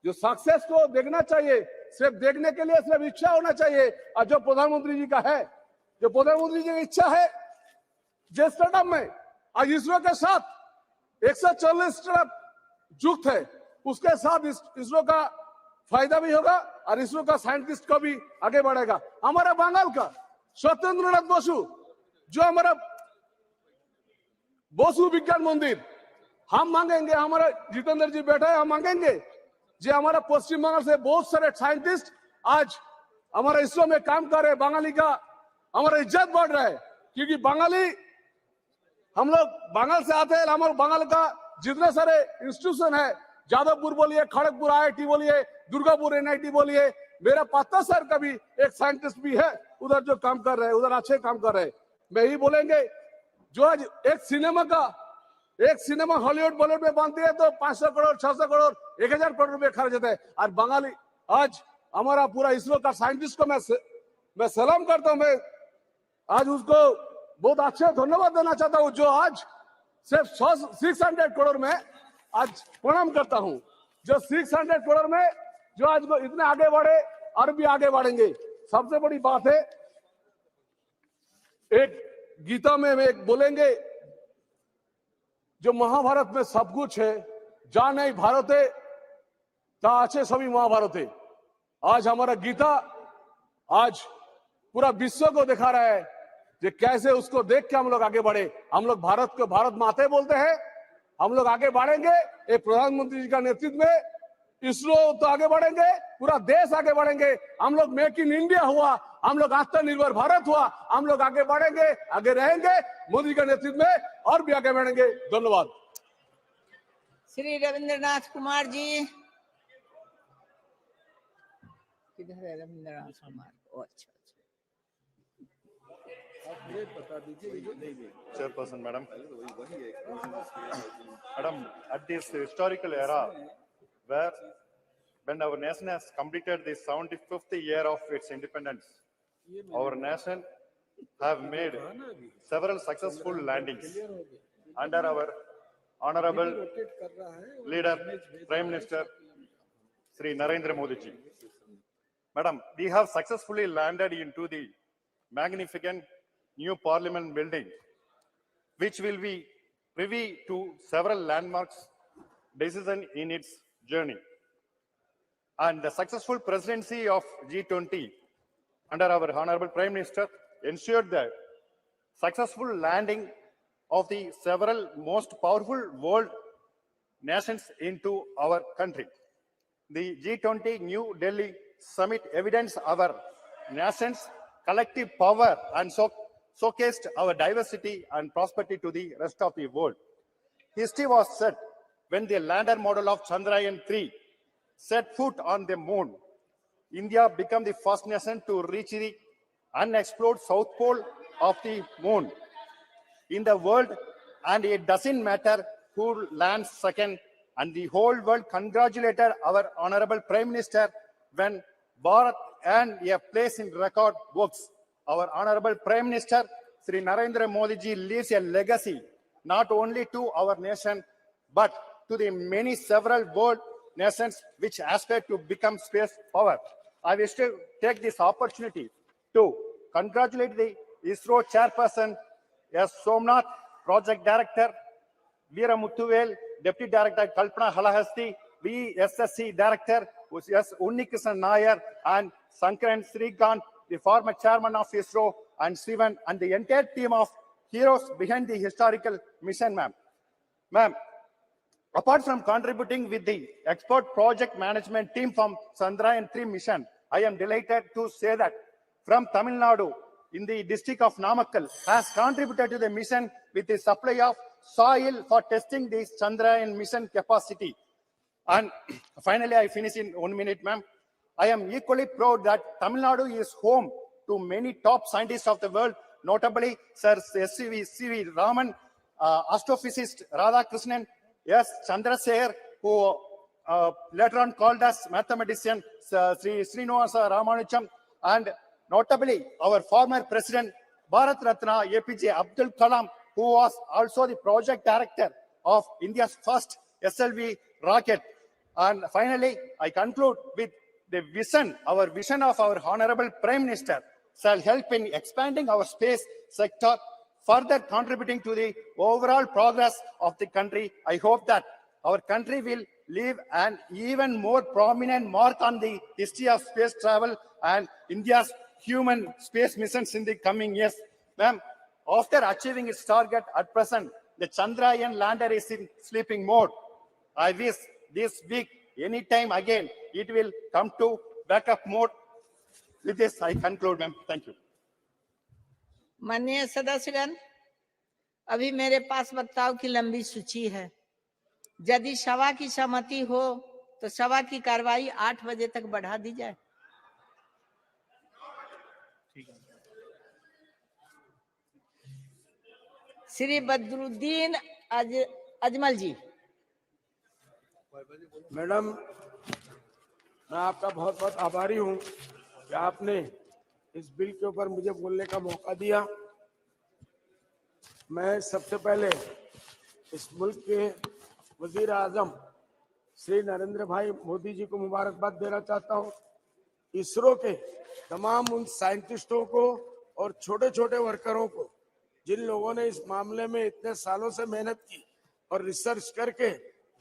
जो सक्सेस को देखना चाहिए, सिर्फ देखने के लिए सिर्फ इच्छा होना चाहिए। और जो प्रधानमंत्री जी का है, जो प्रधानमंत्री जी की इच्छा है, जिस स्टार्टअप में आज इसरो के साथ 140 स्टार्टअप जुक्त है, उसके साथ इसरो का फायदा भी होगा और इसरो का साइंटिस्ट का भी आगे बढ़ेगा। हमारा बंगाल का स्वतंत्रनाथ बसु, जो हमारा बसु विज्ञान मंदिर हम मांगेंगे, हमारा जितेंद्र जी बैठा है, हम मांगेंगे जो हमारा पश्चिम बंगाल से बहुत सारे साइंटिस्ट आज हमारा इसरो में काम कर रहे हैं। बंगाली का हमारा इज्जत बढ़ रहा है, क्योंकि बंगाली हम लोग बंगाल से आते हैं। हमारे बंगाल का जितने सारे इंस्टीट्यूशन है, जादवपुर बोलिए, खड़गपुर IIT बोलिए, दुर्गापुर NIT बोलिए, मेरा पाता सर का भी एक साइंटिस्ट भी है उधर जो काम कर रहे हैं, उधर अच्छे काम कर रहे हैं। मैं ही बोलेंगे जो आज एक सिनेमा हॉलीवुड बॉलीवुड में बनती है तो 500 करोड़ 600 करोड़ 1000 करोड़ रुपए खर्च होता है। और बंगाली आज हमारा पूरा इसरो का साइंटिस्ट को मैं सलाम करता हूं। मैं आज उसको बहुत अच्छे धन्यवाद देना चाहता हूं, जो आज सिर्फ 600 करोड़ में आज प्रणाम करता हूं, जो 600 करोड़ में जो आज को इतने आगे बढ़े और भी आगे बढ़ेंगे। सबसे बड़ी बात है, एक गीता में एक बोलेंगे जो महाभारत में सब कुछ है, जा नहीं भारत है ता अच्छे सभी महाभारत है। आज हमारा गीता आज पूरा विश्व को दिखा रहा है कि कैसे उसको देख के हम लोग आगे बढ़े। हम लोग भारत को भारत माते बोलते हैं, हम लोग आगे बढ़ेंगे एक प्रधानमंत्री जी का नेतृत्व में। इसरो तो आगे बढ़ेंगे, पूरा देश आगे बढ़ेंगे। हम लोग मेक इन इंडिया हुआ, हम लोग आत्मनिर्भर भारत हुआ, हम लोग आगे बढ़ेंगे, आगे रहेंगे मोदी का नेतृत्व में और भी आगे बढ़ेंगे। धन्यवाद। श्री रविंद्रनाथ कुमार जी, किधर है रविंद्रनाथ कुमार? अच्छा Chairperson, madam. Madam, at this historical era, when our nation has completed the 75th year of its independence, our nation have made several successful landings under our honorable leader, Prime Minister, Sri Narendra Modi ji. Madam, we have successfully landed into the magnificent new Parliament building, which will be privy to several landmarks decisions in its journey. And the successful presidency of G20 under our Honorable Prime Minister ensured the successful landing of the several most powerful world nations into our country. The G20 New Delhi Summit evidenced our nation's collective power and showcased our diversity and prosperity to the rest of the world. History was set when the lander model of Chandrayaan-3 set foot on the moon. India became the first nation to reach the unexplored south pole of the moon in the world, and it doesn't matter who lands second, and the whole world congratulated our Honorable Prime Minister when Bharat earned a place in record books. Our Honorable Prime Minister Sri Narendra Modi ji leaves a legacy not only to our nation but to the many several world nations which aspire to become space power. I wish to take this opportunity to congratulate the ISRO chairperson, S. Somnath, project director, Veera Muthuvel, Deputy Director Kalpana Halahasti, VSSC Director S. Unnikrishnan Nair, and Sankaran Srikant, the former chairman of ISRO, and Sivan, and the entire team of heroes behind the historical mission, ma'am. Ma'am, apart from contributing with the expert project management team from Chandrayaan-3 mission, I am delighted to say that from Tamil Nadu, in the district of Namakkal, has contributed to the mission with the supply of soil for testing the Chandrayaan mission capacity. And finally, I finish in 1 minute, ma'am. I am equally proud that Tamil Nadu is home to many top scientists of the world, notably Sir C.V. Raman, astrophysicist Radhakrishnan, S. Chandrasekhar, who later on called as mathematician Sri Srinivasa Ramanujan, and notably our former president Bharat Ratna APJ Abdul Kalam, who was also the project director of India's first SLV rocket. And finally, I conclude with the vision, our vision of our Honorable Prime Minister shall help in expanding our space sector, further contributing to the overall progress of the country. I hope that our country will leave an even more prominent mark on the history of space travel and India's human space missions in the coming years. Ma'am, after achieving its target at present, the Chandrayaan lander is in sleeping mode. I wish this week, anytime again, it will come to backup mode. With this, I conclude, ma'am. Thank you. माननीय सदस्यगण, अभी मेरे पास वक्ताओं की लंबी सूची है। यदि सभा की सहमति हो तो सभा की कार्रवाई 8 बजे तक बढ़ा दी जाए। श्री बदरुद्दीन अजमल जी। मैडम, मैं आपका बहुत बहुत आभारी हूं कि आपने इस बिल के ऊपर मुझे बोलने का मौका दिया। मैं सबसे पहले इस मुल्क के वजीर आजम श्री नरेंद्र भाई मोदी जी को मुबारकबाद देना चाहता हूं। इसरो के तमाम उन साइंटिस्टों को और छोटे छोटे वर्करों को जिन लोगों ने इस मामले में इतने सालों से मेहनत की और रिसर्च करके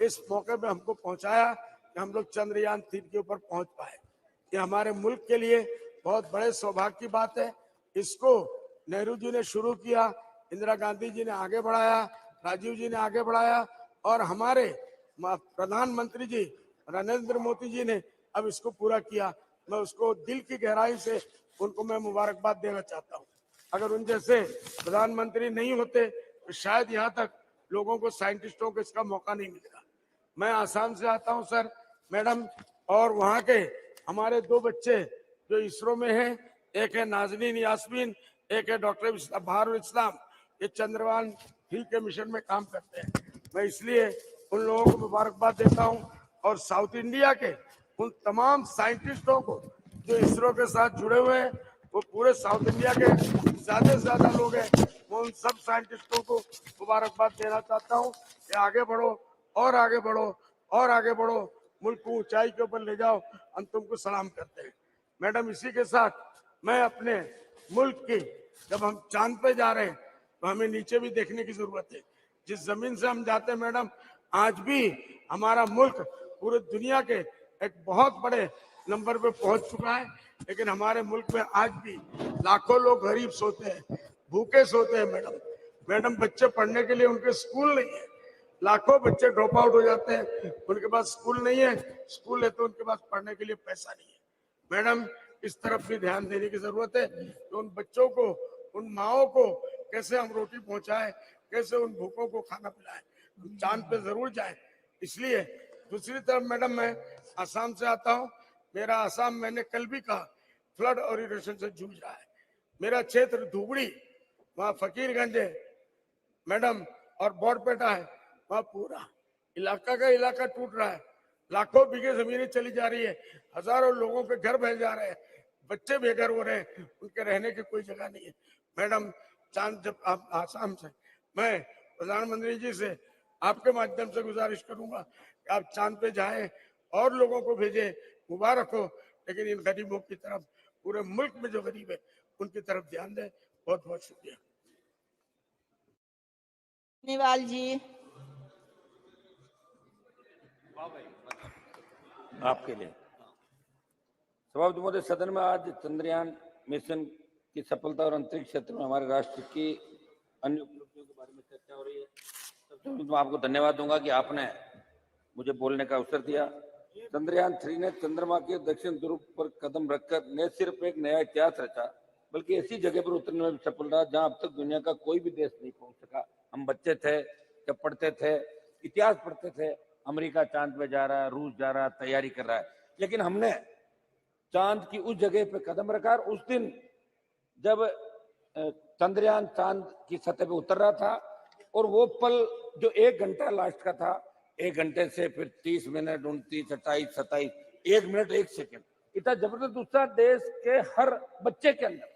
इस मौके पे हमको पहुंचाया कि हम लोग चंद्रयान 3 के ऊपर पहुंच पाए। ये हमारे मुल्क के लिए बहुत बड़े सौभाग्य की बात है। इसको नेहरू जी ने शुरू किया, इंदिरा गांधी जी ने आगे बढ़ाया, राजीव जी ने आगे बढ़ाया और हमारे प्रधानमंत्री जी नरेंद्र मोदी जी ने अब इसको पूरा किया। मैं उसको दिल की गहराई से उनको मैं मुबारकबाद देना चाहता हूँ। अगर उन जैसे प्रधानमंत्री नहीं होते तो शायद यहाँ तक लोगों को, साइंटिस्टों को इसका मौका नहीं मिलेगा। मैं आसाम से आता हूँ सर, मैडम, और वहाँ के हमारे 2 बच्चे जो इसरो में हैं, एक है नाजनीन यास्मीन, एक है डॉक्टर बहारुल इस्लाम, ये चंद्रयान 3 के मिशन में काम करते हैं। मैं इसलिए उन लोगों को मुबारकबाद देता हूँ और साउथ इंडिया के उन तमाम साइंटिस्टों को जो इसरो के साथ जुड़े हुए हैं, वो पूरे साउथ इंडिया के ज्यादा से ज्यादा लोग हैं, मैं उन सब साइंटिस्टों को मुबारकबाद देना चाहता हूँ कि आगे बढ़ो और आगे बढ़ो और आगे बढ़ो, मुल्क को ऊंचाई के ऊपर ले जाओ। हम तुमको सलाम करते हैं। मैडम, इसी के साथ मैं अपने मुल्क की, जब हम चांद पे जा रहे हैं तो हमें नीचे भी देखने की जरूरत है। जिस जमीन से हम जाते हैं मैडम, आज भी हमारा मुल्क पूरे दुनिया के एक बहुत बड़े नंबर पे पहुंच चुका है, लेकिन हमारे मुल्क में आज भी लाखों लोग गरीब सोते हैं, भूखे सोते हैं। मैडम, बच्चे पढ़ने के लिए उनके स्कूल नहीं है, लाखों बच्चे ड्रॉप आउट हो जाते हैं, उनके पास स्कूल नहीं है, स्कूल है तो उनके पास पढ़ने के लिए पैसा नहीं है। मैडम, इस तरफ भी ध्यान देने की जरूरत है कि उन बच्चों को, उन माओ को कैसे हम रोटी पहुंचाएं, कैसे उन भूखों को खाना पिलाएं। हम चांद पे जरूर जाएं। इसलिए दूसरी तरफ मैडम, मैं आसाम से आता हूँ। मेरा आसाम, मैंने कल भी कहा, फ्लड और इरोशन से जूझ रहा है। मेरा क्षेत्र धुबड़ी, वहाँ फकीरगंज है मैडम, और बोरपेटा है, वहाँ पूरा इलाका का इलाका टूट रहा है। लाखों बीघे जमीनें चली जा रही है, हजारों लोगों के घर बह जा रहे हैं, बच्चे बेघर हो रहे हैं, उनके रहने की कोई जगह नहीं है। मैडम, चांद जब आप आसाम से, मैं प्रधानमंत्री जी से आपके माध्यम से गुजारिश करूंगा कि आप चांद पे जाएं और लोगों को भेजें, मुबारक हो, लेकिन इन गरीबों की तरफ, पूरे मुल्क में जो गरीब है उनकी तरफ ध्यान दें। बहुत बहुत शुक्रिया। धन्यवाद जी। आपके लिए सभापति महोदय, सदन में आज चंद्रयान मिशन की सफलता और अंतरिक्ष क्षेत्र में हमारे राष्ट्र की अन्य उपलब्धियों के बारे में चर्चा हो रही है। सबसे पहले मैं आपको धन्यवाद दूंगा कि आपने मुझे बोलने का अवसर दिया। चंद्रयान 3 ने चंद्रमा के दक्षिण ध्रुव पर कदम रखकर न सिर्फ एक नया इतिहास रचा, बल्कि ऐसी जगह पर उतरने में भी सफल रहा जहां अब तक दुनिया का कोई भी देश नहीं पहुंच सका। हम बच्चे थे जब पढ़ते थे, इतिहास पढ़ते थे, अमेरिका चांद पे जा रहा है, रूस जा रहा है, तैयारी कर रहा है, लेकिन हमने चांद की उस जगह पे कदम रखा। और उस दिन जब चंद्रयान चांद की सतह पे उतर रहा था और वो पल जो 1 घंटा लास्ट का था, 1 घंटे से फिर 30 मिनट, 29, 28, 27, 1 मिनट 1 सेकंड, इतना जबरदस्त उत्साह देश के हर बच्चे के अंदर,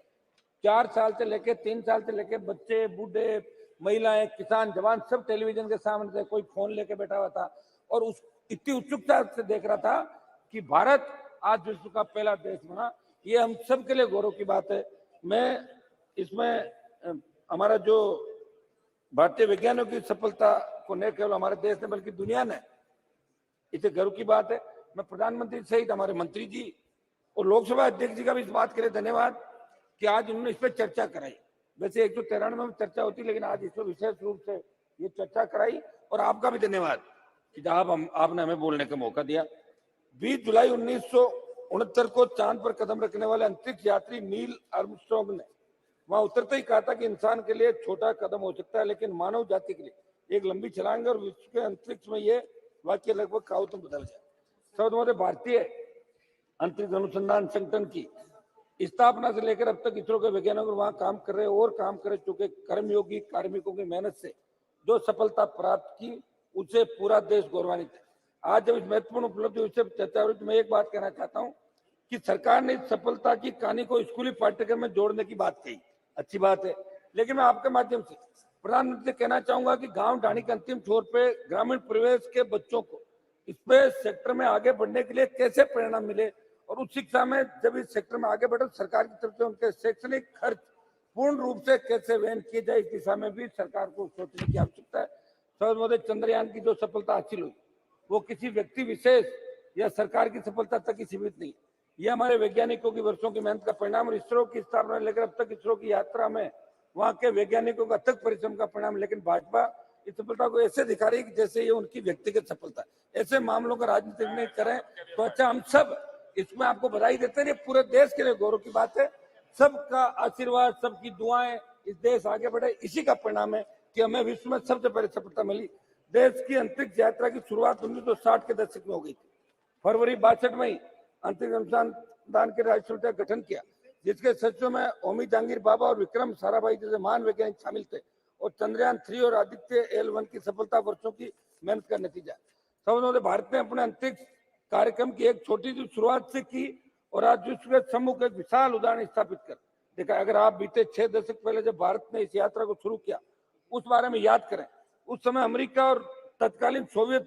4 साल से लेके 3 साल से लेके बच्चे, बूढ़े, महिलाएं, किसान, जवान, सब टेलीविजन के सामने थे, कोई फोन लेके बैठा हुआ था और उस इतनी उत्सुकता से देख रहा था कि भारत आज विश्व का पहला देश बना। ये हम सब के लिए गौरव की बात है। मैं इसमें हमारा जो भारतीय वैज्ञानिकों की सफलता को न केवल हमारे देश ने बल्कि दुनिया ने, इसे गर्व की बात है। मैं प्रधानमंत्री सहित हमारे मंत्री जी और लोकसभा अध्यक्ष जी का भी इस बात के लिए धन्यवाद कि आज उन्होंने इस पर चर्चा कराई। वैसे 193 में चर्चा होती, लेकिन आज इस पर विशेष रूप से ये चर्चा कराई। और आपका भी धन्यवाद कि आपने हमें बोलने का मौका दिया। 20 जुलाई 1969 को चांद पर कदम रखने वाले अंतरिक्ष यात्री नील आर्मस्ट्रांग ने वहां उतरते ही कहा था कि इंसान के लिए छोटा कदम हो सकता है, लेकिन मानव जाति के लिए एक लंबी छलांग। और विश्व के अंतरिक्ष में ये वाक्य लगभग कहावतों में बदल गया। सब हमारे भारतीय अंतरिक्ष अनुसंधान संगठन की स्थापना से लेकर अब तक इसरो के वैज्ञानिक वहां काम कर रहे और काम कर चुके कर्मयोगी कार्मिकों की मेहनत से जो सफलता प्राप्त की, उसे पूरा देश गौरवान्वित है। आज जब इस महत्वपूर्ण उपलब्धि से चर्चा हो रही, तो मैं एक बात कहना चाहता हूं कि सरकार ने इस सफलता की कहानी को स्कूली पाठ्यक्रम में जोड़ने की बात कही, अच्छी बात है। लेकिन मैं आपके माध्यम से प्रधानमंत्री से कहना चाहूंगा कि गांव ढाणी के अंतिम छोर पे ग्रामीण परिवेश के बच्चों को स्पेस सेक्टर में आगे बढ़ने के लिए कैसे प्रेरणा मिले, और उच्च शिक्षा में जब इस सेक्टर में आगे बढ़े, सरकार की तरफ से उनके शैक्षणिक खर्च पूर्ण रूप से कैसे वहन किए जाए, इस दिशा में भी सरकार को सोचने की आवश्यकता है। सर्वोदय चंद्रयान की जो सफलता हासिल हुई वो किसी व्यक्ति विशेष या सरकार की सफलता तक ही सीमित नहीं, ये हमारे वैज्ञानिकों की वर्षों की मेहनत का परिणाम और इसरो की स्थापना लेकर अब तक इसरो की यात्रा में वहां के वैज्ञानिकों का अथक परिश्रम का परिणाम। लेकिन भाजपा इस सफलता को ऐसे दिखा रही है कि जैसे ये उनकी व्यक्तिगत सफलता है। ऐसे मामलों का राजनीतिक नहीं करें तो अच्छा। हम सब इसमें आपको बधाई देते हैं, पूरे देश के लिए गौरव की बात है। सबका आशीर्वाद, सबकी दुआएं, इस देश आगे बढ़े, इसी का परिणाम है कि हमें विश्व में सबसे पहले सफलता मिली। देश की अंतरिक्ष यात्रा की शुरुआत 1960 के दशक में हो गई थी। फरवरी 62 में अंतरिक्ष अनुसंधान के राष्ट्रीय समिति का गठन किया, जिसके सदस्यों में होमी जहांगीर बाबा और विक्रम साराभाई जैसे महान वैज्ञानिक शामिल थे। और चंद्रयान 3 और आदित्य L1 की सफलता वर्षों की मेहनत का नतीजा। सब भारत ने अपने अंतरिक्ष कार्यक्रम की एक छोटी सी शुरुआत से की और आज विश्व के सम्मुख एक विशाल उदाहरण स्थापित कर देखा। अगर आप बीते 6 दशक पहले जब भारत ने इस यात्रा को शुरू किया, उस बारे में याद करें, उस समय अमेरिका और तत्कालीन सोवियत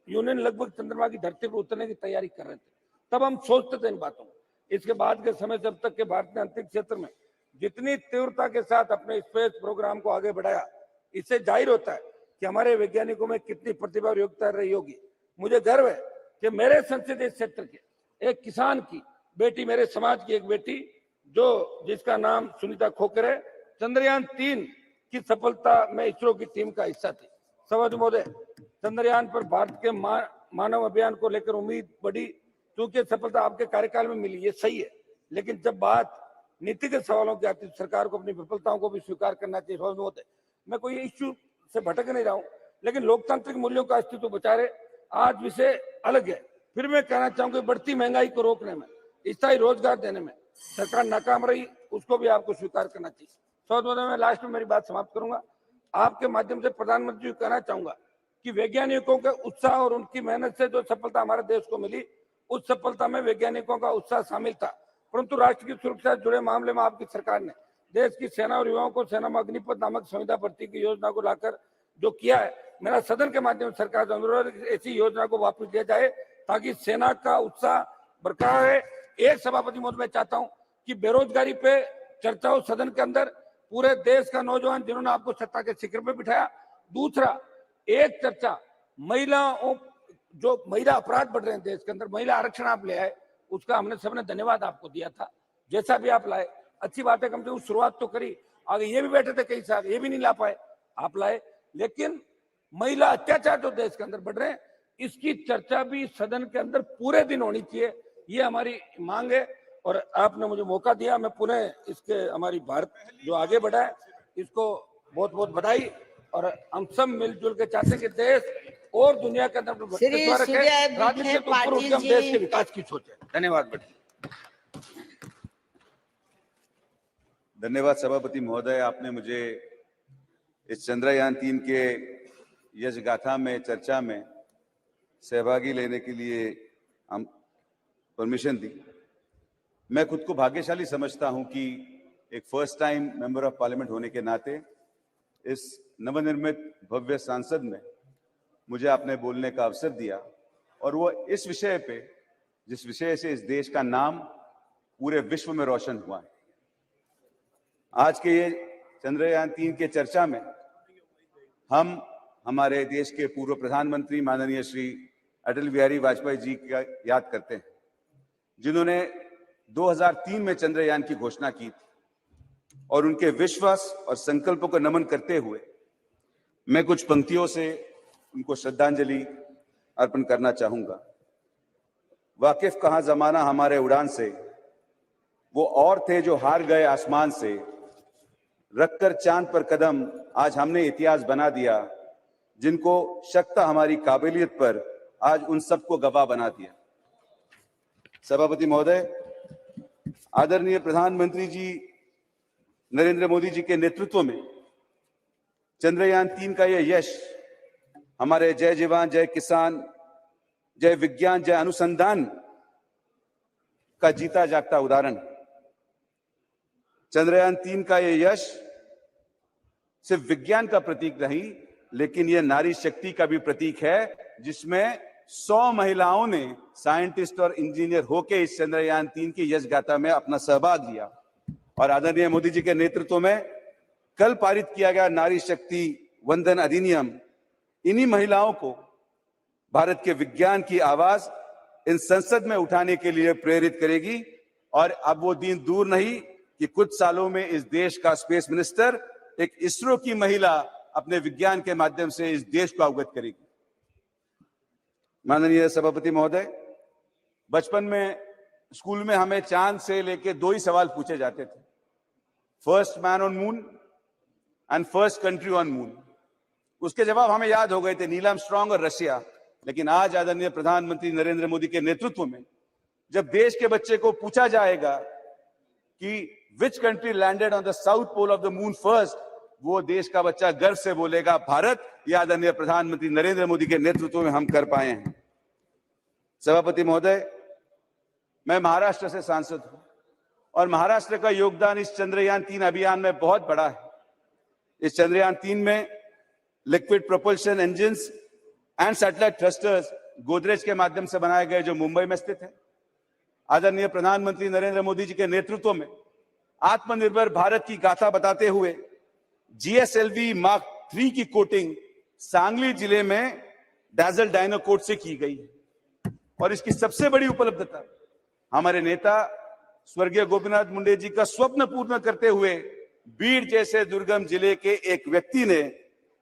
यूनियन लगभग चंद्रमा की धरती पर उतरने की तैयारी कर रहे थे। तब हम सोचते थे इन बातों को। इसके बाद के समय जब तक के भारत ने अंतरिक्ष क्षेत्र में जितनी तीव्रता के साथ अपने स्पेस प्रोग्राम को आगे बढ़ाया, इससे जाहिर होता है कि हमारे वैज्ञानिकों में कितनी प्रतिभा और योग्यता रही होगी। मुझे गर्व है कि मेरे संसदीय क्षेत्र के एक किसान की बेटी, मेरे समाज की एक बेटी जिसका नाम सुनीता खोकर है, चंद्रयान 3 की सफलता में इसरो की टीम का हिस्सा थी। सभापति महोदय, चंद्रयान पर भारत के मानव अभियान को लेकर उम्मीद बढ़ी, क्योंकि सफलता आपके कार्यकाल में मिली, ये सही है। लेकिन जब बात नीतिगत सवालों की आती है, सरकार को अपनी विफलताओं को भी स्वीकार करना चाहिए। सभापति महोदय, मैं कोई इश्यू से भटक नहीं रहा हूँ, लेकिन लोकतांत्रिक मूल्यों का अस्तित्व बचा रहे। आज विषय अलग है, फिर मैं कहना चाहूंगा बढ़ती महंगाई को रोकने में, स्थायी रोजगार देने में सरकार नाकाम रही, उसको भी आपको स्वीकार करना चाहिए। सभापति महोदय, मैं लास्ट में मेरी बात समाप्त करूंगा। आपके माध्यम से प्रधानमंत्री जी को कहना चाहूंगा कि वैज्ञानिकों के उत्साह और उनकी मेहनत से जो सफलता हमारे देश को मिली, उस सफलता में वैज्ञानिकों का उत्साह शामिल था, परंतु राष्ट्र की सुरक्षा से जुड़े मामले में आपकी सरकार ने देश की सेना और युवाओं को सेना में अग्निपथ नामक संविदा भर्ती की योजना को लाकर जो किया है, मेरा सदन के माध्यम से सरकार से अनुरोध है कि ऐसी योजना को वापस लिया जाए ताकि सेना का उत्साह बरकरार रहे। एक सभापति महोदय मैं चाहता हूं कि बेरोजगारी पे चर्चा हो सदन के अंदर, पूरे देश का नौजवान जिन्होंने आपको सत्ता के शिखर पे बिठाया। दूसरा, एक चर्चा महिलाओं, जो महिला अपराध बढ़ रहे हैं देश के अंदर, महिला आरक्षण आप ले आए, उसका हमने सबने धन्यवाद आपको दिया था। जैसा भी आप लाए अच्छी बात है, कम से कम शुरुआत तो करी। आगे ये भी बैठे थे कई साल, ये भी नहीं ला पाए, आप लाए। लेकिन महिला अत्याचार जो देश के अंदर बढ़ रहे हैं, इसकी चर्चा भी सदन के अंदर पूरे दिन होनी चाहिए, ये हमारी मांग है। और आपने मुझे मौका दिया, मैं पुनः इसके हमारी भारत जो आगे बढ़ा है इसको बहुत बहुत बधाई। और हम सब मिलजुल के चाहते हैं कि देश और दुनिया के अंदर राजनीति के ऊपर उठकर हम देश के विकास की सोचें। धन्यवाद बेटा। धन्यवाद सभापति महोदय, आपने मुझे इस चंद्रयान 3 के यश गाथा में चर्चा में सहभागी लेने के लिए हम परमिशन दी। मैं खुद को भाग्यशाली समझता हूं कि एक first time member of parliament होने के नाते इस नवनिर्मित भव्य संसद में मुझे आपने बोलने का अवसर दिया, और वो इस विषय पे जिस विषय से इस देश का नाम पूरे विश्व में रोशन हुआ है। आज के ये चंद्रयान 3 के चर्चा में हम हमारे देश के पूर्व प्रधानमंत्री माननीय श्री अटल बिहारी वाजपेयी जी का याद करते हैं, जिन्होंने 2003 में चंद्रयान की घोषणा की थी। और उनके विश्वास और संकल्पों को नमन करते हुए मैं कुछ पंक्तियों से उनको श्रद्धांजलि अर्पण करना चाहूंगा। वाकिफ कहां जमाना हमारे उड़ान से, वो और थे जो हार गए आसमान से, रखकर चांद पर कदम आज हमने इतिहास बना दिया, जिनको शक था हमारी काबिलियत पर आज उन सबको गवाह बना दिया। सभापति महोदय, आदरणीय प्रधानमंत्री जी नरेंद्र मोदी जी के नेतृत्व में चंद्रयान 3 का यह यश हमारे जय जवान जय किसान जय विज्ञान जय अनुसंधान का जीता जागता उदाहरण। चंद्रयान 3 का यह यश सिर्फ विज्ञान का प्रतीक नहीं, लेकिन यह नारी शक्ति का भी प्रतीक है, जिसमें 100 महिलाओं ने साइंटिस्ट और इंजीनियर होकर इस चंद्रयान 3 की यश गाथा में अपना सहभाग लिया। और आदरणीय मोदी जी के नेतृत्व में कल पारित किया गया नारी शक्ति वंदन अधिनियम इन्हीं महिलाओं को भारत के विज्ञान की आवाज इन संसद में उठाने के लिए प्रेरित करेगी। और अब वो दिन दूर नहीं कि कुछ सालों में इस देश का स्पेस मिनिस्टर एक इसरो की महिला अपने विज्ञान के माध्यम से इस देश को अवगत करेगी। माननीय सभापति महोदय, बचपन में स्कूल में हमें चांद से लेके 2 ही सवाल पूछे जाते थे, first man on moon and first country on moon. उसके जवाब हमें याद हो गए थे, नील आर्मस्ट्रांग और रशिया। लेकिन आज आदरणीय प्रधानमंत्री नरेंद्र मोदी के नेतृत्व में जब देश के बच्चे को पूछा जाएगा कि which country landed on the south pole of the moon first, वो देश का बच्चा गर्व से बोलेगा भारत। यह आदरणीय प्रधानमंत्री नरेंद्र मोदी के नेतृत्व में हम कर पाए हैं। सभापति महोदय, मैं महाराष्ट्र से सांसद हूं और महाराष्ट्र का योगदान इस चंद्रयान 3 अभियान में बहुत बड़ा है। इस चंद्रयान 3 में liquid propulsion engines and satellite thrusters Godrej के माध्यम से बनाए गए, जो मुंबई में स्थित है। आदरणीय प्रधानमंत्री नरेंद्र मोदी जी के नेतृत्व में आत्मनिर्भर भारत की गाथा बताते हुए GSLV मार्क 3 की कोटिंग सांगली जिले में डैजल डायनो कोट से की गई है। और इसकी सबसे बड़ी उपलब्धता हमारे नेता स्वर्गीय गोपीनाथ मुंडे जी का स्वप्न पूर्ण करते हुए बीड़ जैसे दुर्गम जिले के एक व्यक्ति ने,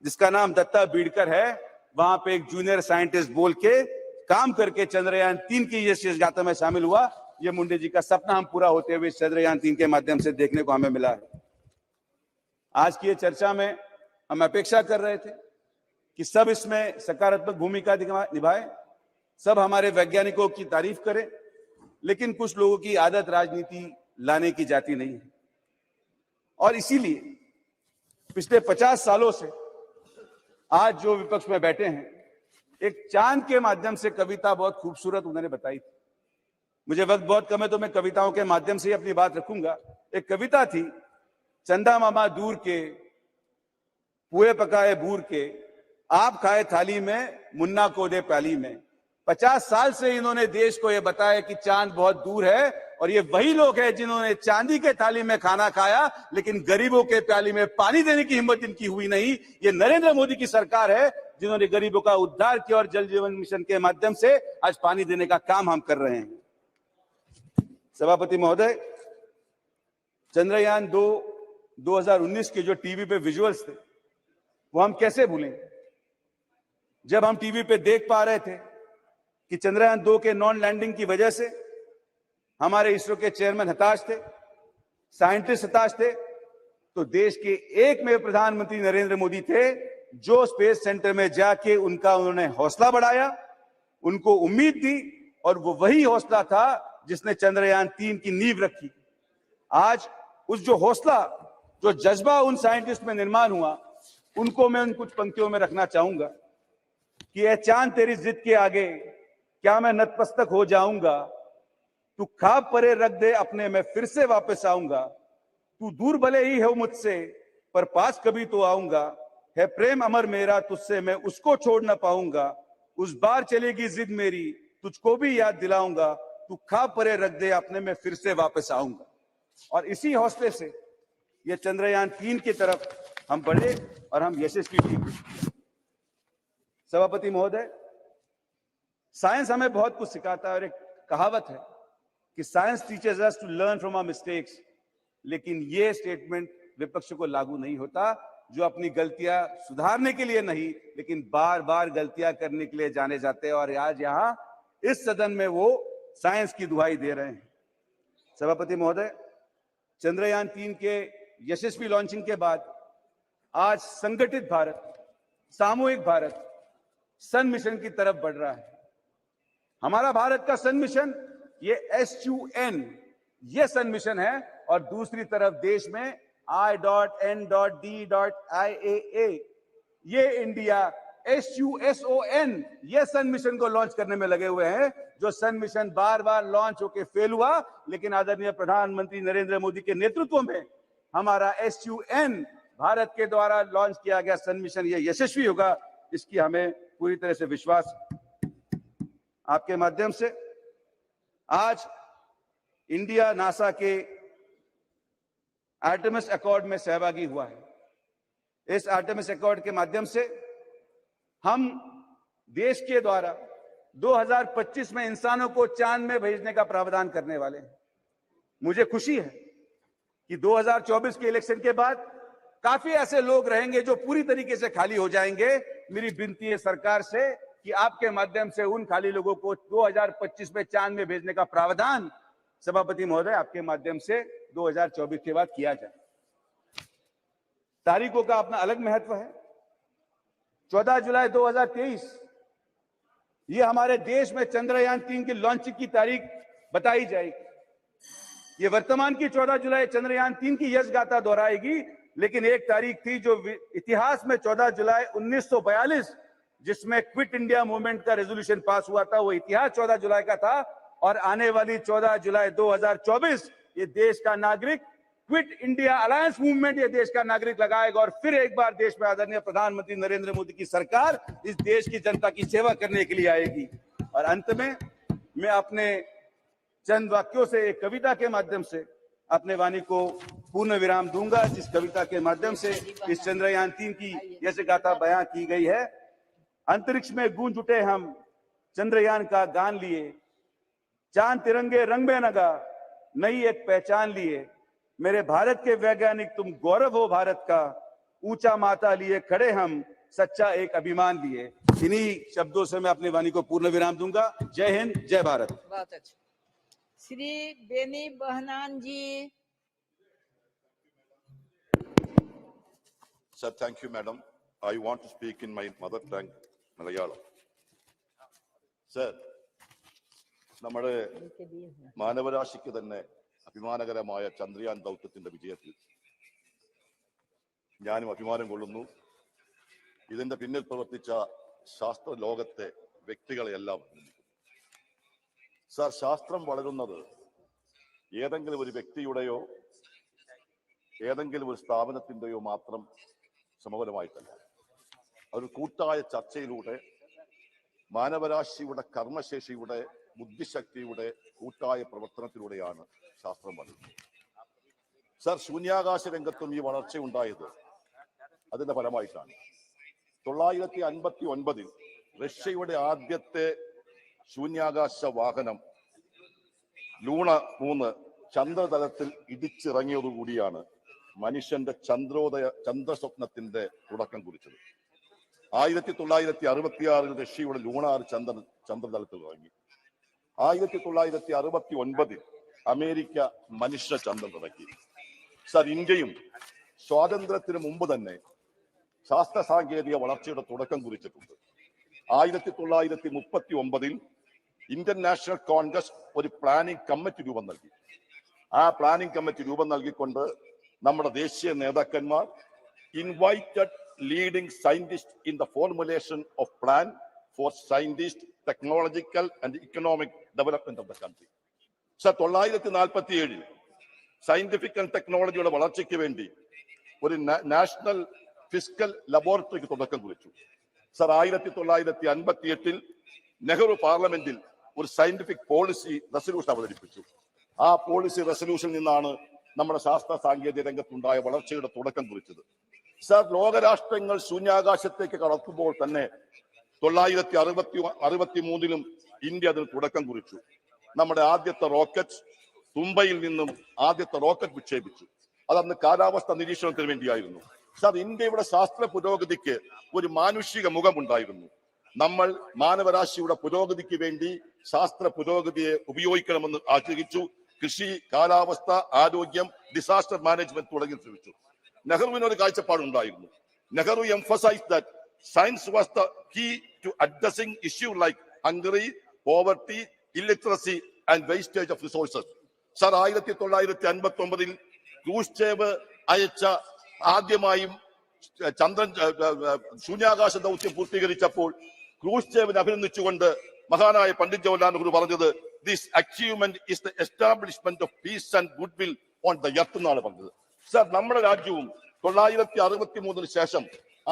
जिसका नाम दत्ता बीड़कर है, वहां पे एक जूनियर साइंटिस्ट बोल के काम करके चंद्रयान 3 की यश गाथा में शामिल हुआ। ये मुंडे जी का सपना हम पूरा होते हुए चंद्रयान 3 के माध्यम से देखने को हमें मिला है। आज की ये चर्चा में हम अपेक्षा कर रहे थे कि सब इसमें सकारात्मक भूमिका निभाए, सब हमारे वैज्ञानिकों की तारीफ करें, लेकिन कुछ लोगों की आदत राजनीति लाने की जाती नहीं है। और इसीलिए पिछले 50 सालों से आज जो विपक्ष में बैठे हैं, एक चांद के माध्यम से कविता बहुत खूबसूरत उन्होंने बताई थी। मुझे वक्त बहुत कम है तो मैं कविताओं के माध्यम से ही अपनी बात रखूंगा। एक कविता थी चंदा मामा दूर के, पुए पकाए बूर के, आप खाए थाली में, मुन्ना को दे प्याली में। 50 साल से इन्होंने देश को यह बताया कि चांद बहुत दूर है, और ये वही लोग हैं जिन्होंने चांदी के थाली में खाना खाया लेकिन गरीबों के प्याली में पानी देने की हिम्मत इनकी हुई नहीं। ये नरेंद्र मोदी की सरकार है जिन्होंने गरीबों का उद्धार किया और जल जीवन मिशन के माध्यम से आज पानी देने का काम हम कर रहे हैं। सभापति महोदय, चंद्रयान 2 2019 के जो टीवी पे विजुअल्स थे वो हम कैसे भूलें, जब हम टीवी पे देख पा रहे थे कि चंद्रयान 2 के नॉन लैंडिंग की वजह से हमारे इसरो के चेयरमैन हताश थे, साइंटिस्ट हताश थे, तो देश के एकमेव प्रधानमंत्री नरेंद्र मोदी थे जो स्पेस सेंटर में जाके उन्होंने हौसला बढ़ाया, उनको उम्मीद दी, और वो वही हौसला था जिसने चंद्रयान 3 की नींव रखी। आज उस जो हौसला, जो जज्बा उन साइंटिस्ट में निर्माण हुआ, उनको मैं उन कुछ पंक्तियों में रखना चाहूंगा कि ए चांद तेरी जिद के आगे क्या मैं नतमस्तक हो जाऊंगा, तू खाब परे रख दे अपने मैं फिर से वापस आऊंगा, तू दूर भले ही हो मुझसे पर पास कभी तो आऊंगा, है प्रेम अमर मेरा तुझसे मैं उसको छोड़ ना पाऊंगा, उस बार चलेगी जिद मेरी तुझको भी याद दिलाऊंगा, तू खाब परे रख दे अपने मैं फिर से वापस आऊंगा। और इसी हौसले से ये चंद्रयान 3 की तरफ हम बढ़े और हम यशस्वी भी हुए। सभापति महोदय, साइंस हमें बहुत कुछ सिखाता है और एक कहावत है कि science teachers us to learn from our mistakes, लेकिन ये स्टेटमेंट विपक्ष को लागू नहीं होता जो अपनी गलतियां सुधारने के लिए नहीं लेकिन बार बार गलतियां करने के लिए जाने जाते हैं, और आज यहां इस सदन में वो साइंस की दुहाई दे रहे हैं। सभापति महोदय, चंद्रयान 3 के यशस्वी लॉन्चिंग के बाद आज संगठित भारत, सामूहिक भारत सन मिशन की तरफ बढ़ रहा है। हमारा भारत का सन मिशन ये SUN ये सन मिशन है, और दूसरी तरफ देश में I.N.D.IAA ये इंडिया SUSON ये सन मिशन को लॉन्च करने में लगे हुए हैं, जो सन मिशन बार बार लॉन्च होकर फेल हुआ, लेकिन आदरणीय प्रधानमंत्री नरेंद्र मोदी के नेतृत्व में हमारा SUN भारत के द्वारा लॉन्च किया गया सन मिशन ये यशस्वी होगा, इसकी हमें पूरी तरह से विश्वास है। आपके माध्यम से आज इंडिया नासा के आर्टेमिस अकॉर्ड में सहभागी हुआ है। इस आर्टेमिस अकॉर्ड के माध्यम से हम देश के द्वारा 2025 में इंसानों को चांद में भेजने का प्रावधान करने वाले हैं। मुझे खुशी है कि 2024 के इलेक्शन के बाद काफी ऐसे लोग रहेंगे जो पूरी तरीके से खाली हो जाएंगे। मेरी विनती है सरकार से कि आपके माध्यम से उन खाली लोगों को 2025 में चांद में भेजने का प्रावधान सभापति महोदय आपके माध्यम से 2024 के बाद किया जाए। तारीखों का अपना अलग महत्व है। 14 जुलाई 2023 ये हमारे देश में चंद्रयान 3 की लॉन्चिंग की तारीख बताई जाएगी। ये वर्तमान की 14 जुलाई चंद्रयान 3 की यश गाथा दोहराएगी, लेकिन एक तारीख थी जो इतिहास में 14 जुलाई 1942 जिसमें क्विट इंडिया मूवमेंट का रेजोल्यूशन पास हुआ था, वो इतिहास 14 जुलाई का था। और आने वाली 14 जुलाई 2024 ये देश का नागरिक क्विट इंडिया अलायंस मूवमेंट ये देश का नागरिक लगाएगा, और फिर एक बार देश में आदरणीय प्रधानमंत्री नरेंद्र मोदी की सरकार इस देश की जनता की सेवा करने के लिए आएगी। और अंत में मैं अपने चंद वाक्यों से एक कविता के माध्यम से अपने वाणी को पूर्ण विराम दूंगा, जिस कविता के माध्यम से इस चंद्रयान 3 की यश गाथा बयां की गई है। अंतरिक्ष में गूंज उठे हम चंद्रयान का गान लिए, चांद तिरंगे रंग में नगा नई एक पहचान लिए, मेरे भारत के वैज्ञानिक तुम गौरव हो भारत का, ऊंचा माथा लिए खड़े हम सच्चा एक अभिमान लिए। इन्हीं शब्दों से मैं अपनी वाणी को पूर्ण विराम दूंगा। जय हिंद, जय भारत। बहुत अच्छा। श्री बेनी बहनान जी। Sir, thank you, madam. I want to speak in my mother tongue, Malayalam. Sir, നമ്മുടെ മാനവരാശിക്ക് തന്നെ അഭിമാനകരമായ ചന്ദ്രയാൻ ദൗത്യത്തിന്റെ വിജയത്തിൽ ഞാനും അഭിമാനം കൊള്ളുന്നു. ഇതിന്റെ പിന്നിൽ പ്രവർത്തിച്ച ശാസ്ത്ര ലോകത്തെ വ്യക്തികളെയെല്ലാം. സാർ, ശാസ്ത്രം വളരുന്നത് ഏതെങ്കിലും ഒരു വ്യക്തിയുടെയോ ഏതെങ്കിലും ഒരു സ്ഥാപനത്തിൻ്റെയോ മാത്രം ശ്രമഫലമായിട്ടല്ല. ഒരു കൂട്ടായ ചർച്ചയിലൂടെ മാനവരാശിയുടെ കർമ്മശേഷിയുടെ ബുദ്ധിശക്തിയുടെ കൂട്ടായ പ്രവർത്തനത്തിലൂടെയാണ് ശാസ്ത്രം വളരുന്നത്. സർ, ശൂന്യാകാശ രംഗത്തും ഈ വളർച്ച ഉണ്ടായത് അതിന്റെ ഫലമായിട്ടാണ്. 959 റഷ്യയുടെ ആദ്യത്തെ ശൂന്യാകാശ വാഹനം ലൂണ 3 ചന്ദ്രതലത്തിൽ ഇടിച്ചിറങ്ങിയതുകൂടിയാണ് മനുഷ്യന്റെ ചന്ദ്രസ്വപ്നത്തിന്റെ തുടക്കം കുറിച്ചത്. 1966 റഷ്യയുടെ ലൂണാർ ചന്ദ്രതലത്തിൽ ഇറങ്ങി. 1969 അമേരിക്ക മനുഷ്യ ചന്ദ്രൻ ഇറക്കി. സർ, ഇന്ത്യയും സ്വാതന്ത്ര്യത്തിന് മുമ്പ് തന്നെ ശാസ്ത്ര സാങ്കേതിക വളർച്ചയുടെ തുടക്കം കുറിച്ചിട്ടുണ്ട്. 1939 ഇന്ത്യൻ നാഷണൽ കോൺഗ്രസ് ഒരു പ്ലാനിംഗ് കമ്മിറ്റി രൂപം നൽകി. ആ പ്ലാനിംഗ് കമ്മിറ്റി രൂപം നൽകിക്കൊണ്ട് നമ്മുടെ ദേശീയ നേതാക്കന്മാർ invited leading scientist in the formulation of plan for scientist technological and economic development of the country. Sir, 1947 scientific and ടെക്നോളജിയുടെ വളർച്ചയ്ക്ക് വേണ്ടി ഒരു നാഷണൽ ഫിസ്ക്കൽ ലബോറട്ടറിക്ക് തുടക്കം കുറിച്ചു. സർ, 1958 നെഹ്റു പാർലമെന്റിൽ ഒരു സയന്റിഫിക് പോളിസി റെസൊല്യൂഷൻ അവതരിപ്പിച്ചു. ആ പോളിസി റെസൊല്യൂഷനിൽ നിന്നാണ് നമ്മുടെ ശാസ്ത്ര സാങ്കേതിക രംഗത്തുണ്ടായ വളർച്ചയുടെ തുടക്കം കുറിച്ചത്. സർ, ലോകരാഷ്ട്രങ്ങൾ ശൂന്യാകാശത്തേക്ക് കടക്കുമ്പോൾ തന്നെ 1963 ഇന്ത്യ അതിന് തുടക്കം കുറിച്ചു. നമ്മുടെ ആദ്യത്തെ റോക്കറ്റ് തുമ്പയിൽ നിന്നും ആദ്യത്തെ റോക്കറ്റ് വിക്ഷേപിച്ചു. അതന്ന് കാലാവസ്ഥ നിരീക്ഷണത്തിന് വേണ്ടിയായിരുന്നു. സർ, ഇന്ത്യയുടെ ശാസ്ത്ര പുരോഗതിക്ക് ഒരു മാനുഷിക മുഖമുണ്ടായിരുന്നു. നമ്മൾ മാനവരാശിയുടെ പുരോഗതിക്ക് വേണ്ടി ശാസ്ത്ര പുരോഗതിയെ ഉപയോഗിക്കണമെന്ന് ആഗ്രഹിച്ചു. കൃഷി, കാലാവസ്ഥ, ആരോഗ്യം, ഡിസാസ്റ്റർ മാനേജ്മെന്റ് തുടങ്ങി ശ്രമിച്ചു. നെഹ്റുവിന് ഒരു കാഴ്ചപ്പാടുണ്ടായിരുന്നു. Nehru emphasized that science was the key to addressing issues like hunger, poverty, illiteracy and wastage of resources. Sir, 1959 Khrushchev അയച്ച ആദ്യമായും ശൂന്യാകാശ ദൗത്യം പൂർത്തീകരിച്ചപ്പോൾ ക്രൂഷ്ചേവിനെ അഭിനന്ദിച്ചുകൊണ്ട് മഹാനായ പണ്ഡിറ്റ് ജവഹർലാൽ നെഹ്റു പറഞ്ഞത്, this achievement is the establishment of peace and good will on the earth എന്നാണ് പറഞ്ഞത്. Sir, നമ്മുടെ രാജ്യവും 963 ശേഷം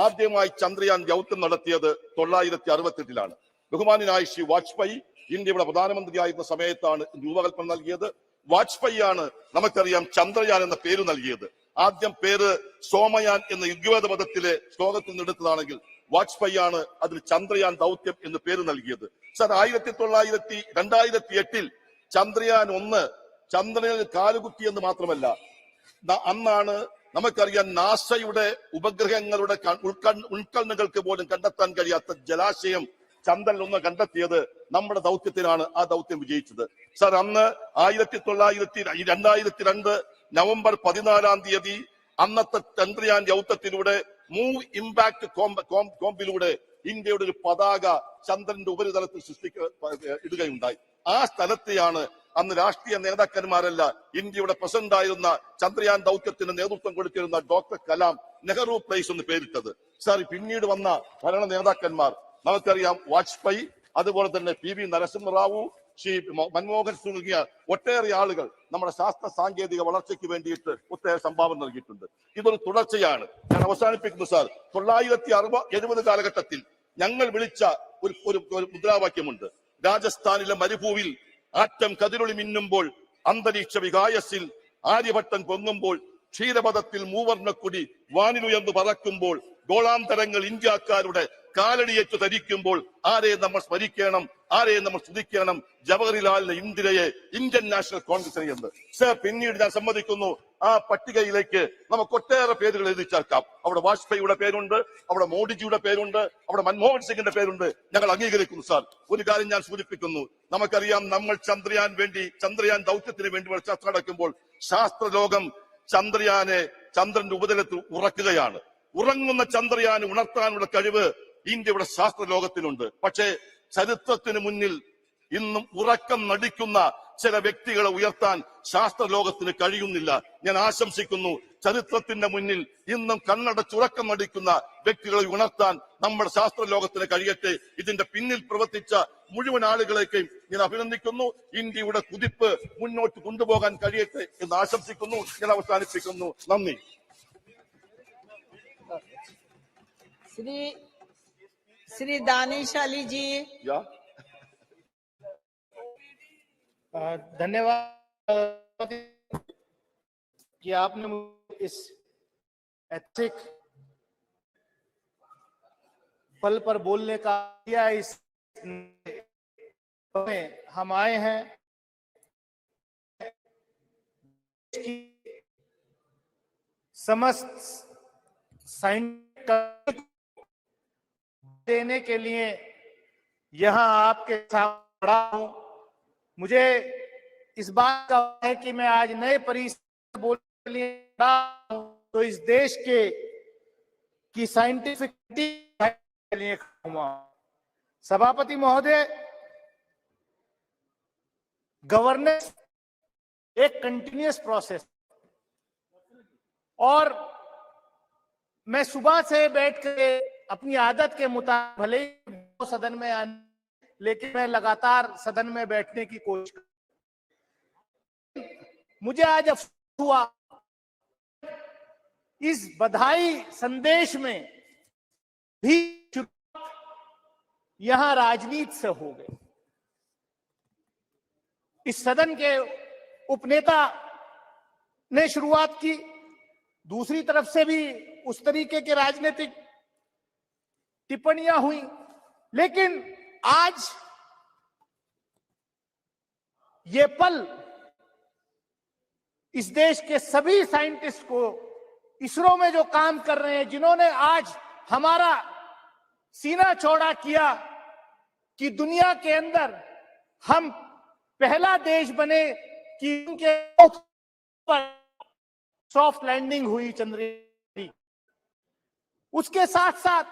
ആദ്യമായി ചന്ദ്രയാൻ ദൗത്യം നടത്തിയത് 968 ബഹുമാന്യനായ ശ്രീ വാജ്പേയി ഇന്ത്യയുടെ പ്രധാനമന്ത്രിയായിരുന്ന സമയത്താണ് രൂപകൽപ്പന നൽകിയത്. വാജ്പേയിയാണ് നമുക്കറിയാം ചന്ദ്രയാൻ എന്ന പേര് നൽകിയത്. ആദ്യം പേര് സോമയാൻ എന്ന ഋഗ്വേദ പദത്തിലെ ശ്ലോകത്തിൽ നിന്ന് എടുത്തതാണെങ്കിൽ വാജ്പേയിയാണ് അതിൽ ചന്ദ്രയാൻ ദൗത്യം എന്ന് പേര് നൽകിയത്. സർ, 2008 ചന്ദ്രയാൻ 1 ചന്ദ്രനിൽ കാലുകുത്തി എന്ന് മാത്രമല്ല, അന്നാണ് നമുക്കറിയാം നാസയുടെ ഉപഗ്രഹങ്ങളുടെ ഉൾക്കണ്ണുകൾക്ക് പോലും കണ്ടെത്താൻ കഴിയാത്ത ജലാശയം ചന്ദ്രനിൽ 1 കണ്ടെത്തിയത് നമ്മുടെ ദൗത്യത്തിനാണ്. ആ ദൗത്യം വിജയിച്ചത്. സർ, അന്ന് 2002 നവംബർ 14 അന്നത്തെ ചന്ദ്രയാൻ ദൗത്യത്തിലൂടെ മൂവ് ഇമ്പാക്ട് കോമ്പിലൂടെ ഇന്ത്യയുടെ ഒരു പതാക ചന്ദ്രന്റെ ഉപരിതലത്തിൽ ഇടുകയുണ്ടായി. ആ സ്ഥലത്തെയാണ് അന്ന് രാഷ്ട്രീയ നേതാക്കന്മാരല്ല, ഇന്ത്യയുടെ പ്രസിഡന്റ് ആയിരുന്ന ചന്ദ്രയാൻ ദൗത്യത്തിന് നേതൃത്വം കൊടുത്തിരുന്ന ഡോക്ടർ കലാം നെഹ്റു പ്ലേസ് എന്ന് പേരിട്ടത്. സാർ, പിന്നീട് വന്ന ഭരണ നേതാക്കന്മാർ നമുക്കറിയാം, വാജ്പേയി, അതുപോലെ തന്നെ PV നരസിംഹറാവു, ശ്രീ മൻമോഹൻ സിംഗ് തുടങ്ങിയ ഒട്ടേറെ ആളുകൾ നമ്മുടെ ശാസ്ത്ര സാങ്കേതിക വളർച്ചയ്ക്ക് വേണ്ടിയിട്ട് ഒട്ടേറെ സംഭാവന നൽകിയിട്ടുണ്ട്. ഇതൊരു തുടർച്ചയാണ്. ഞാൻ അവസാനിപ്പിക്കുന്നു സാർ. 1970 കാലഘട്ടത്തിൽ ഞങ്ങൾ വിളിച്ച ഒരു മുദ്രാവാക്യമുണ്ട്. രാജസ്ഥാനിലെ മരുഭൂവിൽ ആറ്റം കതിരൊളി മിന്നുമ്പോൾ, അന്തരീക്ഷ വികായസിൽ ആര്യഭട്ടൻ പൊങ്ങുമ്പോൾ, ക്ഷീരപഥത്തിൽ മൂവർണ്ണക്കൊടി വാനിലുയർന്നു പറക്കുമ്പോൾ, ഗോളാന്തരങ്ങൾ ഇന്ത്യക്കാരുടെ കാലടിയേറ്റു ധരിക്കുമ്പോൾ ആരെ നമ്മൾ സ്മരിക്കണം, ആരെ നമ്മൾ സ്തുതിക്കണം? ജവഹർലാലിനെ, ഇന്ദിരയെ, ഇന്ത്യൻ നാഷണൽ കോൺഗ്രസിനെ എന്ന്. സർ, പിന്നീട് ഞാൻ സമ്മതിക്കുന്നു, ആ പട്ടികയിലേക്ക് നമുക്ക് ഒട്ടേറെ പേരുകൾ എഴുതി ചേർക്കാം. അവിടെ വാജ്പേയിയുടെ പേരുണ്ട്, അവിടെ മോഡിജിയുടെ പേരുണ്ട്, അവിടെ മൻമോഹൻ സിംഗിന്റെ പേരുണ്ട്. ഞങ്ങൾ അംഗീകരിക്കുന്നു സാർ. ഒരു കാര്യം ഞാൻ സൂചിപ്പിക്കുന്നു, നമുക്കറിയാം നമ്മൾ ചന്ദ്രയാൻ ദൗത്യത്തിന് വേണ്ടി ചർച്ച നടക്കുമ്പോൾ ശാസ്ത്രലോകം ചന്ദ്രന്റെ ഉപരിതലത്തിൽ ഉറക്കുകയാണ്. ഉറങ്ങുന്ന ചന്ദ്രയാൻ ഉണർത്താനുള്ള കഴിവ് ഇന്ത്യയുടെ ശാസ്ത്ര ലോകത്തിനുണ്ട്. പക്ഷേ ചരിത്രത്തിന് മുന്നിൽ ഇന്നും ഉറക്കം നടിക്കുന്ന ചില വ്യക്തികളെ ഉയർത്താൻ ശാസ്ത്ര ലോകത്തിന് കഴിയുന്നില്ല. ഞാൻ ആശംസിക്കുന്നു ചരിത്രത്തിന്റെ മുന്നിൽ ഇന്നും കണ്ണടച്ചുറക്കം നടിക്കുന്ന വ്യക്തികളെ ഉണർത്താൻ നമ്മുടെ ശാസ്ത്ര ലോകത്തിന് കഴിയട്ടെ. ഇതിന്റെ പിന്നിൽ പ്രവർത്തിച്ച മുഴുവൻ ആളുകളേക്കും ഞാൻ അഭിനന്ദിക്കുന്നു. ഇന്ത്യയുടെ കുതിപ്പ് മുന്നോട്ട് കൊണ്ടുപോകാൻ കഴിയട്ടെ എന്ന് ആശംസിക്കുന്നു. ഞാൻ അവസാനിപ്പിക്കുന്നു. നന്ദി. श्री दानिश अली जी। धन्यवाद कि आपने मुझे इस ऐतिहासिक पल पर बोलने का दिया। इस में हम आए हैं समस्त साइंस देने के लिए यहां आपके साथ खड़ा हूं। मुझे इस बात का है कि मैं आज नए परिसर बोलने के लिए खड़ा हूं तो इस देश की साइंटिफिक के लिए खड़ा हुआ। सभापति महोदय, गवर्नेंस एक कंटिन्यूअस प्रोसेस और मैं सुबह से बैठ के अपनी आदत के मुताबिक भले ही सदन में आने, लेकिन मैं लगातार सदन में बैठने की कोशिश कर। मुझे आज अफसोस हुआ इस बधाई संदेश में भी यहां राजनीति से हो गई। इस सदन के उपनेता ने शुरुआत की, दूसरी तरफ से भी उस तरीके के राजनीतिक टिप्पणियां हुई, लेकिन आज ये पल इस देश के सभी साइंटिस्ट को, इसरो में जो काम कर रहे हैं, जिन्होंने आज हमारा सीना चौड़ा किया कि दुनिया के अंदर हम पहला देश बने कि उनके सॉफ्ट लैंडिंग हुई चंद्रयान। उसके साथ साथ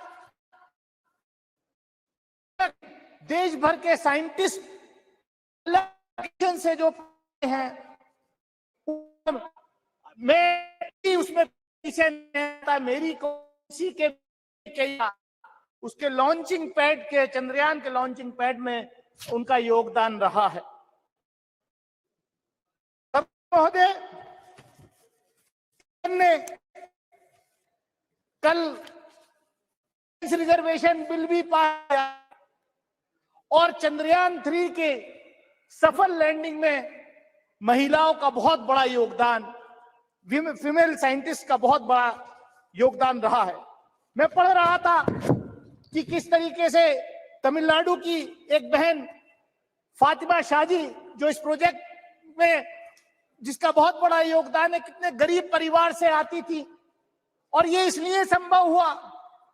देश भर के साइंटिस्ट से जो हैं, मैं उसमें पीछे नहीं था, मेरी किसी के उसके लॉन्चिंग पैड के, चंद्रयान के लॉन्चिंग पैड में उनका योगदान रहा है। महोदय ने कल रिजर्वेशन बिल भी पास किया और चंद्रयान 3 के सफल लैंडिंग में महिलाओं का बहुत बड़ा योगदान, फीमेल साइंटिस्ट का बहुत बड़ा योगदान रहा है। मैं पढ़ रहा था कि किस तरीके से तमिलनाडु की एक बहन फातिमा शाजी, जो इस प्रोजेक्ट में जिसका बहुत बड़ा योगदान है, कितने गरीब परिवार से आती थी और ये इसलिए संभव हुआ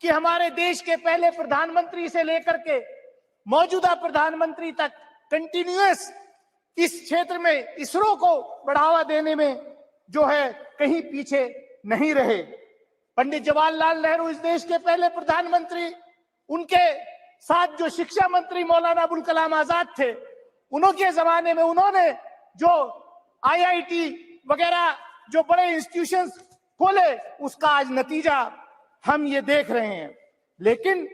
कि हमारे देश के पहले प्रधानमंत्री से लेकर के मौजूदा प्रधानमंत्री तक कंटिन्यूअस इस क्षेत्र में इसरो को बढ़ावा देने में जो है कहीं पीछे नहीं रहे। पंडित जवाहरलाल नेहरू इस देश के पहले प्रधानमंत्री, उनके साथ जो शिक्षा मंत्री मौलाना अबुल कलाम आजाद थे, उनके जमाने में उन्होंने जो IIT वगैरह जो बड़े इंस्टीट्यूशंस खोले, उसका आज नतीजा हम ये देख रहे हैं। लेकिन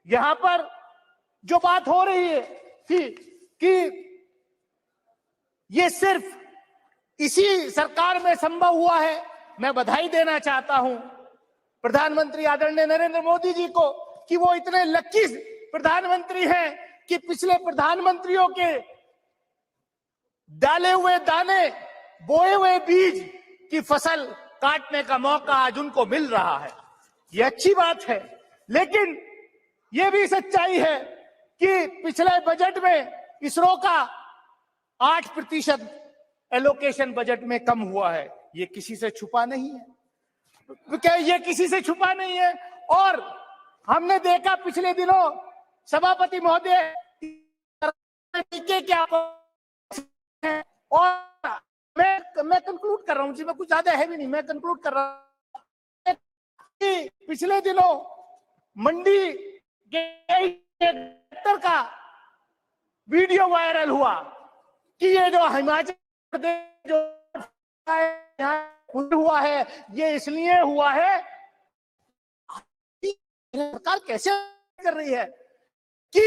यहां पर जो बात हो रही है कि ये सिर्फ इसी सरकार में संभव हुआ है। मैं बधाई देना चाहता हूं प्रधानमंत्री आदरणीय नरेंद्र मोदी जी को कि वो इतने लकी प्रधानमंत्री हैं कि पिछले प्रधानमंत्रियों के डाले हुए दाने, बोए हुए बीज की फसल काटने का मौका आज उनको मिल रहा है। ये अच्छी बात है, लेकिन ये भी सच्चाई है कि पिछले बजट में इसरो का 8% एलोकेशन बजट में कम हुआ है। ये किसी से छुपा नहीं है, क्या ये किसी से छुपा नहीं है। और हमने देखा पिछले दिनों सभापति महोदय क्या, और मैं कंक्लूड कर रहा हूं जी, मैं कुछ ज्यादा है भी नहीं, मैं कंक्लूड कर रहा हूं। पिछले दिनों मंडी के का वीडियो वायरल हुआ कि ये जो हिमाचल प्रदेश जो हुआ है ये इसलिए हुआ है सरकार कैसे कर रही है कि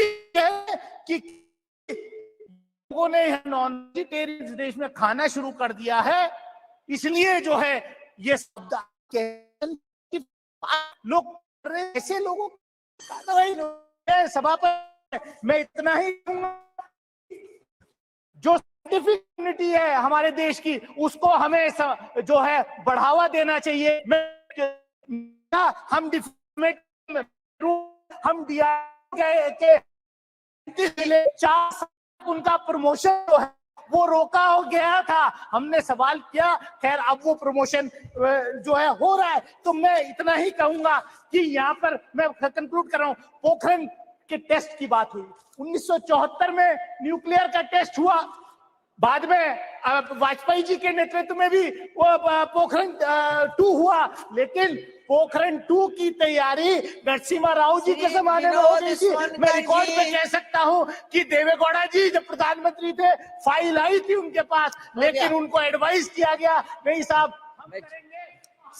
लोगों ने नॉन वेजिटेरियन देश में खाना शुरू कर दिया है, इसलिए जो है ये लोग ऐसे लोगों सभा पर मैं इतना ही जो साइंटिफिक कम्युनिटी है हमारे देश की उसको हमें जो है बढ़ावा देना चाहिए। हम दिया के 4 उनका प्रमोशन जो है वो रोका हो गया था, हमने सवाल किया, खैर अब वो प्रमोशन जो है हो रहा है। तो मैं इतना ही कहूंगा कि यहाँ पर मैं कंक्लूड कर रहा हूँ, पोखरण के टेस्ट की बात हुई, 1974 में न्यूक्लियर का टेस्ट हुआ, बाद में वाजपेयी जी के नेतृत्व में भी वो पोखरण 2 हुआ, लेकिन पोखरण 2 की तैयारी नरसिम्हा राव जी के जमाने में हो गई थी। मैं रिकॉर्ड पे कह सकता हूं कि देवेगौड़ा जी जब प्रधानमंत्री थे फाइल आई थी उनके पास, लेकिन उनको एडवाइस किया गया नहीं साहब हम करेंगे।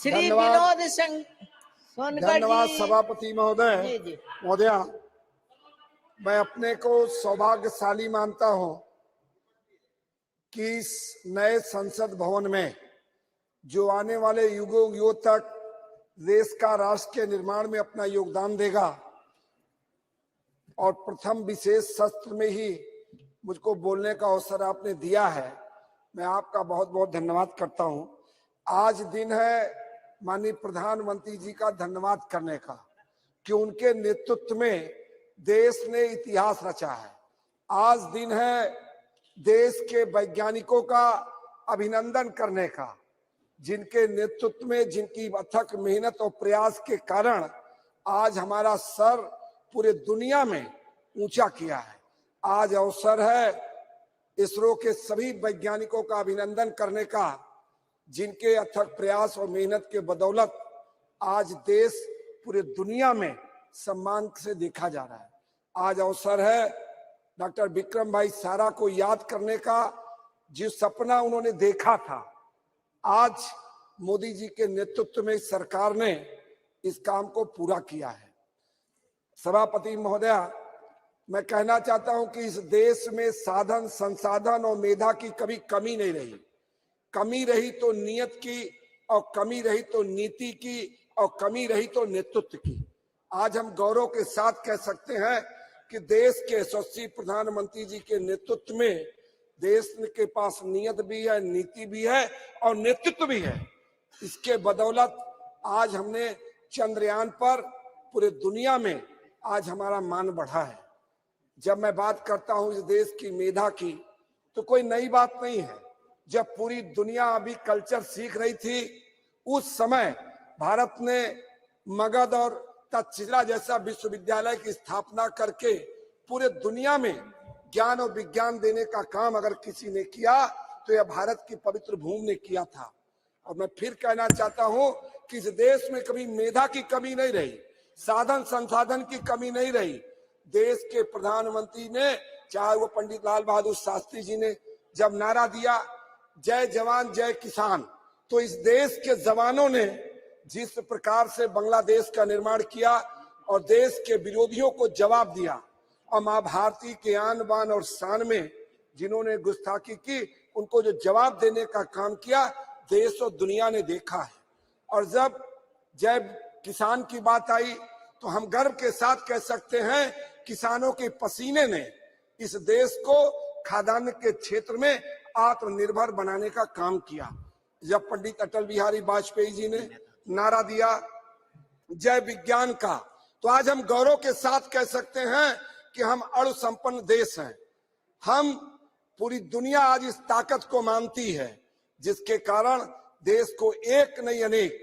श्री विनोद सोनकर धन्यवाद जी। सभापति महोदया, मैं अपने को सौभाग्यशाली मानता हूं कि इस नए संसद भवन में जो आने वाले युगों तक देश का राष्ट्र के निर्माण में अपना योगदान देगा, और प्रथम विशेष सत्र में ही मुझको बोलने का अवसर आपने दिया है, मैं आपका बहुत बहुत धन्यवाद करता हूं। आज दिन है माननीय प्रधानमंत्री जी का धन्यवाद करने का कि उनके नेतृत्व में देश ने इतिहास रचा है। आज दिन है देश के वैज्ञानिकों का अभिनंदन करने का, जिनके नेतृत्व में, जिनकी अथक मेहनत और प्रयास के कारण आज हमारा सर पूरे दुनिया में ऊंचा किया है। आज अवसर है इसरो के सभी वैज्ञानिकों का अभिनंदन करने का, जिनके अथक प्रयास और मेहनत के बदौलत आज देश पूरे दुनिया में सम्मान से देखा जा रहा है। आज अवसर है डॉक्टर विक्रम भाई सारा को याद करने का, जिस सपना उन्होंने देखा था, आज मोदी जी के नेतृत्व में सरकार ने इस काम को पूरा किया है। सभापति महोदया, मैं कहना चाहता हूं कि इस देश में साधन, संसाधन और मेधा की कभी कमी नहीं रही। कमी रही तो नियत की, और कमी रही तो नीति की, और कमी रही तो नेतृत्व की। आज हम गौरव के साथ कह सकते हैं कि देश के यशस्वी प्रधानमंत्री जी के नेतृत्व में देश के पास नियत भी है, नीति भी है और नेतृत्व भी है। इसके बदौलत आज हमने चंद्रयान पर पूरे दुनिया में आज हमारा मान बढ़ा है। जब मैं बात करता हूं इस देश की मेधा की, तो कोई नई बात नहीं है। जब पूरी दुनिया अभी कल्चर सीख रही थी, उस समय भारत ने मगध और तक्षशिला जैसा विश्वविद्यालय की स्थापना करके पूरे दुनिया में ज्ञान और विज्ञान देने का काम अगर किसी ने किया तो यह भारत की पवित्र भूमि ने किया था। और मैं फिर कहना चाहता हूं कि इस देश में कभी मेधा की कमी नहीं रही, साधन संसाधन की कमी नहीं रही। देश के प्रधानमंत्री ने, चाहे वो पंडित लाल बहादुर शास्त्री जी ने जब नारा दिया जय जवान जय किसान, तो इस देश के जवानों ने जिस प्रकार से बांग्लादेश का निर्माण किया और देश के विरोधियों को जवाब दिया, और माँ भारती के आन बान और शान में जिन्होंने गुस्ताखी की, उनको जो जवाब देने का काम किया, देश और दुनिया ने देखा है। और जब जय किसान की बात आई तो हम गर्व के साथ कह सकते हैं किसानों के पसीने ने इस देश को खाद्यान्न के क्षेत्र में आत्मनिर्भर बनाने का काम किया। जब पंडित अटल बिहारी वाजपेयी जी ने नारा दिया जय विज्ञान का, तो आज हम गौरव के साथ कह सकते हैं कि हम अणु संपन्न देश हैं। हम पूरी दुनिया आज इस ताकत को मानती है, जिसके कारण देश को एक नहीं अनेक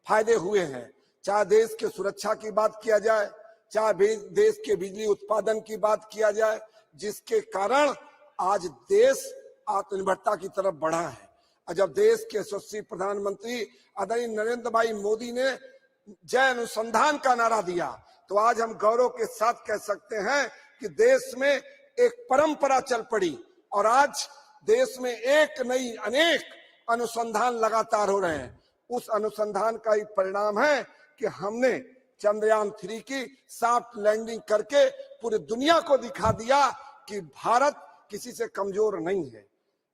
फायदे हुए हैं। चाहे देश के सुरक्षा की बात किया जाए, चाहे देश के बिजली उत्पादन की बात किया जाए, जिसके कारण आज देश आत्मनिर्भरता की तरफ बढ़ा है। और जब देश के यशस्वी प्रधानमंत्री आदरणीय नरेंद्र भाई मोदी ने जय अनुसंधान का नारा दिया, तो आज हम गौरव के साथ कह सकते हैं कि देश में एक परंपरा चल पड़ी और आज देश में एक नहीं अनेक अनुसंधान लगातार हो रहे हैं। उस अनुसंधान का ही परिणाम है कि हमने चंद्रयान 3 की सॉफ्ट लैंडिंग करके पूरी दुनिया को दिखा दिया कि भारत किसी से कमजोर नहीं है।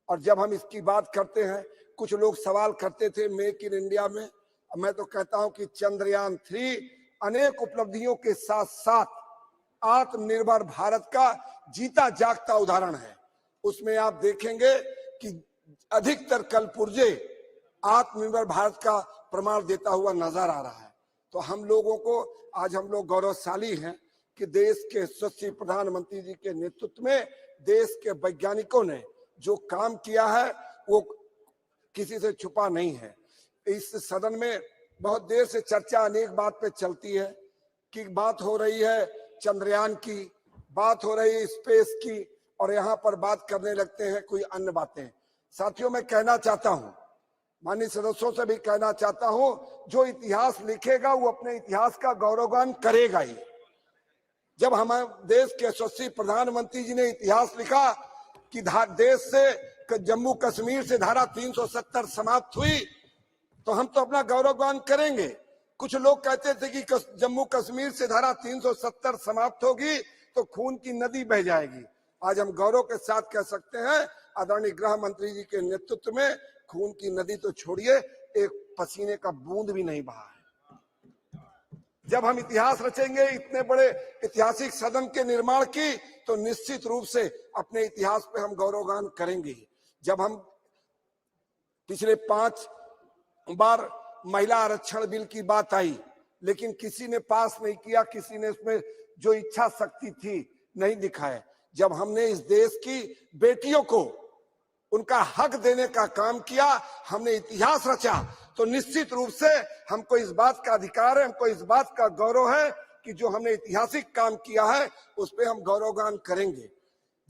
और जब हम इसकी बात करते हैं, कुछ लोग सवाल करते थे मेक इन इंडिया में, मैं तो कहता हूं कि चंद्रयान 3 अनेक उपलब्धियों के साथ साथ आत्मनिर्भर भारत का जीता जागता उदाहरण है। उसमें आप देखेंगे कि अधिकतर कलपुर्जे आत्मनिर्भर भारत का प्रमाण देता हुआ नजर आ रहा है। तो हम लोगों को आज हम लोग गौरवशाली हैं कि देश के यशस्वी प्रधानमंत्री जी के नेतृत्व में देश के वैज्ञानिकों ने जो काम किया है वो किसी से छुपा नहीं है। इस सदन में बहुत देर से चर्चा अनेक बात पे चलती है कि बात हो रही है चंद्रयान की, बात हो रही है स्पेस की, और यहाँ पर बात करने लगते हैं कोई अन्य बातें। साथियों, मैं कहना चाहता हूं, माननीय सदस्यों से भी कहना चाहता हूं, जो इतिहास लिखेगा वो अपने इतिहास का गौरवगान करेगा ही। जब हमारे देश के यशस्वी प्रधानमंत्री जी ने इतिहास लिखा कि देश से जम्मू कश्मीर से धारा 370 समाप्त हुई, तो हम तो अपना गौरवगान करेंगे। कुछ लोग कहते थे कि जम्मू कश्मीर से धारा 370 समाप्त होगी तो खून की नदी बह जाएगी। आज हम गौरव के साथ कह सकते हैं आदरणीय गृह मंत्री जी के नेतृत्व में खून की नदी तो छोड़िए, एक पसीने का बूंद भी नहीं बहा है। जब हम इतिहास रचेंगे इतने बड़े ऐतिहासिक सदन के निर्माण की, तो निश्चित रूप से अपने इतिहास पे हम गौरवगान करेंगे। जब हम पिछले 5 बार महिला आरक्षण बिल की बात आई, लेकिन किसी ने पास नहीं किया, किसी ने उसमें जो इच्छा शक्ति थी नहीं दिखाया। जब हमने इस देश की बेटियों को उनका हक देने का काम किया, हमने इतिहास रचा, तो निश्चित रूप से हमको इस बात का अधिकार है, हमको इस बात का गौरव है कि जो हमने ऐतिहासिक काम किया है उस पर हम गौरवगान करेंगे।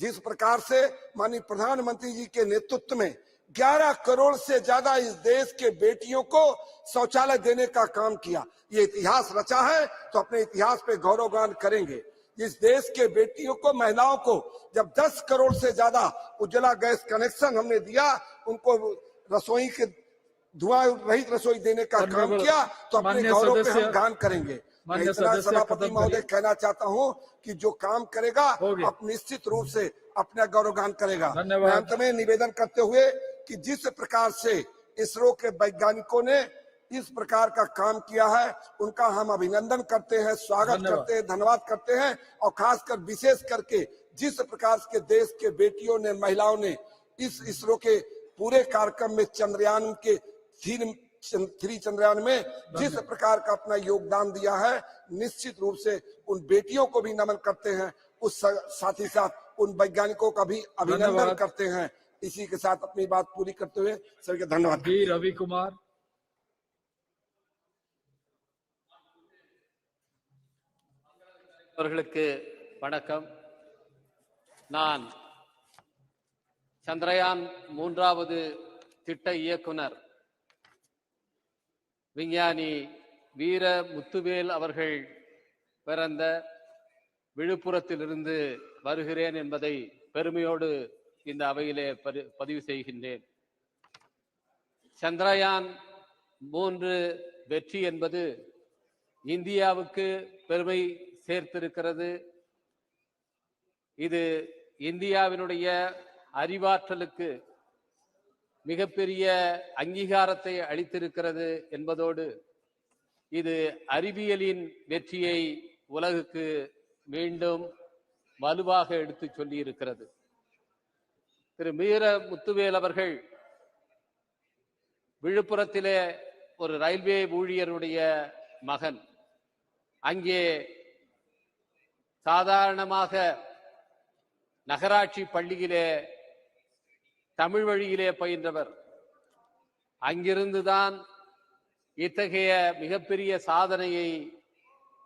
जिस प्रकार से माननीय प्रधानमंत्री जी के नेतृत्व में 11 करोड़ से ज्यादा इस देश के बेटियों को शौचालय देने का काम किया, ये इतिहास रचा है, तो अपने इतिहास पे गौरवगान करेंगे। जिस देश के बेटियों को, महिलाओं को जब 10 करोड़ से ज्यादा उज्ज्वला गैस कनेक्शन हमने दिया, उनको रसोई के धुआं रहित रसोई देने का काम किया, तो अपने गौरव पे हम गान करेंगे। मैं इतना सभापति महोदय कहना चाहता हूं कि जो काम करेगा अब निश्चित रूप से अपना गौरवगान करेगा। मैं अंत में निवेदन करते हुए कि जिस प्रकार से इसरो के वैज्ञानिकों ने इस प्रकार का काम किया है, उनका हम अभिनंदन करते हैं, स्वागत करते हैं, धन्यवाद करते हैं। और खासकर विशेष करके जिस प्रकार के देश के बेटियों ने, महिलाओं ने इस इसरो के पूरे कार्यक्रम में चंद्रयान के 3 चंद्रयान में जिस प्रकार का अपना योगदान दिया है, निश्चित रूप से उन बेटियों को भी नमन करते हैं, उस साथ ही साथ उन वैज्ञानिकों का भी अभिनंदन करते हैं। इसी के साथ अपनी बात पूरी करते हुए सभी का धन्यवाद। रवि कुमार। அவர்களுக்கு வணக்கம். நான் சந்திரயான் 3வது திட்ட இயக்குனர் விஞ்ஞானி வீர முத்துவேல் அவர்கள் பிறந்த விழுப்புரத்திலிருந்து வருகிறேன் என்பதை பெருமையோடு இந்த அவையிலே பதிவு செய்கின்றேன். சந்திரயான் 3 வெற்றி என்பது இந்தியாவுக்கு பெருமை சேர்த்திருக்கிறது. இது இந்தியாவினுடைய அறிவாற்றலுக்கு மிகப்பெரிய அங்கீகாரத்தை அளித்திருக்கிறது என்பதோடு இது அறிவியலின் வெற்றியை உலகுக்கு மீண்டும் வலுவாக எடுத்துச் சொல்லி இருக்கிறது. திரு வீர முத்துவேல் அவர்கள் விழுப்புரத்திலே ஒரு ரயில்வே ஊழியருடைய மகன். அங்கே சாதாரணமாக நகராட்சி பள்ளியிலே தமிழ் வழியிலே பயின்றவர். அங்கிருந்துதான் இத்தகைய மிகப்பெரிய சாதனையை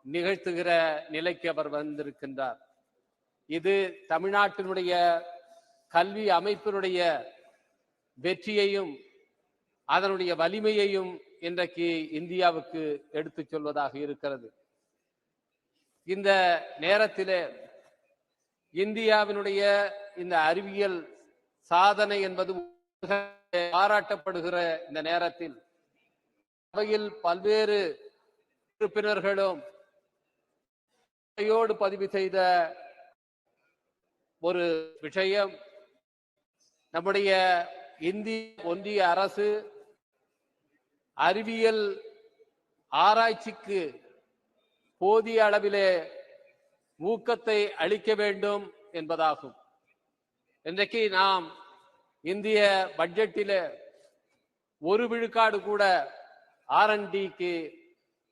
நிகழ்த்துகிற நிலைக்கு அவர் வந்திருக்கின்றார். இது தமிழ்நாட்டினுடைய கல்வி அமைப்பினுடைய வெற்றியையும் அதனுடைய வலிமையையும் இன்றைக்கு இந்தியாவுக்கு எடுத்துச் சொல்வதாக இருக்கிறது. இந்த நேரத்திலே இந்தியாவினுடைய இந்த அறிவியல் சாதனை என்பது பாராட்டப்படுகிற இந்த நேரத்தில் சபையில் பல்வேறு உறுப்பினர்களும் பதிவு செய்த ஒரு விஷயம், நம்முடைய இந்திய ஒன்றிய அரசு அறிவியல் ஆராய்ச்சிக்கு போதிய அளவிலே ஊக்கத்தை அளிக்க வேண்டும் என்பதாகும். இன்றைக்கு நாம் இந்திய பட்ஜெட்டிலே 1 விழுக்காடு கூட R&Dக்கு,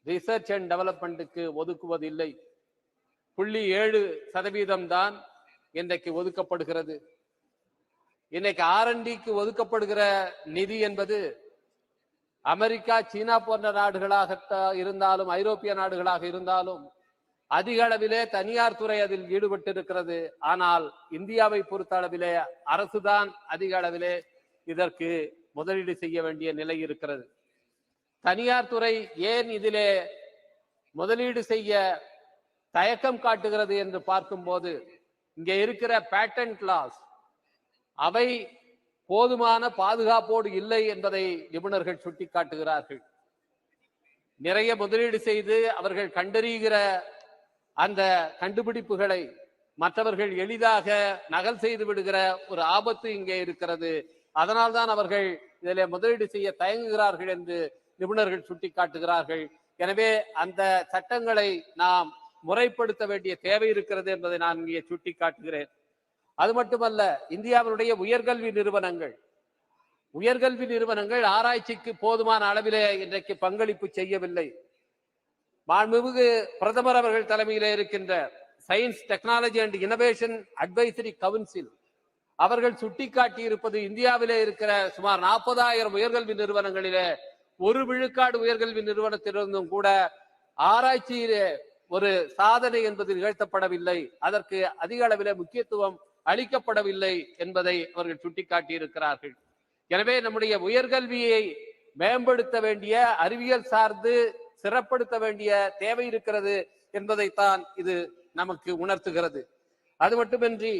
ரிசர்ச் அண்ட் டெவலப்மெண்ட்டுக்கு ஒதுக்குவதில்லை. 0.7% தான் இன்றைக்கு ஒதுக்கப்படுகிறது. இன்னைக்கு R&Dக்கு ஒதுக்கப்படுகிற நிதி என்பது அமெரிக்கா, சீனா போன்ற நாடுகளாக இருந்தாலும், ஐரோப்பிய நாடுகளாக இருந்தாலும் அதிக அளவிலே தனியார் துறை அதில் ஈடுபட்டு இருக்கிறது. ஆனால் இந்தியாவை பொறுத்த அளவிலே அரசுதான் அதிக அளவிலே இதற்கு முதலீடு செய்ய வேண்டிய நிலை இருக்கிறது. தனியார் துறை ஏன் இதிலே முதலீடு செய்ய தயக்கம் காட்டுகிறது என்று பார்க்கும்போது, இங்கே இருக்கிற பேட்டன்ட் லாஸ் அவை போதுமான பாதுகாப்போடு இல்லை என்பதை நிபுணர்கள் சுட்டிக்காட்டுகிறார்கள். நிறைய முதலீடு செய்து அவர்கள் கண்டறிகிற அந்த கண்டுபிடிப்புகளை மற்றவர்கள் எளிதாக நகல் செய்து விடுகிற ஒரு ஆபத்து இங்கே இருக்கிறது. அதனால்தான் அவர்கள் இதில் முதலீடு செய்ய தயங்குகிறார்கள் என்று நிபுணர்கள் சுட்டிக்காட்டுகிறார்கள். எனவே அந்த சட்டங்களை நாம் முறைப்படுத்த வேண்டிய தேவை இருக்கிறது என்பதை நான் இங்கே சுட்டிக்காட்டுகிறேன். அது மட்டுமல்ல, இந்தியாவினுடைய உயர்கல்வி நிறுவனங்கள் ஆராய்ச்சிக்கு போதுமான அளவிலே இன்றைக்கு பங்களிப்பு செய்யவில்லை. மாண்புமிகு பிரதமர் அவர்கள் தலைமையிலே இருக்கின்ற science, technology and innovation advisory council அவர்கள் சுட்டிக்காட்டி இருப்பது, இந்தியாவிலே இருக்கிற சுமார் 40,000 உயர்கல்வி நிறுவனங்களிலே 1 விழுக்காடு உயர்கல்வி நிறுவனத்திலிருந்தும் கூட ஆராய்ச்சியிலே ஒரு சாதனை என்பது நிகழ்த்தப்படவில்லை, அதற்கு அதிக அளவிலே முக்கியத்துவம் அளிக்கப்படவில்லை என்பதை அவர்கள் சுட்டிக்காட்டி இருக்கிறார்கள். எனவே நம்முடைய உயர்கல்வியை மேம்படுத்த வேண்டிய, அறிவியல் சார்ந்து சிறப்படுத்த வேண்டிய தேவை இருக்கிறது என்பதைத்தான் இது நமக்கு உணர்த்துகிறது. அது மட்டுமின்றி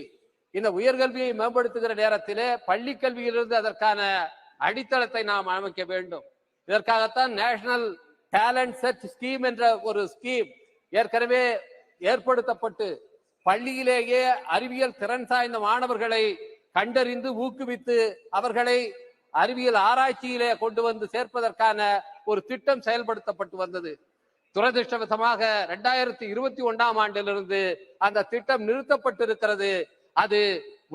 இந்த உயர்கல்வியை மேம்படுத்துகிற நேரத்திலே பள்ளி கல்வியிலிருந்து அதற்கான அடித்தளத்தை நாம் அமைக்க வேண்டும். இதற்காகத்தான் நேஷனல் டேலண்ட் சர்ச் ஸ்கீம் என்ற ஒரு ஸ்கீம் ஏற்கனவே ஏற்படுத்தப்பட்டு பள்ளியிலேயே அறிவியல் திறன் சாய்ந்த மாணவர்களை கண்டறிந்து ஊக்குவித்து அவர்களை அறிவியல் ஆராய்ச்சியிலே கொண்டு வந்து சேர்ப்பதற்கான ஒரு திட்டம் செயல்படுத்தப்பட்டு வந்தது. துரதிருஷ்டவசமாக 2021ஆம் ஆண்டிலிருந்து அந்த திட்டம் நிறுத்தப்பட்டிருக்கிறது. அது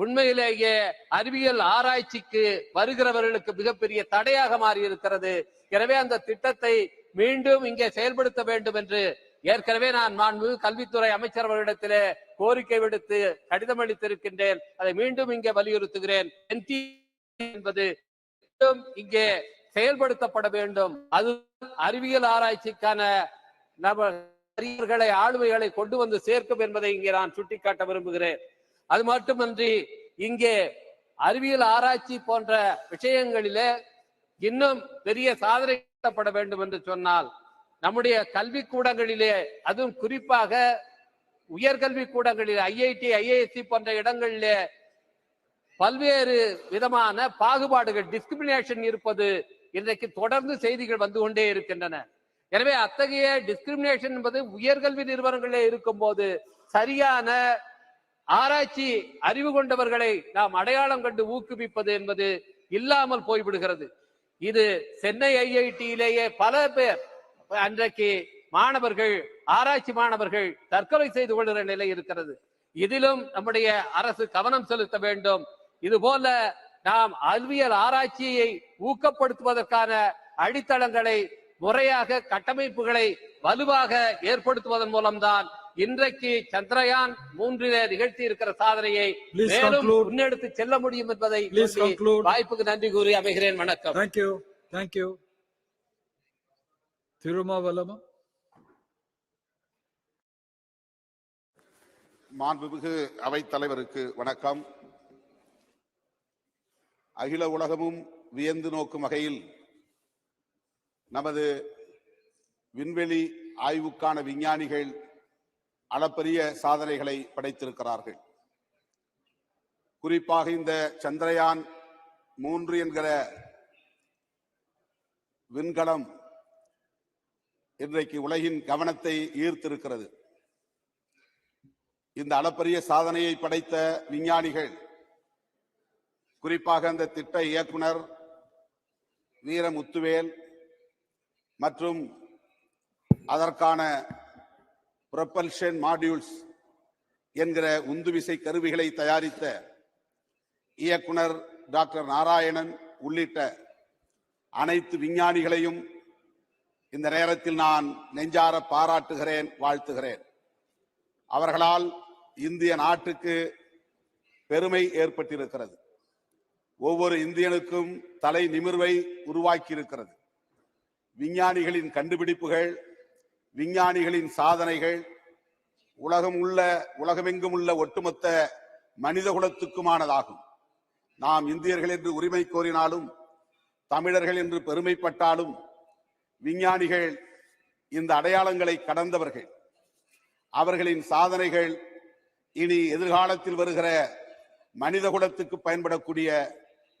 உண்மையிலேயே அறிவியல் ஆராய்ச்சிக்கு வருகிறவர்களுக்கு மிகப்பெரிய தடையாக மாறி இருக்கிறது. எனவே அந்த திட்டத்தை மீண்டும் இங்கே செயல்படுத்த வேண்டும் என்று ஏற்கனவே நான் மாண்புமிகு கல்வித்துறை அமைச்சர் அவர்களிடத்திலே கோரிக்கை விடுத்து கடிதம் அளித்திருக்கின்றேன். அதை மீண்டும் இங்கே வலியுறுத்துகிறேன். என்பது இங்கே செயல்படுத்தப்பட வேண்டும். அது அறிவியல் ஆராய்ச்சிக்கான அறிஞர்களை, ஆளுமைகளை கொண்டு வந்து சேர்க்கும் என்பதை இங்கே நான் சுட்டிக்காட்ட விரும்புகிறேன். அது மட்டுமன்றி இங்கே அறிவியல் ஆராய்ச்சி போன்ற விஷயங்களிலே இன்னும் பெரிய சாதனை காட்டப்பட வேண்டும் என்று சொன்னால், நம்முடைய கல்வி கூடங்களிலே, அதுவும் குறிப்பாக உயர்கல்வி கூடங்களில் IIT, IISc போன்ற இடங்களிலே பல்வேறு விதமான பாகுபாடுகள், டிஸ்கிரிமினேஷன் இருப்பது இன்றைக்கு தொடர்ந்து செய்திகள் வந்து கொண்டே இருக்கின்றன. எனவே அத்தகைய டிஸ்கிரிமினேஷன் என்பது உயர்கல்வி நிறுவனங்களிலே இருக்கும் போது சரியான ஆராய்ச்சி அறிவு கொண்டவர்களை நாம் அடையாளம் கண்டு ஊக்குவிப்பது என்பது இல்லாமல் போய்விடுகிறது. இது சென்னை IITயிலேயே பல பேர் அன்றைக்கு மாணவர்கள், ஆராய்ச்சி மாணவர்கள் தற்கொலை செய்து கொள்கிற நிலை இருக்கிறது. இதிலும் நம்முடைய அரசு கவனம் செலுத்த வேண்டும். இது போல நாம் அறிவியல் ஆராய்ச்சியை ஊக்கப்படுத்துவதற்கான அடித்தளங்களை, முறையாக கட்டமைப்புகளை வலுவாக ஏற்படுத்துவதன் மூலம்தான் இன்றைக்கு சந்திரயான் 3 நிகழ்த்தி இருக்கிற சாதனையை மேலும் முன்னெடுத்து செல்ல முடியும் என்பதை வாய்ப்புக்கு நன்றி கூறி அமைகிறேன். வணக்கம். தேங்க்யூ. திருமாவளவன். மாண்புமிகு அவைத்தலைவருக்கு வணக்கம். அகில உலகமும் வியந்து நோக்கும் வகையில் நமது விண்வெளி ஆய்வுக்கான விஞ்ஞானிகள் அளப்பரிய சாதனைகளை படைத்திருக்கிறார்கள். குறிப்பாக இந்த சந்திரயான் 3 என்கிற விண்கலம் இன்றைக்கு உலகின் கவனத்தை ஈர்த்திருக்கிறது. இந்த அளப்பரிய சாதனையை படைத்த விஞ்ஞானிகள், குறிப்பாக அந்த திட்ட இயக்குனர் வீரமுத்துவேல் மற்றும் அதற்கான ப்ரொபல்ஷன் மாடியூல்ஸ் என்கிற உந்துவிசை கருவிகளை தயாரித்த இயக்குனர் டாக்டர் நாராயணன் உள்ளிட்ட அனைத்து விஞ்ஞானிகளையும் இந்த நேரத்தில் நான் நெஞ்சார பாராட்டுகிறேன், வாழ்த்துகிறேன். அவர்களால் இந்திய நாட்டுக்கு பெருமை ஏற்பட்டிருக்கிறது. ஒவ்வொரு இந்தியனுக்கும் தலை நிமிர்வை உருவாக்கி இருக்கிறது. விஞ்ஞானிகளின் கண்டுபிடிப்புகள், விஞ்ஞானிகளின் சாதனைகள் உலகமெங்கும் உள்ள ஒட்டுமொத்த மனித குலத்துக்குமானதாகும். நாம் இந்தியர்கள் என்று உரிமை கோரினாலும், தமிழர்கள் என்று பெருமைப்பட்டாலும், விஞ்ஞானிகள் இந்த அடையாளங்களை கடந்தவர்கள். அவர்களின் சாதனைகள் இனி எதிர்காலத்தில் வருகிற மனித குலத்துக்கு பயன்படக்கூடிய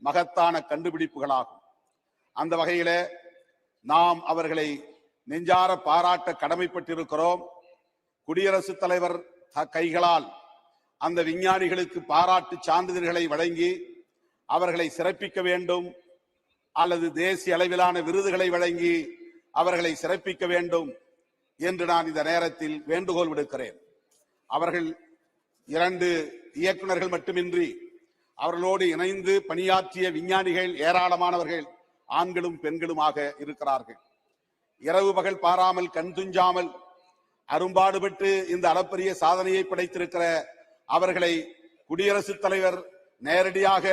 மகத்தான கண்டுபிடிப்புகளாகும். அந்த வகையில நாம் அவர்களை நெஞ்சார பாராட்ட கடமைப்பட்டிருக்கிறோம். குடியரசுத் தலைவர் கைகளால் அந்த விஞ்ஞானிகளுக்கு பாராட்டு சான்றிதழ்களை வழங்கி அவர்களை சிறப்பிக்க வேண்டும், அல்லது தேசிய அளவிலான விருதுகளை வழங்கி அவர்களை சிறப்பிக்க வேண்டும் என்று நான் இந்த நேரத்தில் வேண்டுகோள் விடுக்கிறேன். அவர்கள் 2 இயக்குநர்கள் மட்டுமின்றி அவர்களோடு இணைந்து பணியாற்றிய விஞ்ஞானிகள் ஏராளமானவர்கள் ஆண்களும் பெண்களுமாக இருக்கிறார்கள். இரவு பகல் பாராமல் கண் துஞ்சாமல் அரும்பாடுபட்டு இந்த அளப்பரிய சாதனையை படைத்திருக்கிற அவர்களை குடியரசுத் தலைவர் நேரடியாக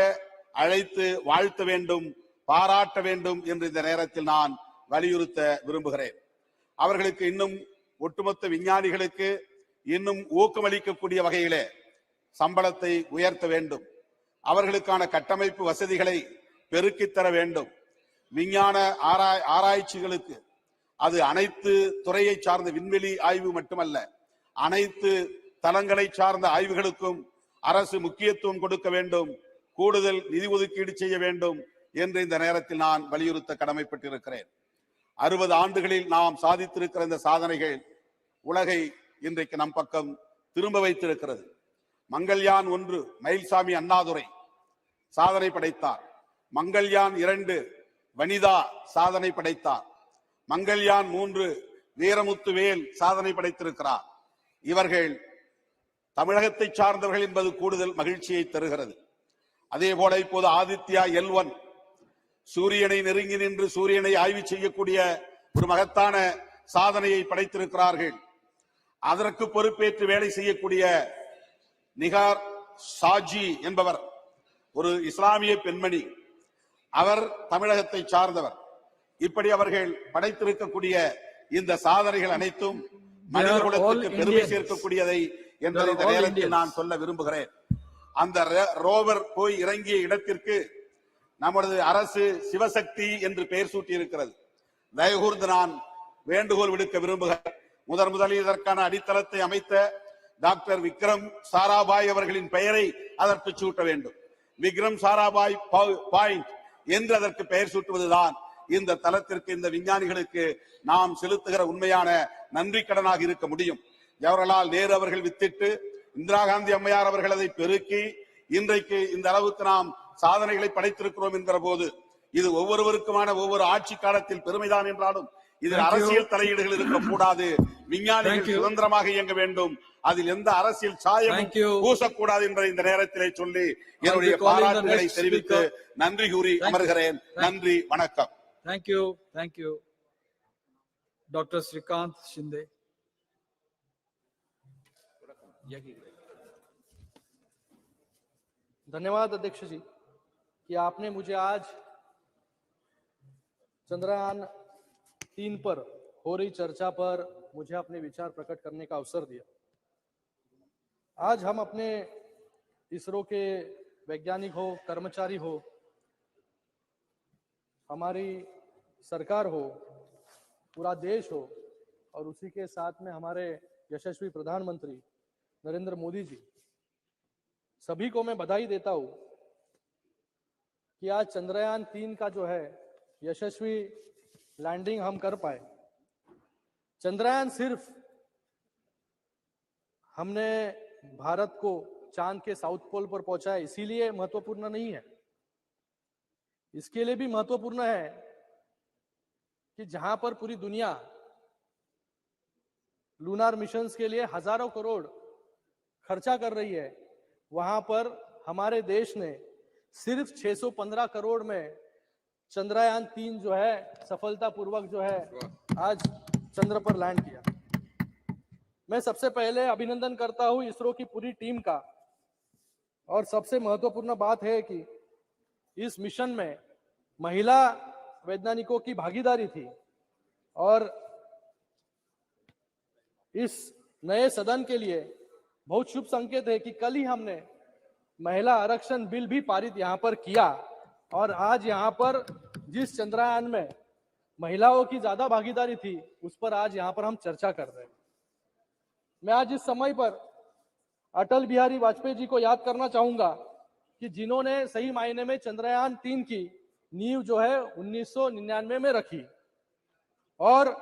அழைத்து வாழ்த்த வேண்டும், பாராட்ட வேண்டும் என்று இந்த நேரத்தில் நான் வலியுறுத்த விரும்புகிறேன். அவர்களுக்கு இன்னும் ஒட்டுமொத்த விஞ்ஞானிகளுக்கு இன்னும் ஊக்கமளிக்கக்கூடிய வகையிலே சம்பளத்தை உயர்த்த வேண்டும். அவர்களுக்கான கட்டமைப்பு வசதிகளை பெருக்கித் தர வேண்டும். விஞ்ஞான ஆராய்ச்சிகளுக்கு, அது அனைத்து துறையை சார்ந்த விண்வெளி ஆய்வு மட்டுமல்ல, அனைத்து தளங்களை சார்ந்த ஆய்வுகளுக்கும் அரசு முக்கியத்துவம் கொடுக்க வேண்டும், கூடுதல் நிதி ஒதுக்கீடு செய்ய வேண்டும் என்று இந்த நேரத்தில் நான் வலியுறுத்த கடமைப்பட்டிருக்கிறேன். 60 ஆண்டுகளில் நாம் சாதித்திருக்கிற இந்த சாதனைகள் உலகை இன்றைக்கு நம் பக்கம் திரும்ப வைத்திருக்கிறது. மங்கள்யான் 1 மயில்சாமி அண்ணாதுரை சாதனை படைத்தார். மங்கள்யான் 2 வனிதா சாதனை படைத்தார். மங்கள்யான் 3 வீரமுத்துவேல் சாதனை படைத்திருக்கிறார். இவர்கள் தமிழகத்தை சார்ந்தவர்கள் என்பது கூடுதல் மகிழ்ச்சியை தருகிறது. அதே போல இப்போது ஆதித்யா L1 சூரியனை நெருங்கி நின்று சூரியனை ஆய்வு செய்யக்கூடிய ஒரு மகத்தான சாதனையை படைத்திருக்கிறார்கள். அதற்கு பொறுப்பேற்று வேலை செய்யக்கூடிய நிகார் சாஜி என்பவர் ஒரு இஸ்லாமிய பெண்மணி, அவர் தமிழகத்தை சார்ந்தவர். இப்படி அவர்கள் படைத்திருக்கக்கூடிய இந்த சாதனைகள் அனைத்தும் மனித குலத்துக்கு பெருமை சேர்க்கக்கூடியதை என்பதை இந்த நேரத்தில் நான் சொல்ல விரும்புகிறேன். அந்த ரோவர் போய் இறங்கிய இடத்திற்கு நமது அரசு சிவசக்தி என்று பெயர் சூட்டி இருக்கிறது. தயவுகூர்ந்து நான் வேண்டுகோள் விடுக்க விரும்புகிறேன். முதலில் இதற்கான அடித்தளத்தை அமைத்த டாக்டர் விக்ரம் சாராபாய் அவர்களின் பெயரை அதற்கு சூட்ட வேண்டும். விக்ரம் சாராபாய் பாயிண்ட் என்று அதற்கு பெயர் சூட்டுவதுதான் இந்த தளத்திற்கு, இந்த விஞ்ஞானிகளுக்கு நாம் செலுத்துகிற உண்மையான நன்றி கடனாக இருக்க முடியும். ஜவஹர்லால் நேரு அவர்கள் வித்திட்டு இந்திரா காந்தி அம்மையார் அவர்கள் அதை பெருக்கி இன்றைக்கு இந்த அளவுக்கு நாம் சாதனைகளை படைத்திருக்கிறோம் என்கிற போது இது ஒவ்வொருவருக்குமான ஒவ்வொரு ஆட்சி காலத்தில் பெருமைதான் என்றாலும் இதில் அரசியல் தலையீடுகள் இருக்கக்கூடாது. விஞ்ஞானிகள் சுதந்திரமாக இயங்க வேண்டும், அதில் எந்த அரசியல் சாயம் பூசக்கூடாது என்பதை இந்த நேரத்திலே சொல்லி என்னுடைய பாராட்டுகளை தெரிவித்து நன்றி கூறி அமர்கிறேன். நன்றி, வணக்கம். Thank you. Dr. Srikanth Shinde. धन्यवाद अध्यक्ष जी कि आपने मुझे आज चंद्रयान 3 पर हो रही चर्चा पर मुझे अपने विचार प्रकट करने का अवसर दिया। आज हम अपने इसरो के वैज्ञानिक हो, कर्मचारी हो, हमारी सरकार हो, पूरा देश हो और उसी के साथ में हमारे यशस्वी प्रधानमंत्री नरेंद्र मोदी जी सभी को मैं बधाई देता हूं कि आज चंद्रयान 3 का जो है यशस्वी लैंडिंग हम कर पाए। चंद्रयान सिर्फ हमने भारत को चांद के साउथ पोल पर पहुंचाया इसीलिए महत्वपूर्ण नहीं है, इसके लिए भी महत्वपूर्ण है कि जहां पर पूरी दुनिया लूनार मिशंस के लिए हजारों करोड़ खर्चा कर रही है, वहां पर हमारे देश ने सिर्फ 615 करोड़ में चंद्रयान 3 जो है सफलतापूर्वक जो है आज चंद्र पर लैंड किया। मैं सबसे पहले अभिनंदन करता हूं इसरो की पूरी टीम का, और सबसे महत्वपूर्ण बात है कि इस मिशन में महिला वैज्ञानिकों की भागीदारी थी, और इस नए सदन के लिए बहुत शुभ संकेत है कि कल ही हमने महिला आरक्षण बिल भी पारित यहां पर किया, और आज यहां पर जिस चंद्रयान में महिलाओं की ज्यादा भागीदारी थी उस पर आज यहां पर हम चर्चा कर रहे हैं। मैं आज इस समय पर अटल बिहारी वाजपेयी जी को याद करना चाहूंगा कि जिन्होंने सही मायने में चंद्रयान 3 की नींव जो है 1999 में रखी, और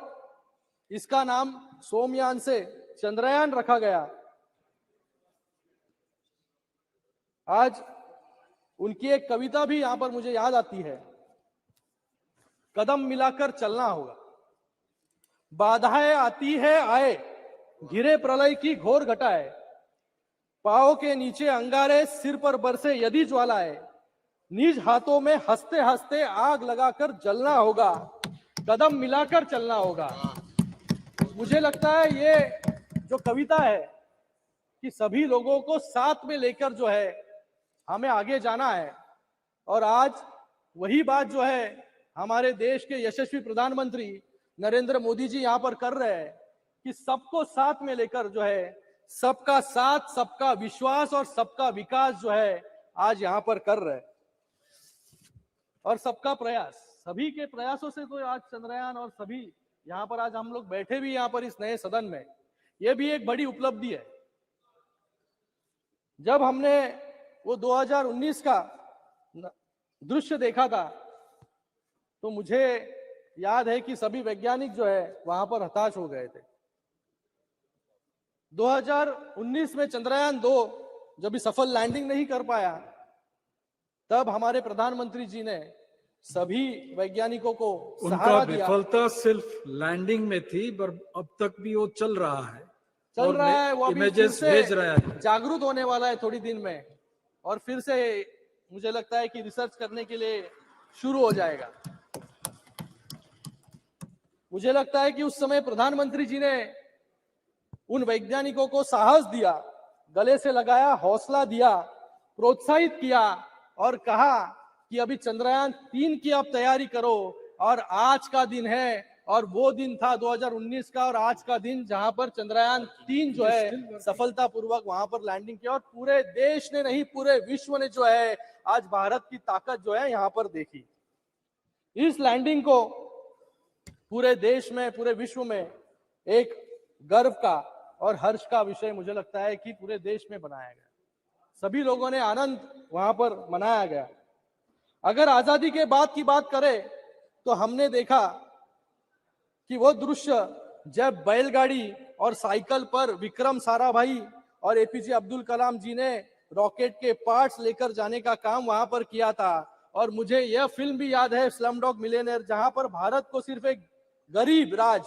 इसका नाम सोमयान से चंद्रयान रखा गया। आज उनकी एक कविता भी यहां पर मुझे याद आती है, कदम मिलाकर चलना होगा, बाधाएं आती है आए, घिरे प्रलय की घोर घटाए, पांव के नीचे अंगारे, सिर पर बरसे यदि ज्वालाए, निज हाथों में हंसते हंसते आग लगाकर जलना होगा, कदम मिलाकर चलना होगा। मुझे लगता है ये जो कविता है कि सभी लोगों को साथ में लेकर जो है हमें आगे जाना है, और आज वही बात जो है हमारे देश के यशस्वी प्रधानमंत्री नरेंद्र मोदी जी यहां पर कर रहे हैं कि सबको साथ में लेकर जो है सबका साथ, सबका विश्वास और सबका विकास जो है आज यहां पर कर रहे हैं, और सबका प्रयास, सभी के प्रयासों से तो आज चंद्रयान और सभी यहां पर आज हम लोग बैठे भी यहां पर इस नए सदन में, यह भी एक बड़ी उपलब्धि है। जब हमने वो 2019 का दृश्य देखा था तो मुझे याद है कि सभी वैज्ञानिक जो है वहां पर हताश हो गए थे। 2019 में चंद्रयान 2 जब भी सफल लैंडिंग नहीं कर पाया, तब हमारे प्रधानमंत्री जी ने सभी वैज्ञानिकों को उनका विफलता सिर्फ लैंडिंग में थी, पर अब तक भी वो चल रहा है, चल रहा है, वो अभी इमेजेस भेज रहा है, जागरूक होने वाला है थोड़ी दिन में, और फिर से मुझे लगता है कि रिसर्च करने के लिए शुरू हो जाएगा। मुझे लगता है कि उस समय प्रधानमंत्री जी ने उन वैज्ञानिकों को साहस दिया, गले से लगाया, हौसला दिया, प्रोत्साहित किया और कहा कि अभी चंद्रयान 3 की आप तैयारी करो, और आज का दिन है, और वो दिन था 2019 का, और आज का दिन जहां पर चंद्रयान 3 जो है सफलतापूर्वक वहां पर लैंडिंग किया, और पूरे देश ने नहीं पूरे विश्व ने जो है आज भारत की ताकत जो है यहां पर देखी। इस लैंडिंग को पूरे देश में, पूरे विश्व में एक गर्व का और हर्ष का विषय मुझे लगता है कि पूरे देश में बनाया गया, सभी लोगों ने आनंद वहां पर मनाया गया। अगर आजादी के बाद की बात करें तो हमने देखा कि वो दृश्य जब बैलगाड़ी और साइकिल पर विक्रम साराभाई और एपीजे अब्दुल कलाम जी ने रॉकेट के पार्ट्स लेकर जाने का काम वहां पर किया था, और मुझे यह फिल्म भी याद है स्लमडॉग मिलियनेयर, जहां पर भारत को सिर्फ एक गरीब राज,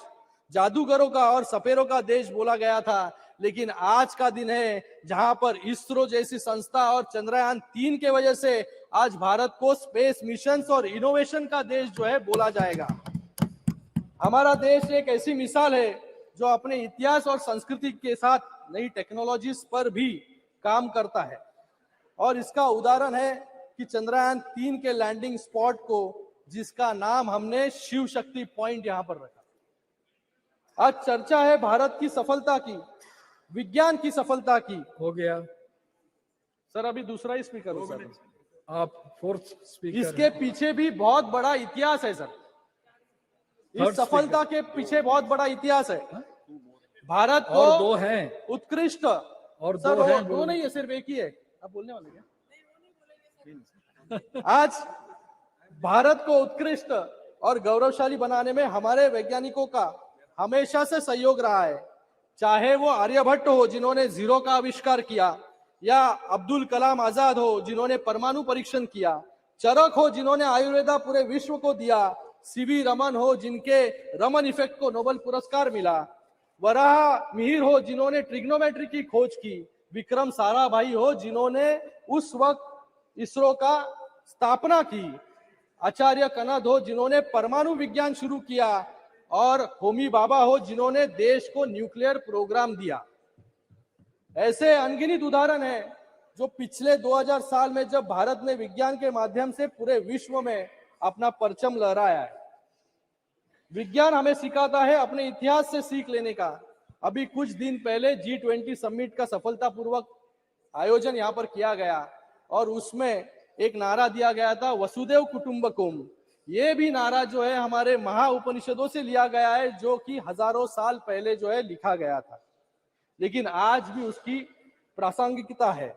जादूगरों का और सपेरों का देश बोला गया था, लेकिन आज का दिन है जहां पर इसरो जैसी संस्था और चंद्रयान 3 के वजह से आज भारत को स्पेस मिशंस और इनोवेशन का देश जो है बोला जाएगा। हमारा देश एक ऐसी मिसाल है जो अपने इतिहास और संस्कृति के साथ नई टेक्नोलॉजीज पर भी काम करता है, और इसका उदाहरण है कि चंद्रयान 3 के लैंडिंग स्पॉट को, जिसका नाम हमने शिव शक्ति पॉइंट यहां पर रखा। आज चर्चा है भारत की सफलता की, विज्ञान की सफलता की। हो गया सर, अभी दूसरा ही स्पीकर हो सर, आप फोर्थ स्पीकर। इसके पीछे भी बहुत बड़ा इतिहास है सर, इस सफलता के पीछे बहुत बड़ा इतिहास है। भारत को और 2 हैं, उत्कृष्ट, और सर 2 हैं, दो नहीं है, सिर्फ एक ही है, आप बोलने वाले क्या? आज भारत को उत्कृष्ट और गौरवशाली बनाने में हमारे वैज्ञानिकों का हमेशा से सहयोग रहा है। चाहे वो आर्यभट्ट हो जिन्होंने जीरो का आविष्कार किया, या अब्दुल कलाम आजाद हो जिन्होंने परमाणु परीक्षण किया, चरक हो जिन्होंने आयुर्वेदा पूरे विश्व को दिया, सीवी रमन हो जिनके रमन इफेक्ट को नोबेल पुरस्कार मिला, वराह मिहिर हो जिन्होंने ट्रिग्नोमेट्री की खोज की, विक्रम साराभाई हो जिन्होंने उस वक्त इसरो का स्थापना की, आचार्य कनद हो जिन्होंने परमाणु विज्ञान शुरू किया, और होमी बाबा हो जिन्होंने देश को न्यूक्लियर प्रोग्राम दिया। ऐसे अनगिनत उदाहरण हैं जो पिछले 2000 साल में जब भारत ने विज्ञान के माध्यम से पूरे विश्व में अपना परचम लहराया है। विज्ञान हमें सिखाता है अपने इतिहास से सीख लेने का। अभी कुछ दिन पहले G20 समिट का सफलतापूर्वक आयोजन यहाँ पर किया गया और उसमें एक नारा दिया गया था, वसुदेव कुटुंबकम। ये भी नारा जो है हमारे महाउपनिषदों से लिया गया है, जो कि हजारों साल पहले जो है लिखा गया था, लेकिन आज भी उसकी प्रासंगिकता है।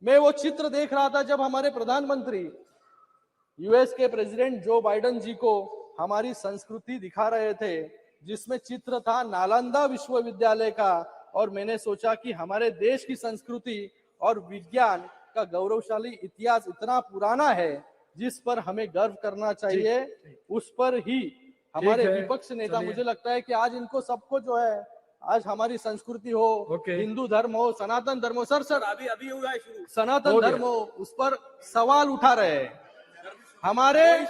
मैं वो चित्र देख रहा था जब हमारे प्रधानमंत्री यूएस के प्रेसिडेंट जो बाइडेन जी को हमारी संस्कृति दिखा रहे थे, जिसमें चित्र था नालंदा विश्वविद्यालय का, और मैंने सोचा कि हमारे देश की संस्कृति और विज्ञान का गौरवशाली इतिहास इतना पुराना है जिस पर हमें गर्व करना चाहिए। उस पर ही हमारे विपक्ष नेता, मुझे लगता है कि आज इनको सबको जो है, आज हमारी संस्कृति हो, हिंदू धर्म हो, सनातन धर्म हो, सर अभी हुआ है शुरू, सनातन धर्म हो, उस पर सवाल उठा रहे हैं हमारे।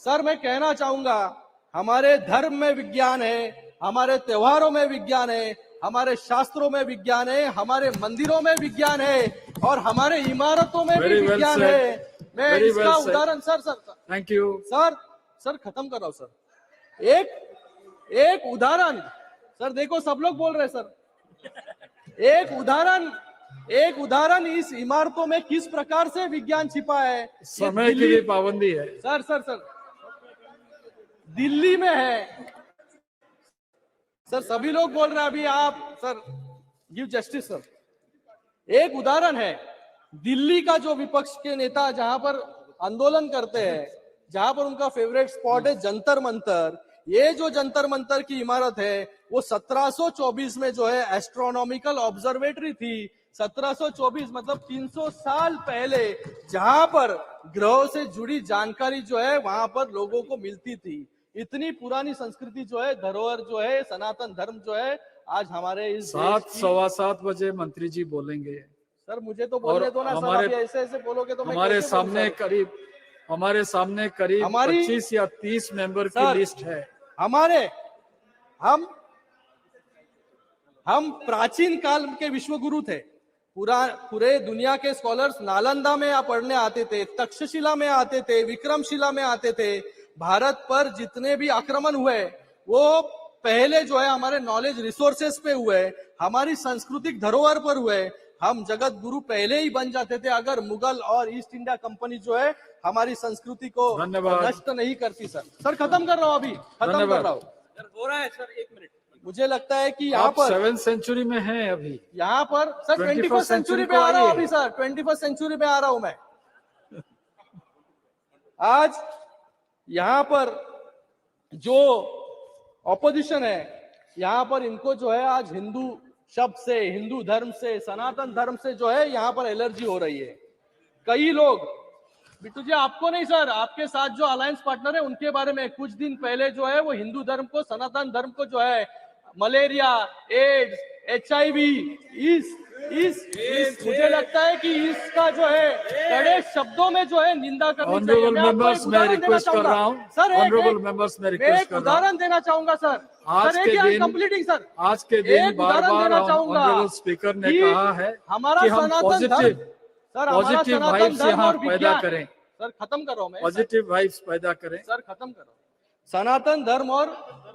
सर मैं कहना चाहूंगा, हमारे धर्म में विज्ञान है, हमारे त्योहारों में विज्ञान है, हमारे शास्त्रों में विज्ञान है, हमारे मंदिरों में विज्ञान है, और हमारे इमारतों में भी विज्ञान है। मैं इसका उदाहरण सर थैंक यू सर खत्म कर रहा हूं सर। एक उदाहरण सर, देखो सब लोग बोल रहे हैं सर। एक उदाहरण इस इमारतों में किस प्रकार से विज्ञान छिपा है। समय की भी पाबंदी है सर दिल्ली में है सर, सभी लोग बोल रहे हैं अभी, आप सर गिव जस्टिस सर। एक उदाहरण है दिल्ली का, जो विपक्ष के नेता जहां पर आंदोलन करते हैं, जहां पर उनका फेवरेट स्पॉट है जंतर मंतर। ये जो जंतर मंतर की इमारत है वो 1724 में जो है एस्ट्रोनॉमिकल ऑब्जर्वेटरी थी। 1724 मतलब 300 साल पहले, जहां पर ग्रहों से जुड़ी जानकारी जो है वहां पर लोगों को मिलती थी। इतनी पुरानी संस्कृति जो है, धरोहर जो है, सनातन धर्म जो है, आज हमारे इस 7:15 बजे मंत्री जी बोलेंगे। सर मुझे तो बोलने दो ना सर, अभी ऐसे बोलोगे तो हमारे सामने करीब 25 या 30 मेंबर की लिस्ट है। हम प्राचीन काल के विश्वगुरु थे। पूरे दुनिया के स्कॉलर्स नालंदा में पढ़ने आते थे, तक्षशिला में आते थे, विक्रमशिला में आते थे। भारत पर जितने भी आक्रमण हुए वो पहले जो है हमारे नॉलेज रिसोर्सेस पे हुए, हमारी सांस्कृतिक धरोहर पर हुए। हम जगत गुरु पहले ही बन जाते थे अगर मुगल और ईस्ट इंडिया कंपनी जो है हमारी संस्कृति को नष्ट नहीं करती। सर खत्म कर रहा हूँ, अभी खत्म कर रहा हूँ। हो रहा है सर, 1 मिनट। मुझे लगता है कि यहाँ पर 7th सेंचुरी में है अभी, यहाँ पर सर 21st सेंचुरी पे आ रहा हूँ अभी सर, 21st सेंचुरी पे आ रहा हूं मैं। आज यहाँ पर जो ऑपोजिशन है, यहाँ पर इनको जो है आज हिंदू शब्द से, हिंदू धर्म से, सनातन धर्म से जो है यहाँ पर एलर्जी हो रही है। कई लोग, बिट्टू जी आपको नहीं सर, आपके साथ जो अलायंस पार्टनर है उनके बारे में कुछ दिन पहले जो है वो हिंदू धर्म को, सनातन धर्म को जो है मलेरिया, एड्स, HIV, मुझे लगता है कि इसका जो है कड़े शब्दों में जो है निंदा करनी चाहिए। ऑनरेबल मेंबर्स मैं रिक्वेस्ट कर रहा हूं सर, ऑनरेबल मेंबर्स मैं रिक्वेस्ट कर रहा हूं, उदाहरण देना चाहूंगा सर। आज के दिन बार-बार ऑनरेबल स्पीकर ने कहा है हमारा कि हम पॉजिटिव वाइब्स यहाँ पैदा करें। सर खत्म कर रहा हूं मैं, पॉजिटिव वाइब्स पैदा करें। सर खत्म करो। सनातन धर्म और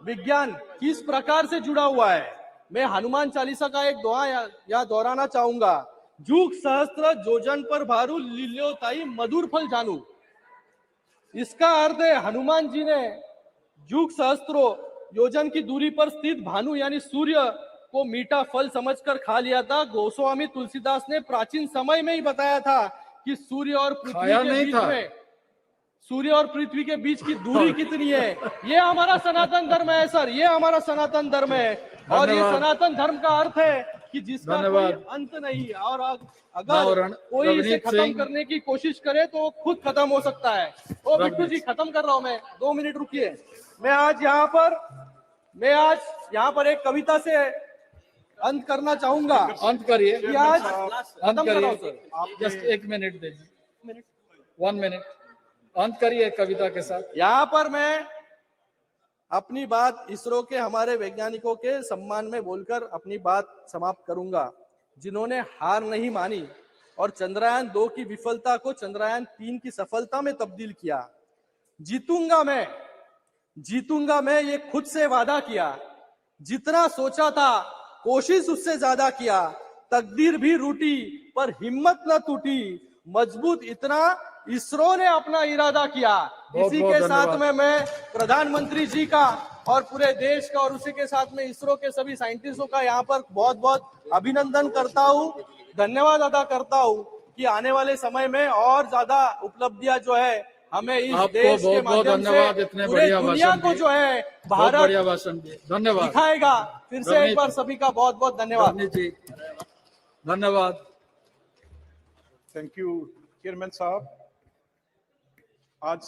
विज्ञान किस प्रकार से जुड़ा हुआ है, मैं हनुमान चालीसा का एक दुआ यहाँ दोहराना चाहूंगा। जुग सहस्त्र जोजन पर भारू, लील्यो ताई मधुर फल जानू। इसका अर्थ है हनुमान जी ने जुग सहस्त्रों योजन की दूरी पर स्थित भानु यानी सूर्य को मीठा फल समझकर खा लिया था। गोस्वामी तुलसीदास ने प्राचीन समय में ही बताया था कि सूर्य और पृथ्वी के बीच की दूरी कितनी है। ये हमारा सनातन धर्म है सर, ये हमारा सनातन धर्म है। और ये सनातन धर्म का अर्थ है कि जिसका कोई अंत नहीं। और अगर कोई इसे खत्म करने की कोशिश करे तो खुद खत्म हो सकता है। ओ बिट्टू जी, खत्म कर रहा हूं मैं, 2 मिनट रुकिए। मैं आज यहाँ पर एक कविता से अंत करना चाहूंगा। अंत करिए, अंत करिए सर, जस्ट 1 मिनट दीजिए, 1 मिनट अंत करिए कविता के साथ। यहाँ पर मैं अपनी बात इसरो के हमारे वैज्ञानिकों के सम्मान में बोलकर अपनी बात समाप्त करूंगा, जिन्होंने हार नहीं मानी और चंद्रयान 2 की विफलता को चंद्रयान 3 की सफलता में तब्दील किया। जीतूंगा मैं ये खुद से वादा किया। जितना सोचा था कोशिश उससे ज्यादा किया। तकदीर भी रूठी पर हिम्मत न टूटी। मजबूत इतना इसरो ने अपना इरादा किया। इसी के साथ में मैं प्रधानमंत्री जी का और पूरे देश का और उसी के साथ में इसरो के सभी साइंटिस्टों का यहाँ पर बहुत बहुत अभिनंदन करता हूँ, धन्यवाद अदा करता हूँ कि आने वाले समय में और ज्यादा उपलब्धियां जो है हमें इस देश के माध्यम से पूरे दुनिया को जो है भारत बढ़िया भाषण दिए, धन्यवाद दिखाएगा। फिर से एक बार सभी का बहुत बहुत धन्यवाद जी, धन्यवाद। थैंक यू चेयरमैन साहब। आज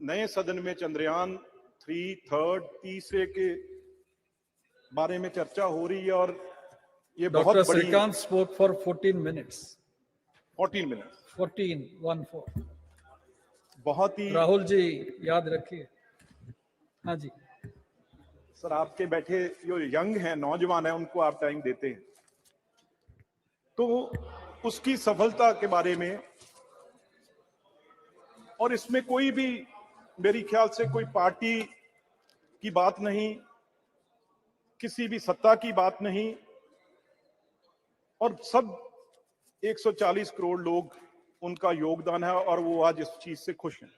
नए सदन में चंद्रयान 3 थर्ड तीसरे के बारे में चर्चा हो रही है और ये बहुत डॉक्टर बड़ी श्रीकांत स्पोक फॉर 14 मिनट्स 14 बहुत ही। राहुल जी याद रखिए। हाँ जी सर, आपके बैठे जो यंग हैं, नौजवान हैं, उनको आप टाइम देते हैं तो उसकी सफलता के बारे में, और इसमें कोई भी मेरी ख्याल से कोई पार्टी की बात नहीं, किसी भी सत्ता की बात नहीं, और सब 140 करोड़ लोग उनका योगदान है और वो आज इस चीज से खुश हैं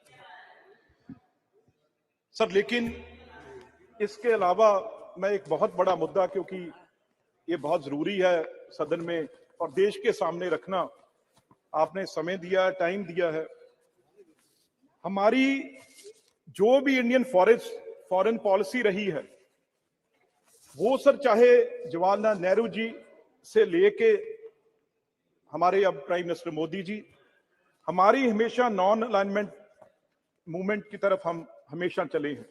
सर। लेकिन इसके अलावा मैं एक बहुत बड़ा मुद्दा, क्योंकि ये बहुत जरूरी है सदन में और देश के सामने रखना, आपने समय दिया, टाइम दिया है। हमारी जो भी इंडियन फॉरेन पॉलिसी रही है वो सर, चाहे जवाहरलाल नेहरू जी से लेके हमारे अब प्राइम मिनिस्टर मोदी जी, हमारी हमेशा नॉन अलाइनमेंट मूवमेंट की तरफ हम हमेशा चले हैं।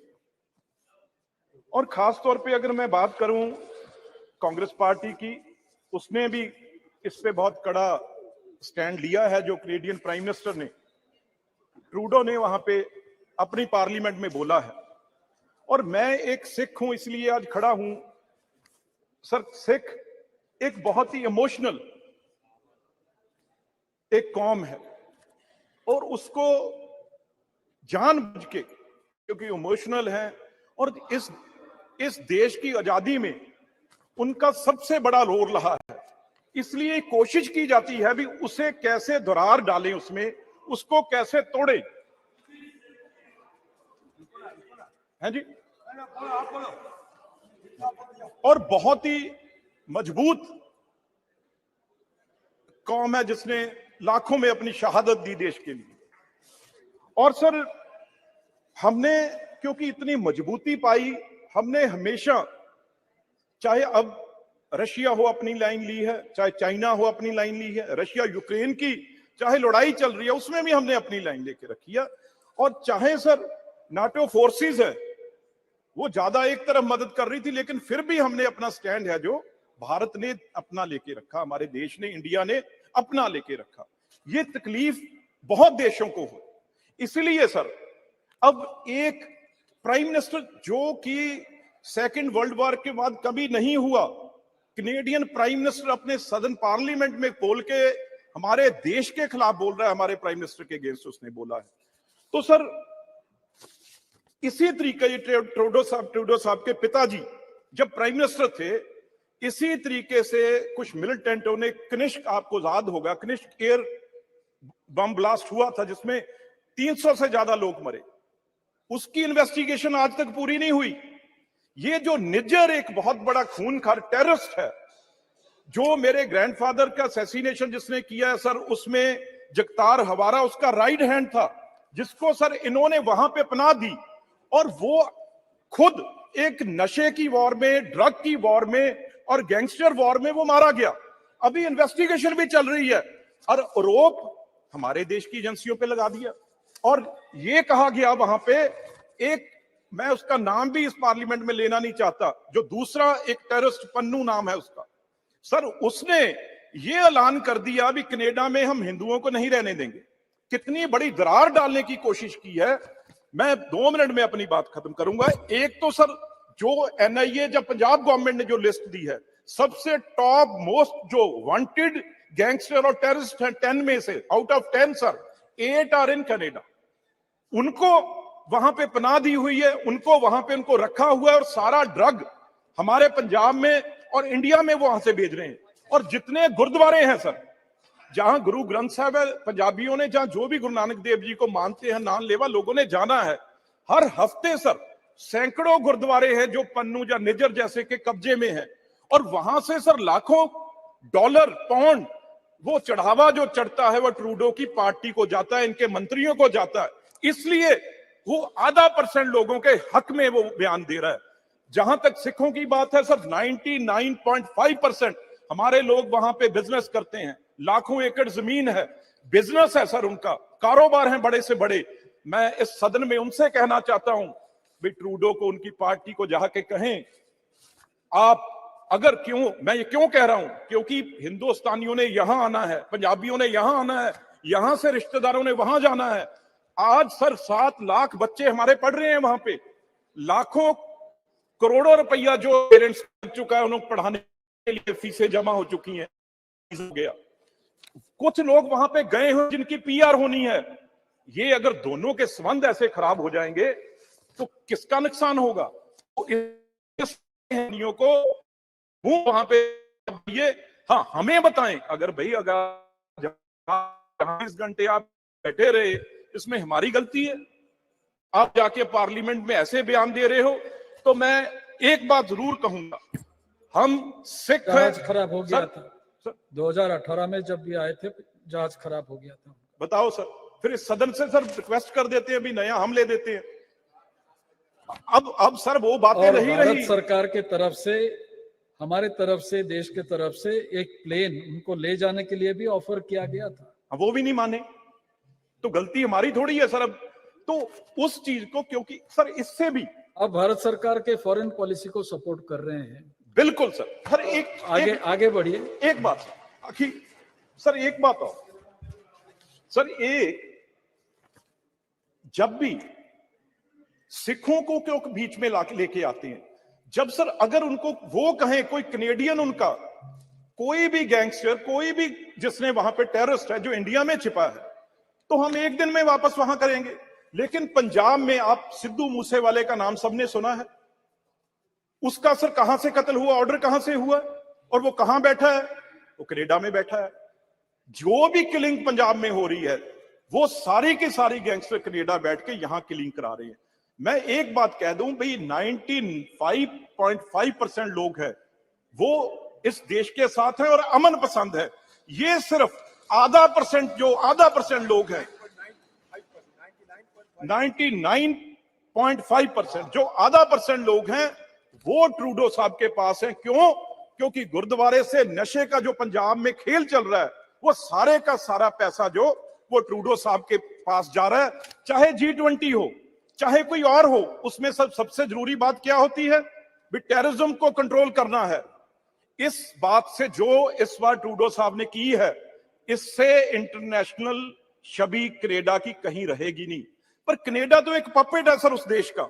और खास तौर पे अगर मैं बात करूं कांग्रेस पार्टी की, उसने भी इस पे बहुत कड़ा स्टैंड लिया है। जो कैनेडियन प्राइम मिनिस्टर ने, ट्रूडो ने वहां पे अपनी पार्लियामेंट में बोला है। और मैं एक सिख हूं, इसलिए आज खड़ा हूं सर। सिख एक बहुत ही इमोशनल एक कौम है और उसको जानबूझ के, क्योंकि इमोशनल है और इस देश की आजादी में उनका सबसे बड़ा रोल रहा है, इसलिए कोशिश की जाती है भी उसे कैसे दरार डालें, उसमें उसको कैसे तोड़े। हैं जी, और बहुत ही मजबूत कौम है जिसने लाखों में अपनी शहादत दी देश के लिए। और सर, हमने क्योंकि इतनी मजबूती पाई, हमने हमेशा, चाहे अब रशिया हो अपनी लाइन ली है, चाहे चाइना हो अपनी लाइन ली है, रशिया यूक्रेन की चाहे लड़ाई चल रही है उसमें भी हमने अपनी लाइन लेके रखी है। और चाहे सर नाटो फोर्सेस है, वो ज्यादा एक तरफ मदद कर रही थी, लेकिन फिर भी हमने अपना स्टैंड है जो भारत ने अपना लेके रखा, हमारे देश ने, इंडिया ने अपना लेके रखा। ये तकलीफ बहुत देशों को हो, इसलिए सर अब एक प्राइम मिनिस्टर जो कि सेकेंड वर्ल्ड वॉर के बाद कभी नहीं हुआ, कैनेडियन प्राइम मिनिस्टर अपने सदन पार्लियामेंट में बोल के हमारे देश के खिलाफ बोल रहा है, हमारे प्राइम मिनिस्टर के अगेंस्ट उसने बोला है। तो सर इसी तरीके, ये ट्रूडो साहब के पिताजी जब प्राइम मिनिस्टर थे, इसी तरीके से कुछ मिलिटेंटों ने कनिष्क, आपको याद होगा, कनिष्क एयर बम ब्लास्ट हुआ था जिसमें 300 से ज्यादा लोग मरे। उसकी इन्वेस्टिगेशन आज तक पूरी नहीं हुई। ये जो निज्जर एक बहुत बड़ा खूनखार टेररिस्ट है, जो मेरे ग्रैंडफादर का असैसिनेशन जिसने किया है सर, उसमें जगतार हवारा उसका राइट हैंड था, जिसको सर इन्होंने वहां पे पनाह दी, और वो खुद एक नशे की वॉर में, ड्रग की वॉर में और गैंगस्टर वॉर में वो मारा गया। अभी इन्वेस्टिगेशन भी चल रही है और आरोप हमारे देश की एजेंसियों पे लगा दिया। और ये कहा गया वहां पे, एक मैं उसका नाम भी इस पार्लियामेंट में लेना नहीं चाहता, जो दूसरा एक टेररिस्ट पन्नू नाम है उसका, सर उसने ये ऐलान कर दिया भी कनाडा में हम हिंदुओं को नहीं रहने देंगे। कितनी बड़ी दरार डालने की कोशिश की है। मैं 2 मिनट में अपनी बात खत्म करूंगा। एक तो सर जो एनआईए जब पंजाब गवर्नमेंट ने जो लिस्ट दी है, सबसे टॉप मोस्ट जो वांटेड गैंगस्टर और टेररिस्ट हैं 10 में से, out of 10 sir 8 are in Canada. उनको वहां पे पनाह दी हुई है, उनको वहां पे उनको रखा हुआ है, और सारा ड्रग हमारे पंजाब में और इंडिया में वो वहां से भेज रहे हैं। और जितने गुरुद्वारे हैं सर, जहां गुरु ग्रंथ साहब है, पंजाबियों ने जहां जो भी गुरु नानक देव जी को मानते हैं, नाम लेवा लोगों ने जाना है, हर हफ्ते सर सैकड़ों गुरुद्वारे हैं जो पन्नू या निजर जैसे के कब्जे में है, और वहां से सर लाखों डॉलर पाउंड वो चढ़ावा जो चढ़ता है वो ट्रूडो की पार्टी को जाता है, इनके मंत्रियों को जाता है। इसलिए वो आधा % लोगों के हक में वो बयान दे रहा है। जहां तक सिखों की बात है सर, 99.5% हमारे लोग वहां पे बिजनेस करते हैं, लाखों एकड़ जमीन है, बिजनेस है सर, उनका कारोबार है बड़े से बड़े। मैं इस सदन में उनसे कहना चाहता हूं भाई ट्रूडो को, उनकी पार्टी को जाके कहें, आप अगर क्यों, मैं ये क्यों कह रहा हूं, क्योंकि हिंदुस्तानियों ने यहां आना है, पंजाबियों ने यहां आना है, यहां से रिश्तेदारों ने वहां जाना है। आज सर 7 लाख बच्चे हमारे पढ़ रहे हैं वहां पे, लाखों करोड़ों रुपया जो पेरेंट्स कर चुका है, उन्हें पढ़ाने के लिए फीसें जमा हो चुकी हैं, हो गया। कुछ लोग वहां पे गए हैं जिनकी पीआर होनी है। ये अगर दोनों के संबंध ऐसे खराब हो जाएंगे तो किसका नुकसान होगा? तो इस को वो वहां पे ये, हाँ हमें बताएं, अगर भाई अगर 20 घंटे आप बैठे रहे, इसमें हमारी गलती है, आप जाके पार्लियामेंट में ऐसे बयान दे रहे हो, तो मैं एक बात जरूर कहूंगा, हम सिख जहाज खराब हो गया था 2018 में, जब भी आए थे जहाज खराब हो गया था। बताओ सर, फिर इस सदन से सर रिक्वेस्ट कर देते हैं भी नया हम ले देते हैं। अब सर वो बातें नहीं रही। भारत सरकार के तरफ से, हमारे तरफ से, देश के तरफ से एक प्लेन उनको ले जाने के लिए भी ऑफर किया गया था, वो भी नहीं माने, तो गलती हमारी थोड़ी है सर। अब तो उस चीज को, क्योंकि सर इससे भी अब भारत सरकार के फॉरेन पॉलिसी को सपोर्ट कर रहे हैं। बिल्कुल सर। सर आगे बढ़िए। एक बात सर, एक बात और सर, जब भी सिखों को क्यों बीच में लेके आते हैं, जब सर अगर उनको वो कहें, कोई कनेडियन उनका कोई भी गैंगस्टर, कोई भी जिसने वहां पे टेररिस्ट है जो इंडिया में छिपा है, तो हम एक दिन में वापस वहां करेंगे। लेकिन पंजाब में आप सिद्धू मूसेवाले का नाम सबने सुना है, उसका सर कहां से कत्ल हुआ, ऑर्डर कहां से हुआ, और वो कहां बैठा है? वो कनाडा में बैठा है। जो भी किलिंग पंजाब में हो रही है, वो सारी की सारी गैंगस्टर कनाडा बैठ के यहां किलिंग करा रहे हैं। मैं एक बात कह दूं भाई, 95.5% लोग हैं वो इस देश के साथ हैं और अमन पसंद है। ये सिर्फ आधा परसेंट लोग हैं, 99.5% जो आधा % लोग हैं वो ट्रूडो साहब के पास हैं। क्यों? क्योंकि गुरुद्वारे से नशे का जो पंजाब में खेल चल रहा है, वो सारे का सारा पैसा जो वो ट्रूडो साहब के पास जा रहा है। चाहे G20 हो, चाहे कोई और हो, उसमें सबसे जरूरी बात क्या होती है? भी टेररिज्म को कंट्रोल करना है। इस बात से जो इस बार ट्रूडो साहब ने की है, इससे इंटरनेशनल छवि कनाडा की कहीं रहेगी नहीं। पर कनाडा तो एक पपेट है सर उस देश का।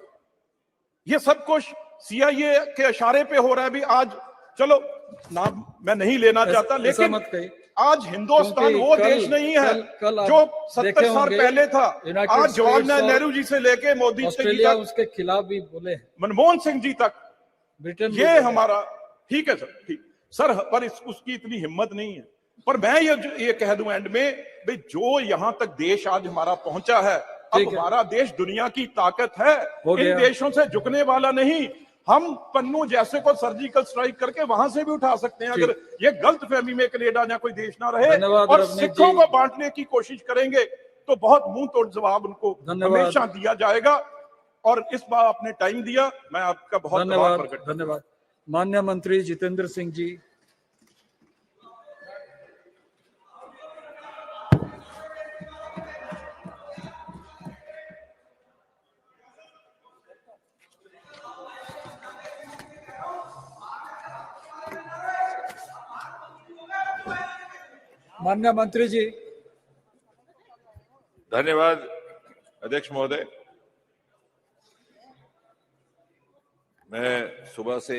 ये सब कुछ CIA के इशारे पे हो रहा है। भी आज चलो नाम मैं नहीं लेना चाहता, लेकिन आज हिंदुस्तान वो देश नहीं है जो 70 साल पहले था। आज जवाहरलाल नेहरू जी से लेके मोदी जी तक, उसके खिलाफ भी बोले, मनमोहन सिंह जी तक, ब्रिटेन ये हमारा ठीक है सर, ठीक सर, पर उसकी इतनी हिम्मत नहीं है। पर मैं ये कह दूं एंड में, भाई जो यहां तक देश आज हमारा पहुंचा है, अब हमारा देश दुनिया की ताकत है, इन देशों से झुकने वाला नहीं। हम पन्नू जैसे को सर्जिकल स्ट्राइक करके वहां से भी उठा सकते हैं। अगर ये गलत फहमी में कनेडा या कोई देश ना रहे धन्यवाद और रवनीत सिखों जी। को बांटने की कोशिश करेंगे तो बहुत मुंह तोड़ जवाब उनको हमेशा दिया जाएगा। और इस बार आपने टाइम दिया, मैं आपका बहुत आभार धन्यवाद। प्रकट करता हूं। धन्यवाद। माननीय मंत्री जितेंद्र सिंह जी। माननीय मंत्री जी। धन्यवाद अध्यक्ष महोदय। मैं सुबह से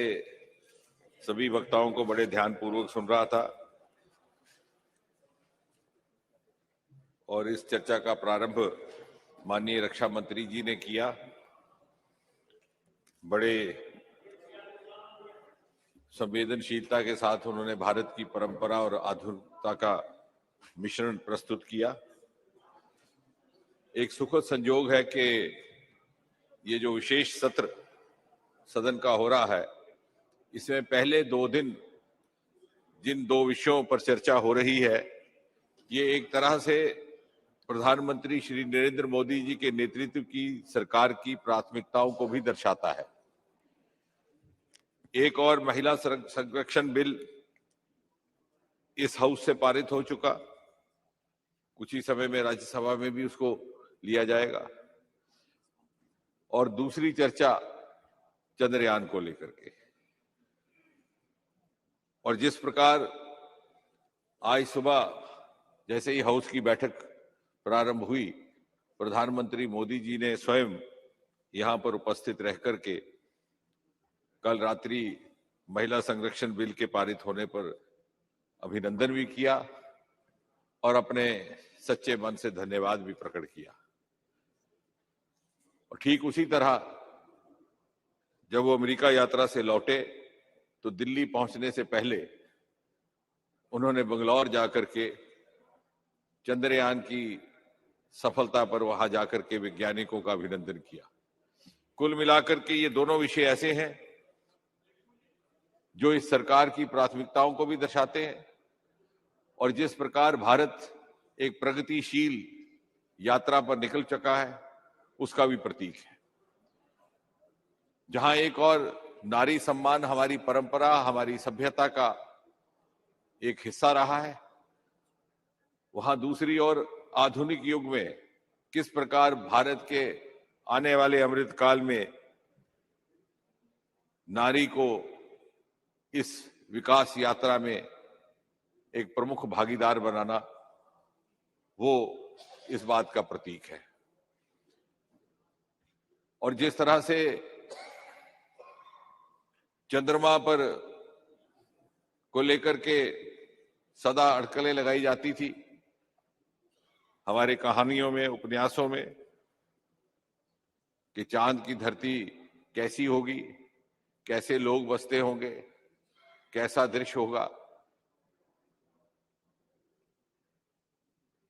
सभी वक्ताओं को बड़े ध्यानपूर्वक सुन रहा था और इस चर्चा का प्रारंभ माननीय रक्षा मंत्री जी ने किया। बड़े संवेदनशीलता के साथ उन्होंने भारत की परंपरा और आधुनिकता का मिश्रण प्रस्तुत किया। एक सुखद संयोग है कि ये जो विशेष सत्र सदन का हो रहा है, इसमें पहले 2 दिन जिन 2 विषयों पर चर्चा हो रही है, ये एक तरह से प्रधानमंत्री श्री नरेंद्र मोदी जी के नेतृत्व की सरकार की प्राथमिकताओं को भी दर्शाता है। एक और महिला संरक्षण बिल इस हाउस से पारित हो चुका, कुछ ही समय में राज्यसभा में भी उसको लिया जाएगा। और दूसरी चर्चा चंद्रयान को लेकर के, और जिस प्रकार आज सुबह जैसे ही हाउस की बैठक प्रारंभ हुई, प्रधानमंत्री मोदी जी ने स्वयं यहां पर उपस्थित रह करके कल रात्रि महिला संरक्षण बिल के पारित होने पर अभिनंदन भी किया और अपने सच्चे मन से धन्यवाद भी प्रकट किया। और ठीक उसी तरह जब वो अमेरिका यात्रा से लौटे तो दिल्ली पहुंचने से पहले उन्होंने बंगलौर जाकर के चंद्रयान की सफलता पर वहां जाकर के वैज्ञानिकों का अभिनंदन किया। कुल मिलाकर के ये दोनों विषय ऐसे हैं जो इस सरकार की प्राथमिकताओं को भी दर्शाते हैं और जिस प्रकार भारत एक प्रगतिशील यात्रा पर निकल चुका है उसका भी प्रतीक है। जहां एक और नारी सम्मान हमारी परंपरा, हमारी सभ्यता का एक हिस्सा रहा है, वहां दूसरी ओर आधुनिक युग में किस प्रकार भारत के आने वाले अमृत काल में नारी को इस विकास यात्रा में एक प्रमुख भागीदार बनाना, वो इस बात का प्रतीक है। और जिस तरह से चंद्रमा पर को लेकर के सदा अटकलें लगाई जाती थी हमारे कहानियों में, उपन्यासों में, कि चांद की धरती कैसी होगी, कैसे लोग बसते होंगे, कैसा दृश्य होगा,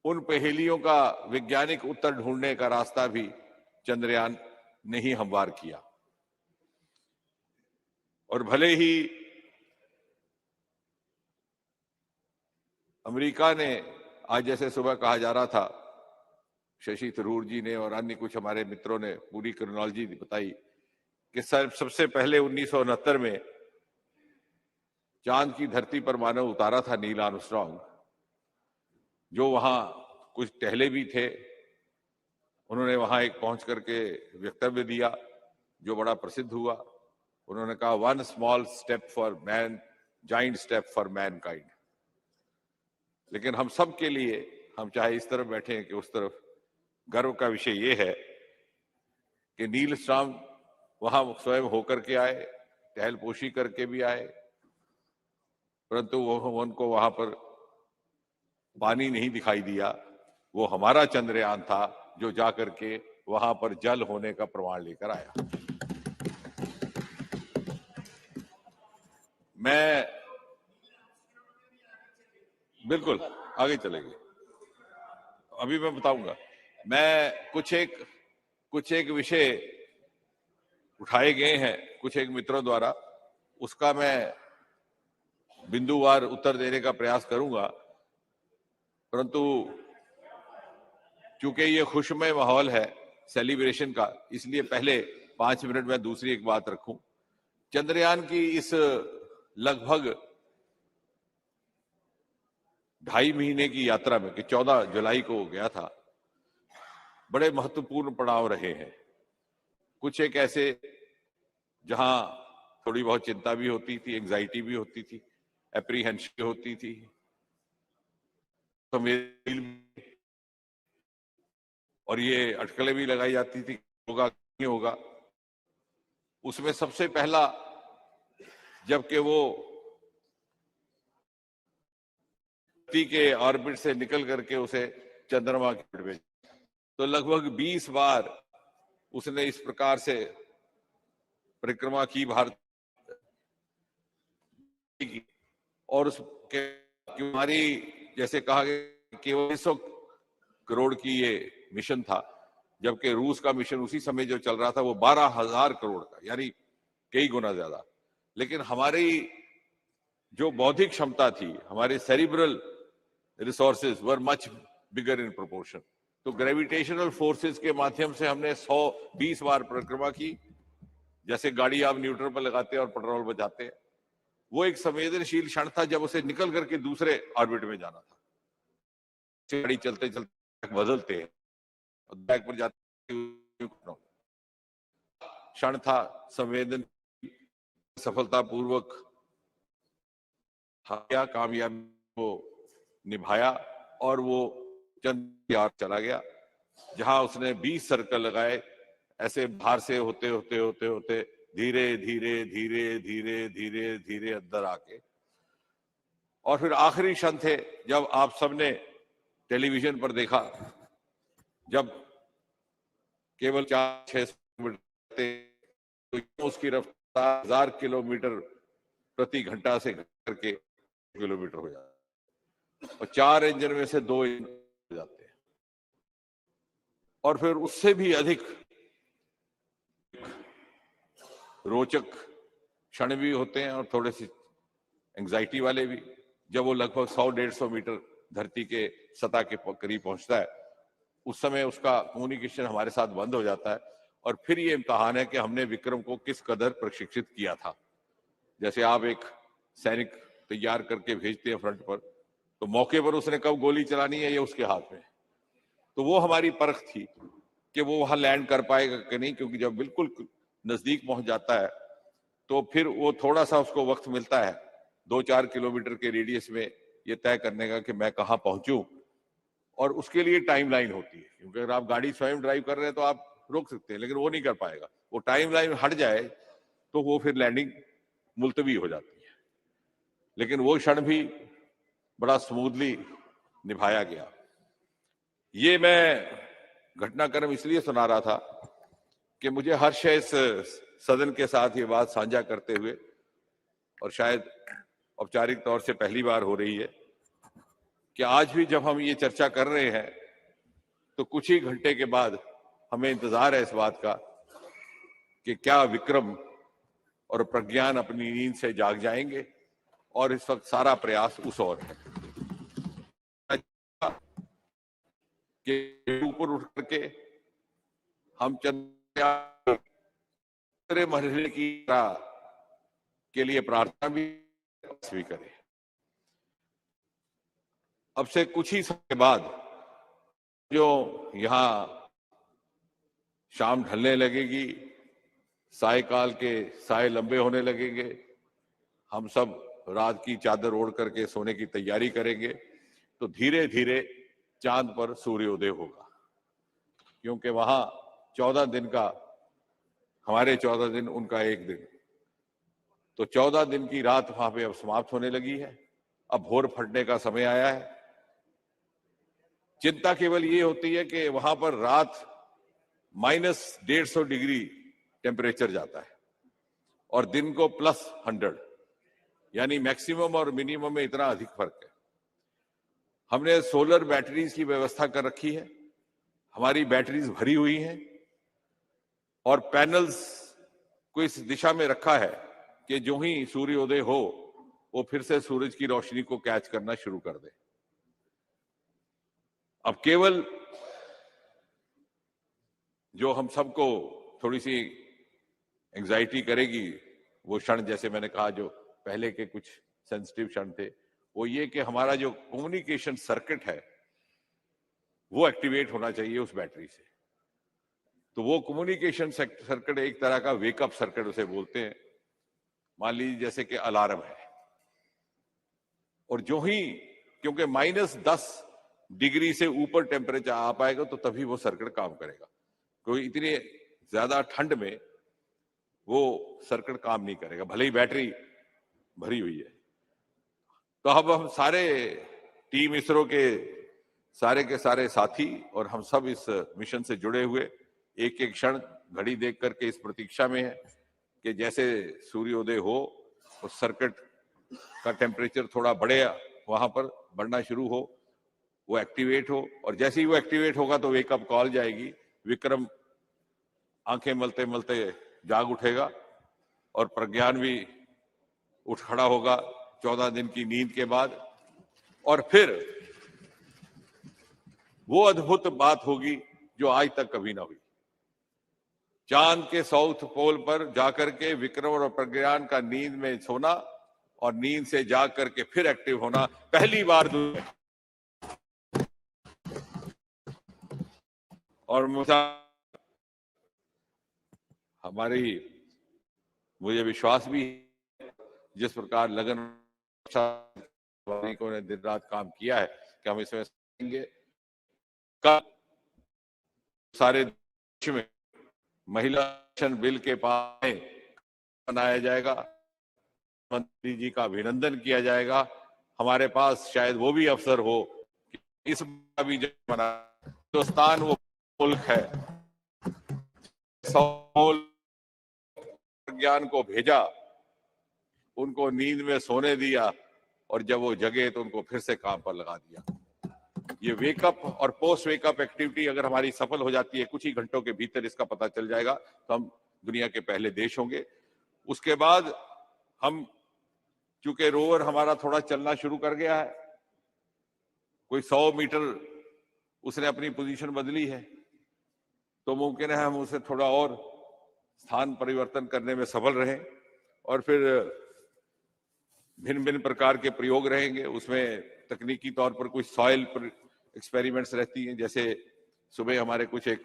उन पहेलियों का वैज्ञानिक उत्तर ढूंढने का रास्ता भी चंद्रयान ने ही हमवार किया। और भले ही अमेरिका ने, आज जैसे सुबह कहा जा रहा था, शशि थरूर जी ने और अन्य कुछ हमारे मित्रों ने पूरी क्रोनोलॉजी बताई कि सबसे पहले 1969 में चांद की धरती पर मानव उतारा था नील आर्मस्ट्रांग, जो वहां कुछ टहले भी थे। उन्होंने वहां एक पहुंच करके वक्तव्य दिया जो बड़ा प्रसिद्ध हुआ। उन्होंने कहा, 1 small step for man, giant step for Mankind. लेकिन हम सब के लिए, हम चाहे इस तरफ बैठे हैं कि उस तरफ, गर्व का विषय ये है कि नील आर्मस्ट्रांग वहां स्वयं होकर के आए, टहलपोशी करके भी आए, परंतु उनको वहां पर पानी नहीं दिखाई दिया। वो हमारा चंद्रयान था जो जाकर के वहां पर जल होने का प्रमाण लेकर आया। मैं बिल्कुल आगे चलेंगे, अभी मैं बताऊंगा। मैं कुछ एक विषय उठाए गए हैं कुछ एक मित्रों द्वारा, उसका मैं बिंदुवार उत्तर देने का प्रयास करूंगा, परंतु चूंकि ये खुशमय माहौल है सेलिब्रेशन का, इसलिए पहले 5 मिनट में दूसरी एक बात रखूं। चंद्रयान की इस लगभग 2.5 महीने की यात्रा में, कि 14 जुलाई को गया था, बड़े महत्वपूर्ण पड़ाव रहे हैं। कुछ एक ऐसे जहां थोड़ी बहुत चिंता भी होती थी, एंजाइटी भी होती थी, एप्रीहेंशन होती थी, तो और ये अटकलें भी लगाई जाती थी होगा नहीं होगा। उसमें सबसे पहला, जबकि वो धरती के ऑर्बिट से निकल करके उसे चंद्रमा की ओर भेजा, तो लगभग 20 बार उसने इस प्रकार से परिक्रमा की भारत की, और उसके हमारी जैसे कहा गया केवल 100 करोड़ की ये मिशन था, जबकि रूस का मिशन उसी समय जो चल रहा था वो 12,000 करोड़ का, यानी कई गुना ज्यादा। लेकिन हमारी जो बौद्धिक क्षमता थी, हमारे cerebral resources were much bigger in proportion. तो ग्रेविटेशनल फोर्सेस के माध्यम से हमने 120 बार परिक्रमा की, जैसे गाड़ी आप न्यूट्रल पर लगाते हैं और पेट्रोल बचाते हैं। वो एक संवेदनशील क्षण था जब उसे निकल करके दूसरे ऑर्बिट में जाना था। गाड़ी चलते चलते बदलते हैं और बैक पर जाते, क्षण था संवेदन, सफलतापूर्वक कामयाबी को निभाया और वो चंद्र की ओर चला गया, जहां उसने 20 सर्कल लगाए, ऐसे बाहर से होते होते होते होते धीरे धीरे धीरे धीरे धीरे धीरे अंदर आके, और फिर आखिरी क्षण थे जब आप सबने टेलीविजन पर देखा, जब केवल 4-6 किलोमीटर, तो उसकी रफ्तार 1000 किलोमीटर प्रति घंटा से करके किलोमीटर हो जाता है, और 4 इंजन में से 2 इंजन हो जाते हैं। और फिर उससे भी अधिक रोचक क्षण भी होते हैं और थोड़े से एंजाइटी वाले भी, जब वो लगभग 100-150 मीटर धरती के सतह के करीब पहुंचता है। उस समय उसका कम्युनिकेशन हमारे साथ बंद हो जाता है, और फिर ये इम्तिहान है कि हमने विक्रम को किस कदर प्रशिक्षित किया था। जैसे आप एक सैनिक तैयार करके भेजते हैं फ्रंट पर, तो मौके पर उसने कब गोली चलानी है ये उसके हाथ में। तो वो हमारी परख थी कि वो वहां लैंड कर पाएगा कि नहीं, क्योंकि जब बिल्कुल नजदीक पहुंच जाता है तो फिर वो थोड़ा सा उसको वक्त मिलता है 2-4 किलोमीटर के रेडियस में ये तय करने का कि मैं कहाँ पहुंचूं, और उसके लिए टाइमलाइन होती है। क्योंकि अगर आप गाड़ी स्वयं ड्राइव कर रहे हैं तो आप रोक सकते हैं, लेकिन वो नहीं कर पाएगा। वो टाइमलाइन हट जाए तो वो फिर लैंडिंग मुलतवी हो जाती है। लेकिन वो क्षण भी बड़ा स्मूथली निभाया गया। ये मैं घटनाक्रम इसलिए सुना रहा था कि मुझे हर्ष है इस सदन के साथ ये बात साझा करते हुए, और शायद औपचारिक तौर से पहली बार हो रही है कि आज भी जब हम ये चर्चा कर रहे हैं तो कुछ ही घंटे के बाद हमें इंतजार है इस बात का कि क्या विक्रम और प्रज्ञान अपनी नींद से जाग जाएंगे, और इस वक्त सारा प्रयास उस ओर है कि ऊपर उठ करके हम चंद्रयान मरहले की के लिए प्रार्थना भी करें। अब से कुछ ही समय बाद जो यहाँ शाम ढलने लगेगी, सायकाल के साय लंबे होने लगेंगे, हम सब रात की चादर ओढ़ करके सोने की तैयारी करेंगे, तो धीरे धीरे चांद पर सूर्योदय होगा। क्योंकि वहां 14 दिन का, हमारे 14 दिन, उनका 1 दिन, तो 14 दिन की रात वहां पे अब समाप्त होने लगी है। अब भोर फटने का समय आया है। चिंता केवल ये होती है कि वहां पर रात -150 डिग्री टेम्परेचर जाता है और दिन को +100, यानी मैक्सिमम और मिनिमम में इतना अधिक फर्क है। हमने सोलर बैटरीज की व्यवस्था कर रखी है, हमारी बैटरीज भरी हुई हैं, और पैनल्स को इस दिशा में रखा है कि जो ही सूर्योदय हो वो फिर से सूरज की रोशनी को कैच करना शुरू कर दे। अब केवल जो हम सबको थोड़ी सी एंजाइटी करेगी वो क्षण, जैसे मैंने कहा जो पहले के कुछ सेंसिटिव क्षण थे, वो ये कि हमारा जो कम्युनिकेशन सर्किट है वो एक्टिवेट होना चाहिए उस बैटरी से। तो वो कम्युनिकेशन सर्किट एक तरह का वेकअप सर्किट उसे बोलते हैं। मान लीजिए जैसे कि अलार्म है, और जो ही क्योंकि -10 डिग्री से ऊपर टेम्परेचर आ पाएगा तो तभी वो सर्किट काम करेगा। कोई इतनी ज्यादा ठंड में वो सर्किट काम नहीं करेगा, भले ही बैटरी भरी हुई है। तो अब हम सारे टीम इसरो के सारे साथी और हम सब इस मिशन से जुड़े हुए एक एक क्षण घड़ी देख करके इस प्रतीक्षा में है कि जैसे सूर्योदय हो उस सर्किट का टेम्परेचर थोड़ा बढ़े, वहां पर बढ़ना शुरू हो, वो एक्टिवेट हो, और जैसे ही वो एक्टिवेट होगा तो वेकअप कॉल जाएगी। विक्रम आंखें मलते मलते जाग उठेगा और प्रज्ञान भी उठ खड़ा होगा 14 दिन की नींद के बाद, और फिर वो अद्भुत बात होगी जो आज तक कभी ना हुई। चांद के साउथ पोल पर जाकर के विक्रम और प्रज्ञान का नींद में सोना और नींद से जाग करके फिर एक्टिव होना, पहली बार दुनिया। और मुझे विश्वास भी है जिस प्रकार लगन ने दिन रात काम किया है कि हम इसमें कल सारे देश में महिला बिल के पास बनाया जाएगा, मंत्री जी का अभिनंदन किया जाएगा। हमारे पास शायद वो भी अवसर हो कि इस भी जब बना हिंदुस्तान वो मुल्क है, ज्ञान को भेजा, उनको नींद में सोने दिया, और जब वो जगे तो उनको फिर से काम पर लगा दिया। ये वेकअप और पोस्ट वेकअप एक्टिविटी अगर हमारी सफल हो जाती है, कुछ ही घंटों के भीतर इसका पता चल जाएगा, तो हम दुनिया के पहले देश होंगे। उसके बाद हम, चूंकि रोवर हमारा थोड़ा चलना शुरू कर गया है, कोई 100 मीटर उसने अपनी पोजीशन बदली है, तो मुमकिन है हम उसे थोड़ा और स्थान परिवर्तन करने में सफल रहें, और फिर भिन्न भिन्न प्रकार के प्रयोग रहेंगे। उसमें तकनीकी तौर पर कुछ सॉइल पर एक्सपेरिमेंट्स रहती हैं, जैसे सुबह हमारे कुछ एक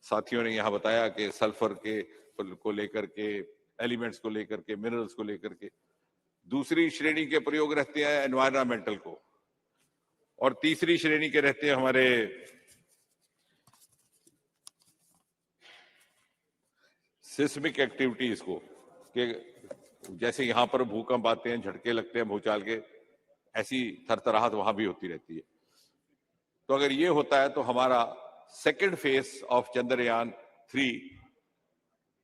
साथियों ने यहाँ बताया कि सल्फर को लेकर के, एलिमेंट्स को लेकर के, मिनरल्स को लेकर के। दूसरी श्रेणी के प्रयोग रहते हैं एनवायरमेंटल को, और तीसरी श्रेणी के रहते हैं हमारे सिस्मिक एक्टिविटीज को, कि जैसे यहाँ पर भूकंप आते हैं, झटके लगते हैं भूचाल के, ऐसी थरथराहट वहां भी होती रहती है। तो अगर ये होता है तो हमारा second phase of Chandrayaan 3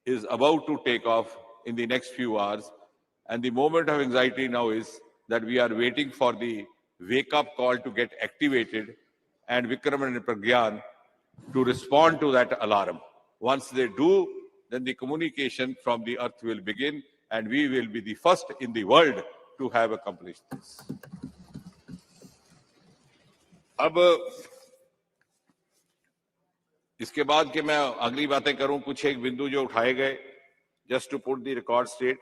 is about to take off in the next few hours, and the moment of anxiety now is that we are waiting for the wake up call to get activated and Vikram and Pragyan to respond to that alarm. Once they do, then the communication from the earth will begin, and we will be the first in the world to have accomplished this. अब इसके बाद कि मैं अगली बातें करूं, कुछ एक बिंदु जो उठाए गए, just to put the record straight.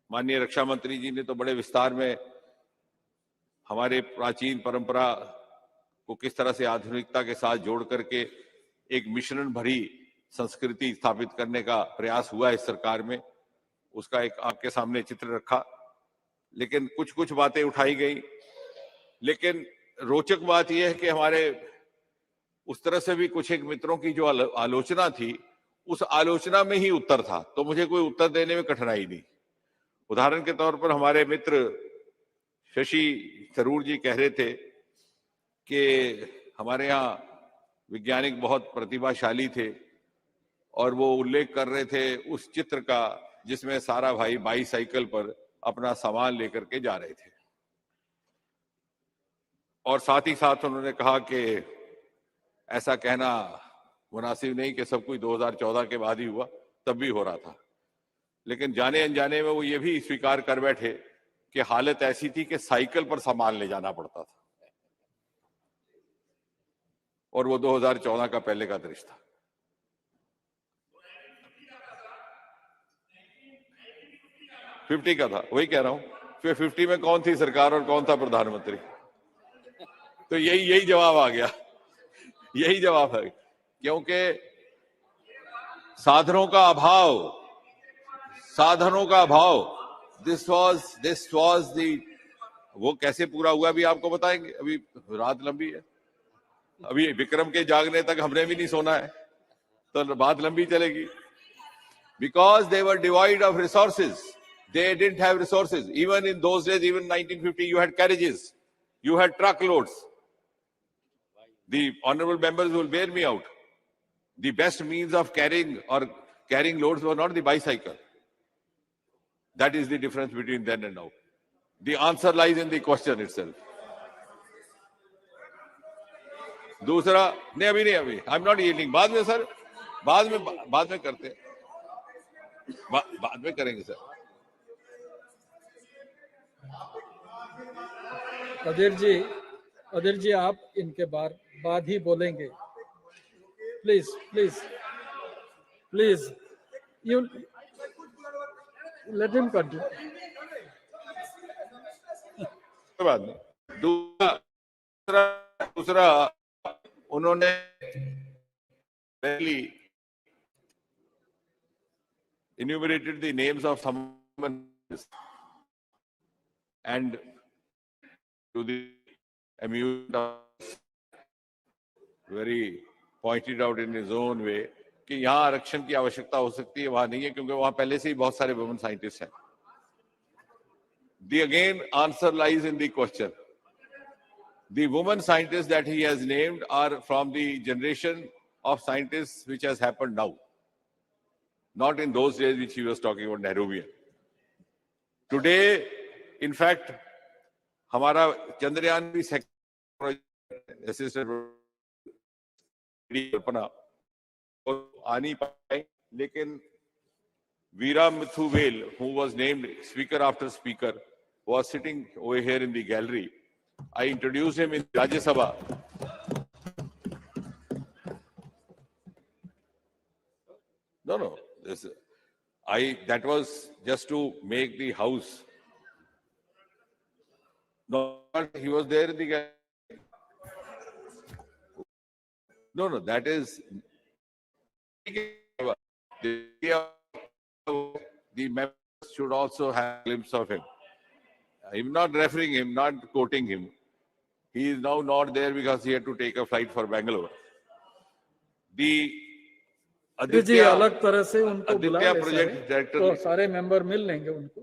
माननीय रक्षा मंत्री जी ने तो बड़े विस्तार में हमारे प्राचीन परंपरा को किस तरह से आधुनिकता के साथ जोड़ करके एक मिश्रण भरी संस्कृति स्थापित करने का प्रयास हुआ इस सरकार में, उसका एक आपके सामने चित्र रखा। लेकिन कुछ कुछ बातें उठाई गई, लेकिन रोचक बात यह है कि हमारे उस तरह से भी कुछ एक मित्रों की जो आलोचना थी, उस आलोचना में ही उत्तर था, तो मुझे कोई उत्तर देने में कठिनाई नहीं। उदाहरण के तौर पर हमारे मित्र शशि थरूर जी कह रहे थे कि हमारे यहाँ वैज्ञानिक बहुत प्रतिभाशाली थे, और वो उल्लेख कर रहे थे उस चित्र का जिसमें सारा भाई बाईसाइकिल पर अपना सामान लेकर के जा रहे थे, और साथ ही साथ उन्होंने कहा कि ऐसा कहना मुनासिब नहीं कि सब कुछ 2014 के बाद ही हुआ, तब भी हो रहा था। लेकिन जाने अनजाने में वो ये भी स्वीकार कर बैठे कि हालत ऐसी थी कि साइकिल पर सामान ले जाना पड़ता था, और वो 2014 का पहले का दृश्य था। फिफ्टी का था, वही कह रहा हूं। फिर 50 में कौन थी सरकार और कौन था प्रधानमंत्री? तो यही जवाब आ गया, यही जवाब है, क्योंकि साधनों का अभाव, दिस वाज दी। वो कैसे पूरा हुआ अभी आपको बताएंगे, अभी रात लंबी है, अभी विक्रम के जागने तक हमने भी नहीं सोना है, तो बात लंबी चलेगी। Because they were devoid of resources, they didn't have resources. Even in those days, even 1950, you had carriages, you had truckloads. The honorable members will bear me out. The best means of carrying loads were not the bicycle. That is the difference between then and now. The answer lies in the question itself. दूसरा, नहीं अभी I am not yielding, बाद में sir, बाद में करते हैं, बाद में करेंगे सर। अधीर जी आप इनके बाद ही बोलेंगे, please you let him continue. बाद में दूसरा उन्होंने enumerated the names of some and to the amusement of very pointed out in his own way कि यहाँ आरक्षण की आवश्यकता हो सकती है, वहां नहीं है, क्योंकि वहां पहले से ही बहुत सारे वुमेन साइंटिस्ट हैं। The again answer lies in the question. The women scientists that he has named are from the generation of scientists which has happened now, not in those days which he was talking about, Nehruvian. Today, in fact, हमारा चंद्रयान भी assistant कल्पना आ नहीं पाए, लेकिन Veera Mithu Vail, who was named speaker after speaker, was sitting over here in the gallery. I introduced him in Rajya Sabha. No. That was just to make the house. No, he was there in the gallery. No, that is the members should also have a glimpse of him. I'm not referring him, not quoting him. He is now not there because he had to take a flight for Bangalore. The जी अलग तरह से उनको बुला ले, project director, तो सारे member मिल लेंगे, उनको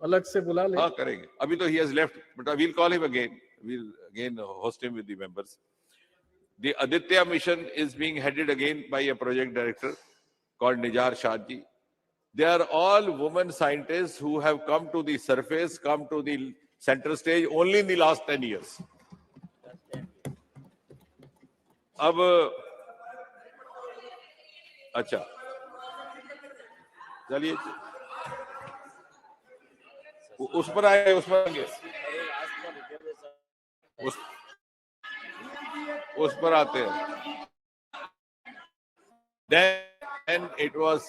अलग से बुला ले। हाँ करेंगे, अभी तो he has left, but we'll call him again. We'll again host him with the members. The Aditya mission is being headed again by a project director called Nijar Shahji. They are all women scientists who have come to the surface, come to the center stage only in the last 10 years. अब अच्छा चलिए उस पर आए, उस पर आते हैं। Then it was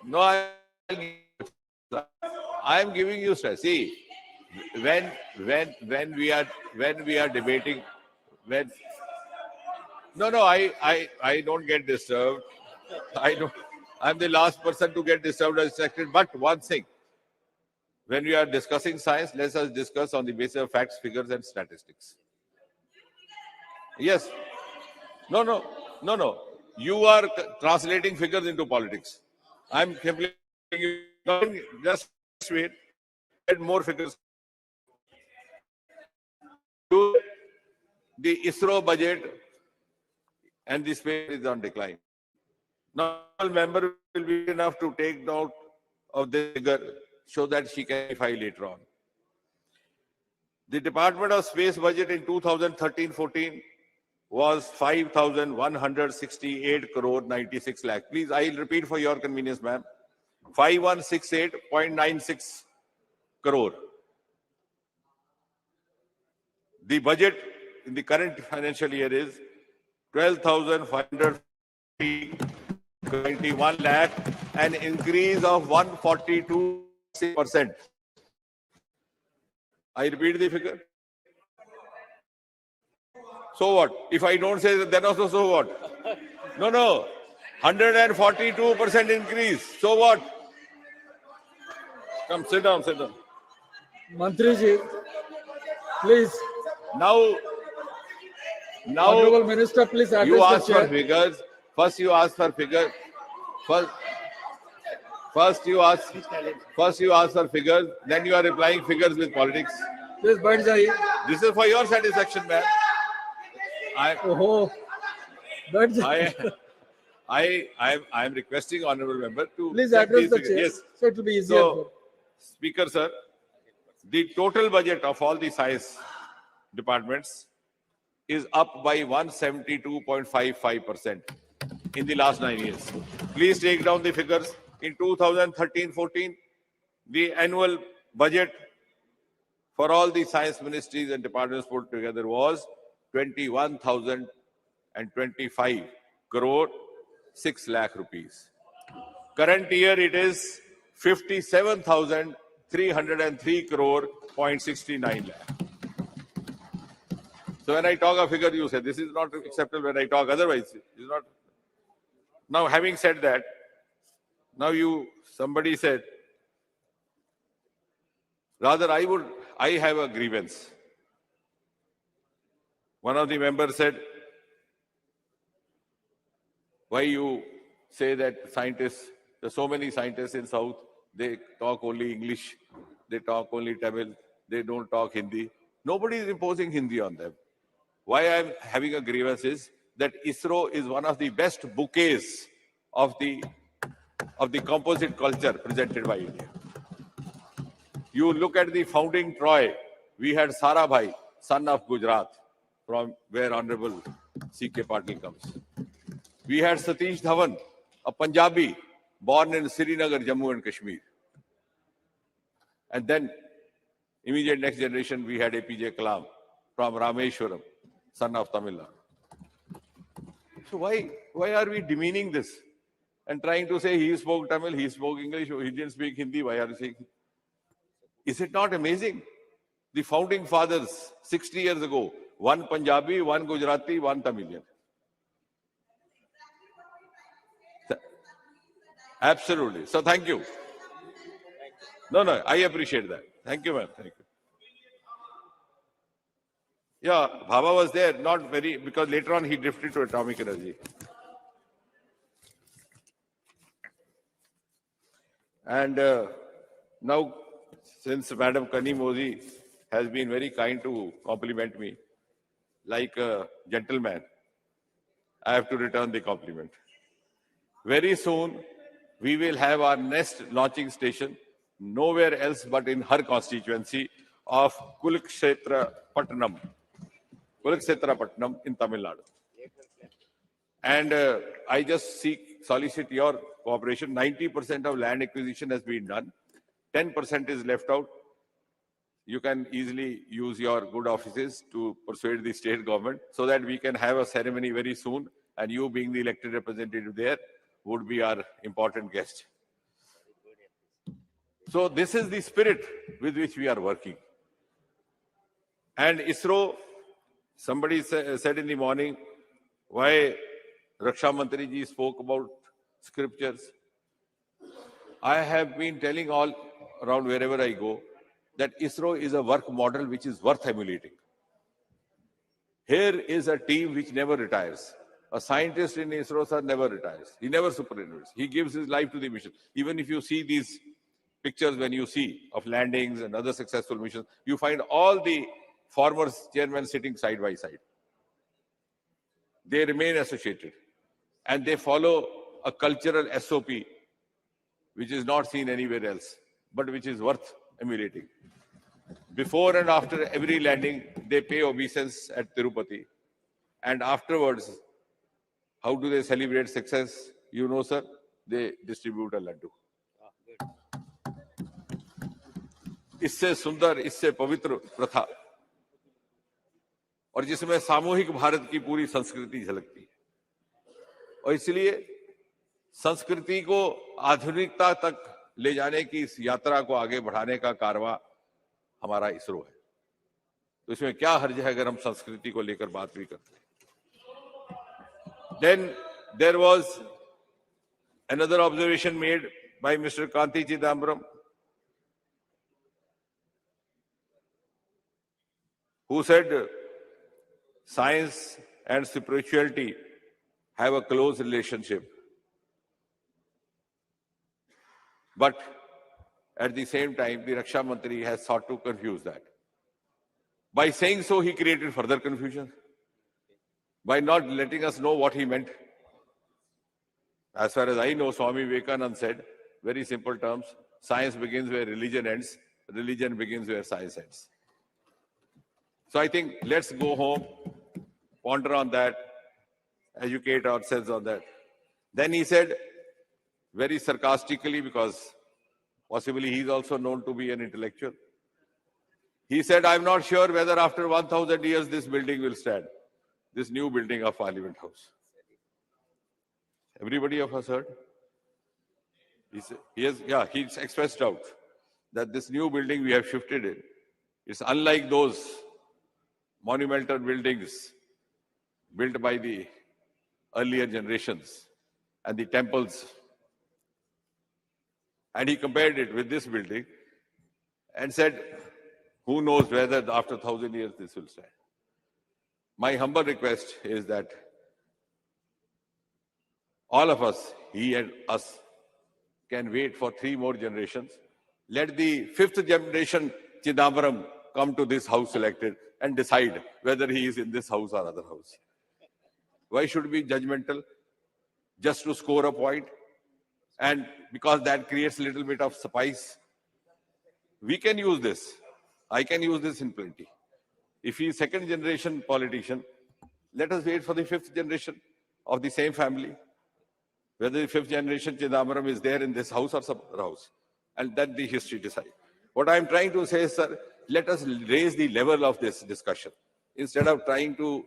no, I am giving you stress. See, when we are debating, I don't get disturbed. I'm the last person to get disturbed or distracted. But one thing, when we are discussing science, let us discuss on the basis of facts, figures, and statistics. Yes. No. You are translating figures into politics. I'm simply just wait. Add more figures. The ISRO budget and the space is on decline. Now, a member will be enough to take note of the figure so that she can file later on. The Department of Space budget in 2013-14 was 5,168 crore 96 lakh. Please, I'll repeat for your convenience, ma'am. 5168.96 crore. The budget in the current financial year is 12,521 lakh, an increase of 142%. I repeat the figure. So what? If I don't say that, then also so what? No. 142% increase. So what? Come, sit down. Mantri ji, please. Now, Honorable Minister, please address you ask the chair. for figures. First, you ask for figures. First, you ask for figures. Then you are replying figures with politics. Please, बैठ जाइए. This is for your satisfaction, man. I am requesting honorable member to Please set address these the figures. chair. Yes. So it will be easier. So, Speaker, sir, the total budget of all the science departments is up by 172.55% in the last 9 years. Please take down the figures. In 2013-14, the annual budget for all the science ministries and departments put together was 21,025 crore 6 lakh rupees. Current year it is 57,303 crore 0.69 lakh. So when I talk a figure, you say this is not acceptable. When I talk otherwise, it's not. Now, having said that, somebody said, rather I have a grievance. One of the members said, why you say that scientists, there's so many scientists in South, they talk only English, they talk only Tamil, they don't talk Hindi. Nobody is imposing Hindi on them. Why I'm having a grievance is that ISRO is one of the best bouquets of the composite culture presented by India. You look at the founding Troy, we had Sarabhai, son of Gujarat, from where Honorable C.K. Patil comes. We had Satish Dhawan, a Punjabi, born in Srinagar, Jammu and Kashmir. And then, immediate next generation, we had APJ Kalam from Rameshwaram, son of Tamil Nadu. So why are we demeaning this and trying to say he spoke Tamil, he spoke English, he didn't speak Hindi? Why are you saying? Is it not amazing? The founding fathers, 60 years ago, one Punjabi, one Gujarati, one Tamilian. Absolutely. So thank you. No, I appreciate that. Thank you, ma'am. Thank you. Yeah, Bhabha was there, not very, because later on he drifted to atomic energy. And now, since Madam Kani Modi has been very kind to compliment me, like a gentleman, I have to return the compliment. Very soon, we will have our next launching station nowhere else but in her constituency of Kurukshetra Patnam in Tamil Nadu. And I just solicit your cooperation. 90% of land acquisition has been done. 10% is left out. You can easily use your good offices to persuade the state government so that we can have a ceremony very soon, and you being the elected representative there would be our important guest. So this is the spirit with which we are working. And ISRO, somebody said in the morning, why Raksha Mantri ji spoke about scriptures. I have been telling all around wherever I go that ISRO is a work model which is worth emulating. Here is a team which never retires. A scientist in ISRO, sir, never retires. He never superannuates. He gives his life to the mission. Even if you see these pictures, when you see of landings and other successful missions, you find all the former chairmen sitting side by side. They remain associated. And they follow a cultural SOP, which is not seen anywhere else, but which is worth emulating. Before and after every landing, they pay obeisance at Tirupati. And afterwards, how do they celebrate success? You know, sir, they distribute a laddu. इससे सुंदर, इससे पवित्र प्रथा और जिसमें सामूहिक भारत की पूरी संस्कृति झलकती है। और इसलिए संस्कृति को आधुनिकता तक ले जाने की इस यात्रा को आगे बढ़ाने का कारवां हमारा इसरो है। तो इसमें क्या हर्ज है अगर हम संस्कृति को लेकर बात भी करते हैं। Then there was another observation made by Mr. Kanti Chidambaram, who said science and spirituality have a close relationship. But at the same time, the Raksha Mantri has sought to confuse that. By saying so, he created further confusion by not letting us know what he meant. As far as I know, Swami Vivekananda said, very simple terms, science begins where religion ends, religion begins where science ends. So I think let's go home, ponder on that, educate ourselves on that. Then he said, very sarcastically, because possibly he's also known to be an intellectual, he said, I'm not sure whether after 1,000 years this building will stand, this new building of Parliament House. Everybody of us heard? He's expressed doubt that this new building we have shifted in is unlike those monumental buildings built by the earlier generations and the temples. And he compared it with this building and said, who knows whether after 1,000 years this will stand. My humble request is that all of us, he and us, can wait for 3 more generations. Let the 5th generation Chidambaram come to this house selected and decide whether he is in this house or other house. Why should we be judgmental just to score a point? And because that creates a little bit of spice, we can use this. I can use this in plenty. If he is 2nd generation politician, let us wait for the 5th generation of the same family. Whether the 5th generation Chidambaram is there in this house or some other house. And then the history decide. What I'm trying to say is, sir, let us raise the level of this discussion instead of trying to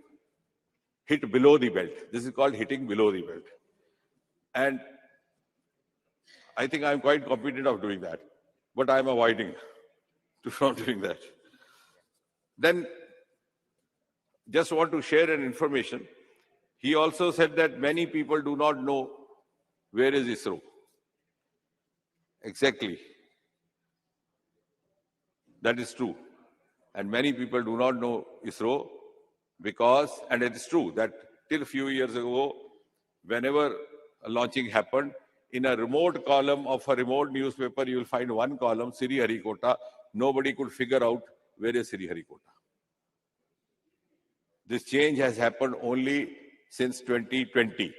hit below the belt. This is called hitting below the belt. And I think I'm quite competent of doing that, but I'm avoiding from doing that. Then, just want to share an information. He also said that many people do not know where is ISRO. Exactly. That is true. And many people do not know ISRO because, and it is true that till a few years ago, whenever a launching happened, in a remote column of a remote newspaper, you will find one column, Sriharikota. Nobody could figure out where is Sriharikota. This change has happened only since 2020.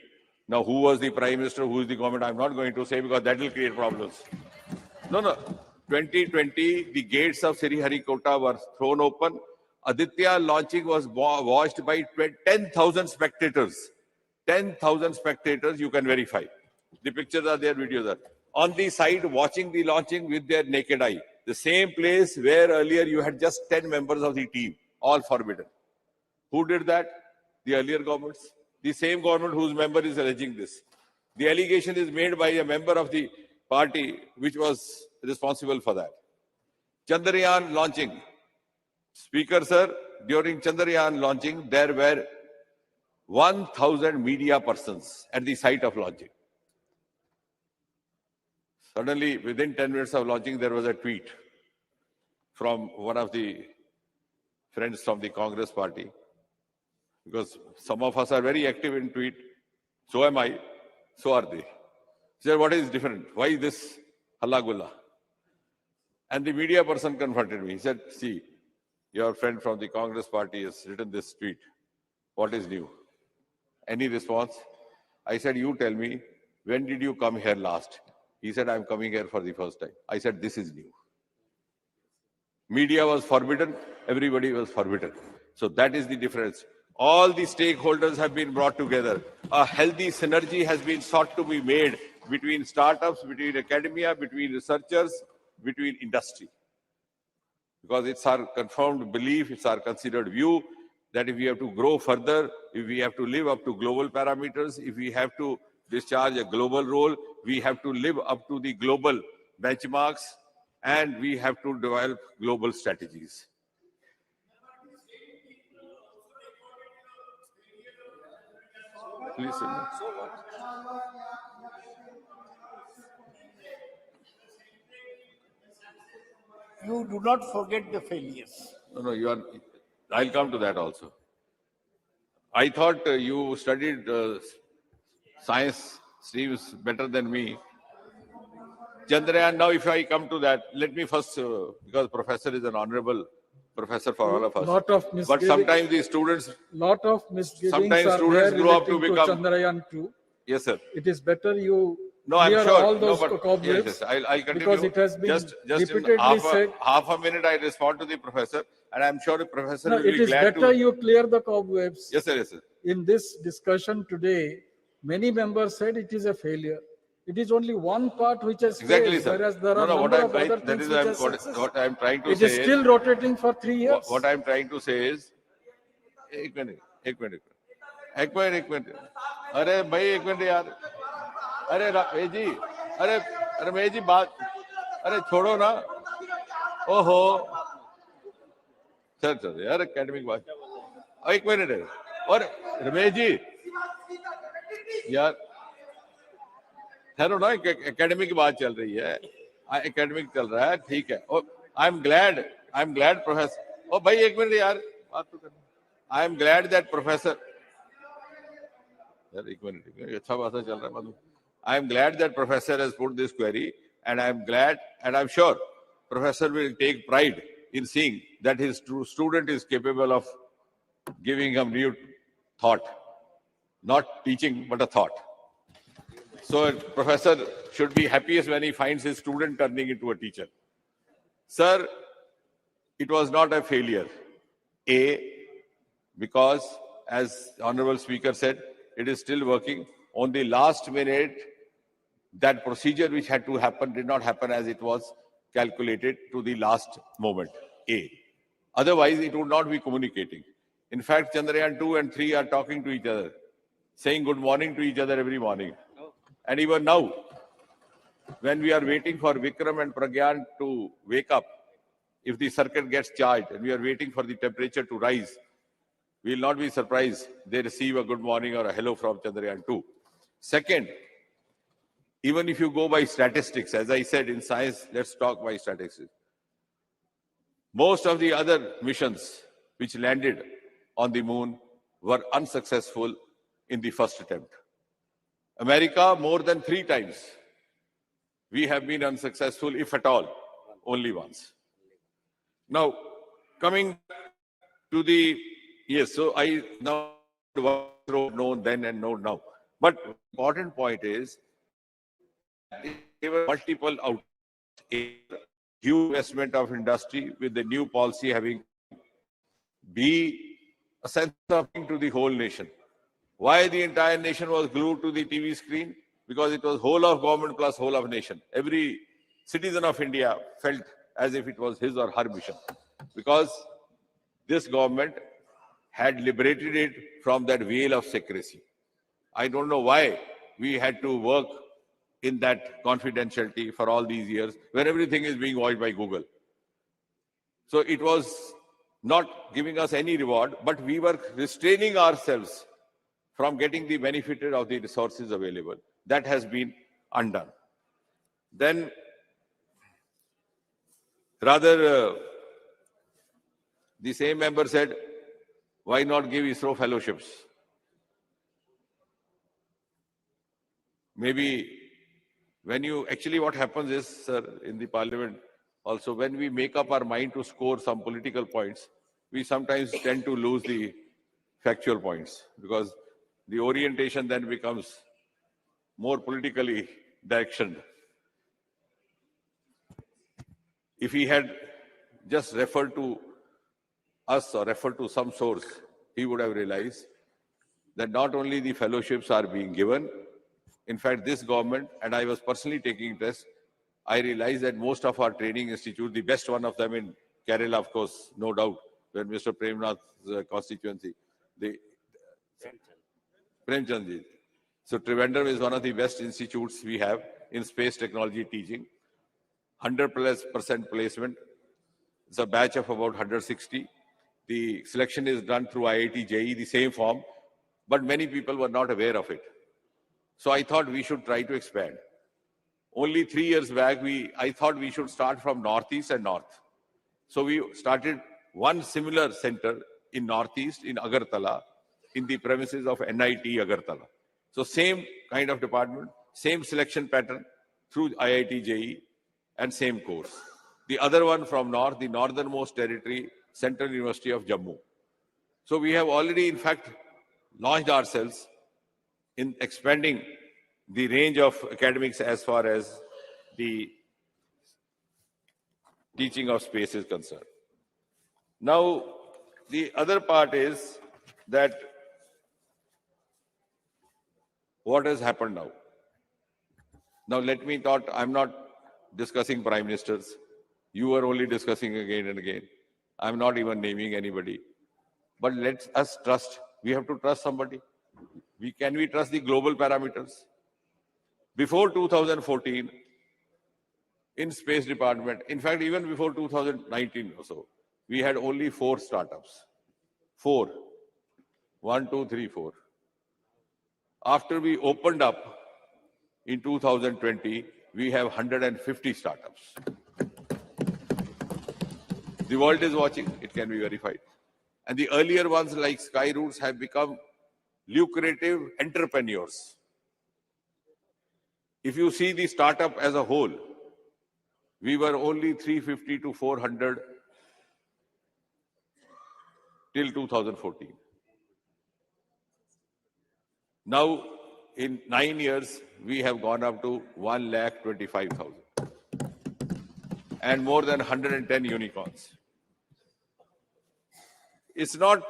Now, who was the Prime Minister, who is the government, I'm not going to say because that will create problems. No. 2020, the gates of Sriharikota were thrown open. Aditya launching was watched by 10,000 spectators. 10,000 spectators, you can verify. The pictures are there, videos are. On the side, watching the launching with their naked eye. The same place where earlier you had just 10 members of the team, all forbidden. Who did that? The earlier governments. The same government whose member is alleging this. The allegation is made by a member of the party which was responsible for that. Chandrayaan launching. Speaker, sir, during Chandrayaan launching, there were 1,000 media persons at the site of launching. Suddenly, within 10 minutes of launching, there was a tweet from one of the friends from the Congress party, because some of us are very active in tweet. So am I. So are they. He said, what is different? Why this halla gulla? And the media person confronted me. He said, see, your friend from the Congress party has written this tweet. What is new? Any response? I said, you tell me, when did you come here last? He said, I'm coming here for the first time. I said, this is new. Media was forbidden. Everybody was forbidden. So that is the difference. All the stakeholders have been brought together. A healthy synergy has been sought to be made between startups, between academia, between researchers, between industry. Because it's our confirmed belief, it's our considered view that if we have to grow further, if we have to live up to global parameters, if we have to discharge a global role, we have to live up to the global benchmarks, and we have to develop global strategies. Please, sir. You do not forget the failures. No, you are. I'll come to that also. I thought you studied science streams better than me. Chandrayaan, now if I come to that, let me first, because professor is an honorable professor for all of us. Lot of But sometimes the students, lot of misgivings sometimes are students there grow up to relating become. Chandrayaan 2. Yes, sir. It is better you No, I'm clear sure. all those no, but, cobwebs, yes, I'll continue. because it has been just repeatedly in said. half a minute, I respond to the professor, and I'm sure the professor No, will it be is glad better to. you clear the cobwebs. Yes, sir. Yes, sir. In this discussion today, many members said it is a failure. It is only one part which has Exactly, failed, sir. whereas there No, are no. What number I'm of trying, other that things is which are what successful. I'm trying to It say is still rotating for 3 years. what I'm trying to say is, एक minute. अरे भाई एक minute यार. अरे रमेश जी, अरे रमेश जी बात, अरे छोड़ो ना. ओहो. सर यार एकेडमिक बात. एक मिनट है. और रमेश जी यार ठहरो ना, एकेडमिक की बात चल रही है. एकेडमिक चल रहा है, ठीक है. और आई एम ग्लैड प्रोफेसर. ओ भाई एक मिनट यार, बात तो करना. I am glad that professor. यार एक मिनट, अच्छा बात चल रहा है. I am glad that professor has put this query, and I am glad, and I'm sure professor will take pride in seeing that his student is capable of giving him new thought, not teaching, but a thought. So a professor should be happiest when he finds his student turning into a teacher. Sir, it was not a failure. Because as the Honorable Speaker said, it is still working. On the last minute, that procedure which had to happen did not happen as it was calculated to the last moment. Otherwise, it would not be communicating. In fact, Chandrayaan 2 and 3 are talking to each other, saying good morning to each other every morning. And even now, when we are waiting for Vikram and Pragyan to wake up, if the circuit gets charged and we are waiting for the temperature to rise, we will not be surprised they receive a good morning or a hello from Chandrayaan 2. Second, even if you go by statistics, as I said in science, let's talk by statistics. Most of the other missions which landed on the moon were unsuccessful in the first attempt. America, more than 3 times. We have been unsuccessful, if at all, only once. Now, coming to the, yes, so I now know then and know now. But important point is, there were multiple out, huge investment of industry with the new policy having be a sense of to the whole nation. Why the entire nation was glued to the TV screen? Because it was whole of government plus whole of nation. Every citizen of India felt as if it was his or her mission. Because this government had liberated it from that veil of secrecy. I don't know why we had to work in that confidentiality for all these years when everything is being watched by Google. So it was not giving us any reward, but we were restraining ourselves from getting the benefit of the resources available. That has been undone. Then, rather, the same member said, why not give ISRO fellowships? Maybe when you, actually what happens is, sir, in the parliament, also when we make up our mind to score some political points, we sometimes tend to lose the factual points because the orientation then becomes more politically directioned. If he had just referred to us or referred to some source, he would have realized that not only the fellowships are being given, in fact, this government, and I was personally taking tests, I realized that most of our training institutes, the best one of them in Kerala, of course, no doubt, where Mr. Premnath's constituency, the Premchandji. So Trivandrum is one of the best institutes we have in space technology teaching. 100% placement. It's a batch of about 160. The selection is done through IIT JEE, the same form, but many people were not aware of it. So I thought we should try to expand. Only 3 years back, I thought we should start from Northeast and North. So we started one similar center in Northeast, in Agartala, in the premises of NIT Agartala. So same kind of department, same selection pattern through IIT JEE and same course. The other one from North, the northernmost territory, Central University of Jammu. So we have already, in fact, launched ourselves in expanding the range of academics as far as the teaching of space is concerned. Now, the other part is that what has happened now? Now, let me thought, I'm not discussing prime ministers. You were only discussing again and again. I'm not even naming anybody. But let us trust. We have to trust somebody. Can we trust the global parameters? Before 2014, in Space Department, in fact, even before 2019 or so, we had only 4 startups. 4. 1, 2, 3, 4. After we opened up in 2020, we have 150 startups. The world is watching, it can be verified. And the earlier ones like Skyroutes have become lucrative entrepreneurs. If you see the startup as a whole, we were only 350 to 400 till 2014. Now, in 9 years, we have gone up to 1,25,000 and more than 110 unicorns. It's not,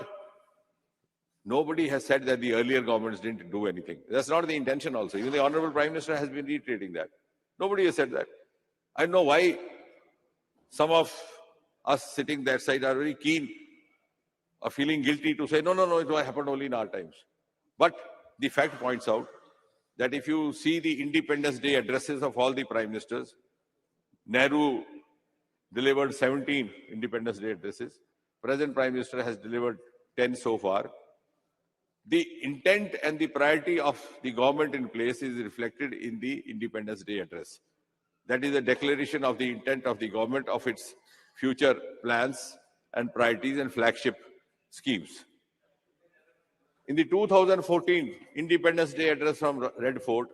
nobody has said that the earlier governments didn't do anything. That's not the intention also. Even the Honorable Prime Minister has been reiterating that. Nobody has said that. I know why some of us sitting that side are very keen or feeling guilty to say, no, it happened only in our times. But the fact points out that if you see the Independence Day addresses of all the Prime Ministers, Nehru delivered 17 Independence Day addresses. Present Prime Minister has delivered 10 so far. The intent and the priority of the government in place is reflected in the Independence Day address. That is a declaration of the intent of the government of its future plans and priorities and flagship schemes. In the 2014 Independence Day address from Red Fort,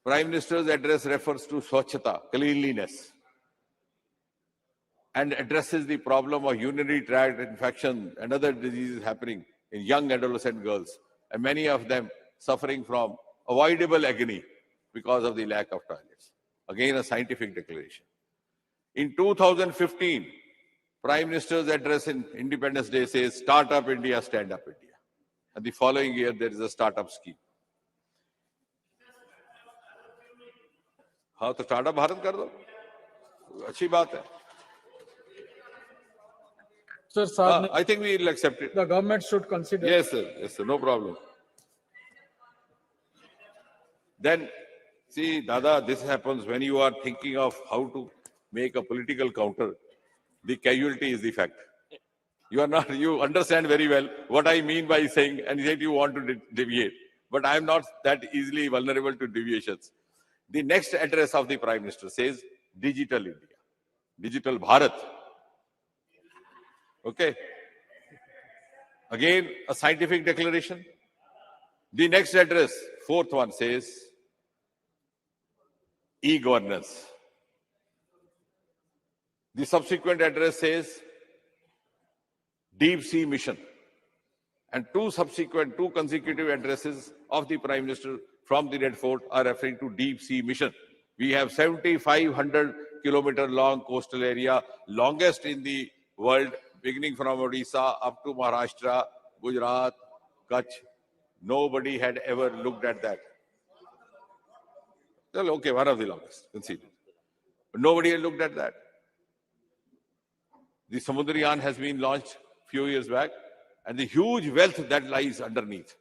Prime Minister's address refers to Swachhata, cleanliness, and addresses the problem of urinary tract infection and other diseases happening in young adolescent girls, and many of them suffering from avoidable agony because of the lack of toilets. Again, a scientific declaration. In 2015, Prime Minister's address in Independence Day says, Start Up India, Stand Up India. And the following year, there is a startup scheme. हाँ तो startup Bharat कर दो, अच्छी बात है. Sir, I think we will accept it. The government should consider. Yes, sir, no problem. Then, see, Dada, this happens when you are thinking of how to make a political counter. The casualty is the fact. You understand very well what I mean by saying, and yet you want to deviate. But I am not that easily vulnerable to deviations. The next address of the Prime Minister says, Digital India, Digital Bharat. Okay. Again, a scientific declaration. The next address, 4th one, says e-governance. The subsequent address says deep sea mission. And two consecutive addresses of the Prime Minister from the Red Fort are referring to deep sea mission. We have 7,500 kilometer long coastal area, longest in the world, beginning from Odisha up to Maharashtra, Gujarat, Kutch. Nobody had ever looked at that. Well, okay, one of the longest, conceded. But nobody had looked at that. The Samudrayan has been launched a few years back, and the huge wealth that lies underneath,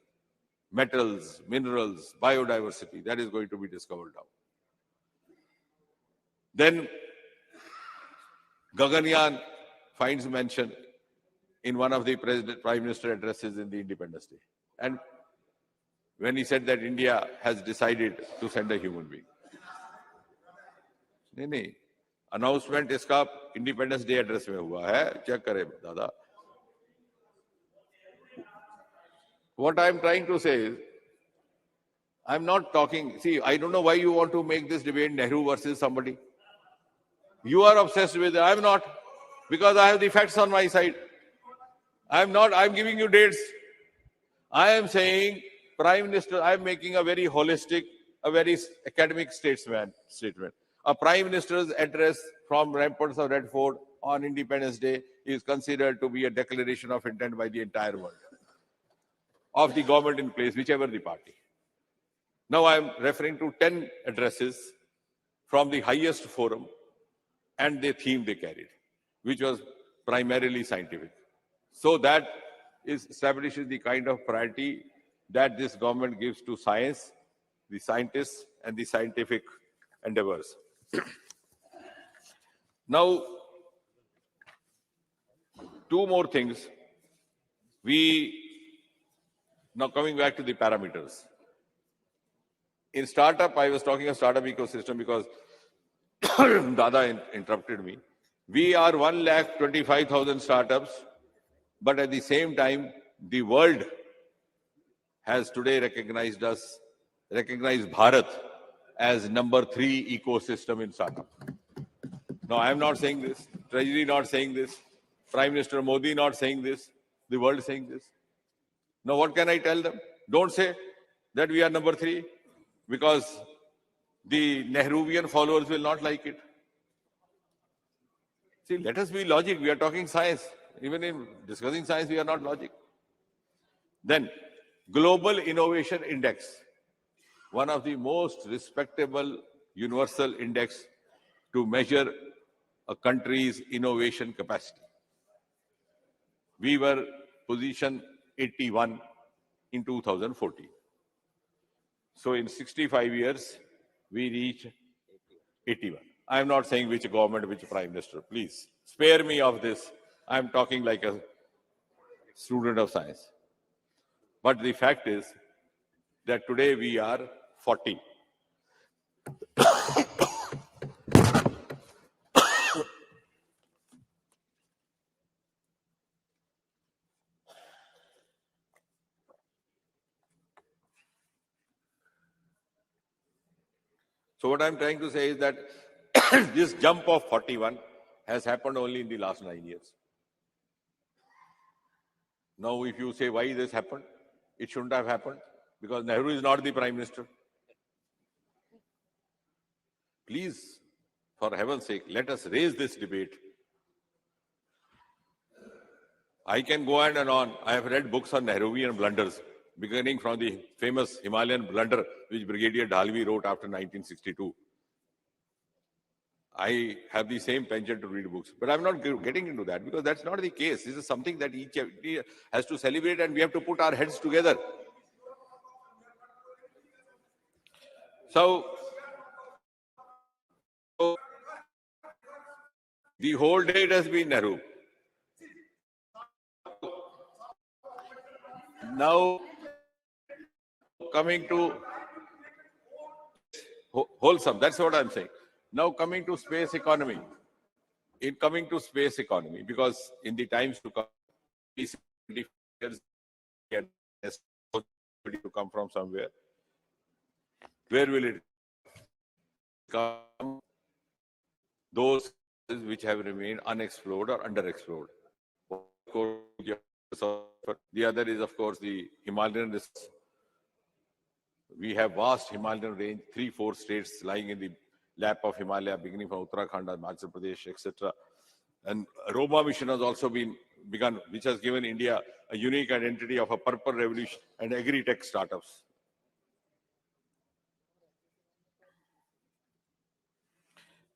metals, minerals, biodiversity, that is going to be discovered now. Then Gaganyaan finds mention in one of the Prime Minister addresses in the Independence Day. And when he said that India has decided to send a human being. नहीं, announcement इसका Independence Day address में हुआ है, check करे दादा. What I am trying to say is, I am not talking, see, I don't know why you want to make this debate Nehru versus somebody. You are obsessed with it, I am not, because I have the facts on my side. I am not, I am giving you dates. I am saying, Prime Minister, I am making a very holistic, a very academic statement. A Prime Minister's address from ramparts of Red Fort on Independence Day is considered to be a declaration of intent by the entire world, of the government in place, whichever the party. Now I am referring to 10 addresses from the highest forum and the theme they carried, which was primarily scientific. So that establishes the kind of priority that this government gives to science, the scientists, and the scientific endeavors. Now, two more things. Now coming back to the parameters. In startup, I was talking of startup ecosystem because Dada interrupted me. We are 1,25,000 startups, but at the same time, the world has today recognized Bharat as number 3 ecosystem in startup. Now, I am not saying this, Treasury not saying this, Prime Minister Modi not saying this, the world saying this. Now, what can I tell them? Don't say that we are number 3, because the Nehruvian followers will not like it. See, let us be logic. We are talking science. Even in discussing science, we are not logic. Then, Global Innovation Index, one of the most respectable universal index to measure a country's innovation capacity. We were position 81 in 2014. So in 65 years, we reached 81. I am not saying which government, which prime minister. Please spare me of this. I am talking like a student of science. But the fact is that today we are 40. So what I'm trying to say is that this jump of 41 has happened only in the last 9 years. Now, if you say why this happened, it shouldn't have happened because Nehru is not the prime minister. Please, for heaven's sake, let us raise this debate. I can go on and on. I have read books on Nehruvian blunders, beginning from the famous Himalayan blunder which Brigadier Dhalvi wrote after 1962. I have the same penchant to read books, but I'm not getting into that because that's not the case. This is something that each has to celebrate, and we have to put our heads together. So the whole day it has been Nehru. Now coming to wholesome, that's what I'm saying. Now coming to space economy. In coming to space economy, because in the times to come, years to come from somewhere. Where will it come? Those which have remained unexplored or underexplored. The other is, of course, the Himalayan risks. We have vast Himalayan range, 3-4 states lying in the lap of Himalaya, beginning from Uttarakhand, Himachal Pradesh, etc. And Roma mission has also been begun, which has given India a unique identity of a purple revolution and agri-tech startups.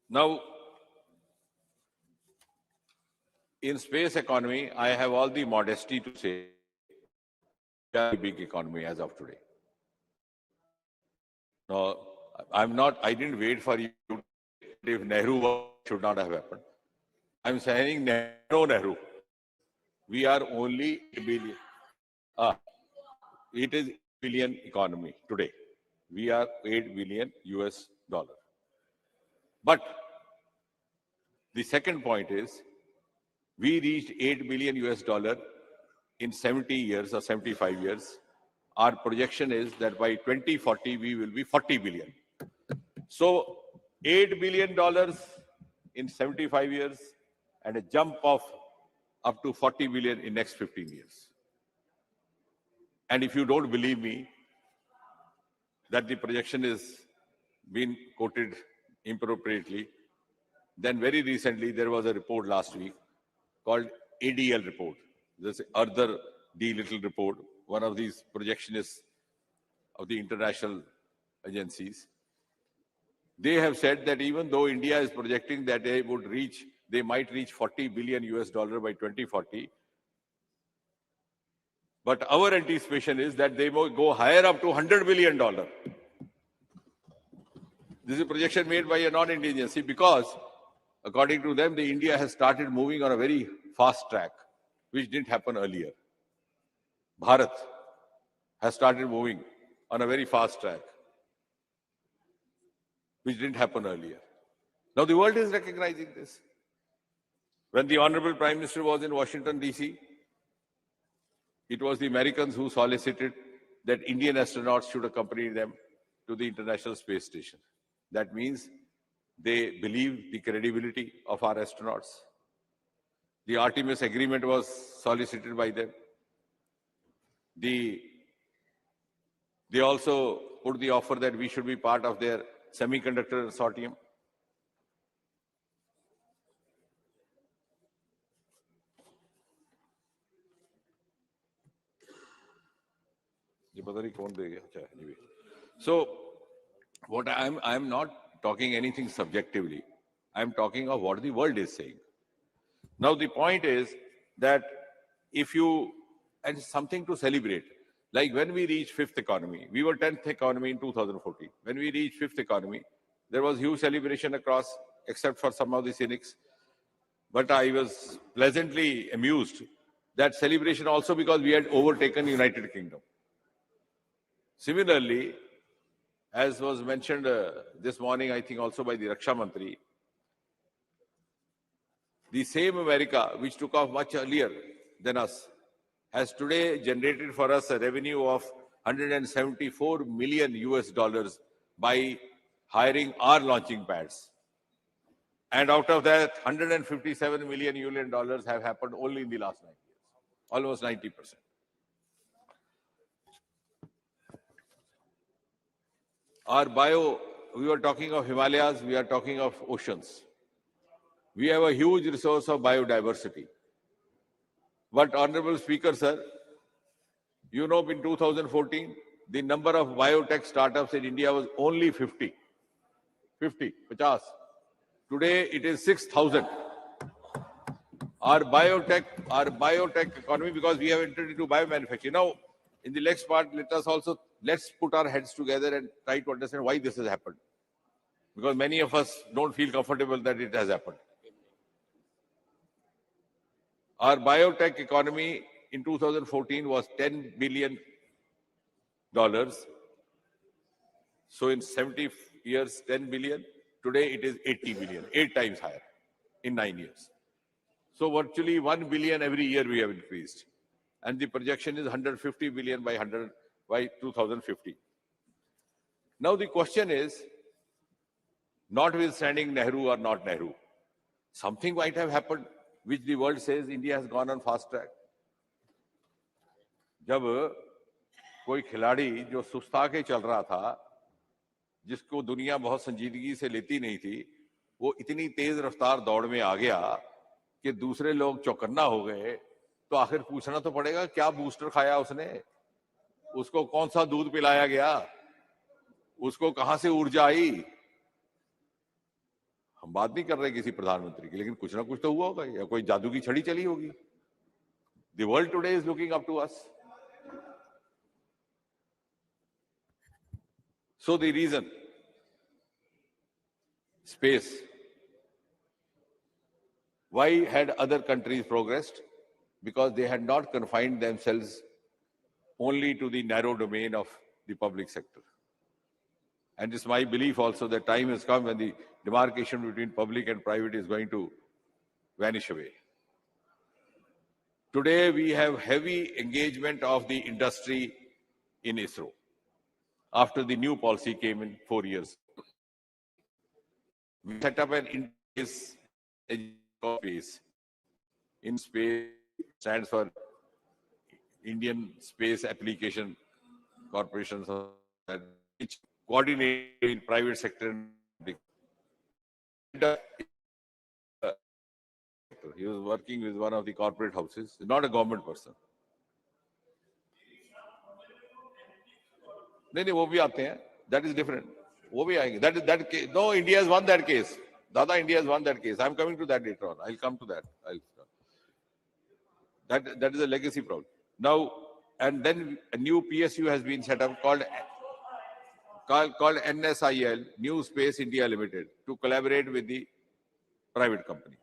Now, in space economy, I have all the modesty to say we are a big economy as of today. No, I didn't wait for you to say if Nehru should not have happened. I'm saying Nehru. We are only 8 billion. It is 8 billion economy today. We are $8 billion US. But the second point is, we reached $8 billion US in 70 years or 75 years. Our projection is that by 2040, we will be 40 billion. So $8 billion in 75 years and a jump of up to 40 billion in next 15 years. And if you don't believe me that the projection is been quoted inappropriately, then very recently there was a report last week called ADL report. This other D little report, one of these projectionists of the international agencies. They have said that even though India is projecting that they might reach 40 billion US by 2040, but our anticipation is that they will go higher up to $100 billion. This is a projection made by a non-Indian agency because, according to them, India has started moving on a very fast track, which didn't happen earlier. Bharat has started moving on a very fast track, which didn't happen earlier. Now the world is recognizing this. When the Honorable Prime Minister was in Washington, D.C., it was the Americans who solicited that Indian astronauts should accompany them to the International Space Station. That means they believe the credibility of our astronauts. The Artemis agreement was solicited by them. They also put the offer that we should be part of their semiconductor consortium. So, what I'm not talking anything subjectively. I'm talking of what the world is saying. Now, the point is that and something to celebrate. Like when we reached fifth economy, we were 10th economy in 2014. When we reached fifth economy, there was huge celebration across, except for some of the cynics. But I was pleasantly amused that celebration also because we had overtaken the United Kingdom. Similarly, as was mentioned this morning, I think also by the Raksha Mantri, the same America, which took off much earlier than us, has today generated for us a revenue of $174 million US by hiring our launching pads. And out of that, $157 million have happened only in the last 9 years, almost 90%. We were talking of Himalayas, we are talking of oceans. We have a huge resource of biodiversity. But Honorable Speaker, sir, you know, in 2014, the number of biotech startups in India was only 50. 50. Today, it is 6,000. Our biotech economy, because we have entered into biomanufacturing. Now, in the next part, let's put our heads together and try to understand why this has happened. Because many of us don't feel comfortable that it has happened. Our biotech economy in 2014 was $10 billion. So in 70 years, 10 billion. Today it is 80 billion, 8 times higher in 9 years. So virtually 1 billion every year we have increased. And the projection is 150 billion by 2050. Now the question is, notwithstanding Nehru or not Nehru, something might have happened which the world says India has gone on fast track. जब कोई खिलाड़ी जो सुस्ता के चल रहा था, जिसको दुनिया बहुत संजीदगी से लेती नहीं थी, वो इतनी तेज रफ्तार दौड़ में आ गया कि दूसरे लोग चौकन्ना हो गए तो आखिर पूछना तो पड़ेगा क्या बूस्टर खाया उसने, उसको कौन सा दूध पिलाया गया, उसको कहां से ऊर्जा आई। हम बात नहीं कर रहे किसी प्रधानमंत्री की, लेकिन कुछ ना कुछ तो हुआ होगा या कोई जादू की छड़ी चली होगी। The world today is looking up to us. So the reason, space. Why had other countries progressed? Because they had not confined themselves only to the narrow domain of the public sector. And it's my belief also that time has come when the demarcation between public and private is going to vanish away. Today, we have heavy engagement of the industry in ISRO after the new policy came in 4 years. We set up an in-space space. In space stands for Indian Space Application Corporation, which coordinate in private sector and public. He was working with one of the corporate houses, not a government person. नहीं वो भी आते हैं, that is different. वो भी आएंगे. That case. No, India has won that case. Dada, India has won that case. I'm coming to that later on. I'll come to that. That is a legacy problem. Now, and then a new PSU has been set up called NSIL, New Space India Limited, to collaborate with the private companies,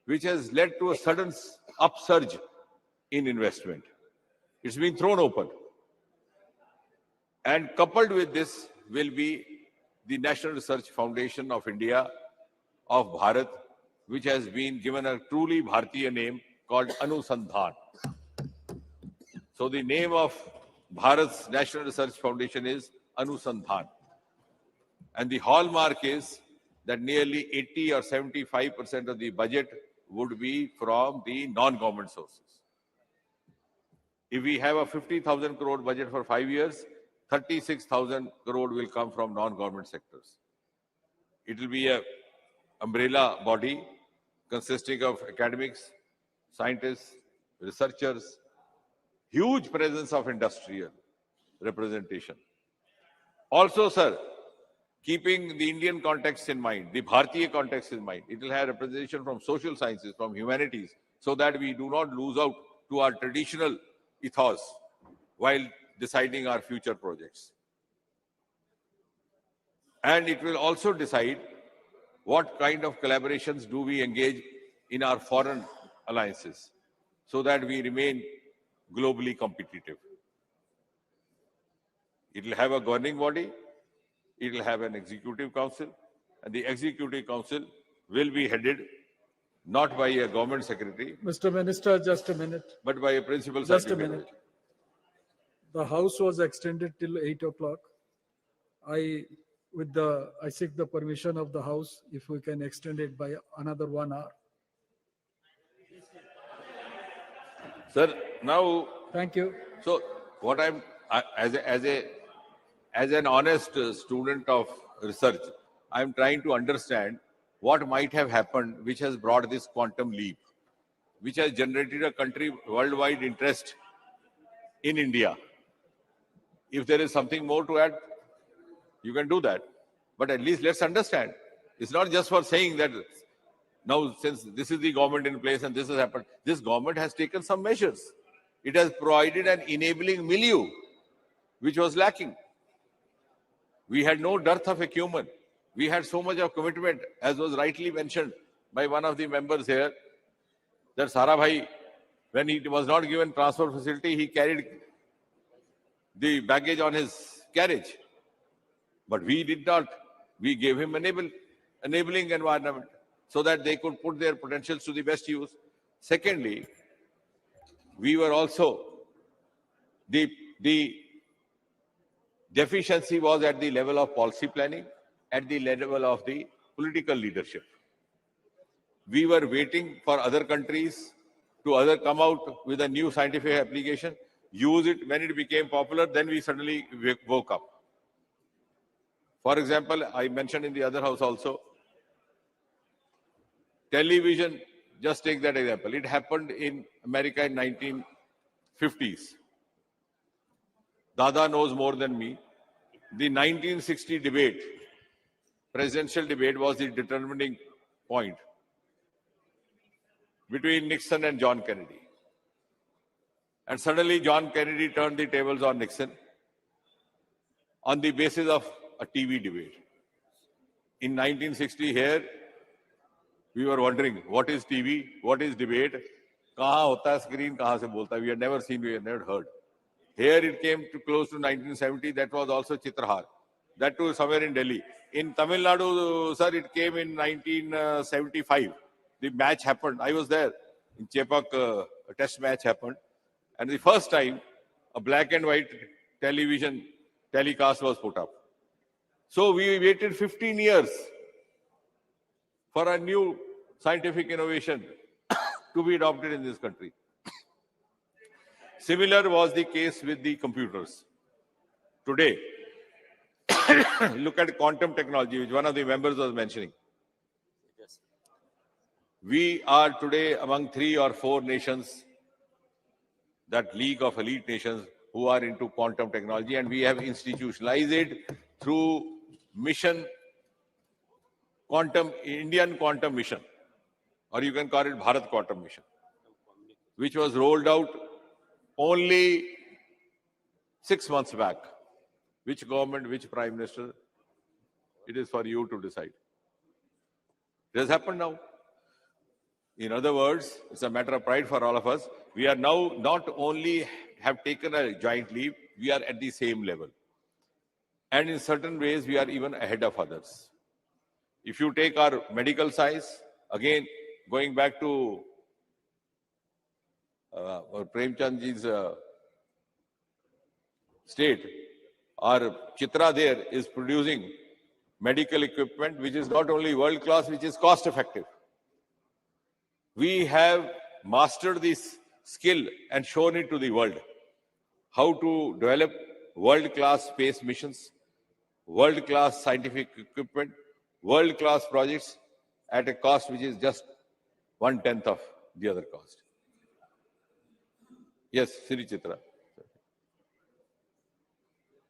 which has led to a sudden upsurge in investment. It's been thrown open. And coupled with this will be the National Research Foundation of India, of Bharat, which has been given a truly Bharatiya name called Anusandhan. So the name of Bharat's National Research Foundation is Anusandhan. And the hallmark is that nearly 80 or 75% of the budget would be from the non-government sources. If we have a 50,000 crore budget for 5 years, 36,000 crore will come from non-government sectors. It will be an umbrella body consisting of academics, scientists, researchers, huge presence of industrial representation. Also, sir, keeping the Indian context in mind, the Bharatiya context in mind, it will have representation from social sciences, from humanities, so that we do not lose out to our traditional ethos while deciding our future projects. And it will also decide what kind of collaborations do we engage in our foreign alliances so that we remain globally competitive. It will have a governing body, it will have an executive council, and the executive council will be headed not by a government secretary, Mr. Minister, just a minute. but by a principal Just a scientific minute. advisor. The House was extended till 8 o'clock. I seek the permission of the House if we can extend it by another 1 hour. Sir, now. Thank you. So, what as an honest student of research, I'm trying to understand what might have happened, which has brought this quantum leap, which has generated a country worldwide interest in India. If there is something more to add, you can do that. But at least let's understand. It's not just for saying that now, since this is the government in place and this has happened, this government has taken some measures. It has provided an enabling milieu, which was lacking. We had no dearth of acumen. We had so much of commitment, as was rightly mentioned by one of the members here, that Sarabhai, when he was not given transfer facility, he carried the baggage on his carriage. But we did not. We gave him enabling environment so that they could put their potentials to the best use. Secondly, we were also, the deficiency was at the level of policy planning, at the level of the political leadership. We were waiting for other countries to come out with a new scientific application, use it. When it became popular, then we suddenly woke up. For example, I mentioned in the other house also, television just take that example. It happened in America in 1950s. Dada knows more than me. The 1960 debate, presidential debate, was the determining point between Nixon and John Kennedy. And suddenly John Kennedy turned the tables on Nixon on the basis of a TV debate. In 1960 here, we were wondering, what is TV? What is debate? Kahan hota hai screen, kahan se bolta hai? We had never seen, we had never heard. Here it came to close to 1970, that was also Chitrahar. That too somewhere in Delhi. In Tamil Nadu, sir, it came in 1975. The match happened. I was there. In Chepak, a test match happened. And the first time, a black and white television telecast was put up. So we waited 15 years for a new scientific innovation to be adopted in this country. Similar was the case with the computers. Today, look at quantum technology, which one of the members was mentioning. We are today among 3 or 4 nations, that league of elite nations, who are into quantum technology, and we have institutionalized it through mission, Indian quantum mission, or you can call it Bharat quantum mission, which was rolled out only 6 months back. Which government, which prime minister, it is for you to decide. It has happened now. In other words, it's a matter of pride for all of us. We are now not only have taken a giant leap, we are at the same level. And in certain ways, we are even ahead of others. If you take our medical science, again, going back to Premchandji's state, our Chitra there is producing medical equipment, which is not only world-class, which is cost-effective. We have mastered this skill and shown it to the world. How to develop world-class space missions, world-class scientific equipment, world-class projects at a cost which is just 1/10 of the other cost. Yes, Sri Chitra.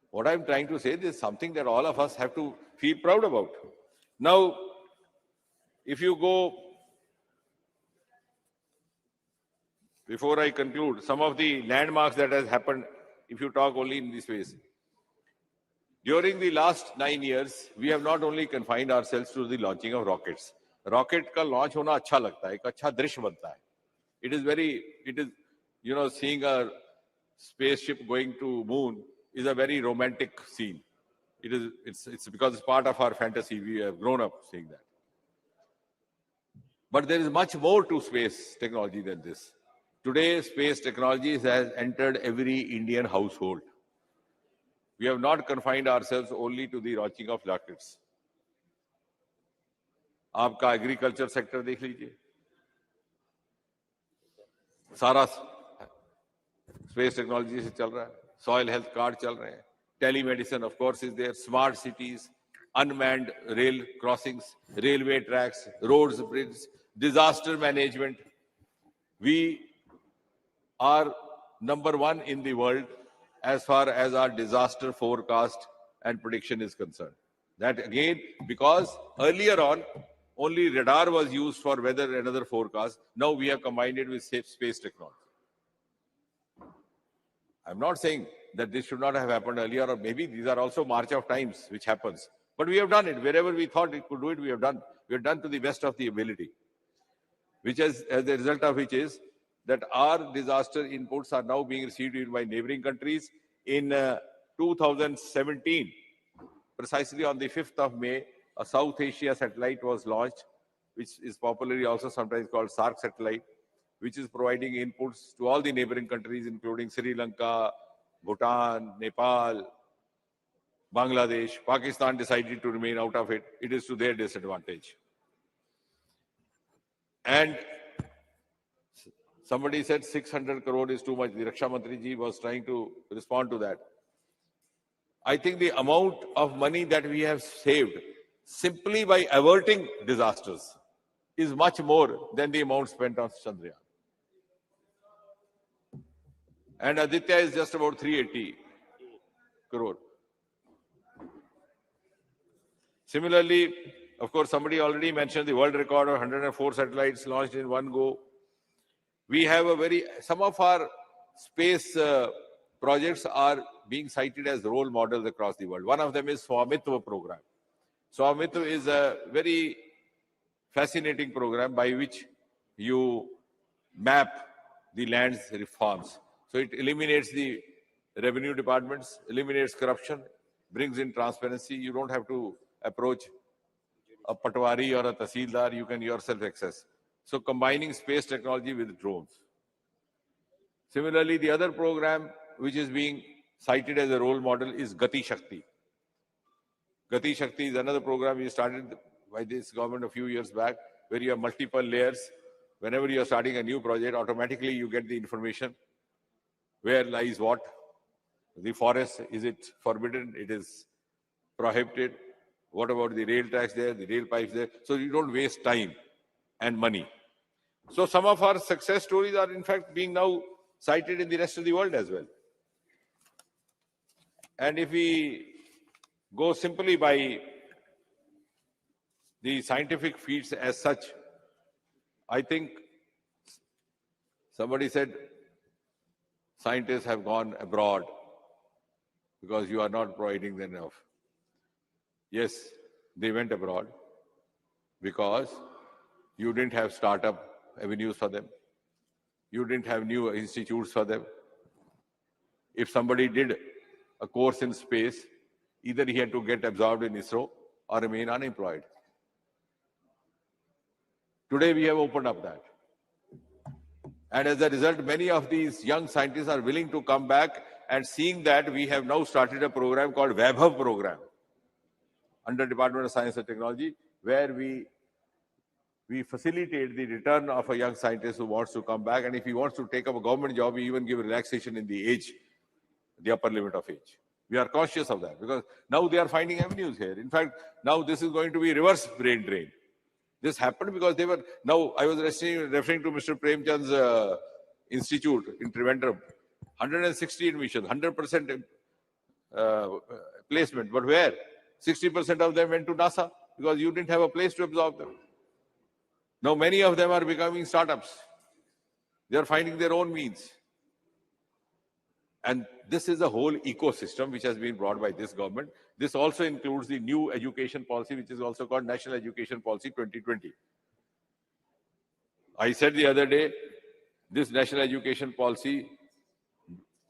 What I'm trying to say is something that all of us have to feel proud about. Now, if you go, before I conclude, some of the landmarks that has happened, if you talk only in this ways. During the last 9 years, we have not only confined ourselves to the launching of rockets. Rocket ka launch hona अच्छा लगता है, एक अच्छा दृश्य बनता है. It is, you know, seeing a spaceship going to moon is a very romantic scene. It's because it's part of our fantasy. We have grown up seeing that. But there is much more to space technology than this. Today, space technology has entered every Indian household. We have not confined ourselves only to the launching of rockets. आपका agriculture sector देख लीजिए, सारा space technology से चल रहा है. Soil health card चल रहे हैं. Telemedicine of course is there. Smart cities, unmanned rail crossings, railway tracks, roads, bridges, disaster management. We are number 1 in the world as far as our disaster forecast and prediction is concerned. That again, because earlier on, only radar was used for weather and other forecasts. Now we have combined it with space technology. I'm not saying that this should not have happened earlier, or maybe these are also march of times which happens. But we have done it. Wherever we thought it could do it, we have done. We have done to the best of the ability. Which is, as a result of which is, that our disaster inputs are now being received by neighboring countries. In 2017, precisely on the 5th of May, a South Asia satellite was launched, which is popularly also sometimes called SARC satellite, which is providing inputs to all the neighboring countries, including Sri Lanka, Bhutan, Nepal, Bangladesh. Pakistan decided to remain out of it. It is to their disadvantage. And somebody said 600 crore is too much. The Raksha Mantri ji was trying to respond to that. I think the amount of money that we have saved simply by averting disasters is much more than the amount spent on Chandrayaan. And Aditya is just about 380 crore. Similarly, of course, somebody already mentioned the world record of 104 satellites launched in one go. We have some of our space projects are being cited as role models across the world. One of them is Swamitva program. Swamitva is a very fascinating program by which you map the land's reforms. So it eliminates the revenue departments, eliminates corruption, brings in transparency. You don't have to approach a patwari or a tahsildar, you can yourself access. So combining space technology with drones. Similarly, the other program which is being cited as a role model is Gati Shakti. Gati Shakti is another program we started by this government a few years back, where you have multiple layers. Whenever you are starting a new project, automatically you get the information. Where lies what? The forest, is it forbidden? It is prohibited. What about the rail tracks there, the rail pipes there? So you don't waste time and money. So some of our success stories are in fact being now cited in the rest of the world as well. And if we go simply by the scientific feats as such, I think somebody said scientists have gone abroad because you are not providing them enough. Yes, they went abroad because you didn't have startup avenues for them. You didn't have new institutes for them. If somebody did a course in space, either he had to get absorbed in ISRO or remain unemployed. Today we have opened up that. And as a result, many of these young scientists are willing to come back, and seeing that, we have now started a program called Vaibhav program under Department of Science and Technology, where we facilitate the return of a young scientist who wants to come back. And if he wants to take up a government job, we even give relaxation in the age, the upper limit of age. We are conscious of that because now they are finding avenues here. In fact, now this is going to be reverse brain drain. This happened because they were, now I was referring to Mr. Premchand's institute in Trivandrum, 160 admissions, 100% placement, but where? 60% of them went to NASA because you didn't have a place to absorb them. Now many of them are becoming startups. They are finding their own means. And this is a whole ecosystem which has been brought by this government. This also includes the new education policy, which is also called National Education Policy 2020. I said the other day, this National Education Policy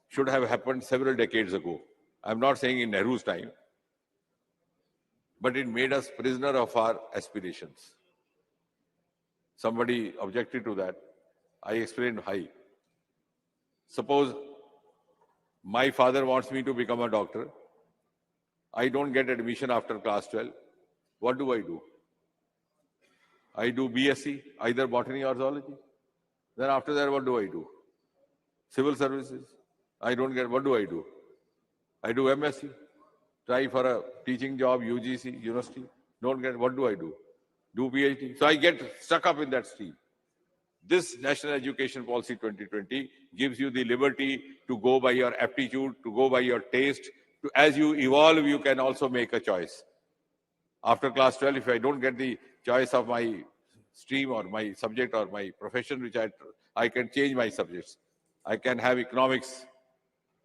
should have happened several decades ago. I'm not saying in Nehru's time, but it made us prisoner of our aspirations. Somebody objected to that. I explained why. Suppose my father wants me to become a doctor. I don't get admission after class 12. What do? I do BSc, either botany or zoology. Then after that, what do? Civil services. I don't get, what do? I do MSc. Try for a teaching job, UGC, university. Don't get, what do? Do PhD. So I get stuck up in that stream. This National Education Policy 2020 gives you the liberty to go by your aptitude, to go by your taste. As you evolve, you can also make a choice. After class 12, if I don't get the choice of my stream or my subject or my profession, which I can change my subjects. I can have economics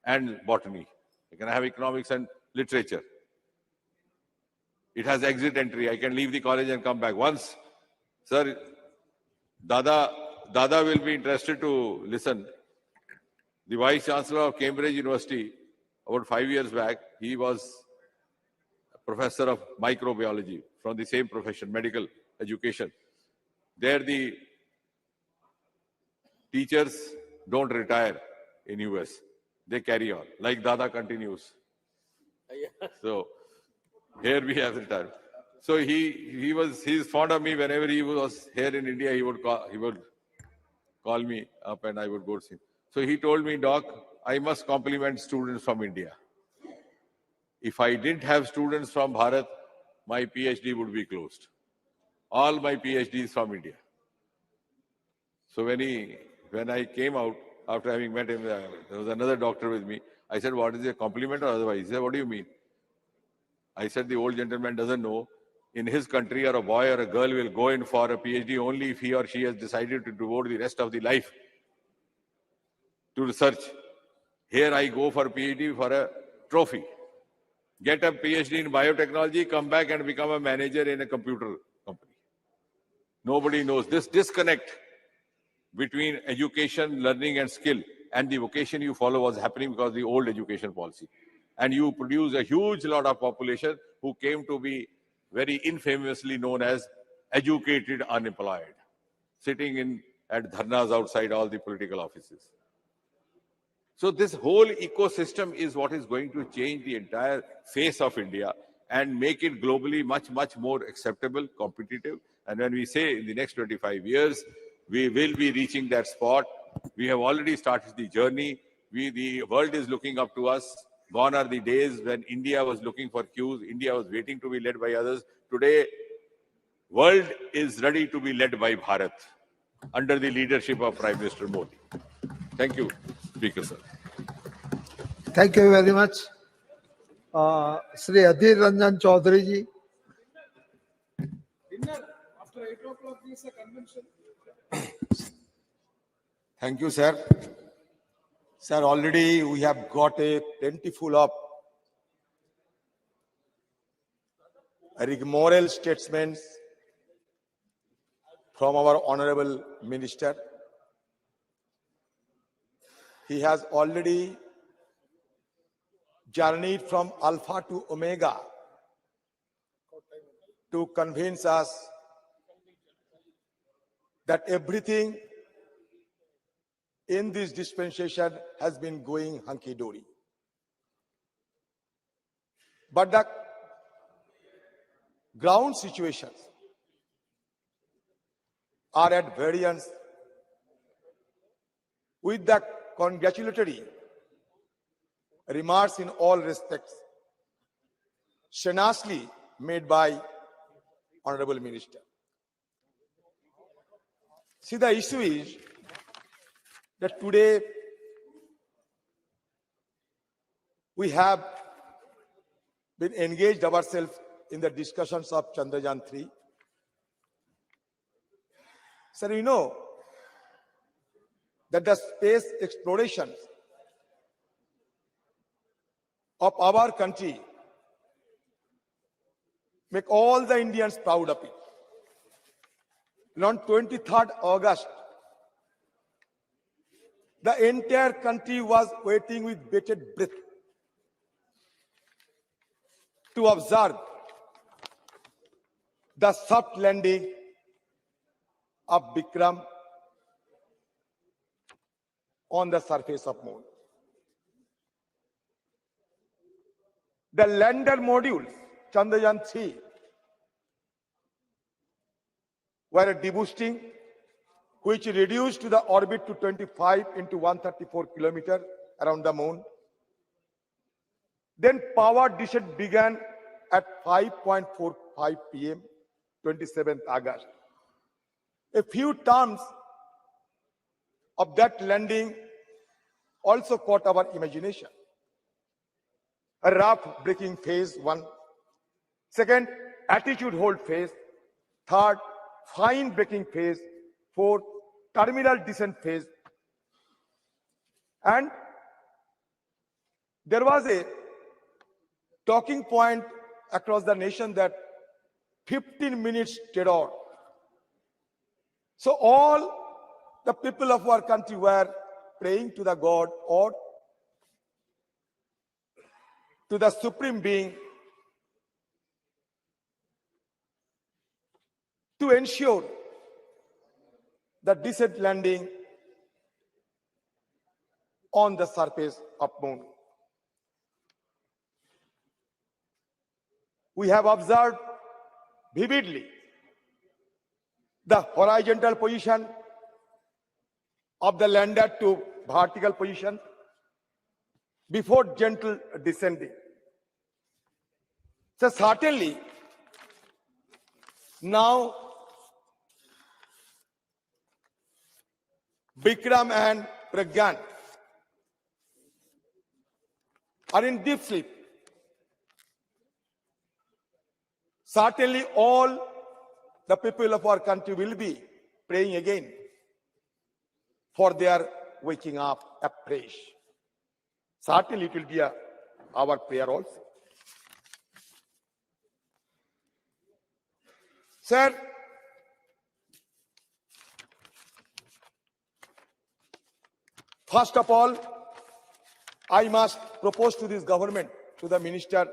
and botany. I can have economics and literature. It has exit entry. I can leave the college and come back. Once, sir, Dada will be interested to listen. The Vice Chancellor of Cambridge University, about 5 years back, he was a professor of microbiology from the same profession, medical education. There the teachers don't retire in US. They carry on, like Dada continues. So here we have retired. So he's fond of me. Whenever he was here in India, he would call me up and I would go to see him. So he told me, Doc, I must compliment students from India. If I didn't have students from Bharat, my PhD would be closed. All my PhDs from India. So when I came out, after having met him, there was another doctor with me. I said, what is a compliment or otherwise? He said, what do you mean? I said, the old gentleman doesn't know. In his country, or a boy or a girl will go in for a PhD only if he or she has decided to devote the rest of the life to research. Here I go for a PhD for a trophy. Get a PhD in biotechnology, come back and become a manager in a computer company. Nobody knows this disconnect between education, learning and skill and the vocation you follow was happening because of the old education policy. And you produce a huge lot of population who came to be very infamously known as educated unemployed, sitting at dharnas outside all the political offices. So this whole ecosystem is what is going to change the entire face of India and make it globally much, much more acceptable, competitive. And when we say in the next 25 years, we will be reaching that spot. We have already started the journey. The world is looking up to us. Gone are the days when India was looking for cues. India was waiting to be led by others. Today, world is ready to be led by Bharat under the leadership of Prime Minister Modi. Thank you, Speaker, sir. Thank you very much. Sri Adhir Ranjan Chaudhary ji. After 8 o'clock, is a convention. Thank you, sir. Sir, already we have got a plentiful of rigmarole statements from our Honorable Minister. He has already journeyed from Alpha to Omega to convince us that everything in this dispensation has been going hunky-dory. But the ground situations are at variance with the congratulatory remarks in all respects shamelessly made by Honorable Minister. See, the issue is that today we have been engaged ourselves in the discussions of Chandrayaan-3. Sir, you know that the space exploration of our country make all the Indians proud of it. And on 23rd August, the entire country was waiting with bated breath to observe the soft landing of Vikram on the surface of Moon. The lander modules, Chandrayaan-3, were deboosting, which reduced to the orbit to 25 into 134 kilometers around the Moon. Then power descent began at 5:45 p.m., 27th August. A few terms of that landing also caught our imagination. A rough braking phase 1, second, attitude hold phase, third, fine braking phase, fourth, terminal descent phase. And there was a talking point across the nation that 15 minutes terror. So all the people of our country were praying to the God or to the Supreme Being to ensure the decent landing on the surface of Moon. We have observed vividly the horizontal position of the lander to vertical position before gentle descending. So certainly now Bikram and Pragyan are in deep sleep. Certainly all the people of our country will be praying again for their waking up afresh. Certainly it will be our prayer also. Sir, first of all, I must propose to this government, to the minister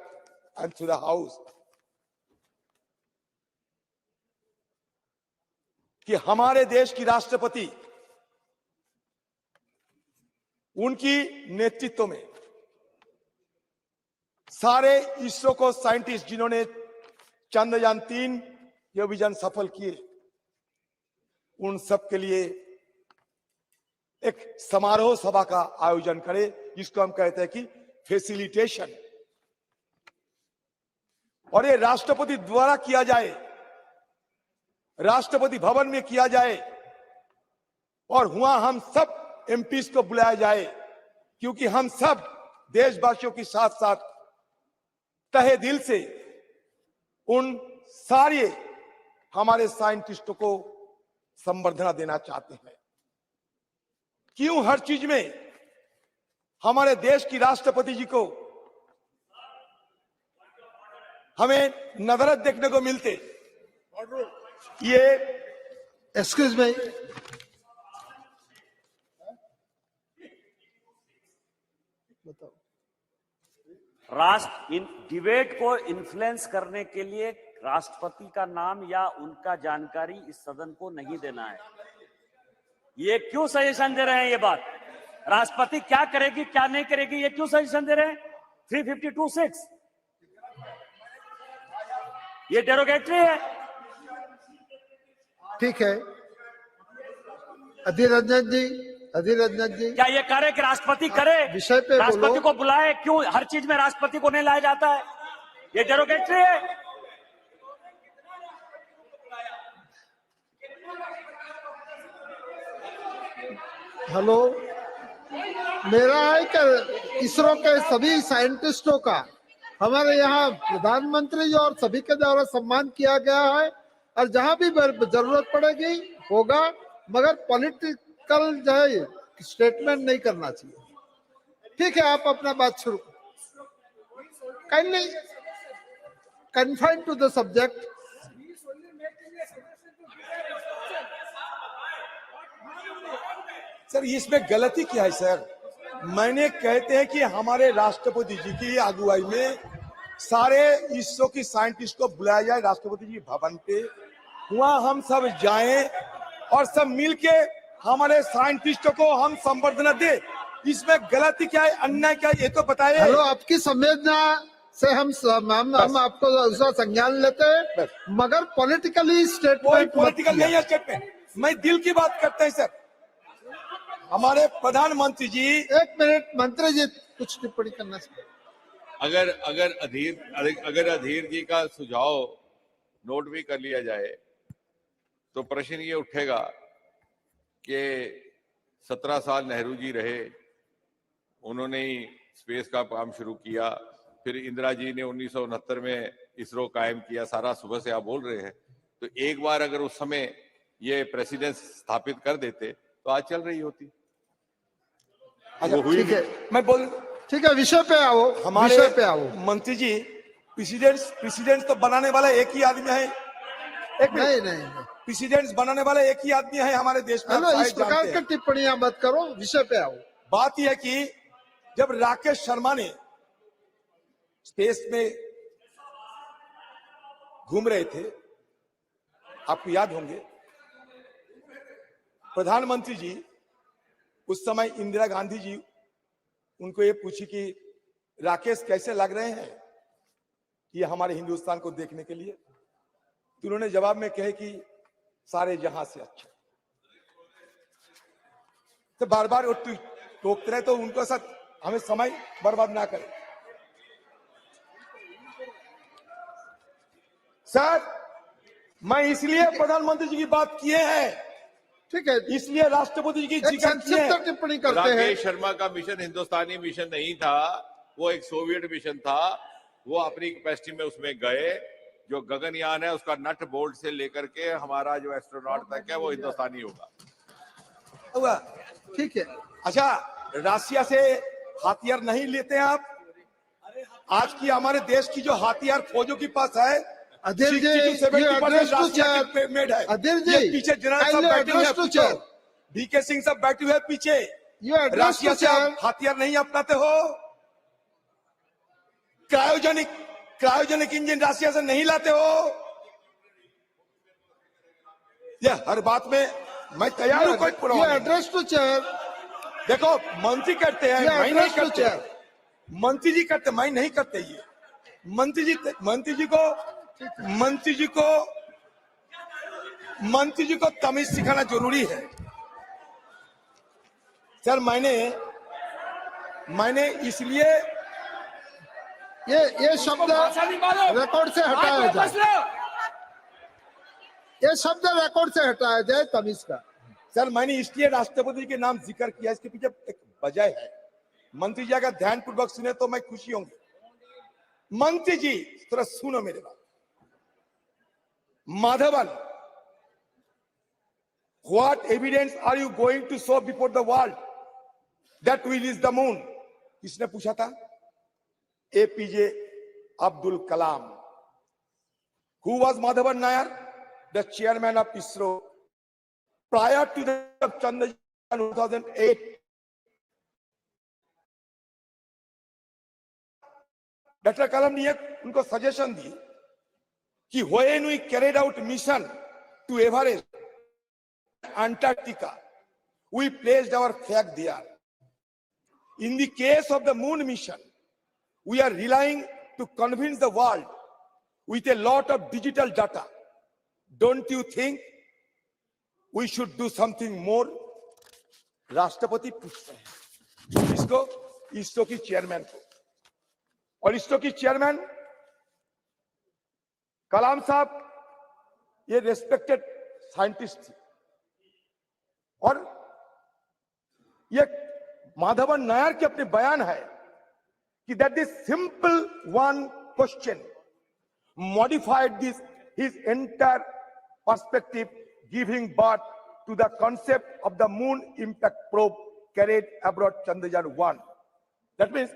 and to the house, कि हमारे देश की राष्ट्रपति उनकी नेतृत्व में सारे इसरो को साइंटिस्ट जिन्होंने चंद्रयान-3 ये अभियान सफल किए, उन सब के लिए एक समारोह सभा का आयोजन करें, जिसको हम कहते हैं कि फैसिलिटेशन, और ये राष्ट्रपति द्वारा किया जाए, राष्ट्रपति भवन में किया जाए, और वहां हम सब एमपीज को बुलाया जाए, क्योंकि हम सब देशवासियों के साथ साथ तहे दिल से उन सारे हमारे साइंटिस्टों को संबर्धना देना चाहते हैं। क्यों हर चीज में हमारे देश की राष्ट्रपति जी को हमें नजरत देखने को मिलते? ये एक्सक्यूज मी, राष्ट्र इन डिबेट को इन्फ्लुएंस करने के लिए राष्ट्रपति का नाम या उनका जानकारी इस सदन को नहीं देना है। ये क्यों सजेशन दे रहे हैं? ये बात राष्ट्रपति क्या करेगी क्या नहीं करेगी, ये क्यों सजेशन दे रहे हैं? 352(6) ये डेरोगेटरी है। ठीक है। अधीर रंजन जी, क्या ये करे कि राष्ट्रपति करे, विषय पे राष्ट्रपति बोलो। को बुलाए? क्यों हर चीज में राष्ट्रपति को नहीं लाया जाता है? ये डेरोगेटरी है। हेलो, मेरा है कि इसरो के सभी साइंटिस्टों का हमारे यहाँ प्रधानमंत्री जी और सभी के द्वारा सम्मान किया गया है, और जहाँ भी जरूरत पड़ेगी होगा, मगर पॉलिटिकल जो है स्टेटमेंट नहीं करना चाहिए। ठीक है, आप अपना बात शुरू kindly confine to the subject. Sir इसमें गलती क्या है सर? मैंने कहते हैं कि हमारे राष्ट्रपति जी की अगुवाई में सारे इसरो की साइंटिस्ट को बुलाया जाए राष्ट्रपति जी भवन पे, वहां हम सब जाएं और सब मिलके हमारे साइंटिस्टों को हम संबर्धना दे। इसमें गलती क्या है, अन्याय क्या है, ये तो बताइए। हेलो, आपकी संवेदना से हम आपको उसका संज्ञान लेते हैं, मगर पॉलिटिकली स्टेटमेंट पॉलिटिकल नहीं है स्टेटमेंट, मैं दिल की बात करते हैं सर। हमारे प्रधानमंत्री जी, एक मिनट, मंत्री जी कुछ टिप्पणी करना चाहिए। अगर अधीर जी का सुझाव नोट भी कर लिया जाए तो प्रश्न ये उठेगा कि 17 साल नेहरू जी रहे, उन्होंने ही स्पेस का काम शुरू किया, फिर इंदिरा जी ने 1969 में इसरो कायम किया, सारा सुबह से आप बोल रहे हैं, तो एक बार अगर उस समय ये प्रेसिडेंस स्थापित कर देते तो आज चल रही होती। ठीक है, मैं बोल, ठीक है, विषय पे आओ, हमारे विषय पे आओ। मंत्री जी, प्रेसिडेंट तो बनाने वाला एक ही आदमी है। नहीं, प्रेसिडेंट बनाने वाला एक ही आदमी है हमारे देश में। हेलो, इस प्रकार की टिप्पणियां मत करो, विषय पे आओ। बात यह है कि जब राकेश शर्मा ने स्पेस में घूम रहे थे, आपको याद होंगे, प्रधानमंत्री जी उस समय इंदिरा गांधी जी उनको ये पूछी कि राकेश कैसे लग रहे हैं ये हमारे हिंदुस्तान को देखने के लिए, तो उन्होंने जवाब में कहे कि सारे जहां से अच्छा। तो बार बार वो टोकते रहे, तो उनको साथ हमें समय बर्बाद ना करें। सर, मैं इसलिए प्रधानमंत्री जी की बात किए हैं ठीक है, इसलिए राष्ट्रपति जी की एक जिक्र किए हैं। संक्षिप्त टिप्पणी करते हैं। राकेश शर्मा का मिशन हिंदुस्तानी मिशन नहीं था, वो एक सोवियत मिशन था। वो अपनी कैपेसिटी में उसमें गए। जो गगनयान है उसका नट बोल्ट से लेकर के हमारा जो एस्ट्रोनॉट तक है वो हिंदुस्तानी होगा। हुआ ठीक है, अच्छा, रशिया से हथियार नहीं लेते हैं आप? आज की हमारे देश की जो हथियार फौजों के पास है, अधीर जी, 60 to 70% you रशिया address के मेड है। अधीर जी, ये पीछे जनरल सब kindly बैठे हुए हैं, address to पूछो। chair. बीके सिंह सब बैठे हुए हैं पीछे। You address रशिया to से chair. आप हथियार नहीं अपनाते हो? क्रायोजेनिक इंजन रशिया से नहीं लाते हो? ये हर बात में मैं तैयार हूं कोई You पुरवाने। address to chair. देखो, मंत्री करते हैं, You मैं नहीं address to करते। chair. मंत्री जी करते, मैं नहीं करते। ये मंत्री जी को तमीज सिखाना जरूरी है। सर, मैंने इसलिए ये शब्द रिकॉर्ड से हटाया जाए। ये शब्द रिकॉर्ड से हटाया जाए, तमीज का। सर, मैंने इसलिए राष्ट्रपति के नाम जिक्र किया, इसके पीछे एक वजह है। मंत्री जी अगर ध्यान पूर्वक सुने तो मैं खुशी होंगी। मंत्री जी थोड़ा सुनो मेरे बात। Madhavan, what evidence are you going to show before the world that we reach the moon? किसने पूछा था? APJ Abdul Kalam. Who was Madhavan Nair? The chairman of ISRO. Prior to the Chandrayaan 2008, Dr. Kalam ने उनको suggestion दी कि when we carried out mission to Everest, Antarctica, we placed our flag there. In the case of the moon mission, we are relying to convince the world with a lot of digital data. Don't you think we should do something more? राष्ट्रपति पूछते हैं इसको, इसरो की chairman को। और इसरो की chairman कलाम साहब ये रेस्पेक्टेड साइंटिस्ट थे। और ये माधवन नायर के अपने बयान है कि that this simple one question modified his entire perspective, giving birth to the concept of the moon impact probe carried abroad Chandrayaan 1. That means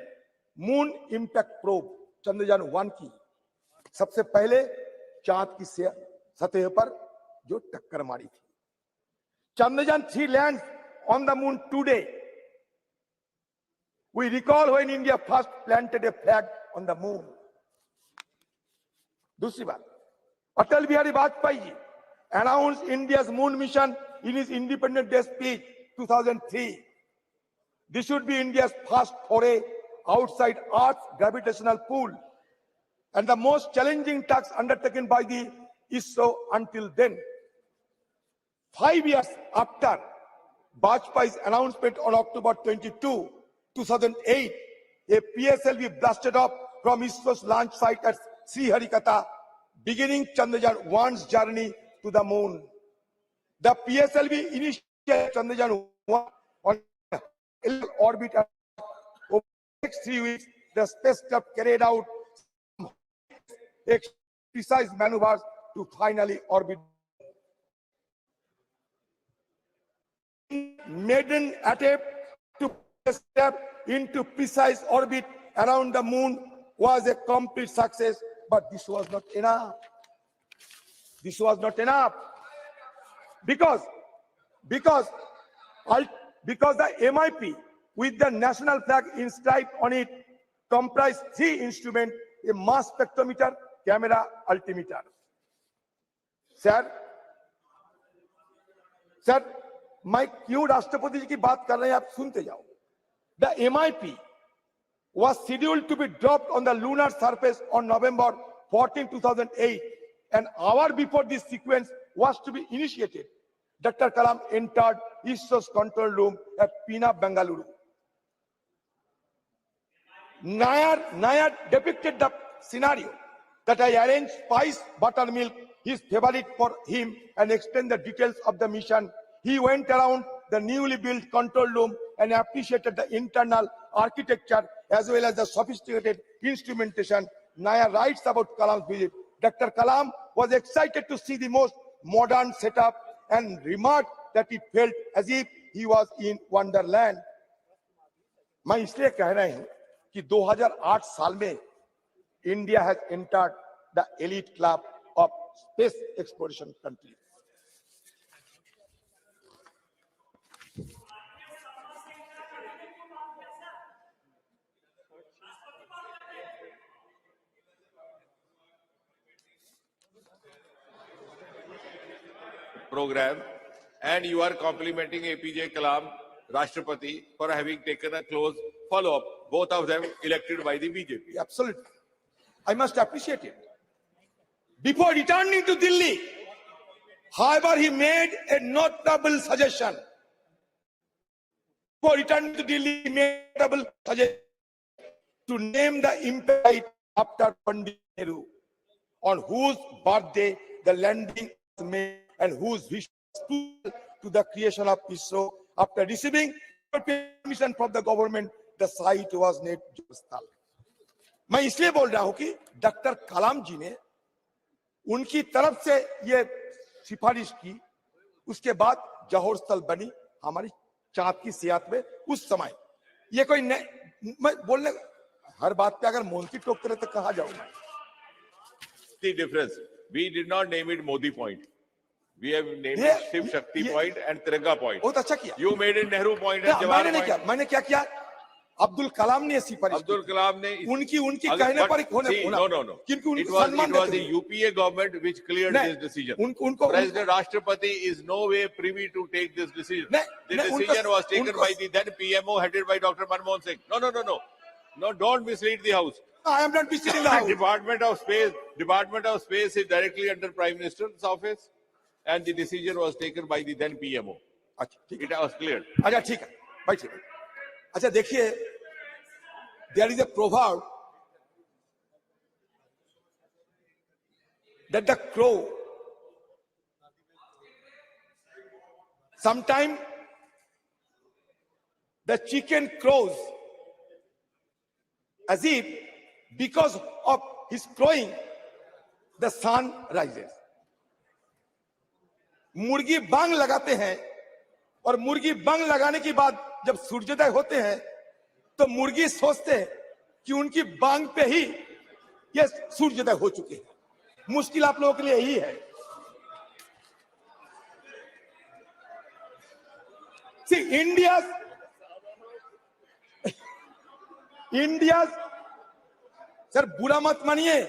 moon impact probe Chandrayaan 1 की सबसे पहले चांद की सतह पर जो टक्कर मारी थी। Chandrayaan 3 lands on the moon today. We recall when India first planted a flag on the moon. दूसरी बात, Atal Bihari Vajpayee ji announced India's moon mission in his Independence Day speech 2003. This should be India's first foray outside Earth's gravitational pull and the most challenging task undertaken by the ISRO until then. 5 years after Vajpayee's announcement on October 22, 2008, a PSLV blasted off from ISRO's launch site at Sriharikota, beginning Chandrayaan 1's journey to the moon. The PSLV initiated Chandrayaan 1 on orbit. Over the next 3 weeks, the spacecraft carried out precise maneuvers to finally orbit. Maiden attempt to step into precise orbit around the moon was a complete success, but this was not enough. This was not enough because the MIP with the national flag inscribed on it comprised 3 instruments: a mass spectrometer, camera, altimeter. Sir, मैं क्यों राष्ट्रपति जी की बात कर रहे हैं, आप सुनते जाओ. The MIP was scheduled to be dropped on the lunar surface on November 14, 2008. An hour before this sequence was to be initiated, Dr. Kalam entered ISRO's control room at Pune, Bengaluru. Nair depicted the scenario that I arranged spice buttermilk, his favorite, for him and explained the details of the mission. He went around the newly built control room and appreciated the internal architecture as well as the sophisticated instrumentation. Naya writes about Kalam's visit. Dr. Kalam was excited to see the most modern setup and remarked that it felt as if he was in Wonderland. मैं इसलिए कह रहा हूं कि 2008 साल में India has entered the elite club of space exploration countries. Program, and you are complimenting APJ Kalam, Rashtrapati, for having taken a close follow-up, both of them elected by the BJP. Absolutely. I must appreciate it. Before returning to Delhi, however, he made a notable suggestion. Before returning to Delhi, he made a notable suggestion to name the imperial after Pandit Nehru, on whose birthday the landing was made and whose vision was to the creation of ISRO. After receiving permission from the government, the site was named Jostal. मैं इसलिए बोल रहा हूं कि doctor कलाम जी ने उनकी तरफ से ये सिफारिश की, उसके बाद जौहर स्थल बनी हमारी चांद की सियात में उस समय। ये कोई मैं बोलने हर बात पे अगर मोदी टोकते रहे तो कहां जाऊंगा? The difference, we did not name it Modi Point. We have named it Shiv Shakti Point and Tiranga Point. बहुत अच्छा किया। You made it Nehru Point and Jawahar Point. मैंने क्या किया? अब्दुल कलाम ने सिफारिश, अब्दुल कलाम ने उनकी कहने पर no. It was the UPA government which cleared this decision. President Rashtrapati is no way privy to take this decision. The decision was taken by the then PMO headed by Dr. Manmohan Singh. No, don't mislead the house. I am not misleading the house. Department of Space is directly under Prime Minister's office, and the decision was taken by the then PMO. It was cleared. अच्छा ठीक है, बैठिए। अच्छा देखिए, there is a proverb that the crow sometime the chicken crows as if because of his crowing the sun rises. मुर्गी बांग लगाते हैं और मुर्गी बांग लगाने के बाद जब सूर्योदय होते हैं तो मुर्गी सोचते हैं कि उनकी बांग पे ही ये सूर्योदय हो चुके हैं। मुश्किल आप लोगों के लिए यही है। See, India's सर बुरा मत मानिए,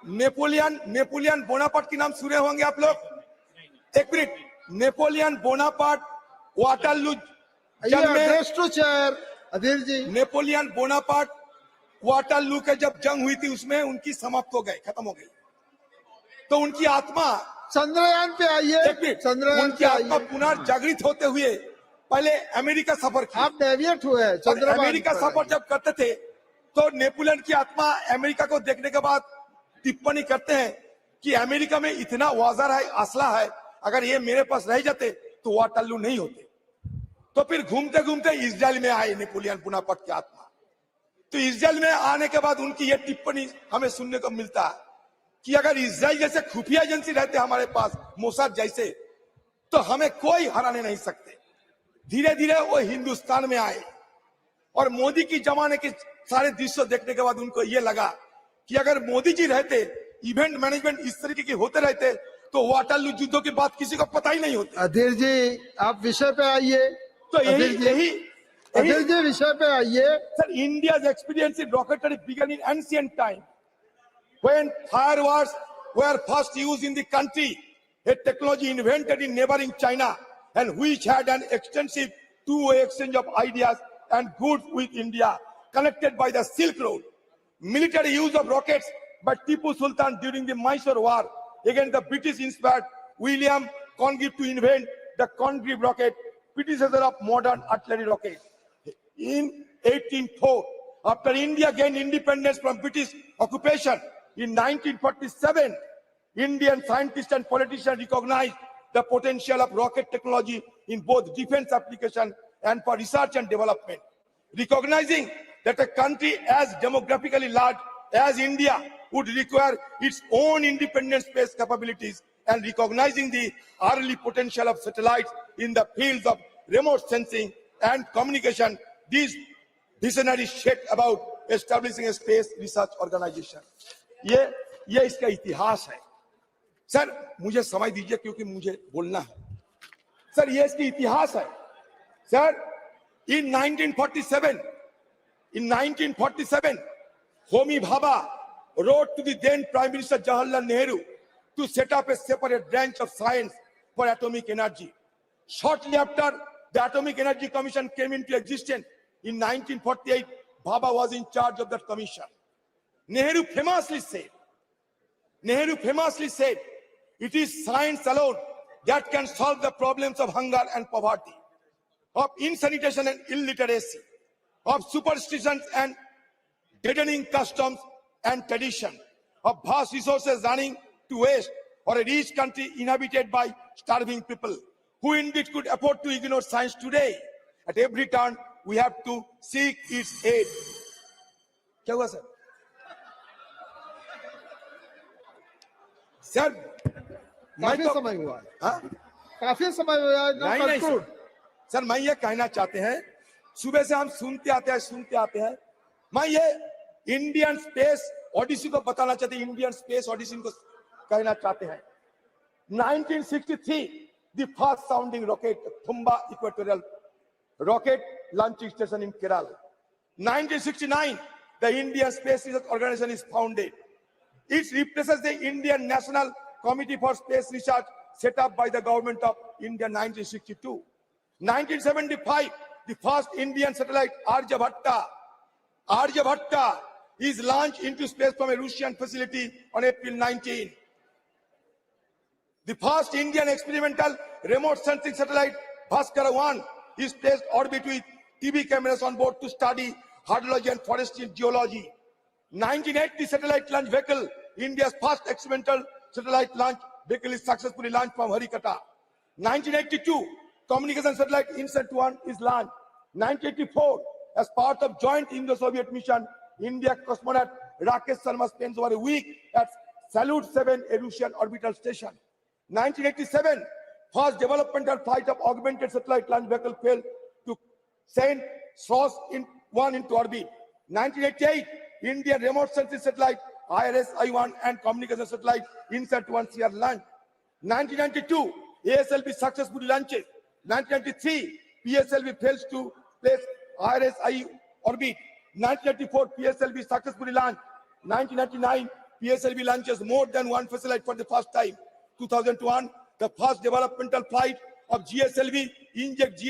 नेपोलियन बोनापार्ट के नाम सुने होंगे आप लोग। एक minute, Napoleon Bonaparte Waterloo Napoleon Bonaparte Waterloo के जब जंग हुई थी उसमें उनकी समाप्त हो गए, खत्म हो गई। तो उनकी आत्मा चंद्रयान पे आई है, उनकी आत्मा पुनर्जागृत होते हुए पहले अमेरिका सफर की। आप डेविएट हुए हैं, अमेरिका सफर जब करते थे तो नेपोलियन की आत्मा अमेरिका को देखने के बाद टिप्पणी करते हैं कि अमेरिका में इतना औजार है, असला है, अगर ये मेरे पास रह जाते तो वाटरलू नहीं होते। तो फिर घूमते घूमते इजराइल में आए नेपोलियन बोनापार्ट की आत्मा। तो इजराइल में आने के बाद उनकी ये टिप्पणी हमें सुनने को मिलता है कि अगर इजराइल जैसे खुफिया एजेंसी रहते हमारे पास, मोसाद जैसे, तो हमें कोई हराने नहीं सकते। धीरे धीरे वो हिंदुस्तान में आए और मोदी की जमाने के सारे दृश्य देखने के बाद उनको ये लगा कि अगर मोदी जी रहते, इवेंट मैनेजमेंट इस तरीके के होते रहते तो वाटरलू युद्धों की बात किसी को पता ही नहीं होती। अधीर जी आप विषय पे आइए। तो यही अधीर जी विषय पे आइए। Sir, India's experience in rocketry began in ancient time when fireworks were first used in the country, a technology invented in neighboring China and which had an extensive two-way exchange of ideas and goods with India, connected by the Silk Road. Military use of rockets by Tipu Sultan during the Mysore War against the British inspired William Congreve to invent the Congreve rocket, predecessor of modern artillery rockets. In 1804, after India gained independence from British occupation in 1947, Indian scientists and politicians recognized the potential of rocket technology in both defense application and for research and development. Recognizing that a country as demographically large as India would require its own independent space capabilities, and recognizing the early potential of satellites in the fields of remote sensing and communication, these visionaries set about establishing a space research organization. ये इसका इतिहास है। Sir मुझे समय दीजिए क्योंकि मुझे बोलना है। सर ये इसकी इतिहास है। Sir in 1947 Homi Bhabha wrote to the then Prime Minister Jawaharlal Nehru to set up a separate branch of science for atomic energy. Shortly after the Atomic Energy Commission came into existence in 1948, Bhabha was in charge of that commission. Nehru famously said, it is science alone that can solve the problems of hunger and poverty, of insanitation and illiteracy, of superstitions and deadening customs and tradition, of vast resources running to waste, or a rich country inhabited by starving people, who indeed could afford to ignore science today. At every turn, we have to seek its aid. क्या हुआ sir? Sir काफी समय हुआ है। काफी समय हुआ है। नहीं सर मैं ये कहना चाहते हैं, सुबह से हम सुनते आते हैं। मैं ये इंडियन स्पेस ऑडिसी को बताना चाहते हैं, इंडियन स्पेस ऑडिसी को कहना चाहते हैं। 1963 the first sounding rocket, Thumba Equatorial Rocket Launching Station in Kerala. 1969 the Indian Space Research Organization is founded. It replaces the Indian National Committee for Space Research set up by the government of India in 1962. 1975, the first Indian satellite Aryabhatta is launched into space from a Russian facility on April 19. The first Indian experimental remote sensing satellite Bhaskara-1 is placed orbit with TV cameras on board to study hydrology and forestry geology. 1980 satellite launch vehicle, India's first experimental satellite launch vehicle, is successfully launched from Harikata. 1982 communication satellite INSAT-1 is launched. 1984 as part of joint Indo-Soviet mission, India cosmonaut Rakesh Sharma spends over a week at Salyut 7, a Russian orbital station. 1987 first developmental flight of augmented satellite launch vehicle failed to send SOS-1 into orbit. 1988 Indian remote sensing satellite IRS-I1 and communication satellite INSAT-1 are launched. 1992 ASLV successfully launches. 1993 PSLV fails to place IRS-I orbit. 1994 PSLV successfully launched. 1999 PSLV launches more than one satellite for the first time. 2001 the first developmental flight of GSLV inject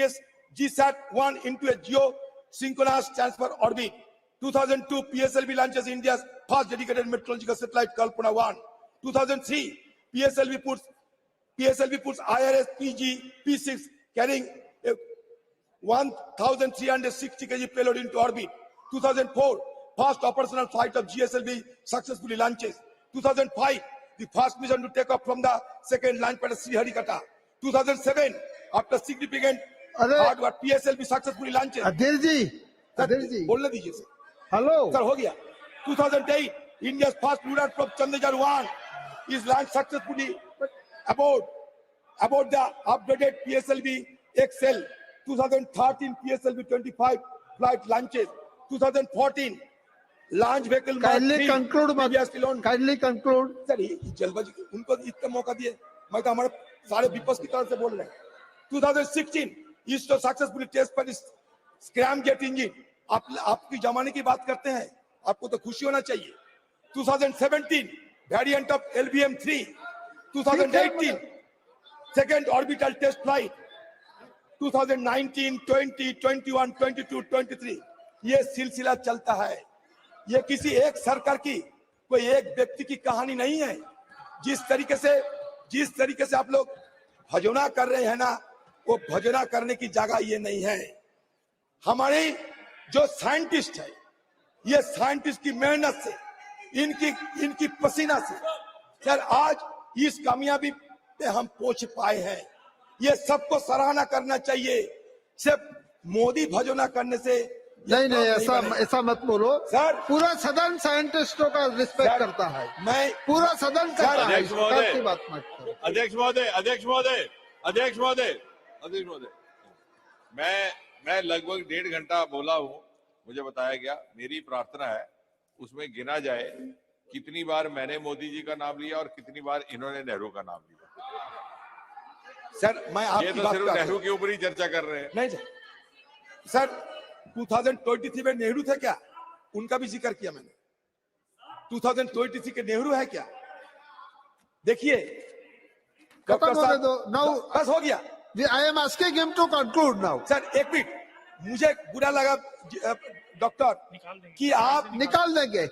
GSAT-1 into a geosynchronous transfer orbit. 2002 PSLV launches India's first dedicated meteorological satellite Kalpana-1. 2003 PSLV puts IRS-PG P6 carrying a 1,360 kg payload into orbit. 2004 first operational flight of GSLV successfully launches. 2005 the first mission to take off from the second launch pad at Sriharikata. 2007 after significant hard work PSLV successfully launches. अधीर जी बोलने दीजिए sir. Hello sir हो गया। 2008 India's first lunar probe Chandrayaan-1 is launched successfully aboard the upgraded PSLV XL. 2013 PSLV 25 flight launches. 2014 launch vehicle kindly conclude sir जल्दबाजी उनको इतना मौका दिए, मैं तो हमारे सारे विपक्ष की तरफ से बोल रहे हैं। 2016 इसरो सक्सेसफुली टेस्ट पर स्क्रैम जेट इंजन, आपकी जमाने की बात करते हैं, आपको तो खुशी होना चाहिए। 2017 variant of LBM-3, 2018 second orbital test flight, 2019, 20, 21, 22, 23 ये सिलसिला चलता है। ये किसी एक सरकार की, कोई एक व्यक्ति की कहानी नहीं है। जिस तरीके से आप लोग भजोना कर रहे हैं ना, वो भजोना करने की जगह ये नहीं है। हमारे जो साइंटिस्ट है, ये साइंटिस्ट की मेहनत से, इनकी पसीना से सर आज इस कामयाबी पे हम पहुंच पाए हैं। ये सबको सराहना करना चाहिए। सिर्फ मोदी भजोना करने से नहीं नहीं, ऐसा मत बोलो सर। पूरा सदन साइंटिस्टों का रिस्पेक्ट करता है, मैं पूरा सदन करता है, अध्यक्ष महोदय, की बात मत करो। अध्यक्ष महोदय, अध्यक्ष महोदय, अध्यक्ष महोदय, अध्यक्ष महोदय, मैं लगभग 1.5 घंटा बोला हूं, मुझे बताया गया। मेरी प्रार्थना है उसमें गिना जाए कितनी बार मैंने मोदी जी का नाम लिया और कितनी बार इन्होंने नेहरू का नाम लिया। सर मैं आपकी ये तो बात सिर्फ कर नेहरू के ऊपर ही चर्चा कर रहे हैं। नहीं सर, 2023 में नेहरू थे क्या? उनका भी जिक्र किया मैंने। 2023 के नेहरू है क्या? देखिए डॉक्टर साहब, बस हो गया। I am asking him to conclude now. Sir एक मिनट, मुझे बुरा लगा डॉक्टर कि आप निकाल देंगे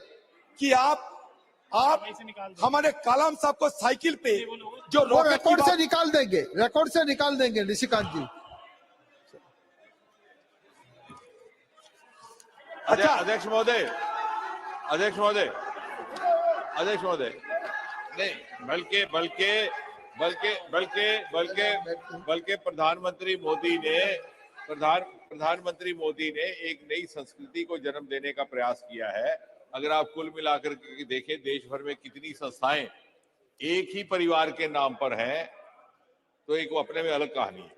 कि आप हमारे कलाम साहब को साइकिल पे जो रिकॉर्ड से निकाल देंगे, रिकॉर्ड से निकाल देंगे निशिकांत जी। अच्छा अध्यक्ष महोदय, अध्यक्ष महोदय, अध्यक्ष महोदय, नहीं बल्कि बल्कि बल्कि बल्कि बल्कि बल्कि प्रधानमंत्री मोदी ने एक नई संस्कृति को जन्म देने का प्रयास किया है। अगर आप कुल मिलाकर के देखें देश भर में कितनी संस्थाएं एक ही परिवार के नाम पर हैं, तो एक वो अपने में अलग कहानी है।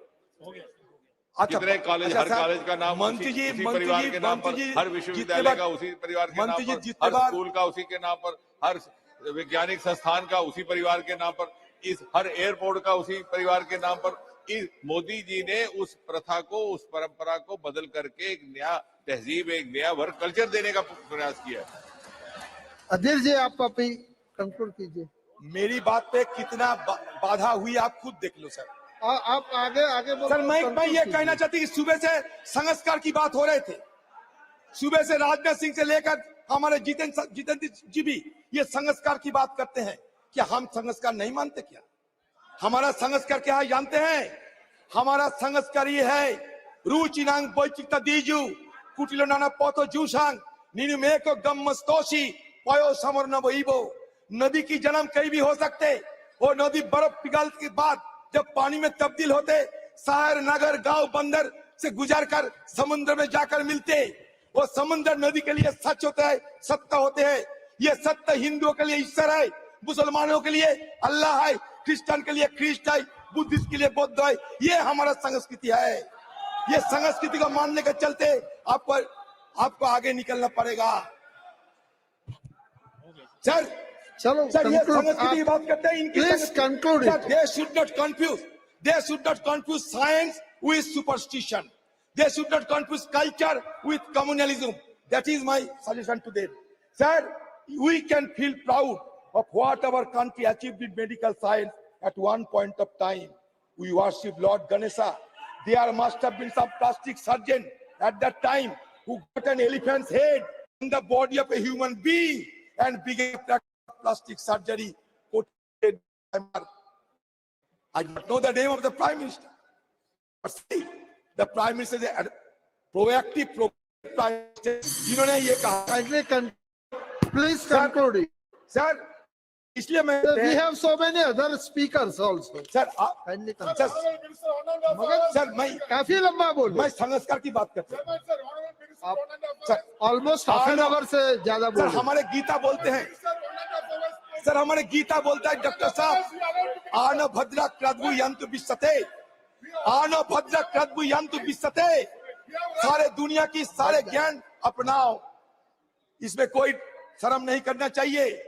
कितने कॉलेज, हर कॉलेज का नाम उसी परिवार के नाम पर, हर विश्वविद्यालय का उसी परिवार के नाम पर, हर स्कूल का उसी के नाम पर, हर वैज्ञानिक संस्थान का उसी परिवार के नाम पर, इस हर एयरपोर्ट का उसी परिवार के नाम पर। इस मोदी जी ने उस प्रथा को, उस परंपरा को बदल करके एक नया तहजीब, एक नया वर्क कल्चर देने का प्रयास किया है। अधीर जी आप अभी कंक्लूड कीजिए। मेरी बात पे कितना बाधा हुई आप खुद देख लो सर। आप आगे बोलो। सर मैं ये कहना चाहती कि सुबह से संस्कार की बात हो रहे थे, सुबह से राजनाथ सिंह से लेकर हमारे जितेंद्र जी भी ये संस्कार की बात करते हैं। क्या हम संस्कार नहीं मानते क्या? हमारा संस्कार क्या है जानते हैं? हमारा संस्कार ये है, रुचिनांग बैचिकता दीजू कुटिलो नाना पोतो जूसांग नीनु मेको गम्मस्तोशी पयो समरना वहीबो। नदी की जन्म कहीं भी हो सकते, वो नदी बर्फ पिघलने के बाद जब पानी में तब्दील होते, शहर नगर गांव बंदर से गुजर कर समुद्र में जाकर मिलते। वो समुद्र नदी के लिए सच होता है, सत्य होते हैं। ये सत्य हिंदुओं के लिए ईश्वर है, मुसलमानों के लिए अल्लाह है, क्रिश्चियन के लिए क्रिस्ट है, बुद्धिस्ट के लिए बुद्ध है। ये हमारा संस्कृति है। ये संस्कृति को मानने के चलते आपको आगे निकलना पड़ेगा। सर चलो सर, ये संस्कृति की बात करते हैं, इनकी conclude. They should not confuse. They should not confuse science with superstition. They should not confuse culture with communalism. That is my suggestion to them. Sir, we can feel proud of what our country achieved in medical science at one point of time. We worship Lord Ganesha. There must have been some plastic surgeon at that time who got an elephant's head in the body of a human being and began plastic surgery. I don't know the name of the Prime Minister. But see, the Prime Minister is a proactive Prime Minister. जिन्होंने ये कहा, please conclude. Sir, इसलिए मैं we have so many other speakers also. Sir, मगर मैं काफी लंबा बोल, मैं संस्कार की बात करता हूँ। Sir almost half an hour से ज्यादा बोल। सर हमारे गीता बोलते हैं, सर हमारे गीता बोलता है डॉक्टर साहब, आन भद्रा क्रद्भु यंतु विश्वते, आन भद्रा क्रद्भु यंतु विश्वते। सारे दुनिया की सारे ज्ञान अपनाओ, इसमें कोई शर्म नहीं करना चाहिए।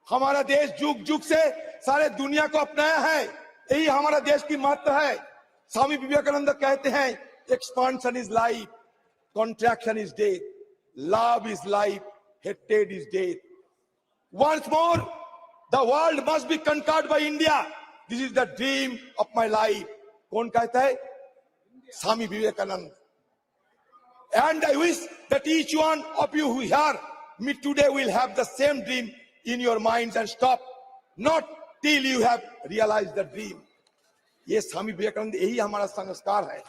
हमारा देश जुग जुग से सारे दुनिया को अपनाया है, यही हमारा देश की महत्व है। स्वामी विवेकानंद कहते हैं, expansion is life, contraction is death, love is life, hated is death. Once more, the world must be conquered by India. This is the dream of my life. कौन कहता है? Swami Vivekananda. And I wish that each one of you who hear me today will have the same dream in your minds and stop not till you have realized the dream. ये स्वामी विवेकानंद, यही हमारा संस्कार है।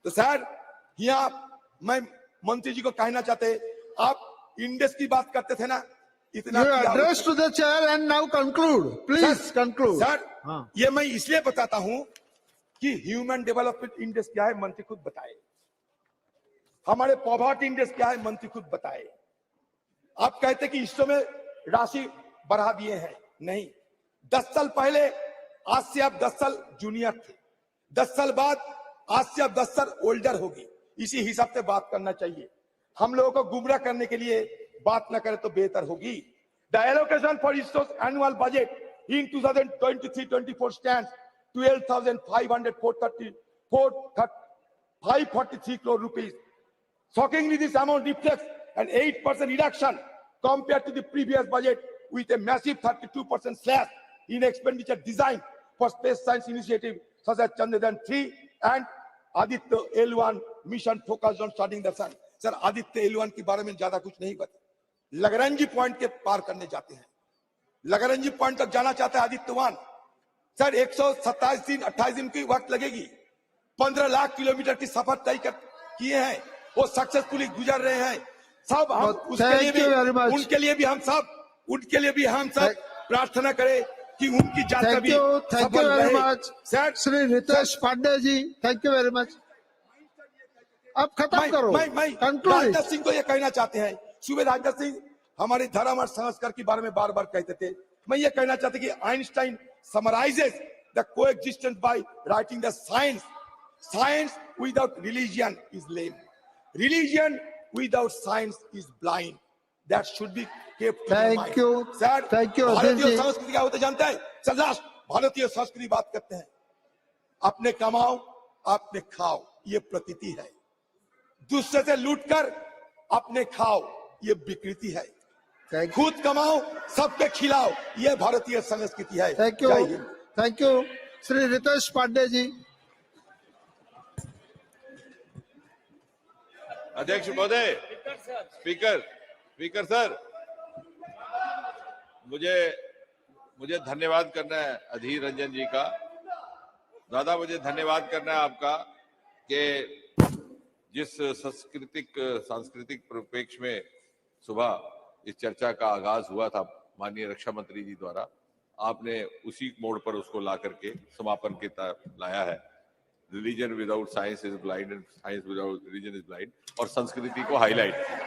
तो sir, यहाँ मैं मंत्री जी को कहना चाहते, आप इंडेक्स की बात करते थे ना, इतना You किया address to the chair and now conclude. Please conclude. Sir ये मैं इसलिए बताता हूं कि ह्यूमन डेवलपमेंट इंडेक्स क्या है मंत्री खुद बताए, हमारे पॉवर्टी इंडेक्स क्या है मंत्री खुद बताए। आप कहते कि इसमें में राशि बढ़ा दिए हैं, नहीं। 10 साल पहले आज से आप 10 साल जूनियर थे, 10 साल बाद आज से आप 10 साल ओल्डर होगी। इसी हिसाब से बात करना चाहिए। हम लोगों को गुमराह करने के लिए बात न करें तो बेहतर होगी। The allocation for ISRO's annual budget in 2023-24 stands 12,543 crore rupees. Shockingly, this amount reflects an 8% reduction compared to the previous budget, with a massive 32% slash in expenditure designed for space science initiative such as Chandrayaan-3 and Aditya L1 mission focused on studying the sun. Sir Aditya L1 के बारे में ज्यादा कुछ नहीं पता। लगरंजी point के पार करने जाते हैं, लगरंजी पॉइंट तक जाना चाहता है आदित्य 1। सर 127 दिन 28 दिन की वक्त लगेगी। 15 लाख किलोमीटर की सफर तय किए हैं, वो सक्सेसफुली गुजर रहे हैं। सब हम उसके लिए भी, उनके लिए भी हम सब प्रार्थना करें कि उनकी यात्रा भी सफल रहे। श्री रितेश पांडे जी, थैंक यू वेरी मच। अब खत्म करो। मैं राजनाथ सिंह को ये कहना चाहते हैं, सुबह राजनाथ सिंह हमारे धर्म और संस्कार के बारे में बार बार कहते थे। मैं ये कहना चाहता कि Einstein summarises the coexistence by writing the science without religion is lame, religion without science is blind. That should be kept in mind. Thank you. Sir, Thank you. भारतीय संस्कृति क्या होता है जानते हैं? सर लास्ट भारतीय संस्कृति बात करते हैं, अपने कमाओ अपने खाओ, ये प्रकृति है। दूसरे से लूटकर अपने खाओ, ये विकृति है। खुद कमाओ सबके खिलाओ, ये भारतीय संस्कृति है। Thank you, thank you. Shri Ritesh Pandey ji. अध्यक्ष महोदय, स्पीकर सर, मुझे धन्यवाद करना है अधीर रंजन जी का। दादा मुझे धन्यवाद करना है आपका कि जिस सांस्कृतिक परिप्रेक्ष्य में सुबह इस चर्चा का आगाज हुआ था माननीय रक्षा मंत्री जी द्वारा, आपने उसी मोड़ पर उसको ला करके समापन के लाया है। Religion without science is blind and science without religion is blind, और संस्कृति को हाईलाइट किया।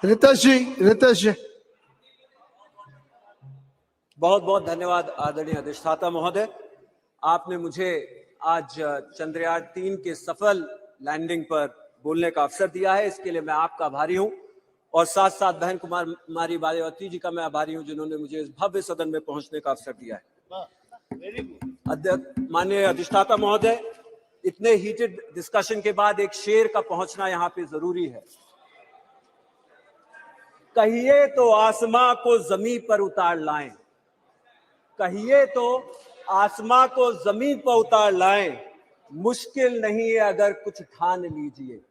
रितेश जी बहुत बहुत धन्यवाद आदरणीय अधिष्ठाता महोदय। आपने मुझे आज चंद्रयान 3 के सफल लैंडिंग पर बोलने का अवसर दिया है, इसके लिए मैं आपका आभारी हूं, और साथ साथ बहन कुमारी बालियावती जी का मैं आभारी हूं जिन्होंने मुझे इस भव्य सदन में पहुंचने का अवसर दिया है। माननीय अधिष्ठाता महोदय, इतने हीटेड डिस्कशन के बाद एक शेर का पहुंचना यहाँ पे जरूरी है। कहिए तो आसमां को जमीन पर उतार लाएं, कहिए तो आसमां को जमीन पर उतार लाएं, मुश्किल नहीं है अगर कुछ ठान लीजिए।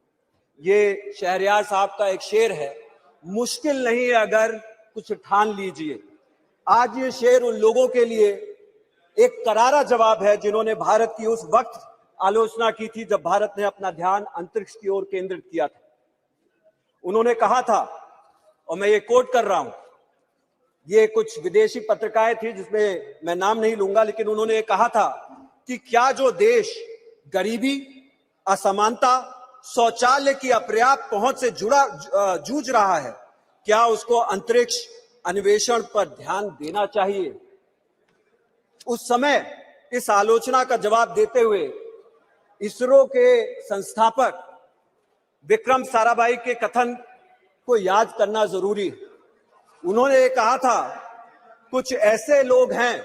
ये शहरयार साहब का एक शेर है, मुश्किल नहीं है अगर कुछ ठान लीजिए। आज ये शेर उन लोगों के लिए एक करारा जवाब है जिन्होंने भारत की उस वक्त आलोचना की थी जब भारत ने अपना ध्यान अंतरिक्ष की ओर केंद्रित किया था। उन्होंने कहा था, और मैं ये कोट कर रहा हूं, ये कुछ विदेशी पत्रिकाएं थी जिसमें मैं नाम नहीं लूंगा, लेकिन उन्होंने कहा था कि क्या जो देश गरीबी, असमानता, शौचालय की अपर्याप्त पहुंच से जूझ रहा है, क्या उसको अंतरिक्ष अन्वेषण पर ध्यान देना चाहिए? उस समय इस आलोचना का जवाब देते हुए इसरो के संस्थापक विक्रम साराभाई के कथन को याद करना जरूरी है। उन्होंने कहा था, कुछ ऐसे लोग हैं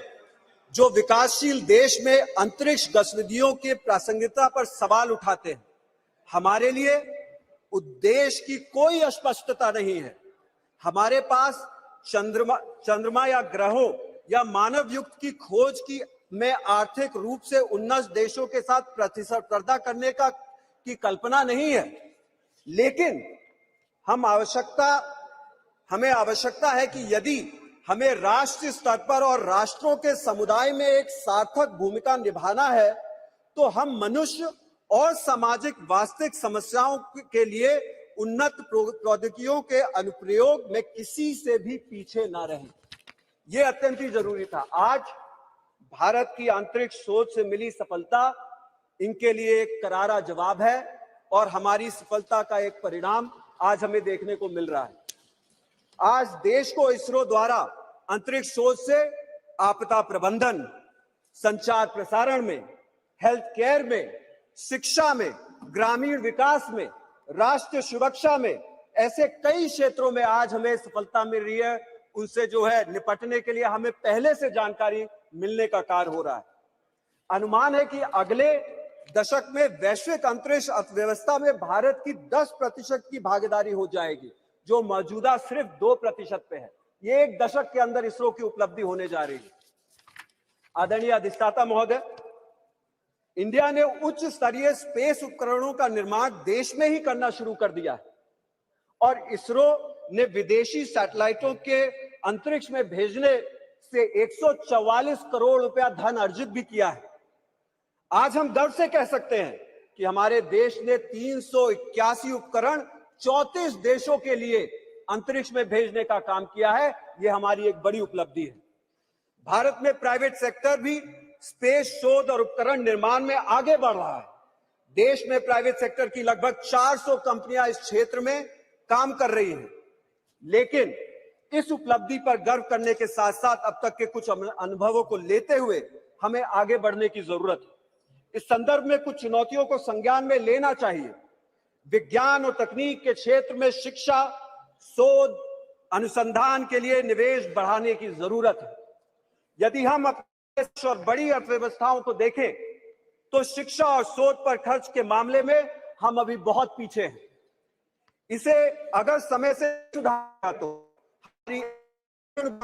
जो विकासशील देश में अंतरिक्ष गतिविधियों की प्रासंगिकता पर सवाल उठाते हैं। हमारे लिए उद्देश्य की कोई अस्पष्टता नहीं है। हमारे पास चंद्रमा या ग्रहों या मानव युक्त की खोज में आर्थिक रूप से उन्नत देशों के साथ प्रतिस्पर्धा करने की कल्पना नहीं है, लेकिन हमें आवश्यकता है कि यदि हमें राष्ट्रीय स्तर पर और राष्ट्रों के समुदाय में एक सार्थक भूमिका निभाना है, तो हम मनुष्य और सामाजिक वास्तविक समस्याओं के लिए उन्नत प्रौद्योगिकियों के अनुप्रयोग में किसी से भी पीछे ना रहें। ये अत्यंत ही जरूरी था। आज भारत की अंतरिक्ष सोच से मिली सफलता इनके लिए एक करारा जवाब है और हमारी सफलता का एक परिणाम आज हमें देखने को मिल रहा है। आज देश को इसरो द्वारा अंतरिक्ष सोच से आपदा प्रबंधन, संचार प्रसारण में, हेल्थ केयर में, शिक्षा में, ग्रामीण विकास में, राष्ट्रीय सुरक्षा में, ऐसे कई क्षेत्रों में आज हमें सफलता मिल रही है। उनसे जो है निपटने के लिए हमें पहले से जानकारी मिलने का कार्य हो रहा है। अनुमान है कि अगले दशक में वैश्विक अंतरिक्ष अर्थव्यवस्था में भारत की 10% की भागीदारी हो जाएगी, जो मौजूदा सिर्फ 2% पे है। ये एक दशक के अंदर इसरो की उपलब्धि होने जा रही है। आदरणीय अधिष्ठाता महोदय, इंडिया ने उच्च स्तरीय स्पेस उपकरणों का निर्माण देश में ही करना शुरू कर दिया है और इसरो ने विदेशी सैटेलाइटों के अंतरिक्ष में भेजने से 144 करोड़ रुपया धन अर्जित भी किया है। आज हम गर्व से कह सकते हैं कि हमारे देश ने 381 उपकरण 34 देशों के लिए अंतरिक्ष में भेजने का काम किया है। यह हमारी एक बड़ी उपलब्धि है। भारत में प्राइवेट सेक्टर भी स्पेस शोध और उपकरण निर्माण में आगे बढ़ रहा है। देश में प्राइवेट सेक्टर की लगभग 400 कंपनियां इस क्षेत्र में काम कर रही हैं। लेकिन इस उपलब्धि पर गर्व करने के साथ साथ अब तक के कुछ अनुभवों को लेते हुए हमें आगे बढ़ने की जरूरत है। इस संदर्भ में कुछ चुनौतियों को संज्ञान में लेना चाहिए। विज्ञान और तकनीक के क्षेत्र में शिक्षा, शोध, अनुसंधान के लिए निवेश बढ़ाने की जरूरत है। यदि हम अपने देश और बड़ी अर्थव्यवस्थाओं को देखें तो शिक्षा और शोध पर खर्च के मामले में हम अभी बहुत पीछे हैं। इसे अगर समय से सुधारा तो हमारी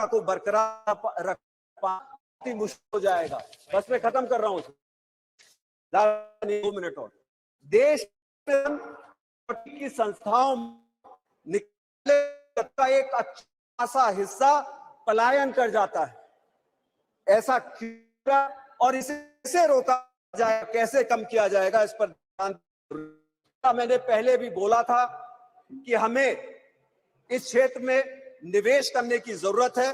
को बरकरार रखना मुश्किल हो जाएगा। बस मैं खत्म कर रहा हूं, 2 मिनट और। देश की संस्थाओं निकले का एक अच्छा सा हिस्सा पलायन कर जाता है। ऐसा क्यों और इसे रोका जाए, कैसे कम किया जाएगा, इस पर ध्यान। मैंने पहले भी बोला था कि हमें इस क्षेत्र में निवेश करने की जरूरत है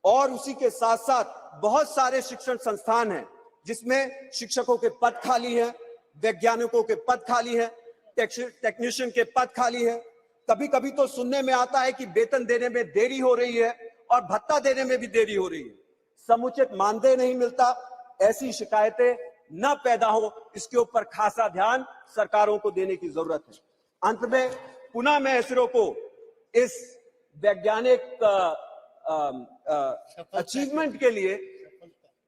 और उसी के साथ साथ बहुत सारे शिक्षण संस्थान हैं जिसमें शिक्षकों के पद खाली हैं, वैज्ञानिकों के पद खाली हैं, टेक्नीशियन के पद खाली हैं। कभी कभी तो सुनने में आता है कि वेतन देने में देरी हो रही है और भत्ता देने में भी देरी हो रही है, समुचित मानदेय नहीं मिलता। ऐसी शिकायतें न पैदा हो, इसके ऊपर खासा ध्यान सरकारों को देने की जरूरत है। अंत में पुनः मैं इसरो को इस वैज्ञानिक अचीवमेंट के लिए,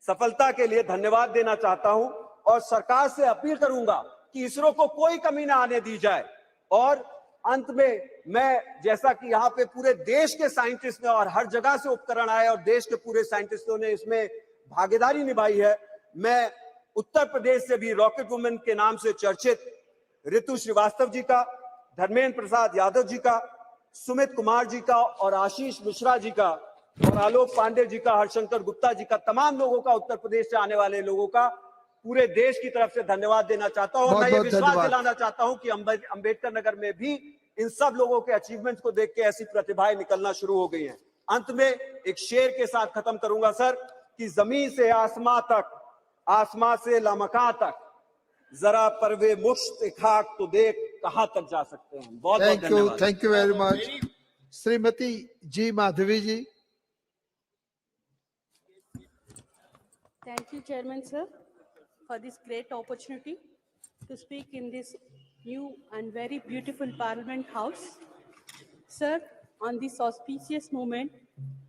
सफलता के लिए धन्यवाद देना चाहता हूं और सरकार से अपील करूंगा कि इसरो को कोई कमी ना आने दी जाए। और अंत में मैं, जैसा कि यहाँ पे पूरे देश के साइंटिस्ट ने और हर जगह से उपकरण आए और देश के पूरे साइंटिस्टों ने इसमें भागीदारी निभाई है, मैं उत्तर प्रदेश से भी रॉकेट वुमेन के नाम से चर्चित ऋतु श्रीवास्तव जी का, धर्मेंद्र प्रसाद यादव जी का, सुमित कुमार जी का और आशीष मिश्रा जी का और आलोक पांडे जी का, हरशंकर गुप्ता जी का, तमाम लोगों का, उत्तर प्रदेश से आने वाले लोगों का पूरे देश की तरफ से धन्यवाद देना चाहता हूं। और मैं ये विश्वास दिलाना चाहता हूं कि अंबेडकर नगर में भी इन सब लोगों के अचीवमेंट्स को देख के ऐसी प्रतिभाएं निकलना शुरू हो गई हैं। अंत में एक शेर के साथ खत्म करूंगा सर, कि जमीन से आसमां तक, आसमां से लामकां तक, जरा परवे मुश्त खाक तो देख कहां तक जा सकते हैं। बहुत बहुत धन्यवाद। Thank you very much. Shrimati G Madhavi ji. Thank you, Chairman Sir, for this great opportunity to speak in this new and very beautiful Parliament House. Sir, on this auspicious moment,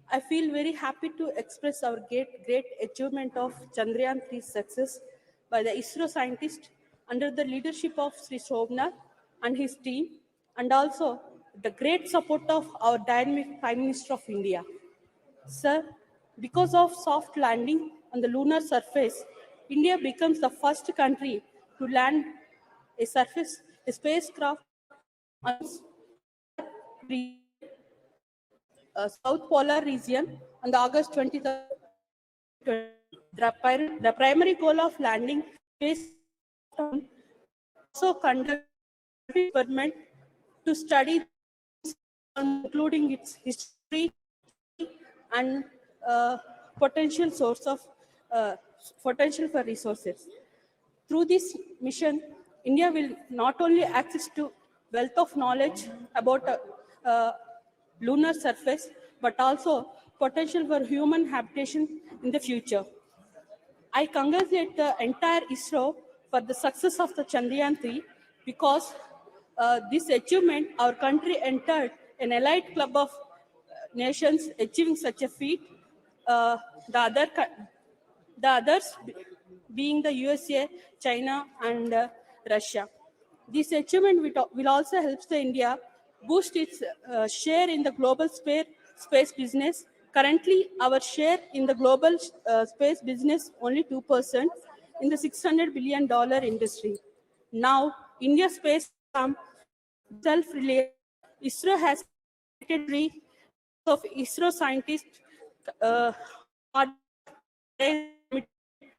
I feel very happy to express our great achievement of Chandrayaan-3 success by the ISRO scientists under the leadership of Sri Shobnath and his team, and also the great support of our dynamic Prime Minister of India. Sir, because of soft landing on the lunar surface, India becomes the first country to land a spacecraft on South Polar region on the August 23rd. The primary goal of landing space also conduct experiment to study, including its history and potential source of potential for resources. Through this mission, India will not only access to wealth of knowledge about lunar surface, but also potential for human habitation in the future. I congratulate the entire ISRO for the success of the Chandrayaan-3 because this achievement, our country entered an elite club of nations achieving such a feat. The others being the USA, China, and Russia. This achievement will also help the India boost its share in the global space business. Currently, our share in the global space business only 2% in the $600 billion industry. Now, India's space become self-reliant. ISRO has created of ISRO scientists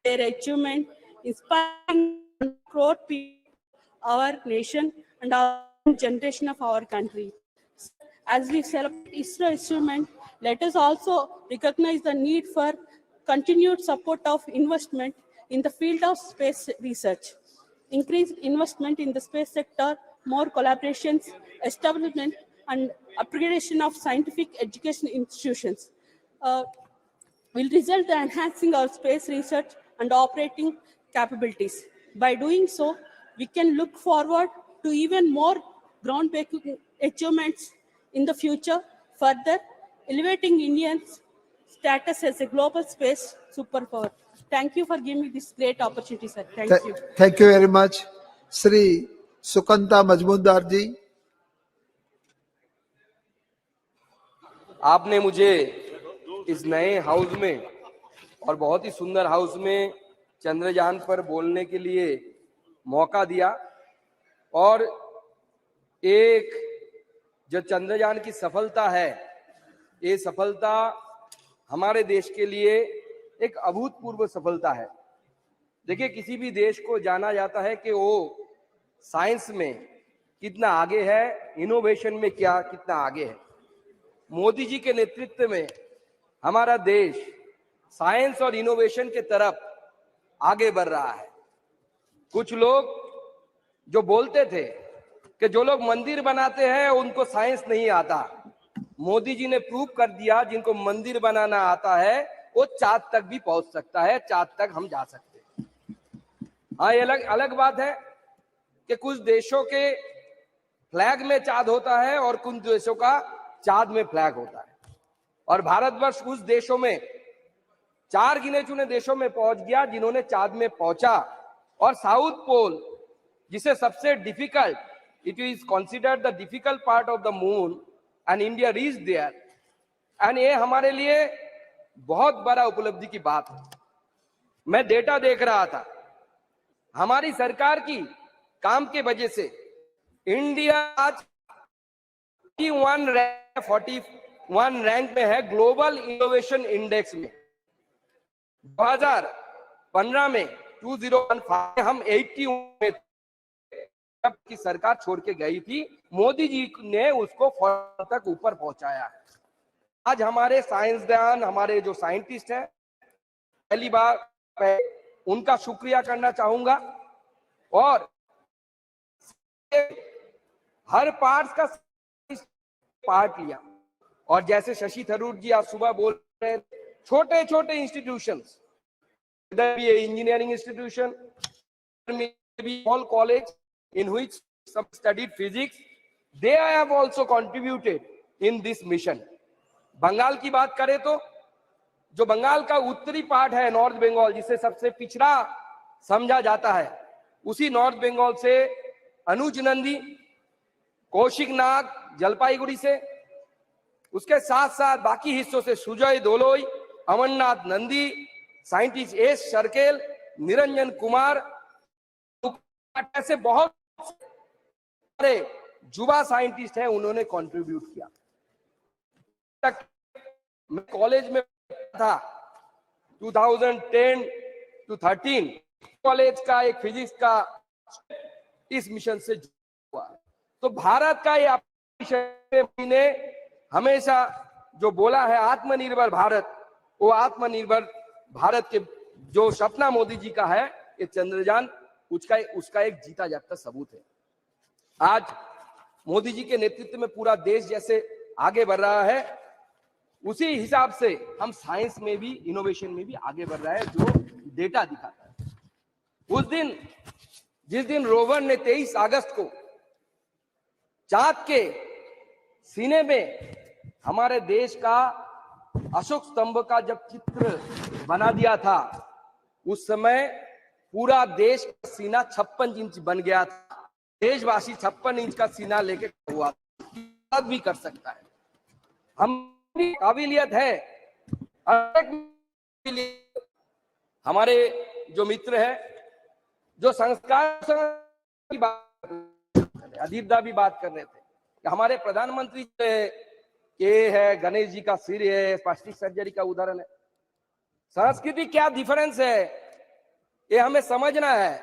their achievement, inspiring crore people, our nation, and our generation of our country. As we celebrate ISRO achievement, let us also recognize the need for continued support of investment in the field of space research. Increased investment in the space sector, more collaborations, establishment, and upgradation of scientific education institutions will result in enhancing our space research and operating capabilities. By doing so, we can look forward to even more groundbreaking achievements in the future, further elevating India's status as a global space superpower. Thank you for giving me this great opportunity, sir. Thank you. Thank you very much. Sri Sukanta Majmundar ji. आपने मुझे इस नए house में और बहुत ही सुंदर house में चंद्रयान पर बोलने के लिए मौका दिया और एक जो चंद्रयान की सफलता है, ये सफलता हमारे देश के लिए एक अभूतपूर्व सफलता है। देखिए, किसी भी देश को जाना जाता है कि वो साइंस में कितना आगे है, इनोवेशन में कितना आगे है। मोदी जी के नेतृत्व में हमारा देश साइंस और इनोवेशन के तरफ आगे बढ़ रहा है। कुछ लोग जो बोलते थे कि जो लोग मंदिर बनाते हैं उनको साइंस नहीं आता, मोदी जी ने प्रूव कर दिया जिनको मंदिर बनाना आता है वो चांद तक भी पहुंच सकता है, चांद तक हम जा सकते हैं। हाँ, ये अलग बात है कि कुछ देशों के फ्लैग में चांद होता है और कुछ देशों का चांद में फ्लैग होता है, और भारतवर्ष उस देशों में 4 गिने चुने देशों में पहुंच गया जिन्होंने चांद में पहुंचा। और साउथ पोल, जिसे सबसे difficult, it is considered the difficult part of the moon, and India reach there, and ये हमारे लिए बहुत बड़ा उपलब्धि की बात है। मैं डेटा देख रहा था, हमारी सरकार की काम के वजह से इंडिया आज 41 रैंक में है ग्लोबल इनोवेशन इंडेक्स में। 2015 में 2015 हम 81 में की सरकार छोड़ के गई थी, मोदी जी ने उसको 40 तक ऊपर पहुंचाया है। आज हमारे साइंसदान, हमारे जो साइंटिस्ट हैं, पहली बार उनका शुक्रिया करना चाहूंगा। और हर पार्ट का पार्ट लिया, और जैसे शशि थरूर जी आज सुबह बोल रहे हैं, छोटे छोटे इंस्टीट्यूशंस, इधर भी engineering institution, small college in which some studied physics, they have also contributed in this mission. Bengal की बात करें तो जो बंगाल का उत्तरी पार्ट है, नॉर्थ बंगाल, जिसे सबसे पिछड़ा समझा जाता है, उसी नॉर्थ बंगाल से अनुज नंदी, कौशिक नाग जलपाईगुड़ी से, उसके साथ साथ बाकी हिस्सों से सुजय दोलोई, अमरनाथ नंदी, साइंटिस्ट एस शर्केल, निरंजन कुमार, ऐसे बहुत सारे युवा साइंटिस्ट हैं, उन्होंने कंट्रीब्यूट किया। तक मैं कॉलेज में था 2010 to 13, कॉलेज का एक फिजिक्स का इस मिशन से हुआ। तो तो भारत का ये विषय ने हमेशा जो बोला है आत्मनिर्भर भारत, वो आत्मनिर्भर भारत के जो सपना मोदी जी का है, ये चंद्रयान उसका एक जीता जागता सबूत है। आज मोदी जी के नेतृत्व में पूरा देश जैसे आगे बढ़ रहा है, उसी हिसाब से हम साइंस में भी, इनोवेशन में भी आगे बढ़ रहा है, जो डेटा दिखाता है। जिस दिन रोवर ने 23 अगस्त को चांद के सीने में हमारे देश का अशोक स्तंभ का जब चित्र बना दिया था, उस समय पूरा देश का सीना 56 इंच बन गया था। देशवासी 56 इंच का सीना लेके हुआ भी कर सकता है। हमारी काबिलियत है। हमारे जो मित्र है, जो संस्कार की बात, अधीरदा भी बात कर रहे थे कि हमारे प्रधानमंत्री ये है, गणेश जी का सिर है, प्लास्टिक सर्जरी का उदाहरण है। संस्कृति क्या डिफरेंस है, ये हमें समझना है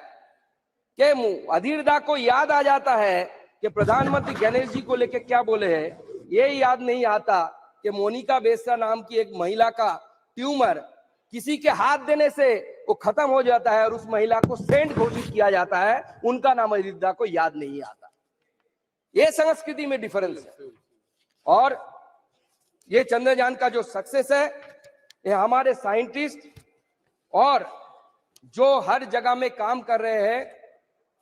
कि अधीरदा को याद आ जाता है कि प्रधानमंत्री गणेश जी को लेकर क्या बोले हैं, ये याद नहीं आता कि मोनिका बेस्रा नाम की एक महिला का ट्यूमर किसी के हाथ देने से वो खत्म हो जाता है और उस महिला को सेंट घोषित किया जाता है, उनका नाम अधीरदा को याद नहीं आता। ये संस्कृति में डिफरेंस है। और ये चंद्रयान का जो सक्सेस है, ये हमारे साइंटिस्ट और जो हर जगह में काम कर रहे हैं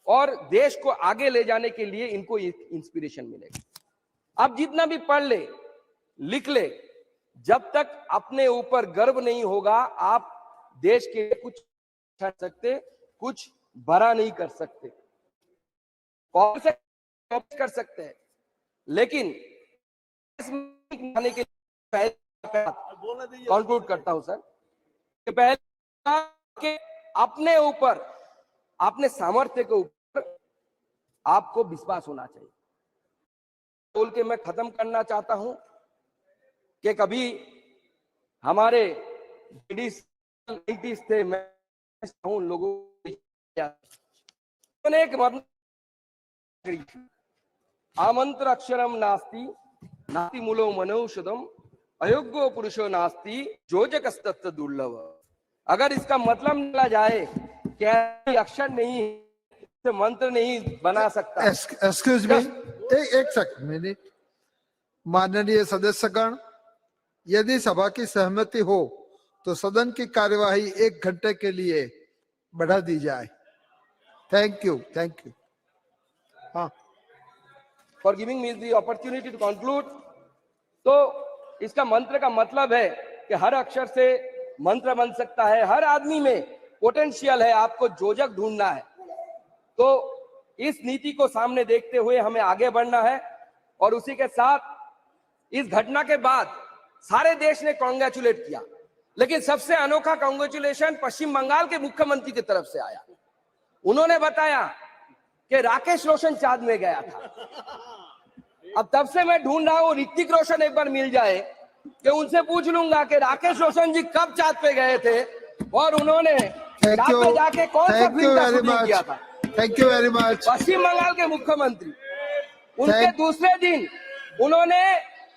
और देश को आगे ले जाने के लिए इनको इंस्पिरेशन मिलेगा। अब जितना भी पढ़ ले, लिख ले, जब तक अपने ऊपर गर्व नहीं होगा, आप देश के लिए कुछ कर सकते, कुछ बड़ा नहीं कर सकते। कौन से कर सकते हैं, लेकिन आने के कंक्लूड करता हूं सर, कि पहले के अपने ऊपर, अपने सामर्थ्य के ऊपर आपको विश्वास होना चाहिए। बोल के मैं खत्म करना चाहता हूं कि कभी हमारे थे, मैं उन लोगों ने एक आमंत्र अक्षरम नास्ति नास्ति मूलो मनौषधम अयोग्यो पुरुषो नास्ति जोजकस्तत्व दुर्लभ। अगर इसका मतलब निकला जाए कि अक्षर नहीं है, मंत्र नहीं बना सकता। एक्सक्यूज मी, एक सेकंड, माननीय सदस्यगण, यदि सभा की सहमति हो तो सदन की कार्यवाही 1 घंटे के लिए बढ़ा दी जाए। Thank you, thank you. हाँ, for giving me the opportunity to conclude. तो इसका मंत्र का मतलब है कि हर अक्षर से मंत्र बन सकता है। हर आदमी में पोटेंशियल है, आपको जोजक ढूंढना है। तो इस नीति को सामने देखते हुए हमें आगे बढ़ना है। और उसी के साथ इस घटना के बाद सारे देश ने कॉन्ग्रेचुलेट किया, लेकिन सबसे अनोखा कॉन्ग्रेचुलेशन पश्चिम बंगाल के मुख्यमंत्री की तरफ से आया। उन्होंने बताया कि राकेश रोशन चांद में गया था। अब तब से मैं ढूंढ रहा हूं ऋतिक रोशन एक बार मिल जाए कि उनसे पूछ लूंगा कि राकेश रोशन जी कब चांद पे गए थे और उन्होंने चांद पे जाके कौन सा फिल्म का शूटिंग किया था। Thank you very much. Paschim Bengal के मुख्यमंत्री, उनके दूसरे दिन उन्होंने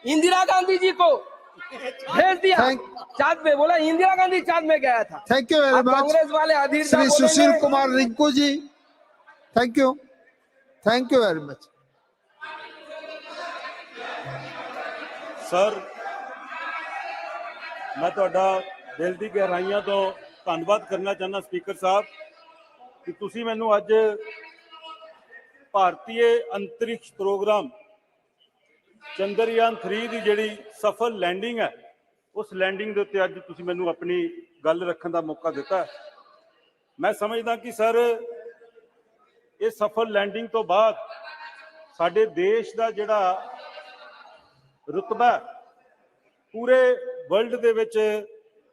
इंदिरा गांधी जी को भेज दिया चांद पे, बोला इंदिरा गांधी चांद में गया था। Thank you very much. Congress वाले अधीरता Shri Sushil Kumar Rinku ji, thank you very much. Sir, मैं ਤੁਹਾਡਾ ਦਿਲ ਦੀ ਗਹਿਰਾਈਆਂ ਤੋਂ ਧੰਨਵਾਦ ਕਰਨਾ ਚਾਹੁੰਦਾ ਸਪੀਕਰ ਸਾਹਿਬ ਕਿ ਤੁਸੀਂ ਮੈਨੂੰ ਅੱਜ ਭਾਰਤੀ ਅੰਤਰਿਕਸ਼ ਪ੍ਰੋਗਰਾਮ ਚੰਦਰਯਾਨ 3 ਦੀ ਜਿਹੜੀ ਸਫਲ ਲੈਂਡਿੰਗ ਹੈ, ਉਸ ਲੈਂਡਿੰਗ ਦੇ ਉੱਤੇ ਅੱਜ ਤੁਸੀਂ ਮੈਨੂੰ ਆਪਣੀ ਗੱਲ ਰੱਖਣ ਦਾ ਮੌਕਾ ਦਿੱਤਾ। ਮੈਂ ਸਮਝਦਾ ਕਿ ਸਰ ਇਹ ਸਫਲ ਲੈਂਡਿੰਗ ਤੋਂ ਬਾਅਦ ਸਾਡੇ ਦੇਸ਼ ਦਾ ਜਿਹੜਾ ਰੁਤਬਾ ਪੂਰੇ ਵਰਲਡ ਦੇ ਵਿੱਚ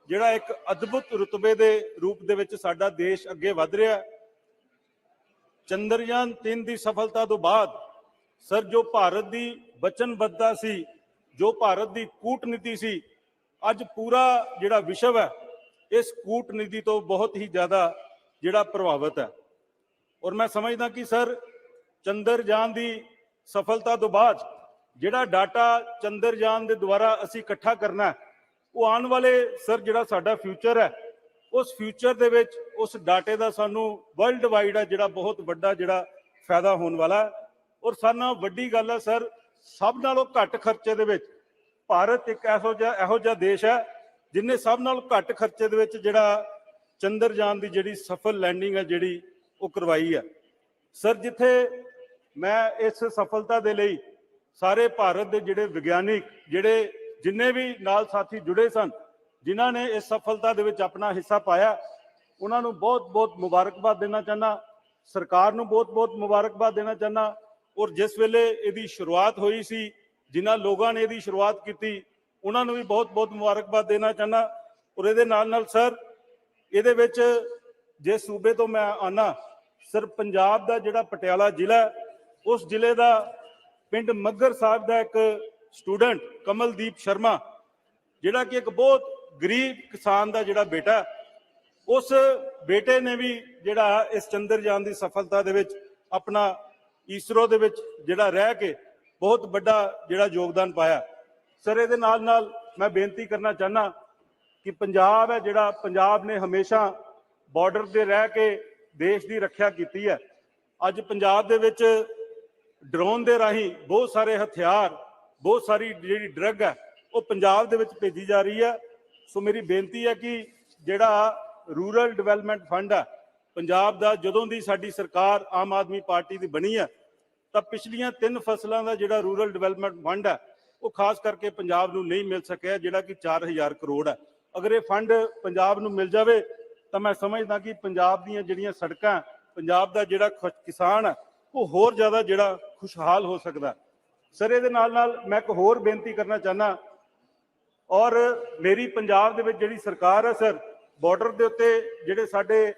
ਜਿਹੜਾ ਇੱਕ ਅਦਭੁਤ ਰੁਤਬੇ ਦੇ ਰੂਪ ਦੇ ਵਿੱਚ ਸਾਡਾ ਦੇਸ਼ ਅੱਗੇ ਵਧ ਰਿਹਾ ਹੈ। ਚੰਦਰਯਾਨ 3 ਦੀ ਸਫਲਤਾ ਤੋਂ ਬਾਅਦ ਸਰ ਜੋ ਭਾਰਤ ਦੀ ਵਚਨਬੱਧਤਾ ਸੀ, ਜੋ ਭਾਰਤ ਦੀ ਕੂਟਨੀਤੀ ਸੀ, ਅੱਜ ਪੂਰਾ ਜਿਹੜਾ ਵਿਸ਼ਵ ਹੈ ਇਸ ਕੂਟਨੀਤੀ ਤੋਂ ਬਹੁਤ ਹੀ ਜ਼ਿਆਦਾ ਜਿਹੜਾ ਪ੍ਰਭਾਵਿਤ ਹੈ। ਔਰ ਮੈਂ ਸਮਝਦਾ ਕਿ ਸਰ ਚੰਦਰਯਾਨ ਦੀ ਸਫਲਤਾ ਤੋਂ ਬਾਅਦ ਜਿਹੜਾ ਡਾਟਾ ਚੰਦਰਯਾਨ ਦੇ ਦੁਆਰਾ ਅਸੀਂ ਇਕੱਠਾ ਕਰਨਾ ਹੈ, ਉਹ ਆਉਣ ਵਾਲੇ ਸਰ ਜਿਹੜਾ ਸਾਡਾ ਫਿਊਚਰ ਹੈ, ਉਸ ਫਿਊਚਰ ਦੇ ਵਿੱਚ ਉਸ ਡਾਟੇ ਦਾ ਸਾਨੂੰ ਵਰਲਡ ਵਾਈਡ ਹੈ ਜਿਹੜਾ ਬਹੁਤ ਵੱਡਾ ਜਿਹੜਾ ਫਾਇਦਾ ਹੋਣ ਵਾਲਾ ਹੈ। ਔਰ ਸਾਰਿਆਂ ਨਾਲੋਂ ਵੱਡੀ ਗੱਲ ਹੈ ਸਰ, ਸਭ ਨਾਲੋਂ ਘੱਟ ਖਰਚੇ ਦੇ ਵਿੱਚ ਭਾਰਤ ਇੱਕ ਇਹੋ ਜਿਹਾ ਦੇਸ਼ ਹੈ ਜਿਨੇ ਸਭ ਨਾਲੋਂ ਘੱਟ ਖਰਚੇ ਦੇ ਵਿੱਚ ਜਿਹੜਾ ਚੰਦਰਯਾਨ ਦੀ ਜਿਹੜੀ ਸਫਲ ਲੈਂਡਿੰਗ ਹੈ ਜਿਹੜੀ ਉਹ ਕਰਵਾਈ ਹੈ। ਸਰ ਜਿੱਥੇ ਮੈਂ ਇਸ ਸਫਲਤਾ ਦੇ ਲਈ ਸਾਰੇ ਭਾਰਤ ਦੇ ਜਿਹੜੇ ਵਿਗਿਆਨਿਕ ਜਿਹੜੇ ਜਿੰਨੇ ਵੀ ਨਾਲ ਸਾਥੀ ਜੁੜੇ ਸਨ, ਜਿਨ੍ਹਾਂ ਨੇ ਇਸ ਸਫਲਤਾ ਦੇ ਵਿੱਚ ਆਪਣਾ ਹਿੱਸਾ ਪਾਇਆ, ਉਹਨਾਂ ਨੂੰ ਬਹੁਤ-ਬਹੁਤ ਮੁਬਾਰਕਬਾਦ ਦੇਣਾ ਚਾਹੁੰਦਾ। ਸਰਕਾਰ ਨੂੰ ਬਹੁਤ-ਬਹੁਤ ਮੁਬਾਰਕਬਾਦ ਦੇਣਾ ਚਾਹੁੰਦਾ। ਔਰ ਜਿਸ ਵੇਲੇ ਇਹਦੀ ਸ਼ੁਰੂਆਤ ਹੋਈ ਸੀ, ਜਿਨ੍ਹਾਂ ਲੋਕਾਂ ਨੇ ਇਹਦੀ ਸ਼ੁਰੂਆਤ ਕੀਤੀ, ਉਹਨਾਂ ਨੂੰ ਵੀ ਬਹੁਤ-ਬਹੁਤ ਮੁਬਾਰਕਬਾਦ ਦੇਣਾ ਚਾਹੁੰਦਾ। ਔਰ ਇਹਦੇ ਨਾਲ ਸਰ ਇਹਦੇ ਵਿੱਚ ਜਿਸ ਸੂਬੇ ਤੋਂ ਮੈਂ ਆਨਾ ਸਰ, ਪੰਜਾਬ ਦਾ ਜਿਹੜਾ ਪਟਿਆਲਾ ਜ਼ਿਲ੍ਹਾ, ਉਸ ਜ਼ਿਲ੍ਹੇ ਦਾ ਪਿੰਡ ਮੱਗਰ ਸਾਹਿਬ ਦਾ ਇੱਕ ਸਟੂਡੈਂਟ ਕਮਲਦੀਪ ਸ਼ਰਮਾ, ਜਿਹੜਾ ਕਿ ਇੱਕ ਬਹੁਤ ਗਰੀਬ ਕਿਸਾਨ ਦਾ ਜਿਹੜਾ ਬੇਟਾ, ਉਸ ਬੇਟੇ ਨੇ ਵੀ ਜਿਹੜਾ ਇਸ ਚੰਦਰਯਾਨ ਦੀ ਸਫਲਤਾ ਦੇ ਵਿੱਚ ਆਪਣਾ ਈਸਰੋ ਦੇ ਵਿੱਚ ਜਿਹੜਾ ਰਹਿ ਕੇ ਬਹੁਤ ਵੱਡਾ ਜਿਹੜਾ ਯੋਗਦਾਨ ਪਾਇਆ। ਸਰ ਇਹਦੇ ਨਾਲ ਮੈਂ ਬੇਨਤੀ ਕਰਨਾ ਚਾਹੁੰਦਾ ਕਿ ਪੰਜਾਬ ਹੈ ਜਿਹੜਾ, ਪੰਜਾਬ ਨੇ ਹਮੇਸ਼ਾ ਬਾਰਡਰ ਤੇ ਰਹਿ ਕੇ ਦੇਸ਼ ਦੀ ਰੱਖਿਆ ਕੀਤੀ ਹੈ। ਅੱਜ ਪੰਜਾਬ ਦੇ ਵਿੱਚ ਡਰੋਨ ਦੇ ਰਾਹੀਂ ਬਹੁਤ ਸਾਰੇ ਹਥਿਆਰ, ਬਹੁਤ ਸਾਰੀ ਜਿਹੜੀ ਡਰੱਗ ਹੈ ਉਹ ਪੰਜਾਬ ਦੇ ਵਿੱਚ ਭੇਜੀ ਜਾ ਰਹੀ ਹੈ। ਸੋ ਮੇਰੀ ਬੇਨਤੀ ਹੈ ਕਿ ਜਿਹੜਾ ਰੂਰਲ ਡਿਵੈਲਪਮੈਂਟ ਫੰਡ ਹੈ ਪੰਜਾਬ ਦਾ, ਜਦੋਂ ਦੀ ਸਾਡੀ ਸਰਕਾਰ ਆਮ ਆਦਮੀ ਪਾਰਟੀ ਦੀ ਬਣੀ ਹੈ, ਤਾਂ ਪਿਛਲੀਆਂ 3 ਫਸਲਾਂ ਦਾ ਜਿਹੜਾ ਰੂਰਲ ਡਿਵੈਲਪਮੈਂਟ ਫੰਡ ਹੈ ਉਹ ਖਾਸ ਕਰਕੇ ਪੰਜਾਬ ਨੂੰ ਨਹੀਂ ਮਿਲ ਸਕਿਆ, ਜਿਹੜਾ ਕਿ 4000 ਕਰੋੜ ਹੈ। ਅਗਰ ਇਹ ਫੰਡ ਪੰਜਾਬ ਨੂੰ ਮਿਲ ਜਾਵੇ ਤਾਂ ਮੈਂ ਸਮਝਦਾ ਕਿ ਪੰਜਾਬ ਦੀਆਂ ਜਿਹੜੀਆਂ ਸੜਕਾਂ, ਪੰਜਾਬ ਦਾ ਜਿਹੜਾ ਕਿਸਾਨ ਹੈ ਉਹ ਹੋਰ ਜ਼ਿਆਦਾ ਜਿਹੜਾ ਖੁਸ਼ਹਾਲ ਹੋ ਸਕਦਾ। ਸਰ ਇਹਦੇ ਨਾਲ ਮੈਂ ਇੱਕ ਹੋਰ ਬੇਨਤੀ ਕਰਨਾ ਚਾਹੁੰਦਾ, ਔਰ ਮੇਰੀ ਪੰਜਾਬ ਦੇ ਵਿੱਚ ਜਿਹੜੀ ਸਰਕਾਰ ਹੈ ਸਰ, ਬਾਰਡਰ ਦੇ ਉੱਤੇ ਜਿਹੜੇ ਸਾਡੇ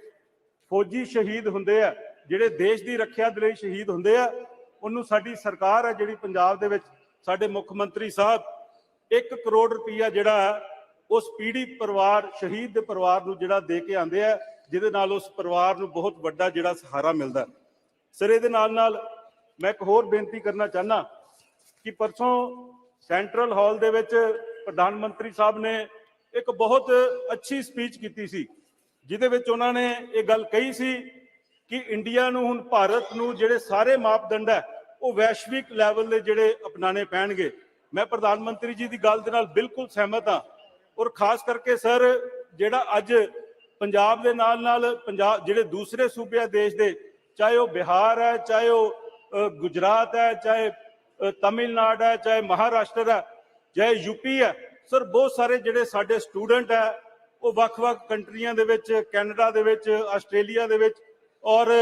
ਫੌਜੀ ਸ਼ਹੀਦ ਹੁੰਦੇ ਆ, ਜਿਹੜੇ ਦੇਸ਼ ਦੀ ਰੱਖਿਆ ਦੇ ਲਈ ਸ਼ਹੀਦ ਹੁੰਦੇ ਆ, ਉਹਨੂੰ ਸਾਡੀ ਸਰਕਾਰ ਹੈ ਜਿਹੜੀ ਪੰਜਾਬ ਦੇ ਵਿੱਚ, ਸਾਡੇ ਮੁੱਖ ਮੰਤਰੀ ਸਾਹਿਬ 1 ਕਰੋੜ ਰੁਪਈਆ ਜਿਹੜਾ ਉਸ ਪੀੜ੍ਹੀ ਪਰਿਵਾਰ, ਸ਼ਹੀਦ ਦੇ ਪਰਿਵਾਰ ਨੂੰ ਜਿਹੜਾ ਦੇ ਕੇ ਆਉਂਦੇ ਆ, ਜਿਹਦੇ ਨਾਲ ਉਸ ਪਰਿਵਾਰ ਨੂੰ ਬਹੁਤ ਵੱਡਾ ਜਿਹੜਾ ਸਹਾਰਾ ਮਿਲਦਾ। ਸਰ ਇਹਦੇ ਨਾਲ ਮੈਂ ਇੱਕ ਹੋਰ ਬੇਨਤੀ ਕਰਨਾ ਚਾਹੁੰਦਾ ਕਿ ਪਰਸੋਂ ਸੈਂਟਰਲ ਹਾਲ ਦੇ ਵਿੱਚ ਪ੍ਰਧਾਨ ਮੰਤਰੀ ਸਾਹਿਬ ਨੇ ਇੱਕ ਬਹੁਤ ਅੱਛੀ ਸਪੀਚ ਕੀਤੀ ਸੀ, ਜਿਹਦੇ ਵਿੱਚ ਉਹਨਾਂ ਨੇ ਇਹ ਗੱਲ ਕਹੀ ਸੀ ਕਿ ਇੰਡੀਆ ਨੂੰ ਹੁਣ, ਭਾਰਤ ਨੂੰ ਜਿਹੜੇ ਸਾਰੇ ਮਾਪਦੰਡ ਹੈ ਉਹ ਵੈਸ਼ਵਿਕ ਲੈਵਲ ਦੇ ਜਿਹੜੇ ਅਪਣਾਣੇ ਪੈਣਗੇ। ਮੈਂ ਪ੍ਰਧਾਨ ਮੰਤਰੀ ਜੀ ਦੀ ਗੱਲ ਦੇ ਨਾਲ ਬਿਲਕੁਲ ਸਹਿਮਤ ਹਾਂ। ਔਰ ਖਾਸ ਕਰਕੇ ਸਰ ਜਿਹੜਾ ਅੱਜ ਪੰਜਾਬ ਦੇ ਨਾਲ ਪੰਜਾਬ ਜਿਹੜੇ ਦੂਸਰੇ ਸੂਬੇ ਆ ਦੇਸ਼ ਦੇ, ਚਾਹੇ ਉਹ ਬਿਹਾਰ ਹੈ, ਚਾਹੇ ਉਹ ਗੁਜਰਾਤ ਹੈ, ਚਾਹੇ ਤਮਿਲਨਾਡੂ ਹੈ, ਚਾਹੇ ਮਹਾਰਾਸ਼ਟਰ ਹੈ, ਚਾਹੇ यूपी ਹੈ, ਸਰ ਬਹੁਤ ਸਾਰੇ ਜਿਹੜੇ ਸਾਡੇ ਸਟੂਡੈਂਟ ਹੈ ਉਹ ਵੱਖ-ਵੱਖ ਕੰਟਰੀਆਂ ਦੇ ਵਿੱਚ, ਕੈਨੇਡਾ ਦੇ ਵਿੱਚ, ਆਸਟ੍ਰੇਲੀਆ ਦੇ ਵਿੱਚ ਔਰ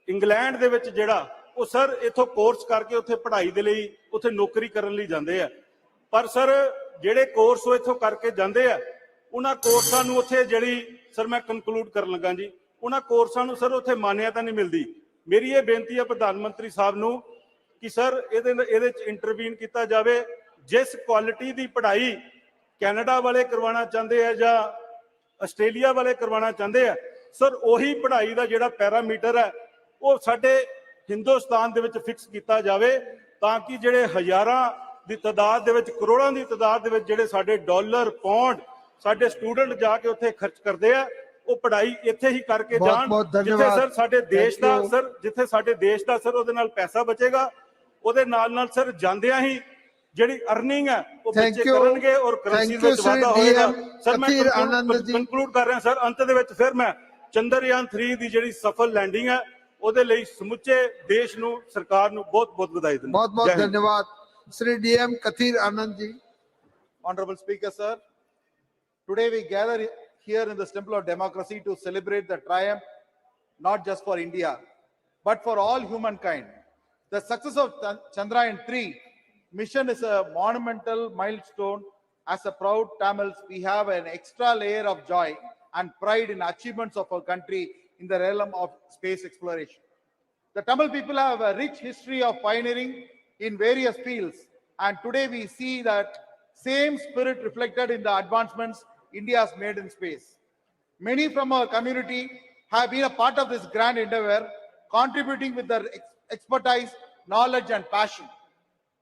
ਇੰਗਲੈਂਡ ਦੇ ਵਿੱਚ ਜਿਹੜਾ ਉਹ ਸਰ ਇੱਥੋਂ ਕੋਰਸ ਕਰਕੇ ਉੱਥੇ ਪੜ੍ਹਾਈ ਦੇ ਲਈ, ਉੱਥੇ ਨੌਕਰੀ ਕਰਨ ਲਈ ਜਾਂਦੇ ਆ। ਪਰ ਸਰ ਜਿਹੜੇ ਕੋਰਸ ਉਹ ਇੱਥੋਂ ਕਰਕੇ ਜਾਂਦੇ ਆ, ਉਹਨਾਂ ਕੋਰਸਾਂ ਨੂੰ ਉੱਥੇ ਜਿਹੜੀ, ਸਰ ਮੈਂ ਕਨਕਲੂਡ ਕਰਨ ਲੱਗਾ ਜੀ, ਉਹਨਾਂ ਕੋਰਸਾਂ ਨੂੰ ਸਰ ਉੱਥੇ ਮਾਨਿਅਤਾ ਨਹੀਂ ਮਿਲਦੀ। ਮੇਰੀ ਇਹ ਬੇਨਤੀ ਹੈ ਪ੍ਰਧਾਨ ਮੰਤਰੀ ਸਾਹਿਬ ਨੂੰ ਕਿ ਸਰ ਇਹਦੇ ਚ ਇੰਟਰਵੀਨ ਕੀਤਾ ਜਾਵੇ। ਜਿਸ ਕੁਆਲਿਟੀ ਦੀ ਪੜ੍ਹਾਈ ਕੈਨੇਡਾ ਵਾਲੇ ਕਰਵਾਉਣਾ ਚਾਹੁੰਦੇ ਆ ਜਾਂ ਆਸਟ੍ਰੇਲੀਆ ਵਾਲੇ ਕਰਵਾਉਣਾ ਚਾਹੁੰਦੇ ਆ, ਸਰ ਉਹੀ ਪੜ੍ਹਾਈ ਦਾ ਜਿਹੜਾ ਪੈਰਾਮੀਟਰ ਹੈ ਉਹ ਸਾਡੇ ਹਿੰਦੁਸਤਾਨ ਦੇ ਵਿੱਚ ਫਿਕਸ ਕੀਤਾ ਜਾਵੇ, ਤਾਂ ਕਿ ਜਿਹੜੇ ਹਜ਼ਾਰਾਂ ਦੀ ਤਾਦਾਦ ਦੇ ਵਿੱਚ, ਕਰੋੜਾਂ ਦੀ ਤਾਦਾਦ ਦੇ ਵਿੱਚ ਜਿਹੜੇ ਸਾਡੇ ਡਾਲਰ, ਪਾਉਂਡ ਸਾਡੇ ਸਟੂਡੈਂਟ ਜਾ ਕੇ ਉੱਥੇ ਖਰਚ ਕਰਦੇ ਆ, ਉਹ ਪੜ੍ਹਾਈ ਇੱਥੇ ਹੀ ਕਰਕੇ ਜਾਣ, ਜਿੱਥੇ ਸਰ ਸਾਡੇ ਦੇਸ਼ ਦਾ, ਸਰ ਜਿੱਥੇ ਸਾਡੇ ਦੇਸ਼ ਦਾ ਸਰ ਉਹਦੇ ਨਾਲ ਪੈਸਾ ਬਚੇਗਾ, ਉਹਦੇ ਨਾਲ ਸਰ ਜਾਂਦਿਆਂ ਹੀ ਜਿਹੜੀ ਅਰਨਿੰਗ ਹੈ ਉਹ ਬੱਚੇ ਕਰਨਗੇ ਔਰ ਕਰੰਸੀ ਵਿੱਚ ਵਾਧਾ ਹੋਏਗਾ। ਸਰ ਮੈਂ ਕਨਕਲੂਡ ਕਰ ਰਿਹਾ ਸਰ, ਅੰਤ ਦੇ ਵਿੱਚ ਫਿਰ ਮੈਂ ਚੰਦਰਯਾਨ 3 ਦੀ ਜਿਹੜੀ ਸਫਲ ਲੈਂਡਿੰਗ ਹੈ ਉਹਦੇ ਲਈ ਸਮੁੱਚੇ ਦੇਸ਼ ਨੂੰ, ਸਰਕਾਰ ਨੂੰ ਬਹੁਤ-ਬਹੁਤ ਵਧਾਈ ਦਿੰਦਾ। ਬਹੁਤ-ਬਹੁਤ ਧੰਨਵਾਦ। Sri DM Kathir Anand ji. Honorable Speaker, sir, today we gather here in this temple of democracy to celebrate the triumph not just for India but for all humankind. The success of Chandrayaan 3 mission is a monumental milestone. As a proud Tamils, we have an extra layer of joy and pride in achievements of our country in the realm of space exploration. The Tamil people have a rich history of pioneering in various fields, and today we see that same spirit reflected in the advancements India has made in space. Many from our community have been a part of this grand endeavor, contributing with their expertise, knowledge, and passion.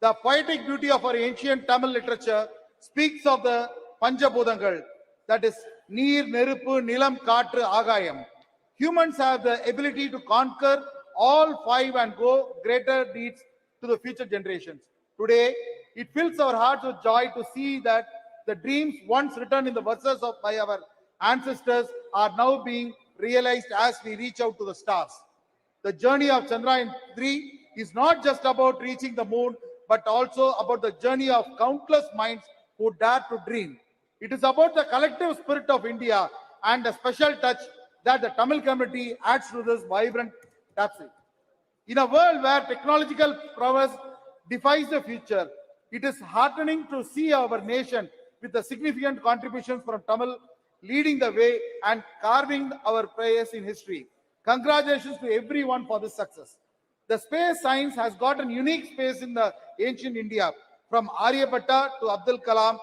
The poetic beauty of our ancient Tamil literature speaks of the Panchabhutangal, that is, Neer, Neruppu, Nilam, Kaatru, Agayam. Humans have the ability to conquer all five and go greater deeds to the future generations. Today, it fills our hearts with joy to see that the dreams once written in the verses by our ancestors are now being realized as we reach out to the stars. The journey of Chandrayaan-3 is not just about reaching the moon, but also about the journey of countless minds who dare to dream. It is about the collective spirit of India and the special touch that the Tamil community adds to this vibrant tapestry. In a world where technological prowess defies the future, it is heartening to see our nation with the significant contributions from Tamil leading the way and carving our place in history. Congratulations to everyone for this success. The space science has got a unique space in the ancient India. From Aryabhatta to Abdul Kalam,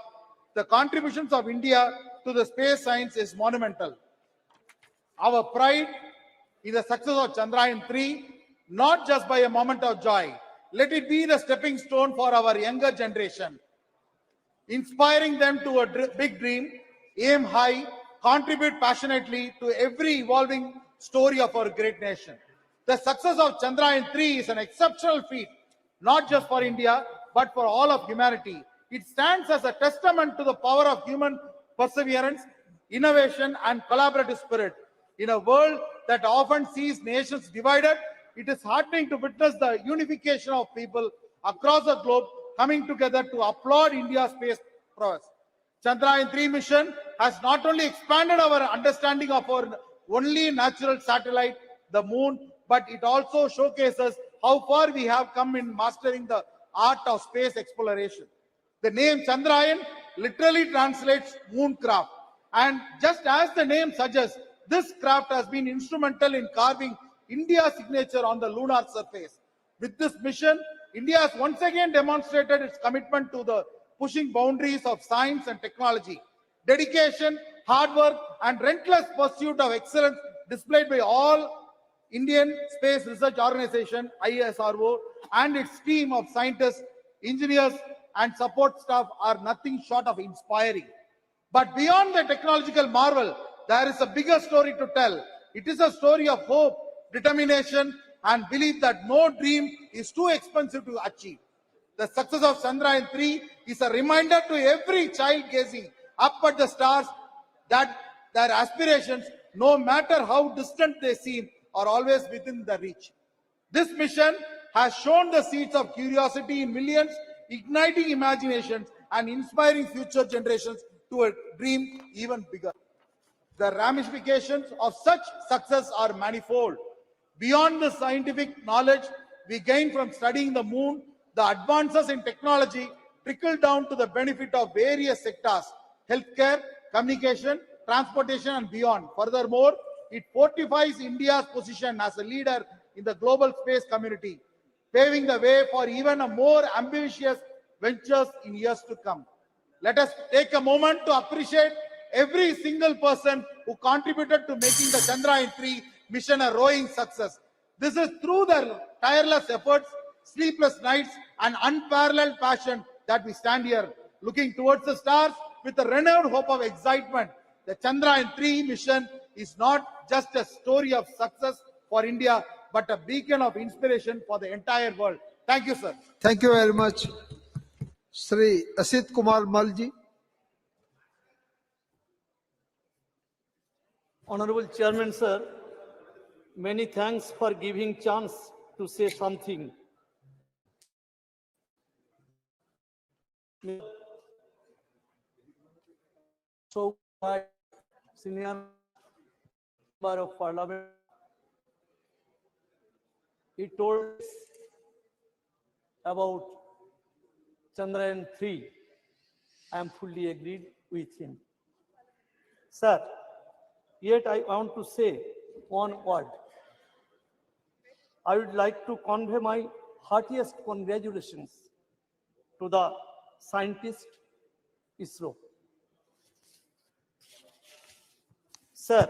the contributions of India to the space science is monumental. Our pride is the success of Chandrayaan-3, not just by a moment of joy. Let it be the stepping stone for our younger generation, inspiring them to a big dream, aim high, contribute passionately to every evolving story of our great nation. The success of Chandrayaan-3 is an exceptional feat, not just for India, but for all of humanity. It stands as a testament to the power of human perseverance, innovation, and collaborative spirit. In a world that often sees nations divided, it is heartening to witness the unification of people across the globe coming together to applaud India's space prowess. Chandrayaan-3 mission has not only expanded our understanding of our only natural satellite, the moon, but it also showcases how far we have come in mastering the art of space exploration. The name Chandrayaan literally translates mooncraft. And just as the name suggests, this craft has been instrumental in carving India's signature on the lunar surface. With this mission, India has once again demonstrated its commitment to the pushing boundaries of science and technology. Dedication, hard work, and relentless pursuit of excellence displayed by all Indian Space Research Organization, ISRO, and its team of scientists, engineers, and support staff are nothing short of inspiring. But beyond the technological marvel, there is a bigger story to tell. It is a story of hope, determination, and belief that no dream is too expensive to achieve. The success of Chandrayaan-3 is a reminder to every child gazing up at the stars that their aspirations, no matter how distant they seem, are always within the reach. This mission has shown the seeds of curiosity in millions, igniting imaginations and inspiring future generations to a dream even bigger. The ramifications of such success are manifold. Beyond the scientific knowledge we gain from studying the moon, the advances in technology trickle down to the benefit of various sectors: healthcare, communication, transportation, and beyond. Furthermore, it fortifies India's position as a leader in the global space community, paving the way for even a more ambitious ventures in years to come. Let us take a moment to appreciate every single person who contributed to making the Chandrayaan-3 mission a roaring success. This is through their tireless efforts, sleepless nights, and unparalleled passion that we stand here, looking towards the stars with a renewed hope of excitement. The Chandrayaan-3 mission is not just a story of success for India, but a beacon of inspiration for the entire world. Thank you, sir. Thank you very much. Sri Asit Kumar Malji. Honorable Chairman, sir, many thanks for giving chance to say something. So, senior member of Parliament, he told us about Chandrayaan-3. I am fully agreed with him. Sir, yet I want to say one word. I would like to convey my heartiest congratulations to the scientist ISRO. Sir,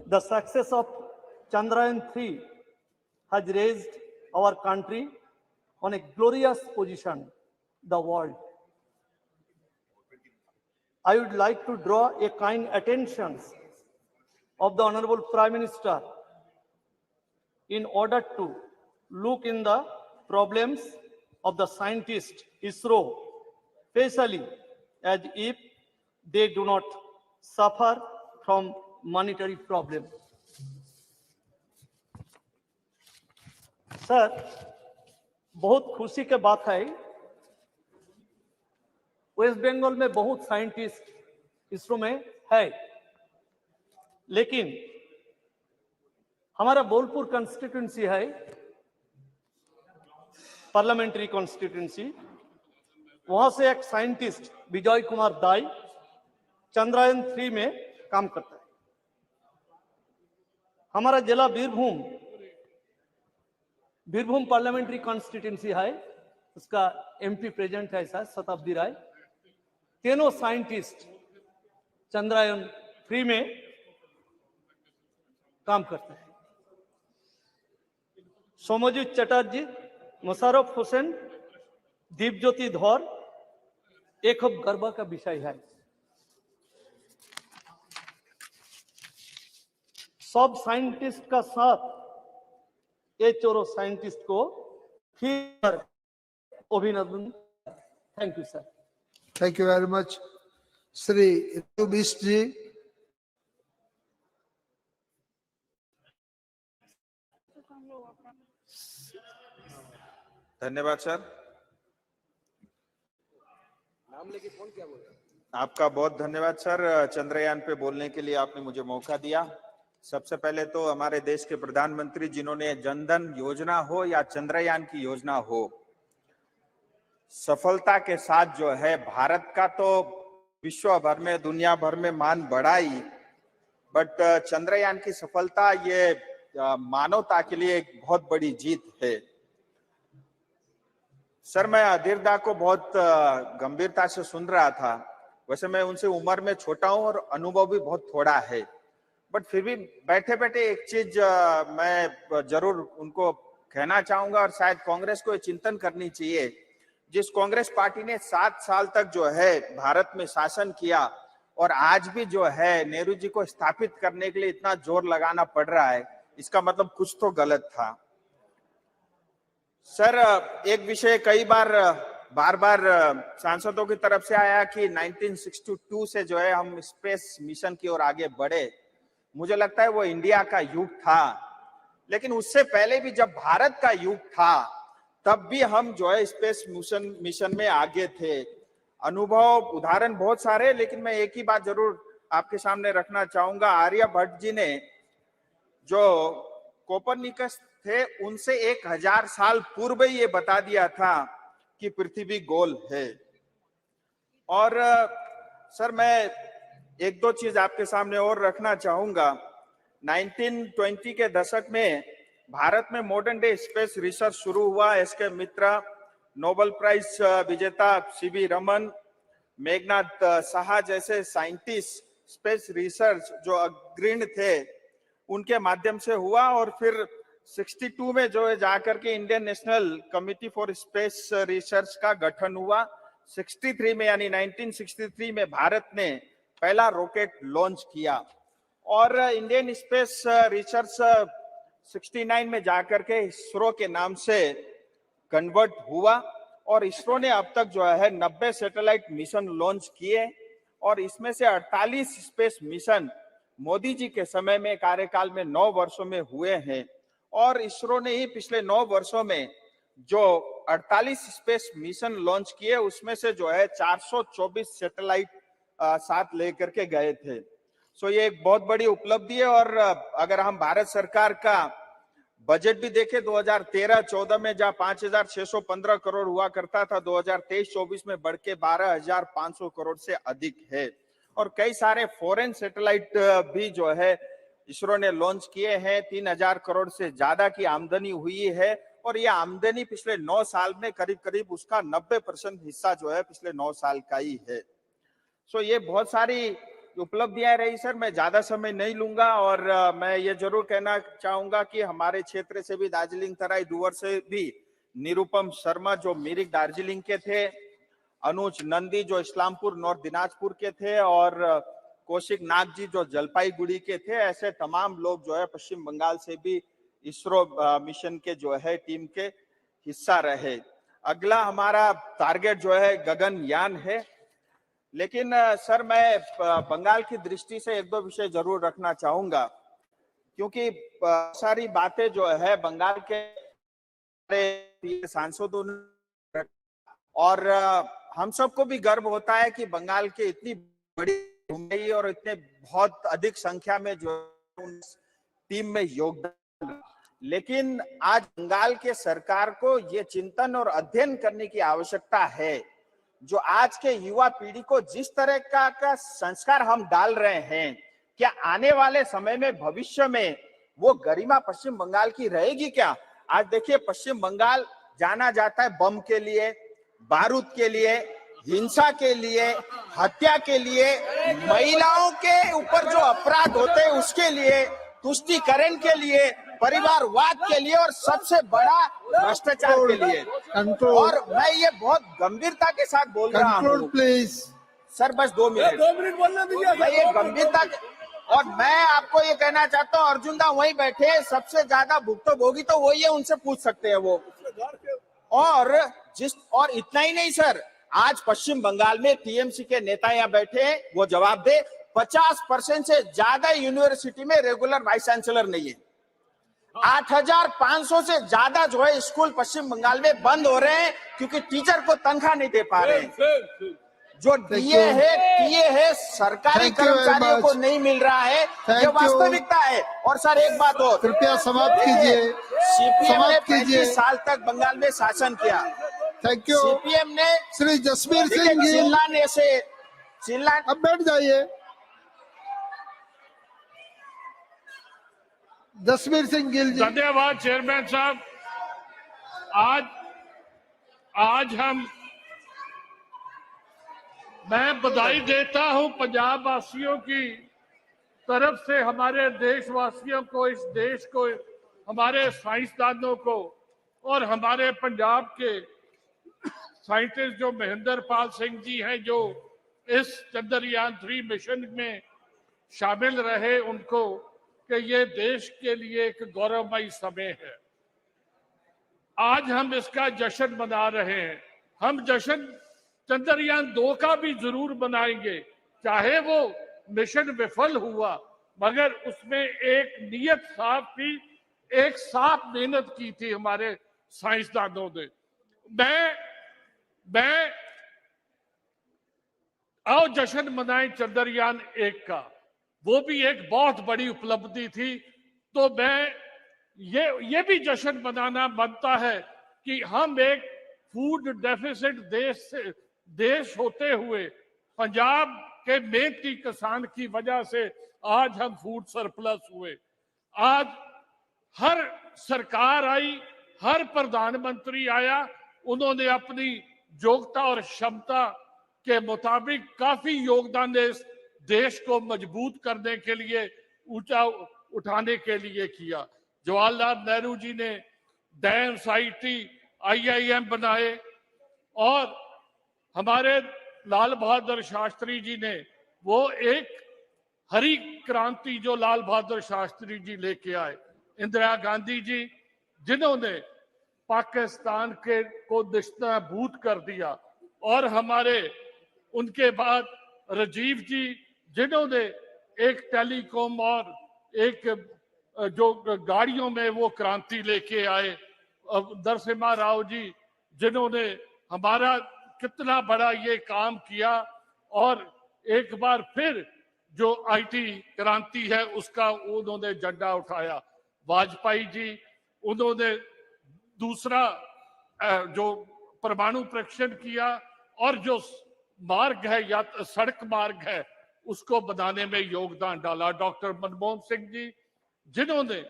the success of Chandrayaan-3 has raised our country on a glorious position, the world. I would like to draw a kind attention of the Honorable Prime Minister in order to look in the problems of the scientists, ISRO, especially as if they do not suffer from monetary problem. Sir, बहुत खुशी की बात है, waste Bengal में बहुत scientist ISRO में है, लेकिन हमारा बोलपुर कॉन्स्टिट्यूंसी है, पार्लियामेंट्री कॉन्स्टिट्यूंसी, वहां से एक साइंटिस्ट विजय कुमार दाई चंद्रयान 3 में काम करता है। हमारा जिला बीरभूम पार्लियामेंट्री कॉन्स्टिट्यूंसी है, उसका एमपी प्रेजेंट है सर शताब्दी राय। तीनों साइंटिस्ट चंद्रयान 3 में काम करते हैं। सोमजीत चटर्जी, मुशर्रफ हुसैन, दीपज्योति धौर एक खूब गर्व का विषय है। सब साइंटिस्ट का साथ ये चोरो साइंटिस्ट को फिर अभिनंदन। Thank you sir. Thank you very much. Shri Ritu Bisht ji. धन्यवाद सर। नाम लेके फोन क्या बोल रहे हैं? आपका बहुत धन्यवाद सर, चंद्रयान पे बोलने के लिए आपने मुझे मौका दिया। सबसे पहले तो हमारे देश के प्रधानमंत्री जिन्होंने जनधन योजना हो या चंद्रयान की योजना हो, सफलता के साथ जो है भारत का तो विश्व भर में दुनिया भर में मान बढ़ाई, बट चंद्रयान की सफलता ये मानवता के लिए एक बहुत बड़ी जीत है। सर, मैं अधीरदा को बहुत गंभीरता से सुन रहा था। वैसे मैं उनसे उम्र में छोटा हूं और अनुभव भी बहुत थोड़ा है, बट फिर भी बैठे बैठे एक चीज मैं जरूर उनको कहना चाहूंगा और शायद कांग्रेस को चिंतन करनी चाहिए। जिस कांग्रेस पार्टी ने 7 साल तक जो है भारत में शासन किया और आज भी जो है नेहरू जी को स्थापित करने के लिए इतना जोर लगाना पड़ रहा है, इसका मतलब कुछ तो गलत था। सर, एक विषय कई बार सांसदों की तरफ से आया कि 1962 से जो है हम स्पेस मिशन की ओर आगे बढ़े। मुझे लगता है वो इंडिया का युग था, लेकिन उससे पहले भी जब भारत का युग था तब भी हम जो है स्पेस मिशन में आगे थे। अनुभव उदाहरण बहुत सारे, लेकिन मैं एक ही बात जरूर आपके सामने रखना चाहूंगा। आर्यभट्ट जी ने जो कोपरनिकस थे उनसे 1000 साल पूर्व ही ये बता दिया था कि पृथ्वी गोल है। और सर, मैं एक दो चीज आपके सामने और रखना चाहूंगा। 1920 के दशक में भारत में मॉडर्न डे स्पेस रिसर्च शुरू हुआ। एसके मित्रा, नोबेल प्राइज विजेता सीवी रमन, मेघनाथ साहा जैसे साइंटिस्ट स्पेस रिसर्च जो अग्रणी थे उनके माध्यम से हुआ। और फिर 62 में जो है जाकर के Indian national committee for space research का गठन हुआ। 63 में यानी 1963 में भारत ने पहला रॉकेट लॉन्च किया और इंडियन स्पेस रिसर्च 69 में जाकर के इसरो के नाम से कन्वर्ट हुआ और इसरो ने अब तक जो है 90 सैटेलाइट मिशन लॉन्च किए और इसमें से 48 स्पेस मिशन मोदी जी के समय में कार्यकाल में 9 वर्षों में हुए हैं। और इसरो ने ही पिछले 9 वर्षों में जो 48 स्पेस मिशन लॉन्च किए उसमें से जो है 424 सैटेलाइट साथ लेकर के गए थे। सो ये एक बहुत बड़ी उपलब्धि है। और अगर हम भारत सरकार का बजट भी देखें 2013-14 में जहां 5615 करोड़ हुआ करता था, 2023-24 में बढ़ के 12500 करोड़ से अधिक है। और कई सारे फॉरेन सैटेलाइट भी जो है इसरो ने लॉन्च किए हैं। 3000 करोड़ से ज्यादा की आमदनी हुई है और यह आमदनी पिछले 9 साल में करीब करीब उसका 90% हिस्सा जो है पिछले 9 साल का ही है। सो ये बहुत सारी उपलब्धियां रही सर। मैं ज्यादा समय नहीं लूंगा और मैं ये जरूर कहना चाहूंगा कि हमारे क्षेत्र से भी, दार्जिलिंग तराई डुवर्स से भी निरुपम शर्मा जो मिरिक दार्जिलिंग के थे, अनुज नंदी जो इस्लामपुर नॉर्थ दिनाजपुर के थे, और कौशिक नाग जी जो जलपाईगुड़ी के थे। ऐसे तमाम लोग जो है पश्चिम बंगाल से भी इसरो मिशन के जो है टीम के हिस्सा रहे। अगला हमारा टारगेट जो है गगनयान है। लेकिन सर, मैं बंगाल की दृष्टि से एक दो विषय जरूर रखना चाहूंगा, क्योंकि सारी बातें जो है बंगाल के सांसदों ने, और हम सबको भी गर्व होता है कि बंगाल के इतनी बड़ी और इतने बहुत अधिक संख्या में जो टीम में योगदान। लेकिन आज बंगाल के सरकार को ये चिंतन और अध्ययन करने की आवश्यकता है, जो आज के युवा पीढ़ी को जिस तरह का संस्कार हम डाल रहे हैं, क्या आने वाले समय में भविष्य में वो गरिमा पश्चिम बंगाल की रहेगी क्या? आज देखिए, पश्चिम बंगाल जाना जाता है बम के लिए, बारूद के लिए, हिंसा के लिए, हत्या के लिए, महिलाओं के ऊपर जो अपराध होते हैं उसके लिए, तुष्टीकरण के लिए, परिवारवाद के लिए, और सबसे बड़ा भ्रष्टाचार के लिए। और मैं ये बहुत गंभीरता के साथ बोल रहा हूँ। प्लीज सर, बस 2 मिनट बोलने दीजिए। मैं ये गंभीरता और मैं आपको ये कहना चाहता हूँ, अर्जुन दा वहीं बैठे, सबसे ज्यादा भुक्तभोगी तो वही है, उनसे पूछ सकते हैं वो। और इतना ही नहीं सर, आज पश्चिम बंगाल में टीएमसी के नेता यहाँ बैठे हैं, वो जवाब दे, 50% से ज्यादा यूनिवर्सिटी में रेगुलर वाइस चांसलर नहीं है। 8,500 से ज्यादा जो है स्कूल पश्चिम बंगाल में बंद हो रहे हैं, क्योंकि टीचर को तनख्वाह नहीं दे पा रहे हैं। जो टीए है सरकारी कर्मचारियों को नहीं मिल रहा है, ये वास्तविकता है। और सर, एक बात और, कृपया समाप्त कीजिए। सीपीएम ने 35 साल तक बंगाल में शासन किया। Thank you. सीपीएम ने श्री जसबीर सिंह जी, अब बैठ जाइए। जसबीर सिंह गिल जी। धन्यवाद चेयरमैन साहब। आज मैं बधाई देता हूं पंजाब वासियों की तरफ से, हमारे देशवासियों को, इस देश को, हमारे साइंसदानों को, और हमारे पंजाब के साइंटिस्ट जो महेंद्र पाल सिंह जी हैं, जो इस चंद्रयान 3 मिशन में शामिल रहे, उनको, कि ये देश के लिए एक गौरवमयी समय है। आज हम इसका जश्न मना रहे हैं। हम जश्न चंद्रयान 2 का भी जरूर मनाएंगे, चाहे वो मिशन विफल हुआ, मगर उसमें एक नियत साफ थी, एक साफ मेहनत की थी हमारे साइंसदानों ने। मैं आओ जश्न मनाएं चंद्रयान 1 का, वो भी एक बहुत बड़ी उपलब्धि थी। तो मैं ये भी जश्न मनाना बनता है कि हम एक फूड डेफिसिट देश होते हुए, पंजाब के मेहनती किसान की वजह से आज हम फूड सरप्लस हुए। आज हर सरकार आई, हर प्रधानमंत्री आया, उन्होंने अपनी योग्यता और क्षमता के मुताबिक काफी योगदान इस देश को मजबूत करने के लिए, ऊंचा उठाने के लिए किया। जवाहरलाल नेहरू जी ने डैम्स, आईटी, आईआईएम बनाए, और हमारे लाल बहादुर शास्त्री जी ने वो एक हरी क्रांति जो लाल बहादुर शास्त्री जी लेके आए। इंदिरा गांधी जी जिन्होंने पाकिस्तान को निस्ताबूद कर दिया, और हमारे उनके बाद राजीव जी जिन्होंने एक टेलीकॉम और एक जो गाड़ियों में वो क्रांति लेके आए। नरसिम्हा राव जी जिन्होंने हमारा कितना बड़ा ये काम किया, और एक बार फिर जो आईटी क्रांति है उसका उन्होंने झंडा उठाया। वाजपेयी जी, उन्होंने दूसरा जो परमाणु परीक्षण किया, और जो मार्ग है या सड़क मार्ग है उसको बनाने में योगदान डाला। डॉक्टर मनमोहन सिंह जी जिन्होंने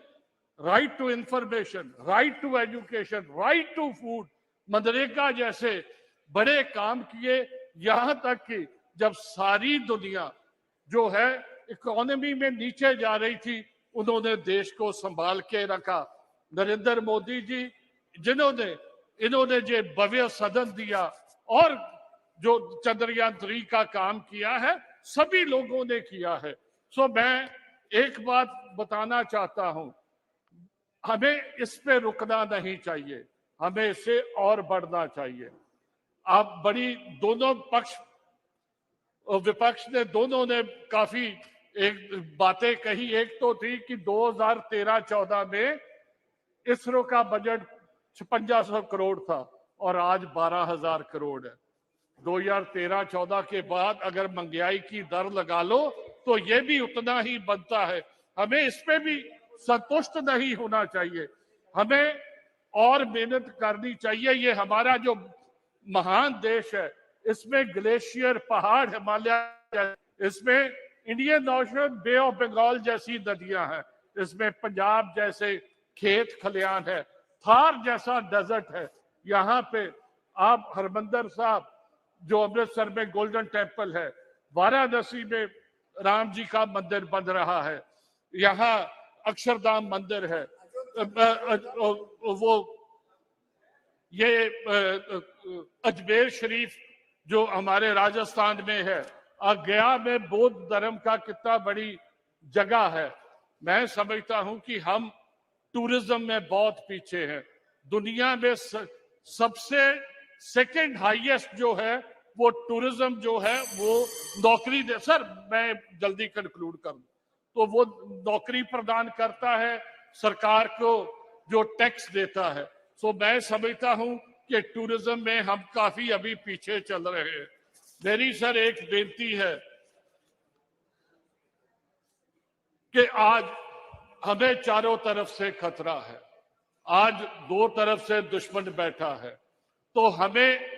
right to information, right to education, right to food, MNREGA जैसे बड़े काम किए, यहां तक कि जब सारी दुनिया जो है इकोनॉमी में नीचे जा रही थी, उन्होंने देश को संभाल के रखा। नरेंद्र मोदी जी जिन्होंने इन्होंने जो भव्य सदन दिया और जो चंद्रयान 3 का काम किया है, सभी लोगों ने किया है। सो मैं एक बात बताना चाहता हूं, हमें इस पे रुकना नहीं चाहिए, हमें इससे और बढ़ना चाहिए। आप बड़ी दोनों पक्ष और विपक्ष ने दोनों ने काफी एक बातें कही। एक तो थी कि 2013-14 में इसरो का बजट 5500 करोड़ था और आज 12,000 करोड़ है। 2013-14 के बाद अगर महंगाई की दर लगा लो तो ये भी उतना ही बनता है। हमें इस पे भी संतुष्ट नहीं होना चाहिए, हमें और मेहनत करनी चाहिए। ये हमारा जो महान देश है, इसमें ग्लेशियर, पहाड़, हिमालय, इसमें Indian Ocean, Bay of Bengal जैसी नदियां हैं, इसमें पंजाब जैसे खेत खलियान है, थार जैसा डेजर्ट है। यहाँ पे आप हरमंदिर साहब जो अमृतसर में गोल्डन टेम्पल है, वाराणसी में राम जी का मंदिर बन रहा है, यहाँ अक्षरधाम मंदिर है, वो ये अजमेर शरीफ जो हमारे राजस्थान में है, गया में बौद्ध धर्म का कितना बड़ी जगह है। मैं समझता हूं कि हम टूरिज्म में बहुत पीछे हैं। दुनिया में सबसे सेकंड हाईएस्ट जो है वो टूरिज्म जो है वो नौकरी दे। सर मैं जल्दी कंक्लूड करूं तो वो नौकरी प्रदान करता है, सरकार को जो टैक्स देता है। सो मैं समझता हूं कि टूरिज्म में हम काफी अभी पीछे चल रहे हैं। मेरी सर एक बेनती है कि आज हमें चारों तरफ से खतरा है, आज दो तरफ से दुश्मन बैठा है, तो हमें